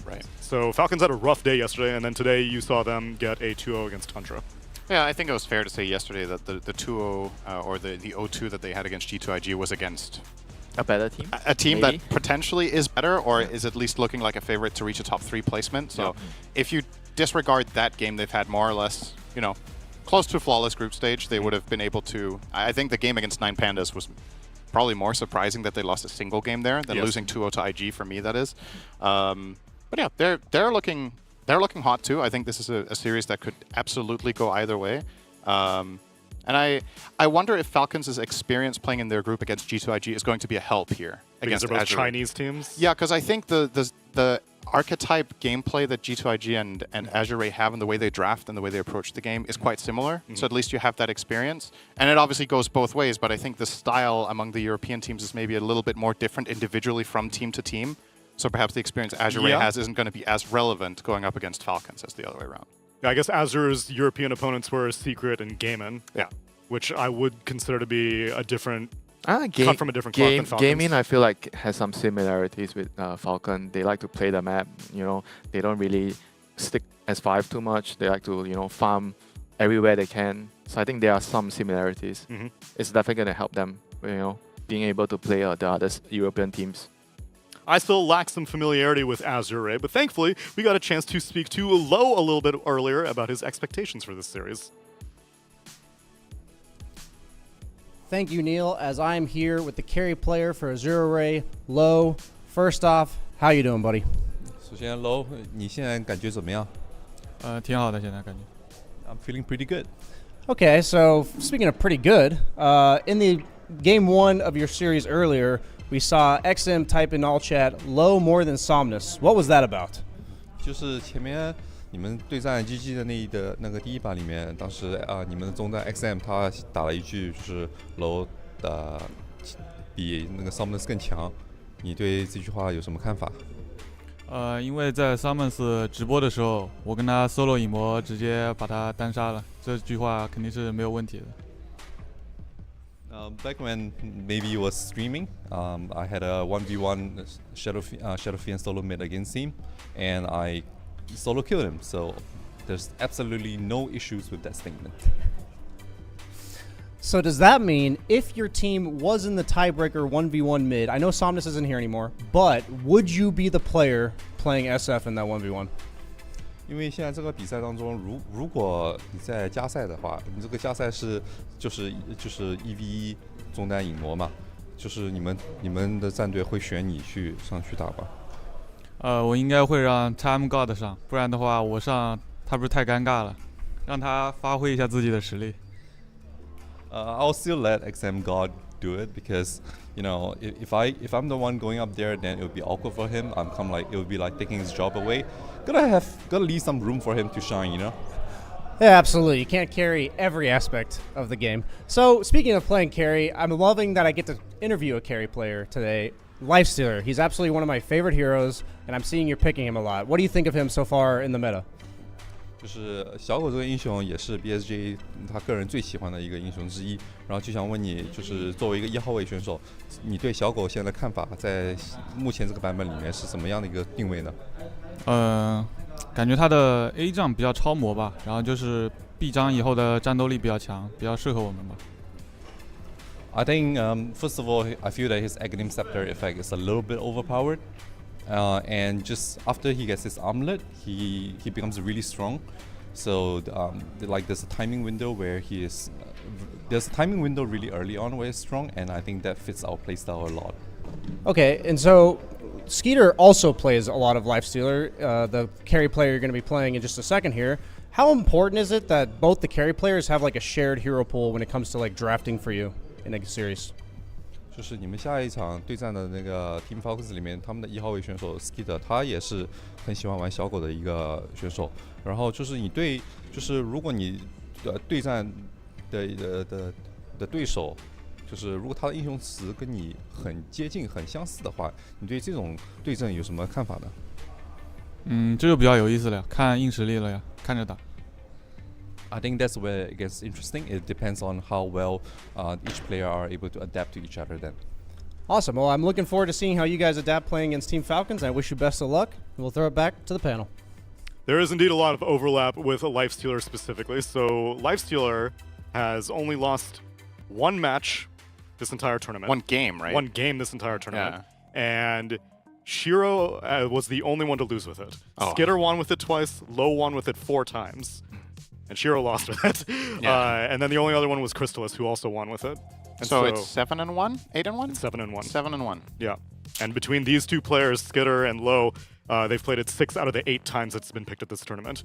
Speaker 3: Right.
Speaker 19: So Falcons had a rough day yesterday, and then today you saw them get a 2-0 against Tundra.
Speaker 3: Yeah, I think it was fair to say yesterday that the 2-0 or the 0-2 that they had against G2IG was against
Speaker 8: a better team.
Speaker 3: A team that potentially is better or is at least looking like a favorite to reach a top 3 placement. So if you disregard that game, they've had more or less, you know, close to a flawless group stage. They would have been able to. I think the game against 9 Pandas was probably more surprising that they lost a single game there than losing 2-0 to IG, for me, that is. But yeah, they're looking hot too. I think this is a series that could absolutely go either way. And I wonder if Falcons' experience playing in their group against G2IG is going to be a help here.
Speaker 19: Because
Speaker 3: against
Speaker 19: they're both
Speaker 3: Azure.
Speaker 19: Chinese teams?
Speaker 3: Yeah, because I think the archetype gameplay that G2IG and Azure Ray have and the way they draft and the way they approach the game is quite similar. So at least you have that experience. And it obviously goes both ways, but I think the style among the European teams is maybe a little bit more different individually from team to team. So perhaps the experience Azure Ray has isn't going to be as relevant going up against Falcons as the other way around.
Speaker 19: Yeah, I guess Azure's European opponents were Secret and Gaimin.
Speaker 3: Yeah.
Speaker 19: Which I would consider to be a different... cut from a different cloth than Falcons.
Speaker 8: Gaming, I feel like, has some similarities with Falcon. They like to play the map, you know. They don't really stick S5 too much. They like to, you know, farm everywhere they can. So I think there are some similarities. It's definitely going to help them, you know, being able to play the other European teams.
Speaker 19: I still lack some familiarity with Azure Ray, but thankfully, we got a chance to speak to Lo a little bit earlier about his expectations for this series.
Speaker 5: Thank you, Neil, as I'm here with the carry player for Azure Ray, Lo. First off, how you doing, buddy?
Speaker 20: 首先 Lo， 你现在感觉怎么样？
Speaker 22: 挺好的，现在感觉。
Speaker 20: I'm feeling pretty good.
Speaker 5: Okay, so speaking of pretty good, in the game 1 of your series earlier, we saw XM type in all chat, Lo more than Somnus. What was that about?
Speaker 20: 就是前面你们对战 GG 的那个第一把里面，当时你们的中单 XM 他打了一句就是 Lo 的比那个 Somnus 更强，你对这句话有什么看法？
Speaker 22: 因为在 Summons 直播的时候，我跟他 solo 影魔直接把他单杀了，这句话肯定是没有问题的。
Speaker 20: Back when maybe you was streaming, I had a 1v1 Shadow Fiend solo mid against him, and I solo killed him. So there's absolutely no issues with that statement.
Speaker 5: So does that mean if your team was in the tiebreaker 1v1 mid, I know Somnus isn't here anymore, but would you be the player playing SF in that 1v1?
Speaker 20: 因为现在这个比赛当中，如果你在加赛的话，你这个加赛就是1v1中单影魔嘛，就是你们的战队会选你上去打吧？
Speaker 22: 我应该会让 Time God 上，不然的话我上他不是太尴尬了，让他发挥一下自己的实力。
Speaker 20: I'll still let XM God do it because you know if I'm the one going up there, then it would be awkward for him. I'm kind of like it would be like taking his job away. Gotta leave some room for him to shine, you know.
Speaker 5: Yeah, absolutely. You can't carry every aspect of the game. So speaking of playing carry, I'm loving that I get to interview a carry player today. Lifestealer. He's absolutely one of my favorite heroes, and I'm seeing you're picking him a lot. What do you think of him so far in the meta?
Speaker 20: 就是小狗这个英雄也是 BSJ 他个人最喜欢的一个英雄之一，然后就想问你，就是作为一个1号位选手，你对小狗现在的看法，在目前这个版本里面是怎么样的一个定位呢？
Speaker 22: 感觉他的 A 仗比较超模吧，然后就是 B 仗以后的战斗力比较强，比较适合我们吧。
Speaker 20: I think first of all, I feel that his Aghanim Scepter effect is a little bit overpowered. And just after he gets his armlet, he becomes really strong. So like there's a timing window where he is. There's a timing window really early on where he's strong, and I think that fits our playstyle a lot.
Speaker 5: Okay, and so Skeeter also plays a lot of Lifestealer, the carry player you're going to be playing in just a second here. How important is it that both the carry players have like a shared hero pool when it comes to like drafting for you in a series?
Speaker 20: 就是你们下一场对战的那个 Team Falcons 里面，他们的1号位选手 Skeeter， 他也是很喜欢玩小狗的一个选手。然后就是你对，就是如果你对战的对手，就是如果他的英雄词跟你很接近、很相似的话，你对这种对阵有什么看法呢？
Speaker 22: 这就比较有意思了，看硬实力了呀，看着打。
Speaker 20: I think that's where it gets interesting. It depends on how well each player are able to adapt to each other then.
Speaker 5: Awesome. Well, I'm looking forward to seeing how you guys adapt playing against Team Falcons. I wish you best of luck. And we'll throw it back to the panel.
Speaker 19: There is indeed a lot of overlap with Lifestealer specifically. So Lifestealer has only lost one match this entire tournament.
Speaker 3: One game, right?
Speaker 19: One game this entire tournament. Yeah. And Shiro was the only one to lose with it. Skitter won with it twice. Lo won with it 4 times. and Shiro lost with it. And then the only other one was Crystalis, who also won with it. And
Speaker 3: so it's 7-1, 8-1,
Speaker 19: 7-1,
Speaker 3: 7-1.
Speaker 19: Yeah, and between these two players, Skitter and Low, they've played it 6 out of the 8 times it's been picked at this tournament.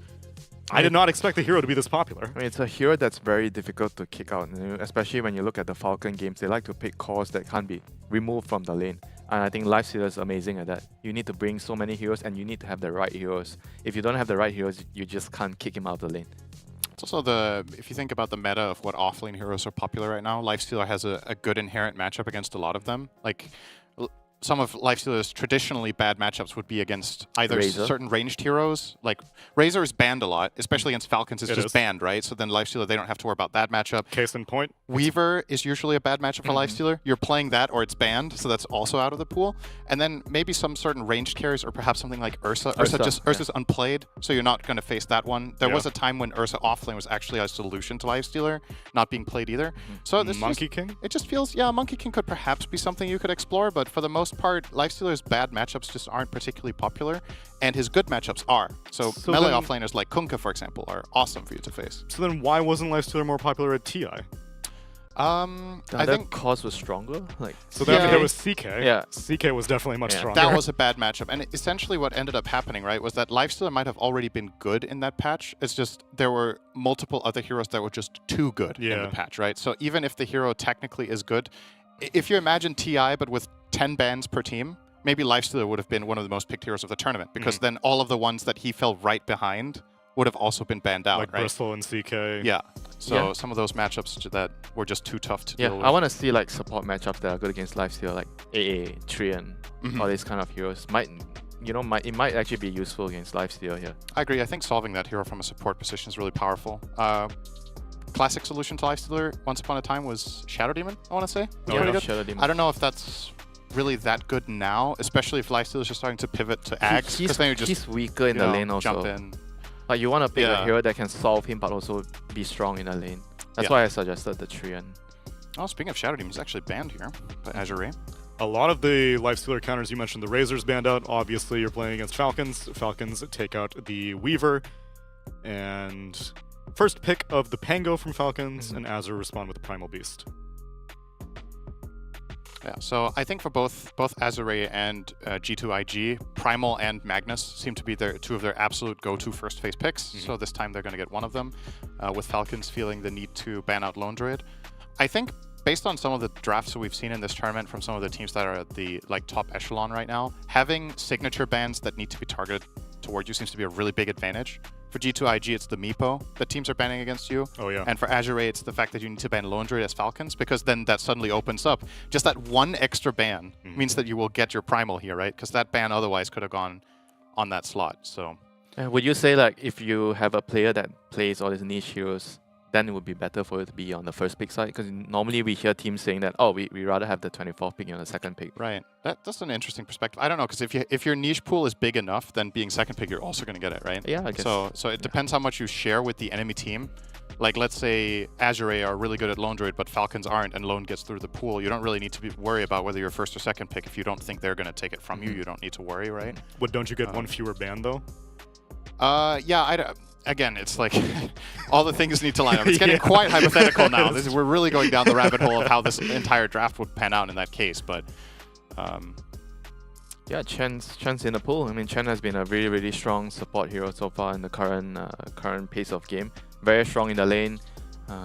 Speaker 19: I did not expect the hero to be this popular.
Speaker 8: I mean, it's a hero that's very difficult to kick out, especially when you look at the Falcon games. They like to pick cores that can't be removed from the lane. And I think Lifestealer is amazing at that. You need to bring so many heroes, and you need to have the right heroes. If you don't have the right heroes, you just can't kick him out of the lane.
Speaker 3: It's also if you think about the meta of what offlane heroes are popular right now, Lifestealer has a good inherent matchup against a lot of them. Like, some of Lifestealer's traditionally bad matchups would be against either
Speaker 8: Razor.
Speaker 3: certain ranged heroes. Like, Razor is banned a lot, especially against Falcons. It's
Speaker 19: It
Speaker 3: just
Speaker 19: is.
Speaker 3: banned, right? So then Lifestealer, they don't have to worry about that matchup.
Speaker 19: Case in point.
Speaker 3: Weaver is usually a bad matchup for Lifestealer. You're playing that or it's banned, so that's also out of the pool. And then maybe some certain ranged carries, or perhaps something like Ursa. Ursa's unplayed, so you're not going to face that one. There was a time when Ursa offlane was actually a solution to Lifestealer, not being played either. So this
Speaker 19: Monkey King?
Speaker 3: It just feels, Monkey King could perhaps be something you could explore, but for the most part, Lifestealer's bad matchups just aren't particularly popular, and his good matchups are. So melee
Speaker 19: then-
Speaker 3: offlaners like Kunkka, for example, are awesome for you to face.
Speaker 19: So then why wasn't Lifestealer more popular at TI?
Speaker 3: I think
Speaker 8: cause was stronger. Like,
Speaker 19: So then there was CK.
Speaker 8: Yeah.
Speaker 19: CK was definitely much stronger.
Speaker 3: That was a bad matchup. And essentially what ended up happening, right, was that Lifestealer might have already been good in that patch. It's just there were multiple other heroes that were just too good in the patch, right? So even if the hero technically is good, if you imagine TI but with 10 bans per team, maybe Lifestealer would have been one of the most picked heroes of the tournament, because then all of the ones that he fell right behind would have also been banned out,
Speaker 19: like
Speaker 3: right?
Speaker 19: Bristle and CK.
Speaker 3: Yeah. So some of those matchups that were just too tough to deal with.
Speaker 8: I want to see like support matchups that are good against Lifestealer, like AA, Trian, all these kind of heroes. It might actually be useful against Lifestealer here.
Speaker 3: I agree. I think solving that hero from a support position is really powerful. Classic solution to Lifestealer once upon a time was Shadow Demon, I want to say.
Speaker 8: Shadow Demon.
Speaker 3: I don't know if that's really that good now, especially if Lifestealer is just starting to pivot to Ags.
Speaker 8: He's weaker in the lane also.
Speaker 3: Jump in.
Speaker 8: Like, you want to pick a hero that can solve him, but also be strong in the lane. That's why I suggested the Trian.
Speaker 3: Oh, speaking of Shadow Demon, it's actually banned here by Azure.
Speaker 19: A lot of the Lifestealer counters, you mentioned the Razor's banned out. Obviously, you're playing against Falcons. Falcons take out the Weaver. And first pick of the Pango from Falcons, and Azure respond with the Primal Beast.
Speaker 3: Yeah, so I think for both Azure and G2IG, Primal and Magnus seem to be two of their absolute go-to first phase picks. So this time they're going to get one of them, with Falcons feeling the need to ban out Lone Druid. I think based on some of the drafts that we've seen in this tournament from some of the teams that are at the top echelon right now, having signature bans that need to be targeted toward you seems to be a really big advantage. For G2IG, it's the Meepo that teams are banning against you.
Speaker 19: Oh, yeah.
Speaker 3: And for Azure, it's the fact that you need to ban Lone Druid as Falcons, because then that suddenly opens up. Just that one extra ban means that you will get your Primal here, right? Because that ban otherwise could have gone on that slot. So,
Speaker 8: Would you say, like, if you have a player that plays all these niche heroes, then it would be better for you to be on the first pick side? Because normally we hear teams saying that, oh, we rather have the 24th pick on the second pick.
Speaker 3: Right. That's an interesting perspective. I don't know, because if your niche pool is big enough, then being second pick, you're also going to get it, right?
Speaker 8: Yeah, I guess.
Speaker 3: So it depends how much you share with the enemy team. Like, let's say Azure are really good at Lone Druid, but Falcons aren't, and Lone gets through the pool. You don't really need to worry about whether you're first or second pick. If you don't think they're going to take it from you, you don't need to worry, right?
Speaker 19: What, don't you get one fewer ban, though?
Speaker 3: Again, it's like all the things need to line up. It's getting quite hypothetical now. We're really going down the rabbit hole of how this entire draft would pan out in that case. But
Speaker 8: yeah, Chen's in the pool. I mean, Chen has been a really, really strong support hero so far in the current pace of game. Very strong in the lane.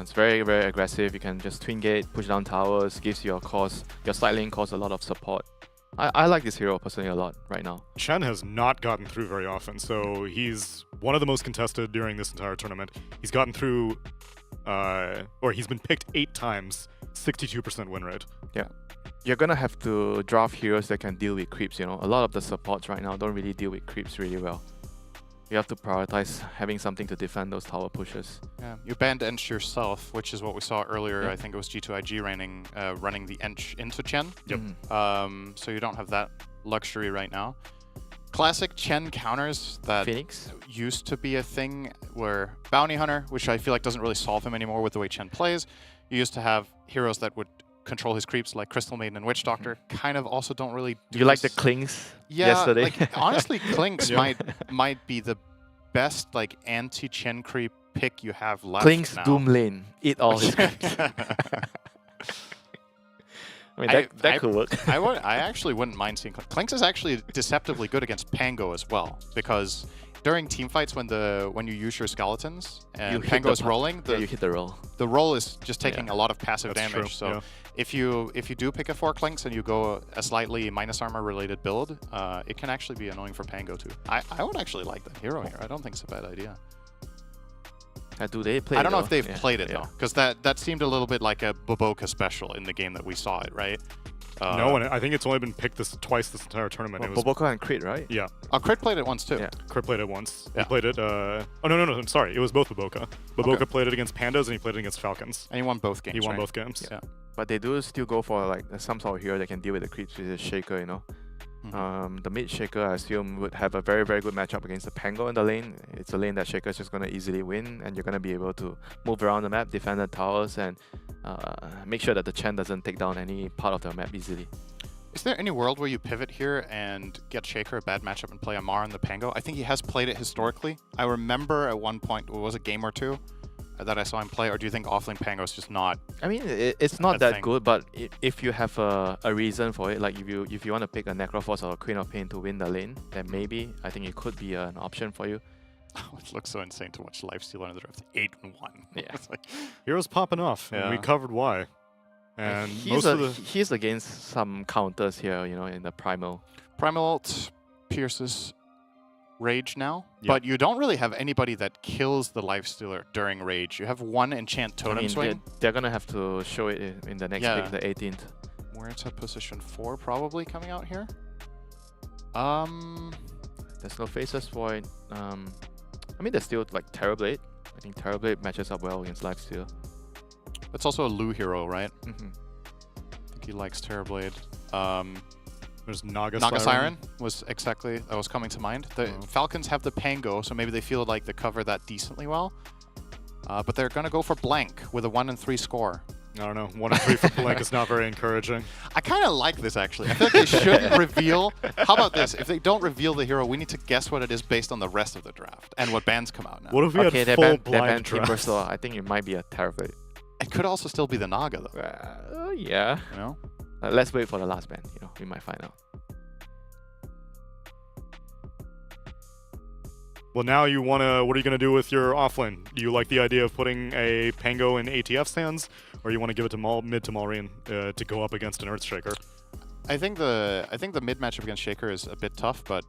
Speaker 8: It's very, very aggressive. You can just twin gate, push down towers, gives your side lane cause a lot of support. I like this hero personally a lot right now.
Speaker 19: Chen has not gotten through very often, so he's one of the most contested during this entire tournament. He's gotten through, or he's been picked 8 times, 62% win rate.
Speaker 8: Yeah. You're gonna have to draft heroes that can deal with creeps, A lot of the supports right now don't really deal with creeps really well. You have to prioritize having something to defend those tower pushes.
Speaker 3: Yeah, you banned Ench yourself, which is what we saw earlier. Yeah. I think it was G2IG running the Ench into Chen.
Speaker 19: Yep.
Speaker 3: So you don't have that luxury right now. Classic Chen counters that
Speaker 8: Phoenix
Speaker 3: used to be a thing were Bounty Hunter, which I feel like doesn't really solve him anymore with the way Chen plays. You used to have heroes that would control his creeps like Crystal Maiden and Witch Doctor. Kind of also don't really do
Speaker 8: like the Clinks yesterday?
Speaker 3: Like, honestly, Clinks might be the best anti-Chen creep pick you have left
Speaker 8: Klink's
Speaker 3: now.
Speaker 8: Doom Lane. Eat all his I mean, that could work.
Speaker 3: I actually wouldn't mind seeing Klink's is actually deceptively good against Pango as well, because during team fights when you use your skeletons and Pango is rolling,
Speaker 8: you hit the roll.
Speaker 3: The roll is just taking a lot of passive
Speaker 19: That's
Speaker 3: damage.
Speaker 19: true,
Speaker 3: So if you do pick a 4 Klinks and you go a slightly minus armor related build, it can actually be annoying for Pango too. I would actually like that hero here. I don't think it's a bad idea.
Speaker 8: Do they play?
Speaker 3: I don't know if they've played it though, because that seemed a little bit like a Boboka special in the game that we saw it, right?
Speaker 19: No, and I think it's only been picked twice this entire tournament.
Speaker 8: Well,
Speaker 19: it was
Speaker 8: Boboka and Crit, right?
Speaker 19: Yeah.
Speaker 3: Crit played it once too.
Speaker 8: Yeah.
Speaker 19: Crit played it once.
Speaker 3: Yeah.
Speaker 19: He played it. Oh no, I'm sorry. It was both Boboka. Boboka played it against Pandas and he played it against Falcons.
Speaker 3: And he won both games.
Speaker 19: He won
Speaker 3: right?
Speaker 19: both games.
Speaker 3: Yeah.
Speaker 8: But they do still go for like some sort of hero that can deal with the creeps with the Shaker, you know. The mid Shaker, I assume, would have a very, very good matchup against the Pango in the lane. It's a lane that Shaker is just going to easily win, and you're going to be able to move around the map, defend the towers, and make sure that the Chen doesn't take down any part of the map easily.
Speaker 3: Is there any world where you pivot here and get Shaker a bad matchup and play Amar in the Pango? I think he has played it historically. I remember at one point, was a game or two, that I saw him play, or do you think offlane Pango is just not?
Speaker 8: I mean, it's not that good, but if you have a reason for it, like if you want to pick a Necroforce or a Queen of Pain to win the lane, then maybe I think it could be an option for you.
Speaker 3: It looks so insane to watch Lifestealer in the draft. 8-1.
Speaker 8: Yeah.
Speaker 3: It's like,
Speaker 19: Heroes popping off. And we covered why. And
Speaker 8: he's against some counters here, you know, in the Primal.
Speaker 3: Primal ult pierces Rage now, but you don't really have anybody that kills the Lifestealer during Rage. You have one enchant totem swing.
Speaker 8: They're gonna have to show it in the next pick, the 18th.
Speaker 3: We're into position 4 probably coming out here.
Speaker 8: There's no faces for it. I mean, there's still like Terrorblade. I think Terrorblade matches up well against Lifesteal.
Speaker 3: That's also a Lu hero, right?
Speaker 8: I
Speaker 3: think he likes Terrorblade.
Speaker 19: There's Naga
Speaker 3: Siren was exactly that was coming to mind. The Falcons have the Pango, so maybe they feel like they cover that decently well. But they're gonna go for blank with a 1 and 3 score.
Speaker 19: I don't know. 1 and 3 for blank is not very encouraging.
Speaker 3: I kind of like this actually. I feel like they shouldn't reveal. How about this? If they don't reveal the hero, we need to guess what it is based on the rest of the draft and what bans come out now.
Speaker 19: What if we had full blind draft?
Speaker 8: So I think it might be a Terrorblade.
Speaker 3: It could also still be the Naga though.
Speaker 8: Yeah.
Speaker 3: You know.
Speaker 8: Let's wait for the last ban. You know, we might find out.
Speaker 19: Well, now you want to. What are you going to do with your offlane? Do you like the idea of putting a Pango in ATF stands, or you want to give it to mid to Malrine to go up against an Earthshaker?
Speaker 3: I think the mid matchup against Shaker is a bit tough, but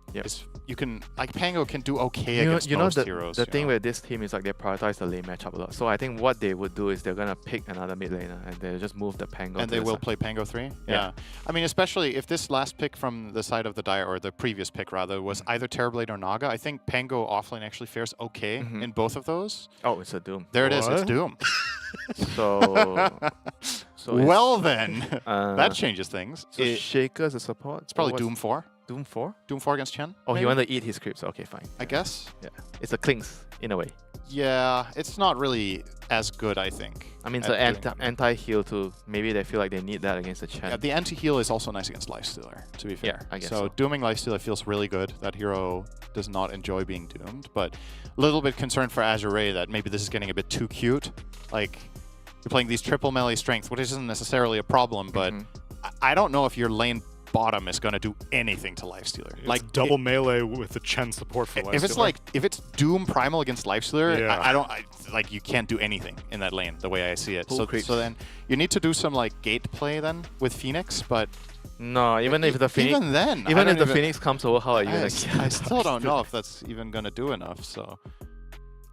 Speaker 3: you can Pango can do okay against most heroes.
Speaker 8: The thing with this team is like they prioritize the lane matchup a lot. So I think what they would do is they're gonna pick another mid laner and they just move the Pango.
Speaker 3: And they will play Pango 3? Yeah. I mean, especially if this last pick from the side of the Dire, or the previous pick rather, was either Terrorblade or Naga, I think Pango offlane actually fares okay in both of those.
Speaker 8: Oh, it's a Doom.
Speaker 3: There it is, it's Doom.
Speaker 8: So
Speaker 3: well then, that changes things.
Speaker 8: So Shaker as a support?
Speaker 3: It's probably Doom 4.
Speaker 8: Doom 4?
Speaker 3: Doom 4 against Chen?
Speaker 8: Oh,
Speaker 3: maybe?
Speaker 8: he wanted to eat his creeps. Okay, fine.
Speaker 3: I guess.
Speaker 8: Yeah. It's a Klinks, in a way.
Speaker 3: Yeah, it's not really as good, I think.
Speaker 8: I mean, it's an anti-heal too. Maybe they feel like they need that against the Chen.
Speaker 3: Yeah, the anti-heal is also nice against Lifestealer, to be fair.
Speaker 8: Yeah, I guess
Speaker 3: so. Dooming Lifestealer feels really good. That hero does not enjoy being doomed, but a little bit concerned for Azure that maybe this is getting a bit too cute. Like, you're playing these triple melee strength, which isn't necessarily a problem, but I don't know if your lane bottom is going to do anything to Lifestealer.
Speaker 19: It's like double melee with the Chen support for Lifestealer.
Speaker 3: If it's Doom Primal against Lifestealer, like you can't do anything in that lane the way I see it. So then you need to do some like gate play then with Phoenix, but
Speaker 8: no, even if the Phoenix, even if the Phoenix comes over, how are you gonna kill
Speaker 3: I still don't know if that's even gonna do enough. So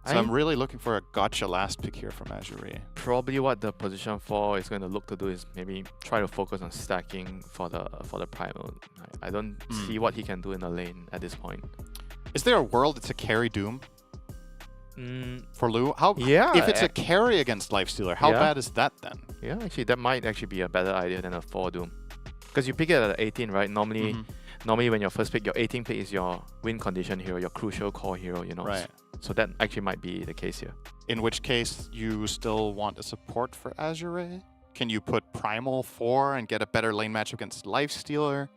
Speaker 3: I'm really looking for a gotcha last pick here from Azure.
Speaker 8: Probably what the position 4 is going to look to do is maybe try to focus on stacking for the Primal. I don't see what he can do in the lane at this point.
Speaker 3: Is there a world it's a carry Doom? For Lu? If it's a carry against Lifestealer, how bad is that then?
Speaker 8: Yeah, actually that might actually be a better idea than a 4 Doom. Because you pick it at 18, right? Normally when your first pick, your 18 pick is your win condition hero, your crucial core hero, you know.
Speaker 3: Right.
Speaker 8: So that actually might be the case here.
Speaker 3: In which case, you still want a support for Azure? Can you put Primal 4 and get a better lane match against Lifestealer?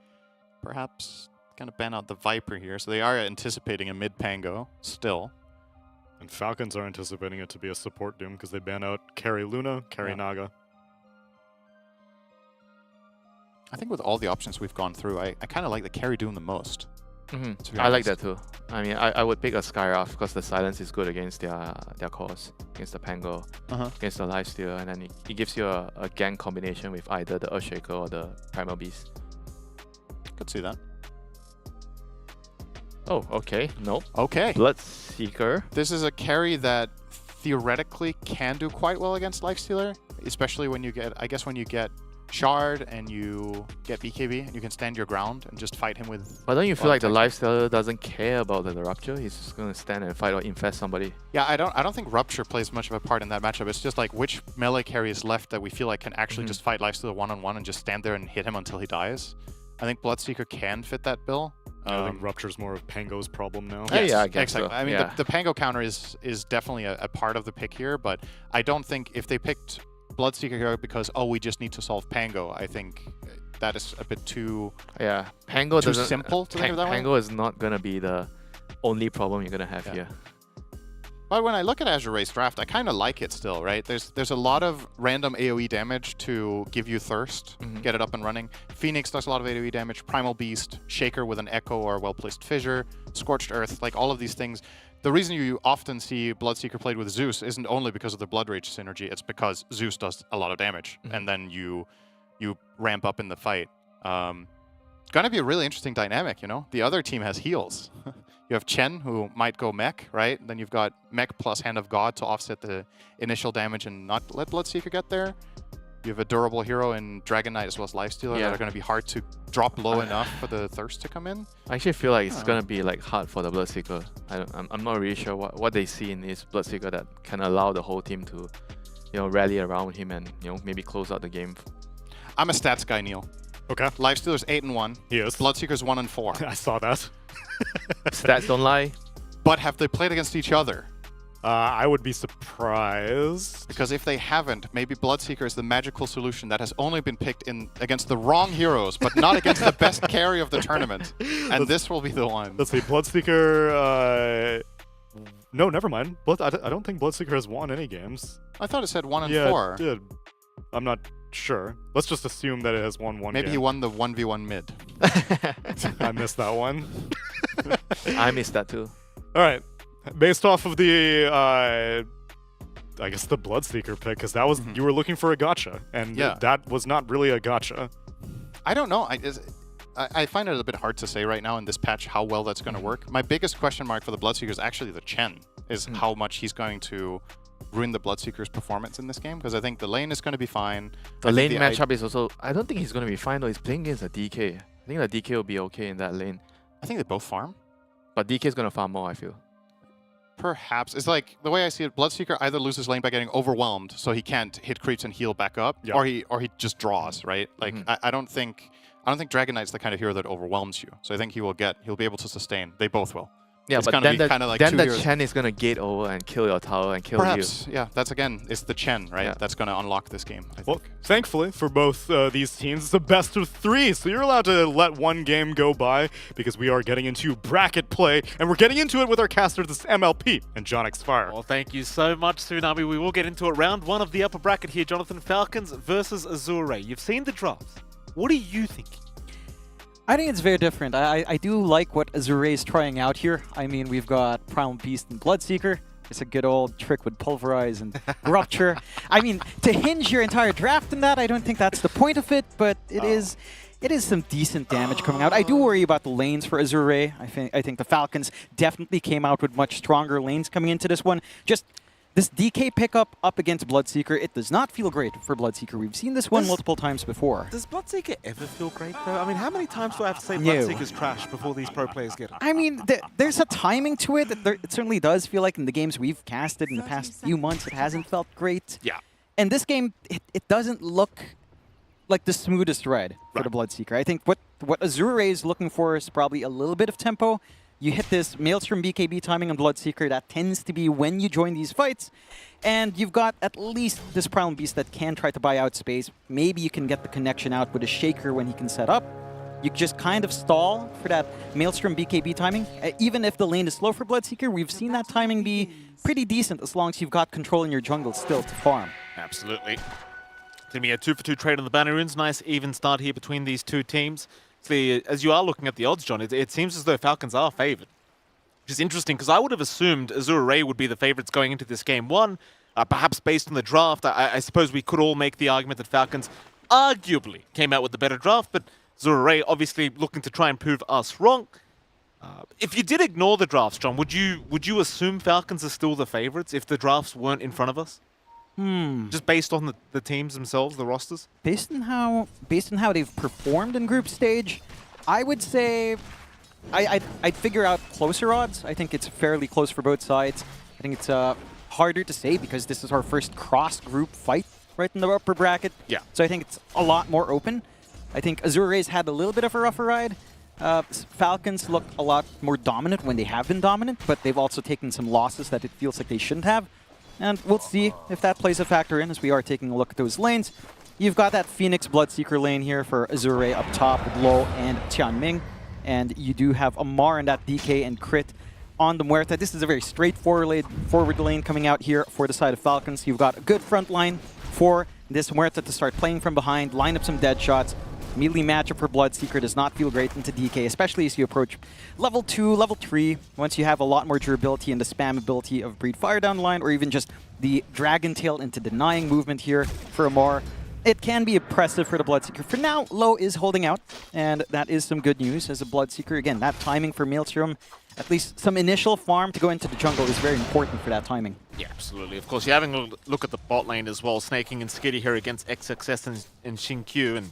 Speaker 3: Perhaps kind of ban out the Viper here. So they are anticipating a mid Pango still.
Speaker 19: And Falcons are anticipating it to be a support Doom because they ban out carry Luna, carry Naga.
Speaker 3: I think with all the options we've gone through, I kind of like the carry Doom the most.
Speaker 8: I like that too. I mean, I would pick a Skyraft because the silence is good against their cores, against the Pango, against the Lifesteal, and then it gives you a gang combination with either the Earthshaker or the Primal Beast.
Speaker 3: Could see that.
Speaker 8: Oh, okay. Nope.
Speaker 3: Okay.
Speaker 8: Bloodseeker.
Speaker 3: This is a carry that theoretically can do quite well against Lifestealer, especially when you get, I guess, when you get Shard and you get BKB and you can stand your ground and just fight him with.
Speaker 8: But don't you feel like the Lifestealer doesn't care about the Rupture? He's just gonna stand and fight or infest somebody.
Speaker 3: Yeah, I don't think Rupture plays much of a part in that matchup. It's just like which melee carry is left that we feel like can actually just fight Lifestealer one-on-one and just stand there and hit him until he dies. I think Bloodseeker can fit that bill.
Speaker 19: I think Rupture's more of Pango's problem now.
Speaker 3: Yes,
Speaker 8: yeah, I guess
Speaker 3: exactly.
Speaker 8: so.
Speaker 3: I mean,
Speaker 8: Yeah.
Speaker 3: the Pango counter is definitely a part of the pick here, but I don't think if they picked Bloodseeker here because, oh, we just need to solve Pango, I think that is a bit too
Speaker 8: Pango
Speaker 3: too
Speaker 8: doesn't,
Speaker 3: simple to think of that way.
Speaker 8: Pango is not gonna be the only problem you're gonna have here.
Speaker 3: But when I look at Azure Race Draft, I kind of like it still, right? There's a lot of random AoE damage to give you Thirst, get it up and running. Phoenix does a lot of AoE damage, Primal Beast, Shaker with an Echo or well-placed Fissure, Scorched Earth, like all of these things. The reason you often see Bloodseeker played with Zeus isn't only because of the Blood Rage synergy, it's because Zeus does a lot of damage, and then you ramp up in the fight. Gonna be a really interesting dynamic, you know? The other team has heals. You have Chen, who might go mech, right? Then you've got mech plus Hand of God to offset the initial damage and not let Bloodseeker get there. You have a durable hero in Dragon Knight as well as Lifestealer that are going to be hard to drop low enough for the Thirst to come in.
Speaker 8: I actually feel like it's gonna be like hard for the Bloodseeker. I'm not really sure what they see in this Bloodseeker that can allow the whole team to, rally around him and maybe close out the game.
Speaker 3: I'm a stats guy, Neil.
Speaker 19: Okay.
Speaker 3: Lifestealer's 8-1.
Speaker 19: He is.
Speaker 3: Bloodseeker's 1-4.
Speaker 19: I saw that.
Speaker 8: Stats don't lie.
Speaker 3: But have they played against each other?
Speaker 19: I would be surprised.
Speaker 3: Because if they haven't, maybe Bloodseeker is the magical solution that has only been picked against the wrong heroes, but not against the best carry of the tournament. And this will be the one.
Speaker 19: Let's see, Bloodseeker... No, never mind. I don't think Bloodseeker has won any games.
Speaker 3: I thought it said 1-4.
Speaker 19: Yeah, it did. I'm not sure. Let's just assume that it has won one
Speaker 3: Maybe
Speaker 19: game.
Speaker 3: he won the 1v1 mid.
Speaker 19: I missed that one.
Speaker 8: I missed that too.
Speaker 19: All right. Based off of the, I guess the Bloodseeker pick, because that was you were looking for a gotcha, and that was not really a gotcha.
Speaker 3: I don't know. I find it a bit hard to say right now in this patch how well that's going to work. My biggest question mark for the Bloodseeker is actually the Chen, is how much he's going to ruin the Bloodseeker's performance in this game, because I think the lane is going to be fine.
Speaker 8: The lane matchup is also... I don't think he's going to be fine though. He's playing against a DK. I think the DK will be okay in that lane.
Speaker 3: I think they both farm.
Speaker 8: But DK is going to farm more, I feel.
Speaker 3: Perhaps. It's like, the way I see it, Bloodseeker either loses lane by getting overwhelmed, so he can't hit creeps and heal back up, or he just draws, right? Like, I don't think Dragon Knight's the kind of hero that overwhelms you. So I think he'll be able to sustain. They both will.
Speaker 8: Yeah,
Speaker 3: it's
Speaker 8: but
Speaker 3: gonna
Speaker 8: then
Speaker 3: be kind of like
Speaker 8: then
Speaker 3: two
Speaker 8: the
Speaker 3: heroes.
Speaker 8: Chen is going to gate over and kill your tower and kill
Speaker 3: Perhaps,
Speaker 8: you.
Speaker 3: yeah. That's again, it's the Chen, right? That's going to unlock this game, I think.
Speaker 19: Well, thankfully for both these teams, it's a best of 3, so you're allowed to let one game go by because we are getting into bracket play, and we're getting into it with our caster, this MLP and John X Fire.
Speaker 17: Well, thank you so much, Tsunami. We will get into it. Round 1 of the upper bracket here, Jonathan. Falcons versus Azure. You've seen the drafts. What are you thinking?
Speaker 21: I think it's very different. I do like what Azure is trying out here. I mean, we've got Primal Beast and Bloodseeker. It's a good old trick with Pulverize and Rupture. I mean, to hinge your entire draft in that, I don't think that's the point of it, but it is some decent damage coming out. I do worry about the lanes for Azure. I think the Falcons definitely came out with much stronger lanes coming into this one. Just this DK pickup up against Bloodseeker, it does not feel great for Bloodseeker. We've seen this one multiple times before.
Speaker 17: Does Bloodseeker ever feel great, though? I mean, how many times do I have to say Bloodseeker's trash before these pro players get it?
Speaker 21: I mean, there's a timing to it. It certainly does feel like in the games we've casted in the past few months, it hasn't felt great.
Speaker 3: Yeah.
Speaker 21: And this game, it doesn't look like the smoothest ride for the Bloodseeker. I think what Azure is looking for is probably a little bit of tempo. You hit this Maelstrom BKB timing on Bloodseeker. That tends to be when you join these fights. And you've got at least this Primal Beast that can try to buy out space. Maybe you can get the connection out with a Shaker when he can set up. you just kind of stall for that Maelstrom BKB timing. Even if the lane is slow for Bloodseeker, we've seen that timing be pretty decent as long as you've got control in your jungle still to farm.
Speaker 17: Absolutely. It's going to be a 2-for-2 trade on the banner runes. Nice even start here between these two teams. As you are looking at the odds, John, it seems as though Falcons are favored. Which is interesting, because I would have assumed Azure Ray would be the favorites going into this game. One, perhaps based on the draft, I suppose we could all make the argument that Falcons arguably came out with the better draft, but Azure Ray obviously looking to try and prove us wrong. If you did ignore the drafts, John, would you assume Falcons are still the favorites if the drafts weren't in front of us? Just based on the teams themselves, the rosters?
Speaker 21: Based on how they've performed in group stage, I would say I'd figure out closer odds. I think it's fairly close for both sides. I think it's harder to say because this is our first cross-group fight right in the upper bracket.
Speaker 17: Yeah.
Speaker 21: So I think it's a lot more open. I think Azure Rays had a little bit of a rougher ride. Falcons look a lot more dominant when they have been dominant, but they've also taken some losses that it feels like they shouldn't have. And we'll see if that plays a factor in as we are taking a look at those lanes. You've got that Phoenix Bloodseeker lane here for Azure Ray up top with Lo and Tianming. And you do have Amar and that DK and crit on the Muerta. This is a very straightforward lane coming out here for the side of Falcons. You've got a good front line for this Muerta to start playing from behind, line up some dead shots. Melee matchup for Bloodseeker does not feel great into DK, especially as you approach level 2, level 3, once you have a lot more durability and the spammability of Breed Fire down the line, or even just the Dragon Tail into denying movement here for Amar. It can be impressive for the Bloodseeker. For now, Lo is holding out, and that is some good news as a Bloodseeker. Again, that timing for Maelstrom, at least some initial farm to go into the jungle is very important for that timing.
Speaker 17: Yeah, absolutely. Of course, you're having a look at the bot lane as well, Snaking and Skitty here against XXS and Xinkyu, and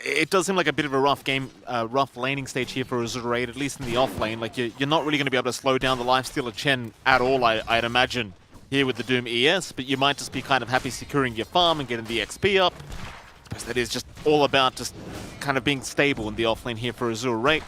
Speaker 17: it does seem like a bit of a rough game, rough laning stage here for Azure Raid, at least in the off lane. Like, you're not really going to be able to slow down the lifestealer Chen at all, I'd imagine, here with the Doom ES, but you might just be kind of happy securing your farm and getting the XP up. Because that is just all about just kind of being stable in the off lane here for Azure Raid.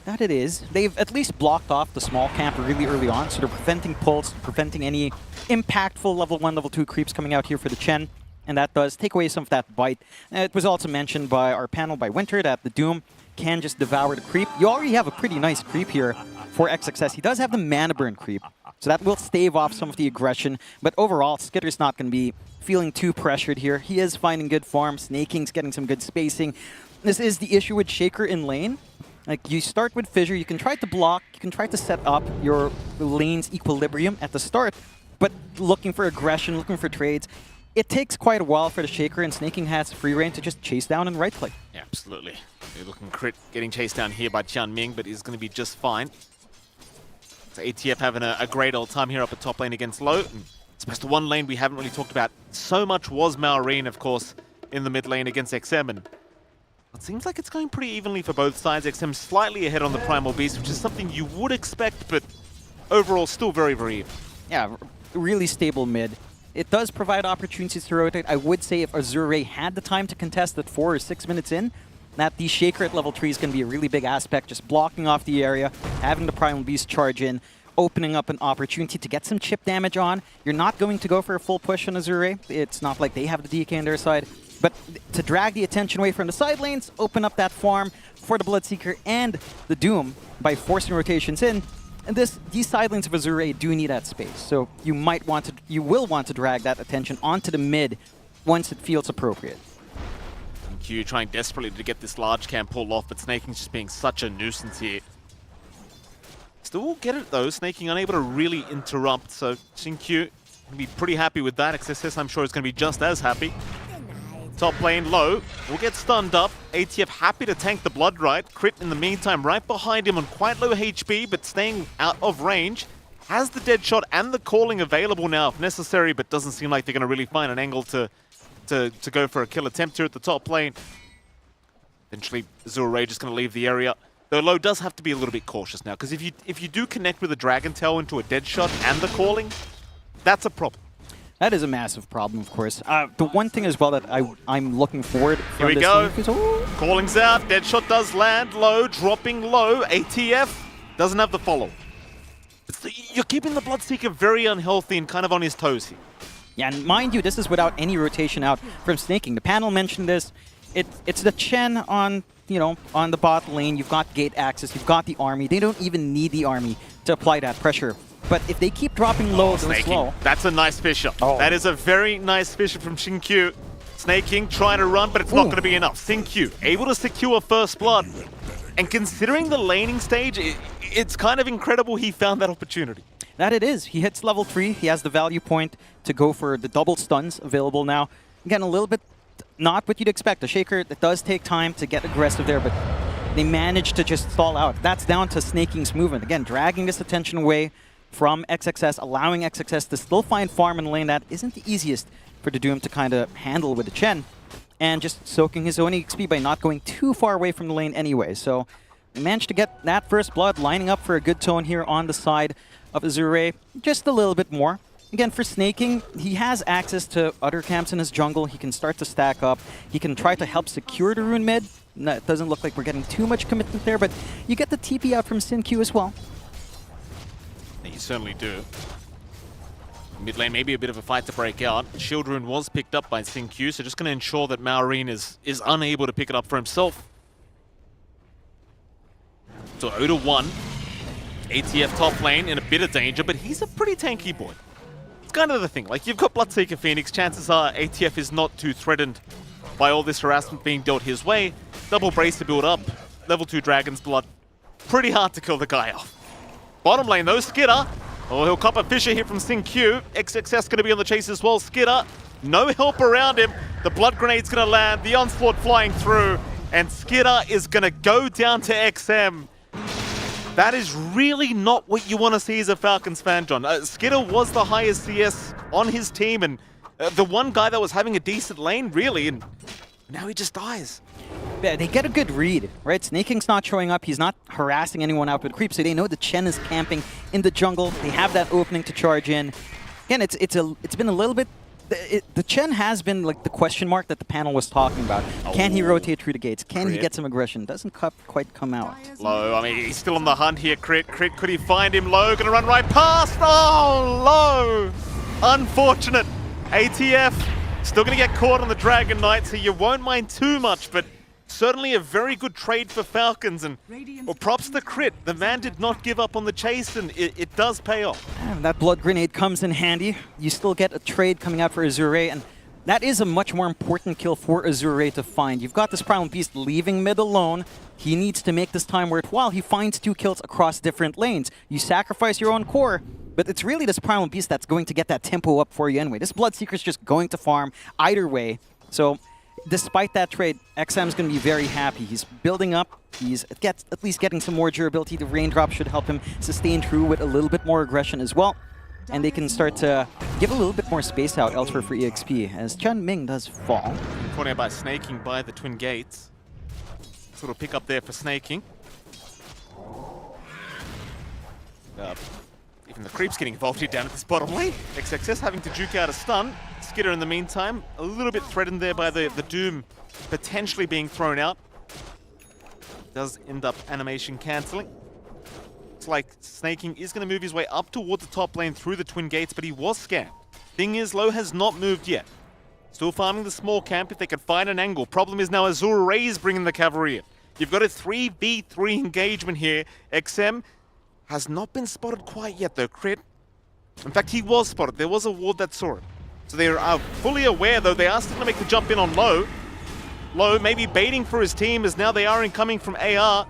Speaker 21: That it is. They've at least blocked off the small camp really early on, so they're preventing pulse, preventing any impactful level 1, level 2 creeps coming out here for the Chen. And that does take away some of that bite. It was also mentioned by our panel by Winter that the Doom can just devour the creep. You already have a pretty nice creep here for XXS. He does have the mana burn creep, so that will stave off some of the aggression. But overall, Skitter's not going to be feeling too pressured here. He is finding good farm. Snaking's getting some good spacing. This is the issue with Shaker in lane. Like, you start with Fissure, you can try to block, you can try to set up your lane's equilibrium at the start, but looking for aggression, looking for trades, it takes quite a while for the Shaker, and Snaking has free reign to just chase down and right-click.
Speaker 17: Yeah, absolutely. You're looking crit, getting chased down here by Tianming, but he's going to be just fine. So ATF having a great old time here up at top lane against Lo. And I suppose the one lane we haven't really talked about so much was Maureen, of course, in the mid lane against XM. And it seems like it's going pretty evenly for both sides. XM slightly ahead on the Primal Beast, which is something you would expect, but overall still very, very even.
Speaker 21: Yeah, really stable mid. It does provide opportunities to rotate. I would say if Azure Ray had the time to contest at 4 or 6 minutes in, that the Shaker at level 3 is going to be a really big aspect, just blocking off the area, having the Primal Beast charge in, opening up an opportunity to get some chip damage on. You're not going to go for a full push on Azure Ray. It's not like they have the DK on their side. But to drag the attention away from the side lanes, open up that farm for the Bloodseeker and the Doom by forcing rotations in. And these side lanes of Azure Ray do need that space. So you will want to drag that attention onto the mid once it feels appropriate.
Speaker 17: Q trying desperately to get this large camp pulled off, but Snaking's just being such a nuisance here. Still get it though, Snaking unable to really interrupt, so Xinkyu can be pretty happy with that. XSS I'm sure is going to be just as happy. Top lane Lo will get stunned up. ATF happy to tank the Blood Right. Crit in the meantime right behind him on quite low HP, but staying out of range. Has the dead shot and the calling available now if necessary, but doesn't seem like they're going to really find an angle to go for a kill attempt here at the top lane. Eventually, Azure Ray just going to leave the area. Though Lo does have to be a little bit cautious now, because if you do connect with a Dragon Tail into a dead shot and the calling, that's a problem.
Speaker 21: That is a massive problem, of course. The one thing as well that I'm looking forward
Speaker 17: Here we go. Calling's out. Deadshot does land. Low, dropping low. ATF doesn't have the follow. You're keeping the Bloodseeker very unhealthy and kind of on his toes here.
Speaker 21: Yeah, and mind you, this is without any rotation out from Snaking. The panel mentioned this. it's the Chen on on the bot lane. You've got gate access. You've got the army. They don't even need the army to apply that pressure. But if they keep dropping low, slow.
Speaker 17: That's a nice Fisher.
Speaker 21: Oh.
Speaker 17: That is a very nice Fisher from Xinkyu. Snaking, trying to run, but it's not going to be enough. Xinkyu, able to secure first blood. And considering the laning stage, it's kind of incredible he found that opportunity.
Speaker 21: That it is. He hits level 3. He has the value point to go for the double stuns available now. Again, a little bit not what you'd expect. A Shaker, it does take time to get aggressive there, but they managed to just stall out. That's down to Snaking's movement. Again, dragging this attention away from XXS, allowing XXS to still find farm in the lane. That isn't the easiest for the Doom to kind of handle with the Chen. And just soaking his own XP by not going too far away from the lane anyway. So they managed to get that first blood, lining up for a good tone here on the side of Azure. Just a little bit more. Again, for Snaking, he has access to other camps in his jungle. He can start to stack up. He can try to help secure the rune mid. No, it doesn't look like we're getting too much commitment there, but you get the TP out from Xinkyu as well.
Speaker 17: You certainly do. Mid lane, maybe a bit of a fight to break out. Shield rune was picked up by Xinkyu, so just going to ensure that Maureen is unable to pick it up for himself. So 0-1. ATF top lane in a bit of danger, but he's a pretty tanky boy. It's kind of the thing. Like, you've got Bloodseeker Phoenix. Chances are ATF is not too threatened by all this harassment being dealt his way. Double brace to build up. Level 2 Dragon's Blood. Pretty hard to kill the guy off. Bottom lane though, Skidder. Oh, he'll cop a Fisher here from Xinkyu. XXS going to be on the chase as well. Skidder, no help around him. The blood grenade's going to land. The onslaught flying through. And Skidder is going to go down to XM. That is really not what you want to see as a Falcons fan, John. Skidder was the highest CS on his team and the one guy that was having a decent lane, really, and now he just dies.
Speaker 21: Yeah, they get a good read, right? Snaking's not showing up. He's not harassing anyone out with creep, so they know the Chen is camping in the jungle. They have that opening to charge in. Again, it's been a little bit... the Chen has been like the question mark that the panel was talking about. Can he rotate through the gates? Can he get some aggression? Doesn't quite come out.
Speaker 17: Low, I mean, he's still on the hunt here. Crit, could he find him? Low, gonna run right past. Oh, Low! Unfortunate. ATF still gonna get caught on the Dragon Knight, so you won't mind too much, but certainly a very good trade for Falcons, and well, props to Crit. The man did not give up on the chase, and it does pay off.
Speaker 21: And that blood grenade comes in handy. You still get a trade coming out for Azure, and that is a much more important kill for Azure to find. You've got this Primal Beast leaving mid alone. He needs to make this time worthwhile. He finds 2 kills across different lanes. You sacrifice your own core, but it's really this Primal Beast that's going to get that tempo up for you anyway. This Bloodseeker's just going to farm either way. So despite that trade, XM's going to be very happy. He's building up. He's at least getting some more durability. The raindrop should help him sustain through with a little bit more aggression as well. And they can start to give a little bit more space out elsewhere for EXP, as Chen Ming does fall.
Speaker 17: Caught by Snaking by the Twin Gates. Sort of pick up there for Snaking. Even the creep's getting involved here down at this bottom lane. XXS having to juke out a stun. Skidder in the meantime, a little bit threatened there by the Doom potentially being thrown out. Does end up animation cancelling. Looks like Snaking is going to move his way up towards the top lane through the Twin Gates, but he was scanned. Thing is, Low has not moved yet. Still farming the small camp if they could find an angle. Problem is now Azure Ray is bringing the cavalry in. You've got a 3v3 engagement here. XM has not been spotted quite yet though, Crit. In fact, he was spotted. There was a ward that saw him. So they are fully aware though. They are still going to make the jump in on Low. Low maybe baiting for his team as now they are incoming from AR.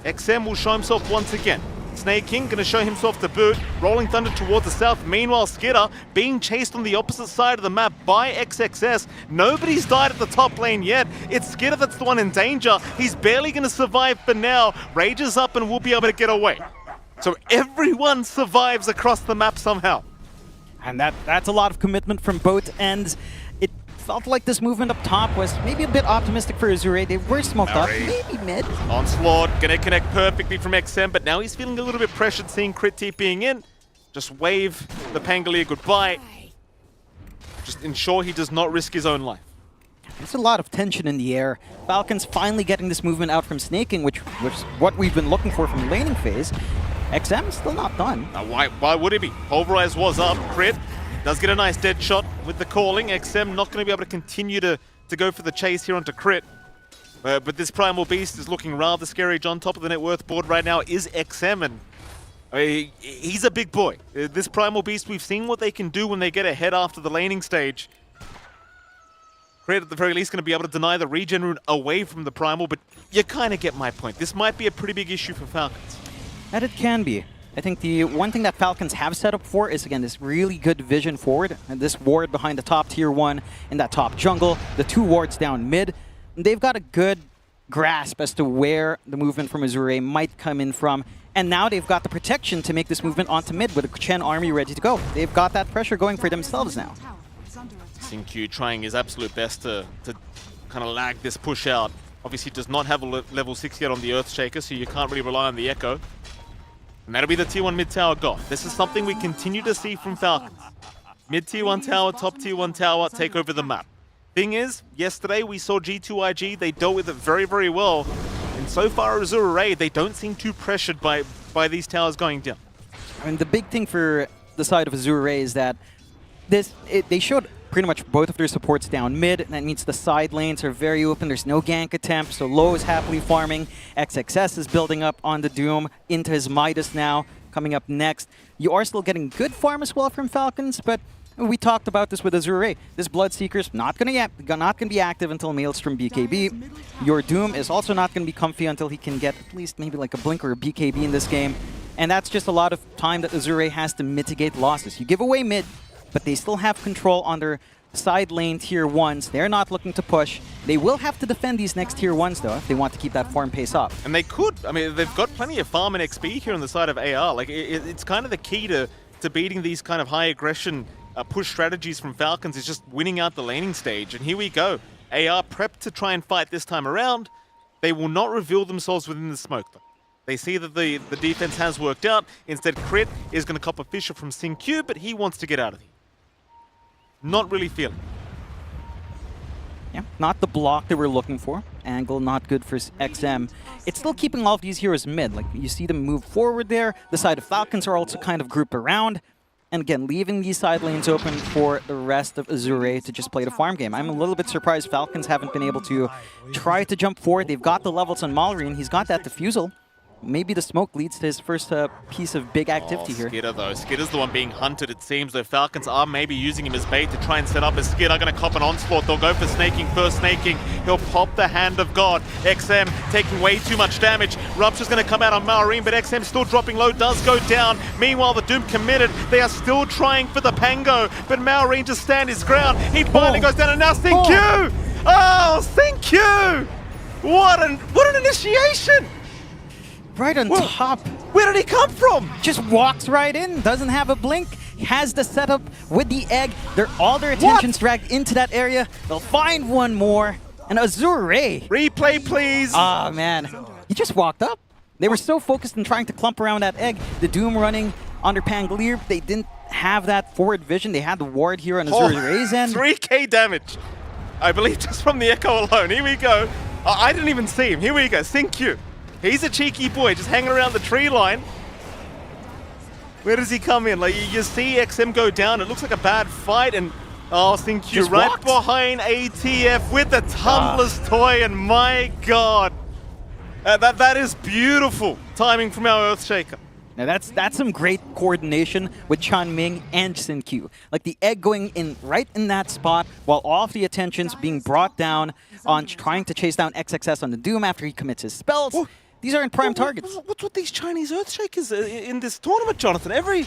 Speaker 17: XM will show himself once again. Snaking going to show himself to boot. Rolling Thunder towards the south. Meanwhile, Skidder being chased on the opposite side of the map by XXS. Nobody's died at the top lane yet. It's Skidder that's the one in danger. He's barely going to survive for now. Rage is up and will be able to get away. So everyone survives across the map somehow.
Speaker 21: And that's a lot of commitment from both ends. It felt like this movement up top was maybe a bit optimistic for Azure. They were smoked up, maybe mid.
Speaker 17: Onslaught, gonna connect perfectly from XM, but now he's feeling a little bit pressured seeing Crit TPing in. Just wave the Pangolier goodbye. Just ensure he does not risk his own life.
Speaker 21: There's a lot of tension in the air. Falcons finally getting this movement out from Snaking, which was what we've been looking for from the laning phase. XM still not done.
Speaker 17: Why would it be? Pulverize was up. Crit does get a nice dead shot with the calling. XM not going to be able to continue to to go for the chase here onto Crit. But this Primal Beast is looking rather scary. On top of the net worth board right now is XM, and he's a big boy. This Primal Beast, we've seen what they can do when they get ahead after the laning stage. Crit at the very least going to be able to deny the regen rune away from the Primal, but you kind of get my point. This might be a pretty big issue for Falcons.
Speaker 21: And it can be. I think the one thing that Falcons have set up for is, again, this really good vision forward. And this ward behind the top tier 1 in that top jungle, the 2 wards down mid. They've got a good grasp as to where the movement from Azure might come in from. And now they've got the protection to make this movement onto mid with a Chen army ready to go. They've got that pressure going for themselves now.
Speaker 17: Xingqiu trying his absolute best to kind of lag this push out. Obviously does not have a level 6 yet on the Earthshaker, so you can't really rely on the Echo. And that'll be the tier 1 mid tower got. This is something we continue to see from Falcons. Mid tier 1 tower, top tier 1 tower, take over the map. Thing is, yesterday we saw G2IG, they dealt with it very, very well. And so far as Azure, they don't seem too pressured by these towers going down.
Speaker 21: I mean, the big thing for the side of Azure is that they showed pretty much both of their supports down mid. That means the side lanes are very open. There's no gank attempt, so Low is happily farming. XXS is building up on the Doom into his Midas now, coming up next. You are still getting good farm as well from Falcons, but we talked about this with Azure. This Bloodseeker's not gonna be active until Maelstrom BKB. Your Doom is also not gonna be comfy until he can get at least maybe like a Blink or a BKB in this game. And that's just a lot of time that Azure has to mitigate losses. You give away mid, but they still have control on their side lane tier 1s. They're not looking to push. They will have to defend these next tier 1s though if they want to keep that farm pace up.
Speaker 17: And they could. I mean, they've got plenty of farm and XP here on the side of AR. Like, it's kind of the key to beating these kind of high aggression push strategies from Falcons is just winning out the laning stage. And here we go. AR prepped to try and fight this time around. They will not reveal themselves within the smoke though. They see that the defense has worked out. Instead, Crit is going to cop a Fisher from Xingqiu, but he wants to get out of here. Not really feeling.
Speaker 21: Yeah, not the block that we're looking for. Angle not good for XM. It's still keeping all of these heroes mid. Like, you see them move forward there. The side of Falcons are also kind of grouped around. And again, leaving these side lanes open for the rest of Azure to just play the farm game. I'm a little bit surprised Falcons haven't been able to try to jump forward. They've got the levels on Mallory, he's got that defusal. Maybe the smoke leads to his first piece of big activity here.
Speaker 17: Skitter though. Skitter's the one being hunted, it seems, though Falcons are maybe using him as bait to try and set up as Skitter. Going to cop an onslaught. They'll go for snaking first. Snaking. He'll pop the Hand of God. XM taking way too much damage. Rupture's going to come out on Maureen, but XM still dropping low, does go down. Meanwhile, the Doom committed. They are still trying for the Pango, but Maureen just stand his ground. He finally goes down, and now Xingqiu! Oh, Xingqiu! What an initiation!
Speaker 21: Right on top.
Speaker 17: Where did he come from?
Speaker 21: Just walks right in, doesn't have a blink, has the setup with the egg. All their attention's dragged into that area. They'll find one more. And Azure.
Speaker 17: Replay, please.
Speaker 21: Ah, man. He just walked up. They were so focused on trying to clump around that egg. The Doom running under Pangolier. They didn't have that forward vision. They had the ward here on Azure's end.
Speaker 17: 3k damage. I believe just from the Echo alone. Here we go. I didn't even see him. Here we go. Xingqiu. He's a cheeky boy, just hanging around the tree line. Where does he come in? Like, you see XM go down. It looks like a bad fight, and Xingqiu right behind ATF with the Tumbler's Toy, and my God, that is beautiful timing from our Earthshaker.
Speaker 21: Now that's some great coordination with Chan Ming and Xingqiu. Like the egg going in right in that spot while all of the attention's being brought down on trying to chase down XXS on the Doom after he commits his spells. Whoa. These aren't prime targets.
Speaker 17: What's with these Chinese Earthshakers in this tournament, Jonathan? Every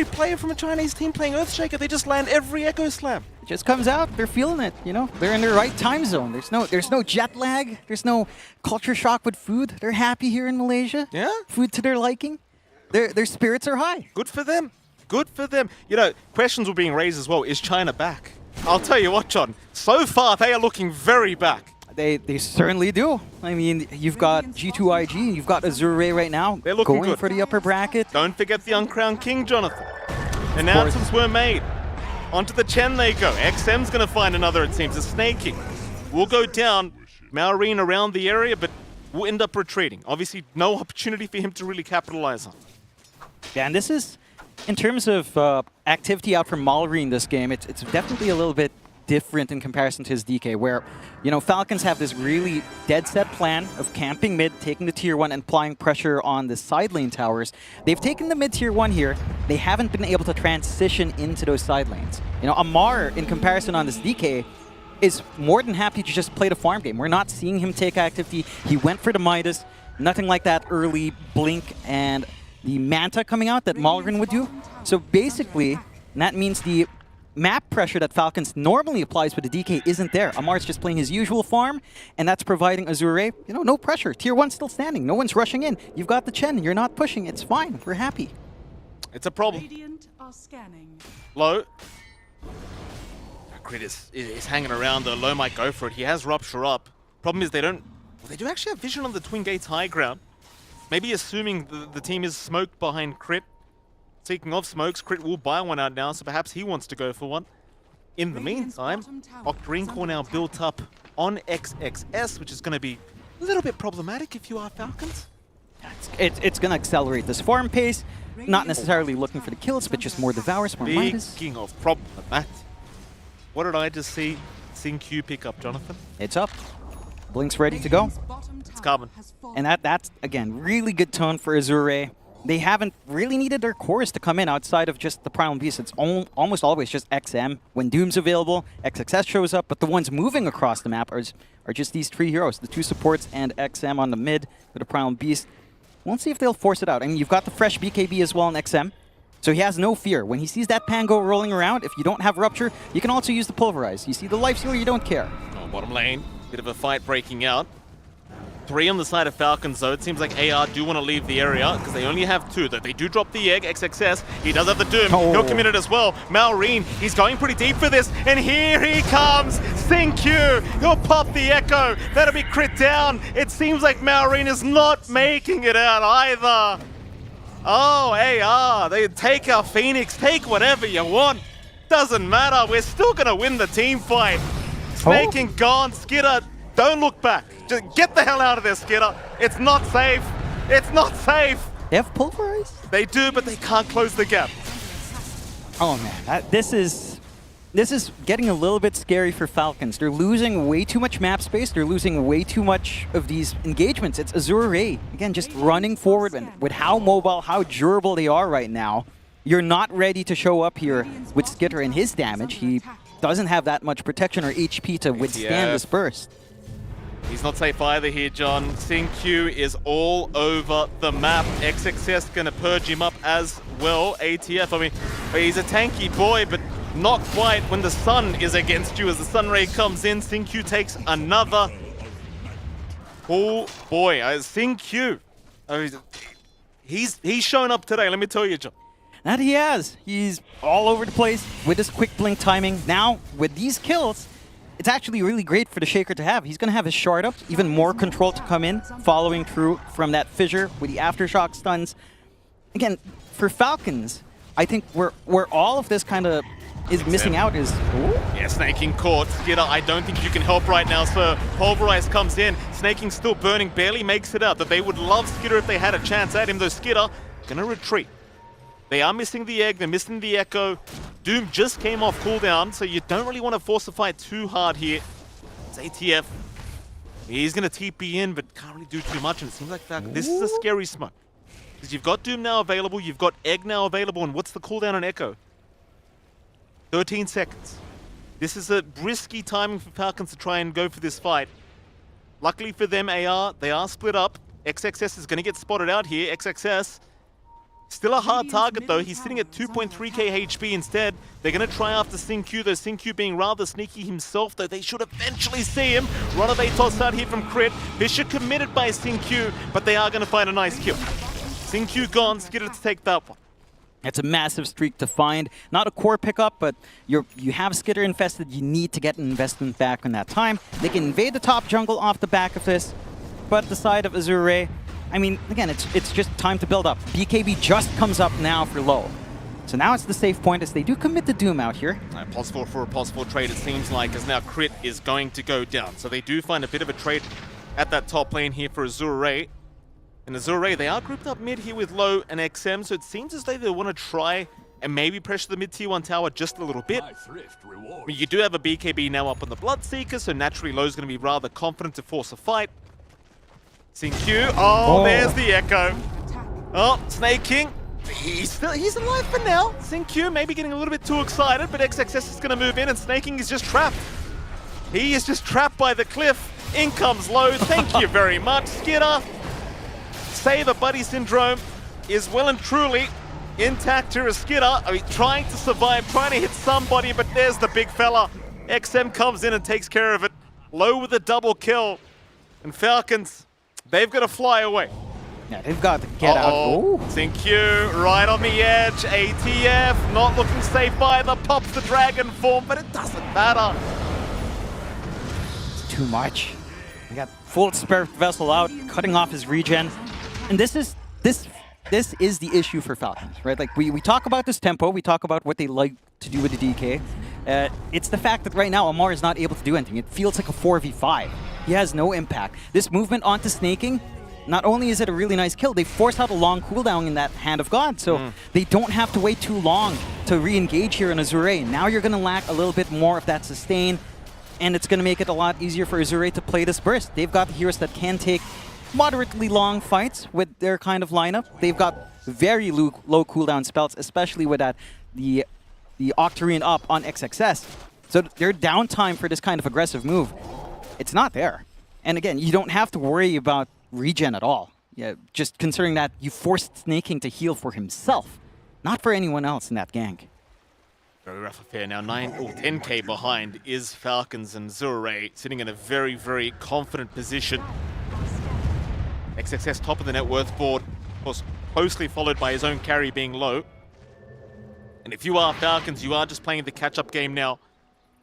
Speaker 17: player from a Chinese team playing Earthshaker, they just land every Echo Slam.
Speaker 21: It just comes out. They're feeling it. You know, they're in their right time zone. There's no jet lag. There's no culture shock with food. They're happy here in Malaysia.
Speaker 17: Yeah.
Speaker 21: Food to their liking. Their spirits are high.
Speaker 17: Good for them. Good for them. You know, questions were being raised as well. Is China back? I'll tell you what, John. So far, they are looking very back.
Speaker 21: They certainly do. I mean, you've got G2IG, you've got Azure right now.
Speaker 17: They're looking
Speaker 21: going
Speaker 17: good.
Speaker 21: For the upper bracket.
Speaker 17: Don't forget the Uncrowned King, Jonathan. Announcements were made. Onto the Chen they go. XM's going to find another, it seems. A snaking. We'll go down. Maureen around the area, but we'll end up retreating. Obviously, no opportunity for him to really capitalize on.
Speaker 21: Yeah, and this is, in terms of activity out from Mallory in this game, it's definitely a little bit different in comparison to his DK, where, you know, Falcons have this really dead-set plan of camping mid, taking the tier 1 and applying pressure on the side lane towers. They've taken the mid tier 1 here. They haven't been able to transition into those side lanes. You know, Amar, in comparison on this DK, is more than happy to just play the farm game. We're not seeing him take activity. He went for the Midas. Nothing like that early Blink and the Manta coming out that Malgren would do. So basically, that means the map pressure that Falcons normally applies with the DK isn't there. Amar's just playing his usual farm, and that's providing Azure, you know, no pressure. Tier 1 still standing. No one's rushing in. You've got the Chen. You're not pushing. It's fine. We're happy.
Speaker 17: It's a problem. Low. Crit is hanging around. The Low might go for it. He has Rupture up. Problem is they don't... Well, they do actually have vision on the Twin Gates high ground. Maybe assuming the team is smoked behind Crit. Speaking of smokes, Crit will buy one out now, so perhaps he wants to go for one. In the meantime, Greencore now built up on XXS, which is going to be a little bit problematic if you are Falcons.
Speaker 21: It's going to accelerate this farm pace. Not necessarily looking for the kills, but just more devours, more Midas.
Speaker 17: Speaking of problematic, what did I just see SingQ pick up, Jonathan?
Speaker 21: It's up. Blink's ready to go.
Speaker 17: It's coming.
Speaker 21: And that's, again, really good tone for Azure. They haven't really needed their cores to come in outside of just the Primal Beast. It's almost always just XM. When Doom's available, XXS shows up, but the ones moving across the map are just these 3 heroes, the 2 supports and XM on the mid with the Primal Beast. We'll see if they'll force it out. I mean, you've got the fresh BKB as well in XM, so he has no fear. When he sees that Pango rolling around, if you don't have Rupture, you can also use the Pulverize. You see the Life Stealer, you don't care.
Speaker 17: Oh, bottom lane, bit of a fight breaking out. 3 on the side of Falcons, though. It seems like AR do want to leave the area because they only have 2. Though they do drop the egg, XXS. He does have the Doom. He'll commit it as well. Malrine, he's going pretty deep for this. And here he comes. SingQ. He'll pop the Echo. That'll be crit down. It seems like Malrine is not making it out either. Oh, AR. They take our Phoenix. Take whatever you want. Doesn't matter. We're still going to win the team fight. Snake and gone. Skitter, don't look back. Just get the hell out of there, Skitter. It's not safe. It's not safe.
Speaker 21: They have Pulverize?
Speaker 17: They do, but they can't close the gap.
Speaker 21: Oh man, this is getting a little bit scary for Falcons. They're losing way too much map space. They're losing way too much of these engagements. It's Azure, again, just running forward, and with how mobile, how durable they are right now, you're not ready to show up here with Skitter and his damage. He doesn't have that much protection or HP to withstand this burst.
Speaker 17: He's not safe either here, John. SingQ is all over the map. XXS gonna purge him up as well. ATF, I mean, he's a tanky boy, but not quite when the sun is against you. As the sun ray comes in, SingQ takes another. Oh boy, SingQ. He's shown up today, let me tell you, John.
Speaker 21: That he has. He's all over the place with his quick blink timing. Now, with these kills, it's actually really great for the Shaker to have. He's going to have his shard up, even more control to come in, following through from that fissure with the aftershock stuns. Again, for Falcons, I think where all of this kind of is missing out is...
Speaker 17: Yeah, Snaking caught. Skitter, I don't think you can help right now, sir. Pulverize comes in. Snaking still burning, barely makes it out. That they would love Skitter if they had a chance at him, though Skitter gonna retreat. They are missing the egg, they're missing the Echo. Doom just came off cooldown, so you don't really want to force the fight too hard here. It's ATF. He's going to TP in, but can't really do too much, and it seems like this is a scary smoke. Because you've got Doom now available, you've got Egg now available, and what's the cooldown on Echo? 13 seconds. This is a risky timing for Falcons to try and go for this fight. Luckily for them, AR, they are split up. XXS is going to get spotted out here. XXS... Still a hard target though, he's sitting at 2.3k HP instead. They're going to try after SingQ, though SingQ being rather sneaky himself, though they should eventually see him. Run of a toss out here from Crit. Fisher committed by SingQ, but they are going to find a nice kill. SingQ gone, Skitter to take that one.
Speaker 21: It's a massive streak to find. Not a core pickup, but you have Skitter infested, you need to get an investment back on that time. They can invade the top jungle off the back of this, but the side of Azure, I mean, again, it's just time to build up. BKB just comes up now for low. So now it's the safe point as they do commit the Doom out here.
Speaker 17: Possible for a possible trade, it seems like, as now Crit is going to go down. So they do find a bit of a trade at that top lane here for Azure. And Azure, they are grouped up mid here with Low and XM, so it seems as though they want to try and maybe pressure the mid-tier 1 tower just a little bit. I mean, you do have a BKB now up on the Bloodseeker, so naturally Lowe's going to be rather confident to force a fight. Xingqiu, there's the Echo. Oh, Snake King, he's alive for now. Xingqiu maybe getting a little bit too excited, but XXS is going to move in, and Snake King is just trapped. He is just trapped by the cliff. In comes Lowe, thank you very much. Skitter, Save a Buddy Syndrome is well and truly intact here as Skitter. I mean, trying to survive, trying to hit somebody, but there's the big fella. XM comes in and takes care of it. Lowe with a double kill. And Falcons, they've got to fly away.
Speaker 21: Yeah, they've got to get out.
Speaker 17: Xingqiu right on the edge. ATF not looking safe either. Pops the dragon form, but it doesn't matter.
Speaker 21: It's too much. We got full Spirit Vessel out, cutting off his regen. And this is the issue for Falcons, right? Like, we talk about this tempo, we talk about what they like to do with the DK. It's the fact that right now Amar is not able to do anything. It feels like a 4v5. He has no impact. This movement onto snaking, not only is it a really nice kill, they force out a long cooldown in that Hand of God, so they don't have to wait too long to re-engage here in Azure. Now you're going to lack a little bit more of that sustain, and it's going to make it a lot easier for Azure to play this burst. They've got the heroes that can take moderately long fights with their kind of lineup. They've got very low cooldown spells, especially with that the Octarine up on XXS. So their downtime for this kind of aggressive move, it's not there. And again, you don't have to worry about regen at all. Yeah, just considering that you forced Snaking to heal for himself, not for anyone else in that gank.
Speaker 17: Very rough affair now. 10k behind is Falcons, and Zure sitting in a very, very confident position. XXS top of the net worth board, of course, closely followed by his own carry being low. And if you are Falcons, you are just playing the catch-up game now.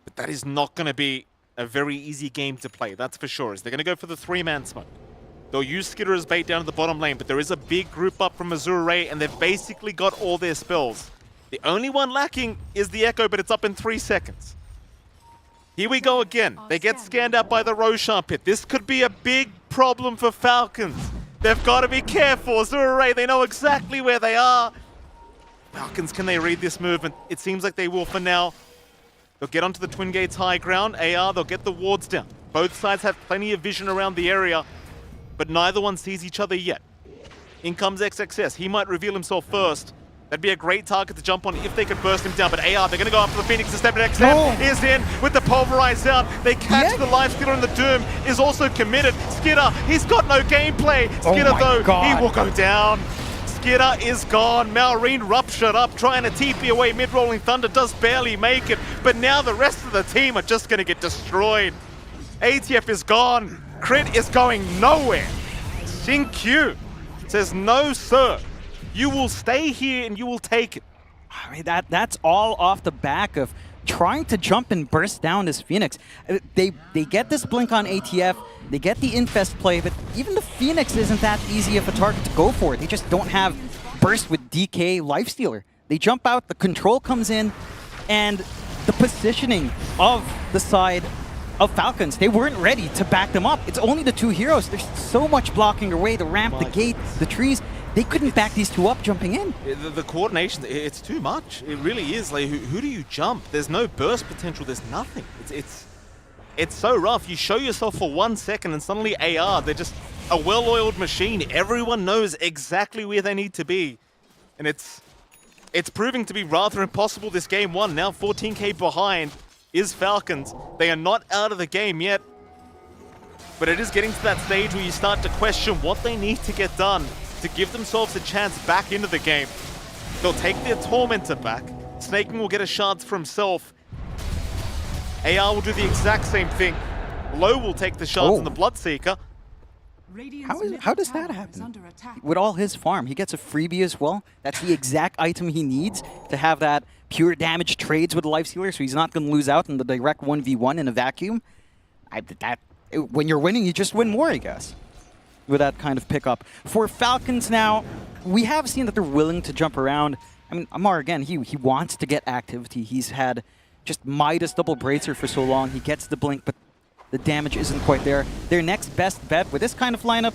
Speaker 17: But that is not going to be a very easy game to play, that's for sure. As they're going to go for the 3-man smoke. They'll use Skitter as bait down to the bottom lane, but there is a big group up from Azure, and they've basically got all their spells. The only one lacking is the Echo, but it's up in 3 seconds. Here we go again. They get scanned out by the Roshan pit. This could be a big problem for Falcons. They've got to be careful. Azure, they know exactly where they are. Falcons, can they read this movement? It seems like they will for now. They'll get onto the Twin Gates high ground. AR, they'll get the wards down. Both sides have plenty of vision around the area, but neither one sees each other yet. In comes XXS. He might reveal himself first. That'd be a great target to jump on if they could burst him down. But AR, they're going to go after the Phoenix instead. But XM is in with the Pulverize out. They catch the live Skitter, and the Doom is also committed. Skitter, he's got no gameplay. Skitter, though, he will go down. Skitter is gone. Malrine ruptured up, trying to TP away. Mid-rolling Thunder does barely make it. But now the rest of the team are just going to get destroyed. ATF is gone. Crit is going nowhere. Xingqiu says, no, sir. You will stay here and you will take it.
Speaker 21: I mean, that's all off the back of trying to jump and burst down this Phoenix. They get this blink on ATF, they get the infest play, but even the Phoenix isn't that easy of a target to go for. They just don't have burst with DK Lifestealer. They jump out, the control comes in, and the positioning of the side of Falcons, they weren't ready to back them up. It's only the two heroes. There's so much blocking their way, the ramp, the gate, the trees. They couldn't back these two up jumping in.
Speaker 17: The coordination, it's too much. It really is. Like, who do you jump? There's no burst potential. There's nothing. It's so rough. You show yourself for 1 second and suddenly AR, they're just a well-oiled machine. Everyone knows exactly where they need to be. And it's proving to be rather impossible this game one. Now 14k behind is Falcons. They are not out of the game yet. But it is getting to that stage where you start to question what they need to get done to give themselves a chance back into the game. They'll take their Tormentor back. Snaking will get a shards for himself. AR will do the exact same thing. Low will take the shards on the Bloodseeker.
Speaker 21: How does that happen? With all his farm, he gets a freebie as well. That's the exact item he needs to have that pure damage trades with the Lifestealer, so he's not going to lose out in the direct 1v1 in a vacuum. When you're winning, you just win more, I guess, with that kind of pickup. For Falcons now, we have seen that they're willing to jump around. I mean, Amar, again, he wants to get activity. He's had just Midas double Bracer for so long. He gets the blink, but the damage isn't quite there. Their next best bet with this kind of lineup,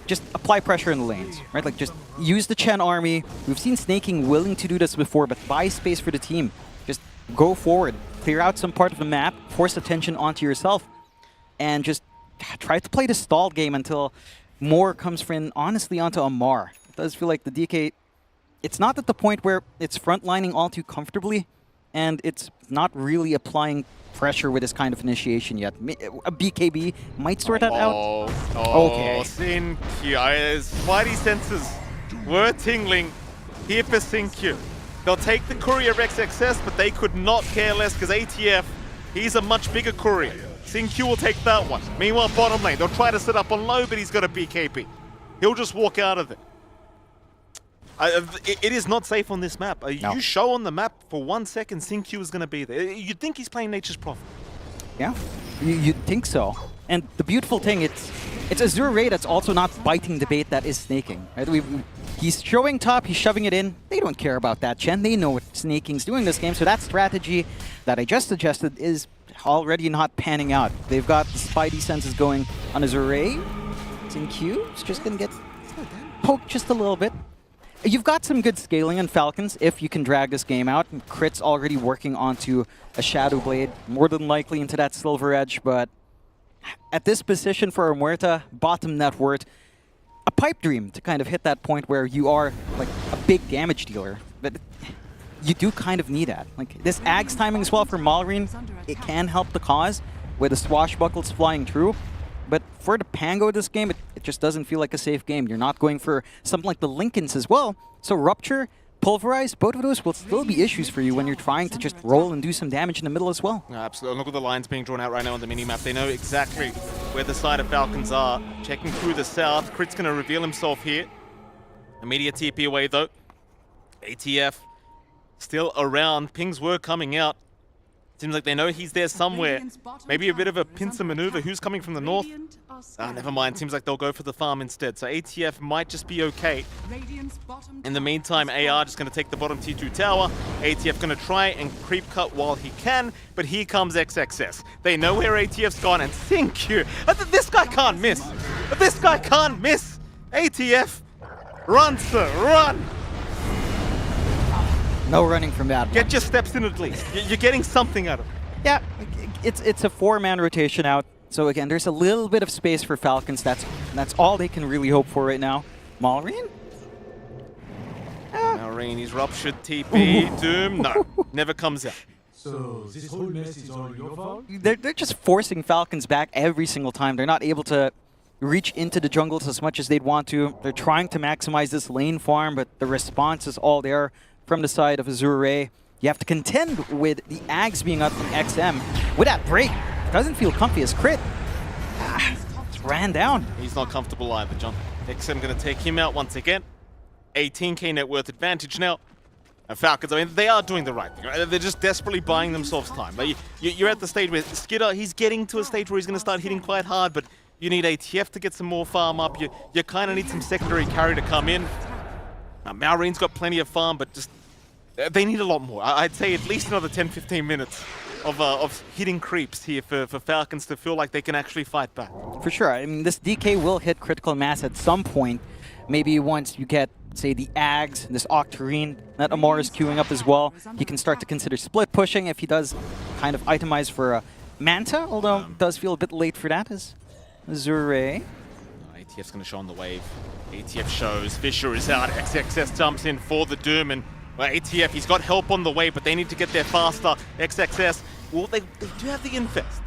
Speaker 21: just apply pressure in the lanes, right? Like, just use the Chen army. We've seen Snaking willing to do this before, but buy space for the team. Just go forward, clear out some part of the map, force attention onto yourself, and just try to play the stalled game until more comes from, honestly, onto Amar. It does feel like the DK, it's not at the point where it's frontlining all too comfortably, and it's not really applying pressure with this kind of initiation yet. A BKB might sort that out. Okay.
Speaker 17: Syncue. His Spidey senses were tingling here for Syncue. They'll take the Courier XXS, but they could not care less because ATF, he's a much bigger Courier. Syncue will take that one. Meanwhile, bottom lane, they'll try to set up on low, but he's got a BKB. He'll just walk out of it. It is not safe on this map.
Speaker 21: No.
Speaker 17: You show on the map for 1 second, Syncue is going to be there. You'd think he's playing Nature's Prophet.
Speaker 21: Yeah, you'd think so. And the beautiful thing, it's Azure Ray that's also not biting the bait that is snaking. Right? He's showing top, he's shoving it in. They don't care about that, Chen. They know what snaking's doing this game, so that strategy that I just suggested is already not panning out. They've got the Spidey senses going on Azure Ray. Syncue is just going to get poked just a little bit. You've got some good scaling on Falcons if you can drag this game out. Crit's already working onto a Shadow Blade, more than likely into that Silver Edge, but at this position for Muerta, bottom net worth, a pipe dream to kind of hit that point where you are like a big damage dealer. But you do kind of need that. Like this Ag's timing as well for Malrine, it can help the cause with the swashbuckles flying through. But for the Pango this game, it just doesn't feel like a safe game. You're not going for something like the Lincolns as well. So Rupture, Pulverize, both of those will still be issues for you when you're trying to just roll and do some damage in the middle as well.
Speaker 17: Absolutely. Look at the lines being drawn out right now on the minimap. They know exactly where the side of Falcons are. Checking through the south. Crit's going to reveal himself here. Immediate TP away though. ATF still around. Pings were coming out. Seems like they know he's there somewhere. Maybe a bit of a pincer maneuver. Who's coming from the north? Never mind. Seems like they'll go for the farm instead. So ATF might just be okay. In the meantime, AR just going to take the bottom T2 tower. ATF going to try and creep cut while he can. But here comes XXS. They know where ATF's gone and Syncue. This guy can't miss. This guy can't miss. ATF, run, sir, run.
Speaker 21: No running from that one.
Speaker 17: Get your steps in at least. You're getting something out of it.
Speaker 21: Yeah, it's a 4-man rotation out. So again, there's a little bit of space for Falcons. That's all they can really hope for right now. Malrine?
Speaker 17: Malrine, he's ruptured TP. Doom, no. Never comes out.
Speaker 12: So this whole mess is all your fault?
Speaker 21: They're just forcing Falcons back every single time. They're not able to reach into the jungles as much as they'd want to. They're trying to maximize this lane farm, but the response is all there from the side of Azure Ray. You have to contend with the Ags being up from XM. With that break, doesn't feel comfy as Crit. Just ran down.
Speaker 17: He's not comfortable either, John. XM going to take him out once again. 18k net worth advantage now. And Falcons, I mean, they are doing the right thing. Right? They're just desperately buying themselves time. Like, you're at the stage where Skidder, he's getting to a stage where he's going to start hitting quite hard, but you need ATF to get some more farm up. You kind of need some secondary carry to come in. Malrine's got plenty of farm, but just they need a lot more. I'd say at least another 10-15 minutes of hitting creeps here for Falcons to feel like they can actually fight back.
Speaker 21: For sure. I mean, this DK will hit critical mass at some point. Maybe once you get, say, the Ags, this Octarine that Amar is queuing up as well. He can start to consider split pushing if he does kind of itemize for a Manta, although it does feel a bit late for that as Azure.
Speaker 17: ATF's going to show on the wave. ATF shows, Fisher is out, XXS jumps in for the Doom, and well, ATF, he's got help on the way, but they need to get there faster. XXS, well, they do have the Infest.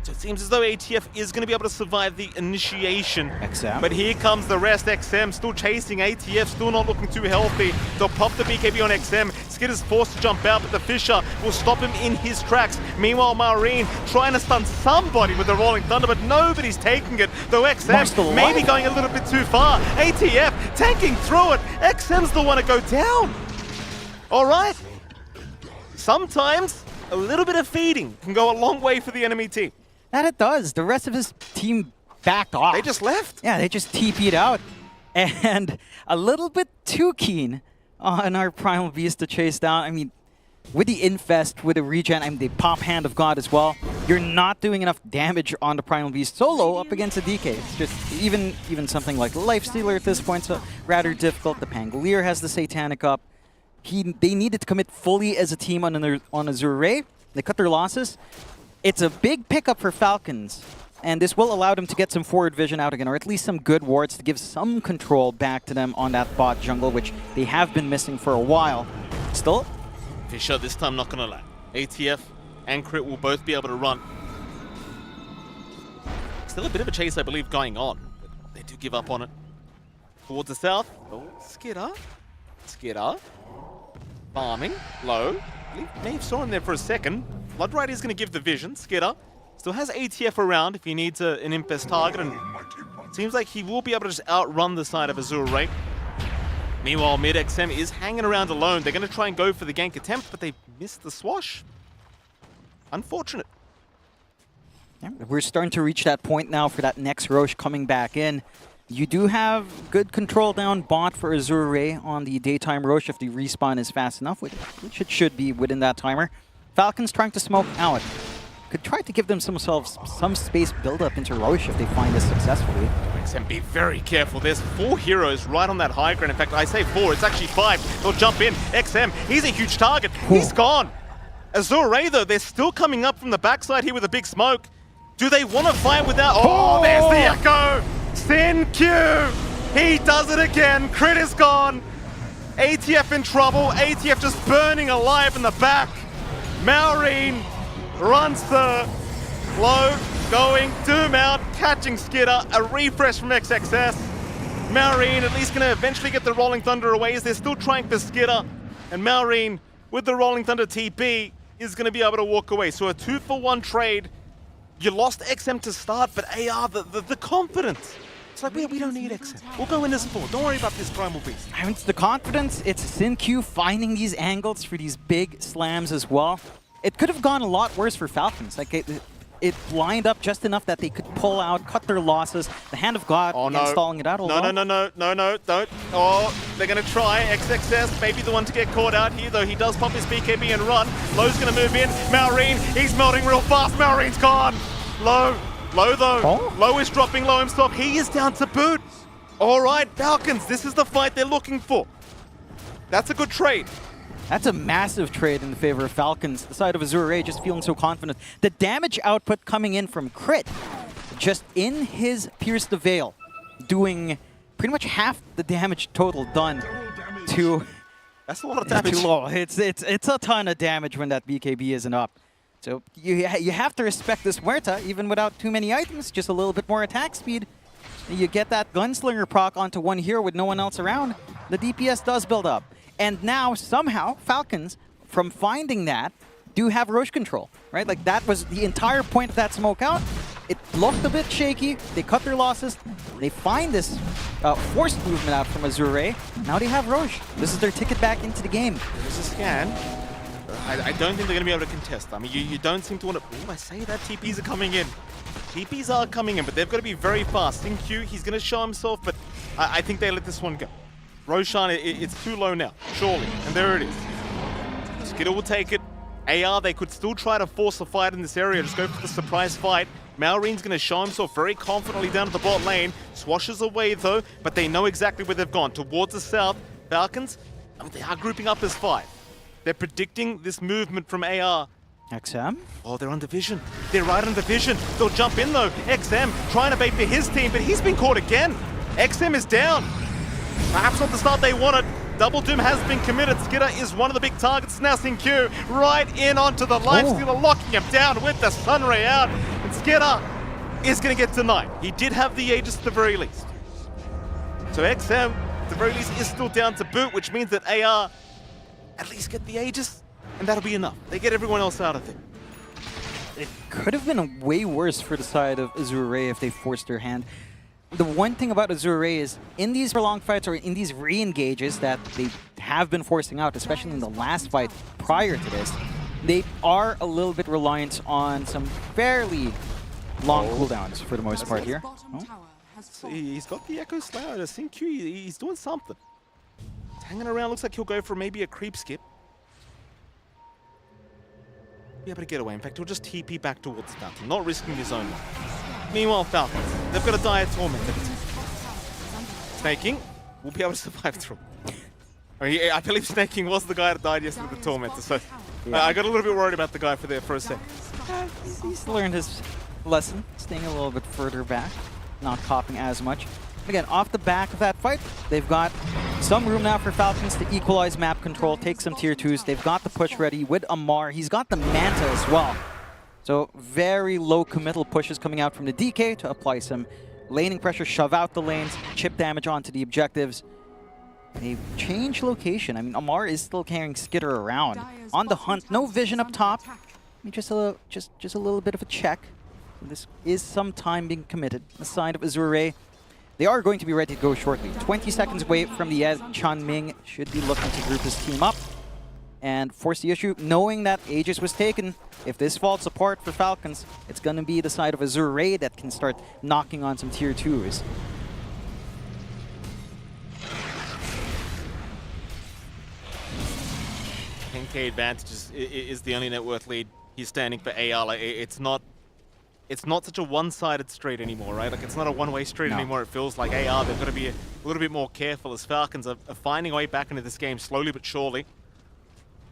Speaker 17: So it seems as though ATF is going to be able to survive the initiation.
Speaker 21: XM.
Speaker 17: But here comes the rest. XM still chasing ATF, still not looking too healthy. They'll pop the BKB on XM. Skidder's forced to jump out, but the Fisher will stop him in his tracks. Meanwhile, Malrine trying to stun somebody with the Rolling Thunder, but nobody's taking it. Though XM maybe going a little bit too far. ATF tanking through it. XM's the one to go down. All right. Sometimes a little bit of feeding can go a long way for the enemy team.
Speaker 21: That it does. The rest of his team backed off.
Speaker 17: They just left?
Speaker 21: Yeah, they just TP'd out. And a little bit too keen on our Primal Beast to chase down. I mean, with the Infest, with the regen, I mean, they pop Hand of God as well. you're not doing enough damage on the Primal Beast solo up against a DK. It's just even something like Lifestealer at this point, so rather difficult. The Pangolier has the Satanic up. They needed to commit fully as a team on Azure Ray. They cut their losses. It's a big pickup for Falcons, and this will allow them to get some forward vision out again, or at least some good wards to give some control back to them on that bot jungle, which they have been missing for a while. Still,
Speaker 17: Fisher this time not gonna lie. ATF and Crit will both be able to run. Still a bit of a chase, I believe, going on, but they do give up on it. Towards the south. Oh, Skidder. Farming. Low. I believe Maeve saw him there for a second. Bloodrider is going to give the vision. Skidder still has ATF around if he needs an Impest target, and it seems like he will be able to just outrun the side of Azure Ray. Meanwhile, mid XM is hanging around alone. They're going to try and go for the gank attempt, but they missed the swash. Unfortunate.
Speaker 21: Yeah, we're starting to reach that point now for that next Roche coming back in. You do have good control down bot for Azure Ray on the daytime Roche if the respawn is fast enough, which it should be within that timer. Falcons trying to smoke out. Could try to give themselves some space build up into Roche if they find this successfully.
Speaker 17: XM, be very careful. There's 4 heroes right on that high ground. In fact, I say 4, it's actually 5. They'll jump in. XM, he's a huge target. He's gone. Azure Ray, though, they're still coming up from the backside here with a big smoke. Do they want to fight with that? Oh, there's the echo. Sin Q. He does it again. Crit is gone. ATF in trouble. ATF just burning alive in the back. Maureen runs the low, going, Doom out, catching Skidder, a refresh from XXS. Maureen at least going to eventually get the Rolling Thunder away as they're still trying for Skidder. And Maureen, with the Rolling Thunder TP, is going to be able to walk away. So a 2-for-1 trade. You lost XM to start, but AR, the confidence. It's like, we don't need XM. We'll go in as 4. Don't worry about this Primal Beast.
Speaker 21: I mean, it's the confidence. It's SinQ finding these angles for these big slams as well. It could have gone a lot worse for Falcons. Like it lined up just enough that they could pull out, cut their losses. The Hand of God stalling it out.
Speaker 17: No, don't. Oh, they're going to try. XXS, maybe the one to get caught out here, though. He does pop his BKB and run. Low's going to move in. Maureen, he's melting real fast. Maureen's gone. Low though. Oh. Low is dropping low himself. He is down to boot. All right, Falcons, this is the fight they're looking for. That's a good trade.
Speaker 21: That's a massive trade in the favor of Falcons. The side of Azure Ray just feeling so confident. The damage output coming in from Crit, just in his Pierce the Veil, doing pretty much half the damage total done to...
Speaker 17: That's a lot of damage.
Speaker 21: Too low. It's a ton of damage when that BKB isn't up. So you have to respect this Muerta, even without too many items, just a little bit more attack speed. You get that Gunslinger proc onto one hero with no one else around. The DPS does build up. And now, somehow, Falcons, from finding that, do have Roche control, right? Like, that was the entire point of that smoke out. It looked a bit shaky. They cut their losses. They find this forced movement out from Azure Ray. Now they have Roche. This is their ticket back into the game.
Speaker 17: There's a scan. I don't think they're going to be able to contest. I mean, you don't seem to want to... Oh, I say that TPs are coming in. TPs are coming in, but they've got to be very fast. SinQ, he's going to show himself, but I think they let this one go. Roshan, it's too low now, surely. And there it is. Skidder will take it. AR, they could still try to force a fight in this area. Just go for the surprise fight. Maureen's going to show himself very confidently down to the bot lane. Swashes away, though, but they know exactly where they've gone. Towards the south, Falcons, I mean, they are grouping up as 5. They're predicting this movement from AR.
Speaker 21: XM?
Speaker 17: Oh, they're under vision. They're right under vision. They'll jump in, though. XM trying to bait for his team, but he's been caught again. XM is down. Perhaps not the start they wanted. Double Doom has been committed. Skidder is one of the big targets. Now SinQ right in onto the Lifestealer, locking him down with the Sunray out. And Skidder is going to get denied. He did have the Aegis at the very least. So XM, at the very least, is still down to boot, which means that AR at least get the Aegis, and that'll be enough. They get everyone else out of it.
Speaker 21: It could have been way worse for the side of Azure Ray if they forced their hand. The one thing about Azure Ray is, in these prolonged fights or in these re-engages that they have been forcing out, especially in the last fight prior to this, they are a little bit reliant on some fairly long cooldowns for the most part here.
Speaker 17: So he's got the Echo Slayer. SinQ, he's doing something. He's hanging around, looks like he'll go for maybe a creep skip. be able to get away. In fact, he'll just TP back towards Falcon, not risking his own life. Meanwhile, Falcons, they've got a dire torment. Snaking will be able to survive through. I believe Snaking was the guy that died yesterday with the Tormentor, so I got a little bit worried about the guy for a sec.
Speaker 21: He's learned his lesson, staying a little bit further back, not copying as much. Again, off the back of that fight, they've got some room now for Falcons to equalize map control, take some tier 2s. They've got the push ready with Amar. He's got the Manta as well. So very low committal pushes coming out from the DK to apply some laning pressure, shove out the lanes, chip damage onto the objectives. They've changed location. I mean, Amar is still carrying Skitter around. On the hunt, no vision up top. I mean, just a little bit of a check. This is some time being committed. The side of Azure, they are going to be ready to go shortly. 20 seconds away from the edge. Chan Ming should be looking to group his team up and force the issue, knowing that Aegis was taken. If this falls apart for Falcons, it's going to be the side of Azure that can start knocking on some tier 2s.
Speaker 17: 10k advantage is the only net worth lead he's standing for AR. Like, it's not such a one-sided street anymore, right? Like, it's not a one-way street anymore. It feels like AR, they've got to be a little bit more careful as Falcons are finding a way back into this game slowly but surely.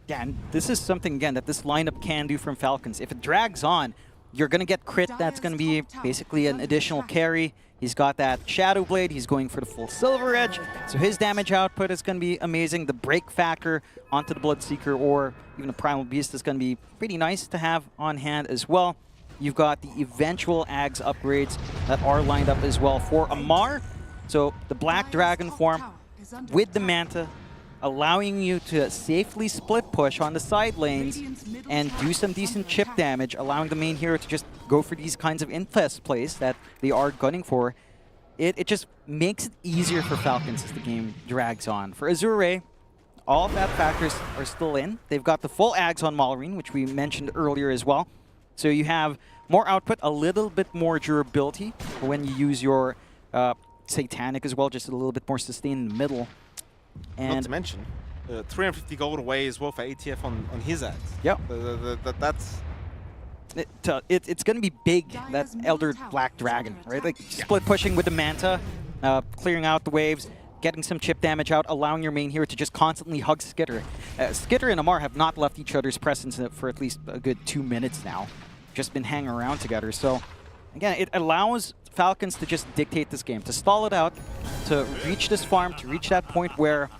Speaker 21: Yeah, and this is something, again, that this lineup can do from Falcons. If it drags on, you're going to get crit. That's going to be basically an additional carry. He's got that Shadow Blade. He's going for the full Silver Edge. So his damage output is going to be amazing. The break factor onto the Bloodseeker or even the Primal Beast is going to be pretty nice to have on hand as well. You've got the eventual Ags upgrades that are lined up as well for Amar. So the Black Dragon form with the Manta, allowing you to safely split push on the side lanes and do some decent chip damage, allowing the main hero to just go for these kinds of infest plays that they are gunning for. It just makes it easier for Falcons as the game drags on. For Azure, all of that factors are still in. They've got the full Ags on Malrine, which we mentioned earlier as well. So you have more output, a little bit more durability when you use your Satanic as well, just a little bit more sustain in the middle. And
Speaker 17: not to mention, 350 gold away as well for ATF on his ads.
Speaker 21: Yep.
Speaker 17: That's...
Speaker 21: It's going to be big, that Elder Black Dragon, right? Like, split pushing with the Manta, clearing out the waves, getting some chip damage out, allowing your main hero to just constantly hug Skitter. Skitter and Amar have not left each other's presence for at least a good 2 minutes now. Just been hanging around together. So, again, it allows Falcons to just dictate this game, to stall it out, to reach this farm, to reach that point where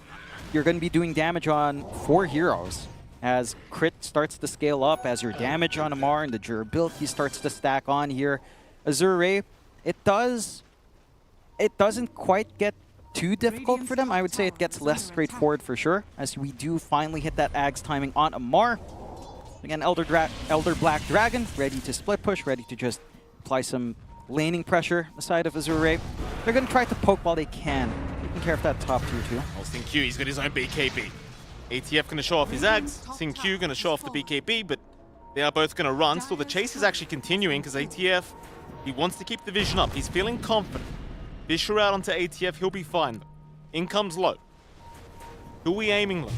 Speaker 21: you're going to be doing damage on 4 heroes. As crit starts to scale up, as your damage on Amar and the durability starts to stack on here. Azure, it doesn't quite get too difficult for them. I would say it gets less straightforward for sure, as we do finally hit that Ags timing on Amar. Again, Elder Black Dragon, ready to split push, ready to just apply some laning pressure on the side of Azure. They're going to try to poke while they can. Taking care of that top tier too.
Speaker 17: Well, Sin-Q, he's got his own BKB. ATF going to show off his Ags. Sin-Q going to show off the BKB, but they are both going to run. So the chase is actually continuing because ATF, he wants to keep the vision up. He's feeling confident. Fisher out onto ATF, he'll be fine. In comes Low. Who are we aiming low?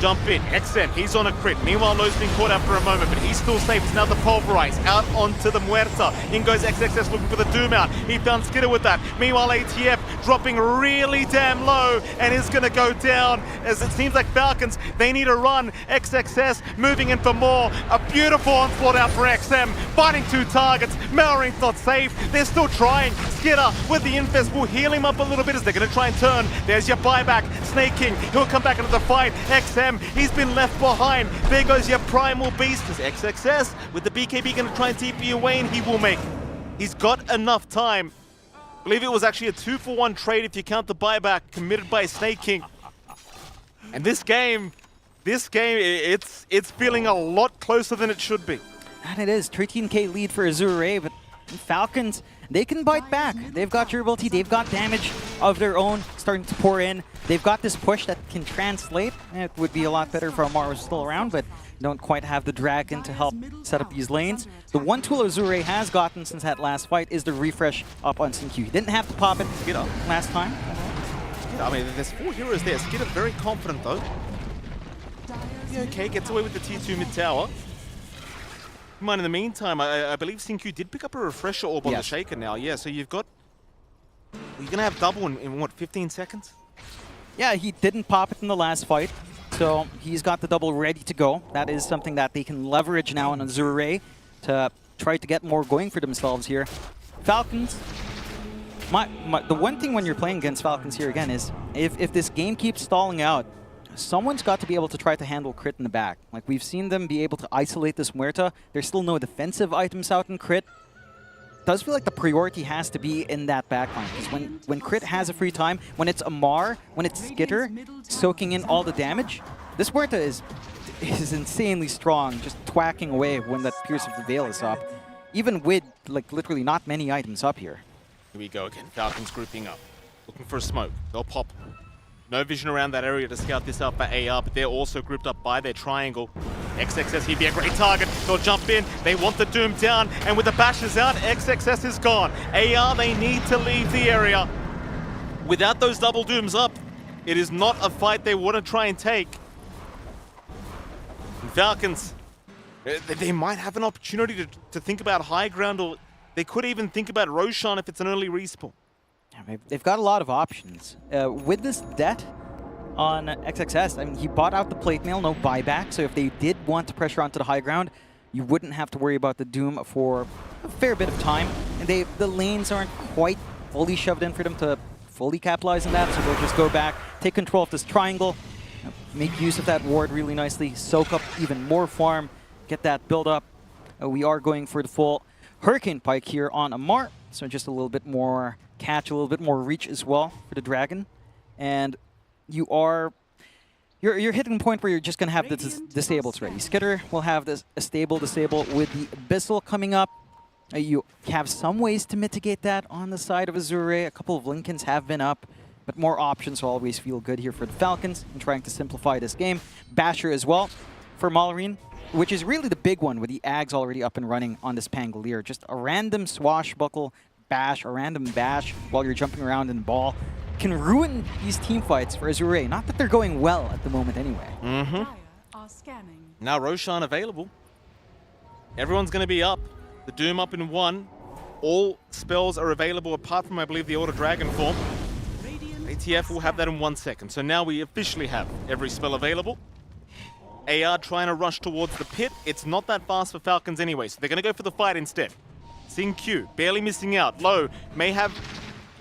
Speaker 17: Jump in, XM, he's on a crit. Meanwhile, Low's been caught out for a moment, but he's still safe. It's now the Pulverize, out onto the Muerta. In goes XXS looking for the Doom out. He found Skitter with that. Meanwhile, ATF dropping really damn low and is gonna go down as it seems like Falcons, they need a run. XXS moving in for more. A beautiful onslaught out for XM, fighting 2 targets. Malorine's not safe, they're still trying. Skitter with the Infest will heal him up a little bit as they're gonna try and turn. There's your buyback, Snake King, he'll come back into the fight. XM, he's been left behind. There goes your Primal Beast. As XXS with the BKB going to try and TP away, and he will make it. He's got enough time. I believe it was actually a 2-for-1 trade if you count the buyback committed by Snake King. And this game, it's feeling a lot closer than it should be.
Speaker 21: And it is. 13k lead for Azure, but Falcons, they can bite back. They've got durability, they've got damage of their own starting to pour in. They've got this push that can translate. It would be a lot better if Amar was still around, but don't quite have the Dragon to help set up these lanes. The one tool Azure has gotten since that last fight is the refresh up on Sin-Q. He didn't have to pop it last time.
Speaker 17: I mean, there's 4 heroes there. Skitter very confident though. Yeah, okay, gets away with the tier 2 mid tower. Mind in the meantime, I believe Xingqiu did pick up a refresher orb on the Shaker now. Yeah, so you've got... You're going to have double in what, 15 seconds?
Speaker 21: Yeah, he didn't pop it in the last fight, so he's got the double ready to go. That is something that they can leverage now on Azure to try to get more going for themselves here. Falcons, the one thing when you're playing against Falcons here again is if this game keeps stalling out, someone's got to be able to try to handle crit in the back. Like, we've seen them be able to isolate this Muerta. There's still no defensive items out in crit. Does feel like the priority has to be in that backline, because when crit has a free time, when it's Amar, when it's Skitter soaking in all the damage, this Muerta is insanely strong, just twacking away when that Pierce of the Veil is up, even with like literally not many items up here.
Speaker 17: Here we go again. Falcons grouping up, looking for a smoke. They'll pop. No vision around that area to scout this out by AR, but they're also grouped up by their triangle. XXS, he'd be a great target. They'll jump in. They want the Doom down, and with the bashes out, XXS is gone. AR, they need to leave the area. Without those double Dooms up, it is not a fight they want to try and take. And Falcons, they might have an opportunity to think about high ground, or they could even think about Roshan if it's an early respawn.
Speaker 21: They've got a lot of options. With this debt on XXS, I mean, he bought out the plate mail, no buyback, so if they did want to pressure onto the high ground, you wouldn't have to worry about the Doom for a fair bit of time. And the lanes aren't quite fully shoved in for them to fully capitalize on that, so they'll just go back, take control of this triangle, make use of that ward really nicely, soak up even more farm, get that build up. We are going for the full Hurricane Pike here on Amar, so just a little bit more catch, a little bit more reach as well for the Dragon. And you're hitting a point where you're just going to have the disables ready. Skitter will have this a stable disable with the Abyssal coming up. You have some ways to mitigate that on the side of Azure. A couple of Lincolns have been up, but more options will always feel good here for the Falcons in trying to simplify this game. Basher as well for Malrine, which is really the big one with the Ags already up and running on this Pangolier. Just a random swashbuckle bash, a random bash while you're jumping around in ball can ruin these team fights for Azure. Not that they're going well at the moment anyway.
Speaker 17: Now Roshan available. Everyone's going to be up. The Doom up in 1. All spells are available apart from, I believe, the Order Dragon form. ATF will have that in 1 second. So now we officially have every spell available. AR trying to rush towards the pit. It's not that fast for Falcons anyway, so they're going to go for the fight instead. Xingqiu barely missing out. Low may have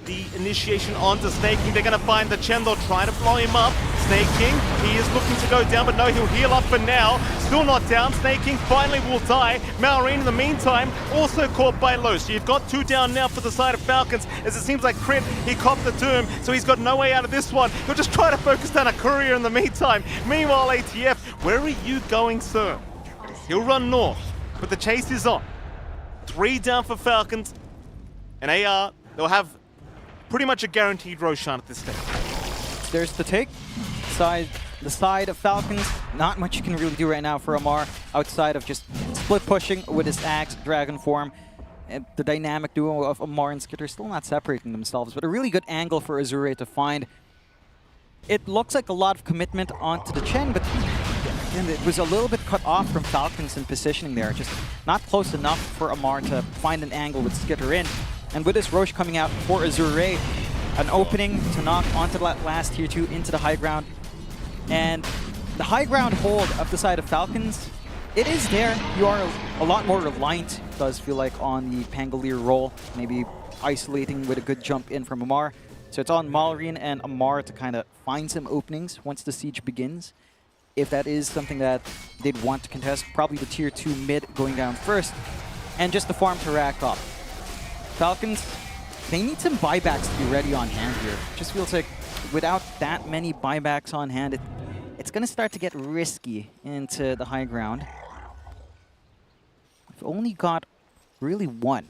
Speaker 17: the initiation onto Snake King. They're going to find the Chen. They'll try to blow him up. Snake King, he is looking to go down, but no, he'll heal up for now. Still not down. Snake King finally will die. Malrine, in the meantime, also caught by Low. So you've got 2 down now for the side of Falcons, as it seems like Crit, he copped the Doom, so he's got no way out of this one. He'll just try to focus down a Courier in the meantime. Meanwhile, ATF, where are you going, sir? He'll run north, but the chase is on. 3 down for Falcons, and AR, they'll have pretty much a guaranteed Roshan at this stage.
Speaker 21: There's the take. The side of Falcons, not much you can really do right now for Amar outside of just split pushing with his Axe, Dragon form. And the dynamic duo of Amar and Skitter still not separating themselves, but a really good angle for Azure to find. It looks like a lot of commitment onto the Chen, but again, it was a little bit cut off from Falcons in positioning there. Just not close enough for Amar to find an angle with Skitter in. And with this Roche coming out for Azure, an opening to knock onto that last tier 2 into the high ground. And the high ground hold of the side of Falcons, it is there. You are a lot more reliant, it does feel like, on the Pangolier roll, maybe isolating with a good jump in from Amar. So it's on Malrine and Amar to kind of find some openings once the siege begins. If that is something that they'd want to contest, probably the tier 2 mid going down first, and just the farm to rack up. Falcons, they need some buybacks to be ready on hand here. Just feels like without that many buybacks on hand, it's going to start to get risky into the high ground. We've only got really 1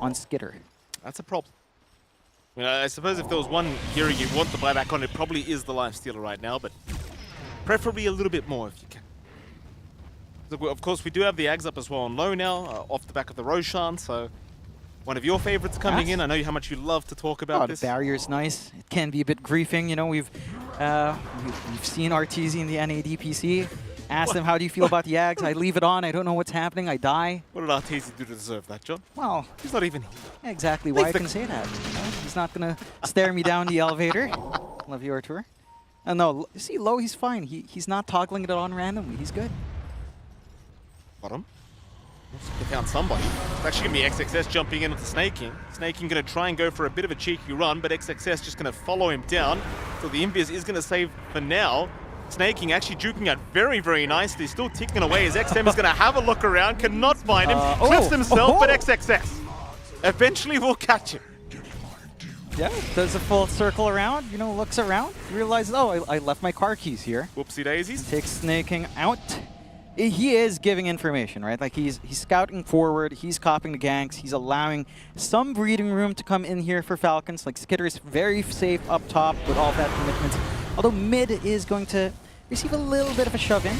Speaker 21: on Skitter.
Speaker 17: That's a problem. I mean, I suppose if there was one hero you want the buyback on, it probably is the Lifestealer right now, but preferably a little bit more if you can. So, of course, we do have the Ags up as well on low now, off the back of the Roshan, so one of your favorites coming in. I know how much you love to talk about this.
Speaker 21: The barrier's nice. It can be a bit griefing, you know. We've seen Arteezy in the NADPC. Ask them, how do you feel about the Ags? I leave it on. I don't know what's happening. I die.
Speaker 17: What did Arteezy do to deserve that, John?
Speaker 21: Well,
Speaker 17: he's not even here.
Speaker 21: Exactly why I can say that. He's not going to stare me down the elevator. Love you, Artur. No, see, Low, he's fine. He's not toggling it on randomly. He's good.
Speaker 17: Bottom. They found somebody. It's actually going to be XXS jumping in with the Snaking. Snaking going to try and go for a bit of a cheeky run, but XXS just going to follow him down. So the Invis is going to save for now. Snaking actually juking out very, very nicely. Still ticking away as XM is going to have a look around. Cannot find him. Clips himself, but XXS eventually will catch him.
Speaker 21: Yeah, does a full circle around, you know, looks around, realizes, oh, I left my car keys here.
Speaker 17: Whoopsie daisies.
Speaker 21: Takes Snaking out. He is giving information, right? Like he's scouting forward, he's copying the ganks, he's allowing some breathing room to come in here for Falcons. Like Skitter is very safe up top with all that commitment. Although mid is going to receive a little bit of a shove in.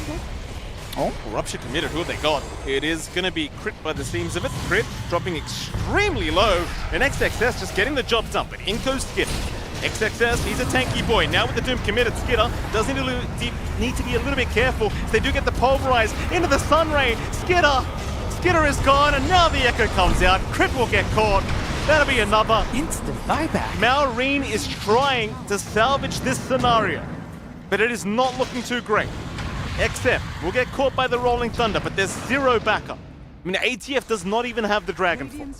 Speaker 17: Oh, Rupture committed. Who have they got? It is going to be Crit by the seams of it. Crit dropping extremely low, and XXS just getting the job done. But in goes Skitter. XXS, he's a tanky boy. Now with the Doom committed, Skitter does need to be a little bit careful. They do get the Pulverize into the Sunray. Skitter is gone, and now the Echo comes out. Crit will get caught. That'll be another
Speaker 21: instant buyback.
Speaker 17: Maureen is trying to salvage this scenario, but it is not looking too great. XM will get caught by the Rolling Thunder, but there's zero backup. I mean, ATF does not even have the Dragonfall.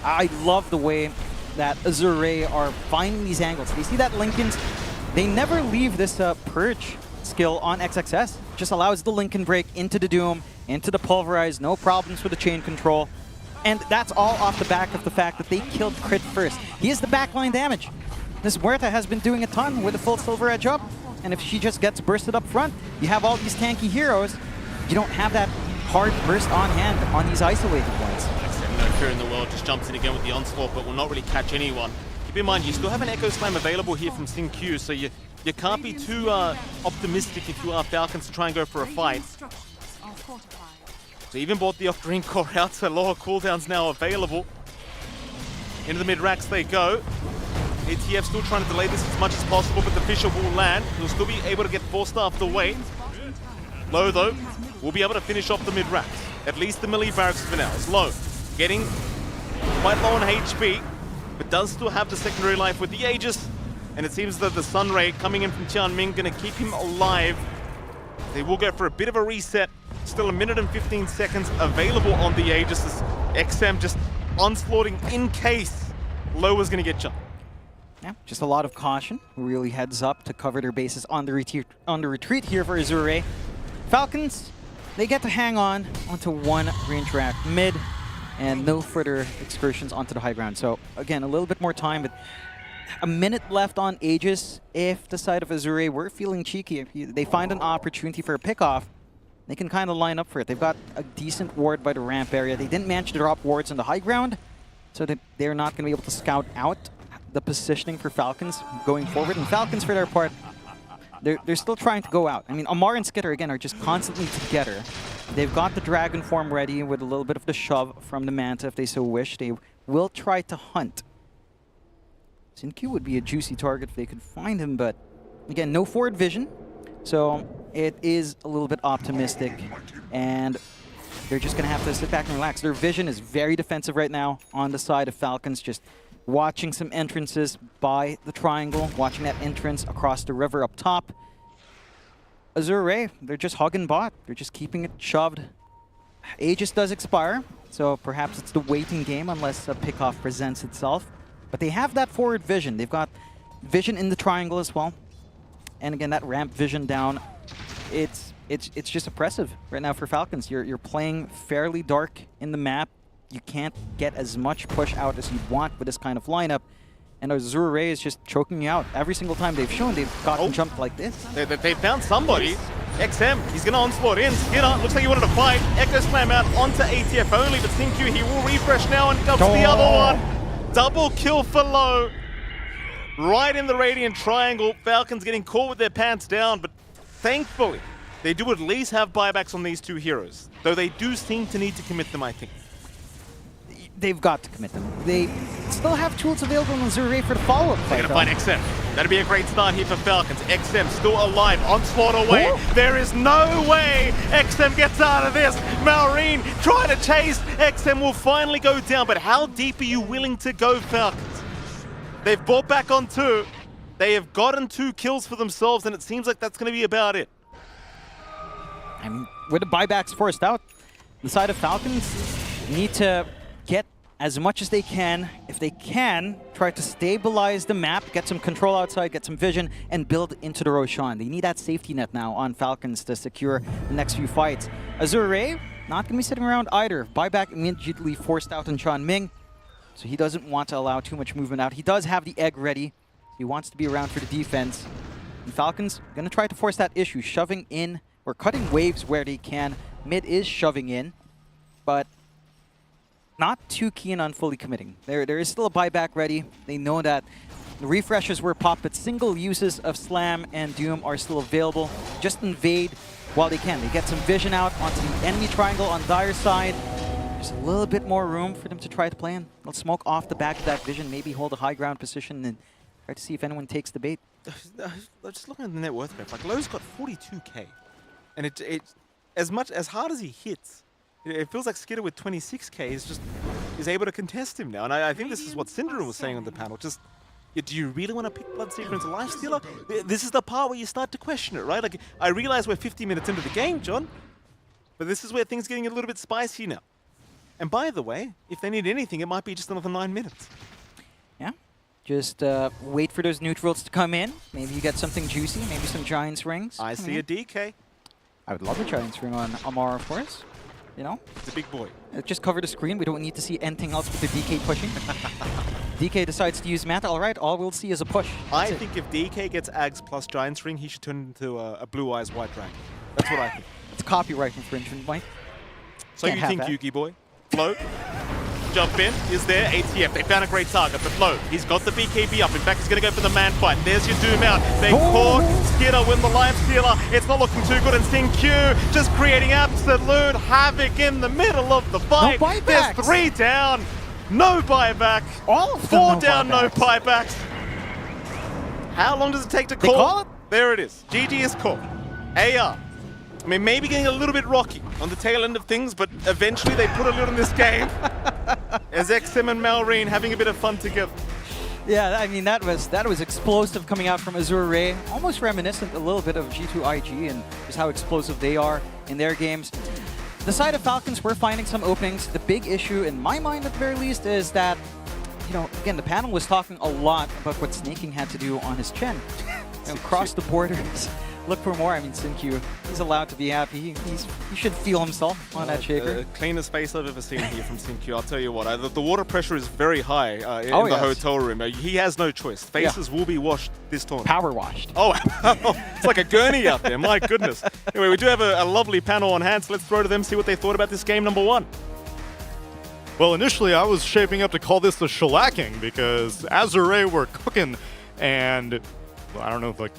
Speaker 21: I love the way that Azure are finding these angles. You see that Lincoln's, they never leave this Purge skill on XXS. Just allows the Lincoln break into the Doom, into the Pulverize, no problems with the chain control. And that's all off the back of the fact that they killed Crit first. He is the backline damage. This Huerta has been doing a ton with a full Silver Edge up. And if she just gets bursted up front, you have all these tanky heroes. You don't have that hard burst on hand on these isolated ones.
Speaker 17: No fear in the world, just jumps in again with the onslaught, but will not really catch anyone. Keep in mind, you still have an Echo Slam available here from SyncQ, so you can't be too optimistic if you are Falcons to try and go for a fight. So even bought the Octarine Core out, so lower cooldowns now available. Into the mid-racks they go. ATF still trying to delay this as much as possible, but the Fisher will land. He'll still be able to get force-staffed away. Low, though, will be able to finish off the mid-racks. At least the melee barracks for now. It's Low getting quite low on HP, but does still have the secondary life with the Aegis. And it seems that the Sunray coming in from Tianming going to keep him alive. They will go for a bit of a reset. Still 1 minute and 15 seconds available on the Aegis. As XM just onslaughting in case Low is going to get jumped.
Speaker 21: Yeah, just a lot of caution. Really heads up to cover their bases on the retreat here for Azure. Falcons, they get to hang on onto one range rack mid and no further excursions onto the high ground. So again, a little bit more time, but a minute left on Aegis. If the side of Azure were feeling cheeky, if they find an opportunity for a pickoff, they can kind of line up for it. They've got a decent ward by the ramp area. They didn't manage to drop wards on the high ground, so they're not going to be able to scout out the positioning for Falcons going forward. And Falcons, for their part, they're still trying to go out. I mean, Amar and Skitter, again, are just constantly together. They've got the Dragon form ready with a little bit of the shove from the Manta if they so wish. They will try to hunt. SyncQ would be a juicy target if they could find him, but again, no forward vision. So it is a little bit optimistic, and they're just going to have to sit back and relax. Their vision is very defensive right now on the side of Falcons, just watching some entrances by the triangle, watching that entrance across the river up top. Azure, they're just hugging bot. They're just keeping it shoved. Aegis does expire, so perhaps it's the waiting game unless a pickoff presents itself. But they have that forward vision. They've got vision in the triangle as well. And again, that ramp vision down, it's just oppressive right now for Falcons. You're playing fairly dark in the map. You can't get as much push out as you'd want with this kind of lineup. And Azure is just choking you out. Every single time they've shown they've gotten jumped like this.
Speaker 17: They found somebody. XM, he's going to onslaught in. Skitter, looks like he wanted to fight. Echo Slam out onto ATF only, but SyncQ, he will refresh now and dumps the other one. Double kill for Low. Right in the Radiant Triangle. Falcons getting caught with their pants down, but thankfully, they do at least have buybacks on these two heroes. Though they do seem to need to commit them, I think.
Speaker 21: they've got to commit them. They still have tools available on Azure for the follow-up
Speaker 17: They're
Speaker 21: fight.
Speaker 17: going to find XM. That'd be a great start here for Falcons. XM still alive. Onslaught away. There is no way XM gets out of this. Maureen trying to chase. XM will finally go down. But how deep are you willing to go, Falcons? They've brought back on 2. They have gotten 2 kills for themselves, and it seems like that's going to be about it.
Speaker 21: I mean, with the buybacks forced out, the side of Falcons need to get as much as they can. If they can, try to stabilize the map, get some control outside, get some vision, and build into the Roshan. They need that safety net now on Falcons to secure the next few fights. Azure, not going to be sitting around either. Buyback immediately forced out on Sean Ming, so he doesn't want to allow too much movement out. He does have the egg ready. He wants to be around for the defense. And Falcons going to try to force that issue, shoving in or cutting waves where they can. Mid is shoving in, but not too keen on fully committing. There is still a buyback ready. They know that the refreshes were popped, but single uses of Slam and Doom are still available. Just invade while they can. They get some vision out onto the enemy triangle on Dire's side. There's a little bit more room for them to try to play in. They'll smoke off the back of that vision, maybe hold a high ground position and try to see if anyone takes the bait.
Speaker 17: Just looking at the net worth graph, like Lowe's got 42k. And it as hard as he hits, it feels like Skitter with 26k is able to contest him now. And I think this is what Syndrome was saying on the panel. Just, do you really want to pick Bloodseeker into Lifestealer? This is the part where you start to question it, right? Like, I realize we're 50 minutes into the game, John, but this is where things are getting a little bit spicy now. And by the way, if they need anything, it might be just another 9 minutes.
Speaker 21: Yeah. Just wait for those neutrals to come in. Maybe you get something juicy, maybe some Giant's Rings.
Speaker 17: I see a DK.
Speaker 21: I would love a Giant's Ring on Amar, of course. You know?
Speaker 17: It's a big boy.
Speaker 21: Just cover the screen. We don't need to see anything else with the DK pushing. DK decides to use Manta. All right, all we'll see is a push.
Speaker 17: I think if DK gets Ags plus Giant's Ring, he should turn into a Blue Eyes White Dragon. That's what I think.
Speaker 21: It's copyright infringement, Mike.
Speaker 17: So you think Yuki boy? Float. Jump in, is there, ATF, they found a great target, but Float, he's got the BKB up, in fact he's going to go for the man fight, there's your Doom out, they caught Skitter with the Lifestealer, it's not looking too good, and StingQ just creating absolute havoc in the middle of the fight, there's 3 down, no buyback,
Speaker 21: all of them
Speaker 17: 4
Speaker 21: no
Speaker 17: down,
Speaker 21: buybacks.
Speaker 17: no buybacks. How long does it take to
Speaker 21: They
Speaker 17: call?
Speaker 21: call it?
Speaker 17: There it is, GG is called. AR. I mean, maybe getting a little bit rocky on the tail end of things, but eventually they put a lid on this game. As XM and Maureen having a bit of fun together.
Speaker 21: Yeah, I mean, that was explosive coming out from Azure Ray. Almost reminiscent a little bit of G2IG and just how explosive they are in their games. The side of Falcons, we're finding some openings. The big issue, in my mind at the very least, is that, you know, again, the panel was talking a lot about what Snaking had to do on his chin. You know, cross the borders. Look for more. I mean, StingQ, he's allowed to be happy. He should feel himself on that shaker.
Speaker 17: The cleanest face I've ever seen here from StingQ. I'll tell you what, the water pressure is very high in the hotel room. He has no choice. Faces will be washed this tournament.
Speaker 21: Power washed.
Speaker 17: Oh, it's like a gurney out there. My goodness. Anyway, we do have a lovely panel on hand, so let's throw to them, see what they thought about this game number 1.
Speaker 19: Well, initially I was shaping up to call this a shellacking because Azure were cooking, and I don't know, like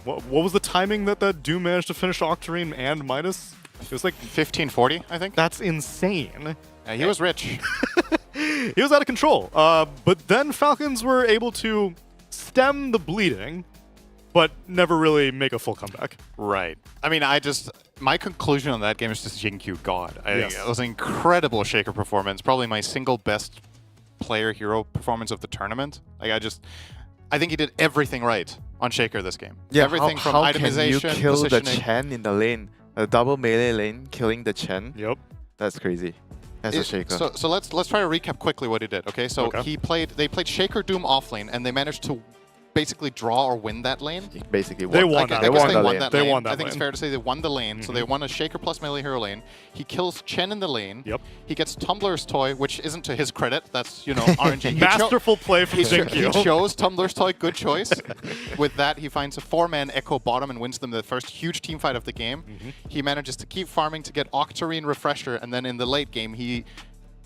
Speaker 19: what was the timing that Doom managed to finish Octarine and Midas? It was like
Speaker 3: 1540, I think.
Speaker 19: That's insane.
Speaker 3: Yeah, he was rich.
Speaker 19: He was out of control. But then Falcons were able to stem the bleeding, but never really make a full comeback.
Speaker 3: Right. I mean, my conclusion on that game is just JinQ God. I think
Speaker 19: Yes.
Speaker 3: it was an incredible Shaker performance, probably my single best player hero performance of the tournament. Like I think he did everything right on Shaker this game.
Speaker 8: Yeah,
Speaker 3: everything from
Speaker 8: how
Speaker 3: itemization,
Speaker 8: can you kill the
Speaker 3: positioning.
Speaker 8: Chen in the lane? A double melee lane, killing the Chen?
Speaker 19: Yep.
Speaker 8: That's crazy. That's a Shaker.
Speaker 3: So let's try to recap quickly what he did. Okay, so they played Shaker Doom off lane, and they managed to basically draw or win that lane.
Speaker 8: Basically,
Speaker 19: They won that
Speaker 3: They
Speaker 19: lane.
Speaker 3: won that
Speaker 19: They
Speaker 3: lane.
Speaker 19: won that
Speaker 3: I think it's
Speaker 19: lane.
Speaker 3: fair to say they won the lane. So they won a Shaker plus melee hero lane. He kills Chen in the lane.
Speaker 19: Yep.
Speaker 3: He gets Tumblr's toy, which isn't to his credit. That's, RNG.
Speaker 19: Masterful play from
Speaker 3: He
Speaker 19: StingQ.
Speaker 3: chose Tumblr's toy. Good choice. With that, he finds a 4-man Echo bottom and wins them the first huge team fight of the game. He manages to keep farming to get Octarine Refresher, and then in the late game, he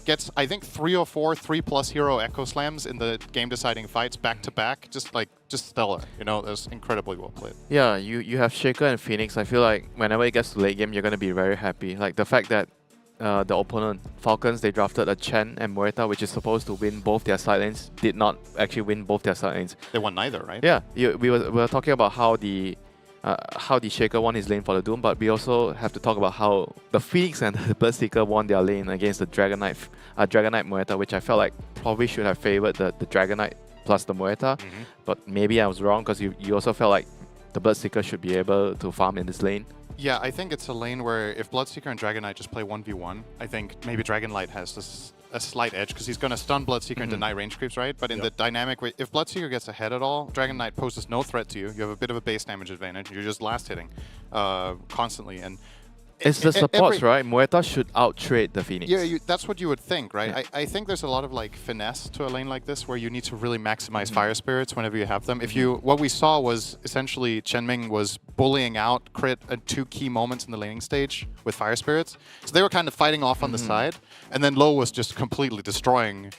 Speaker 3: gets, I think, 3 or 4 3+ hero Echo Slams in the game-deciding fights back-to-back. Just stellar. It was incredibly well played.
Speaker 8: Yeah, you have Shaker and Phoenix. I feel like whenever it gets to late game, you're going to be very happy. Like the fact that the opponent. Falcons, they drafted a Chen and Muerta, which is supposed to win both their side lanes. Did not actually win both their side lanes.
Speaker 3: They won neither, right?
Speaker 8: Yeah, we were talking about how the Shaker won his lane for the Doom, but we also have to talk about how the Phoenix and the Bloodseeker won their lane against the Dragon Knight Muerta, which I felt like probably should have favored the Dragon Knight plus the Muerta. But maybe I was wrong, because you also felt like the Bloodseeker should be able to farm in this lane.
Speaker 3: Yeah, I think it's a lane where if Bloodseeker and Dragon Knight just play 1v1, I think maybe Dragon Knight has a slight edge, because he's going to stun Bloodseeker and deny range creeps, right? But in the dynamic, if Bloodseeker gets ahead at all, Dragon Knight poses no threat to you. You have a bit of a base damage advantage. You're just last hitting constantly. And
Speaker 8: it's the supports, right? Muerta should out-trade the Phoenix.
Speaker 3: Yeah, that's what you would think, right? Yeah. I think there's a lot of like finesse to a lane like this, where you need to really maximize fire spirits whenever you have them. What we saw was essentially Chenming was bullying out Crit at 2 key moments in the laning stage with fire spirits. So they were kind of fighting off on the side, and then Low was just completely destroying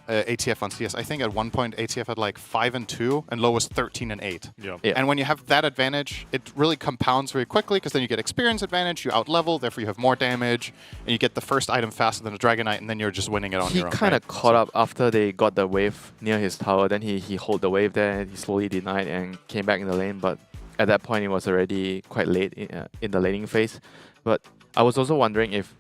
Speaker 3: ATF on CS. I think at one point ATF had like 5 and 2, and Low was 13 and 8.
Speaker 19: Yeah.
Speaker 3: And when you have that advantage, it really compounds very quickly, because then you get experience advantage, you out level, therefore you have more damage, and you get the first item faster than a Dragon Knight, and then you're just winning it on your own.
Speaker 8: He kind of caught up after they got the wave near his tower. Then he hold the wave there, and he slowly denied and came back in the lane. But at that point, it was already quite late in the laning phase. But I was also wondering if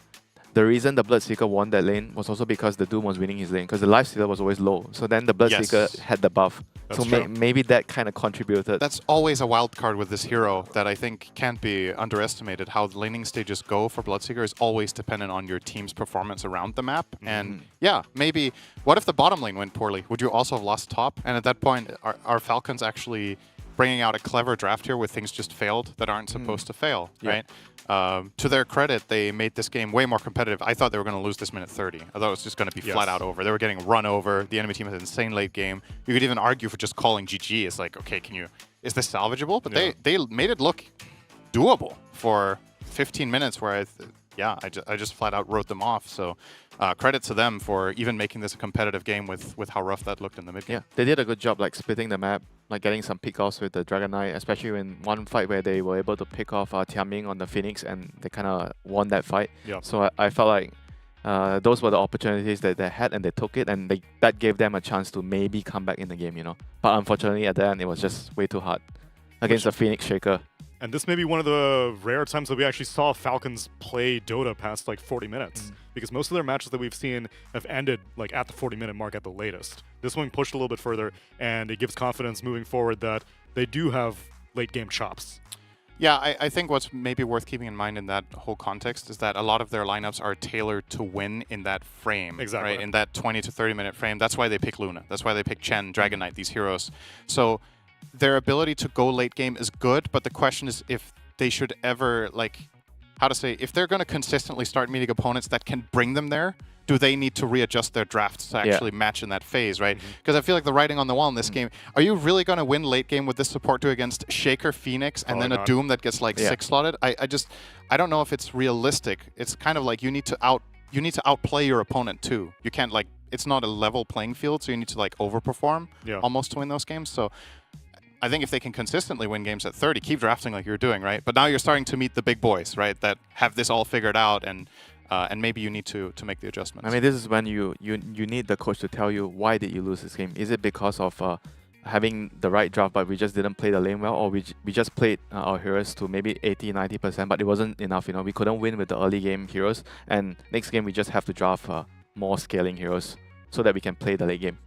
Speaker 8: the reason the Bloodseeker won that lane was also because the Doom was winning his lane, because the Lifestealer was always low. So then the Bloodseeker had the buff.
Speaker 3: That's
Speaker 8: so maybe that kind of contributed.
Speaker 3: That's always a wild card with this hero that I think can't be underestimated. How the laning stages go for Bloodseeker is always dependent on your team's performance around the map. And yeah, maybe, what if the bottom lane went poorly? Would you also have lost top? And at that point, are Falcons actually bringing out a clever draft here where things just failed that aren't supposed to fail, right? To their credit, they made this game way more competitive. I thought they were going to lose this minute 30. I thought it was just going to be flat out over. They were getting run over. The enemy team had an insane late game. You could even argue for just calling GG. It's like, okay, is this salvageable? But they made it look doable for 15 minutes where I just flat out wrote them off. So credit to them for even making this a competitive game with how rough that looked in the mid game.
Speaker 8: Yeah, they did a good job like splitting the map, like getting some pick-offs with the Dragon Knight, especially in one fight where they were able to pick off Tianming on the Phoenix, and they kind of won that fight.
Speaker 19: Yep.
Speaker 8: So I felt like those were the opportunities that they had, and they took it, and that gave them a chance to maybe come back in the game, But unfortunately, at the end, it was just way too hard against the Phoenix Shaker.
Speaker 19: And this may be one of the rare times that we actually saw Falcons play Dota past like 40 minutes. Because most of their matches that we've seen have ended like at the 40-minute mark at the latest. This one pushed a little bit further, and it gives confidence moving forward that they do have late-game chops.
Speaker 3: Yeah, I think what's maybe worth keeping in mind in that whole context is that a lot of their lineups are tailored to win in that frame.
Speaker 19: Exactly.
Speaker 3: Right? In that 20 to 30-minute frame. That's why they pick Luna. That's why they pick Chen, Dragon Knight, these heroes. So their ability to go late game is good, but the question is if they should ever, if they're going to consistently start meeting opponents that can bring them there, do they need to readjust their drafts to actually match in that phase, right? Because I feel like the writing on the wall in this game, are you really going to win late game with this support to against Shaker, Phoenix, and then a Doom that gets like 6 slotted? I don't know if it's realistic. It's kind of like you need to outplay your opponent too. You can't it's not a level playing field, so you need to overperform almost to win those games. So I think if they can consistently win games at 30, keep drafting like you're doing, right? But now you're starting to meet the big boys, right? That have this all figured out, and maybe you need to make the adjustments.
Speaker 8: I mean, this is when you need the coach to tell you why did you lose this game. Is it because of having the right draft, but we just didn't play the lane well, or we just played our heroes to maybe 80-90%, but it wasn't enough. We couldn't win with the early game heroes, and next game we just have to draft more scaling heroes so that we can play the late game.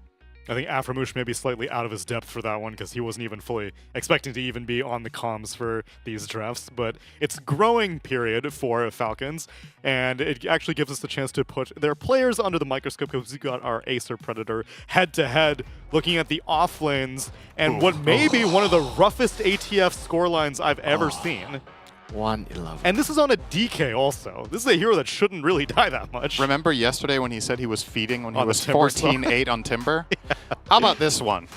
Speaker 19: I think Aframush may be slightly out of his depth for that one because he wasn't even fully expecting to even be on the comms for these drafts. But it's growing period for Falcons, and it actually gives us the chance to put their players under the microscope because we got our Acer Predator head-to-head looking at the off lanes and what may be one of the roughest ATF scorelines I've ever seen.
Speaker 8: 1-11.
Speaker 19: And this is on a DK also. This is a hero that shouldn't really die that much.
Speaker 3: Remember yesterday when he said he was feeding when he was 14-8 on Timber? How about this one?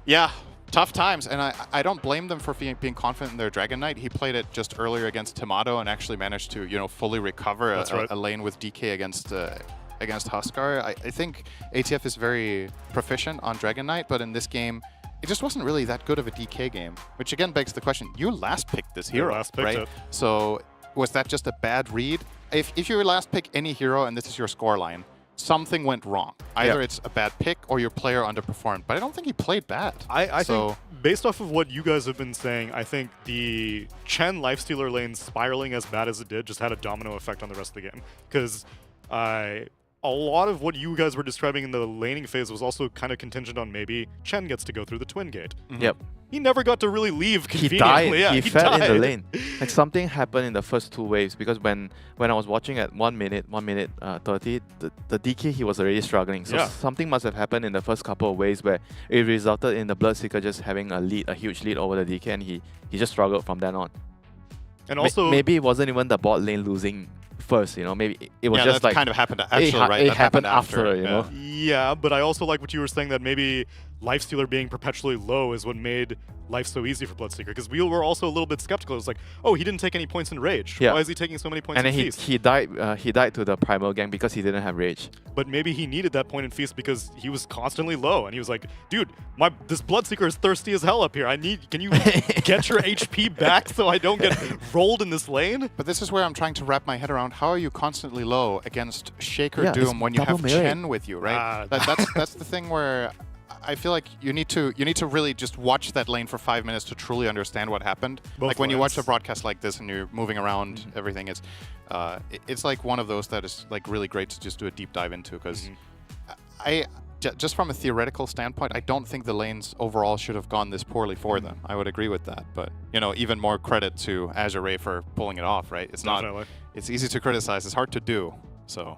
Speaker 3: Yeah, tough times. And I don't blame them for being confident in their Dragon Knight. He played it just earlier against Tomato and actually managed to, fully recover a lane with DK against Huskar. I think ATF is very proficient on Dragon Knight, but in this game, it just wasn't really that good of a DK game, which again begs the question, you last picked this hero, right? So was that just a bad read? if you last pick any hero and this is your scoreline, something went wrong. Either it's a bad pick or your player underperformed. But I don't think he played bad.
Speaker 19: I think, based off of what you guys have been saying, I think the Chen Lifestealer lane spiraling as bad as it did just had a domino effect on the rest of the game. Because a lot of what you guys were describing in the laning phase was also kind of contingent on maybe Chen gets to go through the twin gate.
Speaker 8: Yep.
Speaker 19: He never got to really leave
Speaker 8: He
Speaker 19: conveniently.
Speaker 8: died.
Speaker 19: Yeah,
Speaker 8: he fell
Speaker 19: died.
Speaker 8: in the lane. Like something happened in the first 2 waves because when I was watching at 1 minute 30, the DK he was already struggling. So something must have happened in the first couple of waves where it resulted in the Bloodseeker just having a huge lead over the DK, and he just struggled from then on.
Speaker 19: And also
Speaker 8: maybe it wasn't even the bot lane losing first, you know, maybe it was just
Speaker 3: that
Speaker 8: like
Speaker 3: kind of happened actually, right?
Speaker 8: It
Speaker 3: That
Speaker 8: happened
Speaker 3: happened
Speaker 8: after, you know.
Speaker 19: Yeah, but I also like what you were saying that maybe Lifestealer being perpetually low is what made life so easy for Bloodseeker, because we were also a little bit skeptical. It was like, oh, he didn't take any points in Rage.
Speaker 8: Yeah.
Speaker 19: Why is he taking so many points
Speaker 8: and
Speaker 19: in
Speaker 8: then
Speaker 19: Feast?
Speaker 8: he died to the Primal Gang because he didn't have Rage.
Speaker 19: But maybe he needed that point in Feast because he was constantly low, and he was like, dude, this Bloodseeker is thirsty as hell up here. Can you get your HP back so I don't get rolled in this lane?
Speaker 3: But this is where I'm trying to wrap my head around. How are you constantly low against Shaker
Speaker 8: Yeah,
Speaker 3: Doom
Speaker 8: it's
Speaker 3: when you have
Speaker 8: double melee.
Speaker 3: Chen with you, right? That's the thing where I feel like you need to really just watch that lane for 5 minutes to truly understand what happened.
Speaker 19: Both
Speaker 3: when you watch a
Speaker 19: lanes.
Speaker 3: broadcast like this and you're moving around everything, it's like one of those that is like really great to just do a deep dive into, because just from a theoretical standpoint, I don't think the lanes overall should have gone this poorly for them. I would agree with that, but even more credit to Azure Ray for pulling it off, right? It's
Speaker 19: Definitely.
Speaker 3: not. It's easy to criticize. It's hard to do. So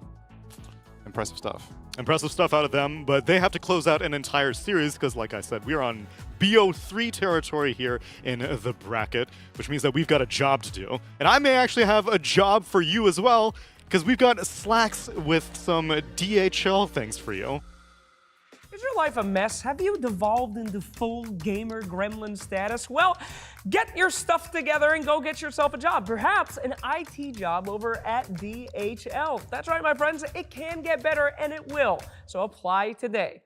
Speaker 3: impressive stuff.
Speaker 19: Impressive stuff out of them, but they have to close out an entire series because, like I said, we're on BO3 territory here in the bracket, which means that we've got a job to do. And I may actually have a job for you as well, because we've got Slacks with some DHL things for you.
Speaker 2: Is your life a mess? Have you devolved into full gamer gremlin status? Well, get your stuff together and go get yourself a job. Perhaps an IT job over at DHL. That's right, my friends. It can get better, and it will. So apply today.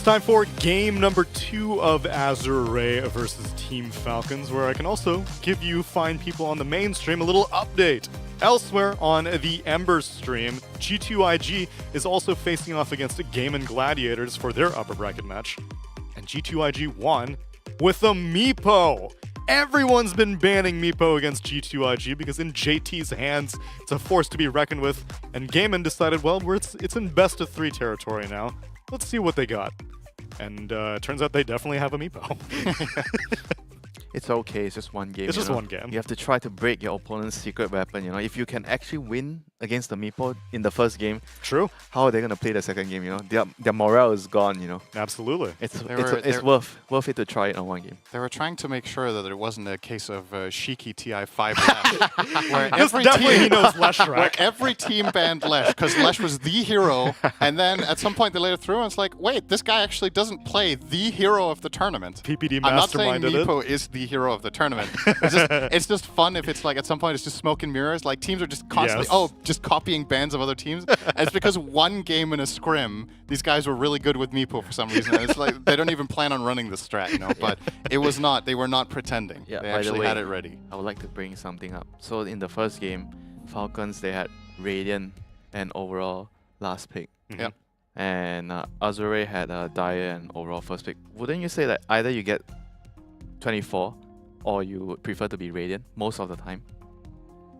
Speaker 19: time for game number 2 of Azure Ray versus Team Falcons, where I can also give you fine people on the main stream a little update. Elsewhere on the Ember stream, G2IG is also facing off against Game and Gladiators for their upper bracket match. And G2IG won with a Meepo. Everyone's been banning Meepo against G2IG because in JT's hands, it's a force to be reckoned with. And Gaiman decided, well, it's in best of 3 territory now. Let's see what they got. And turns out they definitely have a Meepo.
Speaker 8: It's okay, it's just one game.
Speaker 19: It's just
Speaker 8: know?
Speaker 19: one game.
Speaker 8: You have to try to break your opponent's secret weapon, you know. If you can actually win against the Meepo in the first game,
Speaker 19: true.
Speaker 8: How are they gonna play the second game, you know? Their morale is gone, you know.
Speaker 19: Absolutely.
Speaker 8: It's worth it to try it on one game.
Speaker 3: They were trying to make sure that it wasn't a case of Shiki TI5 Lesh, where
Speaker 19: He knows Lesh, right?
Speaker 3: where every team banned Lesh because Lesh was the hero, and then at some point they laid it through and it's like, wait, this guy actually doesn't play the hero of the tournament.
Speaker 19: PPD
Speaker 3: I'm not saying
Speaker 19: masterminded it.
Speaker 3: Meepo is the hero of the tournament. It's just fun if it's like at some point it's just smoke and mirrors. Like teams are just constantly just copying bans of other teams. And it's because one game in a scrim, these guys were really good with Meepo for some reason. And it's like they don't even plan on running the strat, you know. But it was not. They were not pretending.
Speaker 8: Yeah,
Speaker 3: they
Speaker 8: by the
Speaker 3: actually
Speaker 8: way,
Speaker 3: had it ready.
Speaker 8: I would like to bring something up. So in the first game, Falcons, they had Radiant and overall last pick.
Speaker 3: Yep.
Speaker 8: And Azure had Dire and overall first pick. Wouldn't you say that either you get 24 or you would prefer to be Radiant most of the time?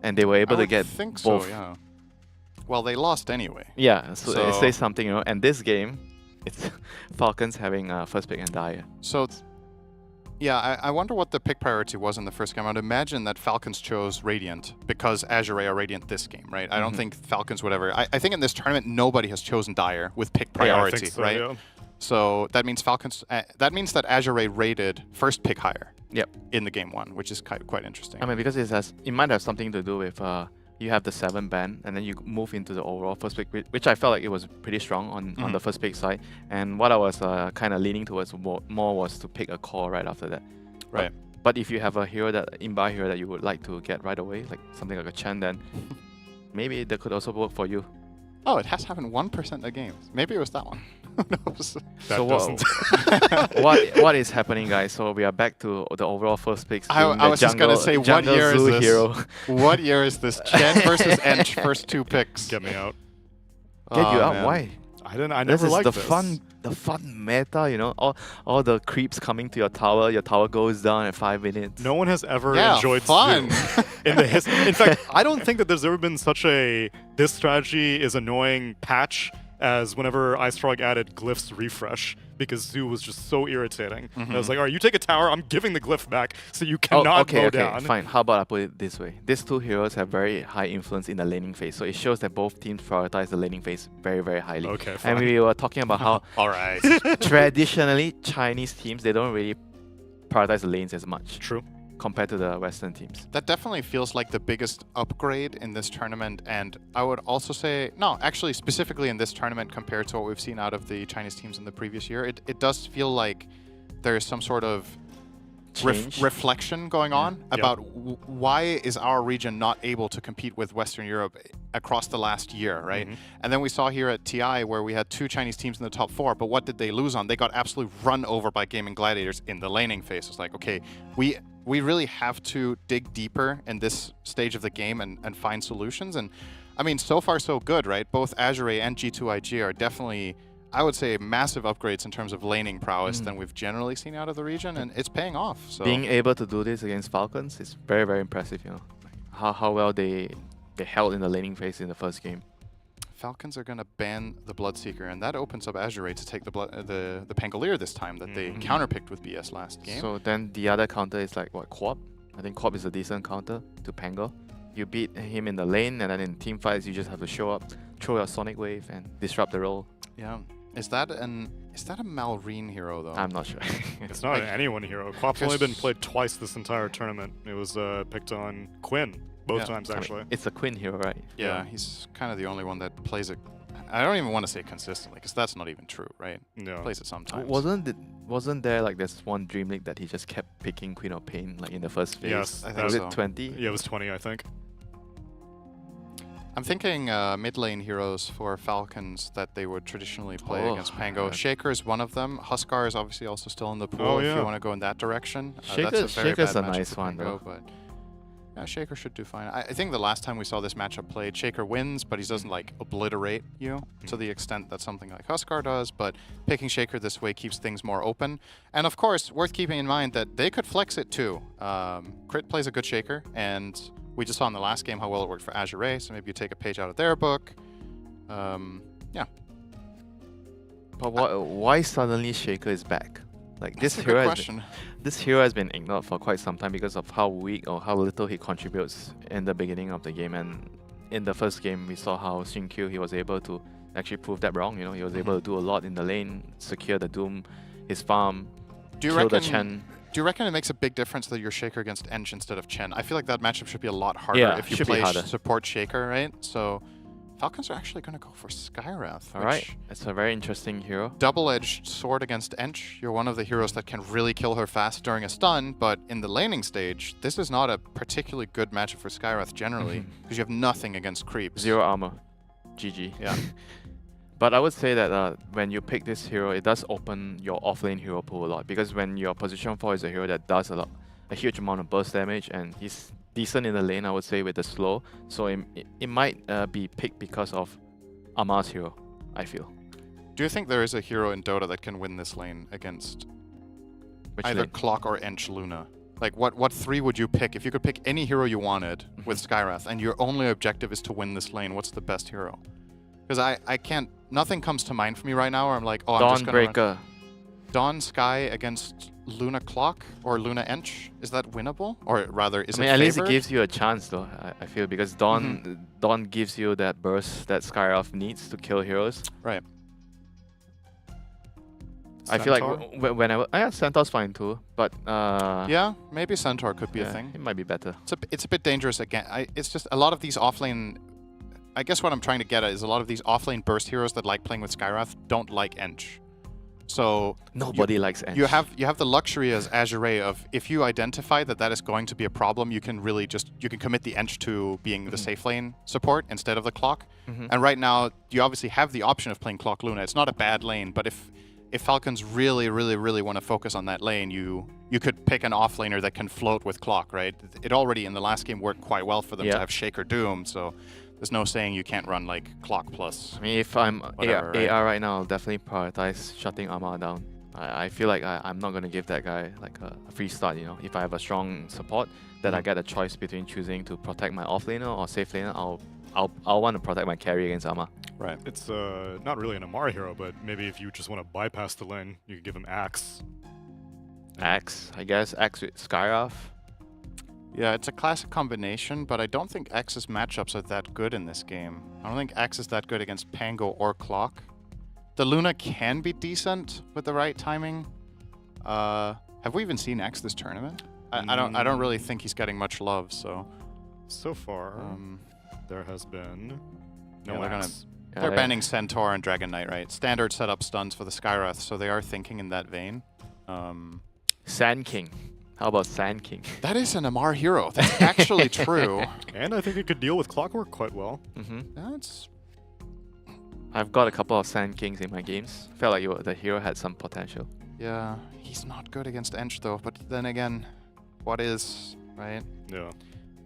Speaker 8: And they were able to get
Speaker 3: think
Speaker 8: both.
Speaker 3: so, yeah. Well, they lost anyway.
Speaker 8: Yeah, so it says something, you know. And this game, it's Falcons having first pick and Dire.
Speaker 3: So, yeah, I wonder what the pick priority was in the first game. I'd imagine that Falcons chose Radiant because Azure are Radiant this game, right? I don't think Falcons would ever... I think in this tournament, nobody has chosen Dire with pick priority,
Speaker 19: I think so,
Speaker 3: right?
Speaker 19: yeah.
Speaker 3: So that means Falcons... that means that Azure rated first pick higher.
Speaker 8: Yep.
Speaker 3: In the game 1, which is quite interesting.
Speaker 8: I mean, because it might have something to do with you have the 7 ban, and then you move into the overall first pick, which I felt like it was pretty strong on the first pick side. And what I was kind of leaning towards more was to pick a core right after that.
Speaker 3: Right.
Speaker 8: But if you have a hero inbar hero that you would like to get right away, like something like a Chen, then maybe that could also work for you.
Speaker 3: Oh, it has happened 1% of games. Maybe it was that one. Who knows?
Speaker 8: So what is happening, guys? So we are back to the overall first picks.
Speaker 3: I was just gonna say, what year is this?
Speaker 8: Hero.
Speaker 3: What year is this? Chen versus Ench, first 2 picks.
Speaker 19: Get me out.
Speaker 8: Get you out?
Speaker 3: Man.
Speaker 8: Why?
Speaker 19: I never liked
Speaker 8: the
Speaker 19: this.
Speaker 8: The fun meta, you know, all the creeps coming to your tower goes down in 5 minutes.
Speaker 19: No one has ever enjoyed
Speaker 3: fun
Speaker 19: in the history. In fact, I don't think that there's ever been such a this strategy is annoying patch as whenever IceFrog added Glyph's refresh, because Zoo was just so irritating. I was like, all right, you take a tower, I'm giving the Glyph back, so you cannot go down.
Speaker 8: Fine. How about I put it this way? These 2 heroes have very high influence in the laning phase, so it shows that both teams prioritize the laning phase very, very highly.
Speaker 19: Okay, fine.
Speaker 8: And we were talking about how
Speaker 3: all right,
Speaker 8: traditionally Chinese teams, they don't really prioritize the lanes as much.
Speaker 19: True.
Speaker 8: Compared to the Western teams.
Speaker 3: That definitely feels like the biggest upgrade in this tournament, and I would also say, no, actually specifically in this tournament compared to what we've seen out of the Chinese teams in the previous year, it does feel like there's some sort of reflection going on about why is our region not able to compete with Western Europe across the last year, right? And then we saw here at TI where we had 2 Chinese teams in the top 4, but what did they lose on? They got absolutely run over by Game and Gladiators in the laning phase. It's like, okay, we really have to dig deeper in this stage of the game and find solutions. And I mean, so far so good, right? Both Azure and G2IG are definitely, I would say, massive upgrades in terms of laning prowess than we've generally seen out of the region, and it's paying off. So
Speaker 8: being able to do this against Falcons is very, very impressive, you know. How well they held in the laning phase in the first game.
Speaker 3: Falcons are going to ban the Bloodseeker, and that opens up Azure to take the Pangolier this time that they counterpicked with BS last game.
Speaker 8: So then the other counter is like, what, Quab? I think Quab is a decent counter to Pango. You beat him in the lane, and then in team fights, you just have to show up, throw your Sonic Wave, and disrupt the role.
Speaker 3: Yeah. Is that a Malrine hero, though?
Speaker 8: I'm not sure.
Speaker 19: It's not an anyone hero. Quap's only been played twice this entire tournament. It was picked on Quinn. Both times, actually.
Speaker 8: I mean, it's a Quinn hero, right?
Speaker 3: Yeah, he's kind of the only one that plays it. I don't even want to say consistently, because that's not even true, right?
Speaker 19: No.
Speaker 3: Plays it sometimes.
Speaker 8: Wasn't there like this one Dream League that he just kept picking Queen of Pain like in the first phase?
Speaker 19: Yes.
Speaker 8: Was it 20?
Speaker 19: Yeah, it was 20, I think.
Speaker 3: I'm thinking mid lane heroes for Falcons that they would traditionally play against Pango.
Speaker 8: yeah.
Speaker 3: Shaker is one of them. Huskar is obviously also still in the pool
Speaker 19: Oh,
Speaker 3: if
Speaker 19: yeah.
Speaker 3: you want to go in that direction.
Speaker 8: Shaker's
Speaker 3: That's a very
Speaker 8: a
Speaker 3: bad matchup
Speaker 8: nice
Speaker 3: for
Speaker 8: one,
Speaker 3: Pango,
Speaker 8: though.
Speaker 3: but yeah, Shaker should do fine. I think the last time we saw this matchup played, Shaker wins, but he doesn't like obliterate you to the extent that something like Huskar does. But picking Shaker this way keeps things more open. And of course, worth keeping in mind that they could flex it too. Crit plays a good Shaker, and we just saw in the last game how well it worked for Azure, so maybe you take a page out of their book. Yeah.
Speaker 8: But why suddenly Shaker is back? Like
Speaker 3: That's
Speaker 8: this
Speaker 3: a good
Speaker 8: hero,
Speaker 3: question.
Speaker 8: this hero has been ignored for quite some time because of how weak or how little he contributes in the beginning of the game. And in the first game, we saw how Xinkyu, he was able to actually prove that wrong. You know, he was able to do a lot in the lane, secure the Doom, his farm,
Speaker 3: Do you
Speaker 8: kill the
Speaker 3: reckon?
Speaker 8: Chen.
Speaker 3: Do you reckon it makes a big difference that you're Shaker against Ench instead of Chen? I feel like that matchup should be a lot harder
Speaker 8: Yeah,
Speaker 3: if you
Speaker 8: should be
Speaker 3: play
Speaker 8: harder.
Speaker 3: support Shaker, right? So Falcons are actually going to go for Skywrath.
Speaker 8: All right, it's a very interesting hero.
Speaker 3: Double-edged sword against Ench. You're one of the heroes that can really kill her fast during a stun, but in the laning stage, this is not a particularly good matchup for Skywrath generally, because you have nothing against creeps.
Speaker 8: 0 armor. GG.
Speaker 3: Yeah.
Speaker 8: But I would say that when you pick this hero, it does open your offlane hero pool a lot, because when your position 4 is a hero that does a huge amount of burst damage, and he's decent in the lane, I would say, with the slow, so it might be picked because of Amar's hero, I feel.
Speaker 3: Do you think there is a hero in Dota that can win this lane against either
Speaker 8: lane?
Speaker 3: Clock or Ench Luna? Like, what three would you pick? If you could pick any hero you wanted with Skywrath, and your only objective is to win this lane, what's the best hero? Because I can't, nothing comes to mind for me right now where I'm like, oh, I'm just going to
Speaker 8: Dawnbreaker.
Speaker 3: Dawn Sky against Luna Clock or Luna Ench? Is that winnable? Or rather, is
Speaker 8: I mean,
Speaker 3: it
Speaker 8: at least it
Speaker 3: favored?
Speaker 8: gives you a chance, though, I feel, because Dawn gives you that burst that Skywrath needs to kill heroes.
Speaker 3: Right.
Speaker 8: I feel
Speaker 3: Centaur?
Speaker 8: like whenever... Yeah, Centaur's fine too, but...
Speaker 3: yeah, maybe Centaur could be a
Speaker 8: yeah,
Speaker 3: thing.
Speaker 8: It might be better.
Speaker 3: It's a bit dangerous again. It's just a lot of these offlane... I guess what I'm trying to get at is a lot of these offlane burst heroes that like playing with Skywrath don't like Ench. So
Speaker 8: Nobody likes Ench.
Speaker 3: You have the luxury as Azure of if you identify that is going to be a problem, you can really you can commit the Ench to being the safe lane support instead of the Clock. And right now you obviously have the option of playing Clock Luna. It's not a bad lane, but if Falcons really want to focus on that lane, you could pick an offlaner that can float with Clock, right? It already in the last game worked quite well for them to have Shaker Doom, so there's no saying you can't run like Clock plus.
Speaker 8: I mean, if I'm
Speaker 3: whatever,
Speaker 8: AR right now, I'll definitely prioritize shutting Amar down. I feel like I'm not going to give that guy like a free start, you know. If I have a strong support, then I get a choice between choosing to protect my offlaner or safe laner. I'll want to protect my carry against Amar.
Speaker 3: Right.
Speaker 19: It's not really an Amar hero, but maybe if you just want to bypass the lane, you could give him Axe.
Speaker 8: Axe, I guess. Axe with Skywrath.
Speaker 3: Yeah, it's a classic combination, but I don't think X's matchups are that good in this game. I don't think X is that good against Pango or Clock. The Luna can be decent with the right timing. Have we even seen X this tournament? I don't really think he's getting much love, so.
Speaker 19: So far, there has been no
Speaker 3: yeah,
Speaker 19: Axe.
Speaker 3: they're banning Centaur and Dragon Knight, right? Standard setup stuns for the Skywrath, so they are thinking in that vein.
Speaker 8: Sand King. How about Sand King?
Speaker 3: That is an Amar hero. That's actually true.
Speaker 19: And I think it could deal with Clockwork quite well.
Speaker 3: That's...
Speaker 8: I've got a couple of Sand Kings in my games. Felt like the hero had some potential.
Speaker 3: Yeah, he's not good against Ench though, but then again, what is, right?
Speaker 19: Yeah.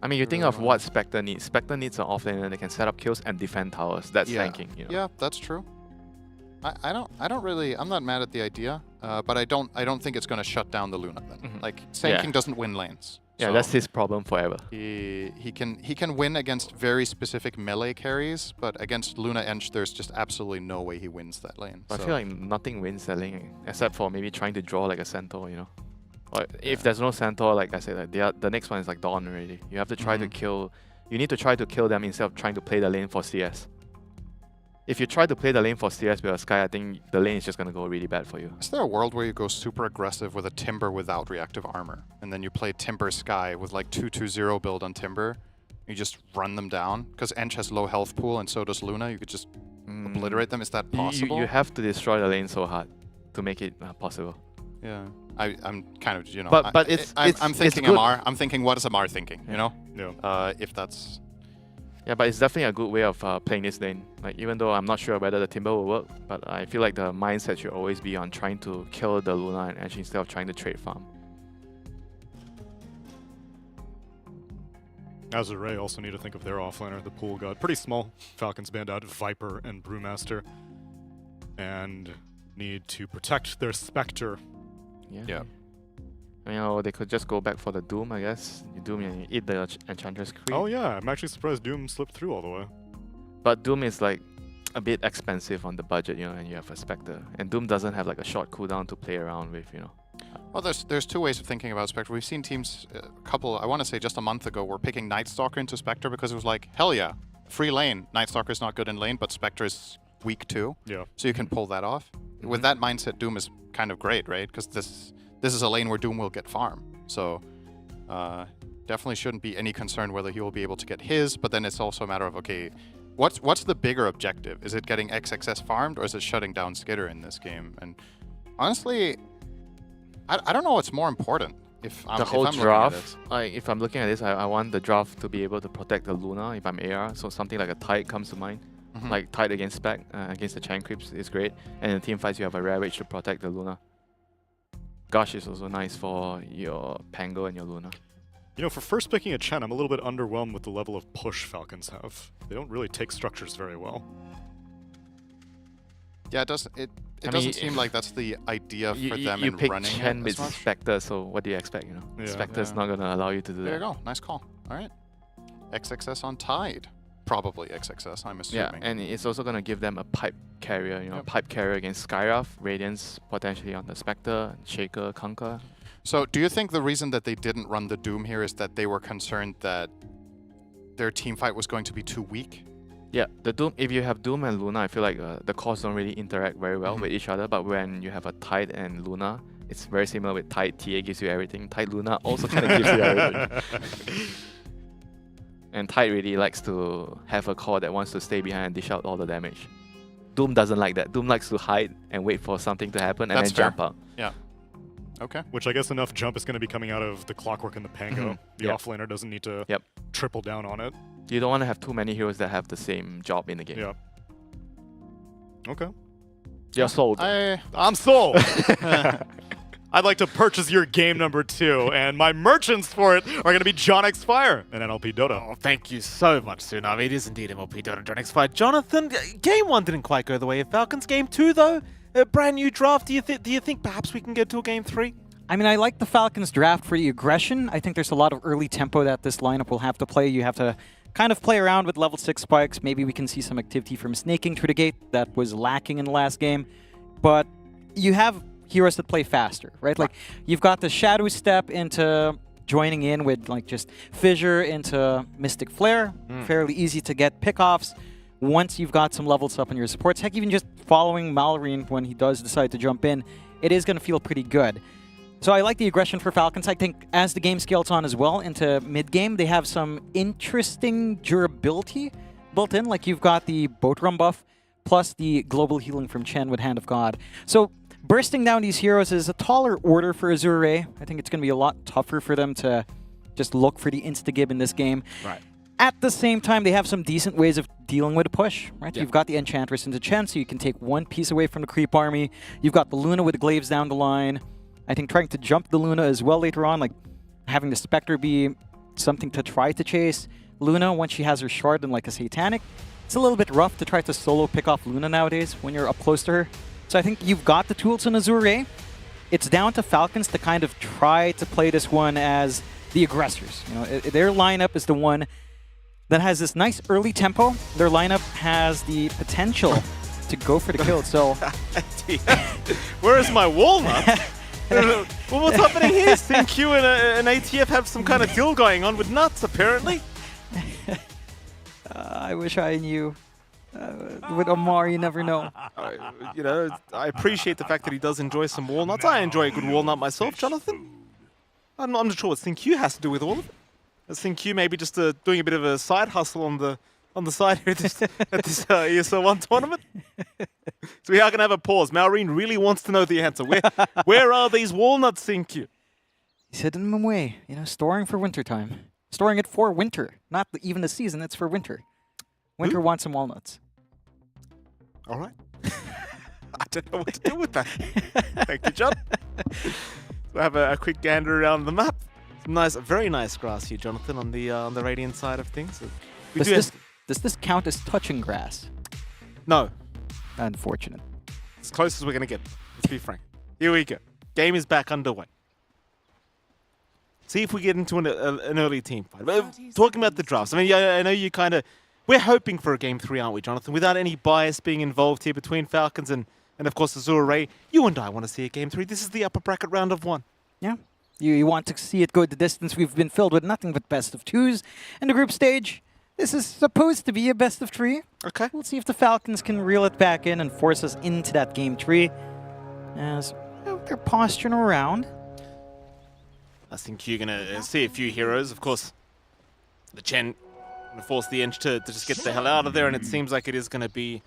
Speaker 8: I mean, you think of what Spectre needs. Spectre needs an offlaner that can set up kills and defend towers. That's tanking, you know.
Speaker 3: Yeah, that's true. I don't really, I'm not mad at the idea, but I don't think it's going to shut down the Luna then. Like, Sand King doesn't win lanes.
Speaker 8: Yeah,
Speaker 3: so
Speaker 8: that's his problem forever.
Speaker 3: He can win against very specific melee carries, but against Luna Ench, there's just absolutely no way he wins that lane.
Speaker 8: I feel like nothing wins that lane, except for maybe trying to draw like a Centaur, you know. Or if there's no Centaur, like I said, like the next one is like Dawn already. You have to try to kill, you need to try to kill them instead of trying to play the lane for CS. If you try to play the lane for CS with a Sky, I think the lane is just going to go really bad for you.
Speaker 3: Is there a world where you go super aggressive with a Timber without reactive armor, and then you play Timber Sky with like 2-2-0 build on Timber, you just run them down? Because Ench has low health pool and so does Luna, you could just obliterate them. Is that possible?
Speaker 8: You have to destroy the lane so hard to make it possible.
Speaker 3: Yeah. I'm kind of, you know...
Speaker 8: But I'm
Speaker 3: thinking
Speaker 8: good.
Speaker 3: Amar. I'm thinking, what is Amar thinking, you know?
Speaker 19: Yeah.
Speaker 3: If that's...
Speaker 8: Yeah, but it's definitely a good way of playing this lane. Like, even though I'm not sure whether the Timber will work, but I feel like the mindset should always be on trying to kill the Luna and actually instead of trying to trade farm.
Speaker 19: Azure also need to think of their offlaner, the pool god. Pretty small. Falcons banned out Viper and Brewmaster. And need to protect their Spectre.
Speaker 8: Yeah. You know, they could just go back for the Doom, I guess. You Doom and you eat the Enchantress Creep.
Speaker 19: Oh yeah, I'm actually surprised Doom slipped through all the way.
Speaker 8: But Doom is like a bit expensive on the budget, you know, and you have a Spectre. And Doom doesn't have like a short cooldown to play around with, you know.
Speaker 3: Well, there's two ways of thinking about Spectre. We've seen teams, I want to say just a month ago, were picking Night Stalker into Spectre because it was like, hell yeah, free lane. Night Stalker is not good in lane, but Spectre is weak too.
Speaker 19: Yeah.
Speaker 3: So you can pull that off. With that mindset, Doom is kind of great, right? Because this is a lane where Doom will get farm. So definitely shouldn't be any concern whether he will be able to get his, but then it's also a matter of, okay, what's the bigger objective? Is it getting XXS farmed, or is it shutting down Skitter in this game? And honestly, I don't know what's more important. If I'm
Speaker 8: draft, if I'm looking at this, I want the draft to be able to protect the Luna if I'm AR. So something like a Tide comes to mind. Like Tide against Spec, against the Chan Creeps is great. And in team fights, you have a Rare Witch to protect the Luna. Gush is also nice for your Pango and your Luna.
Speaker 19: You know, for first picking a Chen, I'm a little bit underwhelmed with the level of push Falcons have. They don't really take structures very well.
Speaker 3: Yeah, it doesn't seem like that's the idea for them in running.
Speaker 8: You pick Chen with Spectre, so what do you expect, you know?
Speaker 19: Yeah.
Speaker 8: Spectre's not going to allow you to do that.
Speaker 3: There you go. Nice call. All right. XXS on Tide. Probably XXS, I'm assuming.
Speaker 8: Yeah, and it's also going to give them a pipe carrier, you know, pipe carrier against Skyrath, Radiance potentially on the Spectre, Shaker, Kunkka.
Speaker 3: So do you think the reason that they didn't run the Doom here is that they were concerned that their team fight was going to be too weak?
Speaker 8: Yeah, the Doom. If you have Doom and Luna, I feel like the cores don't really interact very well with each other. But when you have a Tide and Luna, it's very similar with Tide. TA gives you everything. Tide Luna also kind of gives you everything. And Tide really likes to have a core that wants to stay behind and dish out all the damage. Doom doesn't like that. Doom likes to hide and wait for something to happen and then jump out.
Speaker 3: Yeah. Okay.
Speaker 19: Which I guess enough jump is going to be coming out of the Clockwork and the Pango. The offlaner doesn't need to triple down on it.
Speaker 8: You don't want to have too many heroes that have the same job in the game.
Speaker 19: Yeah. Okay.
Speaker 8: You're sold.
Speaker 19: I'm sold. I'd like to purchase your game number 2, and my merchants for it are going to be John X Fire and NLP Dota.
Speaker 17: Oh, thank you so much, Tsunami. It is indeed MLP Dota and John X Fire. Jonathan, game 1 didn't quite go the way of Falcons. Game 2, though, a brand new draft. Do you think perhaps we can get to a game 3?
Speaker 21: I mean, I like the Falcons draft for the aggression. I think there's a lot of early tempo that this lineup will have to play. You have to kind of play around with level 6 spikes. Maybe we can see some activity from snaking through the gate that was lacking in the last game. But you have heroes that play faster, right? Like, you've got the Shadow Step into joining in with, like, just Fissure into Mystic Flare. Fairly easy to get pickoffs once you've got some levels up in your supports. Heck, even just following Mallory when he does decide to jump in, it is going to feel pretty good. So I like the aggression for Falcons. I think as the game scales on as well into mid-game, they have some interesting durability built in. Like, you've got the Boat Run buff plus the global healing from Chen with Hand of God. So bursting down these heroes is a taller order for Azure. I think it's going to be a lot tougher for them to just look for the insta-gib in this game.
Speaker 17: Right.
Speaker 21: At the same time, they have some decent ways of dealing with a push, right? You've got the Enchantress into Chen, so you can take one piece away from the creep army. You've got the Luna with the Glaives down the line. I think trying to jump the Luna as well later on, like having the Spectre be something to try to chase. Luna, once she has her shard and like a Satanic, it's a little bit rough to try to solo pick off Luna nowadays when you're up close to her. So I think you've got the tools in Azure. It's down to Falcons to kind of try to play this one as the aggressors. You know, their lineup is the one that has this nice early tempo. Their lineup has the potential to go for the kill. So
Speaker 17: where is my walnut? Well, what's happening here? SynQ and ATF have some kind of deal going on with nuts, apparently.
Speaker 21: I wish I knew. With Omar, you never know.
Speaker 17: You know, I appreciate the fact that he does enjoy some walnuts. I enjoy a good walnut myself, Jonathan. I'm not sure what SynQ has to do with all of it. SynQ maybe just doing a bit of a side hustle on the side here at this ESL 1 tournament. So we are going to have a pause. Maureen really wants to know the answer. Where are these walnuts, SynQ?
Speaker 21: He's hidden them away, you know, storing for wintertime. Storing it for winter, not even the season, it's for winter. Winter wants some walnuts.
Speaker 17: All right. I don't know what to do with that. Thank you, John. We'll have a quick gander around the map. Some nice, very nice grass here, Jonathan, on the Radiant side of things.
Speaker 21: Does this count as touching grass?
Speaker 17: No.
Speaker 21: Unfortunate.
Speaker 17: As close as we're going to get. Let's be frank. Here we go. Game is back underway. See if we get into an early team fight. But talking about the drafts, I mean, I know you kind of... We're hoping for a Game 3, aren't we, Jonathan? Without any bias being involved here between Falcons and of course, Azure Ray. You and I want to see a Game 3. This is the upper bracket round of 1.
Speaker 21: Yeah. You want to see it go the distance. We've been filled with nothing but best of 2s. In the group stage, this is supposed to be a best of 3.
Speaker 17: Okay.
Speaker 21: We'll see if the Falcons can reel it back in and force us into that Game 3. As they're posturing around.
Speaker 17: I think you're going to see a few heroes. Of course, the Chen going to force the Inch to just get the hell out of there, and it seems like it is going to be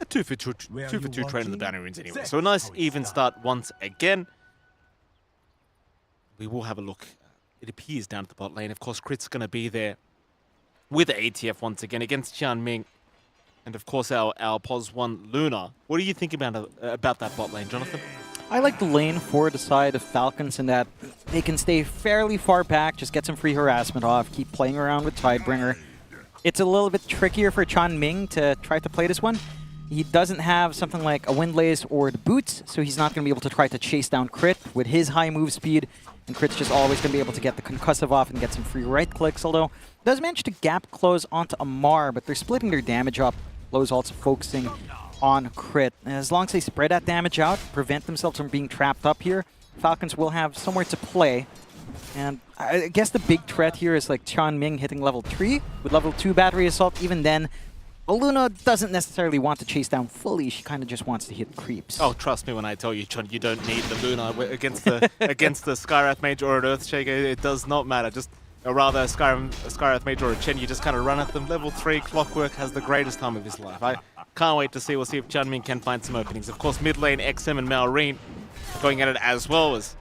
Speaker 17: a 2-for-2 trade in the bounty runes anyway. So a nice even start once again. We will have a look. It appears down at the bot lane. Of course, Crit's going to be there with ATF once again against Qianming. And of course, our POS 1 Luna. What do you think about that bot lane, Jonathan?
Speaker 21: I like the lane for the side of Falcons in that they can stay fairly far back, just get some free harassment off, keep playing around with Tidebringer. It's a little bit trickier for Qianming to try to play this one. He doesn't have something like a Windlace or the boots, so he's not going to be able to try to chase down Crit with his high move speed. And Crit's just always going to be able to get the concussive off and get some free right clicks, although does manage to gap close onto Amar, but they're splitting their damage up. Lowe's also focusing on Crit. And as long as they spread that damage out, prevent themselves from being trapped up here, Falcons will have somewhere to play. And I guess the big threat here is like Qianming hitting level 3 with level 2 battery assault. Even then, Luna doesn't necessarily want to chase down fully. She kind of just wants to hit creeps.
Speaker 17: Oh, trust me when I tell you, Chun, you don't need the Luna against the Skywrath Mage or an Earthshaker. It does not matter. Just or rather a Skywrath Mage or a Chen, you just kind of run at them. Level 3 Clockwork has the greatest time of his life. I can't wait to see. We'll see if Qianming can find some openings. Of course, mid lane, XM and Malrine going at it as well as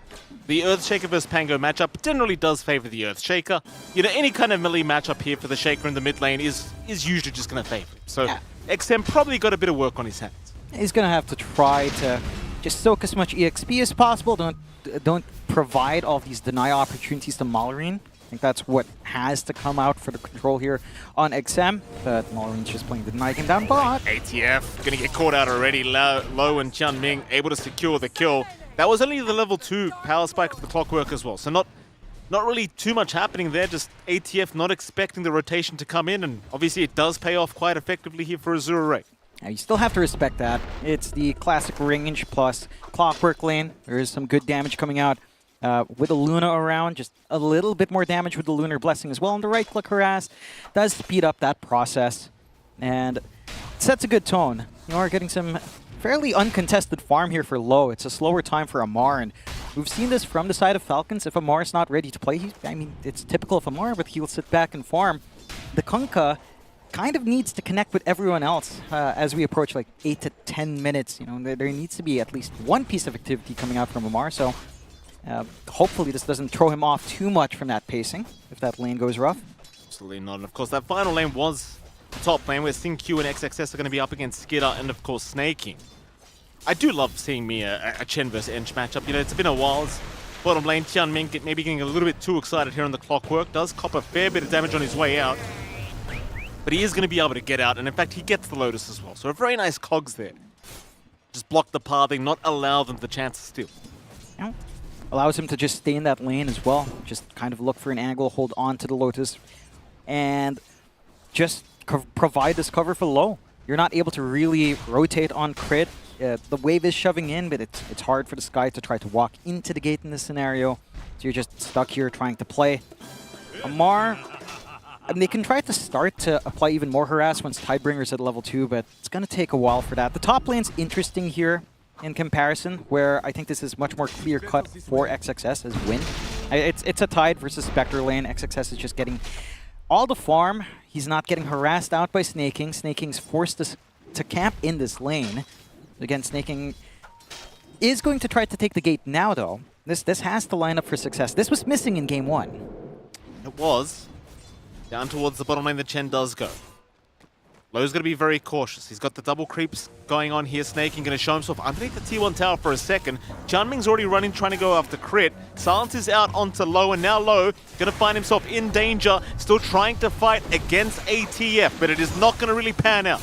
Speaker 17: the Earthshaker versus Pango matchup generally does favor the Earthshaker. You know, any kind of melee matchup here for the Shaker in the mid lane is usually just going to favor him. So XM probably got a bit of work on his hands.
Speaker 21: He's going to have to try to just soak as much EXP as possible. Don't provide all these deny opportunities to Malrine. I think that's what has to come out for the control here on XM. But Malrine's just playing the deny game down bot.
Speaker 17: ATF going to get caught out already. Low and Qianming able to secure the kill. That was only the level 2 power spike of the Clockwork as well. So not really too much happening there. Just ATF not expecting the rotation to come in. And obviously it does pay off quite effectively here for Azure Ray.
Speaker 21: You still have to respect that. It's the classic range plus Clockwork lane. There is some good damage coming out with a Luna around. Just a little bit more damage with the Lunar Blessing as well. And the right click harass does speed up that process. And it sets a good tone. You are getting some fairly uncontested farm here for low. It's a slower time for Amar, and we've seen this from the side of Falcons. If Amar is not ready to play, I mean, it's typical of Amar, but he'll sit back and farm. The Kunkka kind of needs to connect with everyone else as we approach like 8 to 10 minutes. You know, there needs to be at least one piece of activity coming out from Amar, so hopefully this doesn't throw him off too much from that pacing if that lane goes rough.
Speaker 17: Absolutely not. And of course, that final lane was top lane where SingQ and XXS are going to be up against Skidder and of course Snaking. I do love seeing me a Chen versus Ench matchup. You know, it's been a while. Bottom lane, Qianming maybe getting a little bit too excited here on the Clockwork. Does cop a fair bit of damage on his way out. But he is going to be able to get out, and in fact he gets the Lotus as well. So a very nice cogs there. Just block the pathing, not allow them the chance to steal.
Speaker 21: Yeah. Allows him to just stay in that lane as well. Just kind of look for an angle, hold on to the Lotus, and just provide this cover for low. You're not able to really rotate on Crit. The wave is shoving in, but it's hard for the Sky to try to walk into the gate in this scenario. So you're just stuck here trying to play. Amar, I mean, they can try to start to apply even more harass once Tidebringer's at level 2, but it's going to take a while for that. The top lane's interesting here in comparison, where I think this is much more clear-cut for XXS as win. It's a Tide versus Spectre lane. XXS is just getting all the farm. He's not getting harassed out by Snaking. Snaking's forced to camp in this lane. Again, Snaking is going to try to take the gate now, though. This has to line up for success. This was missing in game 1.
Speaker 17: It was. Down towards the bottom lane, the Chen does go. Lowe's going to be very cautious. He's got the double creeps going on here. Snaking going to show himself underneath the T1 tower for a second. Jianming's already running, trying to go after crit. Silence is out onto Lowe, and now Lowe going to find himself in danger, still trying to fight against ATF, but it is not going to really pan out.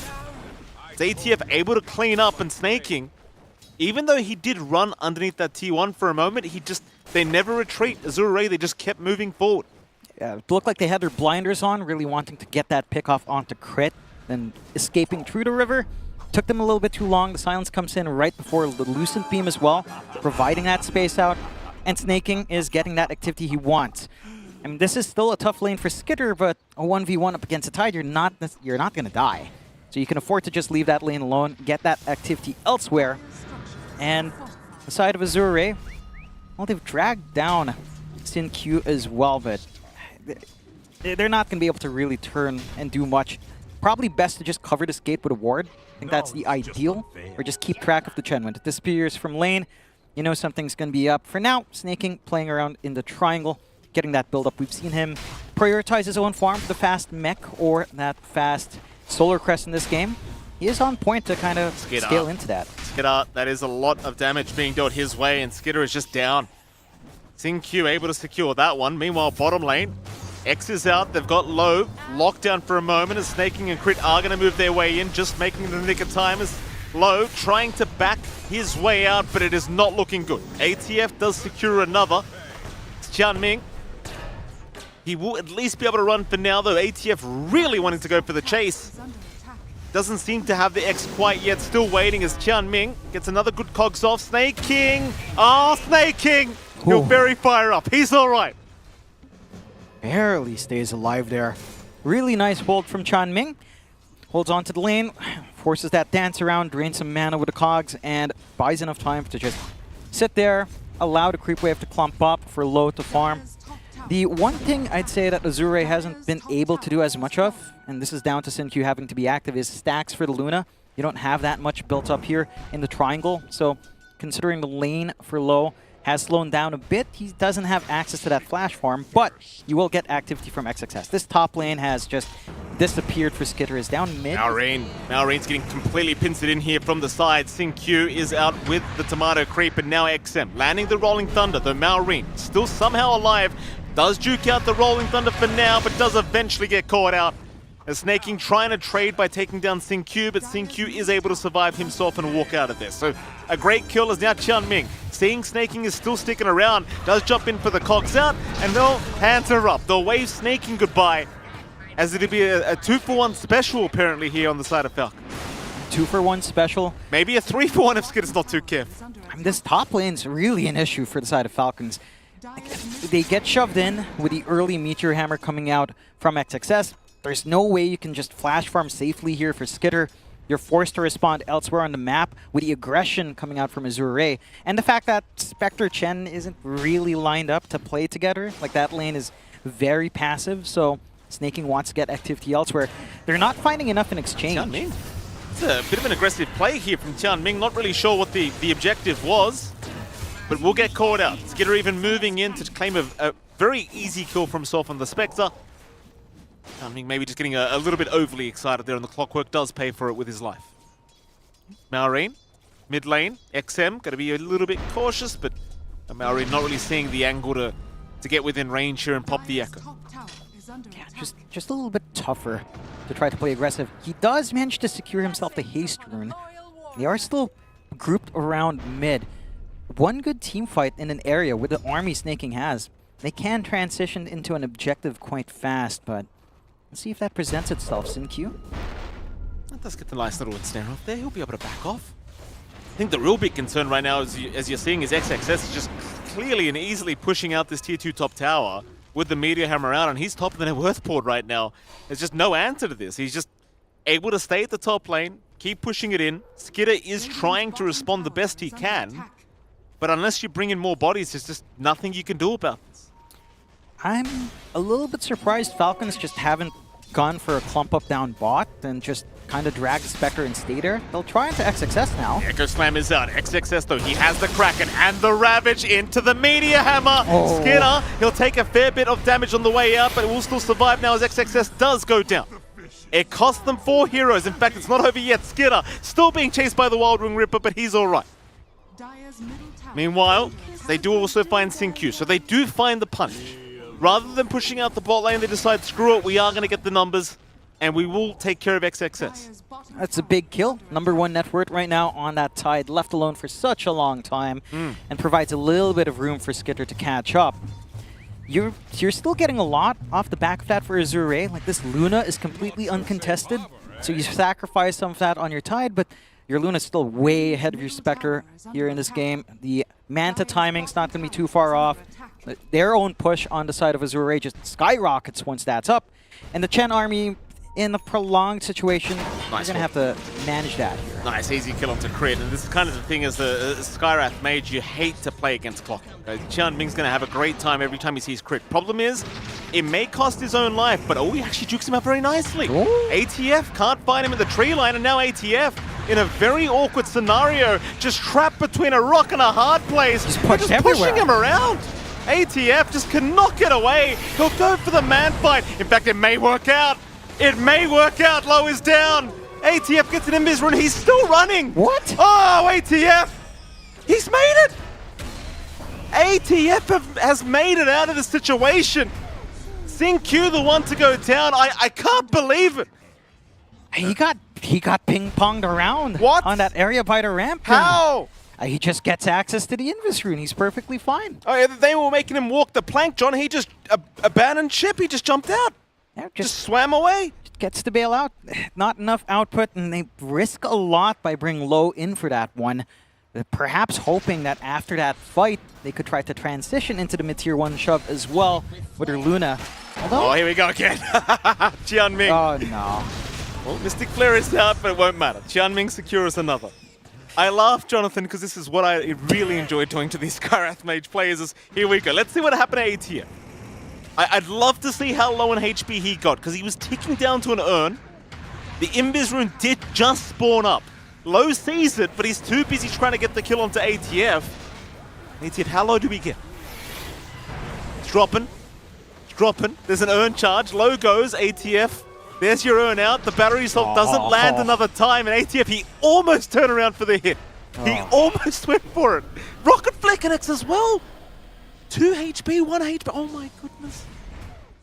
Speaker 17: Is ATF able to clean up, and Snaking, even though he did run underneath that T1 for a moment, they never retreat. Azure Ray, they just kept moving forward.
Speaker 21: Yeah, it looked like they had their blinders on, really wanting to get that pick off onto crit. Then escaping through the river. Took them a little bit too long. The silence comes in right before the Lucent Beam as well, providing that space out. And Snaking is getting that activity he wants. I mean, this is still a tough lane for Skitter, but a 1v1 up against a Tide, you're not going to die. So you can afford to just leave that lane alone, get that activity elsewhere. And the side of Azure Ray, well, they've dragged down Sin Q as well, but they're not going to be able to really turn and do much. Probably best to just cover this gate with a ward. I think that's the ideal. Or just keep track of the Chen. When it disappears from lane, you know something's going to be up. For now, Snaking playing around in the triangle, getting that build up. We've seen him prioritize his own farm for the fast mech or that fast Solar Crest in this game. He is on point to kind of scale into that.
Speaker 17: Skitter, that is a lot of damage being dealt his way, and Skitter is just down. Sin Q able to secure that one. Meanwhile, bottom lane, X is out, they've got Low locked down for a moment as Snaking and Crit are going to move their way in, just making the nick of time as Low trying to back his way out, but it is not looking good. ATF does secure another. It's Jianming. He will at least be able to run for now, though ATF really wanting to go for the chase. Doesn't seem to have the X quite yet, still waiting as Jianming gets another good cogs off. Snaking! Oh, Snaking! He'll very fire up, he's alright.
Speaker 21: Barely stays alive there. Really nice hold from Jianming. Holds on to the lane, forces that dance around, drains some mana with the cogs, and buys enough time to just sit there, allow the creep wave to clump up for Low to farm. The one thing I'd say that Azure hasn't been able to do as much of, and this is down to Sin Q having to be active, is stacks for the Luna. You don't have that much built up here in the triangle, so considering the lane for Low has slowed down a bit, he doesn't have access to that flash farm, but you will get activity from XXS. This top lane has just disappeared for Skitter, is down mid.
Speaker 17: Malrain's getting completely pincered in here from the side. Sin Q is out with the Tomato Creep, and now XM landing the Rolling Thunder, though Malrain still somehow alive. Does juke out the Rolling Thunder for now, but does eventually get caught out. As Snaking trying to trade by taking down Sin Q, but Sin Q is able to survive himself and walk out of this. So a great kill is now Jianming. Seeing Snaking is still sticking around, does jump in for the cogs out, and they'll hands are up. They'll wave Snaking goodbye, as it'll be a 2-for-1 special apparently here on the side of Falcon.
Speaker 21: 2-for-1 special.
Speaker 17: Maybe a 3-for-1 if Skitter's not too careful.
Speaker 21: I mean, this top lane's really an issue for the side of Falcons. They get shoved in with the early Meteor Hammer coming out from XXS. There's no way you can just flash farm safely here for Skitter. You're forced to respond elsewhere on the map with the aggression coming out from Azure Ray. And the fact that Spectre Chen isn't really lined up to play together. Like, that lane is very passive, so Snaking wants to get activity elsewhere. They're not finding enough in exchange.
Speaker 17: Jianming. It's a bit of an aggressive play here from Jianming. Not really sure what the objective was, but we'll get caught out. Skitter even moving in to claim a very easy kill for himself on the Spectre. Jianming maybe just getting a little bit overly excited there, and the Clockwork does pay for it with his life. Malrain, mid lane, XM, going to be a little bit cautious, but Malrain not really seeing the angle to get within range here and pop the Echo.
Speaker 21: Yeah, just a little bit tougher to try to play aggressive. He does manage to secure himself the haste rune. They are still grouped around mid. One good team fight in an area with the army Snaking has, they can transition into an objective quite fast, but let's see if that presents itself. Sin Q.
Speaker 17: That does get the nice little snare off there. He'll be able to back off. I think the real big concern right now, as you're seeing, is XXS is just clearly and easily pushing out this tier 2 top tower with the Meteor Hammer out, and he's top of the net worth board right now. There's just no answer to this. He's just able to stay at the top lane, keep pushing it in. Skitter is trying to respond the best he can, but unless you bring in more bodies, there's just nothing you can do about this.
Speaker 21: I'm a little bit surprised Falcons just haven't gone for a clump up down bot and just kind of drag the Spectre and stay there. They'll try into XXS now.
Speaker 17: Echo Slam is out. XXS though, he has the Kraken and the Ravage into the Meteor Hammer.
Speaker 21: Oh.
Speaker 17: Skitter, he'll take a fair bit of damage on the way out, but will still survive now as XXS does go down. It cost them 4 heroes. In fact, it's not over yet. Skidder still being chased by the Wild Wing Ripper, but he's all right. Meanwhile, they do also find Xingqiu, so they do find the punish. Rather than pushing out the bot lane, they decide, screw it, we are going to get the numbers, and we will take care of XXS.
Speaker 21: That's a big kill. #1 net worth right now on that Tide, left alone for such a long time, and provides a little bit of room for Skidder to catch up. You're still getting a lot off the back of that for Azure. Like, this Luna is completely uncontested, so you sacrifice some of that on your Tide, but your Luna's still way ahead of your Spectre here in this game. The Manta timing's not going to be too far off. Their own push on the side of Azure just skyrockets once that's up. And the Chen army, in a prolonged situation, you're going to have to manage that here.
Speaker 17: Nice, easy kill onto Crit. And this is kind of the thing as a Skyrath mage, you hate to play against clock. Qian Ming's going to have a great time every time he sees Crit. Problem is, it may cost his own life, but he actually jukes him up very nicely. Ooh. ATF can't find him in the tree line, and now ATF, in a very awkward scenario, just trapped between a rock and a hard place. Just pushing him around. ATF just cannot get away. He'll go for the man fight. In fact, it may work out. It may work out. Low is down. ATF gets an invis run. He's still running.
Speaker 21: What?
Speaker 17: Oh, ATF. He's made it. ATF has made it out of the situation. Xingqiu the one to go down. I can't believe it.
Speaker 21: He got ping-ponged around on that area by the ramp.
Speaker 17: How?
Speaker 21: He just gets access to the invis rune. He's perfectly fine.
Speaker 17: Oh, yeah, they were making him walk the plank, John. He just abandoned ship. He just jumped out.
Speaker 21: Yeah,
Speaker 17: just swam away.
Speaker 21: Gets to bail out. Not enough output, and they risk a lot by bringing Low in for that one. Perhaps hoping that after that fight, they could try to transition into the mid-tier 1 shove as well with their Luna.
Speaker 17: Although, here we go again. Qian Ming.
Speaker 21: Oh, no.
Speaker 17: Well, Mystic Flare is out, but it won't matter. Qian Ming secures another. I laugh, Jonathan, because this is what I really enjoy doing to these Skyrath Mage players. Is here we go. Let's see what happened to ATF. I'd love to see how low in HP he got, because he was ticking down to an urn. The Invis rune did just spawn up. Low sees it, but he's too busy trying to get the kill onto ATF. ATF, how low do we get? It's dropping. It's dropping. There's an urn charge. Low goes, ATF. There's your urn out. The battery assault doesn't land another time, and ATF, he almost turned around for the hit. He almost went for it. Rocket Flare connects as well. 2 HP, 1 HP. Oh my goodness.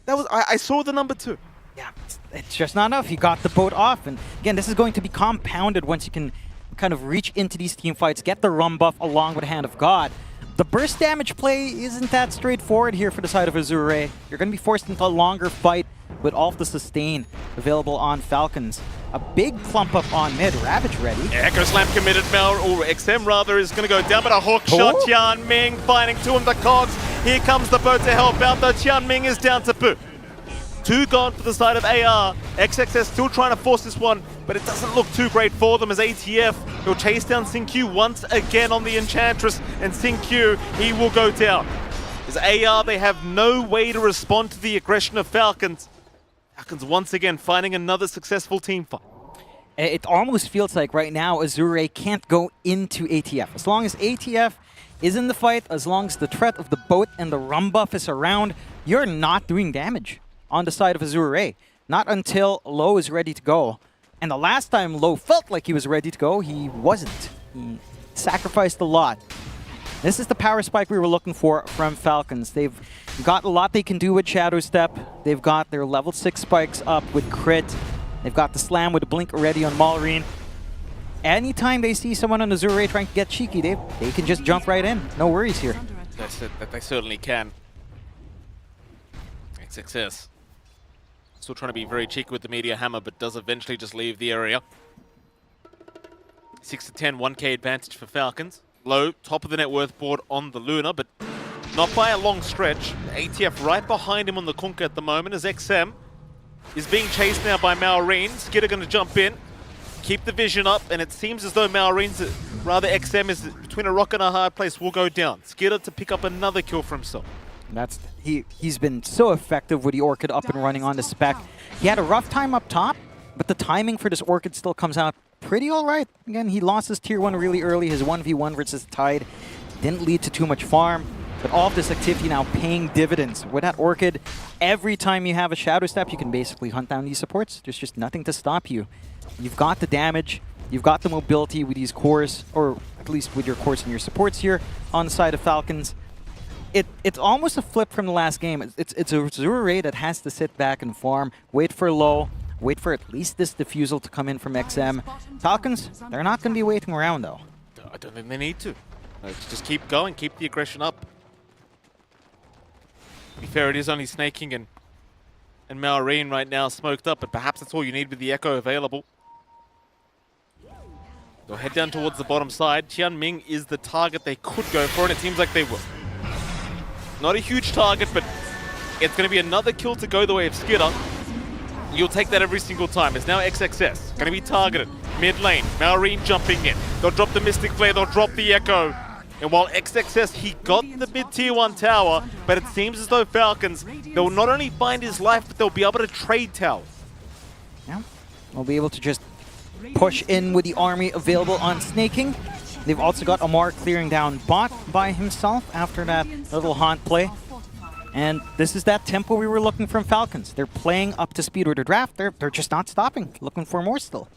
Speaker 17: That was I saw the number 2.
Speaker 21: Yeah, it's just not enough. He got the boat off, and again, this is going to be compounded once you can kind of reach into these team fights, get the rum buff along with Hand of God. The burst damage play isn't that straightforward here for the side of Azure. You're going to be forced into a longer fight with all of the sustain available on Falcons. A big clump up on mid. Ravage ready.
Speaker 17: Echo Slam committed. Or XM rather is going to go down, but a hook shot. Qian Ming finding 2 on the cogs. Here comes the boat to help out, though Qian Ming is down to boot. 2 gone for the side of AR. XXS still trying to force this one, but it doesn't look too great for them as ATF will chase down Xingqiu once again on the Enchantress, and Xingqiu, he will go down. As AR, they have no way to respond to the aggression of Falcons. Falcons once again finding another successful team fight.
Speaker 21: It almost feels like right now Azure can't go into ATF. As long as ATF is in the fight, as long as the threat of the boat and the rum buff is around, you're not doing damage on the side of Azure. Not until Low is ready to go. And the last time Low felt like he was ready to go, he wasn't. He sacrificed a lot. This is the power spike we were looking for from Falcons. They've got a lot they can do with Shadow Step. They've got their level 6 spikes up with Crit. They've got the slam with the blink already on Malrine. Anytime they see someone on Azure trying to get cheeky, they can just jump right in. No worries here.
Speaker 17: That's it, that they certainly can. XXS. Still trying to be very cheeky with the Meteor Hammer, but does eventually just leave the area. 6 to 10, 1k advantage for Falcons. Low, top of the net worth board on the Luna, but not by a long stretch. ATF right behind him on the Kunkka at the moment as XM is being chased now by Malrine. Skidder going to jump in, keep the vision up, and it seems as though Malrine's, rather XM is between a rock and a hard place, will go down. Skidder to pick up another kill for himself.
Speaker 21: That's he's been so effective with the Orchid up and running on the spec. He had a rough time up top, but the timing for this Orchid still comes out pretty all right. Again, he lost his tier 1 really early. His 1v1 versus Tide didn't lead to too much farm. But all of this activity now paying dividends. With that Orchid, every time you have a Shadow Step, you can basically hunt down these supports. There's just nothing to stop you. You've got the damage, you've got the mobility with these cores, or at least with your cores and your supports here on the side of Falcons. It's almost a flip from the last game. It's a Zuru that has to sit back and farm, wait for low, wait for at least this defusal to come in from XM. Falcons, they're not going to be waiting around though.
Speaker 17: I don't think they need to. Just keep going, keep the aggression up. To be fair, it is only Snaking and Maureen right now smoked up, but perhaps that's all you need with the Echo available. They'll head down towards the bottom side. Tianming is the target they could go for, and it seems like they will. Not a huge target, but it's going to be another kill to go the way of Skitter. You'll take that every single time. It's now XXS. Going to be targeted. Mid lane. Maureen jumping in. They'll drop the Mystic Flare. They'll drop the Echo. And while XXS, he got the mid tier 1 tower, but it seems as though Falcons, they'll not only find his life, but they'll be able to trade towers.
Speaker 21: Yeah, we'll be able to just push in with the army available on Snaking. They've also got Amar clearing down bot by himself after that little haunt play. And this is that tempo we were looking from Falcons. They're playing up to speed with their draft. They're just not stopping, looking for more still.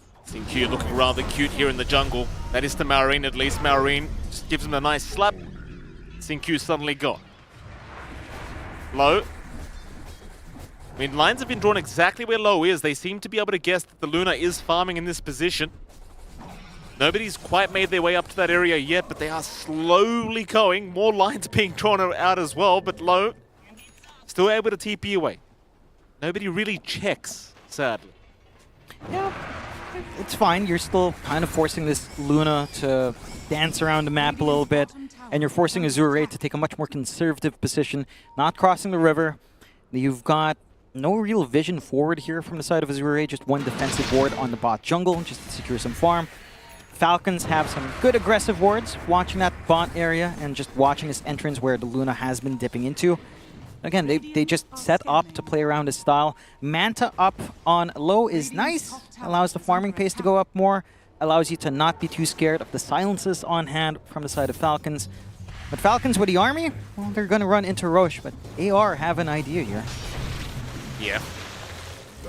Speaker 17: Q looking rather cute here in the jungle. That is to Maureen at least. Maureen just gives him a nice slap. Q suddenly gone. Low. I mean, lines have been drawn exactly where Low is. They seem to be able to guess that the Luna is farming in this position. Nobody's quite made their way up to that area yet, but they are slowly going. More lines being drawn out as well, but Low still able to TP away. Nobody really checks, sadly.
Speaker 21: Yeah. It's fine. You're still kind of forcing this Luna to dance around the map a little bit, and you're forcing Azure to take a much more conservative position, not crossing the river. You've got no real vision forward here from the side of Azure, just one defensive ward on the bot jungle just to secure some farm. Falcons have some good aggressive wards, watching that bot area and just watching this entrance where the Luna has been dipping into. Again, they just set up to play around his style. Manta up on low is nice. Allows the farming pace to go up more. Allows you to not be too scared of the silences on hand from the side of Falcons. But Falcons with the army, well, they're going to run into Roche. But AR have an idea here.
Speaker 17: Yeah.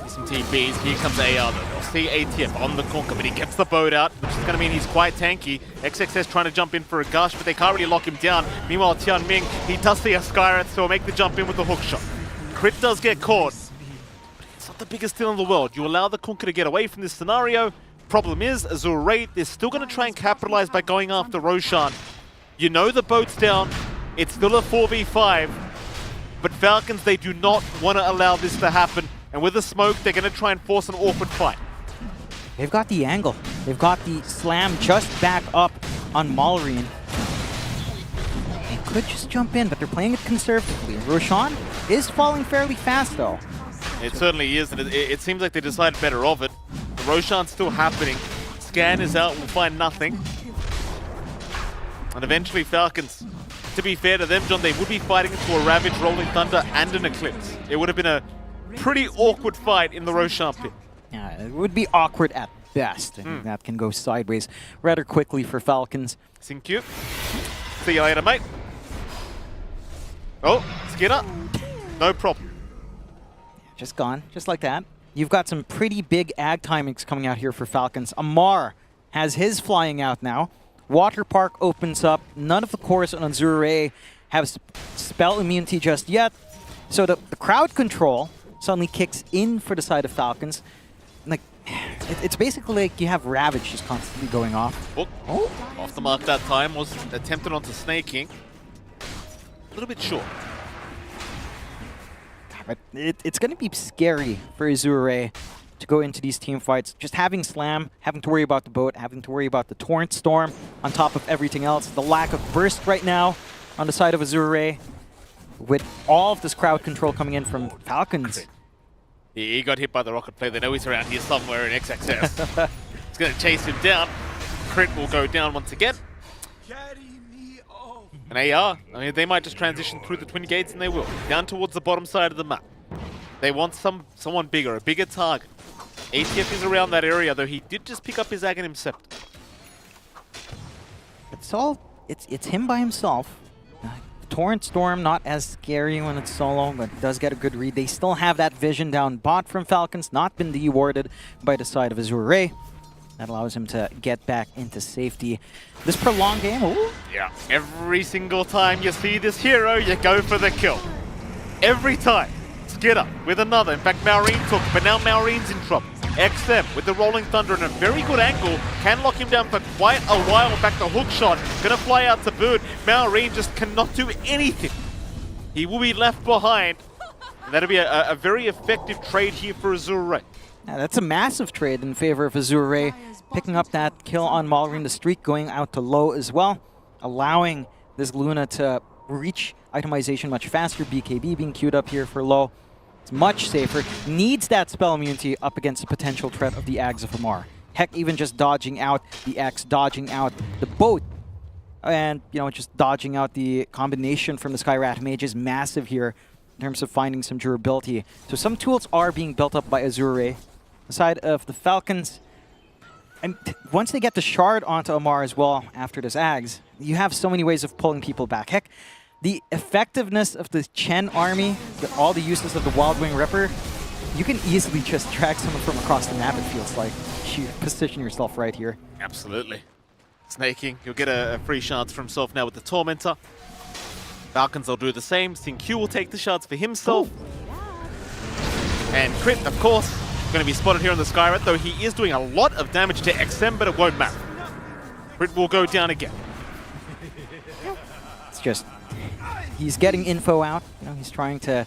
Speaker 17: Some TPs. Here comes AR though. They'll see ATF on the Conquer, but he gets the boat out, which is going to mean he's quite tanky. XXS trying to jump in for a gush, but they can't really lock him down. Meanwhile, Tianming, he does see a Skyrat, so he'll make the jump in with the hook shot. Crit does get caught. It's not the biggest deal in the world. You allow the Conquer to get away from this scenario. Problem is, Azure Raid, they're still going to try and capitalize by going after Roshan. You know the boat's down. It's still a 4v5. But Falcons, they do not want to allow this to happen. And with the smoke, they're going to try and force an awkward fight.
Speaker 21: They've got the angle. They've got the slam just back up on Maureen. They could just jump in, but they're playing it conservatively. Roshan is falling fairly fast, though.
Speaker 17: It certainly is, and it seems like they decided better of it. The Roshan's still happening. Scan is out, we'll find nothing. And eventually Falcons, to be fair to them, John, they would be fighting into a Ravage, Rolling Thunder, and an Eclipse. It would have been a pretty awkward fight in the Roshan pit.
Speaker 21: Yeah, it would be awkward at best. I think that can go sideways rather quickly for Falcons.
Speaker 17: Thank you. See you later, mate. Oh, Skinner. No problem.
Speaker 21: Just gone, just like that. You've got some pretty big ag timings coming out here for Falcons. Amar has his flying out now. Water Park opens up. None of the cores on Azure have spell immunity just yet. So the crowd control suddenly kicks in for the side of Falcons. Like, it's basically like you have Ravage just constantly going off.
Speaker 17: Oh, off the mark that time, was attempted onto Snaking. A little bit short.
Speaker 21: But it's going to be scary for Azure to go into these team fights. Just having Slam, having to worry about the boat, having to worry about the Torrent Storm on top of everything else. The lack of burst right now on the side of Azure. With all of this crowd control coming in from Falcons.
Speaker 17: He got hit by the rocket play. They know he's around here somewhere in XXS. He's going to chase him down. Crit will go down once again. And AR, I mean, they might just transition through the twin gates, and they will. Down towards the bottom side of the map. They want someone bigger, a bigger target. ATF is around that area, though he did just pick up his Aghanim Scepter.
Speaker 21: It's him by himself. Torrent Storm, not as scary when it's solo, but does get a good read. They still have that vision down bot from Falcons, not been dewarded by the side of Azure Ray. That allows him to get back into safety. This prolonged game, ooh.
Speaker 17: Yeah, every single time you see this hero, you go for the kill. Every time. Skitter with another. In fact, Maureen took, but now Maureen's in trouble. XM with the Rolling Thunder in a very good angle. Can lock him down for quite a while. In fact, the hook shot gonna fly out to boot. Maureen just cannot do anything. He will be left behind. And that'll be a very effective trade here for Azure Ray.
Speaker 21: Yeah, that's a massive trade in favor of Azure Ray. Picking up that kill on Maureen, the streak going out to low as well. Allowing this Luna to reach itemization much faster. BKB being queued up here for low. It's much safer. Needs that spell immunity up against the potential threat of the Ags of Amar. Heck, even just dodging out the X, dodging out the boat, and, you know, just dodging out the combination from the Skyrat Mage is massive here in terms of finding some durability. So some tools are being built up by Azure Ray. The side of the Falcons, and once they get the shard onto Amar as well after this Ags, you have so many ways of pulling people back. Heck, the effectiveness of the Chen army, all the uses of the Wild Wing Ripper, you can easily just drag someone from across the map, it feels like. You position yourself right here.
Speaker 17: Absolutely. Snaking, he'll get a free shards for himself now with the Tormentor. Falcons will do the same. Q will take the shards for himself. And Crit, of course, going to be spotted here on the Skyrat, though he is doing a lot of damage to XM, but it won't matter. Crit will go down again.
Speaker 21: It's just, he's getting info out. You know, he's trying to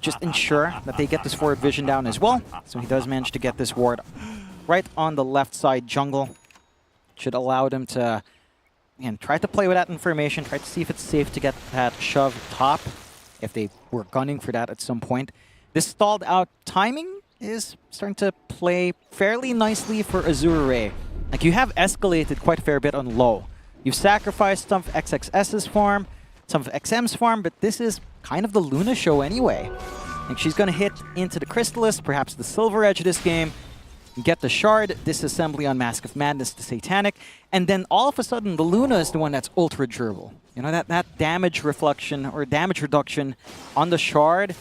Speaker 21: just ensure that they get this forward vision down as well. So he does manage to get this ward right on the left side jungle. Should allow them to, again, try to play with that information, try to see if it's safe to get that shove top, if they were gunning for that at some point. This stalled out timing is starting to play fairly nicely for Azure Ray. Like, you have escalated quite a fair bit on low. You've sacrificed some of XXS's farm, some of XM's farm, but this is kind of the Luna show anyway. Like, she's going to hit into the Crystallis, perhaps the Silver Edge this game, get the shard, disassembly on Mask of Madness, the Satanic, and then all of a sudden the Luna is the one that's ultra durable. You know, that damage reflection or damage reduction on the shard,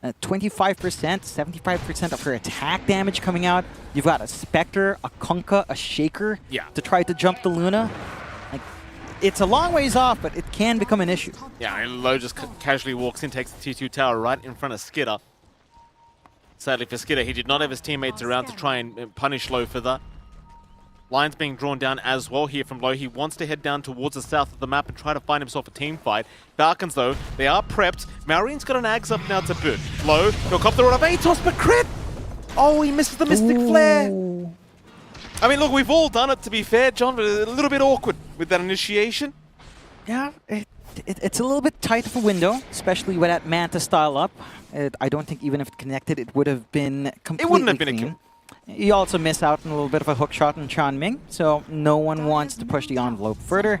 Speaker 21: 25%, 75% of her attack damage coming out. You've got a Spectre, a Kunkka, a Shaker to try to jump the Luna. Like, it's a long ways off, but it can become an issue.
Speaker 17: Yeah, and Low just casually walks in, takes the T2 tower right in front of Skitter. Sadly for Skitter, he did not have his teammates around to try and punish Low for that. Lines being drawn down as well here from Low. He wants to head down towards the south of the map and try to find himself a team fight. Falcons, though, they are prepped. Maureen's got an Ags up now to boot. Low, he'll cop the run of Atos, but Crit! Oh, he misses the Mystic Flare! I mean, look, we've all done it, to be fair, John, but a little bit awkward with that initiation.
Speaker 21: Yeah, it's a little bit tight of a window, especially with that Manta style up. I don't think even if it connected, it would have been completely
Speaker 17: It wouldn't have been
Speaker 21: clean.
Speaker 17: a kill.
Speaker 21: You also miss out on a little bit of a hook shot on Chan Ming, so no one wants to push the envelope further.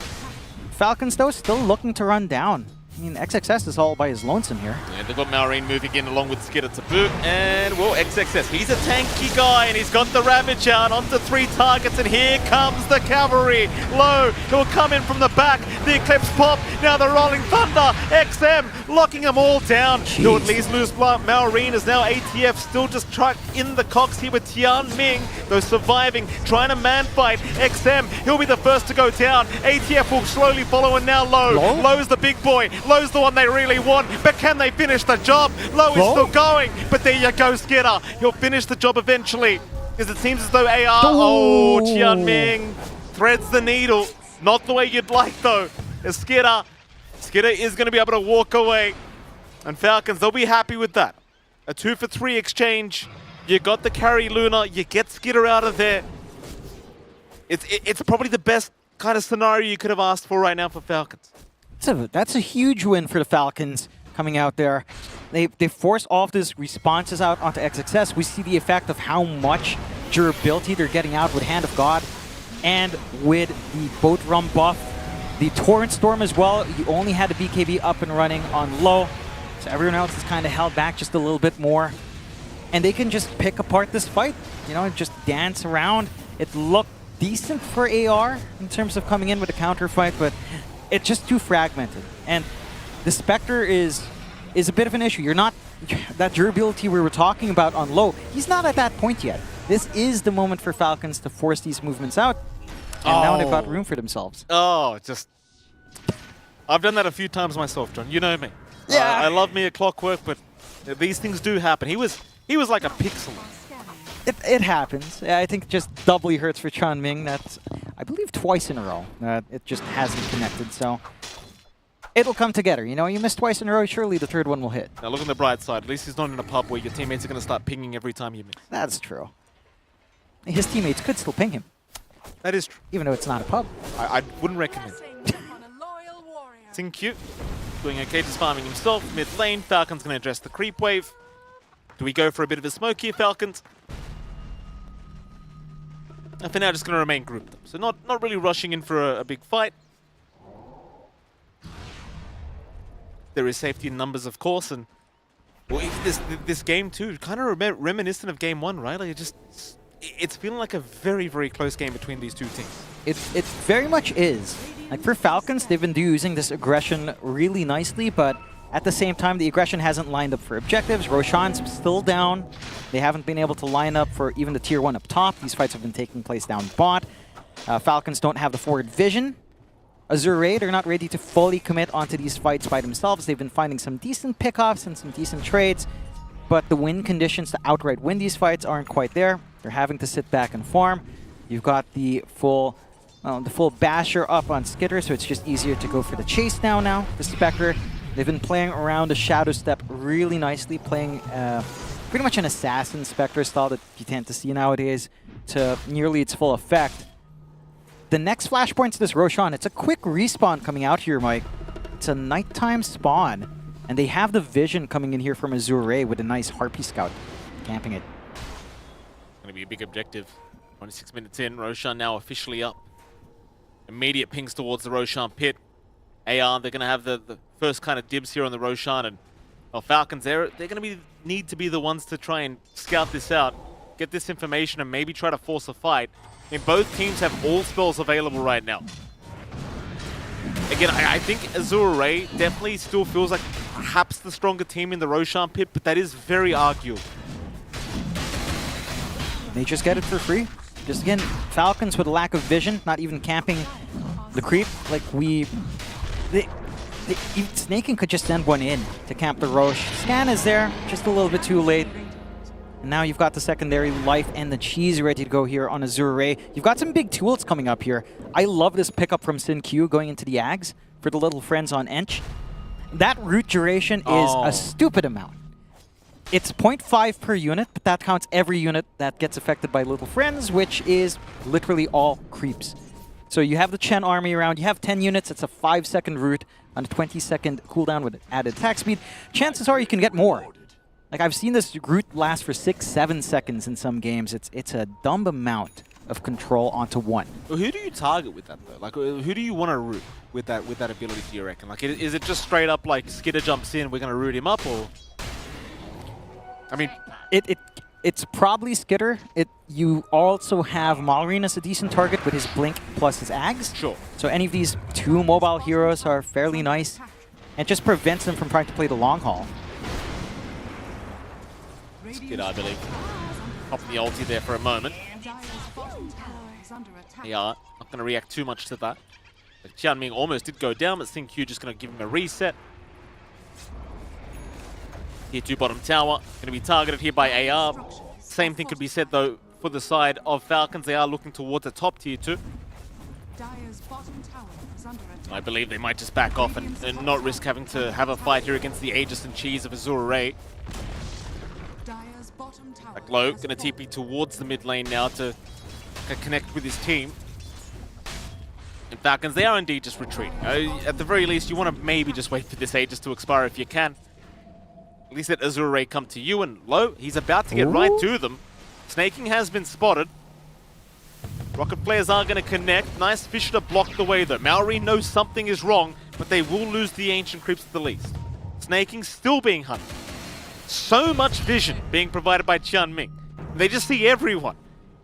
Speaker 21: Falcons, though, still looking to run down. I mean, XXS is all by his lonesome here.
Speaker 17: Yeah, they've got Maureen moving in along with Skitter to boot, and, well, XXS, he's a tanky guy, and he's got the Ravage out onto 3 targets, and here comes the cavalry. Low, he'll come in from the back, the Eclipse pop, now the Rolling Thunder, XM, locking them all down. He'll at least lose blood. Maureen is now ATF, still just trapped in the cox here with Tian Ming, though surviving, trying to man fight. XM, he'll be the first to go down. ATF will slowly follow, and now Low. Low's the big boy. Low's the one they really want, but can they finish the job? Low is still going, but there you go, Skitter. He'll finish the job eventually, because it seems as though AR, Tian Ming threads the needle. Not the way you'd like, though. As Skitter is going to be able to walk away, and Falcons, they'll be happy with that. A 2-for-3 exchange. You got the carry Luna, you get Skitter out of there. It's probably the best kind of scenario you could have asked for right now for Falcons.
Speaker 21: That's a huge win for the Falcons coming out there. They force all of these responses out onto XXS. We see the effect of how much durability they're getting out with Hand of God and with the Boat Rum buff. The Torrent Storm as well, you only had the BKB up and running on low, so everyone else is kind of held back just a little bit more. And they can just pick apart this fight, you know, just dance around. It looked decent for AR in terms of coming in with a counter fight, but it's just too fragmented. And the Spectre is a bit of an issue. You're not, that durability we were talking about on low, he's not at that point yet. This is the moment for Falcons to force these movements out. And now they've got room for themselves.
Speaker 17: Oh, just... I've done that a few times myself, John. You know me.
Speaker 21: Yeah.
Speaker 17: I love me a clockwork, but these things do happen. He was like a pixel.
Speaker 21: It happens. I think just doubly hurts for Chan Ming. That's, I believe, twice in a row. It just hasn't connected, so it'll come together. You know, you miss twice in a row, surely the third one will hit.
Speaker 17: Now look on the bright side. At least he's not in a pub where your teammates are going to start pinging every time you miss.
Speaker 21: That's true. His teammates could still ping him.
Speaker 17: That is true.
Speaker 21: Even though it's not a pub.
Speaker 17: I wouldn't recommend it. Q doing okay, just farming himself. Mid lane, Falcon's going to address the creep wave. Do we go for a bit of a smoke here, Falcons? And for now, just going to remain grouped up. So not really rushing in for a big fight. There is safety in numbers, of course, and well, this game too, kind of reminiscent of Game 1, right? Like it's feeling like a very, very close game between these two teams.
Speaker 21: It very much is. Like for Falcons, they've been using this aggression really nicely, but at the same time, the aggression hasn't lined up for objectives. Roshan's still down. They haven't been able to line up for even the tier 1 up top. These fights have been taking place down bot. Falcons don't have the forward vision. Azure, they're not ready to fully commit onto these fights by themselves. They've been finding some decent pickoffs and some decent trades, but the win conditions to outright win these fights aren't quite there. They're having to sit back and farm. You've got the full basher up on Skitter, so it's just easier to go for the chase now. The Spectre, they've been playing around the Shadow Step really nicely, playing pretty much an Assassin Spectre style that you tend to see nowadays to nearly its full effect. The next flashpoint to this Roshan, it's a quick respawn coming out here, Mike. It's a nighttime spawn, and they have the vision coming in here from Azure with a nice Harpy Scout camping it.
Speaker 17: Going to be a big objective. 26 minutes in, Roshan now officially up. Immediate pings towards the Roshan pit. AR, they're going to have the first kind of dibs here on the Roshan, and Falcons, they're going to need to be the ones to try and scout this out, get this information, and maybe try to force a fight. I mean, both teams have all spells available right now. Again, I think Azure definitely still feels like perhaps the stronger team in the Roshan pit, but that is very arguable.
Speaker 21: They just get it for free. Just again, Falcons with a lack of vision, not even camping the creep. Like Snaking could just send one in to camp the Roche. Scan is there, just a little bit too late. And now you've got the secondary life and the cheese ready to go here on Azure. You've got some big tools coming up here. I love this pickup from Q going into the Ags for the little friends on Ench. That root duration is a stupid amount. It's 0.5 per unit, but that counts every unit that gets affected by little friends, which is literally all creeps. So you have the Chen army around, you have 10 units, it's a 5-second root on a 20-second cooldown with added attack speed. Chances are you can get more. Like, I've seen this root last for 6-7 seconds in some games. It's a dumb amount of control onto one.
Speaker 17: Well, who do you target with that, though? Like, who do you want to root with that ability, do you reckon? Like, is it just straight up, like, Skitter jumps in, we're going to root him up, or...? I mean...
Speaker 21: It's probably Skitter. You also have Malrine as a decent target with his Blink plus his Ags.
Speaker 17: Sure.
Speaker 21: So any of these two mobile heroes are fairly nice. And just prevents them from trying to play the long haul.
Speaker 17: Skitter, I believe. Popping the ulti there for a moment. Yeah, not going to react too much to that. But Tianming almost did go down, but Q just going to give him a reset. Tier 2 bottom tower, going to be targeted here by AR. Same thing could be said, though, for the side of Falcons. They are looking towards the top tier 2. I believe they might just back off and not risk having to have a fight here against the Aegis and Cheese of Azure Ray. Like Low, going to TP towards the mid lane now to connect with his team. And Falcons, they are indeed just retreating. At the very least, you want to maybe just wait for this Aegis to expire if you can. At least let Azure Ray come to you, and Low, he's about to get right to them. Snaking has been spotted. Rocket players are going to connect. Nice fish to block the way, though. Maori knows something is wrong, but they will lose the Ancient Creeps at the least. Snaking still being hunted. So much vision being provided by Tianming. They just see everyone.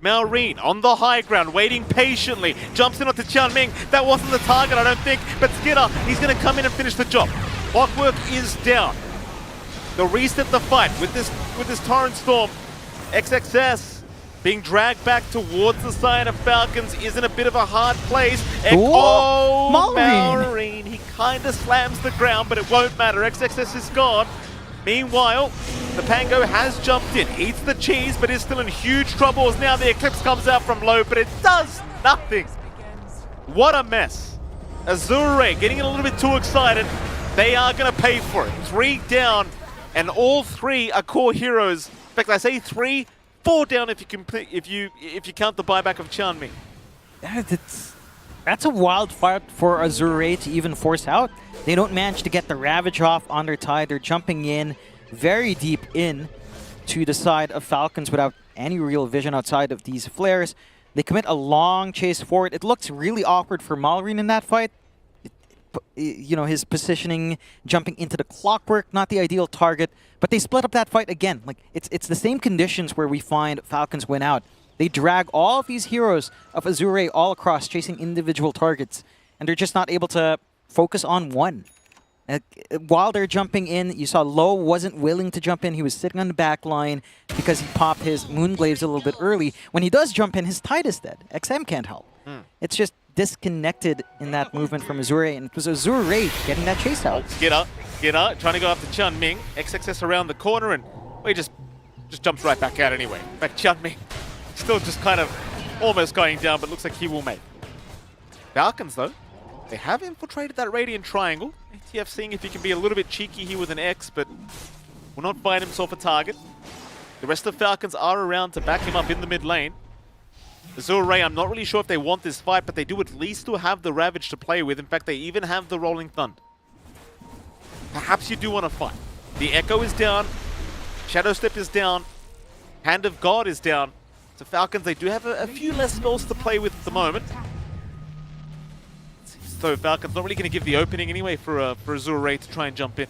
Speaker 17: Maureen on the high ground, waiting patiently. Jumps in onto Tianming. That wasn't the target, I don't think. But Skidder, he's going to come in and finish the job. Clockwork is down. They'll reset the fight with this Torrent Storm. XXS being dragged back towards the side of Falcons is in a bit of a hard place. Maureen. He kind of slams the ground, but it won't matter. XXS is gone. Meanwhile, the Pango has jumped in, eats the cheese, but is still in huge trouble as now the Eclipse comes out from low, but it does nothing. What a mess. Azure getting a little bit too excited. They are going to pay for it. 3 down, and all 3 are core heroes. In fact, I say 3, 4 down if you count the buyback of Tianming.
Speaker 21: That's a wild fight for Azure to even force out. They don't manage to get the Ravage off on their tide. They're jumping in very deep in to the side of Falcons without any real vision outside of these flares. They commit a long chase forward. It looks really awkward for Malrine in that fight. You know, his positioning, jumping into the Clockwork, not the ideal target. But they split up that fight again. Like it's the same conditions where we find Falcons win out. They drag all of these heroes of Azure all across, chasing individual targets. And they're just not able to focus on one. While they're jumping in, you saw Low wasn't willing to jump in. He was sitting on the back line because he popped his Moonglaives a little bit early. When he does jump in, his tide is dead. XM can't help. It's just disconnected in that movement from Azure, and it was Azure getting that chase out.
Speaker 17: Skidder, trying to go after Tianming. XXS around the corner, and he just jumps right back out anyway. In fact, Tianming still just kind of almost going down, but looks like he will make. Falcons, though, they have infiltrated that Radiant Triangle. ATF seeing if he can be a little bit cheeky here with an X, but will not find himself a target. The rest of Falcons are around to back him up in the mid lane. Azure, I'm not really sure if they want this fight, but they do at least still have the Ravage to play with. In fact, they even have the Rolling Thunder. Perhaps you do want to fight. The Echo is down. Shadow Step is down. Hand of God is down. So Falcons, they do have a few less spells to play with at the moment. So Falcons not really going to give the opening anyway for Azure to try and jump in.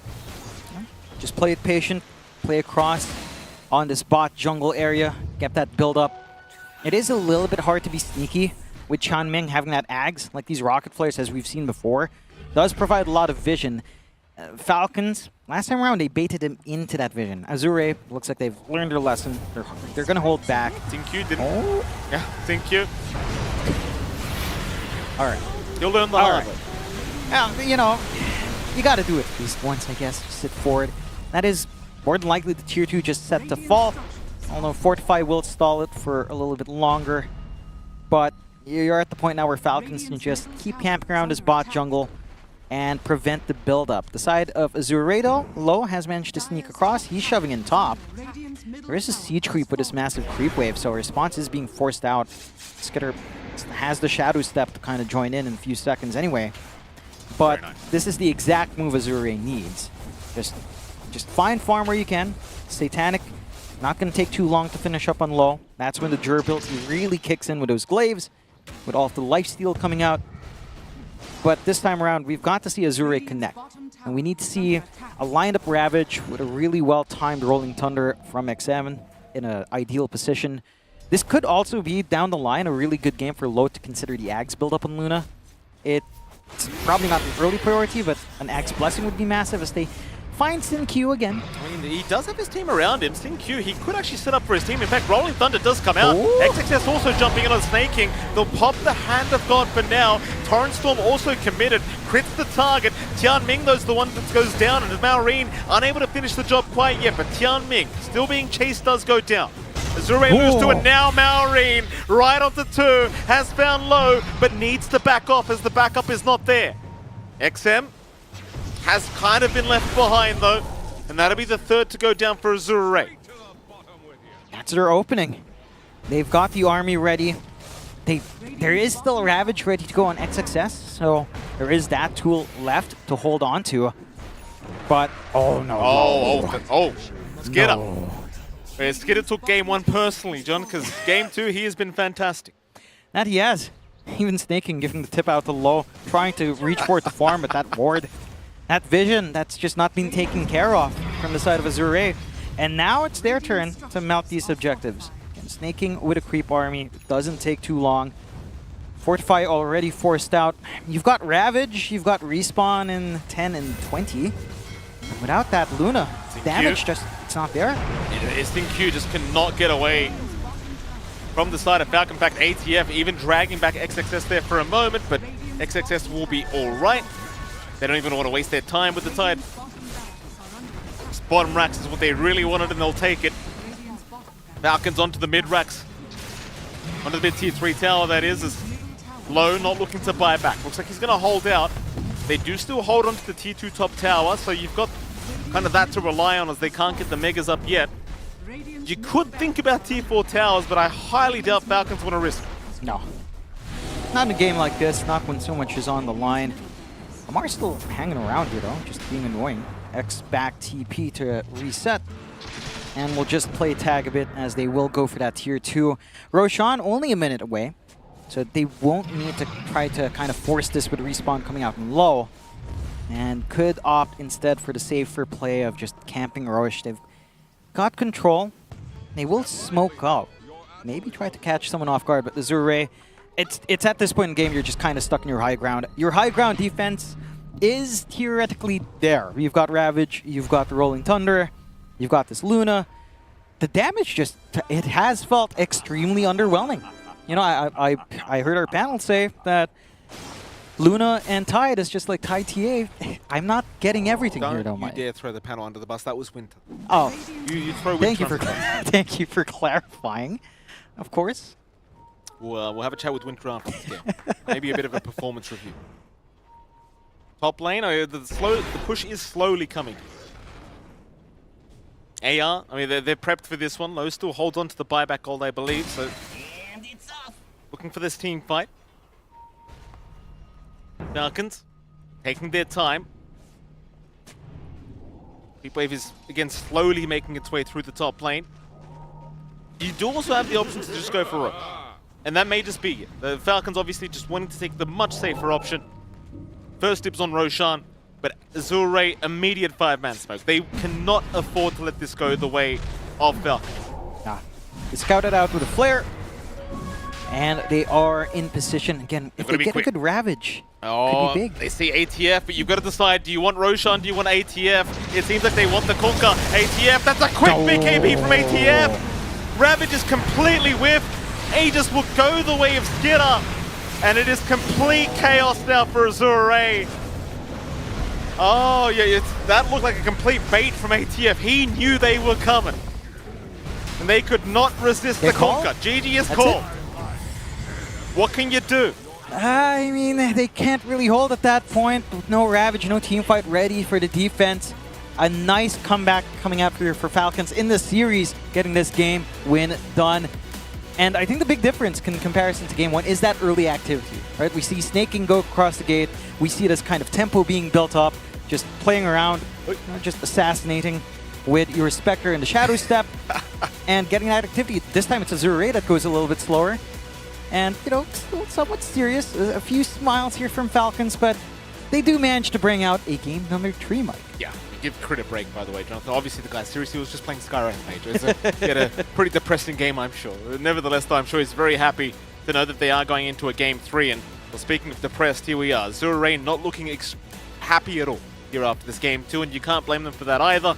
Speaker 21: Just play it patient, play across on this bot jungle area, get that build up. It is a little bit hard to be sneaky with Tianming having that Ags, like these rocket flares as we've seen before. Does provide a lot of vision. Falcons, last time around they baited him into that vision. Azure looks like they've learned their lesson. They're going to hold back.
Speaker 17: ThinQ didn't. Oh. Yeah, ThinQ.
Speaker 21: All right.
Speaker 17: You'll learn the hard way.
Speaker 21: You know, you got to do it at least once, I guess. Just sit forward. That is more than likely the tier 2 just set to fall. Although Fortify will stall it for a little bit longer. But you're at the point now where Falcons can just keep camping around his bot jungle and prevent the build-up. The side of Azure, though, Low has managed to sneak across. He's shoving in top. There is a siege creep with this massive creep wave, so response is being forced out. Skidder has the Shadow Step to kind of join in a few seconds anyway. But this is the exact move Azure needs. Just find farm where you can. Satanic, not going to take too long to finish up on Low. That's when the durability really kicks in with those glaives, with all of the lifesteal coming out. But this time around, we've got to see Azure connect. And we need to see a lined-up Ravage with a really well-timed Rolling Thunder from XM in an ideal position. This could also be, down the line, a really good game for Low to consider the Ags build-up on Luna. It's probably not an early priority, but an Ags Blessing would be massive as they find ThinQ again.
Speaker 17: I mean, he does have his team around him. ThinQ, he could actually set up for his team. In fact, Rolling Thunder does come out. XXS also jumping in on Snaking. They'll pop the Hand of God for now. Torrent Storm also committed. Crits the target. Tianming, though, is the one that goes down. And Maureen unable to finish the job quite yet. But Tianming, still being chased, does go down. Azure moves to it now. Maureen, right onto 2, has found Low, but needs to back off as the backup is not there. XM has kind of been left behind, though, and that'll be the 3rd to go down for Azure.
Speaker 21: That's their opening. They've got the army ready. There is still a Ravage ready to go on XXS, so there is that tool left to hold on to. But, oh no.
Speaker 17: Skidder.
Speaker 21: No.
Speaker 17: Skidder took game 1 personally, John, because game 2, he has been fantastic.
Speaker 21: That he has. Even Snaking giving the tip out to Low, trying to reach for it to farm, but that ward, that vision, that's just not being taken care of from the side of Azure. And now it's their turn to mount these objectives. Snaking with a creep army doesn't take too long. Fortify already forced out. You've got Ravage, you've got Respawn in 10 and 20. Without that Luna, damage just, it's not there.
Speaker 17: Q just cannot get away from the side of Falcon. In fact, ATF even dragging back XXS there for a moment, but XXS will be alright. They don't even want to waste their time with the Tide. This bottom racks is what they really wanted, and they'll take it. Falcons onto the mid racks. Onto the mid tier 3 tower, that is Low not looking to buy back. Looks like he's going to hold out. They do still hold onto the tier 2 top tower, so you've got kind of that to rely on as they can't get the megas up yet. You could think about tier 4 towers, but I highly doubt Falcons want to risk.
Speaker 21: No. Not in a game like this, not when so much is on the line. Amar's still hanging around here though, just being annoying. X back TP to reset. And we'll just play tag a bit as they will go for that tier 2. Roshan only a minute away, so they won't need to try to kind of force this with Respawn coming out in low. And could opt instead for the safer play of just camping Roche. They've got control. They will smoke up. Maybe try to catch someone off guard, but the Zure, it's at this point in the game you're just kind of stuck in your high ground. Your high ground defense is theoretically there. You've got Ravage, you've got the Rolling Thunder, you've got this Luna. The damage just, it has felt extremely underwhelming. You know, I heard our panel say that Luna and Tide is just like Tide TA. I'm not getting everything here, though, Mike.
Speaker 17: Don't you dare throw the panel under the bus. That was Winter.
Speaker 21: Oh.
Speaker 17: You throw Winter.
Speaker 21: Thank you for clarifying. Of course.
Speaker 17: We'll have a chat with Winter after this game. Maybe a bit of a performance review. Top lane, the push is slowly coming. AR, I mean, they're prepped for this one. Low still holds on to the buyback gold, I believe. So, looking for this team fight. Falcons taking their time. Heatwave is again slowly making its way through the top lane. You do also have the option to just go for Roche. And that may just be it. The Falcons obviously just wanting to take the much safer option. First dibs on Roshan, but Azure immediate 5-man smoke. They cannot afford to let this go the way of Falcons.
Speaker 21: Nah. They scouted out with a flare. And they are in position. Again, if they get a good Ravage, could be big.
Speaker 17: They see ATF, but you've got to decide, do you want Roshan, do you want ATF? It seems like they want the Kunkka. ATF, that's a quick BKB from ATF! Ravage is completely whiffed. Aegis will go the way of Skitter. And it is complete chaos now for Azure. Oh, yeah, that looked like a complete bait from ATF. He knew they were coming. And they could not resist the Kunkka. GG is called. What can you do?
Speaker 21: I mean, they can't really hold at that point. No Ravage, no teamfight ready for the defense. A nice comeback coming out here for Falcons in the series, getting this game win done. And I think the big difference in comparison to Game 1 is that early activity, right? We see Snaking go across the gate. We see this kind of tempo being built up, just playing around, just assassinating with your Spectre and the Shadow Step and getting that activity. This time it's Azure that goes a little bit slower. And, you know, still somewhat serious. A few smiles here from Falcons, but they do manage to bring out a game number 3, Mike.
Speaker 17: Yeah, give credit a break, by the way, Jonathan. Obviously, the guy seriously was just playing Skyrim Major. He had a pretty depressing game, I'm sure. Nevertheless, though, I'm sure he's very happy to know that they are going into a Game 3. And, well, speaking of depressed, here we are. Zurain not looking happy at all here after this Game 2, and you can't blame them for that either.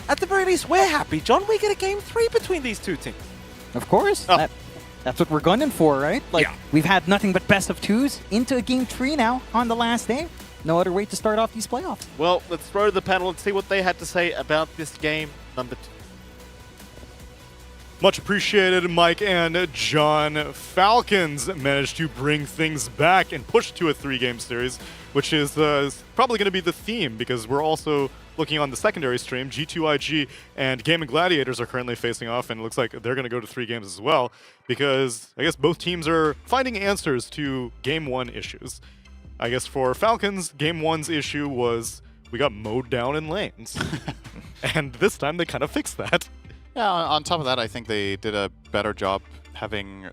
Speaker 17: At the very least, we're happy, John. We get a Game 3 between these two teams.
Speaker 21: Of course. Oh. That's what we're gunning for, right? Like, yeah. We've had nothing but best of 2s into a Game 3 now on the last day. No other way to start off these playoffs.
Speaker 17: Well, let's throw to the panel and see what they had to say about this game number 2.
Speaker 19: Much appreciated, Mike and John. Falcons managed to bring things back and push to a 3-game series, which is probably going to be the theme because we're also looking on the secondary stream. G2IG and Gaming Gladiators are currently facing off, and it looks like they're going to go to 3 games as well because I guess both teams are finding answers to Game 1 issues. I guess for Falcons, Game 1's issue was we got mowed down in lanes. And this time they kind of fixed that.
Speaker 3: Yeah, on top of that, I think they did a better job having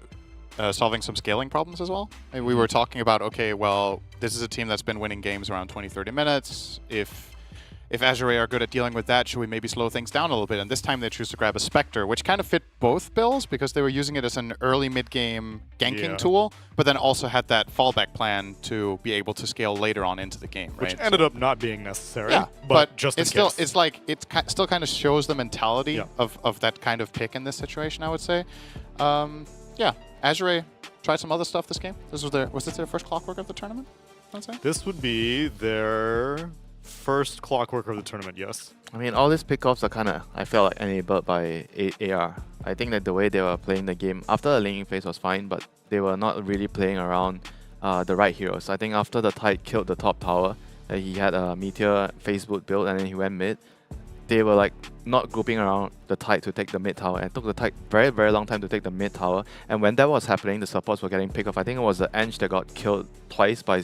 Speaker 3: solving some scaling problems as well. And we were talking about, okay, well, this is a team that's been winning games around 20-30 minutes. If if Azure are good at dealing with that, should we maybe slow things down a little bit? And this time they choose to grab a Spectre, which kind of fit both bills because they were using it as an early mid-game ganking tool, but then also had that fallback plan to be able to scale later on into the game, right?
Speaker 19: Which ended up not being necessary,
Speaker 3: yeah,
Speaker 19: but just
Speaker 3: it's
Speaker 19: in
Speaker 3: still,
Speaker 19: case.
Speaker 3: it's like, it still kind of shows the mentality of that kind of pick in this situation, I would say. Yeah, Azure tried some other stuff this game. Was this their first Clockwork of the tournament? I'd say?
Speaker 19: This would be their first Clockwork of the tournament, yes.
Speaker 8: I mean, all these pickoffs are kind of, I felt like, enabled by AR. I think that the way they were playing the game, after the laning phase was fine, but they were not really playing around the right heroes. I think after the Tide killed the top tower, he had a Meteor phase boot build and then he went mid. They were like not grouping around the Tide to take the mid tower, and it took the Tide very, very long time to take the mid tower. And when that was happening, the supports were getting picked off. I think it was the Eng that got killed twice by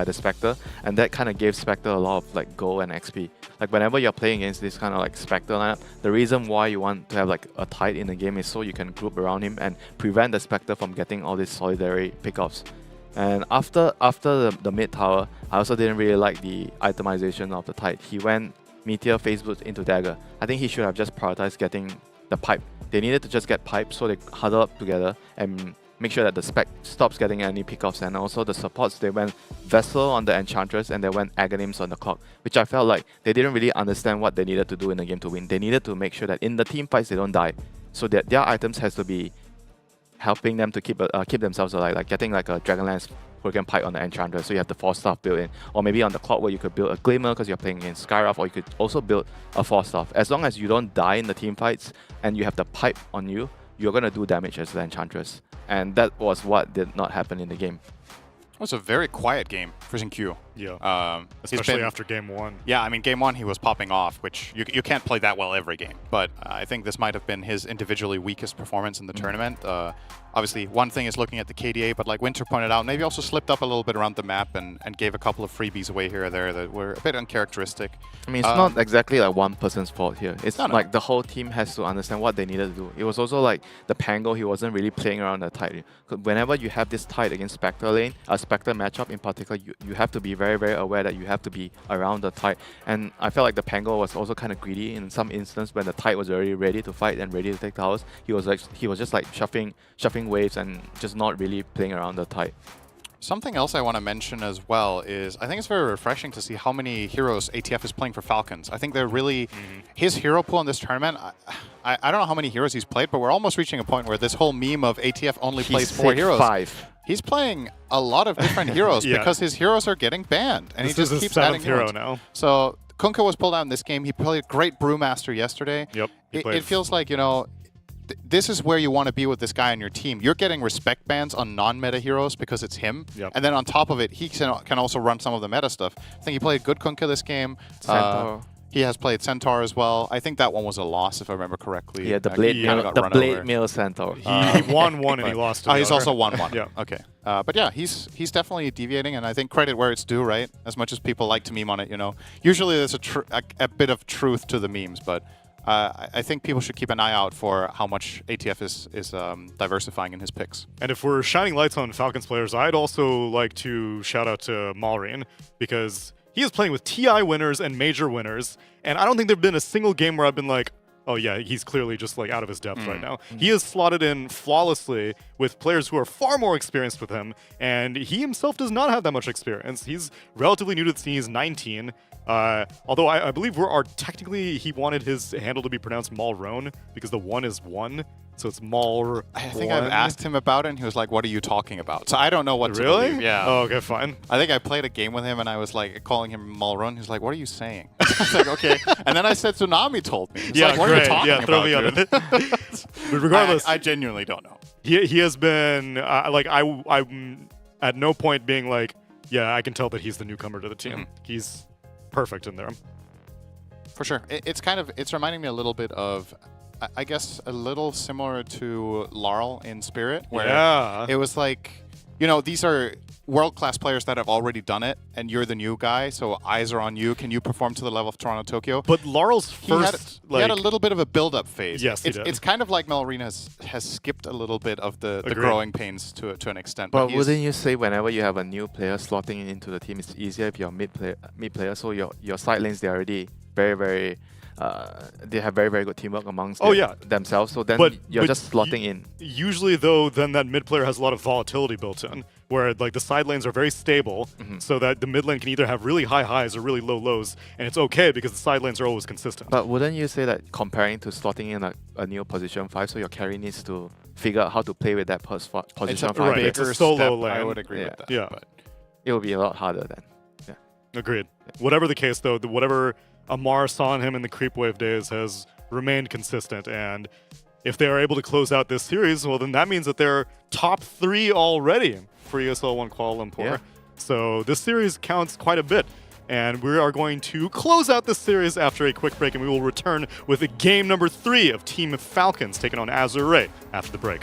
Speaker 8: the Spectre, and that kind of gave Spectre a lot of like gold and XP. Like whenever you're playing against this kind of like Spectre lineup, the reason why you want to have like a Tide in the game is so you can group around him and prevent the Spectre from getting all these solidary pickoffs. And after the mid tower, I also didn't really like the itemization of the Tide. He went Meteor phase boots into Dagger. I think he should have just prioritized getting the pipe. They needed to just get pipe so they huddle up together and make sure that the spec stops getting any pickoffs. And also the supports, they went Vessel on the Enchantress and they went Aghanim's on the clock, which I felt like they didn't really understand what they needed to do in the game to win. They needed to make sure that in the team fights they don't die, so that their items has to be helping them to keep themselves alive, like getting like a Dragonlance Hurricane Pipe on the Enchantress, so you have the 4-staff built in. Or maybe on the clock where you could build a Glimmer because you're playing against Skyrath, or you could also build a 4-staff. As long as you don't die in the team fights and you have the pipe on you, you're going to do damage as the Enchantress. And that was what did not happen in the game.
Speaker 3: It was a very quiet game for Q.
Speaker 19: Yeah, especially after game 1.
Speaker 3: Yeah, I mean, game 1 he was popping off, which you can't play that well every game. But I think this might have been his individually weakest performance in the tournament. Obviously, one thing is looking at the KDA, but like Winter pointed out, maybe also slipped up a little bit around the map and gave a couple of freebies away here or there that were a bit uncharacteristic.
Speaker 8: I mean, it's not exactly like one person's fault here. It's like the whole team has to understand what they needed to do. It was also like the Pango, he wasn't really playing around the Tide. Whenever you have this Tide against Spectre lane, a Spectre matchup in particular, you have to be very, very aware that you have to be around the Tide. And I felt like the Pango was also kind of greedy in some instance when the Tide was already ready to fight and ready to take towers. He was just like shuffling waves and just not really playing around the Tide.
Speaker 3: Something else I want to mention as well is I think it's very refreshing to see how many heroes ATF is playing for Falcons. I think they're really his hero pool in this tournament. I don't know how many heroes he's played, but we're almost reaching a point where this whole meme of ATF only plays 4 heroes.
Speaker 8: 5.
Speaker 3: He's playing a lot of different heroes because his heroes are getting banned, and
Speaker 19: this
Speaker 3: he just keeps adding
Speaker 19: hero
Speaker 3: heroes.
Speaker 19: now.
Speaker 3: So Kunkka was pulled out in this game. He played great Brewmaster yesterday.
Speaker 19: Yep.
Speaker 3: It feels like, you know, this is where you want to be with this guy on your team. You're getting respect bans on non-meta heroes because it's him.
Speaker 19: Yep.
Speaker 3: And then on top of it, he can also run some of the meta stuff. I think he played good Kunkka this game.
Speaker 8: Centaur.
Speaker 3: He has played Centaur as well. I think that one was a loss, if I remember correctly.
Speaker 8: Yeah, the Blade Mail Centaur.
Speaker 19: He won one and he lost to the
Speaker 3: he's
Speaker 19: other.
Speaker 3: also won one.
Speaker 19: Yeah.
Speaker 3: Okay. But yeah, he's definitely deviating, and I think credit where it's due, right? As much as people like to meme on it, you know. Usually there's a bit of truth to the memes, but I think people should keep an eye out for how much ATF is diversifying in his picks.
Speaker 19: And if we're shining lights on Falcons players, I'd also like to shout out to Malrine, because he is playing with TI winners and major winners, and I don't think there's been a single game where I've been like, oh yeah, he's clearly just like out of his depth right now. He is slotted in flawlessly with players who are far more experienced with him, and he himself does not have that much experience. He's relatively new to the scene. He's 19. Although I believe technically he wanted his handle to be pronounced Malrone because the 1 is 1. So it's Mal.
Speaker 3: I think I've asked him about it, and he was like, "What are you talking about?" So I don't know what to
Speaker 19: Really?
Speaker 3: believe. Yeah.
Speaker 19: Oh, okay, fine.
Speaker 3: I think I played a game with him, and I was like calling him Malrone. He was like, "What are you saying?" I was like, "Okay." And then I said, "Tsunami told me." He's
Speaker 19: Yeah,
Speaker 3: like, what
Speaker 19: great.
Speaker 3: are you talking
Speaker 19: Yeah, throw
Speaker 3: about,
Speaker 19: me on
Speaker 3: dude?
Speaker 19: it. But regardless,
Speaker 3: I genuinely don't know.
Speaker 19: He has been I'm at no point being like, yeah, I can tell that he's the newcomer to the team. He's perfect in there.
Speaker 3: For sure. It's reminding me a little bit of, I guess, a little similar to Laurel in Spirit, where it was like, you know, these are world-class players that have already done it, and you're the new guy, so eyes are on you. Can you perform to the level of Toronto, Tokyo?
Speaker 19: But Laurel's first,
Speaker 3: he had a little bit of a build-up phase.
Speaker 19: Yes, he did.
Speaker 3: It's kind of like Malrine has skipped a little bit of the growing pains to an extent.
Speaker 8: But wouldn't you say whenever you have a new player slotting into the team, it's easier if you're mid player, so your side lanes, they're already very they have very good teamwork amongst themselves. So then you're just slotting in.
Speaker 19: Usually, though, then that mid player has a lot of volatility built in, where like the side lanes are very stable, so that the mid lane can either have really high highs or really low lows, and it's okay because the side lanes are always consistent.
Speaker 8: But wouldn't you say that comparing to slotting in a new position 5, so your carry needs to figure out how to play with that position 5?
Speaker 19: Right, it's a solo lane.
Speaker 3: I would agree with that.
Speaker 19: Yeah.
Speaker 3: But
Speaker 8: it will be a lot harder then. Yeah.
Speaker 19: Agreed. Whatever the case, though, whatever Amar saw in him in the creep wave days has remained consistent, and if they are able to close out this series, well, then that means that they're top 3 already for ESL 1 Kuala Lumpur.
Speaker 8: Yeah.
Speaker 19: So this series counts quite a bit, and we are going to close out this series after a quick break, and we will return with game number 3 of Team Falcons taking on Azure after the break.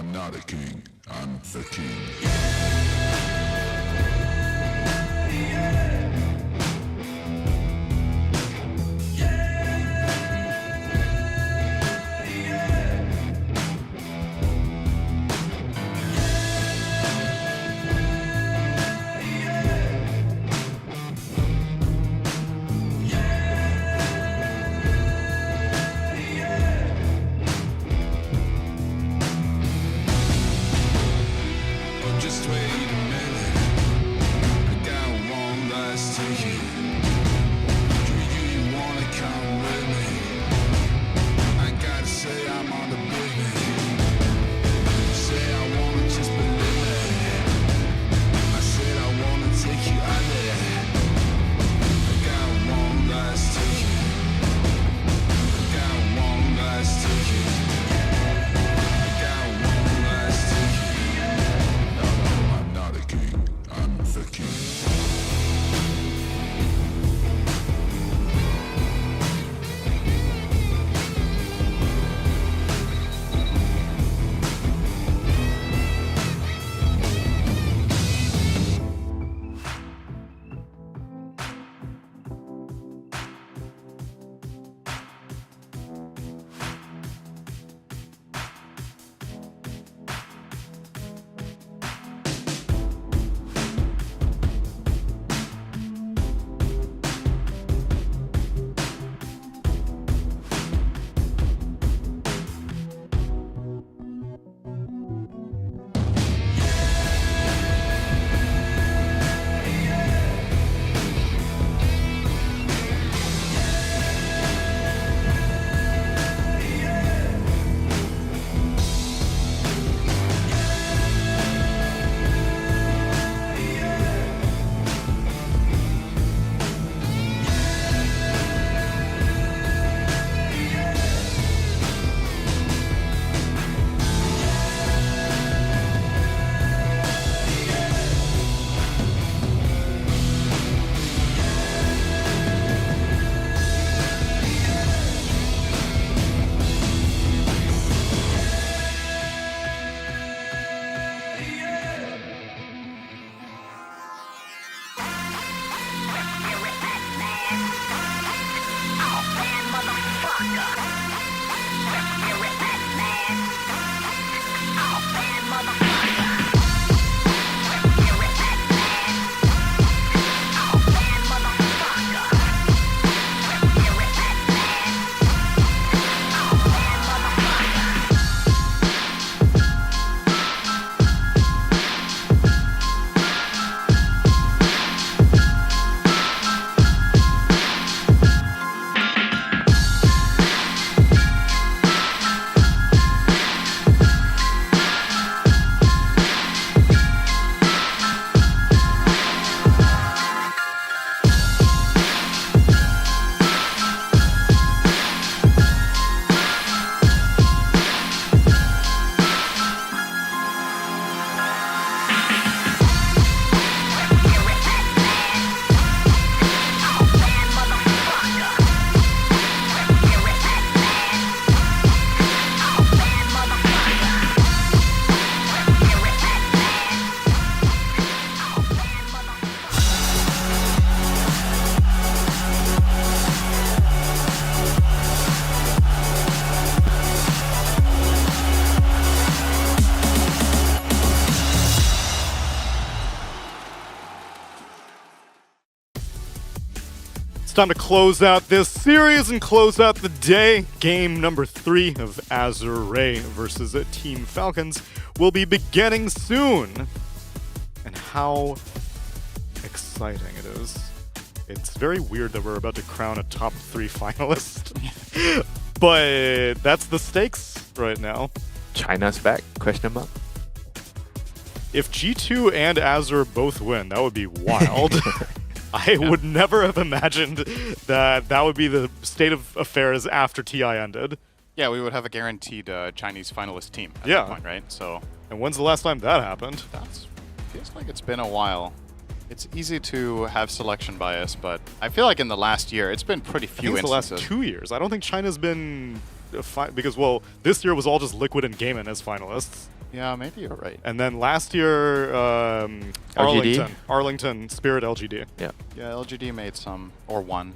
Speaker 12: I'm not a king, I'm the king. Just wait a minute, I got one last ticket. Do you wanna come with me? I gotta say I'm on the business. Say I wanna just believe me. I said I wanna take you out there. I got one last ticket. I got one last ticket. I got one last ticket. No, I'm not a king, I'm the king.
Speaker 19: It's time to close out this series and close out the day. Game number 3 of Azure versus Team Falcons will be beginning soon. And how exciting it is. It's very weird that we're about to crown a top 3 finalist. But that's the stakes right now.
Speaker 8: China's back? Question mark.
Speaker 19: If G2 and Azure both win, that would be wild. I would never have imagined that that would be the state of affairs after TI ended.
Speaker 3: Yeah, we would have a guaranteed Chinese finalist team at
Speaker 19: Yeah.
Speaker 3: that point, right? So.
Speaker 19: And when's the last time that happened?
Speaker 3: Feels like it's been a while. It's easy to have selection bias, but I feel like in the last year, it's been pretty few
Speaker 19: I think it's the
Speaker 3: instances.
Speaker 19: last 2 years. I don't think China's been because, well, this year was all just Liquid and Gaimin as finalists.
Speaker 3: Yeah, maybe you're right.
Speaker 19: And then last year, Arlington, Spirit LGD.
Speaker 8: Yeah.
Speaker 3: Yeah, LGD made some, or one.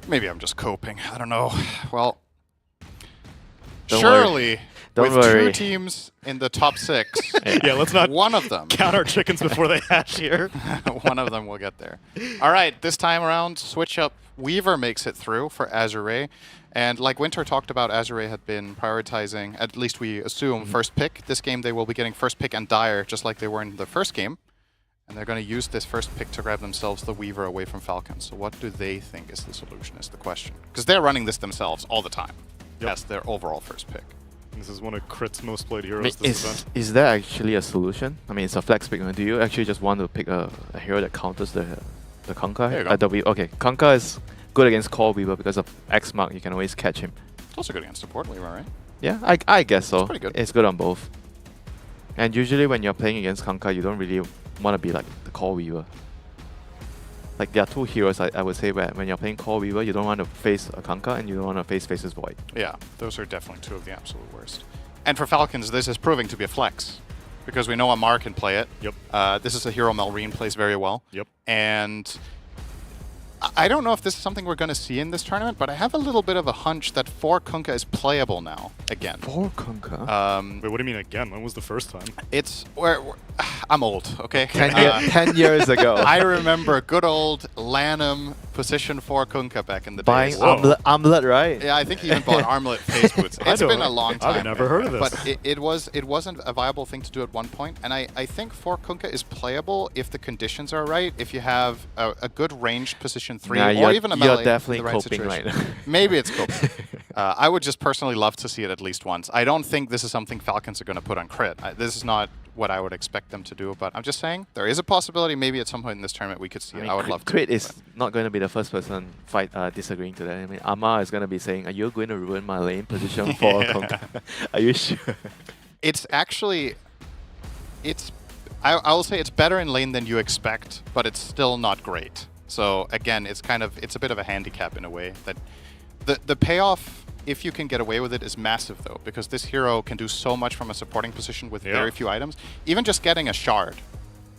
Speaker 3: Maybe I'm just coping. I don't know. Well,
Speaker 8: Don't
Speaker 3: surely
Speaker 8: worry.
Speaker 3: with two teams in the top 6,
Speaker 19: yeah, let's not
Speaker 3: one of them
Speaker 19: count our chickens before they hatch here.
Speaker 3: one of them will get there. All right, this time around, switch up. Weaver makes it through for Azure. And like Winter talked about, Azure had been prioritizing, at least we assume, first pick. This game they will be getting first pick and Dire, just like they were in the first game. And they're going to use this first pick to grab themselves the Weaver away from Falcons. So what do they think is the solution is the question. Because they're running this themselves all the time as their overall first pick.
Speaker 19: This is one of Crit's most played heroes this event.
Speaker 8: Is there actually a solution? I mean, it's a flex pick. Do you actually just want to pick a hero that counters the Kunkka?
Speaker 3: There you go.
Speaker 8: Okay, Kunkka is good against Core Weaver because of X Mark. You can always catch him.
Speaker 3: It's also good against support Weaver, right?
Speaker 8: Yeah, I guess so.
Speaker 3: It's pretty good.
Speaker 8: It's good on both. And usually when you're playing against Kunkka, you don't really want to be like the Core Weaver. Like there are two heroes I would say where when you're playing Core Weaver, you don't want to face a Kunkka and you don't want to face Faceless Void.
Speaker 3: Yeah, those are definitely two of the absolute worst. And for Falcons, this is proving to be a flex. Because we know Amar can play it.
Speaker 19: Yep.
Speaker 3: This is a hero Melreen plays very well.
Speaker 19: Yep.
Speaker 3: And I don't know if this is something we're going to see in this tournament, but I have a little bit of a hunch that 4 Kunkka is playable now, again.
Speaker 8: 4 Kunkka?
Speaker 19: Wait, what do you mean again? When was the first time?
Speaker 3: It's... I'm old, okay?
Speaker 8: 10 years ago.
Speaker 3: I remember good old Lanham position 4 Kunkka back in the
Speaker 8: Buying
Speaker 3: days.
Speaker 8: Armlet, right?
Speaker 3: Yeah, I think he even bought Armlet face boots. It's been a long time.
Speaker 19: I've never heard of this.
Speaker 3: But it wasn't a viable thing to do at one point, and I think 4 Kunkka is playable if the conditions are right, if you have a good ranged position 3, or even a melee.
Speaker 8: You're definitely
Speaker 3: in the right
Speaker 8: coping
Speaker 3: situation.
Speaker 8: right now.
Speaker 3: Maybe it's coping. I would just personally love to see it at least once. I don't think this is something Falcons are going to put on Crit. This is not what I would expect them to do, but I'm just saying there is a possibility maybe at some point in this tournament we could see it. I would love to.
Speaker 8: Crit is not going to be the first person disagreeing to that. I mean, Amar is going to be saying, "Are you going to ruin my lane position for Kunkka?" Are you sure?
Speaker 3: It's actually, I will say it's better in lane than you expect, but it's still not great. So again, it's a bit of a handicap in a way that the payoff, if you can get away with it, is massive though, because this hero can do so much from a supporting position with very few items. Even just getting a shard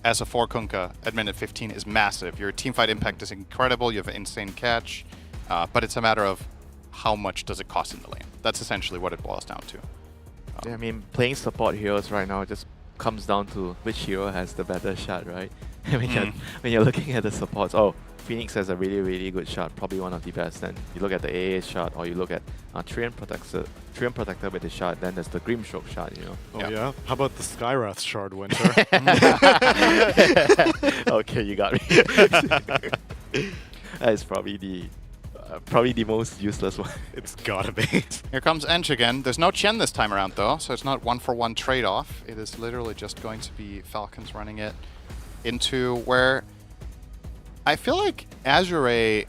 Speaker 3: as a 4 Kunkka at minute 15 is massive. Your teamfight impact is incredible, you have an insane catch, but it's a matter of how much does it cost in the lane. That's essentially what it boils down to.
Speaker 8: Yeah, I mean, playing support heroes right now just comes down to which hero has the better shot, right? When you're looking at the supports, Phoenix has a really, really good shot, probably one of the best. Then you look at the AA shot, or you look at Treant Protector with the shot, then there's the Grimstroke shot, you know.
Speaker 19: Oh yeah? How about the Skywrath shard, Winter?
Speaker 8: Okay, you got me. That is probably the most useless one.
Speaker 19: It's gotta be.
Speaker 3: Here comes Ench again. There's no Chen this time around though, so it's not 1-for-1 trade-off. It is literally just going to be Falcons running it into where I feel like Azure,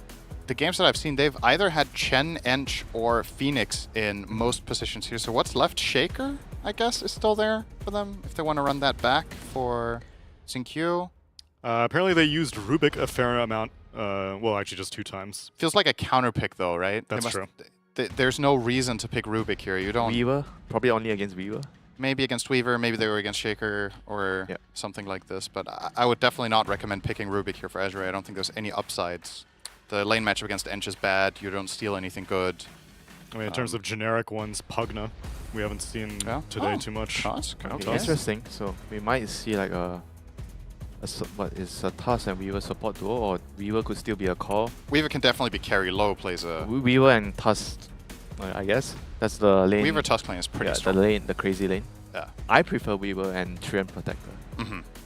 Speaker 3: the games that I've seen, they've either had Chen, Ench, or Phoenix in most positions here. So what's left? Shaker, I guess, is still there for them if they want to run that back for Xingqiu.
Speaker 19: Apparently they used Rubik a fair amount. Well, actually just 2 times.
Speaker 3: Feels like a counter pick though, right?
Speaker 19: That's true.
Speaker 3: There's no reason to pick Rubik here. You don't.
Speaker 8: Weaver? Probably only against Weaver.
Speaker 3: Maybe against Weaver, maybe they were against Shaker or something like this. But I would definitely not recommend picking Rubik here for Azure. I don't think there's any upsides. The lane matchup against Ench is bad. You don't steal anything good.
Speaker 19: I mean, in terms of generic ones, Pugna, we haven't seen today too much.
Speaker 8: Interesting. So we might see like a Tusk and Weaver support duo, or Weaver could still be a core.
Speaker 3: Weaver can definitely be carry low, plays a...
Speaker 8: Weaver and Tusk, I guess. That's the lane.
Speaker 3: Weaver Tusk lane is pretty strong.
Speaker 8: The crazy lane.
Speaker 3: Yeah.
Speaker 8: I prefer Weaver and Treant Protector.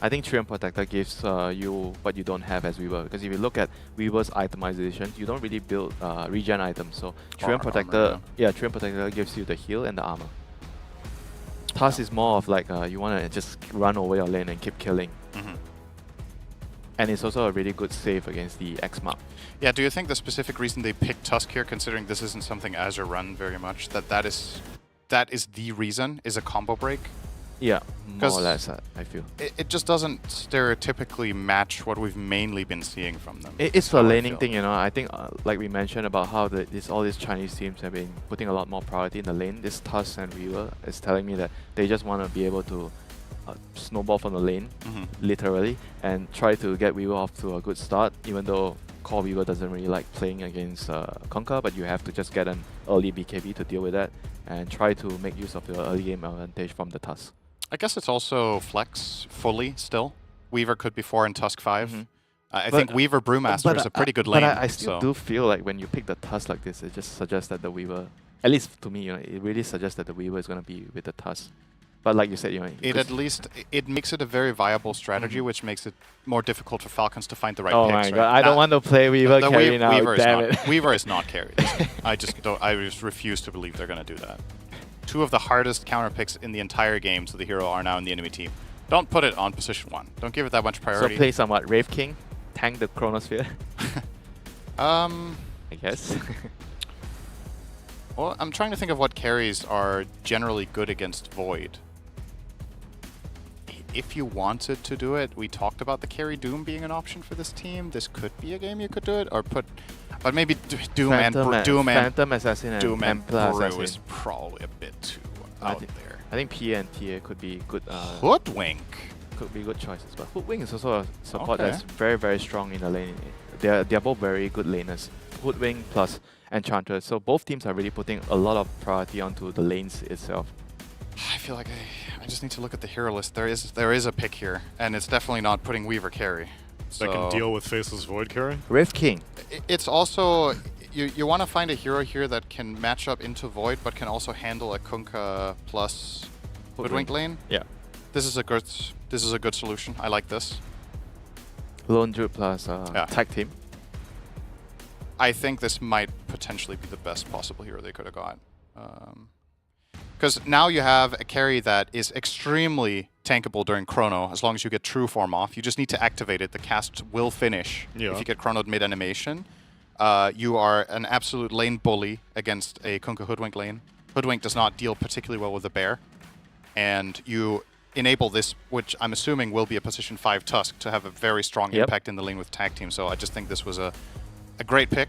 Speaker 8: I think Treant Protector gives you what you don't have as Weaver. Because if you look at Weaver's itemization, you don't really build regen items. So Treant Protector, Treant Protector gives you the heal and the armor. Tusk is more of like you want to just run over your lane and keep killing. And it's also a really good save against the X-Mark.
Speaker 3: Yeah, do you think the specific reason they picked Tusk here, considering this isn't something Azure run very much, that is the reason, is a combo break?
Speaker 8: Yeah, more or less, I feel.
Speaker 3: It just doesn't stereotypically match what we've mainly been seeing from them.
Speaker 8: It's a laning thing, you know. I think, like we mentioned about how all these Chinese teams have been putting a lot more priority in the lane. This Tusk and Weaver is telling me that they just want to be able to snowball from the lane, literally, and try to get Weaver off to a good start, even though Core Weaver doesn't really like playing against Kunkka, but you have to just get an early BKB to deal with that and try to make use of your early game advantage from the Tusk.
Speaker 3: I guess it's also flex fully still. Weaver could be 4 and Tusk 5. I think Weaver Brewmaster is a pretty good lane.
Speaker 8: But I still do feel like when you pick the Tusk like this, it just suggests that the Weaver, at least to me, you know, it really suggests that the Weaver is going to be with the Tusk. But like you said, you know,
Speaker 3: it makes it a very viable strategy, which makes it more difficult for Falcons to find the right
Speaker 8: oh
Speaker 3: picks.
Speaker 8: my god, I don't want to play Weaver carry now.
Speaker 3: Weaver
Speaker 8: damn
Speaker 3: is
Speaker 8: it.
Speaker 3: not, Weaver is not carried. I just refuse to believe they're going to do that. 2 of the hardest counter picks in the entire game to the hero are now in the enemy team. Don't put it on position 1. Don't give it that much priority.
Speaker 8: So play some what? Wraith King? Tank the Chronosphere? I guess.
Speaker 3: Well, I'm trying to think of what carries are generally good against Void. If you wanted to do it, we talked about the carry Doom being an option for this team. This could be a game you could do it, or put, but maybe Doom
Speaker 8: Phantom Assassin and
Speaker 3: Brew
Speaker 8: Assassin
Speaker 3: is probably a bit too out there.
Speaker 8: I think PA and TA could be good.
Speaker 3: Hoodwink
Speaker 8: could be good choices, but Hoodwink is also a support that's very, very strong in the lane. They're both very good laners. Hoodwink plus Enchantress. So both teams are really putting a lot of priority onto the lanes itself.
Speaker 3: I feel like I just need to look at the hero list. There is a pick here, and it's definitely not putting Weaver carry.
Speaker 19: That can deal with Faceless Void carry?
Speaker 8: Wraith King.
Speaker 3: It's also, you want to find a hero here that can match up into Void, but can also handle a Kunkka plus Hoodwink lane.
Speaker 8: Yeah.
Speaker 3: This is a good solution. I like this.
Speaker 8: Lone Druid plus tag team.
Speaker 3: I think this might potentially be the best possible hero they could have got. Because now you have a carry that is extremely tankable during Chrono, as long as you get True Form off. You just need to activate it. The cast will finish if you get Chronoed mid-animation. You are an absolute lane bully against a Kunkka Hoodwink lane. Hoodwink does not deal particularly well with the bear. And you enable this, which I'm assuming will be a position 5 Tusk, to have a very strong impact in the lane with tag team. So I just think this was a great pick.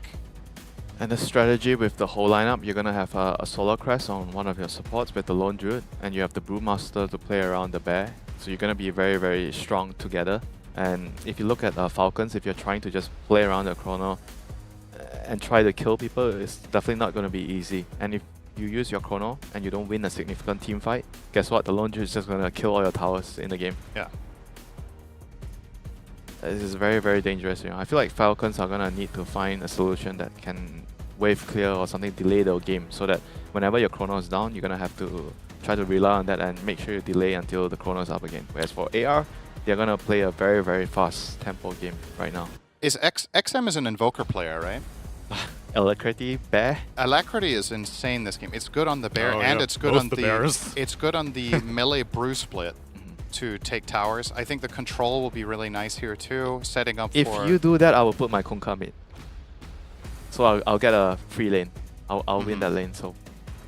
Speaker 8: And the strategy with the whole lineup, you're going to have a Solar Crest on one of your supports with the Lone Druid, and you have the Brewmaster to play around the bear. So you're going to be very, very strong together. And if you look at Falcons, if you're trying to just play around the Chrono and try to kill people, it's definitely not going to be easy. And if you use your Chrono and you don't win a significant team fight, guess what? The Lone Druid is just going to kill all your towers in the game.
Speaker 3: Yeah.
Speaker 8: This is very, very dangerous. You know, I feel like Falcons are gonna need to find a solution that can wave clear or something, delay the game, so that whenever your Chrono is down, you're gonna have to try to rely on that and make sure you delay until the Chrono is up again. Whereas for AR, they're gonna play a very, very fast tempo game right now.
Speaker 3: Is XM is an Invoker player, right?
Speaker 8: Alacrity bear.
Speaker 3: Alacrity is insane this game. It's good on the bear, and it's good on it's good on the melee brew split. To take towers. I think the control will be really nice here too, setting up
Speaker 8: if
Speaker 3: for...
Speaker 8: If you do that, I will put my Kunkka mid. So I'll get a free lane. I'll win that lane, so...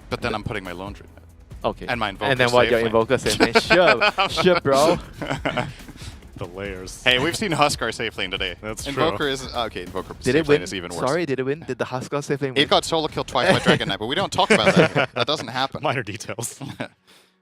Speaker 3: But then I'm putting my Lone Druid mid.
Speaker 8: Okay.
Speaker 3: And my Invoker
Speaker 8: and then what, your Invoker safe lane? Sure, bro.
Speaker 19: The layers.
Speaker 3: Hey, we've seen Huskar safe lane today.
Speaker 19: That's
Speaker 3: Invoker
Speaker 19: true.
Speaker 3: is... Okay, Invoker
Speaker 8: did
Speaker 3: safe lane is even worse.
Speaker 8: Sorry, did it win? Did the Huskar safe lane win?
Speaker 3: It got solo killed twice by Dragon Knight, but we don't talk about that. That doesn't happen.
Speaker 19: Minor details.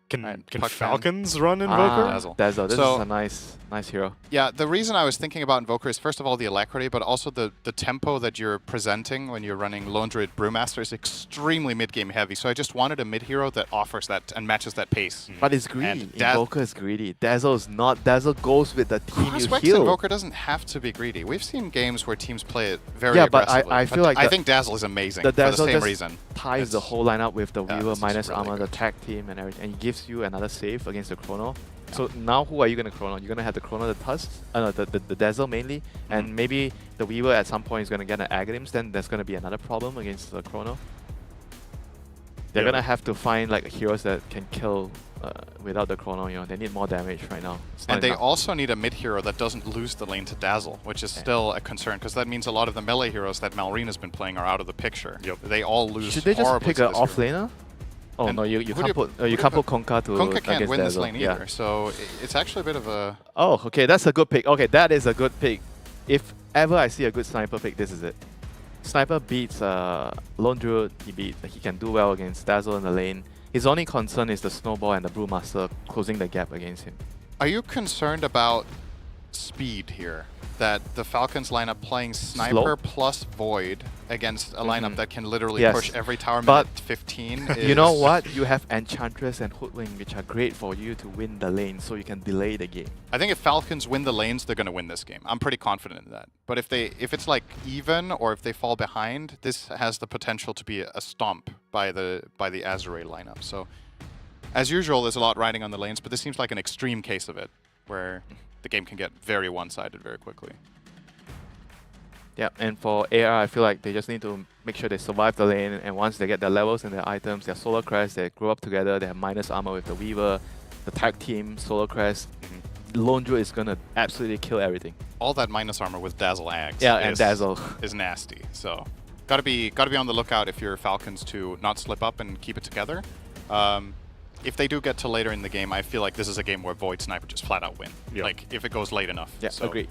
Speaker 19: Can
Speaker 3: Puck
Speaker 19: Falcons run Invoker?
Speaker 8: Dazzle. This is a nice hero.
Speaker 3: Yeah, the reason I was thinking about Invoker is first of all the alacrity, but also the tempo that you're presenting when you're running Lone Druid Brewmaster is extremely mid-game heavy. So I just wanted a mid hero that offers that and matches that pace.
Speaker 8: But it's greedy. Invoker is greedy. Dazzle is not. Dazzle goes with the team you heal.
Speaker 3: Invoker doesn't have to be greedy. We've seen games where teams play it very aggressively.
Speaker 8: But I feel like
Speaker 3: I think Dazzle is amazing
Speaker 8: the
Speaker 3: for the
Speaker 8: Dazzle
Speaker 3: same reason.
Speaker 8: Ties the whole lineup with the Weaver minus
Speaker 3: really
Speaker 8: armor, the tag team and everything, and it gives you another save against the Chrono. So now who are you going to Chrono? You're going to have the Chrono, the Tusk, the Dazzle mainly, and maybe the Weaver at some point is going to get an Aghanim's, then there's going to be another problem against the Chrono. They're going to have to find like heroes that can kill without the Chrono. You know, they need more damage right now.
Speaker 3: And they also need a mid hero that doesn't lose the lane to Dazzle, which is still a concern, because that means a lot of the melee heroes that Malrina's been playing are out of the picture. They all lose.
Speaker 8: Should they just pick an off laner? Oh
Speaker 3: And
Speaker 8: no, you
Speaker 3: who do
Speaker 8: can't put you can't put Konka to
Speaker 3: Konka can't
Speaker 8: against
Speaker 3: win this
Speaker 8: Dazzle.
Speaker 3: lane
Speaker 8: Yeah.
Speaker 3: either, so it's actually a bit of a...
Speaker 8: Oh, okay, that's a good pick. Okay, that is a good pick. If ever I see a good sniper pick, this is it. Sniper beats Lone Druid, he can do well against Dazzle in the lane. His only concern is the Snowball and the Brewmaster closing the gap against him.
Speaker 3: Are you concerned about speed here? That the Falcons lineup playing Sniper
Speaker 8: Slow?
Speaker 3: plus Void against a lineup that can literally
Speaker 8: Yes.
Speaker 3: push every tower
Speaker 8: But
Speaker 3: minute 15 is...
Speaker 8: you know what? You have Enchantress and Hoodwing, which are great for you to win the lane, so you can delay the game.
Speaker 3: I think if Falcons win the lanes, they're going to win this game. I'm pretty confident in that. But if it's like even or if they fall behind, this has the potential to be a stomp by the Azure lineup. So as usual, there's a lot riding on the lanes, but this seems like an extreme case of it, where the game can get very one-sided very quickly.
Speaker 8: Yeah, and for AR, I feel like they just need to make sure they survive the lane, and once they get their levels and their items, their Solar Crest, they grow up together, they have minus armor with the Weaver, the tag team, Solar Crest. Lone Druid is gonna absolutely kill everything.
Speaker 3: All that minus armor with Dazzle Axe
Speaker 8: and Dazzle
Speaker 3: is nasty. So gotta be on the lookout if you're Falcons to not slip up and keep it together. If they do get to later in the game, I feel like this is a game where Void Sniper just flat out win. Like if it goes late enough.
Speaker 8: Yeah,
Speaker 3: so
Speaker 8: agree.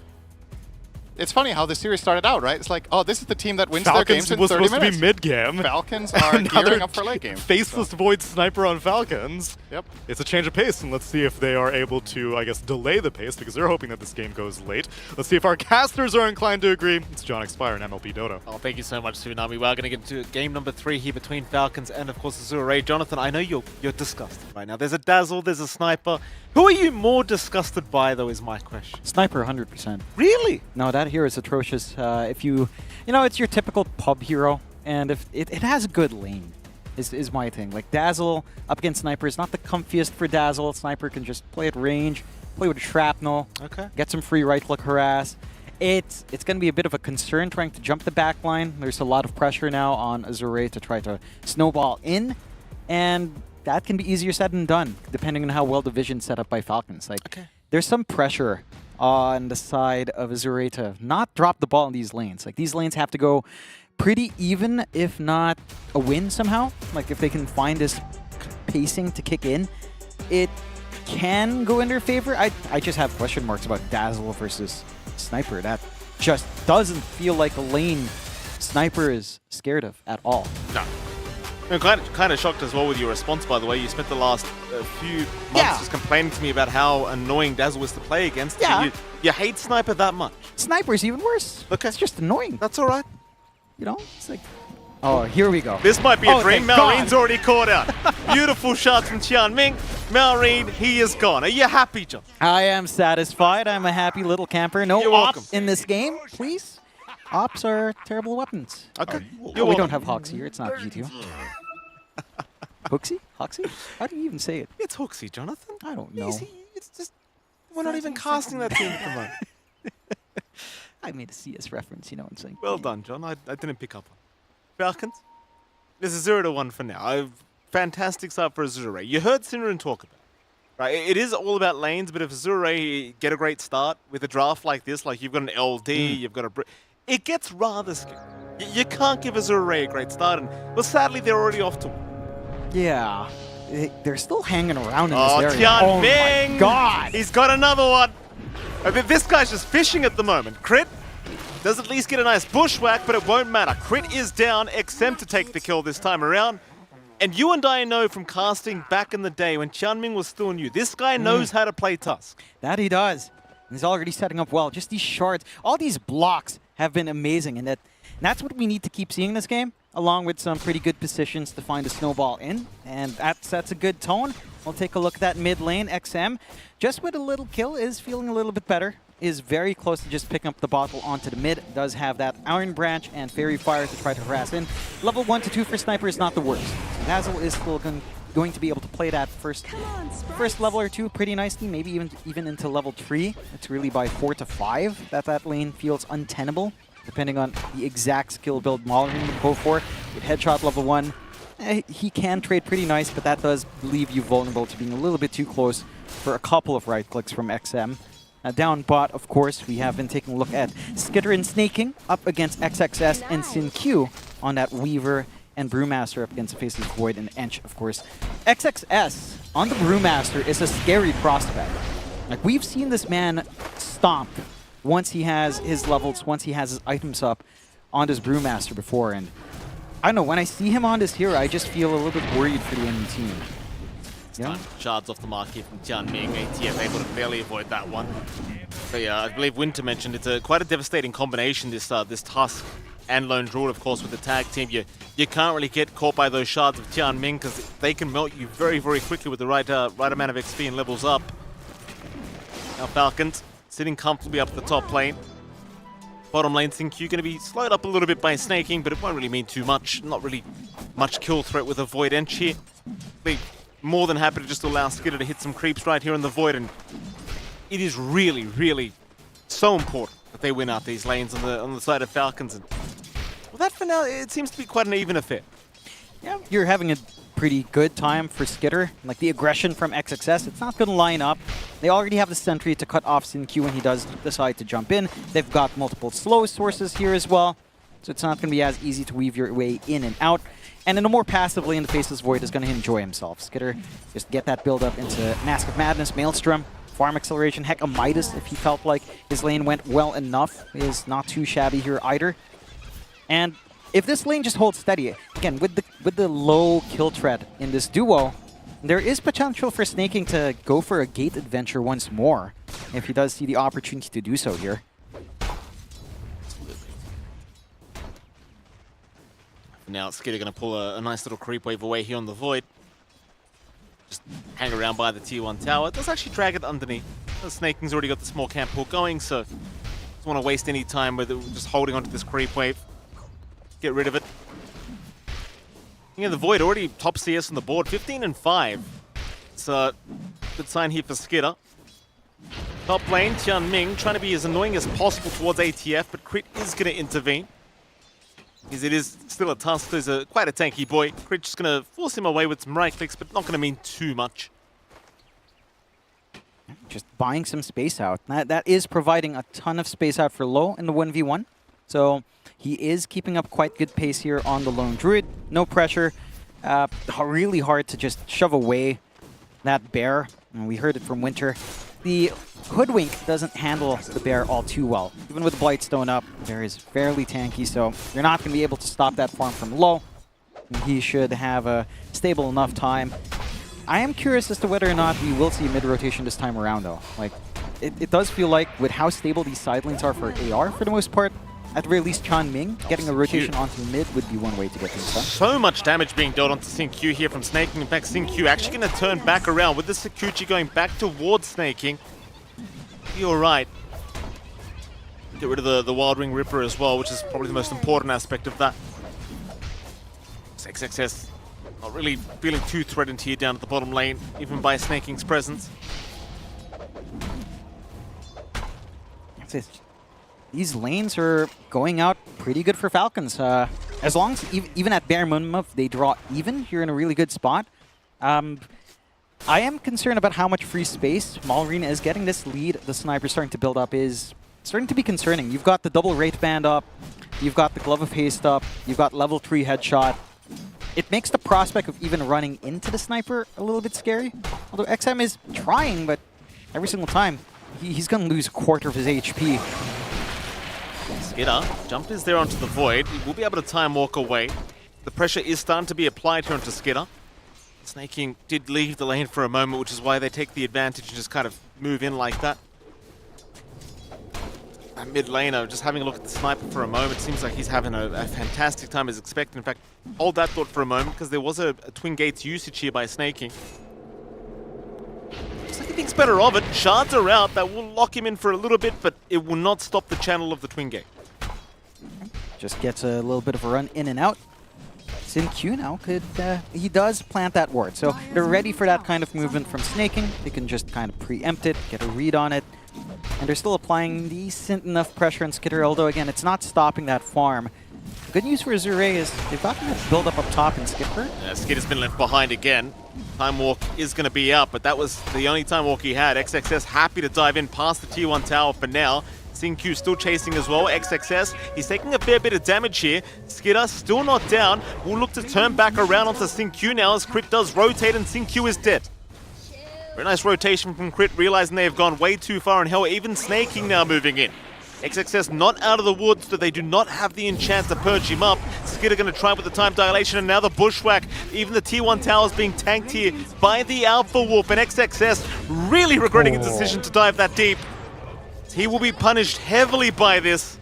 Speaker 3: It's funny how the series started out, right? It's like, oh, this is the team that wins
Speaker 19: Falcons
Speaker 3: their games in
Speaker 19: was
Speaker 3: 30
Speaker 19: supposed
Speaker 3: minutes.
Speaker 19: to be mid-game.
Speaker 3: Falcons are gearing up for late game.
Speaker 19: Faceless Void Sniper on Falcons.
Speaker 3: Yep.
Speaker 19: It's a change of pace, and let's see if they are able to, I guess, delay the pace, because they're hoping that this game goes late. Let's see if our casters are inclined to agree. It's John Expire and MLP Dota.
Speaker 17: Oh, thank you so much, Tsunami. We are going to get into game number 3 here between Falcons and, of course, Azure Ray. Jonathan, I know you're disgusted right now. There's a Dazzle, there's a Sniper. Who are you more disgusted by, though, is my question.
Speaker 21: Sniper, 100%.
Speaker 17: Really?
Speaker 21: No, that hero is atrocious. If you know, it's your typical pub hero, and if it has a good lane, is my thing. Like Dazzle up against Sniper is not the comfiest for Dazzle. Sniper can just play at range, play with shrapnel, get some free right-click harass. It's going to be a bit of a concern trying to jump the back line. There's a lot of pressure now on Azure to try to snowball in, and that can be easier said than done, depending on how well the vision's set up by Falcons. Like, there's some pressure on the side of Azure to not drop the ball in these lanes. Like, these lanes have to go pretty even, if not a win somehow. Like, if they can find this pacing to kick in, it can go in their favor. I just have question marks about Dazzle versus Sniper. That just doesn't feel like a lane Sniper is scared of at all.
Speaker 17: No. I'm kind of shocked as well with your response, by the way. You spent the last few months just complaining to me about how annoying Dazzle was to play against.
Speaker 21: Yeah.
Speaker 17: You hate Sniper that much?
Speaker 21: Sniper's even worse.
Speaker 17: Okay.
Speaker 21: It's just annoying.
Speaker 17: That's all right.
Speaker 21: You know, it's like... Oh, here we go.
Speaker 17: This might be a dream.
Speaker 21: thank God.
Speaker 17: Malreen's already caught out. Beautiful shot from Qianming. Malreen, he is gone. Are you happy, John?
Speaker 21: I am satisfied. I'm a happy little camper. No
Speaker 17: You're
Speaker 21: ops
Speaker 17: welcome.
Speaker 21: in this game, please. Ops are terrible weapons.
Speaker 17: Okay.
Speaker 21: We don't have Hoxie here. It's not GTO. Hooksy? Hoxie? How do you even say it?
Speaker 17: It's Hooksy, Jonathan.
Speaker 21: I don't know.
Speaker 17: It's just... We're not even casting that team at the moment.
Speaker 21: I made a CS reference, you know what I'm saying?
Speaker 17: Well done, John. I didn't pick up on it. Falcons? This is 0-1 for now. Fantastic start for Azure. You heard Sinrin talk about it, right? It is all about lanes, but if Azure get a great start with a draft like this, like you've got an LD, you've got a... It gets rather scary. You can't give Azure a great start, and well, sadly, they're already off to one.
Speaker 21: Yeah. They're still hanging around in this
Speaker 17: Oh,
Speaker 21: area.
Speaker 17: Qianming!
Speaker 21: Oh my God!
Speaker 17: He's got another one! I mean, this guy's just fishing at the moment. Crit does at least get a nice bushwhack, but it won't matter. Crit is down, XM to take the kill this time around. And you and I know from casting back in the day when Qianming was still new, this guy knows how to play Tusk.
Speaker 21: That he does. He's already setting up well. Just these shards, all these blocks have been amazing, and that's what we need to keep seeing in this game, along with some pretty good positions to find a snowball in, and that sets a good tone. We'll take a look at that mid lane. XM, just with a little kill, is feeling a little bit better. Is very close to just picking up the bottle onto the mid. Does have that Iron Branch and Fairy Fire to try to harass in. Level 1 to 2 for Sniper is not the worst. Dazzle is still going to be able to play that first level or two pretty nicely, maybe even into level 3. It's really by 4 to 5 that lane feels untenable, depending on the exact skill build Malreen would go for. With Headshot level 1, he can trade pretty nice, but that does leave you vulnerable to being a little bit too close for a couple of right clicks from XM. Down bot, of course, we have been taking a look at Skitter and Snaking up against XXS and SinQ on that Weaver and Brewmaster up against the Faceless Void and Ench, of course. XXS on the Brewmaster is a scary prospect. Like, we've seen this man stomp once he has his levels, once he has his items up on this Brewmaster before, and I don't know, when I see him on this hero, I just feel a little bit worried for the enemy team.
Speaker 17: Yeah. Shards off the mark here from Tianming. ATF able to barely avoid that one. But yeah, I believe Winter mentioned it's quite a devastating combination, this Tusk and Lone Druid, of course, with the tag team. You can't really get caught by those shards of Tianming because they can melt you very, very quickly with the right amount of XP and levels up. Now Falcons sitting comfortably up the top lane. Bottom lane, Xingqiu going to be slowed up a little bit by snaking, but it won't really mean too much. Not really much kill threat with a Void Ench here. They're more than happy to just allow Skitter to hit some creeps right here in the Void, and it is really, really so important that they win out these lanes on the side of Falcons. And well, that for now, it seems to be quite an even affair.
Speaker 21: Yeah, you're having a pretty good time for Skitter. Like, the aggression from XXS, it's not going to line up. They already have the Sentry to cut off Xingqiu when he does decide to jump in. They've got multiple slow sources here as well, so it's not going to be as easy to weave your way in and out. And in a more passive lane, the Faceless Void is going to enjoy himself. Skitter just get that build up into Mask of Madness, Maelstrom, Farm Acceleration, heck, a Midas if he felt like his lane went well enough is not too shabby here either. And if this lane just holds steady, again, with the low kill threat in this duo, there is potential for Snaking to go for a gate adventure once more, if he does see the opportunity to do so here.
Speaker 17: Now Skitter going to pull a nice little creep wave away here on the Void. Just hang around by the tier 1 tower. It does actually drag it underneath. The Snaking's already got the small camp pull going, so don't want to waste any time with just holding onto this creep wave. Get rid of it. Yeah, the Void already top CS on the board, 15 and 5. It's a good sign here for Skitter. Top lane, Tianming trying to be as annoying as possible towards ATF, but Crit is going to intervene. Because it is still a Tusk, so he's quite a tanky boy. Crit just going to force him away with some right clicks, but not going to mean too much.
Speaker 21: Just buying some space out. That is providing a ton of space out for Low in the 1v1. So he is keeping up quite good pace here on the Lone Druid. No pressure. Really hard to just shove away that bear. And we heard it from Winter. The Hoodwink doesn't handle the bear all too well. Even with Blightstone up, the bear is fairly tanky, so you're not going to be able to stop that farm from Low. He should have a stable enough time. I am curious as to whether or not we will see mid-rotation this time around, though. Like, it does feel like with how stable these side lanes are for AR for the most part, at the very least, Tianming getting a rotation onto mid would be one way to get things done.
Speaker 17: So much damage being dealt onto Xingqiu here from Snaking. In fact, Xingqiu actually going to turn back around with the Sakuchi going back towards Snaking. You're right. Get rid of the Wild Ring Ripper as well, which is probably the most important aspect of that. XXS not really feeling too threatened here down at the bottom lane, even by Snaking's presence.
Speaker 21: These lanes are going out pretty good for Falcons. As long as, even at bare minimum, if they draw even, you're in a really good spot. I am concerned about how much free space Malrine is getting. This lead the Sniper starting to build up is starting to be concerning. You've got the double Wraith Band up, you've got the Glove of Haste up, you've got level 3 headshot. It makes the prospect of even running into the Sniper a little bit scary. Although XM is trying, but every single time, he's going to lose a quarter of his HP.
Speaker 17: Skitter, jump is there onto the Void. He will be able to time walk away. The pressure is starting to be applied here onto Skitter. Snaking did leave the lane for a moment, which is why they take the advantage and just kind of move in like that. That mid laner, just having a look at the Sniper for a moment, seems like he's having a fantastic time as expected. In fact, hold that thought for a moment, because there was a Twin Gates usage here by Snaking. Looks like he thinks better of it. Shards are out, that will lock him in for a little bit, but it will not stop the channel of the Twin Gate.
Speaker 21: Just gets a little bit of a run in and out. Xingqiu now could, he does plant that ward, so they're ready for that kind of movement from Snaking. They can just kind of preempt it, get a read on it, and they're still applying decent enough pressure on Skitter, although again, it's not stopping that farm. The good news for Zure is they've got to build up top in Skipper.
Speaker 17: Yeah, Skitter's been left behind again. Time Walk is going to be up, but that was the only Time Walk he had. XXS happy to dive in past the tier 1 tower for now. Xingqiu still chasing as well. XXS, he's taking a fair bit of damage here. Skidder still not down. Will look to turn back around onto Xingqiu now as Crit does rotate and Xingqiu is dead. Very nice rotation from Crit, realizing they have gone way too far, and hell, even Snaking now moving in. XXS not out of the woods, so they do not have the enchant to purge him up. Skidder going to try with the time dilation, and now the bushwhack. Even the T1 tower is being tanked here by the Alpha Wolf, and XXS really regretting his decision to dive that deep. He will be punished heavily by this.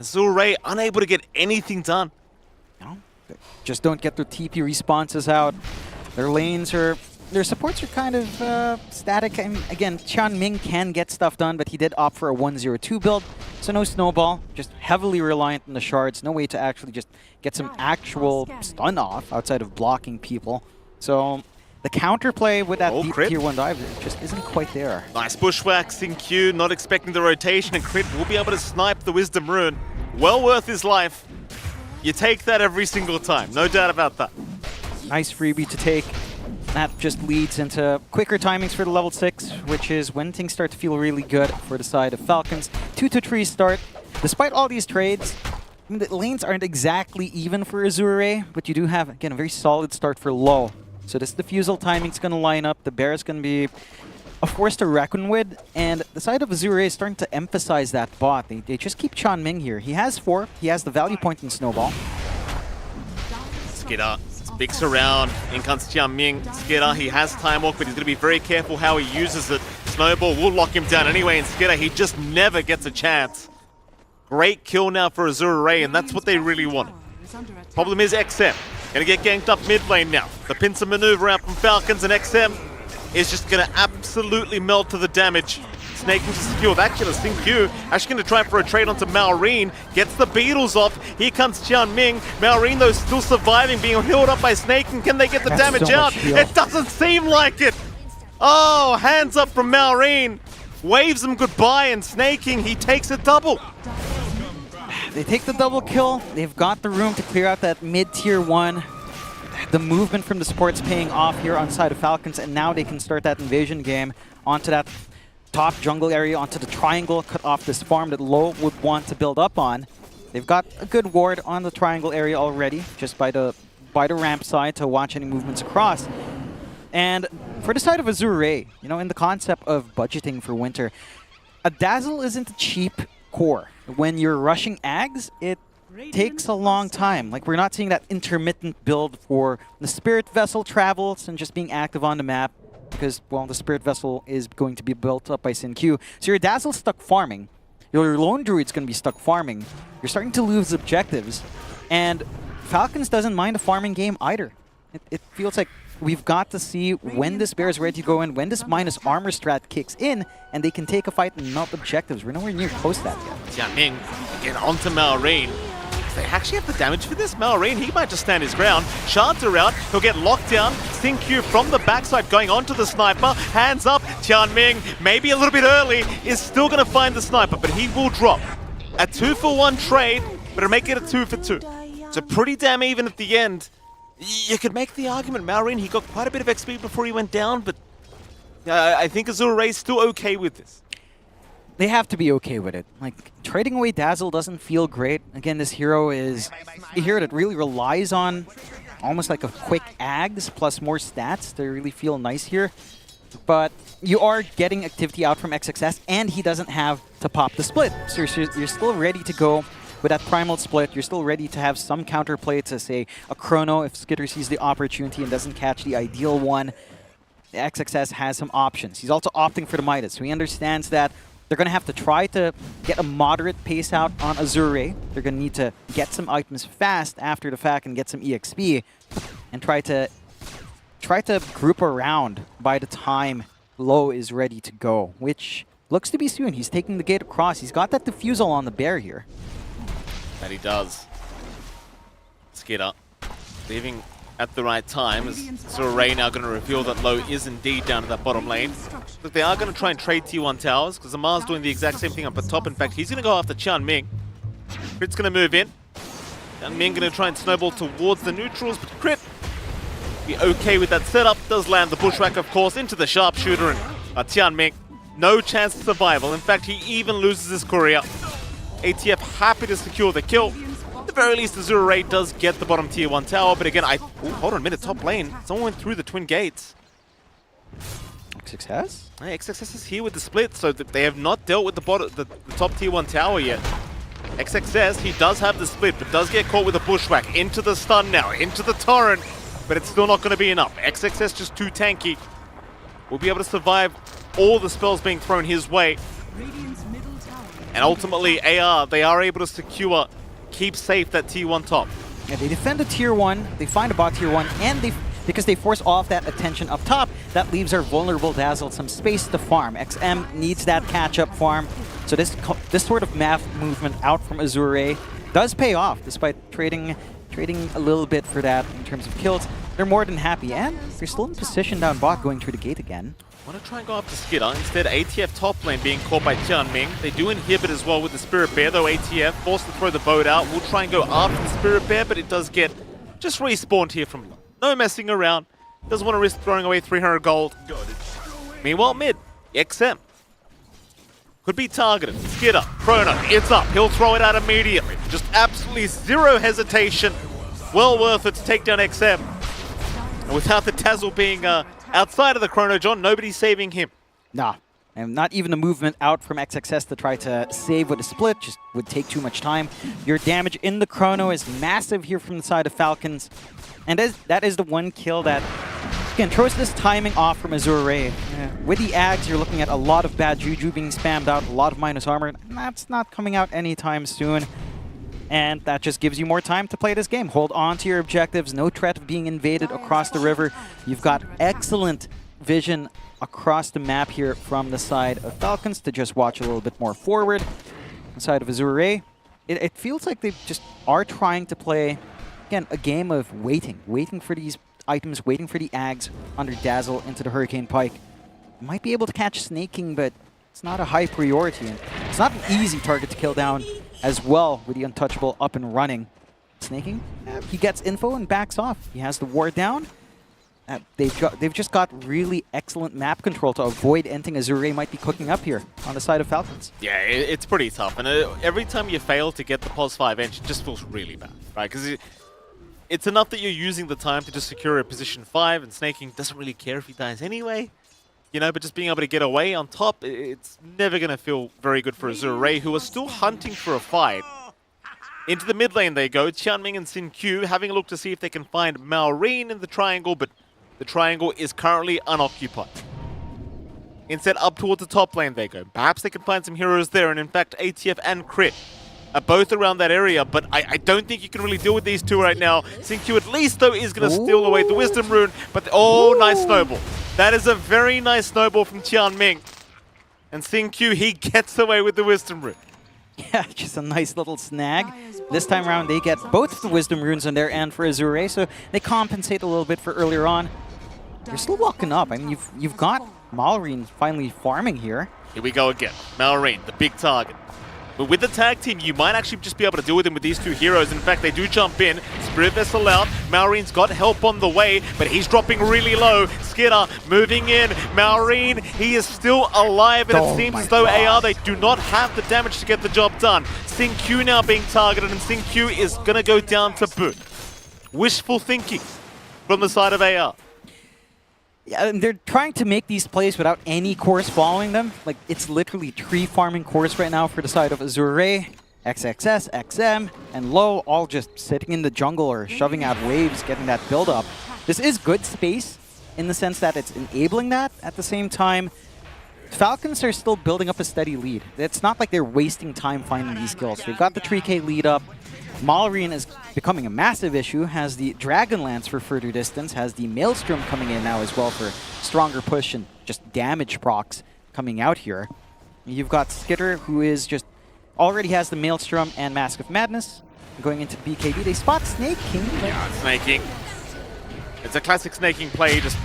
Speaker 17: Azure Ray unable to get anything done.
Speaker 21: No, just don't get their TP responses out. Their lanes are... Their supports are kind of static. I mean, again, Qianming can get stuff done, but he did opt for a 1-0-2 build, so no snowball, just heavily reliant on the shards, no way to actually just get some actual stun off outside of blocking people. So the counterplay with that deep tier 1 dive just isn't quite there.
Speaker 17: Nice bushwhack, Xingqiu not expecting the rotation, and Crit will be able to snipe the Wisdom Rune. Well worth his life. You take that every single time, no doubt about that.
Speaker 21: Nice freebie to take. That just leads into quicker timings for the level 6, which is when things start to feel really good for the side of Falcons. 2-3 start. Despite all these trades, the lanes aren't exactly even for Azure, but you do have, again, a very solid start for low. So this defusal timing's going to line up. The bear is going to be a force to reckon with, and the side of Azure is starting to emphasize that bot. They just keep Qianming here. He has 4. He has the value point in Snowball.
Speaker 17: Skidder speaks around. In comes Qianming. Skidder, he has time walk, but he's going to be very careful how he uses it. Snowball will lock him down anyway, and Skidder, he just never gets a chance. Great kill now for Azure Ray, and that's what they really want. Problem is XM. Gonna get ganked up mid lane now. The pincer maneuver out from Falcons, and XM is just gonna absolutely melt to the damage. Snaking to secure that killer. Xingqiu actually going to try for a trade onto Maureen. Gets the beetles off. Here comes Qianming. Maureen, though, still surviving, being healed up by Snaking. Can they get the damage out? It doesn't seem like it. Oh, hands up from Maureen. Waves him goodbye, and Snaking, he takes a double.
Speaker 21: They take the double kill. They've got the room to clear out that mid-tier 1. The movement from the support's paying off here on side of Falcons, and now they can start that invasion game onto that top jungle area, onto the triangle, cut off this farm that Low would want to build up on. They've got a good ward on the triangle area already, just by the ramp side to watch any movements across. And for the side of Azure, you know, in the concept of budgeting for winter, a Dazzle isn't a cheap core. When you're rushing Ags, it takes a long time. Like, we're not seeing that intermittent build for the Spirit Vessel travels and just being active on the map, because, well, the Spirit Vessel is going to be built up by Xingqiu. So your Dazzle's stuck farming. Your Lone Druid's going to be stuck farming. You're starting to lose objectives. And Falcons doesn't mind a farming game either. It feels like we've got to see when this bear is ready to go in, when this minus armor strat kicks in, and they can take a fight and melt objectives. We're nowhere near close to that yet.
Speaker 17: Qianming again onto Maureen. They actually have the damage for this. Maureen, he might just stand his ground. Shards are out. He'll get locked down. Xingqiu from the backside going onto the sniper. Hands up. Qianming, maybe a little bit early, is still going to find the sniper, but he will drop. A 2-for-1 trade, but it'll make it a 2-for-2. So pretty damn even at the end. You could make the argument, Maureen, he got quite a bit of XP before he went down, but I think Azure Ray's still okay with this.
Speaker 21: They have to be okay with it. Like, trading away Dazzle doesn't feel great. Again, this hero is a hero that really relies on almost like a quick Ags plus more stats to really feel nice here. But you are getting activity out from XXS, and he doesn't have to pop the split. So you're still ready to go with that primal split. You're still ready to have some counterplay to, say, a Chrono if Skidder sees the opportunity and doesn't catch the ideal one. The XXS has some options. He's also opting for the Midas, so he understands that they're going to have to try to get a moderate pace out on Azure. They're going to need to get some items fast after the fact and get some EXP and try to group around by the time Low is ready to go, which looks to be soon. He's taking the gate across. He's got that defusal on the bear here.
Speaker 17: That he does. Skidder leaving at the right time, as Azure now going to reveal that Low is indeed down to that bottom lane. But they are going to try and trade T1 towers, because Amar's doing the exact same thing up at top. In fact, he's going to go after Qianming. Crit's going to move in. Qianming going to try and snowball towards the neutrals, but Crit be okay with that setup. Does land the bushwhack, of course, into the sharpshooter, and Qianming No chance of survival. In fact, he even loses his courier. ATF happy to secure the kill. At the very least, Azure Ray does get the bottom tier 1 tower, but again, ooh, hold on a minute, top lane. Someone went through the twin gates.
Speaker 21: XXS?
Speaker 17: XXS is here with the split, so they have not dealt with the top tier 1 tower yet. XXS, he does have the split, but does get caught with a bushwhack. Into the stun now, into the torrent, but it's still not going to be enough. XXS just too tanky. Will be able to survive all the spells being thrown his way. And ultimately, AR, they are able to secure, keep safe that tier 1 top.
Speaker 21: Yeah, they defend a tier 1, they find a bot tier 1, and because they force off that attention up top, that leaves our vulnerable Dazzle some space to farm. XM needs that catch-up farm. So this sort of math movement out from Azure does pay off, despite trading a little bit for that in terms of kills. They're more than happy, and they're still in position down bot going through the gate again.
Speaker 17: Want to try and go after Skidder. Instead, ATF top lane being caught by Tianming. They do inhibit as well with the Spirit Bear, though ATF forced to throw the boat out. We'll try and go after the Spirit Bear, but it does get just respawned here from low. No messing around. Doesn't want to risk throwing away 300 gold. Meanwhile, mid, XM. Could be targeted. Skidder, Chrono, it's up. He'll throw it out immediately. Just absolutely zero hesitation. Well worth it to take down XM. And without the Dazzle being outside of the Chrono, John, nobody's saving him.
Speaker 21: Nah, and not even a movement out from XXS to try to save with a split. Just would take too much time. Your damage in the Chrono is massive here from the side of Falcons. And that is the one kill that, again, throws this timing off from Azure Ray. With the Ags, you're looking at a lot of bad juju being spammed out, a lot of minus armor. And that's not coming out anytime soon. And that just gives you more time to play this game. Hold on to your objectives. No threat of being invaded across the river. You've got excellent vision across the map here from the side of Falcons to just watch a little bit more forward. The side of Azure Ray, it feels like they just are trying to play, again, a game of waiting for these items, waiting for the Ags under Dazzle into the Hurricane Pike. Might be able to catch Snaking, but it's not a high priority. And it's not an easy target to kill down as well with the Untouchable up and running. Snaking, he gets info and backs off. He has the ward down. They've just got really excellent map control to avoid anything Azure might be cooking up here on the side of Falcons.
Speaker 17: Yeah, it's pretty tough. And every time you fail to get the pos 5 inch, it just feels really bad, right? Because it's enough that you're using the time to just secure a position 5, and Snaking doesn't really care if he dies anyway. You know, but just being able to get away on top, it's never going to feel very good for Azure Ray, who are still hunting for a fight. Into the mid lane they go. Tianming and Xin Q having a look to see if they can find Maureen in the triangle, but the triangle is currently unoccupied. Instead, up towards the top lane they go. Perhaps they can find some heroes there, and in fact, ATF and Crit are both around that area, but I don't think you can really deal with these two right now. Xin Q at least, though, is going to steal away the Wisdom Rune, but nice snowball. That is a very nice snowball from Tianming. And Xin Q, he gets away with the Wisdom Rune.
Speaker 21: Yeah, just a nice little snag. This time around, they get both of the Wisdom Runes on their end for Azure, so they compensate a little bit for earlier on. You're still walking up. I mean, you've got Maureen finally farming here.
Speaker 17: Here we go again. Maureen, the big target. But with the tag team, you might actually just be able to deal with him with these two heroes. In fact, they do jump in. Spirit Vessel out. Maureen's got help on the way, but he's dropping really low. Skidder moving in. Maureen, he is still alive, and it seems as though AR, they do not have the damage to get the job done. Xin Q now being targeted, and Xin Q is going to go down to boot. Wishful thinking from the side of AR.
Speaker 21: Yeah, and they're trying to make these plays without any course following them. Like, it's literally tree farming course right now for the side of Azure. XXS, XM, and Low all just sitting in the jungle or shoving out waves, getting that build up. This is good space in the sense that it's enabling that. At the same time, Falcons are still building up a steady lead. It's not like they're wasting time finding these kills. They've got the 3K lead up. Maureen is becoming a massive issue, has the Dragonlance for further distance, has the Maelstrom coming in now as well for stronger push and just damage procs coming out here. You've got Skidder, who is just already has the Maelstrom and Mask of Madness. Going into the BKB, they spot Snaking.
Speaker 17: Yeah, Snaking. It's a classic Snaking play, just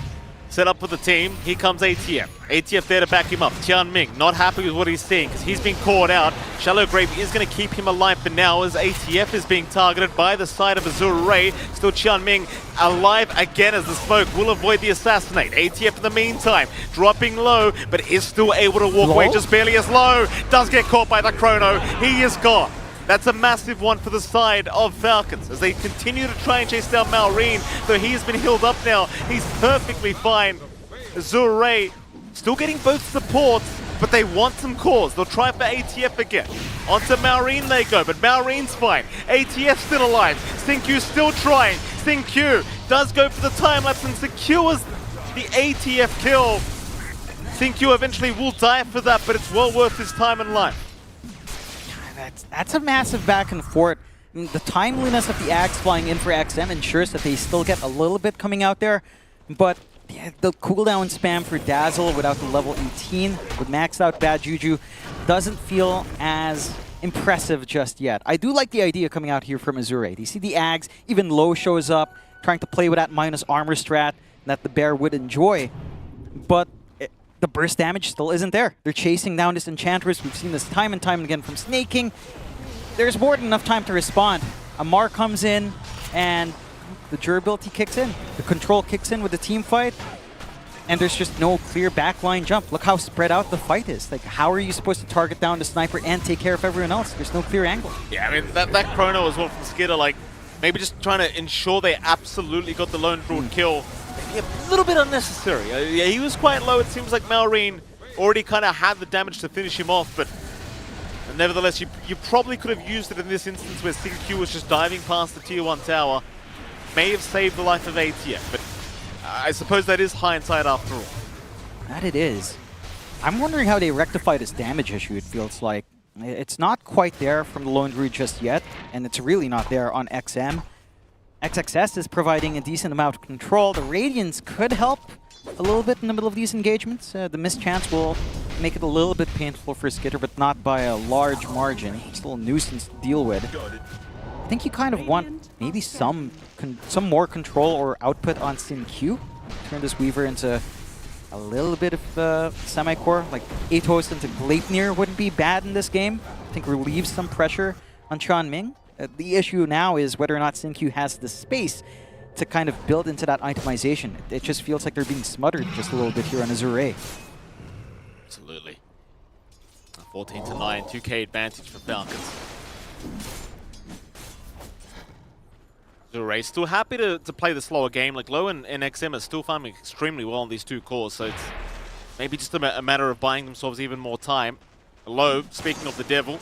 Speaker 17: set up for the team. Here comes ATF. ATF there to back him up. Tianming not happy with what he's seeing because he's been caught out. Shallow Grave is going to keep him alive for now as ATF is being targeted by the side of Azure Ray. Still Qianming alive again as the smoke will avoid the assassinate. ATF in the meantime dropping low, but is still able to walk away just barely as low. Does get caught by the Chrono. He is gone. That's a massive one for the side of Falcons as they continue to try and chase down Maureen, though he has been healed up now. He's perfectly fine. Azure Ray still getting both supports, but they want some cores. They'll try for ATF again. Onto Maureen they go, but Maureen's fine. ATF still alive. Xingqiu's still trying. Xingqiu does go for the time-lapse and secures the ATF kill. Xingqiu eventually will die for that, but it's well worth his time and life.
Speaker 21: That's a massive back and forth. I mean, the timeliness of the Axe flying in for XM ensures that they still get a little bit coming out there, but yeah, the cooldown spam for Dazzle without the level 18 with maxed out Bad Juju doesn't feel as impressive just yet. I do like the idea coming out here from Azure. You see the Ags, even Low shows up, trying to play with that minus armor strat that the Bear would enjoy, but the burst damage still isn't there. They're chasing down this Enchantress. We've seen this time and time again from Snaking. There's more than enough time to respond. Amar comes in, and the durability kicks in. The control kicks in with the team fight, and there's just no clear backline jump. Look how spread out the fight is. Like, how are you supposed to target down the sniper and take care of everyone else? There's no clear angle.
Speaker 17: Yeah, I mean, that Chrono as well from Skidder, like, maybe just trying to ensure they absolutely got the lone drawn kill. Maybe a little bit unnecessary. Yeah, he was quite low. It seems like Maureen already kind of had the damage to finish him off, but nevertheless, you probably could have used it in this instance where Xingqiu was just diving past the tier 1 tower. May have saved the life of ATF, but I suppose that is hindsight after all.
Speaker 21: That it is. I'm wondering how they rectify this damage issue, it feels like. It's not quite there from the Lone Druid just yet, and it's really not there on XM. XXS is providing a decent amount of control. The Radiance could help a little bit in the middle of these engagements. The mischance will make it a little bit painful for Skitter, but not by a large margin. Still a nuisance to deal with. I think you kind of want maybe some more control or output on Xingqiu. Turn this Weaver into a little bit of semi-core, like Atos into Gleipnir wouldn't be bad in this game. I think relieves some pressure on Qianming. The issue now is whether or not Xingqiu has the space to kind of build into that itemization. It just feels like they're being smothered just a little bit here on Azure.
Speaker 17: Absolutely. 14-9, 2k advantage for Falcons. Azure still happy to play the slower game. Like Low and XM are still farming extremely well on these two cores, so it's maybe just a matter of buying themselves even more time. Low, speaking of the devil,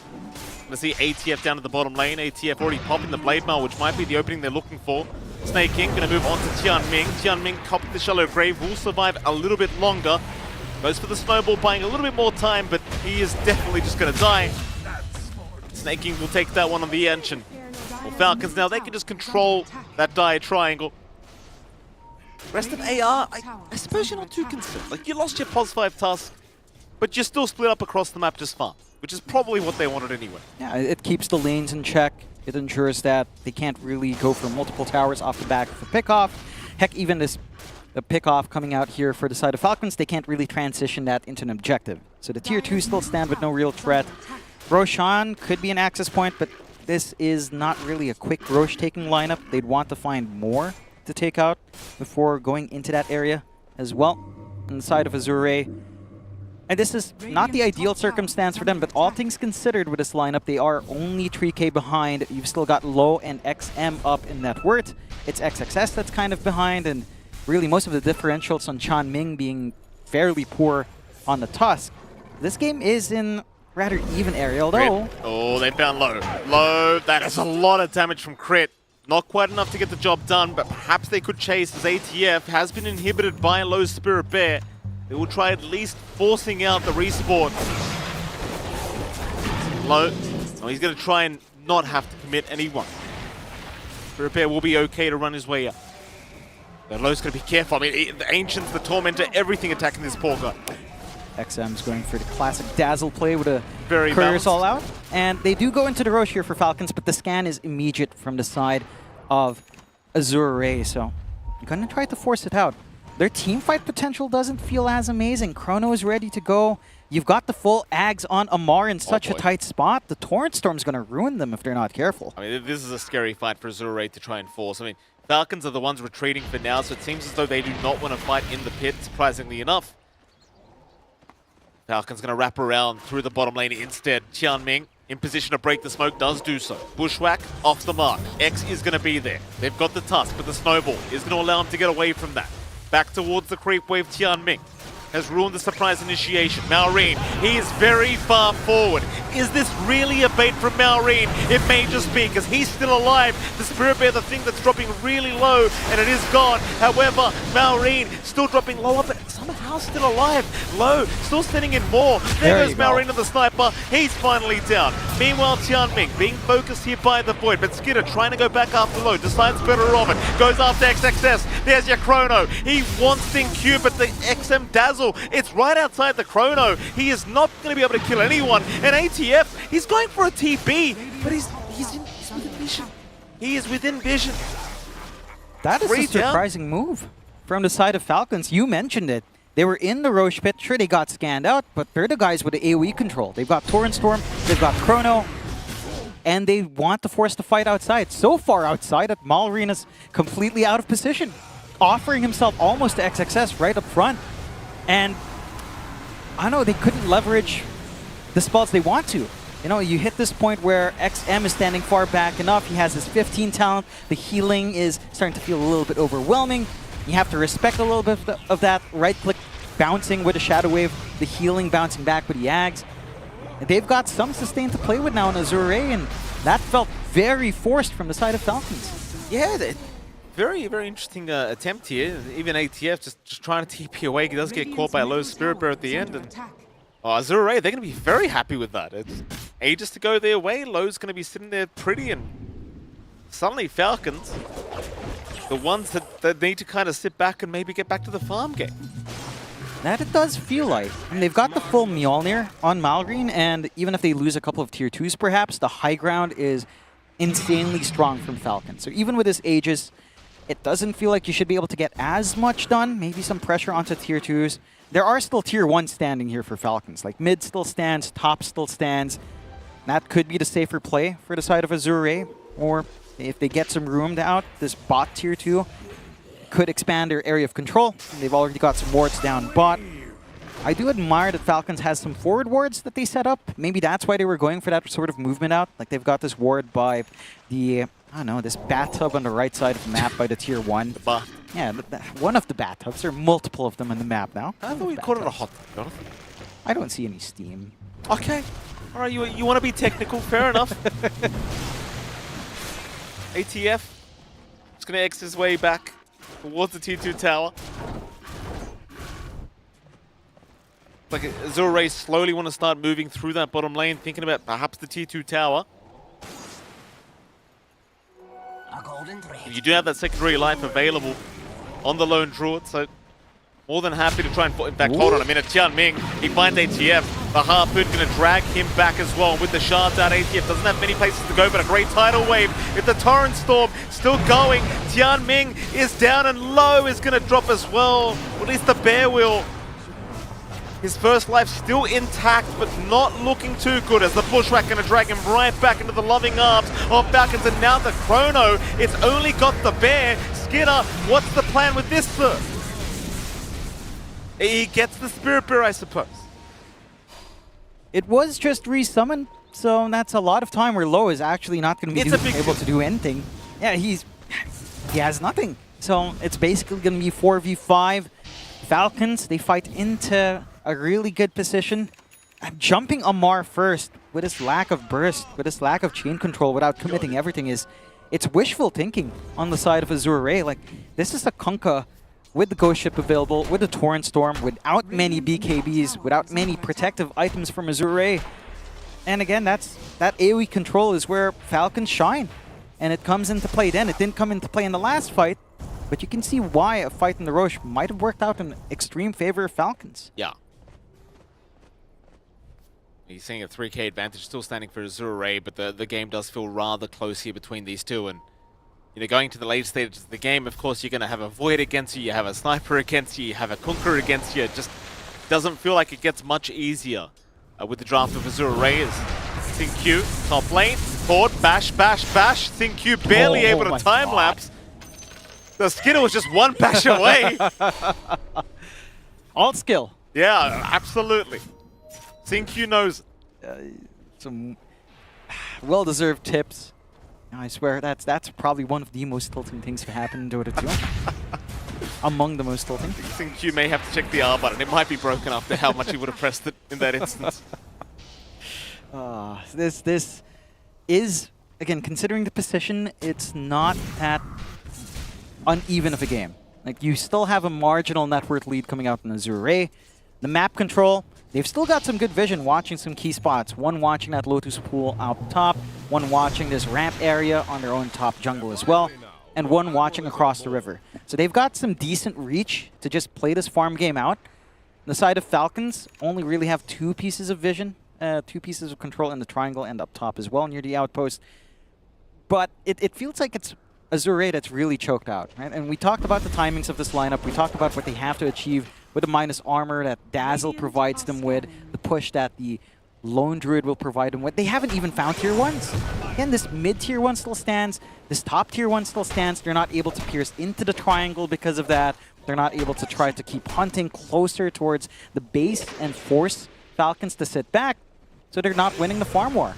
Speaker 17: gonna see ATF down at the bottom lane. ATF already popping the Blade Mail, which might be the opening they're looking for. Snake King gonna move on to Qianming. Qianming copying the Shallow Grave, will survive a little bit longer. Goes for the Snowball, buying a little bit more time, but he is definitely just gonna die. Snake King will take that one on the Ancient. Well, Falcons now, they can just control that dire triangle. Rest of AR, I suppose you're not too concerned. Like, you lost your +5 task, but you're still split up across the map just fine, which is probably what they wanted anyway.
Speaker 21: Yeah, it keeps the lanes in check. It ensures that they can't really go for multiple towers off the back of a pickoff. Heck, even the pickoff coming out here for the side of Falcons, they can't really transition that into an objective. So the tier 2 still stand with no real threat. Roshan could be an access point, but this is not really a quick Roche taking lineup. They'd want to find more to take out before going into that area as well. On the side of Azure, and this is not the ideal circumstance for them, but all things considered with this lineup, they are only 3k behind. You've still got Low and XM up in net worth. It's XXS that's kind of behind, and really most of the differentials on Qianming being fairly poor on the Tusk. This game is in rather even area, although...
Speaker 17: Oh, they found Low. Low, that is a lot of damage from Crit. Not quite enough to get the job done, but perhaps they could chase as ATF has been inhibited by Low's Spirit Bear. They will try at least forcing out the respawn. Low, oh, he's going to try and not have to commit anyone. Spirit Bear will be okay to run his way up. But Low's going to be careful. I mean, the Ancients, the Tormentor, everything attacking this poor guy.
Speaker 21: XM's going for the classic Dazzle play with a
Speaker 17: very
Speaker 21: Couriers all out. And they do go into the Roche here for Falcons, but the scan is immediate from the side of Azure. So I'm going to try to force it out. Their team fight potential doesn't feel as amazing. Chrono is ready to go. You've got the full Ags on Amar in such a tight spot. The Torrent Storm's going to ruin them if they're not careful.
Speaker 17: I mean, this is a scary fight for Azure to try and force. I mean, Falcons are the ones retreating for now, so it seems as though they do not want to fight in the pit, surprisingly enough. Falcons going to wrap around through the bottom lane instead. Tianming in position to break the smoke, does do so. Bushwhack off the mark. X is going to be there. They've got the tusk, but the snowball is going to allow him to get away from that. Back towards the creep wave, Tianming has ruined the surprise initiation. Maureen, he is very far forward. Is this really a bait from Maureen? It may just be, because he's still alive. The Spirit Bear, the thing that's dropping really low, and it is gone. However, Maureen still dropping lower, but somehow still alive. Low, still sending in more. There goes Maureen to the sniper. He's finally down. Meanwhile, Tianming being focused here by the Void, but Skidder trying to go back after low, decides better of it. Goes after XXS. There's your Chrono. He wants Thing Q, but the XM Dazzle, it's right outside the Chrono. He is not going to be able to kill anyone. And ATF, he's going for a TB, but he's within vision. He is within vision.
Speaker 21: That is a surprising move from the side of Falcons. You mentioned it. They were in the Roche pit. Sure, they got scanned out, but they're the guys with the AoE control. They've got Torrent Storm, they've got Chrono, and they want to force the fight outside. So far outside that Maureen is completely out of position, offering himself almost to XXS right up front. And I don't know, they couldn't leverage the spells they want to. You know, you hit this point where XM is standing far back enough. He has his 15 talent. The healing is starting to feel a little bit overwhelming. You have to respect a little bit of that. Right-click bouncing with a Shadow Wave. The healing bouncing back with the Ags. They've got some sustain to play with now in Azure, and that felt very forced from the side of Falcons.
Speaker 17: Yeah, very, very interesting attempt here. Even ATF just trying to TP away. He does get caught by a low Spirit Bear at the end. And Azure, they're going to be very happy with that. It's ages to go their way. Low's going to be sitting there pretty, and suddenly Falcons, the ones that need to kind of sit back and maybe get back to the farm game.
Speaker 21: That it does feel like. I mean, they've got the full Mjolnir on Malgreen, and even if they lose a couple of tier 2s perhaps, the high ground is insanely strong from Falcon. So even with his Aegis, it doesn't feel like you should be able to get as much done. Maybe some pressure onto tier 2s. There are still tier 1s standing here for Falcons. Like mid still stands, top still stands. That could be the safer play for the side of Azure. Or if they get some room out, this bot tier 2 could expand their area of control. They've already got some wards down bot. I do admire that Falcons has some forward wards that they set up. Maybe that's why they were going for that sort of movement out. Like they've got this ward by the, I don't know, this bathtub on the right side of the map by the tier 1. Yeah, one of the bathtubs. There are multiple of them on the map now.
Speaker 17: I thought we called it a hot tub, Jonathan.
Speaker 21: I don't see any steam.
Speaker 17: Okay. All right, you want to be technical, fair enough. ATF is going to X his way back towards the T2 tower. Like Azure slowly want to start moving through that bottom lane, thinking about perhaps the T2 tower. You do have that secondary life available on the lone druid, so more than happy to try and... In fact, hold on a minute. Tianming, he finds ATF. The Harpoon going to drag him back as well. With the shards out, ATF doesn't have many places to go, but a great tidal wave. With the Torrent Storm still going, Tianming is down, and Low is going to drop as well. Or at least the Bear will. His first life still intact, but not looking too good as the Bushwhack going to drag him right back into the loving arms of Falcons. And now the Chrono, it's only got the Bear. Skidder, what's the plan with this, sir? He gets the Spirit Bear, I suppose.
Speaker 21: It was just resummoned, so that's a lot of time where Low is actually not going to be able to do anything. Yeah, he has nothing. So it's basically going to be 4v5. Falcons, they fight into a really good position. Jumping Amar first with his lack of burst, with his lack of chain control without committing everything it's wishful thinking on the side of Azure. Like, this is a Kunkka with the Ghost Ship available, with the Torrent Storm, without many BKBs, without many protective items from Azure. And again, that AoE control is where Falcons shine. And it comes into play then. It didn't come into play in the last fight, but you can see why a fight in the Roche might have worked out in extreme favor of Falcons.
Speaker 17: Yeah. He's seeing a 3k advantage, still standing for Azure, but the game does feel rather close here between these two. And you know, going to the late stages of the game, of course, you're going to have a Void against you, you have a Sniper against you, you have a Kunkka against you. Just doesn't feel like it gets much easier with the draft of Azure Rays. Q, top lane, forward, bash, bash, bash. Q barely able to time lapse. The Skinner was just one bash away.
Speaker 21: All skill.
Speaker 17: Yeah, absolutely. Q knows.
Speaker 21: Some well-deserved tips. I swear that's probably one of the most tilting things to happen in Dota 2. Among the most tilting.
Speaker 17: Q may have to check the R button. It might be broken after how much he would have pressed it in that instance.
Speaker 21: This is, again, considering the position, it's not that uneven of a game. Like, you still have a marginal net worth lead coming out in Azure Ray. The map control, they've still got some good vision watching some key spots. One watching that Lotus pool out top, one watching this ramp area on their own top jungle as well, and one watching across the river. So they've got some decent reach to just play this farm game out. The side of Falcons only really have 2 pieces of vision, 2 pieces of control in the triangle and up top as well near the outpost. But it feels like it's Azure that's really choked out, right? And we talked about the timings of this lineup. We talked about what they have to achieve with the minus armor that Dazzle provides them with, the push that the Lone Druid will provide them with. They haven't even found tier 1s. Again, this mid-tier 1 still stands. This top tier 1 still stands. They're not able to pierce into the triangle because of that. They're not able to try to keep hunting closer towards the base and force Falcons to sit back. So they're not winning the farm war.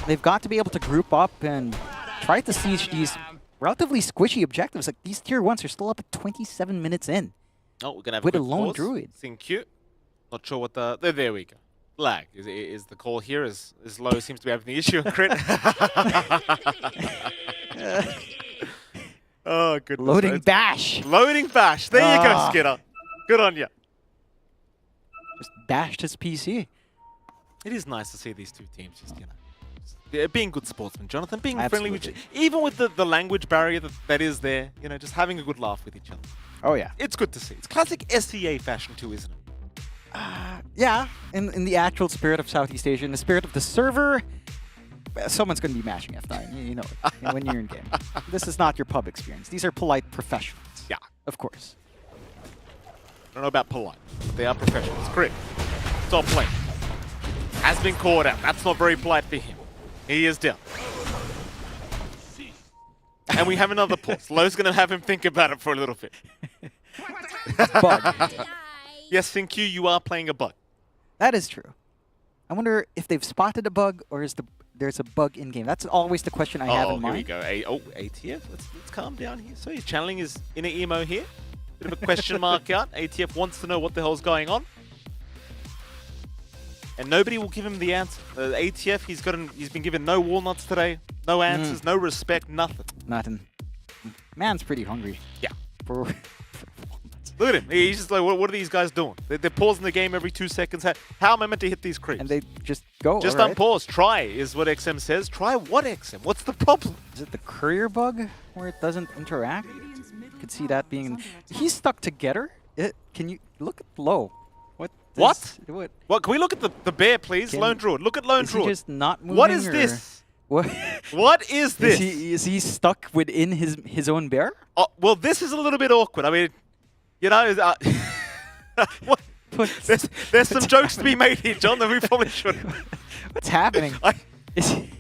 Speaker 21: They've got to be able to group up and try to siege these relatively squishy objectives. Like, these tier 1s are still up at 27 minutes in.
Speaker 17: Oh, we're gonna have
Speaker 21: with
Speaker 17: a
Speaker 21: Lone
Speaker 17: pause.
Speaker 21: Druid.
Speaker 17: Q. Not sure what the... There we go. Lag. Is the call here as low seems to be having the issue on crit. Oh, goodness.
Speaker 21: Loading bash.
Speaker 17: Loading bash. There you go, Skinner. Good on you.
Speaker 21: Just bashed his PC.
Speaker 17: It is nice to see these two teams just, being good sportsmen, Jonathan, being
Speaker 21: Absolutely.
Speaker 17: friendly with even with the language barrier that is there, just having a good laugh with each other.
Speaker 21: Oh, yeah.
Speaker 17: It's good to see. It's classic SEA fashion too, isn't it?
Speaker 21: Yeah, in the actual spirit of Southeast Asia, in the spirit of the server, someone's going to be mashing F9. You know it when you're in game. This is not your pub experience. These are polite professionals.
Speaker 17: Yeah.
Speaker 21: Of course.
Speaker 17: I don't know about polite, but they are professionals. Crit. Top lane. Has been caught out. That's not very polite for him. He is down. And we have another pause. Lowe's going to have him think about it for a little bit.
Speaker 21: Bug.
Speaker 17: Yes, Q, you are playing a bug.
Speaker 21: That is true. I wonder if they've spotted a bug or is there's a bug in game. That's always the question I have in mind.
Speaker 17: Here we go. ATF. Let's calm down here. So he's channeling his inner emo here. Bit of a question mark out. ATF wants to know what the hell's going on. And nobody will give him the answer. ATF, he's been given no walnuts today, no answers, no respect, nothing.
Speaker 21: Nothing. Man's pretty hungry.
Speaker 17: Yeah.
Speaker 21: Look
Speaker 17: at him. He's just like, what are these guys doing? They're pausing the game every 2 seconds. How am I meant to hit these creeps?
Speaker 21: And they just go.
Speaker 17: Just
Speaker 21: right.
Speaker 17: unpause. Try is what XM says. Try what, XM? What's the problem?
Speaker 21: Is it the courier bug where it doesn't interact? You could see that being... He's stuck together. Can you look at low?
Speaker 17: What? Can we look at the bear, please? Lone Druid. Look at Lone Druid.
Speaker 21: Is he just not moving?
Speaker 17: What is this?
Speaker 21: What?
Speaker 17: What is this?
Speaker 21: Is he stuck within his own bear?
Speaker 17: Oh, well, this is a little bit awkward. I mean, there's some jokes to be made here, John, that we probably shouldn't.
Speaker 21: What's happening?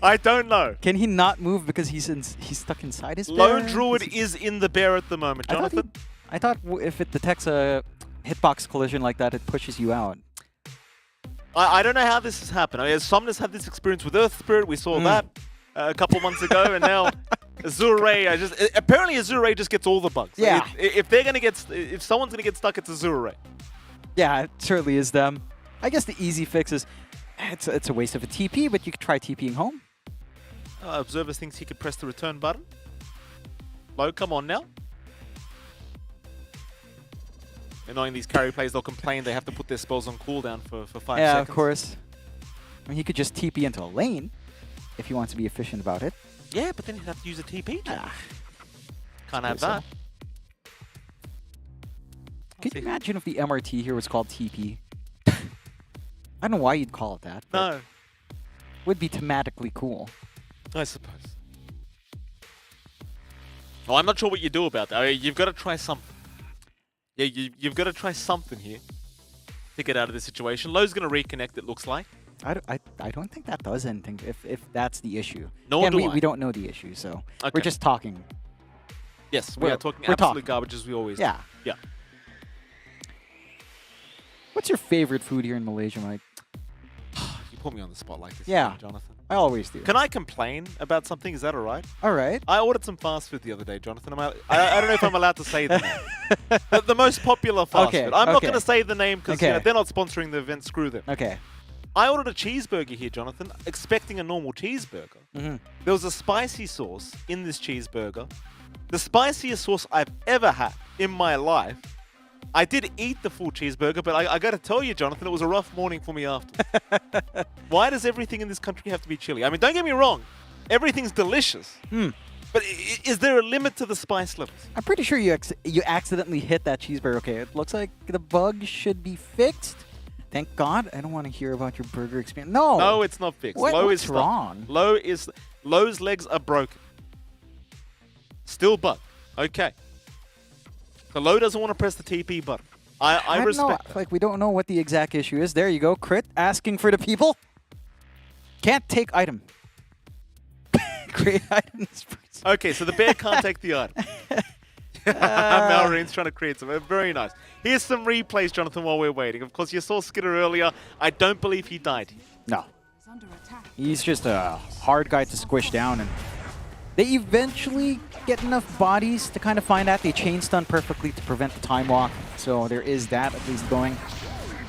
Speaker 17: I don't know.
Speaker 21: Can he not move because he's stuck inside his bear?
Speaker 17: Lone Druid is in the bear at the moment, Jonathan.
Speaker 21: I thought if it detects a hitbox collision like that, it pushes you out.
Speaker 17: I don't know how this has happened. I mean, Somnus had this experience with Earth Spirit. We saw that a couple months ago, and now Azure Ray. Apparently Azure Ray just gets all the bugs.
Speaker 21: Yeah.
Speaker 17: If someone's gonna get stuck, it's Azure Ray.
Speaker 21: Yeah, it certainly is them. I guess the easy fix is it's a waste of a TP, but you could try TPing home.
Speaker 17: Observer thinks he could press the return button. Low, come on now. Annoying these carry plays, they'll complain they have to put their spells on cooldown for 5 seconds.
Speaker 21: Yeah, of course. I mean, he could just TP into a lane if he wants to be efficient about it.
Speaker 17: Yeah, but then he'd have to use a TP. Can't have that.
Speaker 21: Could you imagine if the MRT here was called TP? I don't know why you'd call it that.
Speaker 17: No.
Speaker 21: Would be thematically cool.
Speaker 17: I suppose. Well, I'm not sure what you do about that. I mean, you've got to try something. Yeah, you've got to try something here to get out of this situation. Lowe's going to reconnect, it looks like.
Speaker 21: I don't think that does anything if that's the issue.
Speaker 17: Nor
Speaker 21: Again,
Speaker 17: do I.
Speaker 21: we don't know the issue, so
Speaker 17: Okay.
Speaker 21: we're just talking.
Speaker 17: Yes, we are talking
Speaker 21: we're
Speaker 17: absolute
Speaker 21: talking.
Speaker 17: garbage as we always do.
Speaker 21: Yeah.
Speaker 17: Yeah.
Speaker 21: What's your favorite food here in Malaysia, Mike?
Speaker 17: You put me on the spot like this,
Speaker 21: Yeah.
Speaker 17: Jonathan.
Speaker 21: I always do.
Speaker 17: Can I complain about something? Is that all right?
Speaker 21: All right.
Speaker 17: I ordered some fast food the other day, Jonathan. I don't know if I'm allowed to say the name. the most popular fast
Speaker 21: Okay,
Speaker 17: food. I'm not
Speaker 21: okay.
Speaker 17: going to say the name because
Speaker 21: Okay.
Speaker 17: they're not sponsoring the event. Screw them.
Speaker 21: Okay.
Speaker 17: I ordered a cheeseburger here, Jonathan, expecting a normal cheeseburger. There was a spicy sauce in this cheeseburger. The spiciest sauce I've ever had in my life. I did eat the full cheeseburger, but I got to tell you, Jonathan, it was a rough morning for me after. Why does everything in this country have to be chili? I mean, don't get me wrong. Everything's delicious. But is there a limit to the spice levels?
Speaker 21: I'm pretty sure you accidentally hit that cheeseburger. Okay, it looks like the bug should be fixed. Thank God. I don't want to hear about your burger experience. No.
Speaker 17: No, it's not fixed.
Speaker 21: What's
Speaker 17: is
Speaker 21: wrong?
Speaker 17: Lowe's legs are broken. Still bug. Okay. So Lowe doesn't want to press the TP button. I
Speaker 21: don't
Speaker 17: respect
Speaker 21: know. Like, we don't know what the exact issue is. There you go. Crit asking for the people. Can't take item. Create items.
Speaker 17: Okay, so the bear can't take the item. Malreen's trying to create some. Very nice. Here's some replays, Jonathan, while we're waiting. Of course, you saw Skitter earlier. I don't believe he died.
Speaker 21: No. He's just a hard guy to squish down, and they eventually get enough bodies to kind of find out. They chain stun perfectly to prevent the time walk, so there is that at least going.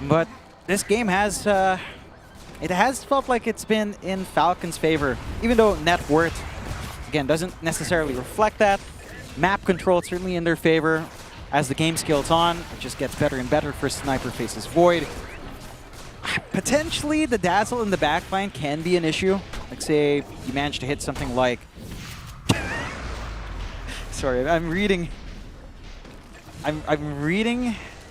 Speaker 21: But this game has, it has felt like it's been in Falcon's favor, even though net worth, again, doesn't necessarily reflect that. Map control certainly in their favor. As the game scales on, it just gets better and better for Sniper faces Void. Potentially, the dazzle in the backline can be an issue. Like, say, you manage to hit something like... Sorry, I'm reading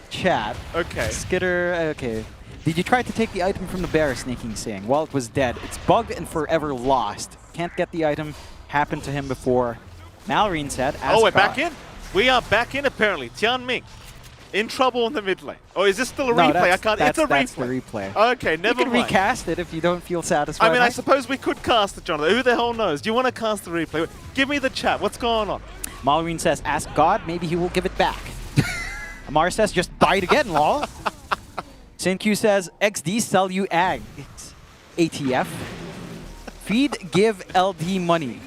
Speaker 21: chat.
Speaker 17: Okay.
Speaker 21: Skitter, okay. Did you try to take the item from the bear, Snaking saying? Well, it was dead. It's bugged and forever lost. Can't get the item. Happened to him before. Malreen said,
Speaker 17: Oh, we're back in? We are back in, apparently. Tian Ming in trouble in the mid lane. Oh, is this still a replay? I can't. It's a replay.
Speaker 21: That's the replay.
Speaker 17: Okay, never
Speaker 21: You can
Speaker 17: mind.
Speaker 21: recast it if you don't feel satisfied.
Speaker 17: I mean, I suppose we could cast it, Jonathan. Who the hell knows? Do you want to cast the replay? Give me the chat. What's going on?
Speaker 21: Malreen says, ask God, maybe he will give it back. Amar says, just buy it again, lol. Saint Q says, XD sell you ag. It's ATF. Feed, give LD money.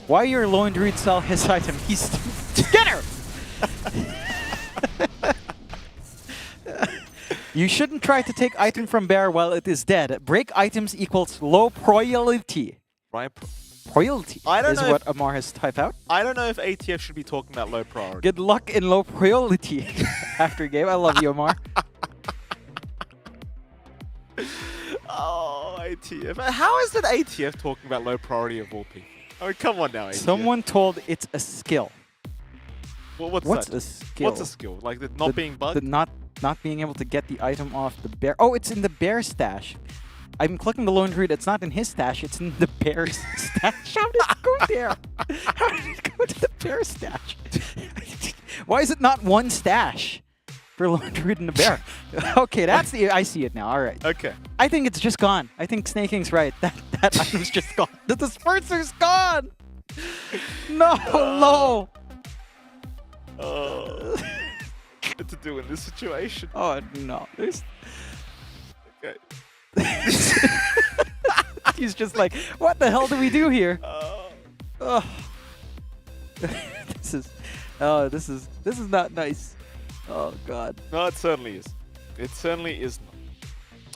Speaker 21: Why your lone druid sell his item? He's Skinner! You shouldn't try to take item from bear while it is dead. Break items equals low probability.
Speaker 17: Right.
Speaker 21: Royalty
Speaker 17: I don't
Speaker 21: is
Speaker 17: know
Speaker 21: what
Speaker 17: if-
Speaker 21: Amar has typed out.
Speaker 17: I don't know if ATF should be talking about low priority.
Speaker 21: Good luck in low priority after game. I love you, Amar.
Speaker 17: Oh, ATF. How is it ATF talking about low priority of all people? Oh, come on now, ATF.
Speaker 21: Someone told it's a skill.
Speaker 17: Well, what's
Speaker 21: What's
Speaker 17: that?
Speaker 21: a skill?
Speaker 17: What's a skill? Like the not being bugged?
Speaker 21: The not being able to get the item off the bear. Oh, it's in the bear stash. I'm clicking the lone druid. It's not in his stash. It's in the bear's stash. How did it go there? How did it go to the bear stash? Why is it not one stash for lone druid and the bear? Okay, that's the. I see it now. All right.
Speaker 17: Okay.
Speaker 21: I think it's just gone. I think Snaking's right. That item's just gone. The disperser's gone. No, no.
Speaker 17: What to do in this situation?
Speaker 21: Oh no. There's.
Speaker 17: Okay.
Speaker 21: He's just like, what the hell do we do here? Oh. This is not nice. Oh god.
Speaker 17: No, it certainly is. It certainly is not.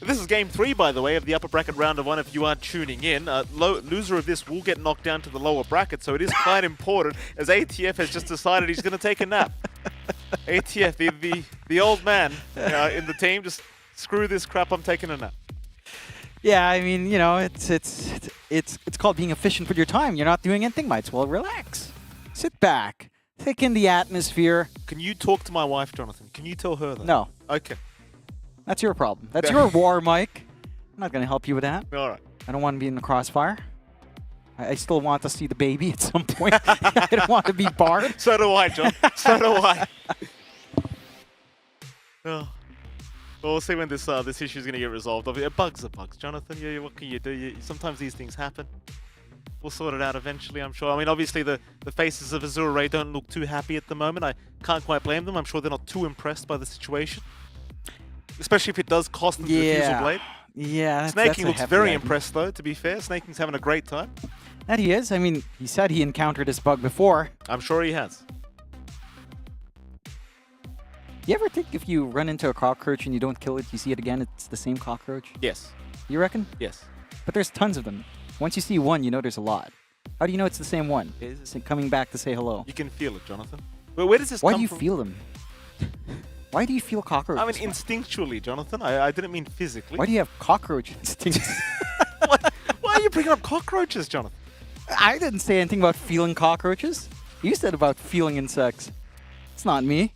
Speaker 17: This is game 3, by the way, of the upper bracket round of 1. If you aren't tuning in, loser of this will get knocked down to the lower bracket, so it is quite important. As ATF has just decided he's going to take a nap. ATF, the old man in the team, just screw this crap. I'm taking a nap.
Speaker 21: Yeah, I mean, you know, it's called being efficient with your time. You're not doing anything, might as well relax. Sit back. Take in the atmosphere.
Speaker 17: Can you talk to my wife, Jonathan? Can you tell her that?
Speaker 21: No.
Speaker 17: Okay.
Speaker 21: That's your problem. That's your war, Mike. I'm not going to help you with that.
Speaker 17: All right.
Speaker 21: I don't want to be in the crossfire. I still want to see the baby at some point. I don't want to be barred.
Speaker 17: So do I, John. So do I. Oh. We'll see when this issue is going to get resolved. Bugs are bugs, Jonathan. What can you do? Sometimes these things happen. We'll sort it out eventually, I'm sure. I mean, obviously, the faces of Azure Ray don't look too happy at the moment. I can't quite blame them. I'm sure they're not too impressed by the situation. Especially if it does cost them the Diffusal Blade.
Speaker 21: Yeah.
Speaker 17: Snaking looks very impressed, though, to be fair. Snaking's having a great time.
Speaker 21: That he is. I mean, he said he encountered this bug before.
Speaker 17: I'm sure he has.
Speaker 21: You ever think if you run into a cockroach and you don't kill it, you see it again, it's the same cockroach?
Speaker 17: Yes.
Speaker 21: You reckon?
Speaker 17: Yes.
Speaker 21: But there's tons of them. Once you see one, you know there's a lot. How do you know it's the same one? Is it coming back to say hello?
Speaker 17: You can feel it, Jonathan. But where does this come from?
Speaker 21: Why do you feel them? Why do you feel cockroaches?
Speaker 17: I mean, instinctually, Jonathan. I didn't mean physically.
Speaker 21: Why do you have cockroach instincts?
Speaker 17: Why are you bringing up cockroaches, Jonathan?
Speaker 21: I didn't say anything about feeling cockroaches. You said about feeling insects. It's not me.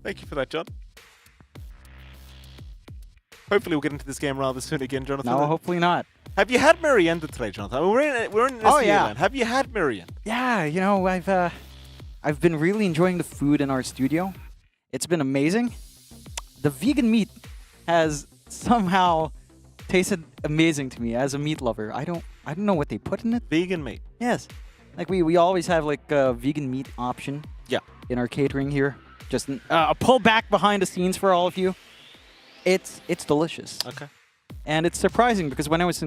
Speaker 17: Thank you for that, John. Hopefully we'll get into this game rather soon again, Jonathan.
Speaker 21: No, hopefully not.
Speaker 17: Have you had Merienda today, Jonathan? I mean, we're in
Speaker 21: Oh, yeah.
Speaker 17: land. Have you had Merienda?
Speaker 21: Yeah, you know, I've been really enjoying the food in our studio. It's been amazing. The vegan meat has somehow tasted amazing to me as a meat lover. I don't know what they put in it.
Speaker 17: Vegan meat.
Speaker 21: Yes. Like we always have like a vegan meat option.
Speaker 17: Yeah.
Speaker 21: In our catering here. Just a pull back behind the scenes for all of you. It's delicious.
Speaker 17: Okay.
Speaker 21: And it's surprising because when I was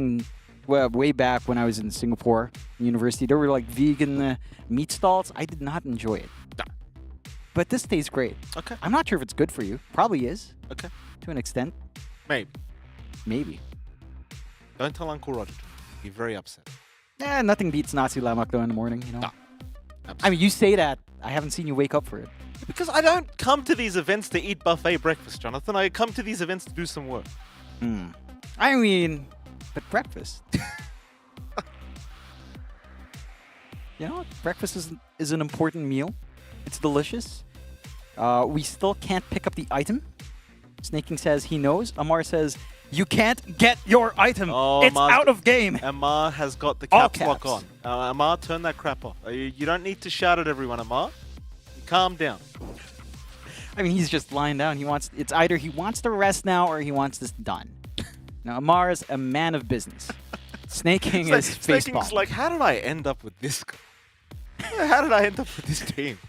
Speaker 21: way back when I was in Singapore university, there were like vegan meat stalls. I did not enjoy it.
Speaker 17: No.
Speaker 21: But this tastes great.
Speaker 17: Okay.
Speaker 21: I'm not sure if it's good for you. Probably is.
Speaker 17: Okay.
Speaker 21: To an extent.
Speaker 17: Maybe.
Speaker 21: Maybe.
Speaker 17: Don't tell Uncle Roger. He'll be very upset.
Speaker 21: Nothing beats nasi lemak though in the morning, you know.
Speaker 17: No.
Speaker 21: I mean, you say that. I haven't seen you wake up for it.
Speaker 17: Because I don't come to these events to eat buffet breakfast, Jonathan. I come to these events to do some work.
Speaker 21: I mean, but breakfast. You know, breakfast is an important meal. It's delicious. We still can't pick up the item. Snaking says he knows. Amar says, you can't get your item. It's out of game.
Speaker 17: Amar has got the caps lock on. Amar, turn that crap off. You don't need to shout at everyone, Amar. Calm down.
Speaker 21: I mean, he's just lying down. It's either he wants to rest now or he wants this done. Now, Amar is a man of business. Snaking is face
Speaker 17: Snaking's like, how did I end up with this guy? How did I end up with this team?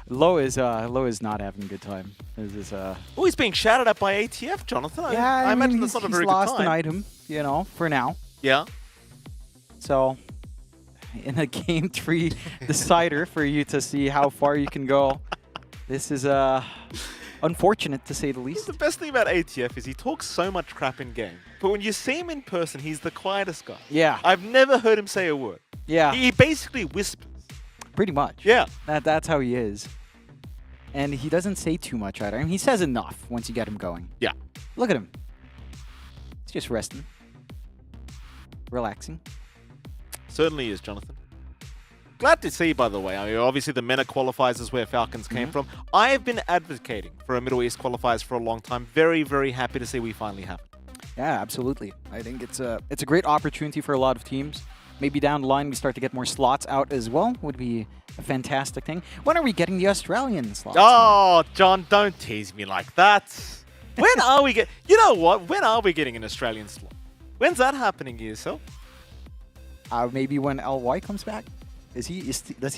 Speaker 21: Low is not having a good time.
Speaker 17: Oh, he's being shouted at by ATF, Jonathan.
Speaker 21: Yeah,
Speaker 17: I imagine that's not a very good time.
Speaker 21: He's lost an item, you know, for now.
Speaker 17: Yeah.
Speaker 21: So, in a game 3 decider for you to see how far you can go, this is unfortunate to say the least.
Speaker 17: The best thing about ATF is he talks so much crap in game, but when you see him in person, he's the quietest guy.
Speaker 21: Yeah.
Speaker 17: I've never heard him say a word.
Speaker 21: Yeah.
Speaker 17: He basically whispers.
Speaker 21: Pretty much.
Speaker 17: Yeah.
Speaker 21: That's how he is. And he doesn't say too much either. I mean, he says enough once you get him going.
Speaker 17: Yeah.
Speaker 21: Look at him. He's just resting. Relaxing.
Speaker 17: Certainly is, Jonathan. Glad to see, by the way. I mean, obviously, the MENA qualifiers is where Falcons came from. I have been advocating for a Middle East qualifiers for a long time. Very, very happy to see we finally have it.
Speaker 21: Yeah, absolutely. I think it's a great opportunity for a lot of teams. Maybe down the line we start to get more slots out as well. Would be a fantastic thing. When are we getting the Australian slots?
Speaker 17: Oh, John, don't tease me like that. When are we get? You know what? When are we getting an Australian slot? When's that happening, ESL?
Speaker 21: Maybe when LY comes back. Does he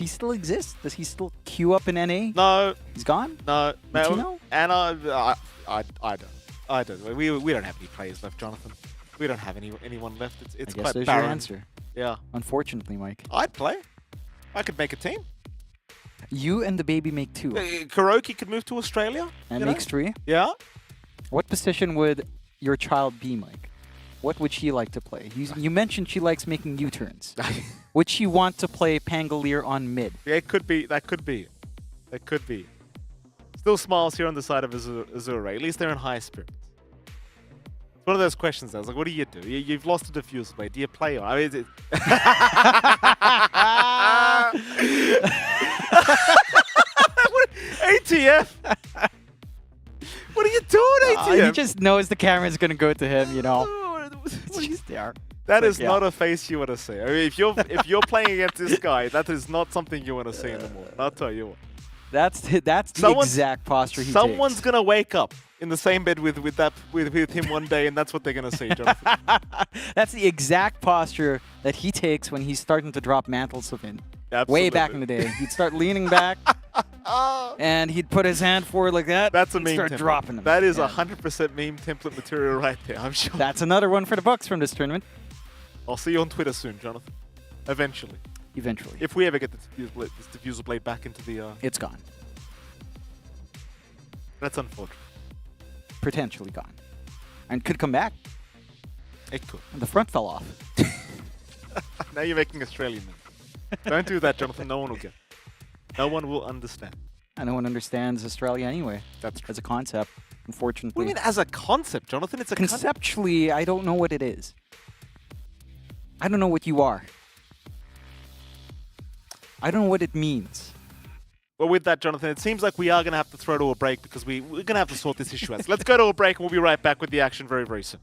Speaker 21: still exist? Does he still queue up in NA?
Speaker 17: No.
Speaker 21: He's gone?
Speaker 17: No.
Speaker 21: Do you know?
Speaker 17: And I don't. We don't have any players left, Jonathan. We don't have anyone left. It's
Speaker 21: I guess
Speaker 17: quite
Speaker 21: there's
Speaker 17: barren.
Speaker 21: your answer.
Speaker 17: Yeah.
Speaker 21: Unfortunately, Mike.
Speaker 17: I'd play. I could make a team.
Speaker 21: You and the baby make 2.
Speaker 17: Kuroki could move to Australia.
Speaker 21: And makes 3.
Speaker 17: Yeah.
Speaker 21: What position would your child be, Mike? What would she like to play? You mentioned she likes making U-turns. Would she want to play Pangolier on mid?
Speaker 17: Yeah, it could be. That could be. That could be. Still smiles here on the side of Azure. At least they're in high spirits. It's one of those questions. I was like, what do you do? You've lost a diffuse play. Do you play on? I mean, ATF. What are you doing, ATF?
Speaker 21: He just knows the camera is going to go to him, you know. He's there.
Speaker 17: That is not a face you want to see. I mean, if you're playing against this guy, that is not something you want to see in the morning. I'll tell you what.
Speaker 21: That's the exact posture he
Speaker 17: Someone's
Speaker 21: takes.
Speaker 17: gonna wake up in the same bed with him one day, and that's what they're gonna see, Jonathan.
Speaker 21: That's the exact posture that he takes when he's starting to drop mantles of in. Way back in the day, he'd start leaning back, and he'd put his hand forward like that.
Speaker 17: That's a
Speaker 21: and
Speaker 17: meme
Speaker 21: start
Speaker 17: template.
Speaker 21: dropping them.
Speaker 17: That is 100% meme template material right there, I'm sure.
Speaker 21: That's another one for the Bucks from this tournament.
Speaker 17: I'll see you on Twitter soon, Jonathan. Eventually.
Speaker 21: Eventually.
Speaker 17: If we ever get this diffuser blade back into the...
Speaker 21: It's gone.
Speaker 17: That's unfortunate.
Speaker 21: Potentially gone. And could come back.
Speaker 17: It could.
Speaker 21: And the front fell off.
Speaker 17: Now you're making Australian then. Don't do that, Jonathan. No one will get it. No one will understand.
Speaker 21: And no one understands Australia anyway.
Speaker 17: That's true.
Speaker 21: As a concept, unfortunately.
Speaker 17: What do you mean as a concept, Jonathan? It's a
Speaker 21: Conceptually, I don't know what it is. I don't know what you are. I don't know what it means.
Speaker 17: Well, with that, Jonathan, it seems like we are going to have to throw to a break because we're going to have to sort this issue out. So let's go to a break and we'll be right back with the action very, very soon.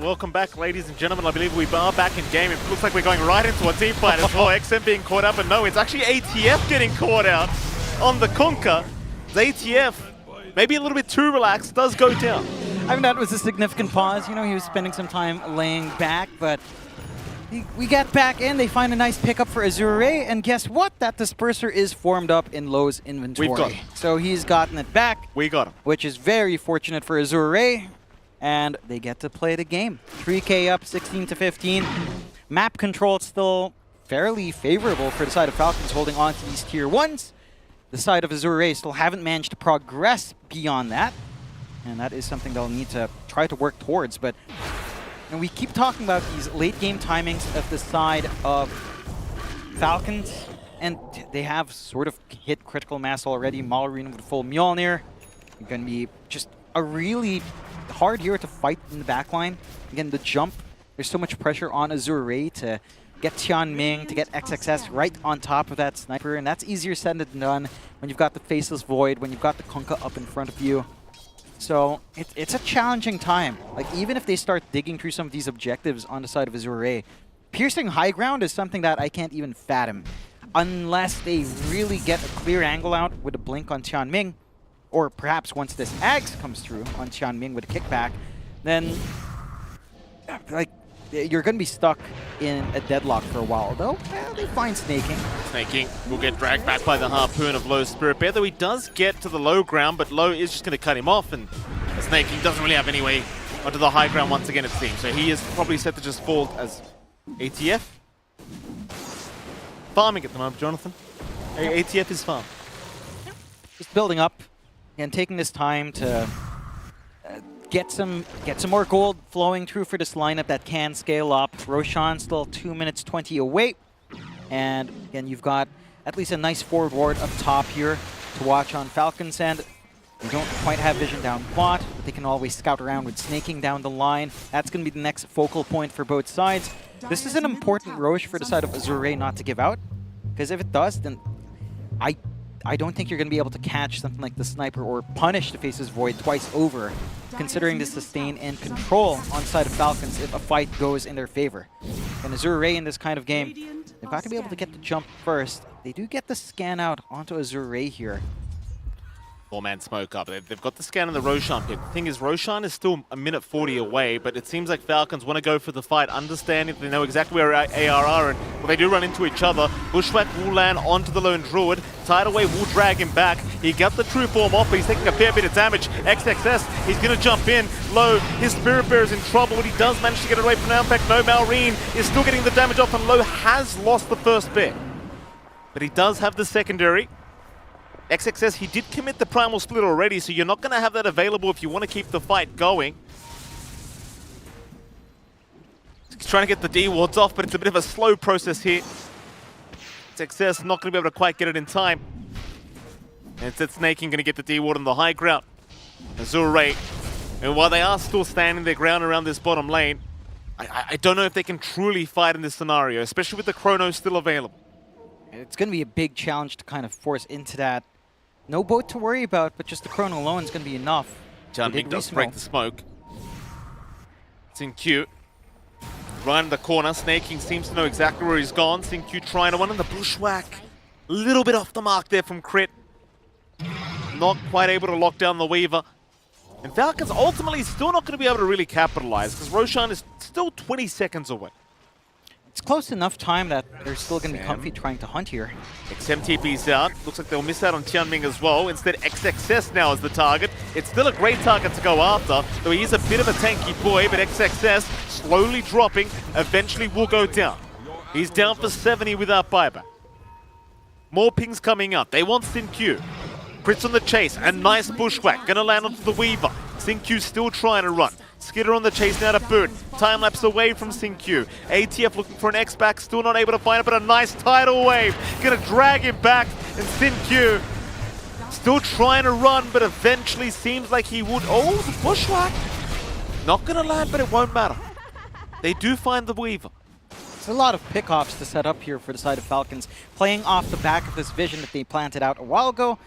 Speaker 17: Welcome back, ladies and gentlemen. I believe we are back in game. It looks like we're going right into a team fight as well. XM being caught up, and no, it's actually ATF getting caught out on the Conker. ATF, maybe a little bit too relaxed, does go down.
Speaker 21: I mean, that was a significant pause. You know, he was spending some time laying back, but we get back in. They find a nice pickup for Azure, and guess what? That disperser is formed up in Lowe's inventory.
Speaker 17: We've got him.
Speaker 21: So he's gotten it back.
Speaker 17: We got him.
Speaker 21: Which is very fortunate for Azure. and they get to play the game. 3K up, 16-15. Map control is still fairly favorable for the side of Falcons, holding on to these tier 1s. The side of Azure still haven't managed to progress beyond that, and that is something they'll need to try to work towards. But we keep talking about these late game timings of the side of Falcons, and they have sort of hit critical mass already. Malrine with full Mjolnir. Going to be just a really hard here to fight in the backline. Again, the jump, there's so much pressure on Azure to get Tianming, to get XXS right on top of that sniper, and that's easier said than done when you've got the Faceless Void, when you've got the Kunkka up in front of you. So it's a challenging time. Like, even if they start digging through some of these objectives on the side of Azure, piercing high ground is something that I can't even fathom. Unless they really get a clear angle out with a blink on Tianming, or perhaps once this Ags comes through on Tianming with a kickback, then like you're going to be stuck in a deadlock for a while, though. They find Snaking.
Speaker 17: Snaking will get dragged back by the harpoon of Low's Spirit Bear, though he does get to the low ground, but Low is just going to cut him off, and Snaking doesn't really have any way onto the high ground once again, it seems. So he is probably set to just fall as ATF. Farming at the moment, Jonathan. ATF is farm.
Speaker 21: Just building up and taking this time to get some more gold flowing through for this lineup that can scale up. Roshan still 2 minutes 20 away. And again, you've got at least a nice forward ward up top here to watch on Falcons. And they don't quite have vision down bot, but they can always scout around with Snaking down the line. That's going to be the next focal point for both sides. This is an important Roche for the side of Azure not to give out, because if it does, then I don't think you're going to be able to catch something like the Sniper or punish the Faceless Void twice over, considering the sustain and control on the side of Falcons if a fight goes in their favor. And Azure in this kind of game, they've got to be able to get the jump first. They do get the scan out onto Azure here.
Speaker 17: Four-man smoke up. They've got the scan in the Roshan pit. The thing is, Roshan is still a minute 40 away, but it seems like Falcons want to go for the fight, understanding they know exactly where AR are, and well, they do run into each other. Bushwhack will land onto the lone Druid. Tideway will drag him back. He got the true form off, but he's taking a fair bit of damage. XXS, he's going to jump in. Low, his Spirit Bear is in trouble, but he does manage to get away from now. In fact, no, Malrine is still getting the damage off, and Low has lost the first bit. But he does have the secondary. XXS, he did commit the Primal Split already, so you're not going to have that available if you want to keep the fight going. He's trying to get the D-wards off, but it's a bit of a slow process here. XXS not going to be able to quite get it in time. And instead, Snaking going to get the D-ward on the high ground. Azure, and while they are still standing their ground around this bottom lane, I don't know if they can truly fight in this scenario, especially with the Chrono still available.
Speaker 21: It's going to be a big challenge to kind of force into that. No boat to worry about, but just the Chrono alone is going to be enough.
Speaker 17: Tianming does break the smoke. It's in Q. Right in the corner, Snaking seems to know exactly where he's gone. Q trying to one in the Bushwhack. A little bit off the mark there from Crit. Not quite able to lock down the Weaver. And Falcons ultimately still not going to be able to really capitalize, because Roshan is still 20 seconds away.
Speaker 21: It's close enough time that they're still going to be comfy trying to hunt here.
Speaker 17: XM TP's out. Looks like they'll miss out on Tianming as well. Instead, XXS now is the target. It's still a great target to go after, though he is a bit of a tanky boy, but XXS slowly dropping, eventually will go down. He's down for 70 without buyback. More pings coming up. They want Q. Crits on the chase, a nice Bushwhack. Gonna land onto the Weaver. Q still trying to run. Skitter on the chase now to boot. Time lapse away from Q. ATF looking for an X-back, still not able to find it, but a nice tidal wave. Gonna drag him back, and Q still trying to run, but eventually seems like he would. Oh, the Bushwhack. Not gonna land, but it won't matter. They do find the Weaver.
Speaker 21: It's a lot of pickoffs to set up here for the side of Falcons, playing off the back of this vision that they planted out a while ago.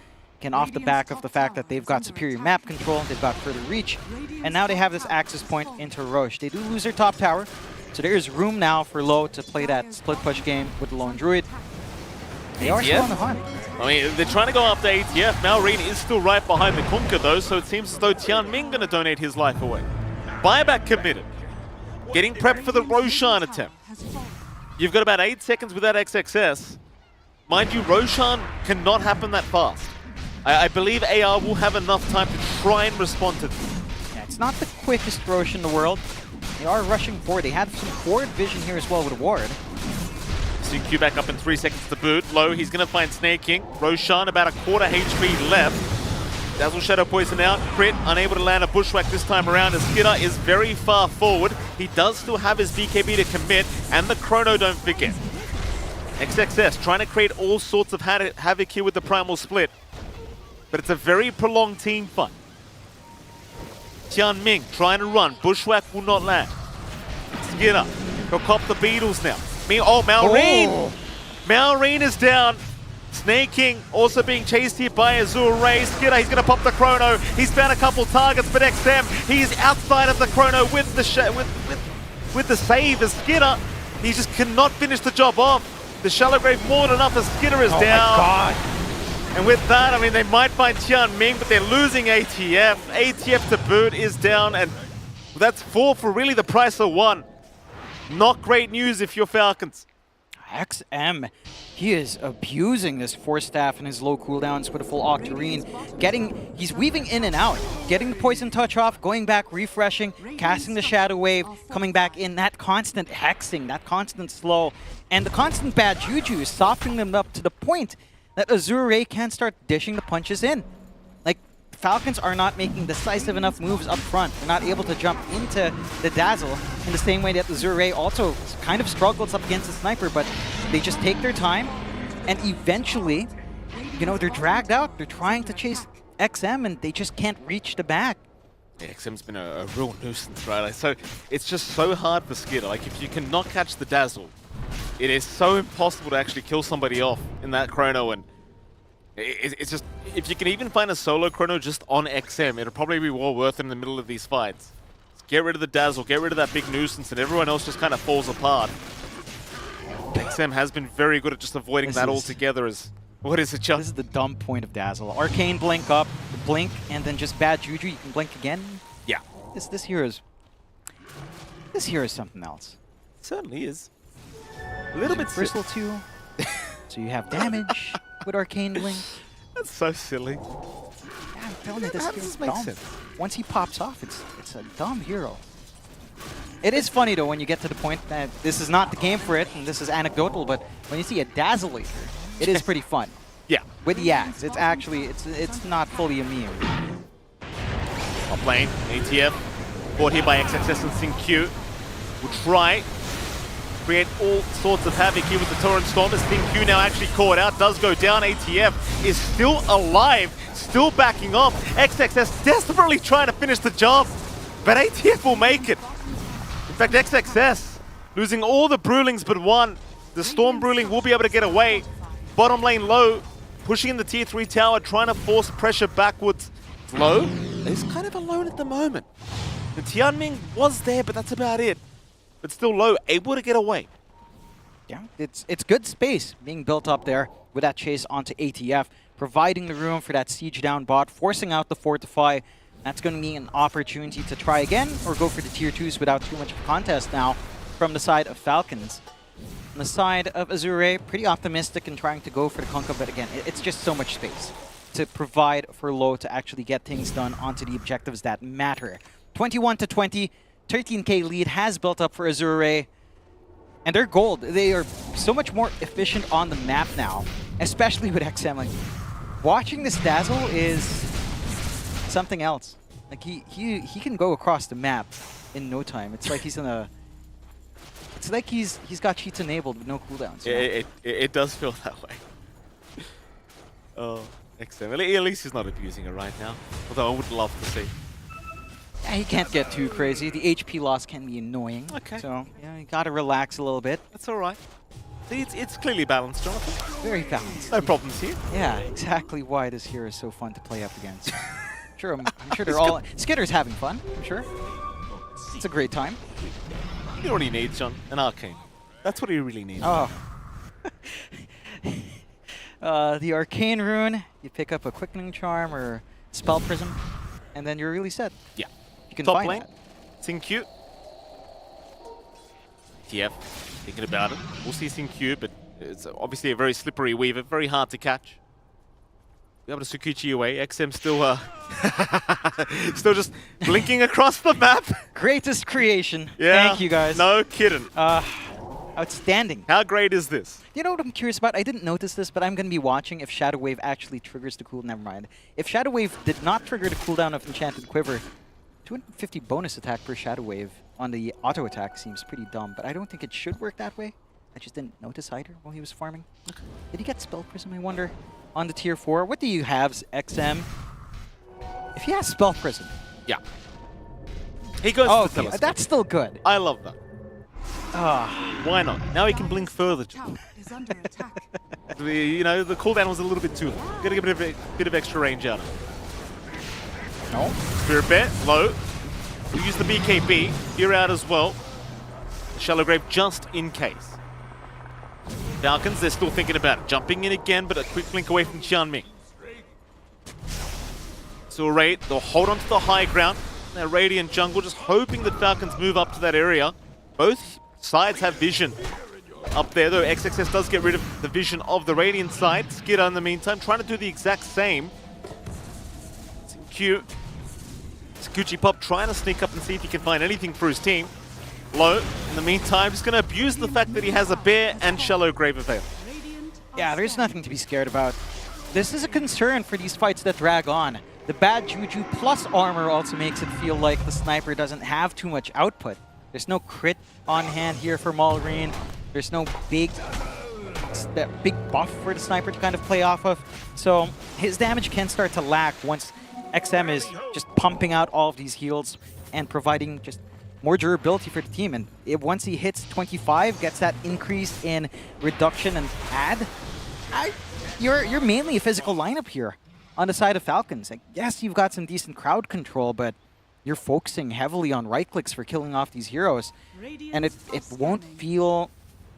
Speaker 21: And off the back of the fact that they've got superior map control, they've got further reach, and now they have this access point into Roche. They do lose their top tower, so there is room now for Low to play that split push game with the lone Druid. They are still on the hunt.
Speaker 17: I mean, they're trying to go after ATF. Malrine is still right behind the Kunkka though, so it seems as though Tianming gonna donate his life away. Buyback committed. Getting prepped for the Roshan attempt. You've got about 8 seconds without XXS. Mind you, Roshan cannot happen that fast. I believe AR will have enough time to try and respond to this.
Speaker 21: Yeah, It's not the quickest Rosh in the world. They are rushing forward. They have some forward vision here as well with Ward.
Speaker 17: Q back up in 3 seconds to boot. Low, he's going to find Snaking. Roshan about a quarter HP left. Dazzle Shadow Poison out. Crit, unable to land a Bushwhack this time around as Skidder is very far forward. He does still have his BKB to commit, and the Chrono, don't forget. XXS trying to create all sorts of havoc here with the Primal Split. But it's a very prolonged team fight. Tianming trying to run. Bushwhack will not land. Skidder, he'll cop the Beatles now. Malrine!
Speaker 21: Oh.
Speaker 17: Malrine is down. Snaking also being chased here by Azure Ray. Skidder, he's going to pop the Chrono. He's found a couple targets, but XM, he's outside of the Chrono with the with the save as Skidder. He just cannot finish the job off. The Shallow Grave more than enough as Skidder is down.
Speaker 2: Oh my god.
Speaker 17: And with that, I mean, they might find Tianming, but they're losing ATF. ATF to boot is down, and that's 4 for really the price of 1. Not great news if you're Falcons.
Speaker 21: XM, he is abusing this Force Staff and his low cooldowns with a full Octarine. He's weaving in and out, getting the Poison Touch off, going back, refreshing, casting the Shadow Wave, coming back in. That constant hexing, that constant slow, and the constant bad juju is softening them up to the point that Azure Ray can't start dishing the punches in. Like, Falcons are not making decisive enough moves up front. They're not able to jump into the Dazzle in the same way that Azure Ray also kind of struggles up against the Sniper, but they just take their time, and eventually, you know, they're dragged out. They're trying to chase XM, and they just can't reach the back.
Speaker 17: Yeah, XM's been a real nuisance, right? Like, so it's just so hard for Skidder. Like, if you cannot catch the Dazzle, it is so impossible to actually kill somebody off in that Chrono, and it's just, if you can even find a solo Chrono just on XM, it'll probably be well worth it in the middle of these fights. Just get rid of the Dazzle, get rid of that big nuisance, and everyone else just kind of falls apart. XM has been very good at just avoiding that altogether. What is it, Chuck?
Speaker 21: This is the dumb point of Dazzle. Arcane blink up, blink, and then just bad juju. You can blink again.
Speaker 17: Yeah.
Speaker 21: This hero is something else.
Speaker 17: It certainly is. A little bit
Speaker 21: Bristle too. So you have damage with Arcane blink.
Speaker 17: That's so silly.
Speaker 21: Yeah, I'm telling you, this
Speaker 17: How
Speaker 21: hero's
Speaker 17: does this make
Speaker 21: dumb.
Speaker 17: sense?
Speaker 21: Once he pops off, it's a dumb hero. It is funny though when you get to the point that this is not the game for it, and this is anecdotal, but when you see a Dazzle later, it is pretty fun.
Speaker 17: Yeah.
Speaker 21: With the axe, it's actually it's not fully a meme.
Speaker 17: Top lane, ATF, brought here by XXS and SingQ. Will try create all sorts of havoc here with the Torrent Storm as SingQ now actually caught out, does go down. ATF is still alive, still backing off. XXS desperately trying to finish the job, but ATF will make it. In fact, XXS losing all the Brewlings but one. The Storm Brewling will be able to get away. Bottom lane Low, pushing in the tier 3 tower, trying to force pressure backwards. Low is kind of alone at the moment. The Tianming was there, but that's about it. But still Low, able to get away.
Speaker 21: Yeah, it's good space being built up there with that chase onto ATF, providing the room for that siege down bot, forcing out the Fortify. That's going to be an opportunity to try again or go for the tier 2s without too much of a contest now from the side of Falcons. On the side of Azure, pretty optimistic in trying to go for the Kunkka, but again, it's just so much space to provide for Low to actually get things done onto the objectives that matter. 21-20, 13k lead has built up for Azure, and they're gold. They are so much more efficient on the map now, especially with XM. Like, watching this Dazzle is something else. Like he can go across the map in no time. It's like he's in a. It's like he's got cheats enabled with no cooldowns.
Speaker 17: It does feel that way. Oh, XM. At least he's not abusing it right now. Although I would love to see.
Speaker 21: Yeah, he can't get too crazy. The HP loss can be annoying.
Speaker 17: Okay.
Speaker 21: So yeah, you gotta relax a little bit.
Speaker 17: That's all right. See, it's clearly balanced, Jonathan.
Speaker 21: Very balanced.
Speaker 17: No problems here.
Speaker 21: Yeah, exactly why this hero is so fun to play up against. I'm sure they're all. Skitter's having fun. I'm sure. It's a great time.
Speaker 17: You know what he needs, John? An Arcane. That's what he really needs.
Speaker 21: Oh. The Arcane Rune, you pick up a Quickening Charm or Spell Prism, and then you're really set.
Speaker 17: Yeah.
Speaker 21: You can
Speaker 17: Top
Speaker 21: find
Speaker 17: lane,
Speaker 21: that.
Speaker 17: SingQ. TF, thinking about it. We'll see SingQ, but it's obviously a very slippery weaver, very hard to catch. able to Sukuchi away. XM still still just blinking across the map.
Speaker 21: Greatest creation.
Speaker 17: Yeah,
Speaker 21: Thank you, guys.
Speaker 17: No kidding.
Speaker 21: Outstanding.
Speaker 17: How great is this?
Speaker 21: You know what I'm curious about? I didn't notice this, but I'm going to be watching if Shadow Wave actually triggers the cooldown. Never mind. If Shadow Wave did not trigger the cooldown of Enchanted Quiver, 250 bonus attack per Shadow Wave on the auto attack seems pretty dumb, but I don't think it should work that way. I just didn't notice either while he was farming. Did he get Spell Prism, I wonder? On the tier 4, what do you have, XM? If he has Spell Prism.
Speaker 17: Yeah. He goes
Speaker 21: oh,
Speaker 17: for the
Speaker 21: okay. That's still good.
Speaker 17: I love that. Why not? Now he can blink further. You know, the cooldown was a little bit too low. Gotta get a bit of extra range out of it.
Speaker 21: No.
Speaker 17: Spirit Bet, low. We use the BKB. You're out as well. Shallow Grave just in case. Falcons, they're still thinking about it. Jumping in again, but a quick blink away from Xianming. So Raid, they'll hold on to the high ground. They're Radiant jungle, just hoping that Falcons move up to that area. Both sides have vision up there, though XXS does get rid of the vision of the Radiant side. Skidder, in the meantime, trying to do the exact same. It's cute. Gucci Pop trying to sneak up and see if he can find anything for his team. Low, in the meantime, just going to abuse the fact that he has a bear and Shallow Grave available.
Speaker 21: Yeah, there's nothing to be scared about. This is a concern for these fights that drag on. The bad juju plus armor also makes it feel like the sniper doesn't have too much output. There's no crit on hand here for Malrine. There's no big buff for the sniper to kind of play off of. So his damage can start to lack once XM is just pumping out all of these heals and providing just more durability for the team. And once he hits 25, gets that increase in reduction and add, you're mainly a physical lineup here on the side of Falcons. Like, yes, you've got some decent crowd control, but you're focusing heavily on right clicks for killing off these heroes. And it won't feel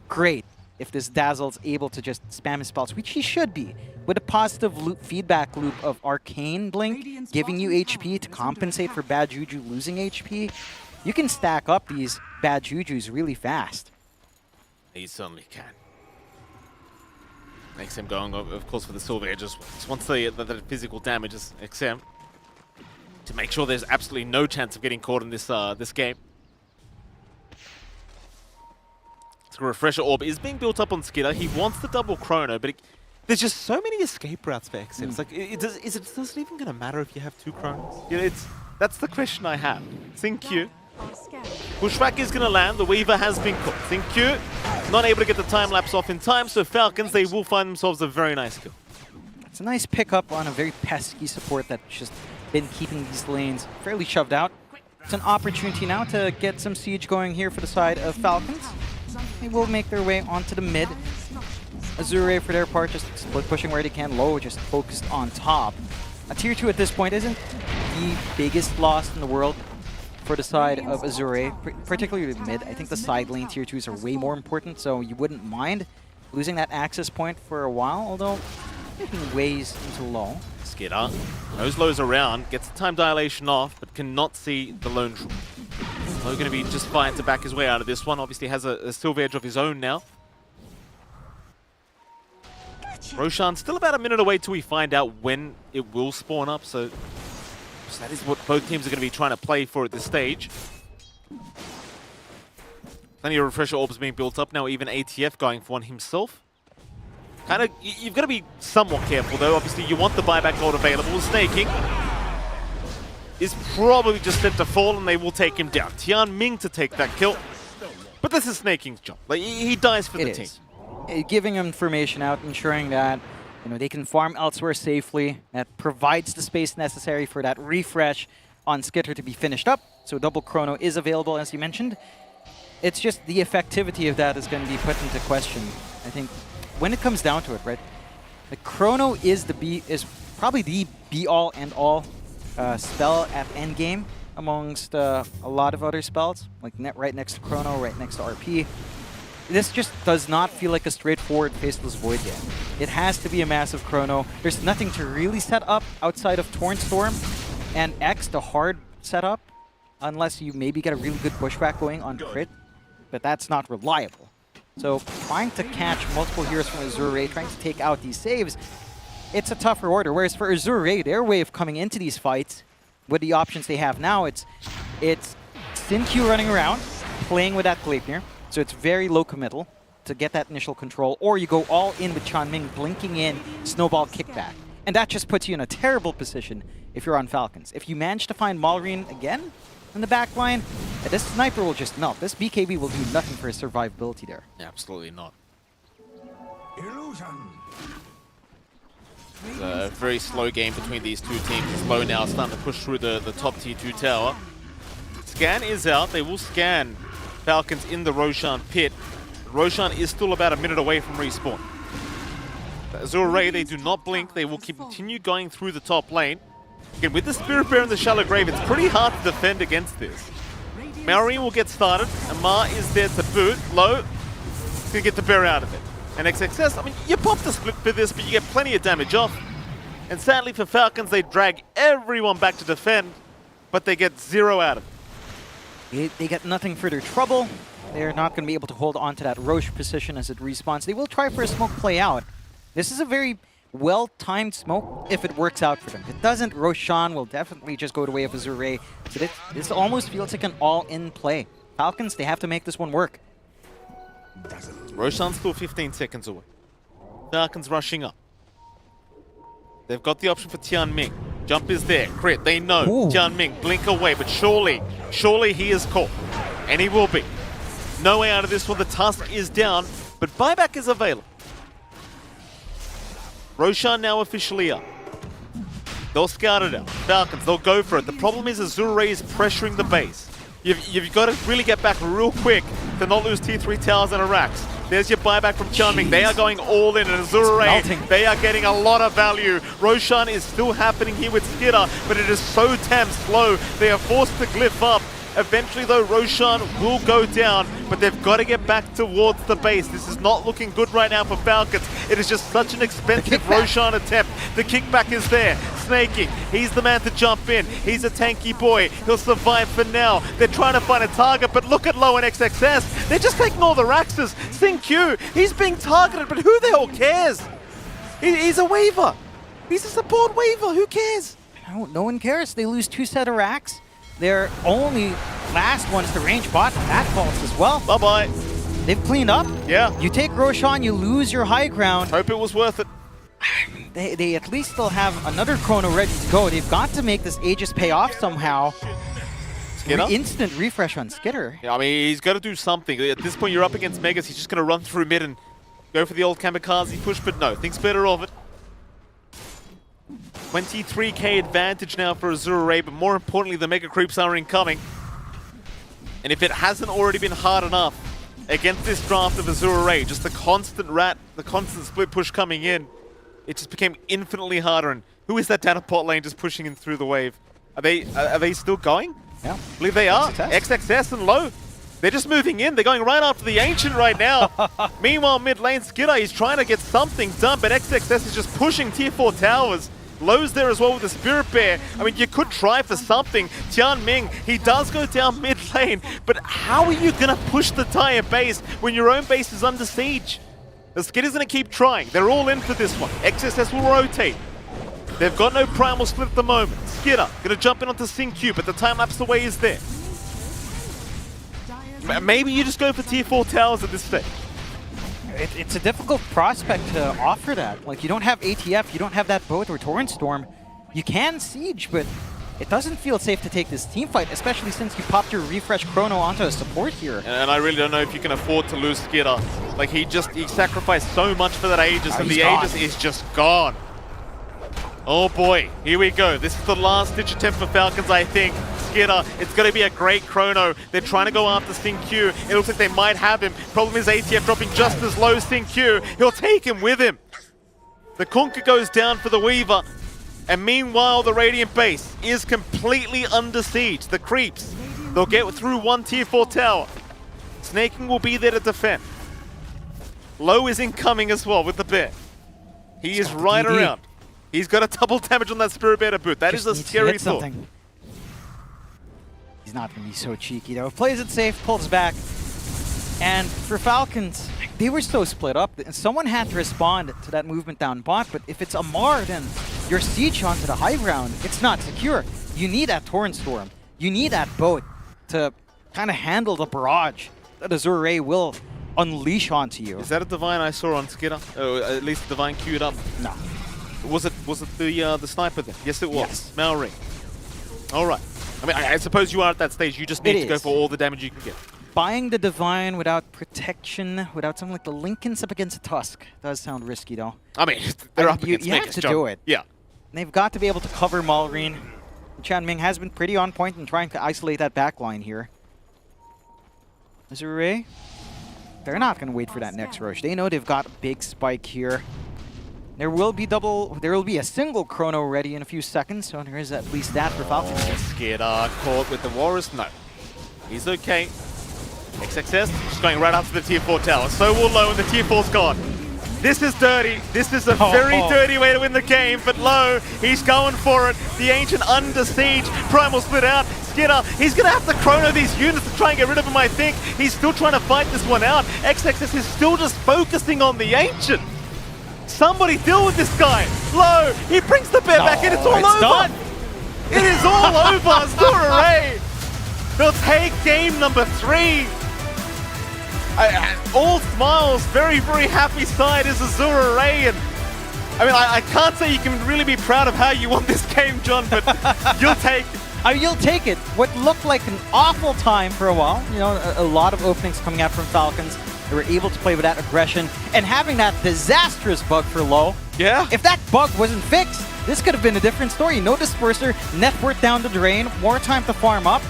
Speaker 21: great if this Dazzle's able to just spam his spells, which he should be, with a positive feedback loop of Arcane Blink, giving you HP to compensate for bad Juju losing HP. You can stack up these bad Jujus really fast.
Speaker 17: He certainly can. XM going, of course, for the Silver Edge. Just wants the physical damage as XM to make sure there's absolutely no chance of getting caught in this this game. So Refresher Orb is being built up on Skidder. He wants the double chrono, but there's just so many escape routes for XM. It's like, is it even going to matter if you have 2 chronos? You know, that's the question I have. Xingqiu. Pushback is going to land. The Weaver has been cooked. Xingqiu not able to get the time lapse off in time, so Falcons, they will find themselves a very nice kill.
Speaker 21: It's a nice pickup on a very pesky support that's just been keeping these lanes fairly shoved out. It's an opportunity now to get some siege going here for the side of Falcons. They will make their way onto the mid. Azure, for their part, just split pushing where they can. Low just focused on top. A tier 2 at this point isn't the biggest loss in the world for the side of Azure, particularly the mid. I think the side lane tier 2s are way more important, so you wouldn't mind losing that access point for a while, although making ways into low.
Speaker 17: Skidder knows Low's around, gets the time dilation off, but cannot see the lone troop. Low going to be just fine to back his way out of this one. Obviously has a Silver Edge of his own now. Roshan still about a minute away till we find out when it will spawn up, so that is what both teams are going to be trying to play for at this stage. Plenty of Refresher Orbs being built up now, even ATF going for one himself. You've got to be somewhat careful though. Obviously you want the buyback gold available. Snaking is probably just set to fall and they will take him down. Xianming to take that kill. But this is Snaking's job. Like, he dies for the team.
Speaker 21: Giving information out, ensuring that they can farm elsewhere safely. That provides the space necessary for that refresh on Skitter to be finished up. So double chrono is available, as you mentioned. It's just the effectivity of that is going to be put into question. I think when it comes down to it, right? The chrono is probably the be-all and all spell at endgame amongst a lot of other spells, like right next to chrono, right next to RP. This just does not feel like a straightforward Faceless Void game. It has to be a massive chrono. There's nothing to really set up outside of Torn Storm and X, the hard setup, unless you maybe get a really good pushback going on crit, but that's not reliable. So trying to catch multiple heroes from Azure, trying to take out these saves, it's a tougher order. Whereas for Azure Ray, their way of coming into these fights, with the options they have now, it's Sin-Q running around, playing with that Gleipnir, so it's very low committal to get that initial control, or you go all in with Chanming, blinking in, snowball kickback. And that just puts you in a terrible position if you're on Falcons. If you manage to find Malrine again in the back line, this sniper will just melt. This BKB will do nothing for his survivability there.
Speaker 17: Yeah, absolutely not.
Speaker 12: Illusion.
Speaker 17: It's a very slow game between these two teams. It's low now, starting to push through the top tier 2 tower. Scan is out. They will scan Falcons in the Roshan pit. Roshan is still about a minute away from respawn. Azure Ray, they do not blink. They will continue going through the top lane. Again, with the Spirit Bear in the shallow grave, it's pretty hard to defend against this. Marine will get started. Amar is there to boot. Low, to get the bear out of it. And XXS, I mean, you pop the split for this, but you get plenty of damage off. And sadly for Falcons, they drag everyone back to defend, but they get 0 out of it.
Speaker 21: They get nothing for their trouble. They're not going to be able to hold on to that Roche position as it respawns. They will try for a smoke play out. This is a very well-timed smoke if it works out for them. If it doesn't, Roshan will definitely just go the way of Azure Ray. So this almost feels like an all-in play. Falcons, they have to make this one work.
Speaker 17: Roshan's still 15 seconds away. Falcons rushing up. They've got the option for Tianming. Jump is there. Crit, they know.
Speaker 21: Ooh.
Speaker 17: Tianming, blink away, but surely he is caught. And he will be. No way out of this one. The tusk is down, but buyback is available. Roshan now officially up. They'll scout it out. Falcons, they'll go for it. The problem is Azure Ray is pressuring the base. You've got to really get back real quick to not lose tier 3 towers and Arax. There's your buyback from Chanming. They are going all in, and Azure Ray, they are getting a lot of value. Roshan is still happening here with Skidder, but it is so damn slow. They are forced to glyph up. Eventually, though, Roshan will go down, but they've got to get back towards the base. This is not looking good right now for Falcons. It is just such an expensive Roshan attempt. The kickback is there. Snaking, he's the man to jump in. He's a tanky boy. He'll survive for now. They're trying to find a target, but look at Low and XXS. They're just taking all the Raxes. Sin-Q, he's being targeted, but who the hell cares? He's a waiver. He's a support waiver. Who cares?
Speaker 21: No one cares. They lose 2 set of Rax. Their only last one's the range bot. That falls as well.
Speaker 17: Bye-bye.
Speaker 21: They've cleaned up.
Speaker 17: Yeah.
Speaker 21: You take Roshan, you lose your high ground.
Speaker 17: Hope it was worth it.
Speaker 21: They at least still have another chrono ready to go. They've got to make this Aegis pay off somehow. Instant refresh on Skidder.
Speaker 17: Yeah, I mean, he's got to do something. At this point, you're up against Megas. He's just going to run through mid and go for the old kamikaze push, but no, thinks better of it. 23k advantage now for Azure Ray, but more importantly, the Mega Creeps are incoming. And if it hasn't already been hard enough against this draft of Azure Ray, just the constant the constant split push coming in, it just became infinitely harder. And who is that down at bot lane just pushing in through the wave? Are they still going?
Speaker 21: Yeah.
Speaker 17: I believe they are. XXS and Low. They're just moving in. They're going right after the Ancient right now. Meanwhile, mid lane, Skidder, he's trying to get something done, but XXS is just pushing tier 4 towers. Low's there as well with the Spirit Bear. I mean, you could try for something. Tianming, he does go down mid lane, but how are you going to push the entire base when your own base is under siege? The Skidder's going to keep trying. They're all in for this one. XSS will rotate. They've got no primal split at the moment. Skidder going to jump in onto Sin-Q, but the time-lapse away is there. Maybe you just go for tier 4 towers at this stage.
Speaker 21: It's a difficult prospect to offer that. Like, you don't have ATF, you don't have that boat or Torrent Storm. You can siege, but it doesn't feel safe to take this team fight, especially since you popped your refresh chrono onto a support here.
Speaker 17: And I really don't know if you can afford to lose Skidder. Like, he sacrificed so much for that Aegis, and the Aegis is just gone. Oh boy, here we go. This is the last ditch attempt for Falcons, I think. Skidder, it's going to be a great chrono. They're trying to go after Sin-Q. It looks like they might have him. Problem is ATF dropping just as low. Sin-Q, he'll take him with him. The Kunkka goes down for the Weaver. And meanwhile, the Radiant base is completely under siege. The creeps, they'll get through one tier 4 tower. Snaking will be there to defend. Low is incoming as well with the bear. He is right around. He's got a double damage on that Spirit Bear to boot. That is a scary thought.
Speaker 21: He's not going to be so cheeky though. Plays it safe, pulls back. And for Falcons, they were so split up. And someone had to respond to that movement down bot. But if it's Amar, then your siege onto the high ground, it's not secure. You need that Torrent Storm. You need that boat to kind of handle the barrage that Azure Ray will unleash onto you.
Speaker 17: Is that a Divine I saw on Skitter? Oh, at least the Divine queued up.
Speaker 21: No.
Speaker 17: Was it the sniper then? Yes, it was.
Speaker 21: Yes.
Speaker 17: Malring. All right. I mean, I suppose you are at that stage. You just need to go for all the damage you can get.
Speaker 21: Buying the Divine without protection, without something like the Linken's up against a Tusk, does sound risky though.
Speaker 17: I mean, they're up against
Speaker 21: you have to do it.
Speaker 17: Yeah.
Speaker 21: And they've got to be able to cover Malrine. Chanming has been pretty on point in trying to isolate that backline here. Azure, they're not going to wait for that next rush. They know they've got a big spike here. There will be a single chrono ready in a few seconds, so there is at least that for Falcon.
Speaker 17: Skitter caught with the Walrus. No. He's okay. XXS just going right after the tier 4 tower. So will Low, and the tier 4's gone. This is dirty. This is a very dirty way to win the game, but Low, he's going for it. The Ancient under siege. Primal split out. Skitter, he's going to have to chrono these units to try and get rid of him, I think. He's still trying to fight this one out. XXS is still just focusing on the Ancient. Somebody deal with this guy. Low, he brings the bear back and it's all over.
Speaker 21: Done.
Speaker 17: It is all over. Azure Ray. They'll take game number 3. All smiles, very, very happy side is Azure Ray. And I mean, I can't say you can really be proud of how you won this game, John, but you'll take it.
Speaker 21: You'll take it. What looked like an awful time for a while, you know, a lot of openings coming out from Falcons. They were able to play with that aggression and having that disastrous bug for Low.
Speaker 17: Yeah.
Speaker 21: If that bug wasn't fixed, this could have been a different story. No disperser, net worth down the drain, more time to farm up.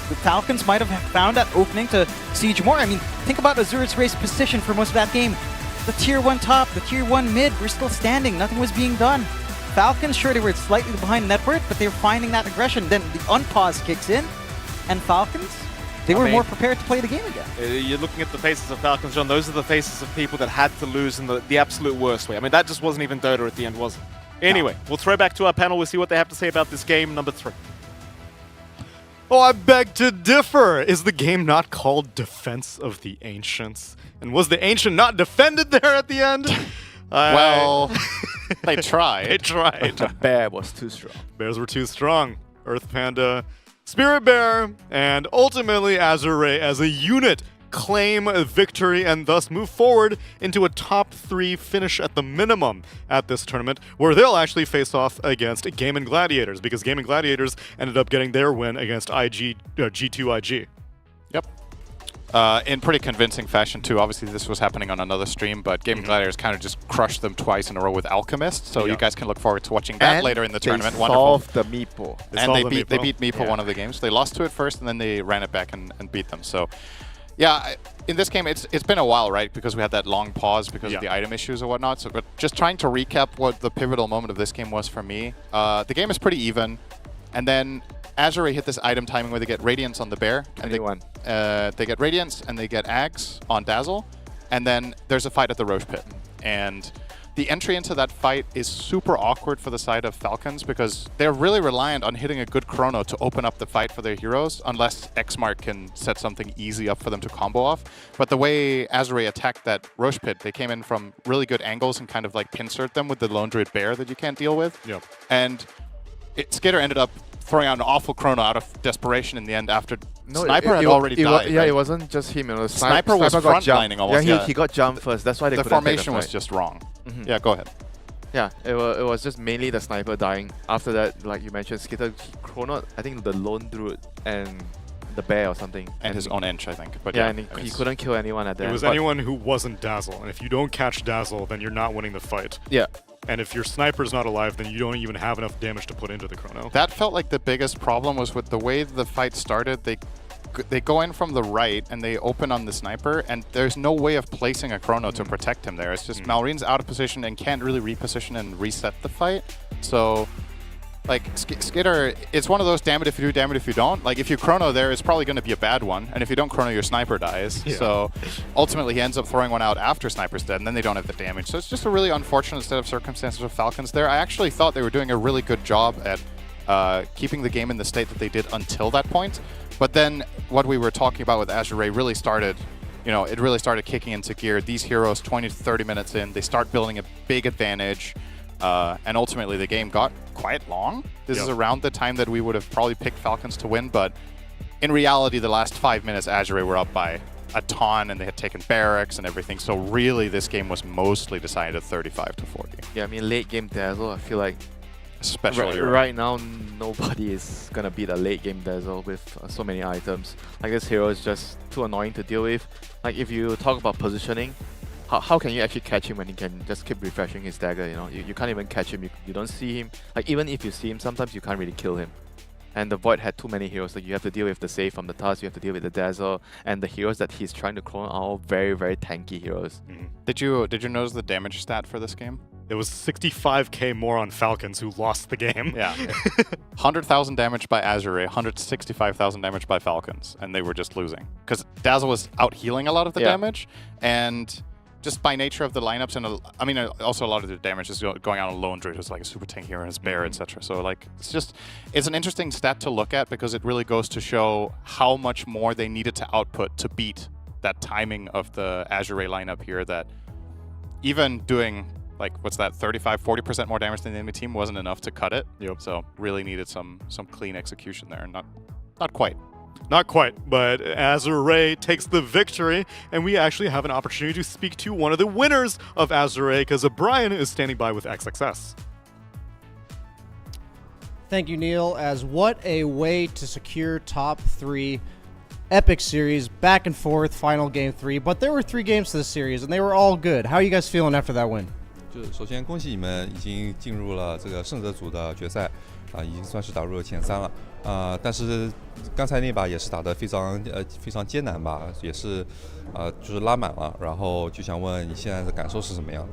Speaker 21: The Falcons might have found that opening to siege more. I mean, think about Azure's Ray's position for most of that game. The tier 1 top, the tier 1 mid were still standing. Nothing was being done. Falcons, sure, they were slightly behind net worth, but they were finding that aggression. Then the unpause kicks in, and Falcons, they were more prepared to play the game again.
Speaker 17: You're looking at the faces of Falcons, John. Those are the faces of people that had to lose in the absolute worst way. I mean, that just wasn't even Dota at the end, was it? Anyway, we'll throw back to our panel. We'll see what they have to say about this game number 3.
Speaker 19: Oh, I beg to differ. Is the game not called Defense of the Ancients? And was the Ancient not defended there at the end?
Speaker 3: Well, they tried.
Speaker 19: They tried.
Speaker 8: The bear was too strong.
Speaker 19: Bears were too strong. Earth Panda, Spirit Bear, and ultimately Azure Ray as a unit claim a victory and thus move forward into a top 3 finish at the minimum at this tournament, where they'll actually face off against Gaming Gladiators, because Gaming Gladiators ended up getting their win against G2IG.
Speaker 3: Yep. In pretty convincing fashion too. Obviously this was happening on another stream, but Gaming Gladiators kind of just crushed them twice in a row with Alchemist, so you guys can look forward to watching that later in the tournament.
Speaker 8: Wonderful. The Meeple.
Speaker 3: They beat Meeple one of the games. They lost to it first and then they ran it back and beat them. So yeah, in this game, it's been a while, right? Because we had that long pause because of the item issues or whatnot. So, but just trying to recap what the pivotal moment of this game was for me. The game is pretty even, and then Azure hit this item timing where they get Radiance on the Bear, and they get Radiance and they get Ags on Dazzle, and then there's a fight at the Roche Pit, and the entry into that fight is super awkward for the side of Falcons because they're really reliant on hitting a good chrono to open up the fight for their heroes, unless Xmark can set something easy up for them to combo off. But the way Azure attacked that Roche Pit, they came in from really good angles and kind of like pincert them with the Lone Druid Bear that you can't deal with.
Speaker 19: Yep.
Speaker 3: And Skitter ended up throwing out an awful chrono out of desperation in the end after Sniper had already died.
Speaker 8: Yeah, it wasn't just him. It was
Speaker 3: Sniper was frontlining almost.
Speaker 8: Yeah, he got jumped first. That's why they
Speaker 3: the
Speaker 8: couldn't
Speaker 3: formation
Speaker 8: take
Speaker 3: was just wrong. Yeah, go ahead.
Speaker 8: Yeah, it was just mainly the Sniper dying. After that, like you mentioned, Skitter chronoed, I think, the Lone Druid and the Bear or something.
Speaker 3: And his own Ench, I think. But
Speaker 8: yeah, and he couldn't kill anyone at that.
Speaker 19: It was anyone who wasn't Dazzle. And if you don't catch Dazzle, then you're not winning the fight.
Speaker 8: Yeah.
Speaker 19: And if your Sniper's not alive, then you don't even have enough damage to put into the chrono.
Speaker 3: That felt like the biggest problem was with the way the fight started. They go in from the right and they open on the Sniper, and there's no way of placing a chrono to protect him there. It's just Malrine's out of position and can't really reposition and reset the fight. So, like, Skitter, it's one of those damn it if you do, damn it if you don't. Like, if you chrono there, it's probably going to be a bad one. And if you don't chrono, your Sniper dies. Yeah. So, ultimately, he ends up throwing one out after Sniper's dead, and then they don't have the damage. So, it's just a really unfortunate set of circumstances with Falcons there. I actually thought they were doing a really good job at keeping the game in the state that they did until that point. But then, what we were talking about with Azure Ray really started you know, it really started kicking into gear. These heroes, 20 to 30 minutes in, they start building a big advantage. And ultimately, the game got quite long. This is around the time that we would have probably picked Falcons to win, but in reality, the last 5 minutes, Azure were up by a ton, and they had taken barracks and everything. So really, this game was mostly decided 35 to 40.
Speaker 8: Yeah, I mean, late game Dazzle, I feel like
Speaker 3: especially
Speaker 8: right now, nobody is gonna beat a late game Dazzle with so many items. Like, this hero is just too annoying to deal with. Like, if you talk about positioning, how can you actually catch him when he can just keep refreshing his dagger, you know? You can't even catch him, you don't see him. Like, even if you see him, sometimes you can't really kill him. And the Void had too many heroes. Like, you have to deal with the save from the Tusk, you have to deal with the Dazzle, and the heroes that he's trying to clone are all very, very tanky heroes.
Speaker 3: Did you notice the damage stat for this game?
Speaker 19: It was 65k more on Falcons, who lost the game.
Speaker 3: Yeah. 100,000 damage by Azure, 165,000 damage by Falcons, and they were just losing. Because Dazzle was out healing a lot of the damage, and just by nature of the lineups, and I mean, also a lot of the damage is going out on Lone Druid, who's like a super tank hero and his bear, etc. So like, it's an interesting stat to look at because it really goes to show how much more they needed to output to beat that timing of the Azure lineup here. That even doing like, what's that, 35-40% more damage than the enemy team wasn't enough to cut it. So really needed some clean execution there. Not quite.
Speaker 19: Not quite, but Azure takes the victory, and we actually have an opportunity to speak to one of the winners of Azure, because Brian is standing by with XXS.
Speaker 5: Thank you, Neil. As what a way to secure top 3 epic series, back and forth, final game 3. But there were 3 games to the series, and they were all good. How are you guys feeling after that win?
Speaker 20: 就首先恭喜你们已经进入了这个胜者组的决赛，已经算是打入了前3了。但是刚才那把也是打得非常艰难吧，也是就是拉满了。然后就想问你现在的感受是什么样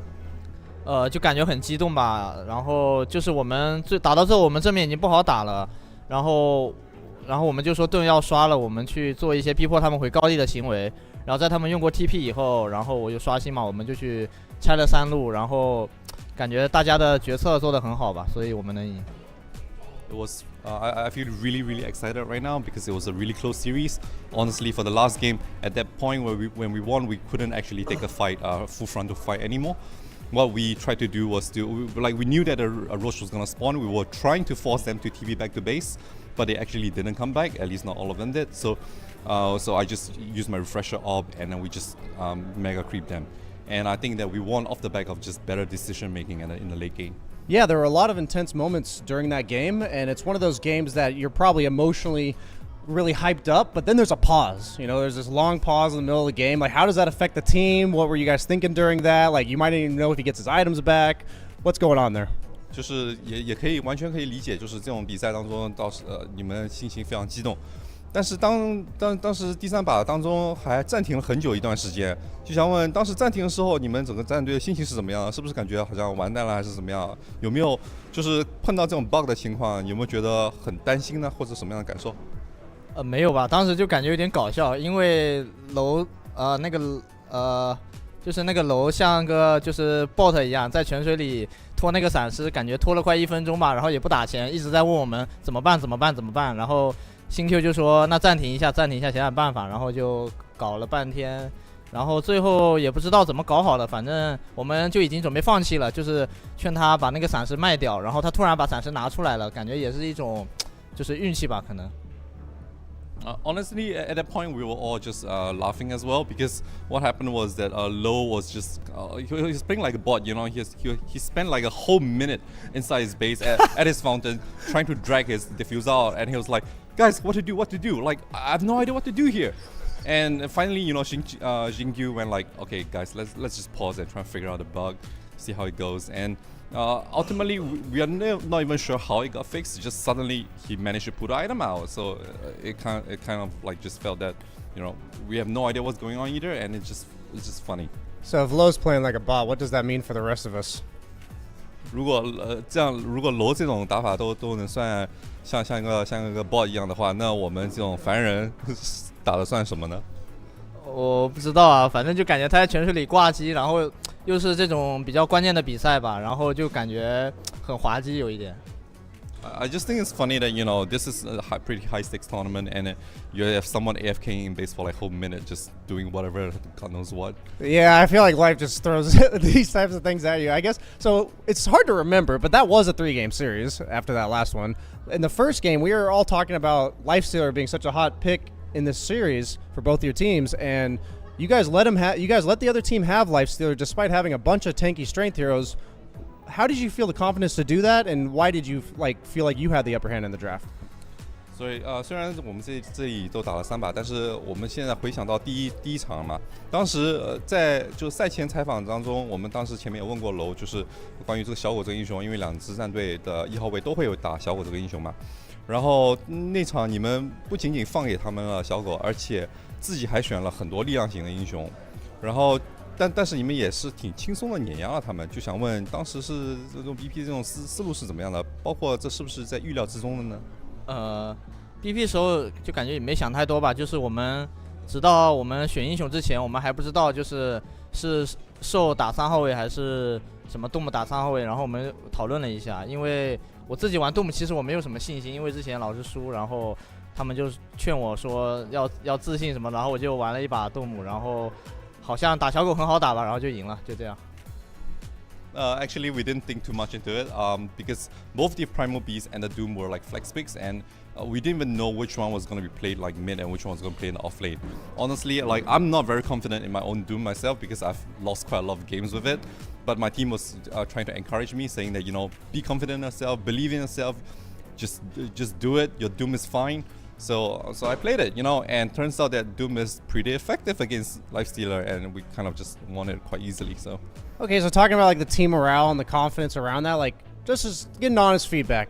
Speaker 20: 的？
Speaker 16: 就感觉很激动吧。然后就是我们打到最后，我们正面已经不好打了，然后我们就说盾要刷了，我们去做一些逼迫他们回高地的行为。然后在他们用过 TP 以后，然后我就刷新嘛，我们就去拆了3路，然后感觉大家的决策做得很好吧，所以我们能赢。
Speaker 20: It was I feel really, really excited right now because it was a really close series. Honestly, for the last game, at that point when we won, we couldn't actually take a fight, full frontal fight anymore. What we tried to do was we knew that a Roche was gonna spawn. We were trying to force them to TP back to base, but they actually didn't come back. At least not all of them did. So I just used my refresher orb and then we just mega creep them. And I think that we won off the back of just better decision making in the late game.
Speaker 5: Yeah, there were a lot of intense moments during that game, and it's one of those games that you're probably emotionally really hyped up, but then there's a pause. You know, there's this long pause in the middle of the game. Like, how does that affect the team? What were you guys thinking during that? Like, you might even know if he gets his items back. What's going on there?
Speaker 20: 就是也可以完全可以理解，就是这种比赛当中，你们心情非常激动。但是当时第3把当中还暂停了很久一段时间，就想问当时暂停的时候，你们整个战队的心情是怎么样的？是不是感觉好像完蛋了，还是怎么样？有没有就是碰到这种 bug 的情况，有没有觉得很担心呢，或者什么样的感受？
Speaker 16: 没有吧，当时就感觉有点搞笑，因为楼就是那个楼像个就是 bot 一样，在泉水里拖那个闪失，感觉拖了快1分钟吧，然后也不打钱，一直在问我们怎么办，然后新 Q 就说那暂停一下，想想办法，然后就搞了半天，然后最后也不知道怎么搞好了，反正我们就已经准备放弃了，就是劝他把那个闪失卖掉，然后他突然把闪失拿出来了，感觉也是一种就是运气吧，可能。
Speaker 20: Honestly, at that point, we were all just laughing as well because what happened was that Lo was just he was playing like a bot, you know. He spent like a whole minute inside his base at his fountain trying to drag his diffuser out, and he was like, "Guys, what to do? Like, I have no idea what to do here." And finally, you know, Jingyu went like, "Okay, guys, let's just pause and try and figure out the bug, see how it goes." And ultimately, we are not even sure how it got fixed. Just suddenly, he managed to put the item out. So it kind of like just felt that, you know, we have no idea what's going on either, and it's just funny.
Speaker 5: So if Lo's playing like a bot, what does that mean for the rest of us?
Speaker 20: 如果楼这种打法都能算像一个 bot 一样的话，那我们这种凡人打的算什么呢？
Speaker 16: 我不知道啊，反正就感觉他在泉水里挂机，然后又是这种比较关键的比赛吧，然后就感觉很滑稽有一点。
Speaker 20: I just think it's funny that, you know, this is a pretty high-stakes tournament, and you have someone AFKing in base for like a whole minute, just doing whatever, God knows what.
Speaker 5: Yeah, I feel like life just throws these types of things at you, I guess. So it's hard to remember, but that was a 3-game series after that last one. In the first game, we were all talking about Lifestealer being such a hot pick in this series for both your teams, and you guys let the other team have Lifestealer despite having a bunch of tanky strength heroes. How did you feel the confidence to do that, and why did you feel like you had the upper hand in the draft?
Speaker 20: 所以虽然我们这里都打了3把，但是我们现在回想到第一场嘛，当时在就赛前采访当中，我们当时前面有问过楼，就是关于这个小狗这个英雄，因为2支战队的1号位都会有打小狗这个英雄嘛。然后那场你们不仅仅放给他们了小狗，而且自己还选了很多力量型的英雄，然后。但是你们也是挺轻松的碾压了他们，就想问当时是这种 BP 这种思路是怎么样的？包括这是不是在预料之中的呢
Speaker 16: ？BP 时候就感觉也没想太多吧，就是我们直到我们选英雄之前，我们还不知道是受打3号位还是什么动物打3号位，然后我们讨论了一下，因为我自己玩动物其实我没有什么信心，因为之前老是输，然后他们就劝我说要自信什么，然后我就玩了一把动物，然后。好像打小狗很好打吧，然后就赢了，就这样。
Speaker 20: Actually, we didn't think too much into it because both the Primal Beast and the Doom were like flex picks, and we didn't even know which one was going to be played like mid and which one was going to play in the off lane. Honestly, like I'm not very confident in my own Doom myself because I've lost quite a lot of games with it. But my team was trying to encourage me, saying that, you know, be confident in yourself, believe in yourself, just do it. Your Doom is fine. So I played it, you know, and turns out that Doom is pretty effective against Lifestealer, and we kind of just won it quite easily. So.
Speaker 5: Okay, so talking about like the team morale and the confidence around that, like just getting honest feedback.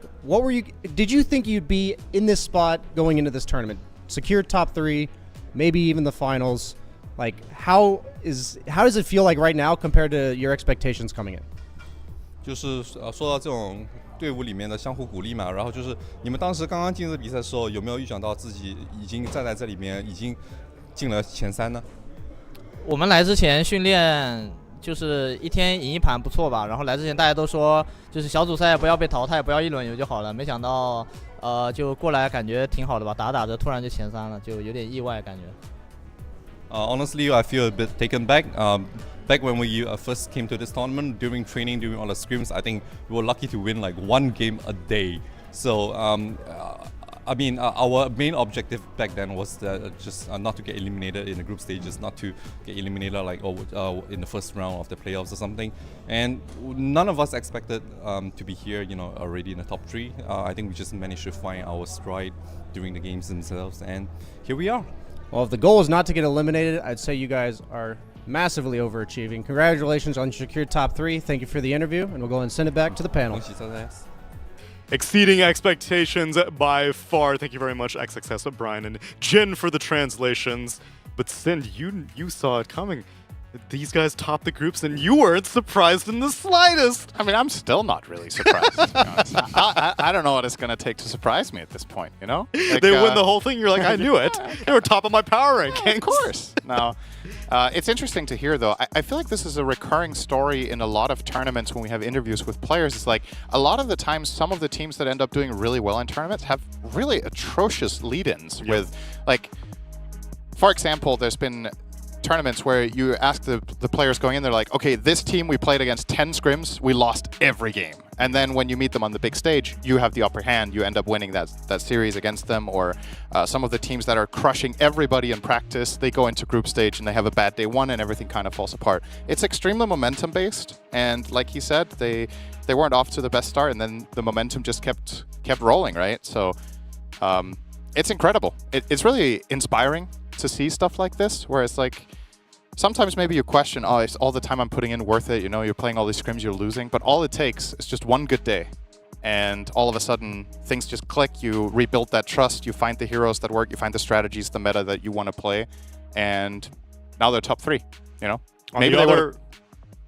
Speaker 5: Did you think you'd be in this spot going into this tournament? Secure top 3, maybe even the finals. Like how does it feel like right now compared to your expectations coming in?
Speaker 20: 就是说到这种队伍里面的相互鼓励嘛，然后就是你们当时刚刚进这比赛的时候，有没有预想到自己已经站在这里面，已经进了前3呢？
Speaker 16: 我们来之前训练就是一天赢1盘不错吧，然后来之前大家都说就是小组赛不要被淘汰，不要1轮游就好了，没想到就过来感觉挺好的吧，打着突然就前3了，就有点意外感觉。
Speaker 20: Honestly, I feel a bit taken back. Back when we first came to this tournament, during training, during all the scrims, I think we were lucky to win like 1 game a day. So, I mean, our main objective back then was just not to get eliminated in the group stages, not to get eliminated like in the first round of the playoffs or something. And none of us expected to be here, you know, already in the top 3. I think we just managed to find our stride during the games themselves, and here we are.
Speaker 5: Well, if the goal is not to get eliminated, I'd say you guys are massively overachieving. Congratulations on secured top 3. Thank you for the interview, and we'll go and send it back to the panel.
Speaker 19: Exceeding expectations by far. Thank you very much, XXS, Brian and Jin, for the translations. But Sind, you saw it coming. These guys topped the groups, and you weren't surprised in the slightest.
Speaker 3: I mean, I'm still not really surprised, to be honest. I don't know what it's going to take to surprise me at this point, you know?
Speaker 19: Like, they win the whole thing, you're like, I knew it. They were top of my power rankings.
Speaker 3: Yeah, of course. No. It's interesting to hear, though. I feel like this is a recurring story in a lot of tournaments when we have interviews with players. It's like, a lot of the times, some of the teams that end up doing really well in tournaments have really atrocious lead-ins with, like, for example, there's been tournaments where you ask the players going in, they're like, okay, this team we played against 10 scrims, we lost every game. And then when you meet them on the big stage, you have the upper hand, you end up winning that series against them. Or some of the teams that are crushing everybody in practice, they go into group stage and they have a bad day 1 and everything kind of falls apart. It's extremely momentum based, and like he said, they weren't off to the best start, and then the momentum just kept rolling, right? So it's incredible. It's really inspiring to see stuff like this, where it's like, sometimes maybe you question, oh, is all the time I'm putting in worth it? You know, you're playing all these scrims, you're losing. But all it takes is just one good day. And all of a sudden, things just click. You rebuild that trust. You find the heroes that work. You find the strategies, the meta that you want to play. And now they're top 3, you know?
Speaker 19: Maybe the other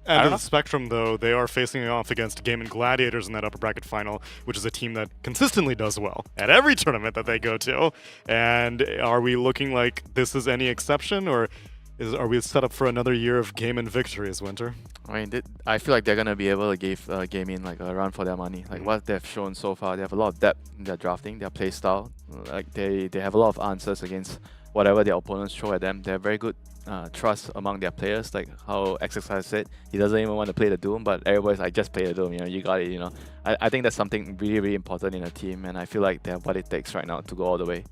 Speaker 19: end of the spectrum, though, they are facing off against Game & Gladiators in that upper bracket final, which is a team that consistently does well at every tournament that they go to. And are we looking like this is any exception? Or Are we set up for another year of Gaming victories, Winter?
Speaker 8: I mean, I feel like they're gonna be able to give Gaming like a run for their money. Like what they've shown so far, they have a lot of depth in their drafting, their play style. Like they have a lot of answers against whatever their opponents throw at them. They have very good trust among their players. Like how Exercise said, he doesn't even want to play the Doom, but everybody's like, just play the Doom. You know, you got it. You know, I think that's something really, really important in a team, and I feel like they have what it takes right now to go all the way.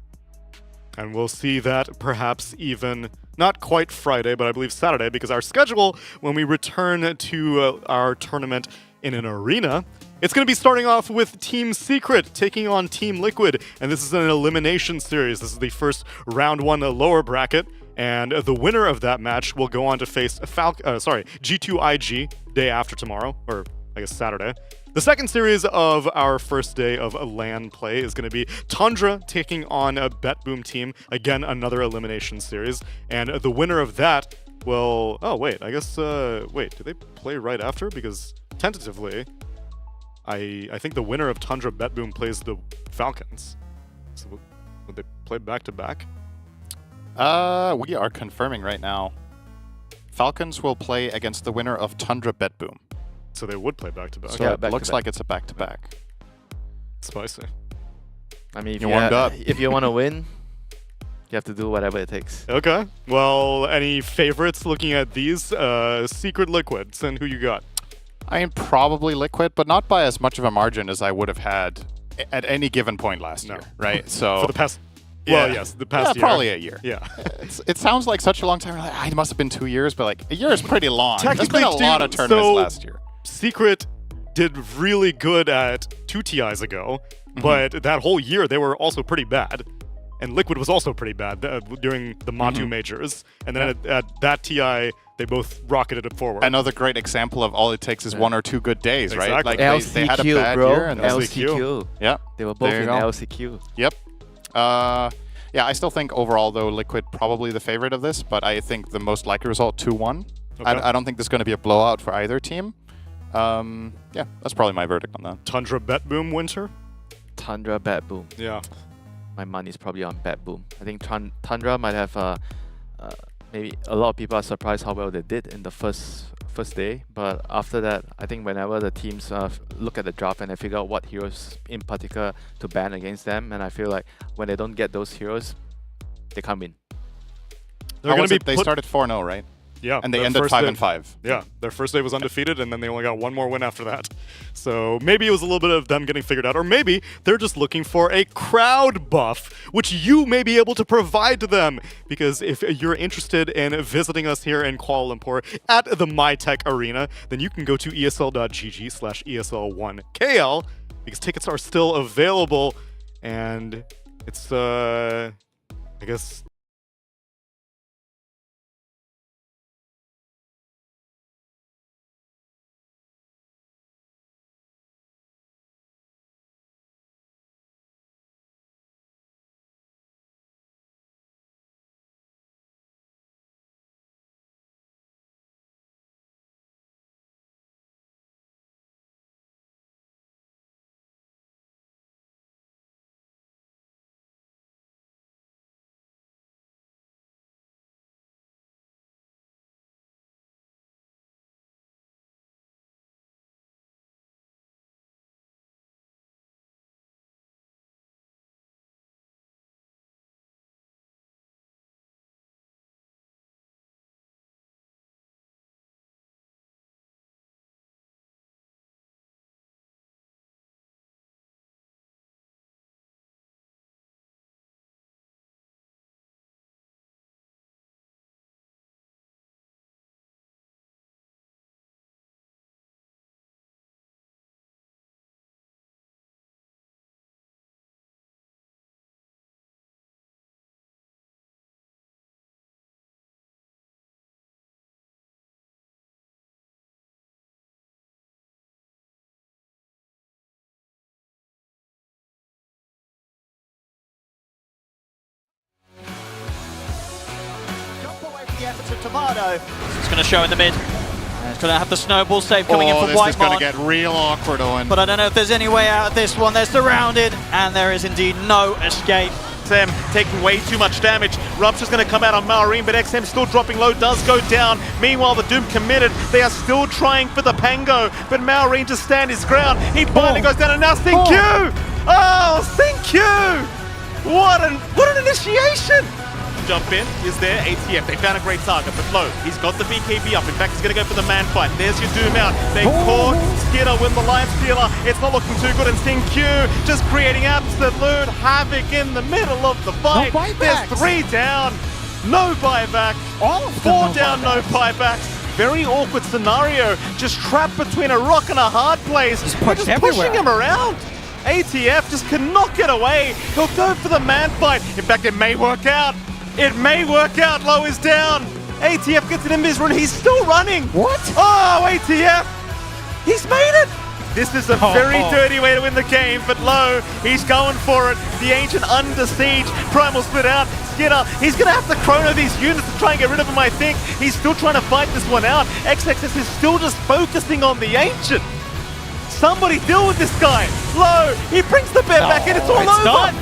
Speaker 19: And we'll see that perhaps even not quite Friday, but I believe Saturday, because our schedule, when we return to our tournament in an arena, it's going to be starting off with Team Secret taking on Team Liquid, and this is an elimination series. This is the first round 1 lower bracket, and the winner of that match will go on to face G2IG day after tomorrow, or I guess Saturday. The second series of our first day of LAN play is going to be Tundra taking on a BetBoom team. Again, another elimination series. And the winner of that will... Oh, wait. I guess... wait, do they play right after? Because tentatively, I think the winner of Tundra BetBoom plays the Falcons. So would they play back-to-back?
Speaker 3: We are confirming right now. Falcons will play against the winner of Tundra BetBoom.
Speaker 19: So they would play back-to-back.
Speaker 3: So it looks like it's a back-to-back.
Speaker 19: Spicy.
Speaker 8: I mean, if
Speaker 3: you warmed up.
Speaker 8: If you want to win, you have to do whatever it takes.
Speaker 19: Okay. Well, any favorites looking at these? Secret Liquids, and who you got?
Speaker 3: I am probably Liquid, but not by as much of a margin as I would have had at any given point last year, right? So
Speaker 19: for the past... Well, yes, the past year.
Speaker 3: Probably a year.
Speaker 19: Yeah.
Speaker 3: It sounds like such a long time. Like, it must have been 2 years, but like a year is pretty long. There's
Speaker 19: Technically,
Speaker 3: been a lot of tournaments last year.
Speaker 19: Secret did really good at 2 TIs ago, but that whole year they were also pretty bad. And Liquid was also pretty bad during the Matu majors. And then at that TI, they both rocketed it forward.
Speaker 3: Another great example of all it takes is 1 or 2 good days, right?
Speaker 19: Exactly.
Speaker 3: Like
Speaker 8: LCQ,
Speaker 3: they had a bad
Speaker 8: bro.
Speaker 3: year. And
Speaker 8: LCQ.
Speaker 3: Yeah.
Speaker 8: They were both in LCQ.
Speaker 3: Yep. Yeah, I still think overall, though, Liquid probably the favorite of this, but I think the most likely result, 2-1. Okay. I don't think there's going to be a blowout for either team. Yeah, that's probably my verdict on that.
Speaker 19: Tundra BetBoom Winter?
Speaker 8: Tundra BetBoom.
Speaker 19: Yeah.
Speaker 8: My money's probably on BetBoom. I think Tundra might have maybe a lot of people are surprised how well they did in the first day, but after that, I think whenever the teams look at the draft and they figure out what heroes in particular to ban against them, and I feel like when they don't get those heroes, they can't win.
Speaker 3: They started 4-0, right?
Speaker 19: Yeah.
Speaker 3: And they ended 5-5.
Speaker 19: Yeah, their first day was undefeated, and then they only got 1 more win after that. So maybe it was a little bit of them getting figured out, or maybe they're just looking for a crowd buff, which you may be able to provide to them. Because if you're interested in visiting us here in Kuala Lumpur at the MyTech Arena, then you can go to esl.gg/ESL1KL, because tickets are still available, and it's, I guess...
Speaker 11: The efforts of Tomato. It's going to show in the mid. And it's going to have the snowball save coming in from
Speaker 3: This is going to get real awkward, Owen.
Speaker 11: But I don't know if there's any way out of this one. They're surrounded, and there is indeed no escape.
Speaker 17: XM taking way too much damage. Rupture's going to come out on Maureen, but XM still dropping low, does go down. Meanwhile, the Doom committed. They are still trying for the Pango, but Maureen just stand his ground. He finally goes down, and now Thank you! Oh, thank you! What an initiation! Jump in, is there, ATF, they found a great target, but low, he's got the BKB up, in fact he's going to go for the man fight, there's your Doom out, they caught Skinner with the Lion Stealer, it's not looking too good, and Sting Q just creating absolute havoc in the middle of the fight, there's 3 down, no buyback, 4 down, no buybacks, very awkward scenario, just trapped between a rock and a hard place, they're just pushing him around. ATF just cannot get away, he'll go for the man fight, in fact it may work out. It may work out. Low is down. ATF gets an invis run. He's still running. What? Oh, ATF. He's made it. This is a very dirty way to win the game, but Low, he's going for it. The Ancient under siege. Primal split out. Skinner, he's going to have to chrono these units to try and get rid of him, I think. He's still trying to fight this one out. XXS is still just focusing on the Ancient. Somebody deal with this guy. Low, he brings the bear back and it's all over. Done.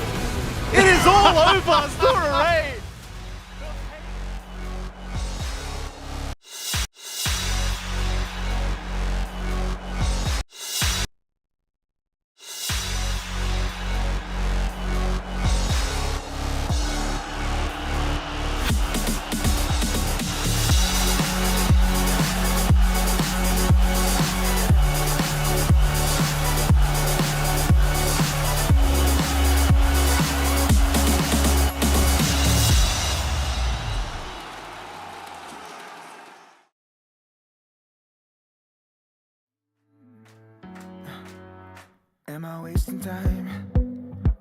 Speaker 17: It is all over. Sora Ray.
Speaker 13: Am I wasting time?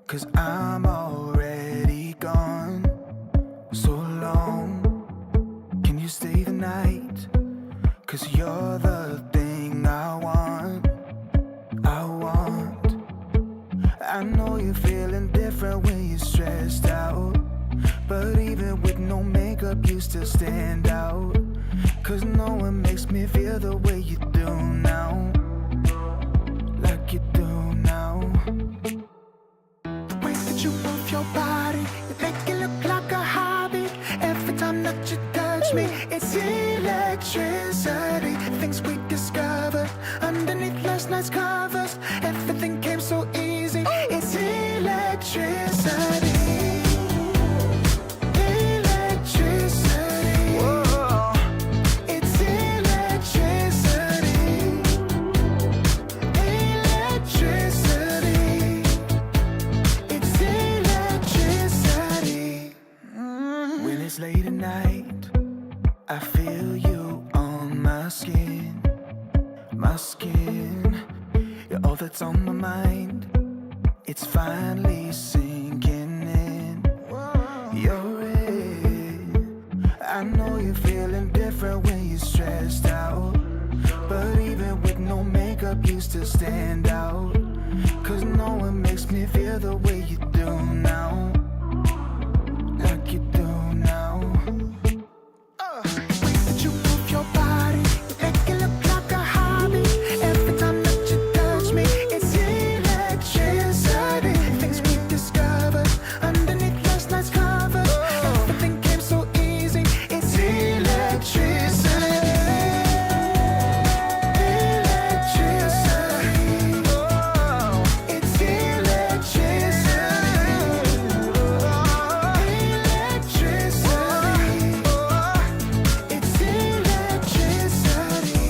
Speaker 13: 'Cause I'm already gone. So long, can you stay the night? 'Cause you're the thing I want. I know you're feeling different when you're stressed out, but even with no makeup you still stand out. 'Cause no one makes me feel the way you do now. Like you do now. The way that you move your body, you make it look like a hobby. Every time that you touch me, it's electricity. Things we discovered underneath last night's covers. Everything came so easy. It's electricity. Electricity. Whoa. It's electricity. Electricity. It's electricity. When it's late at night, I feel you on my skin. My skin. You're all that's on my mind. It's finally sinking in. You're it. I know you're feeling different when you're stressed out, but even with no makeup you still stand out. 'Cause no one makes me feel the way you do now. Like you do now. The way that you move your body, you make it look like a hobby. Every time that you touch me, it's electricity. Things we discovered underneath last night's covers. Everything came so easy. It's electricity. Electricity. It's electricity. Electricity. It's electricity.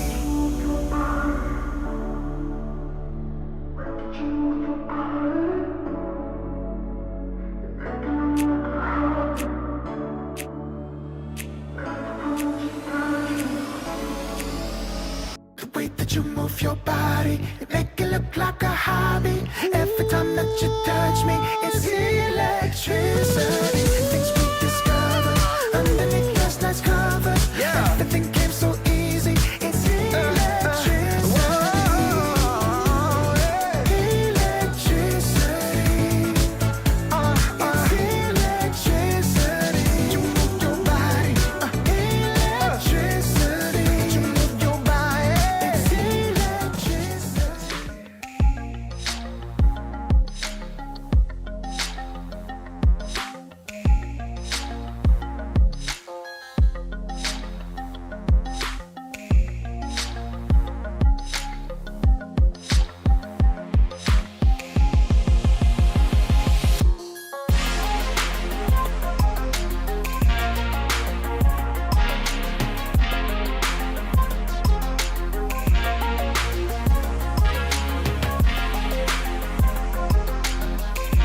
Speaker 13: The way that you move your body, you make it look like a hobby. Every time that you touch me, it's electricity.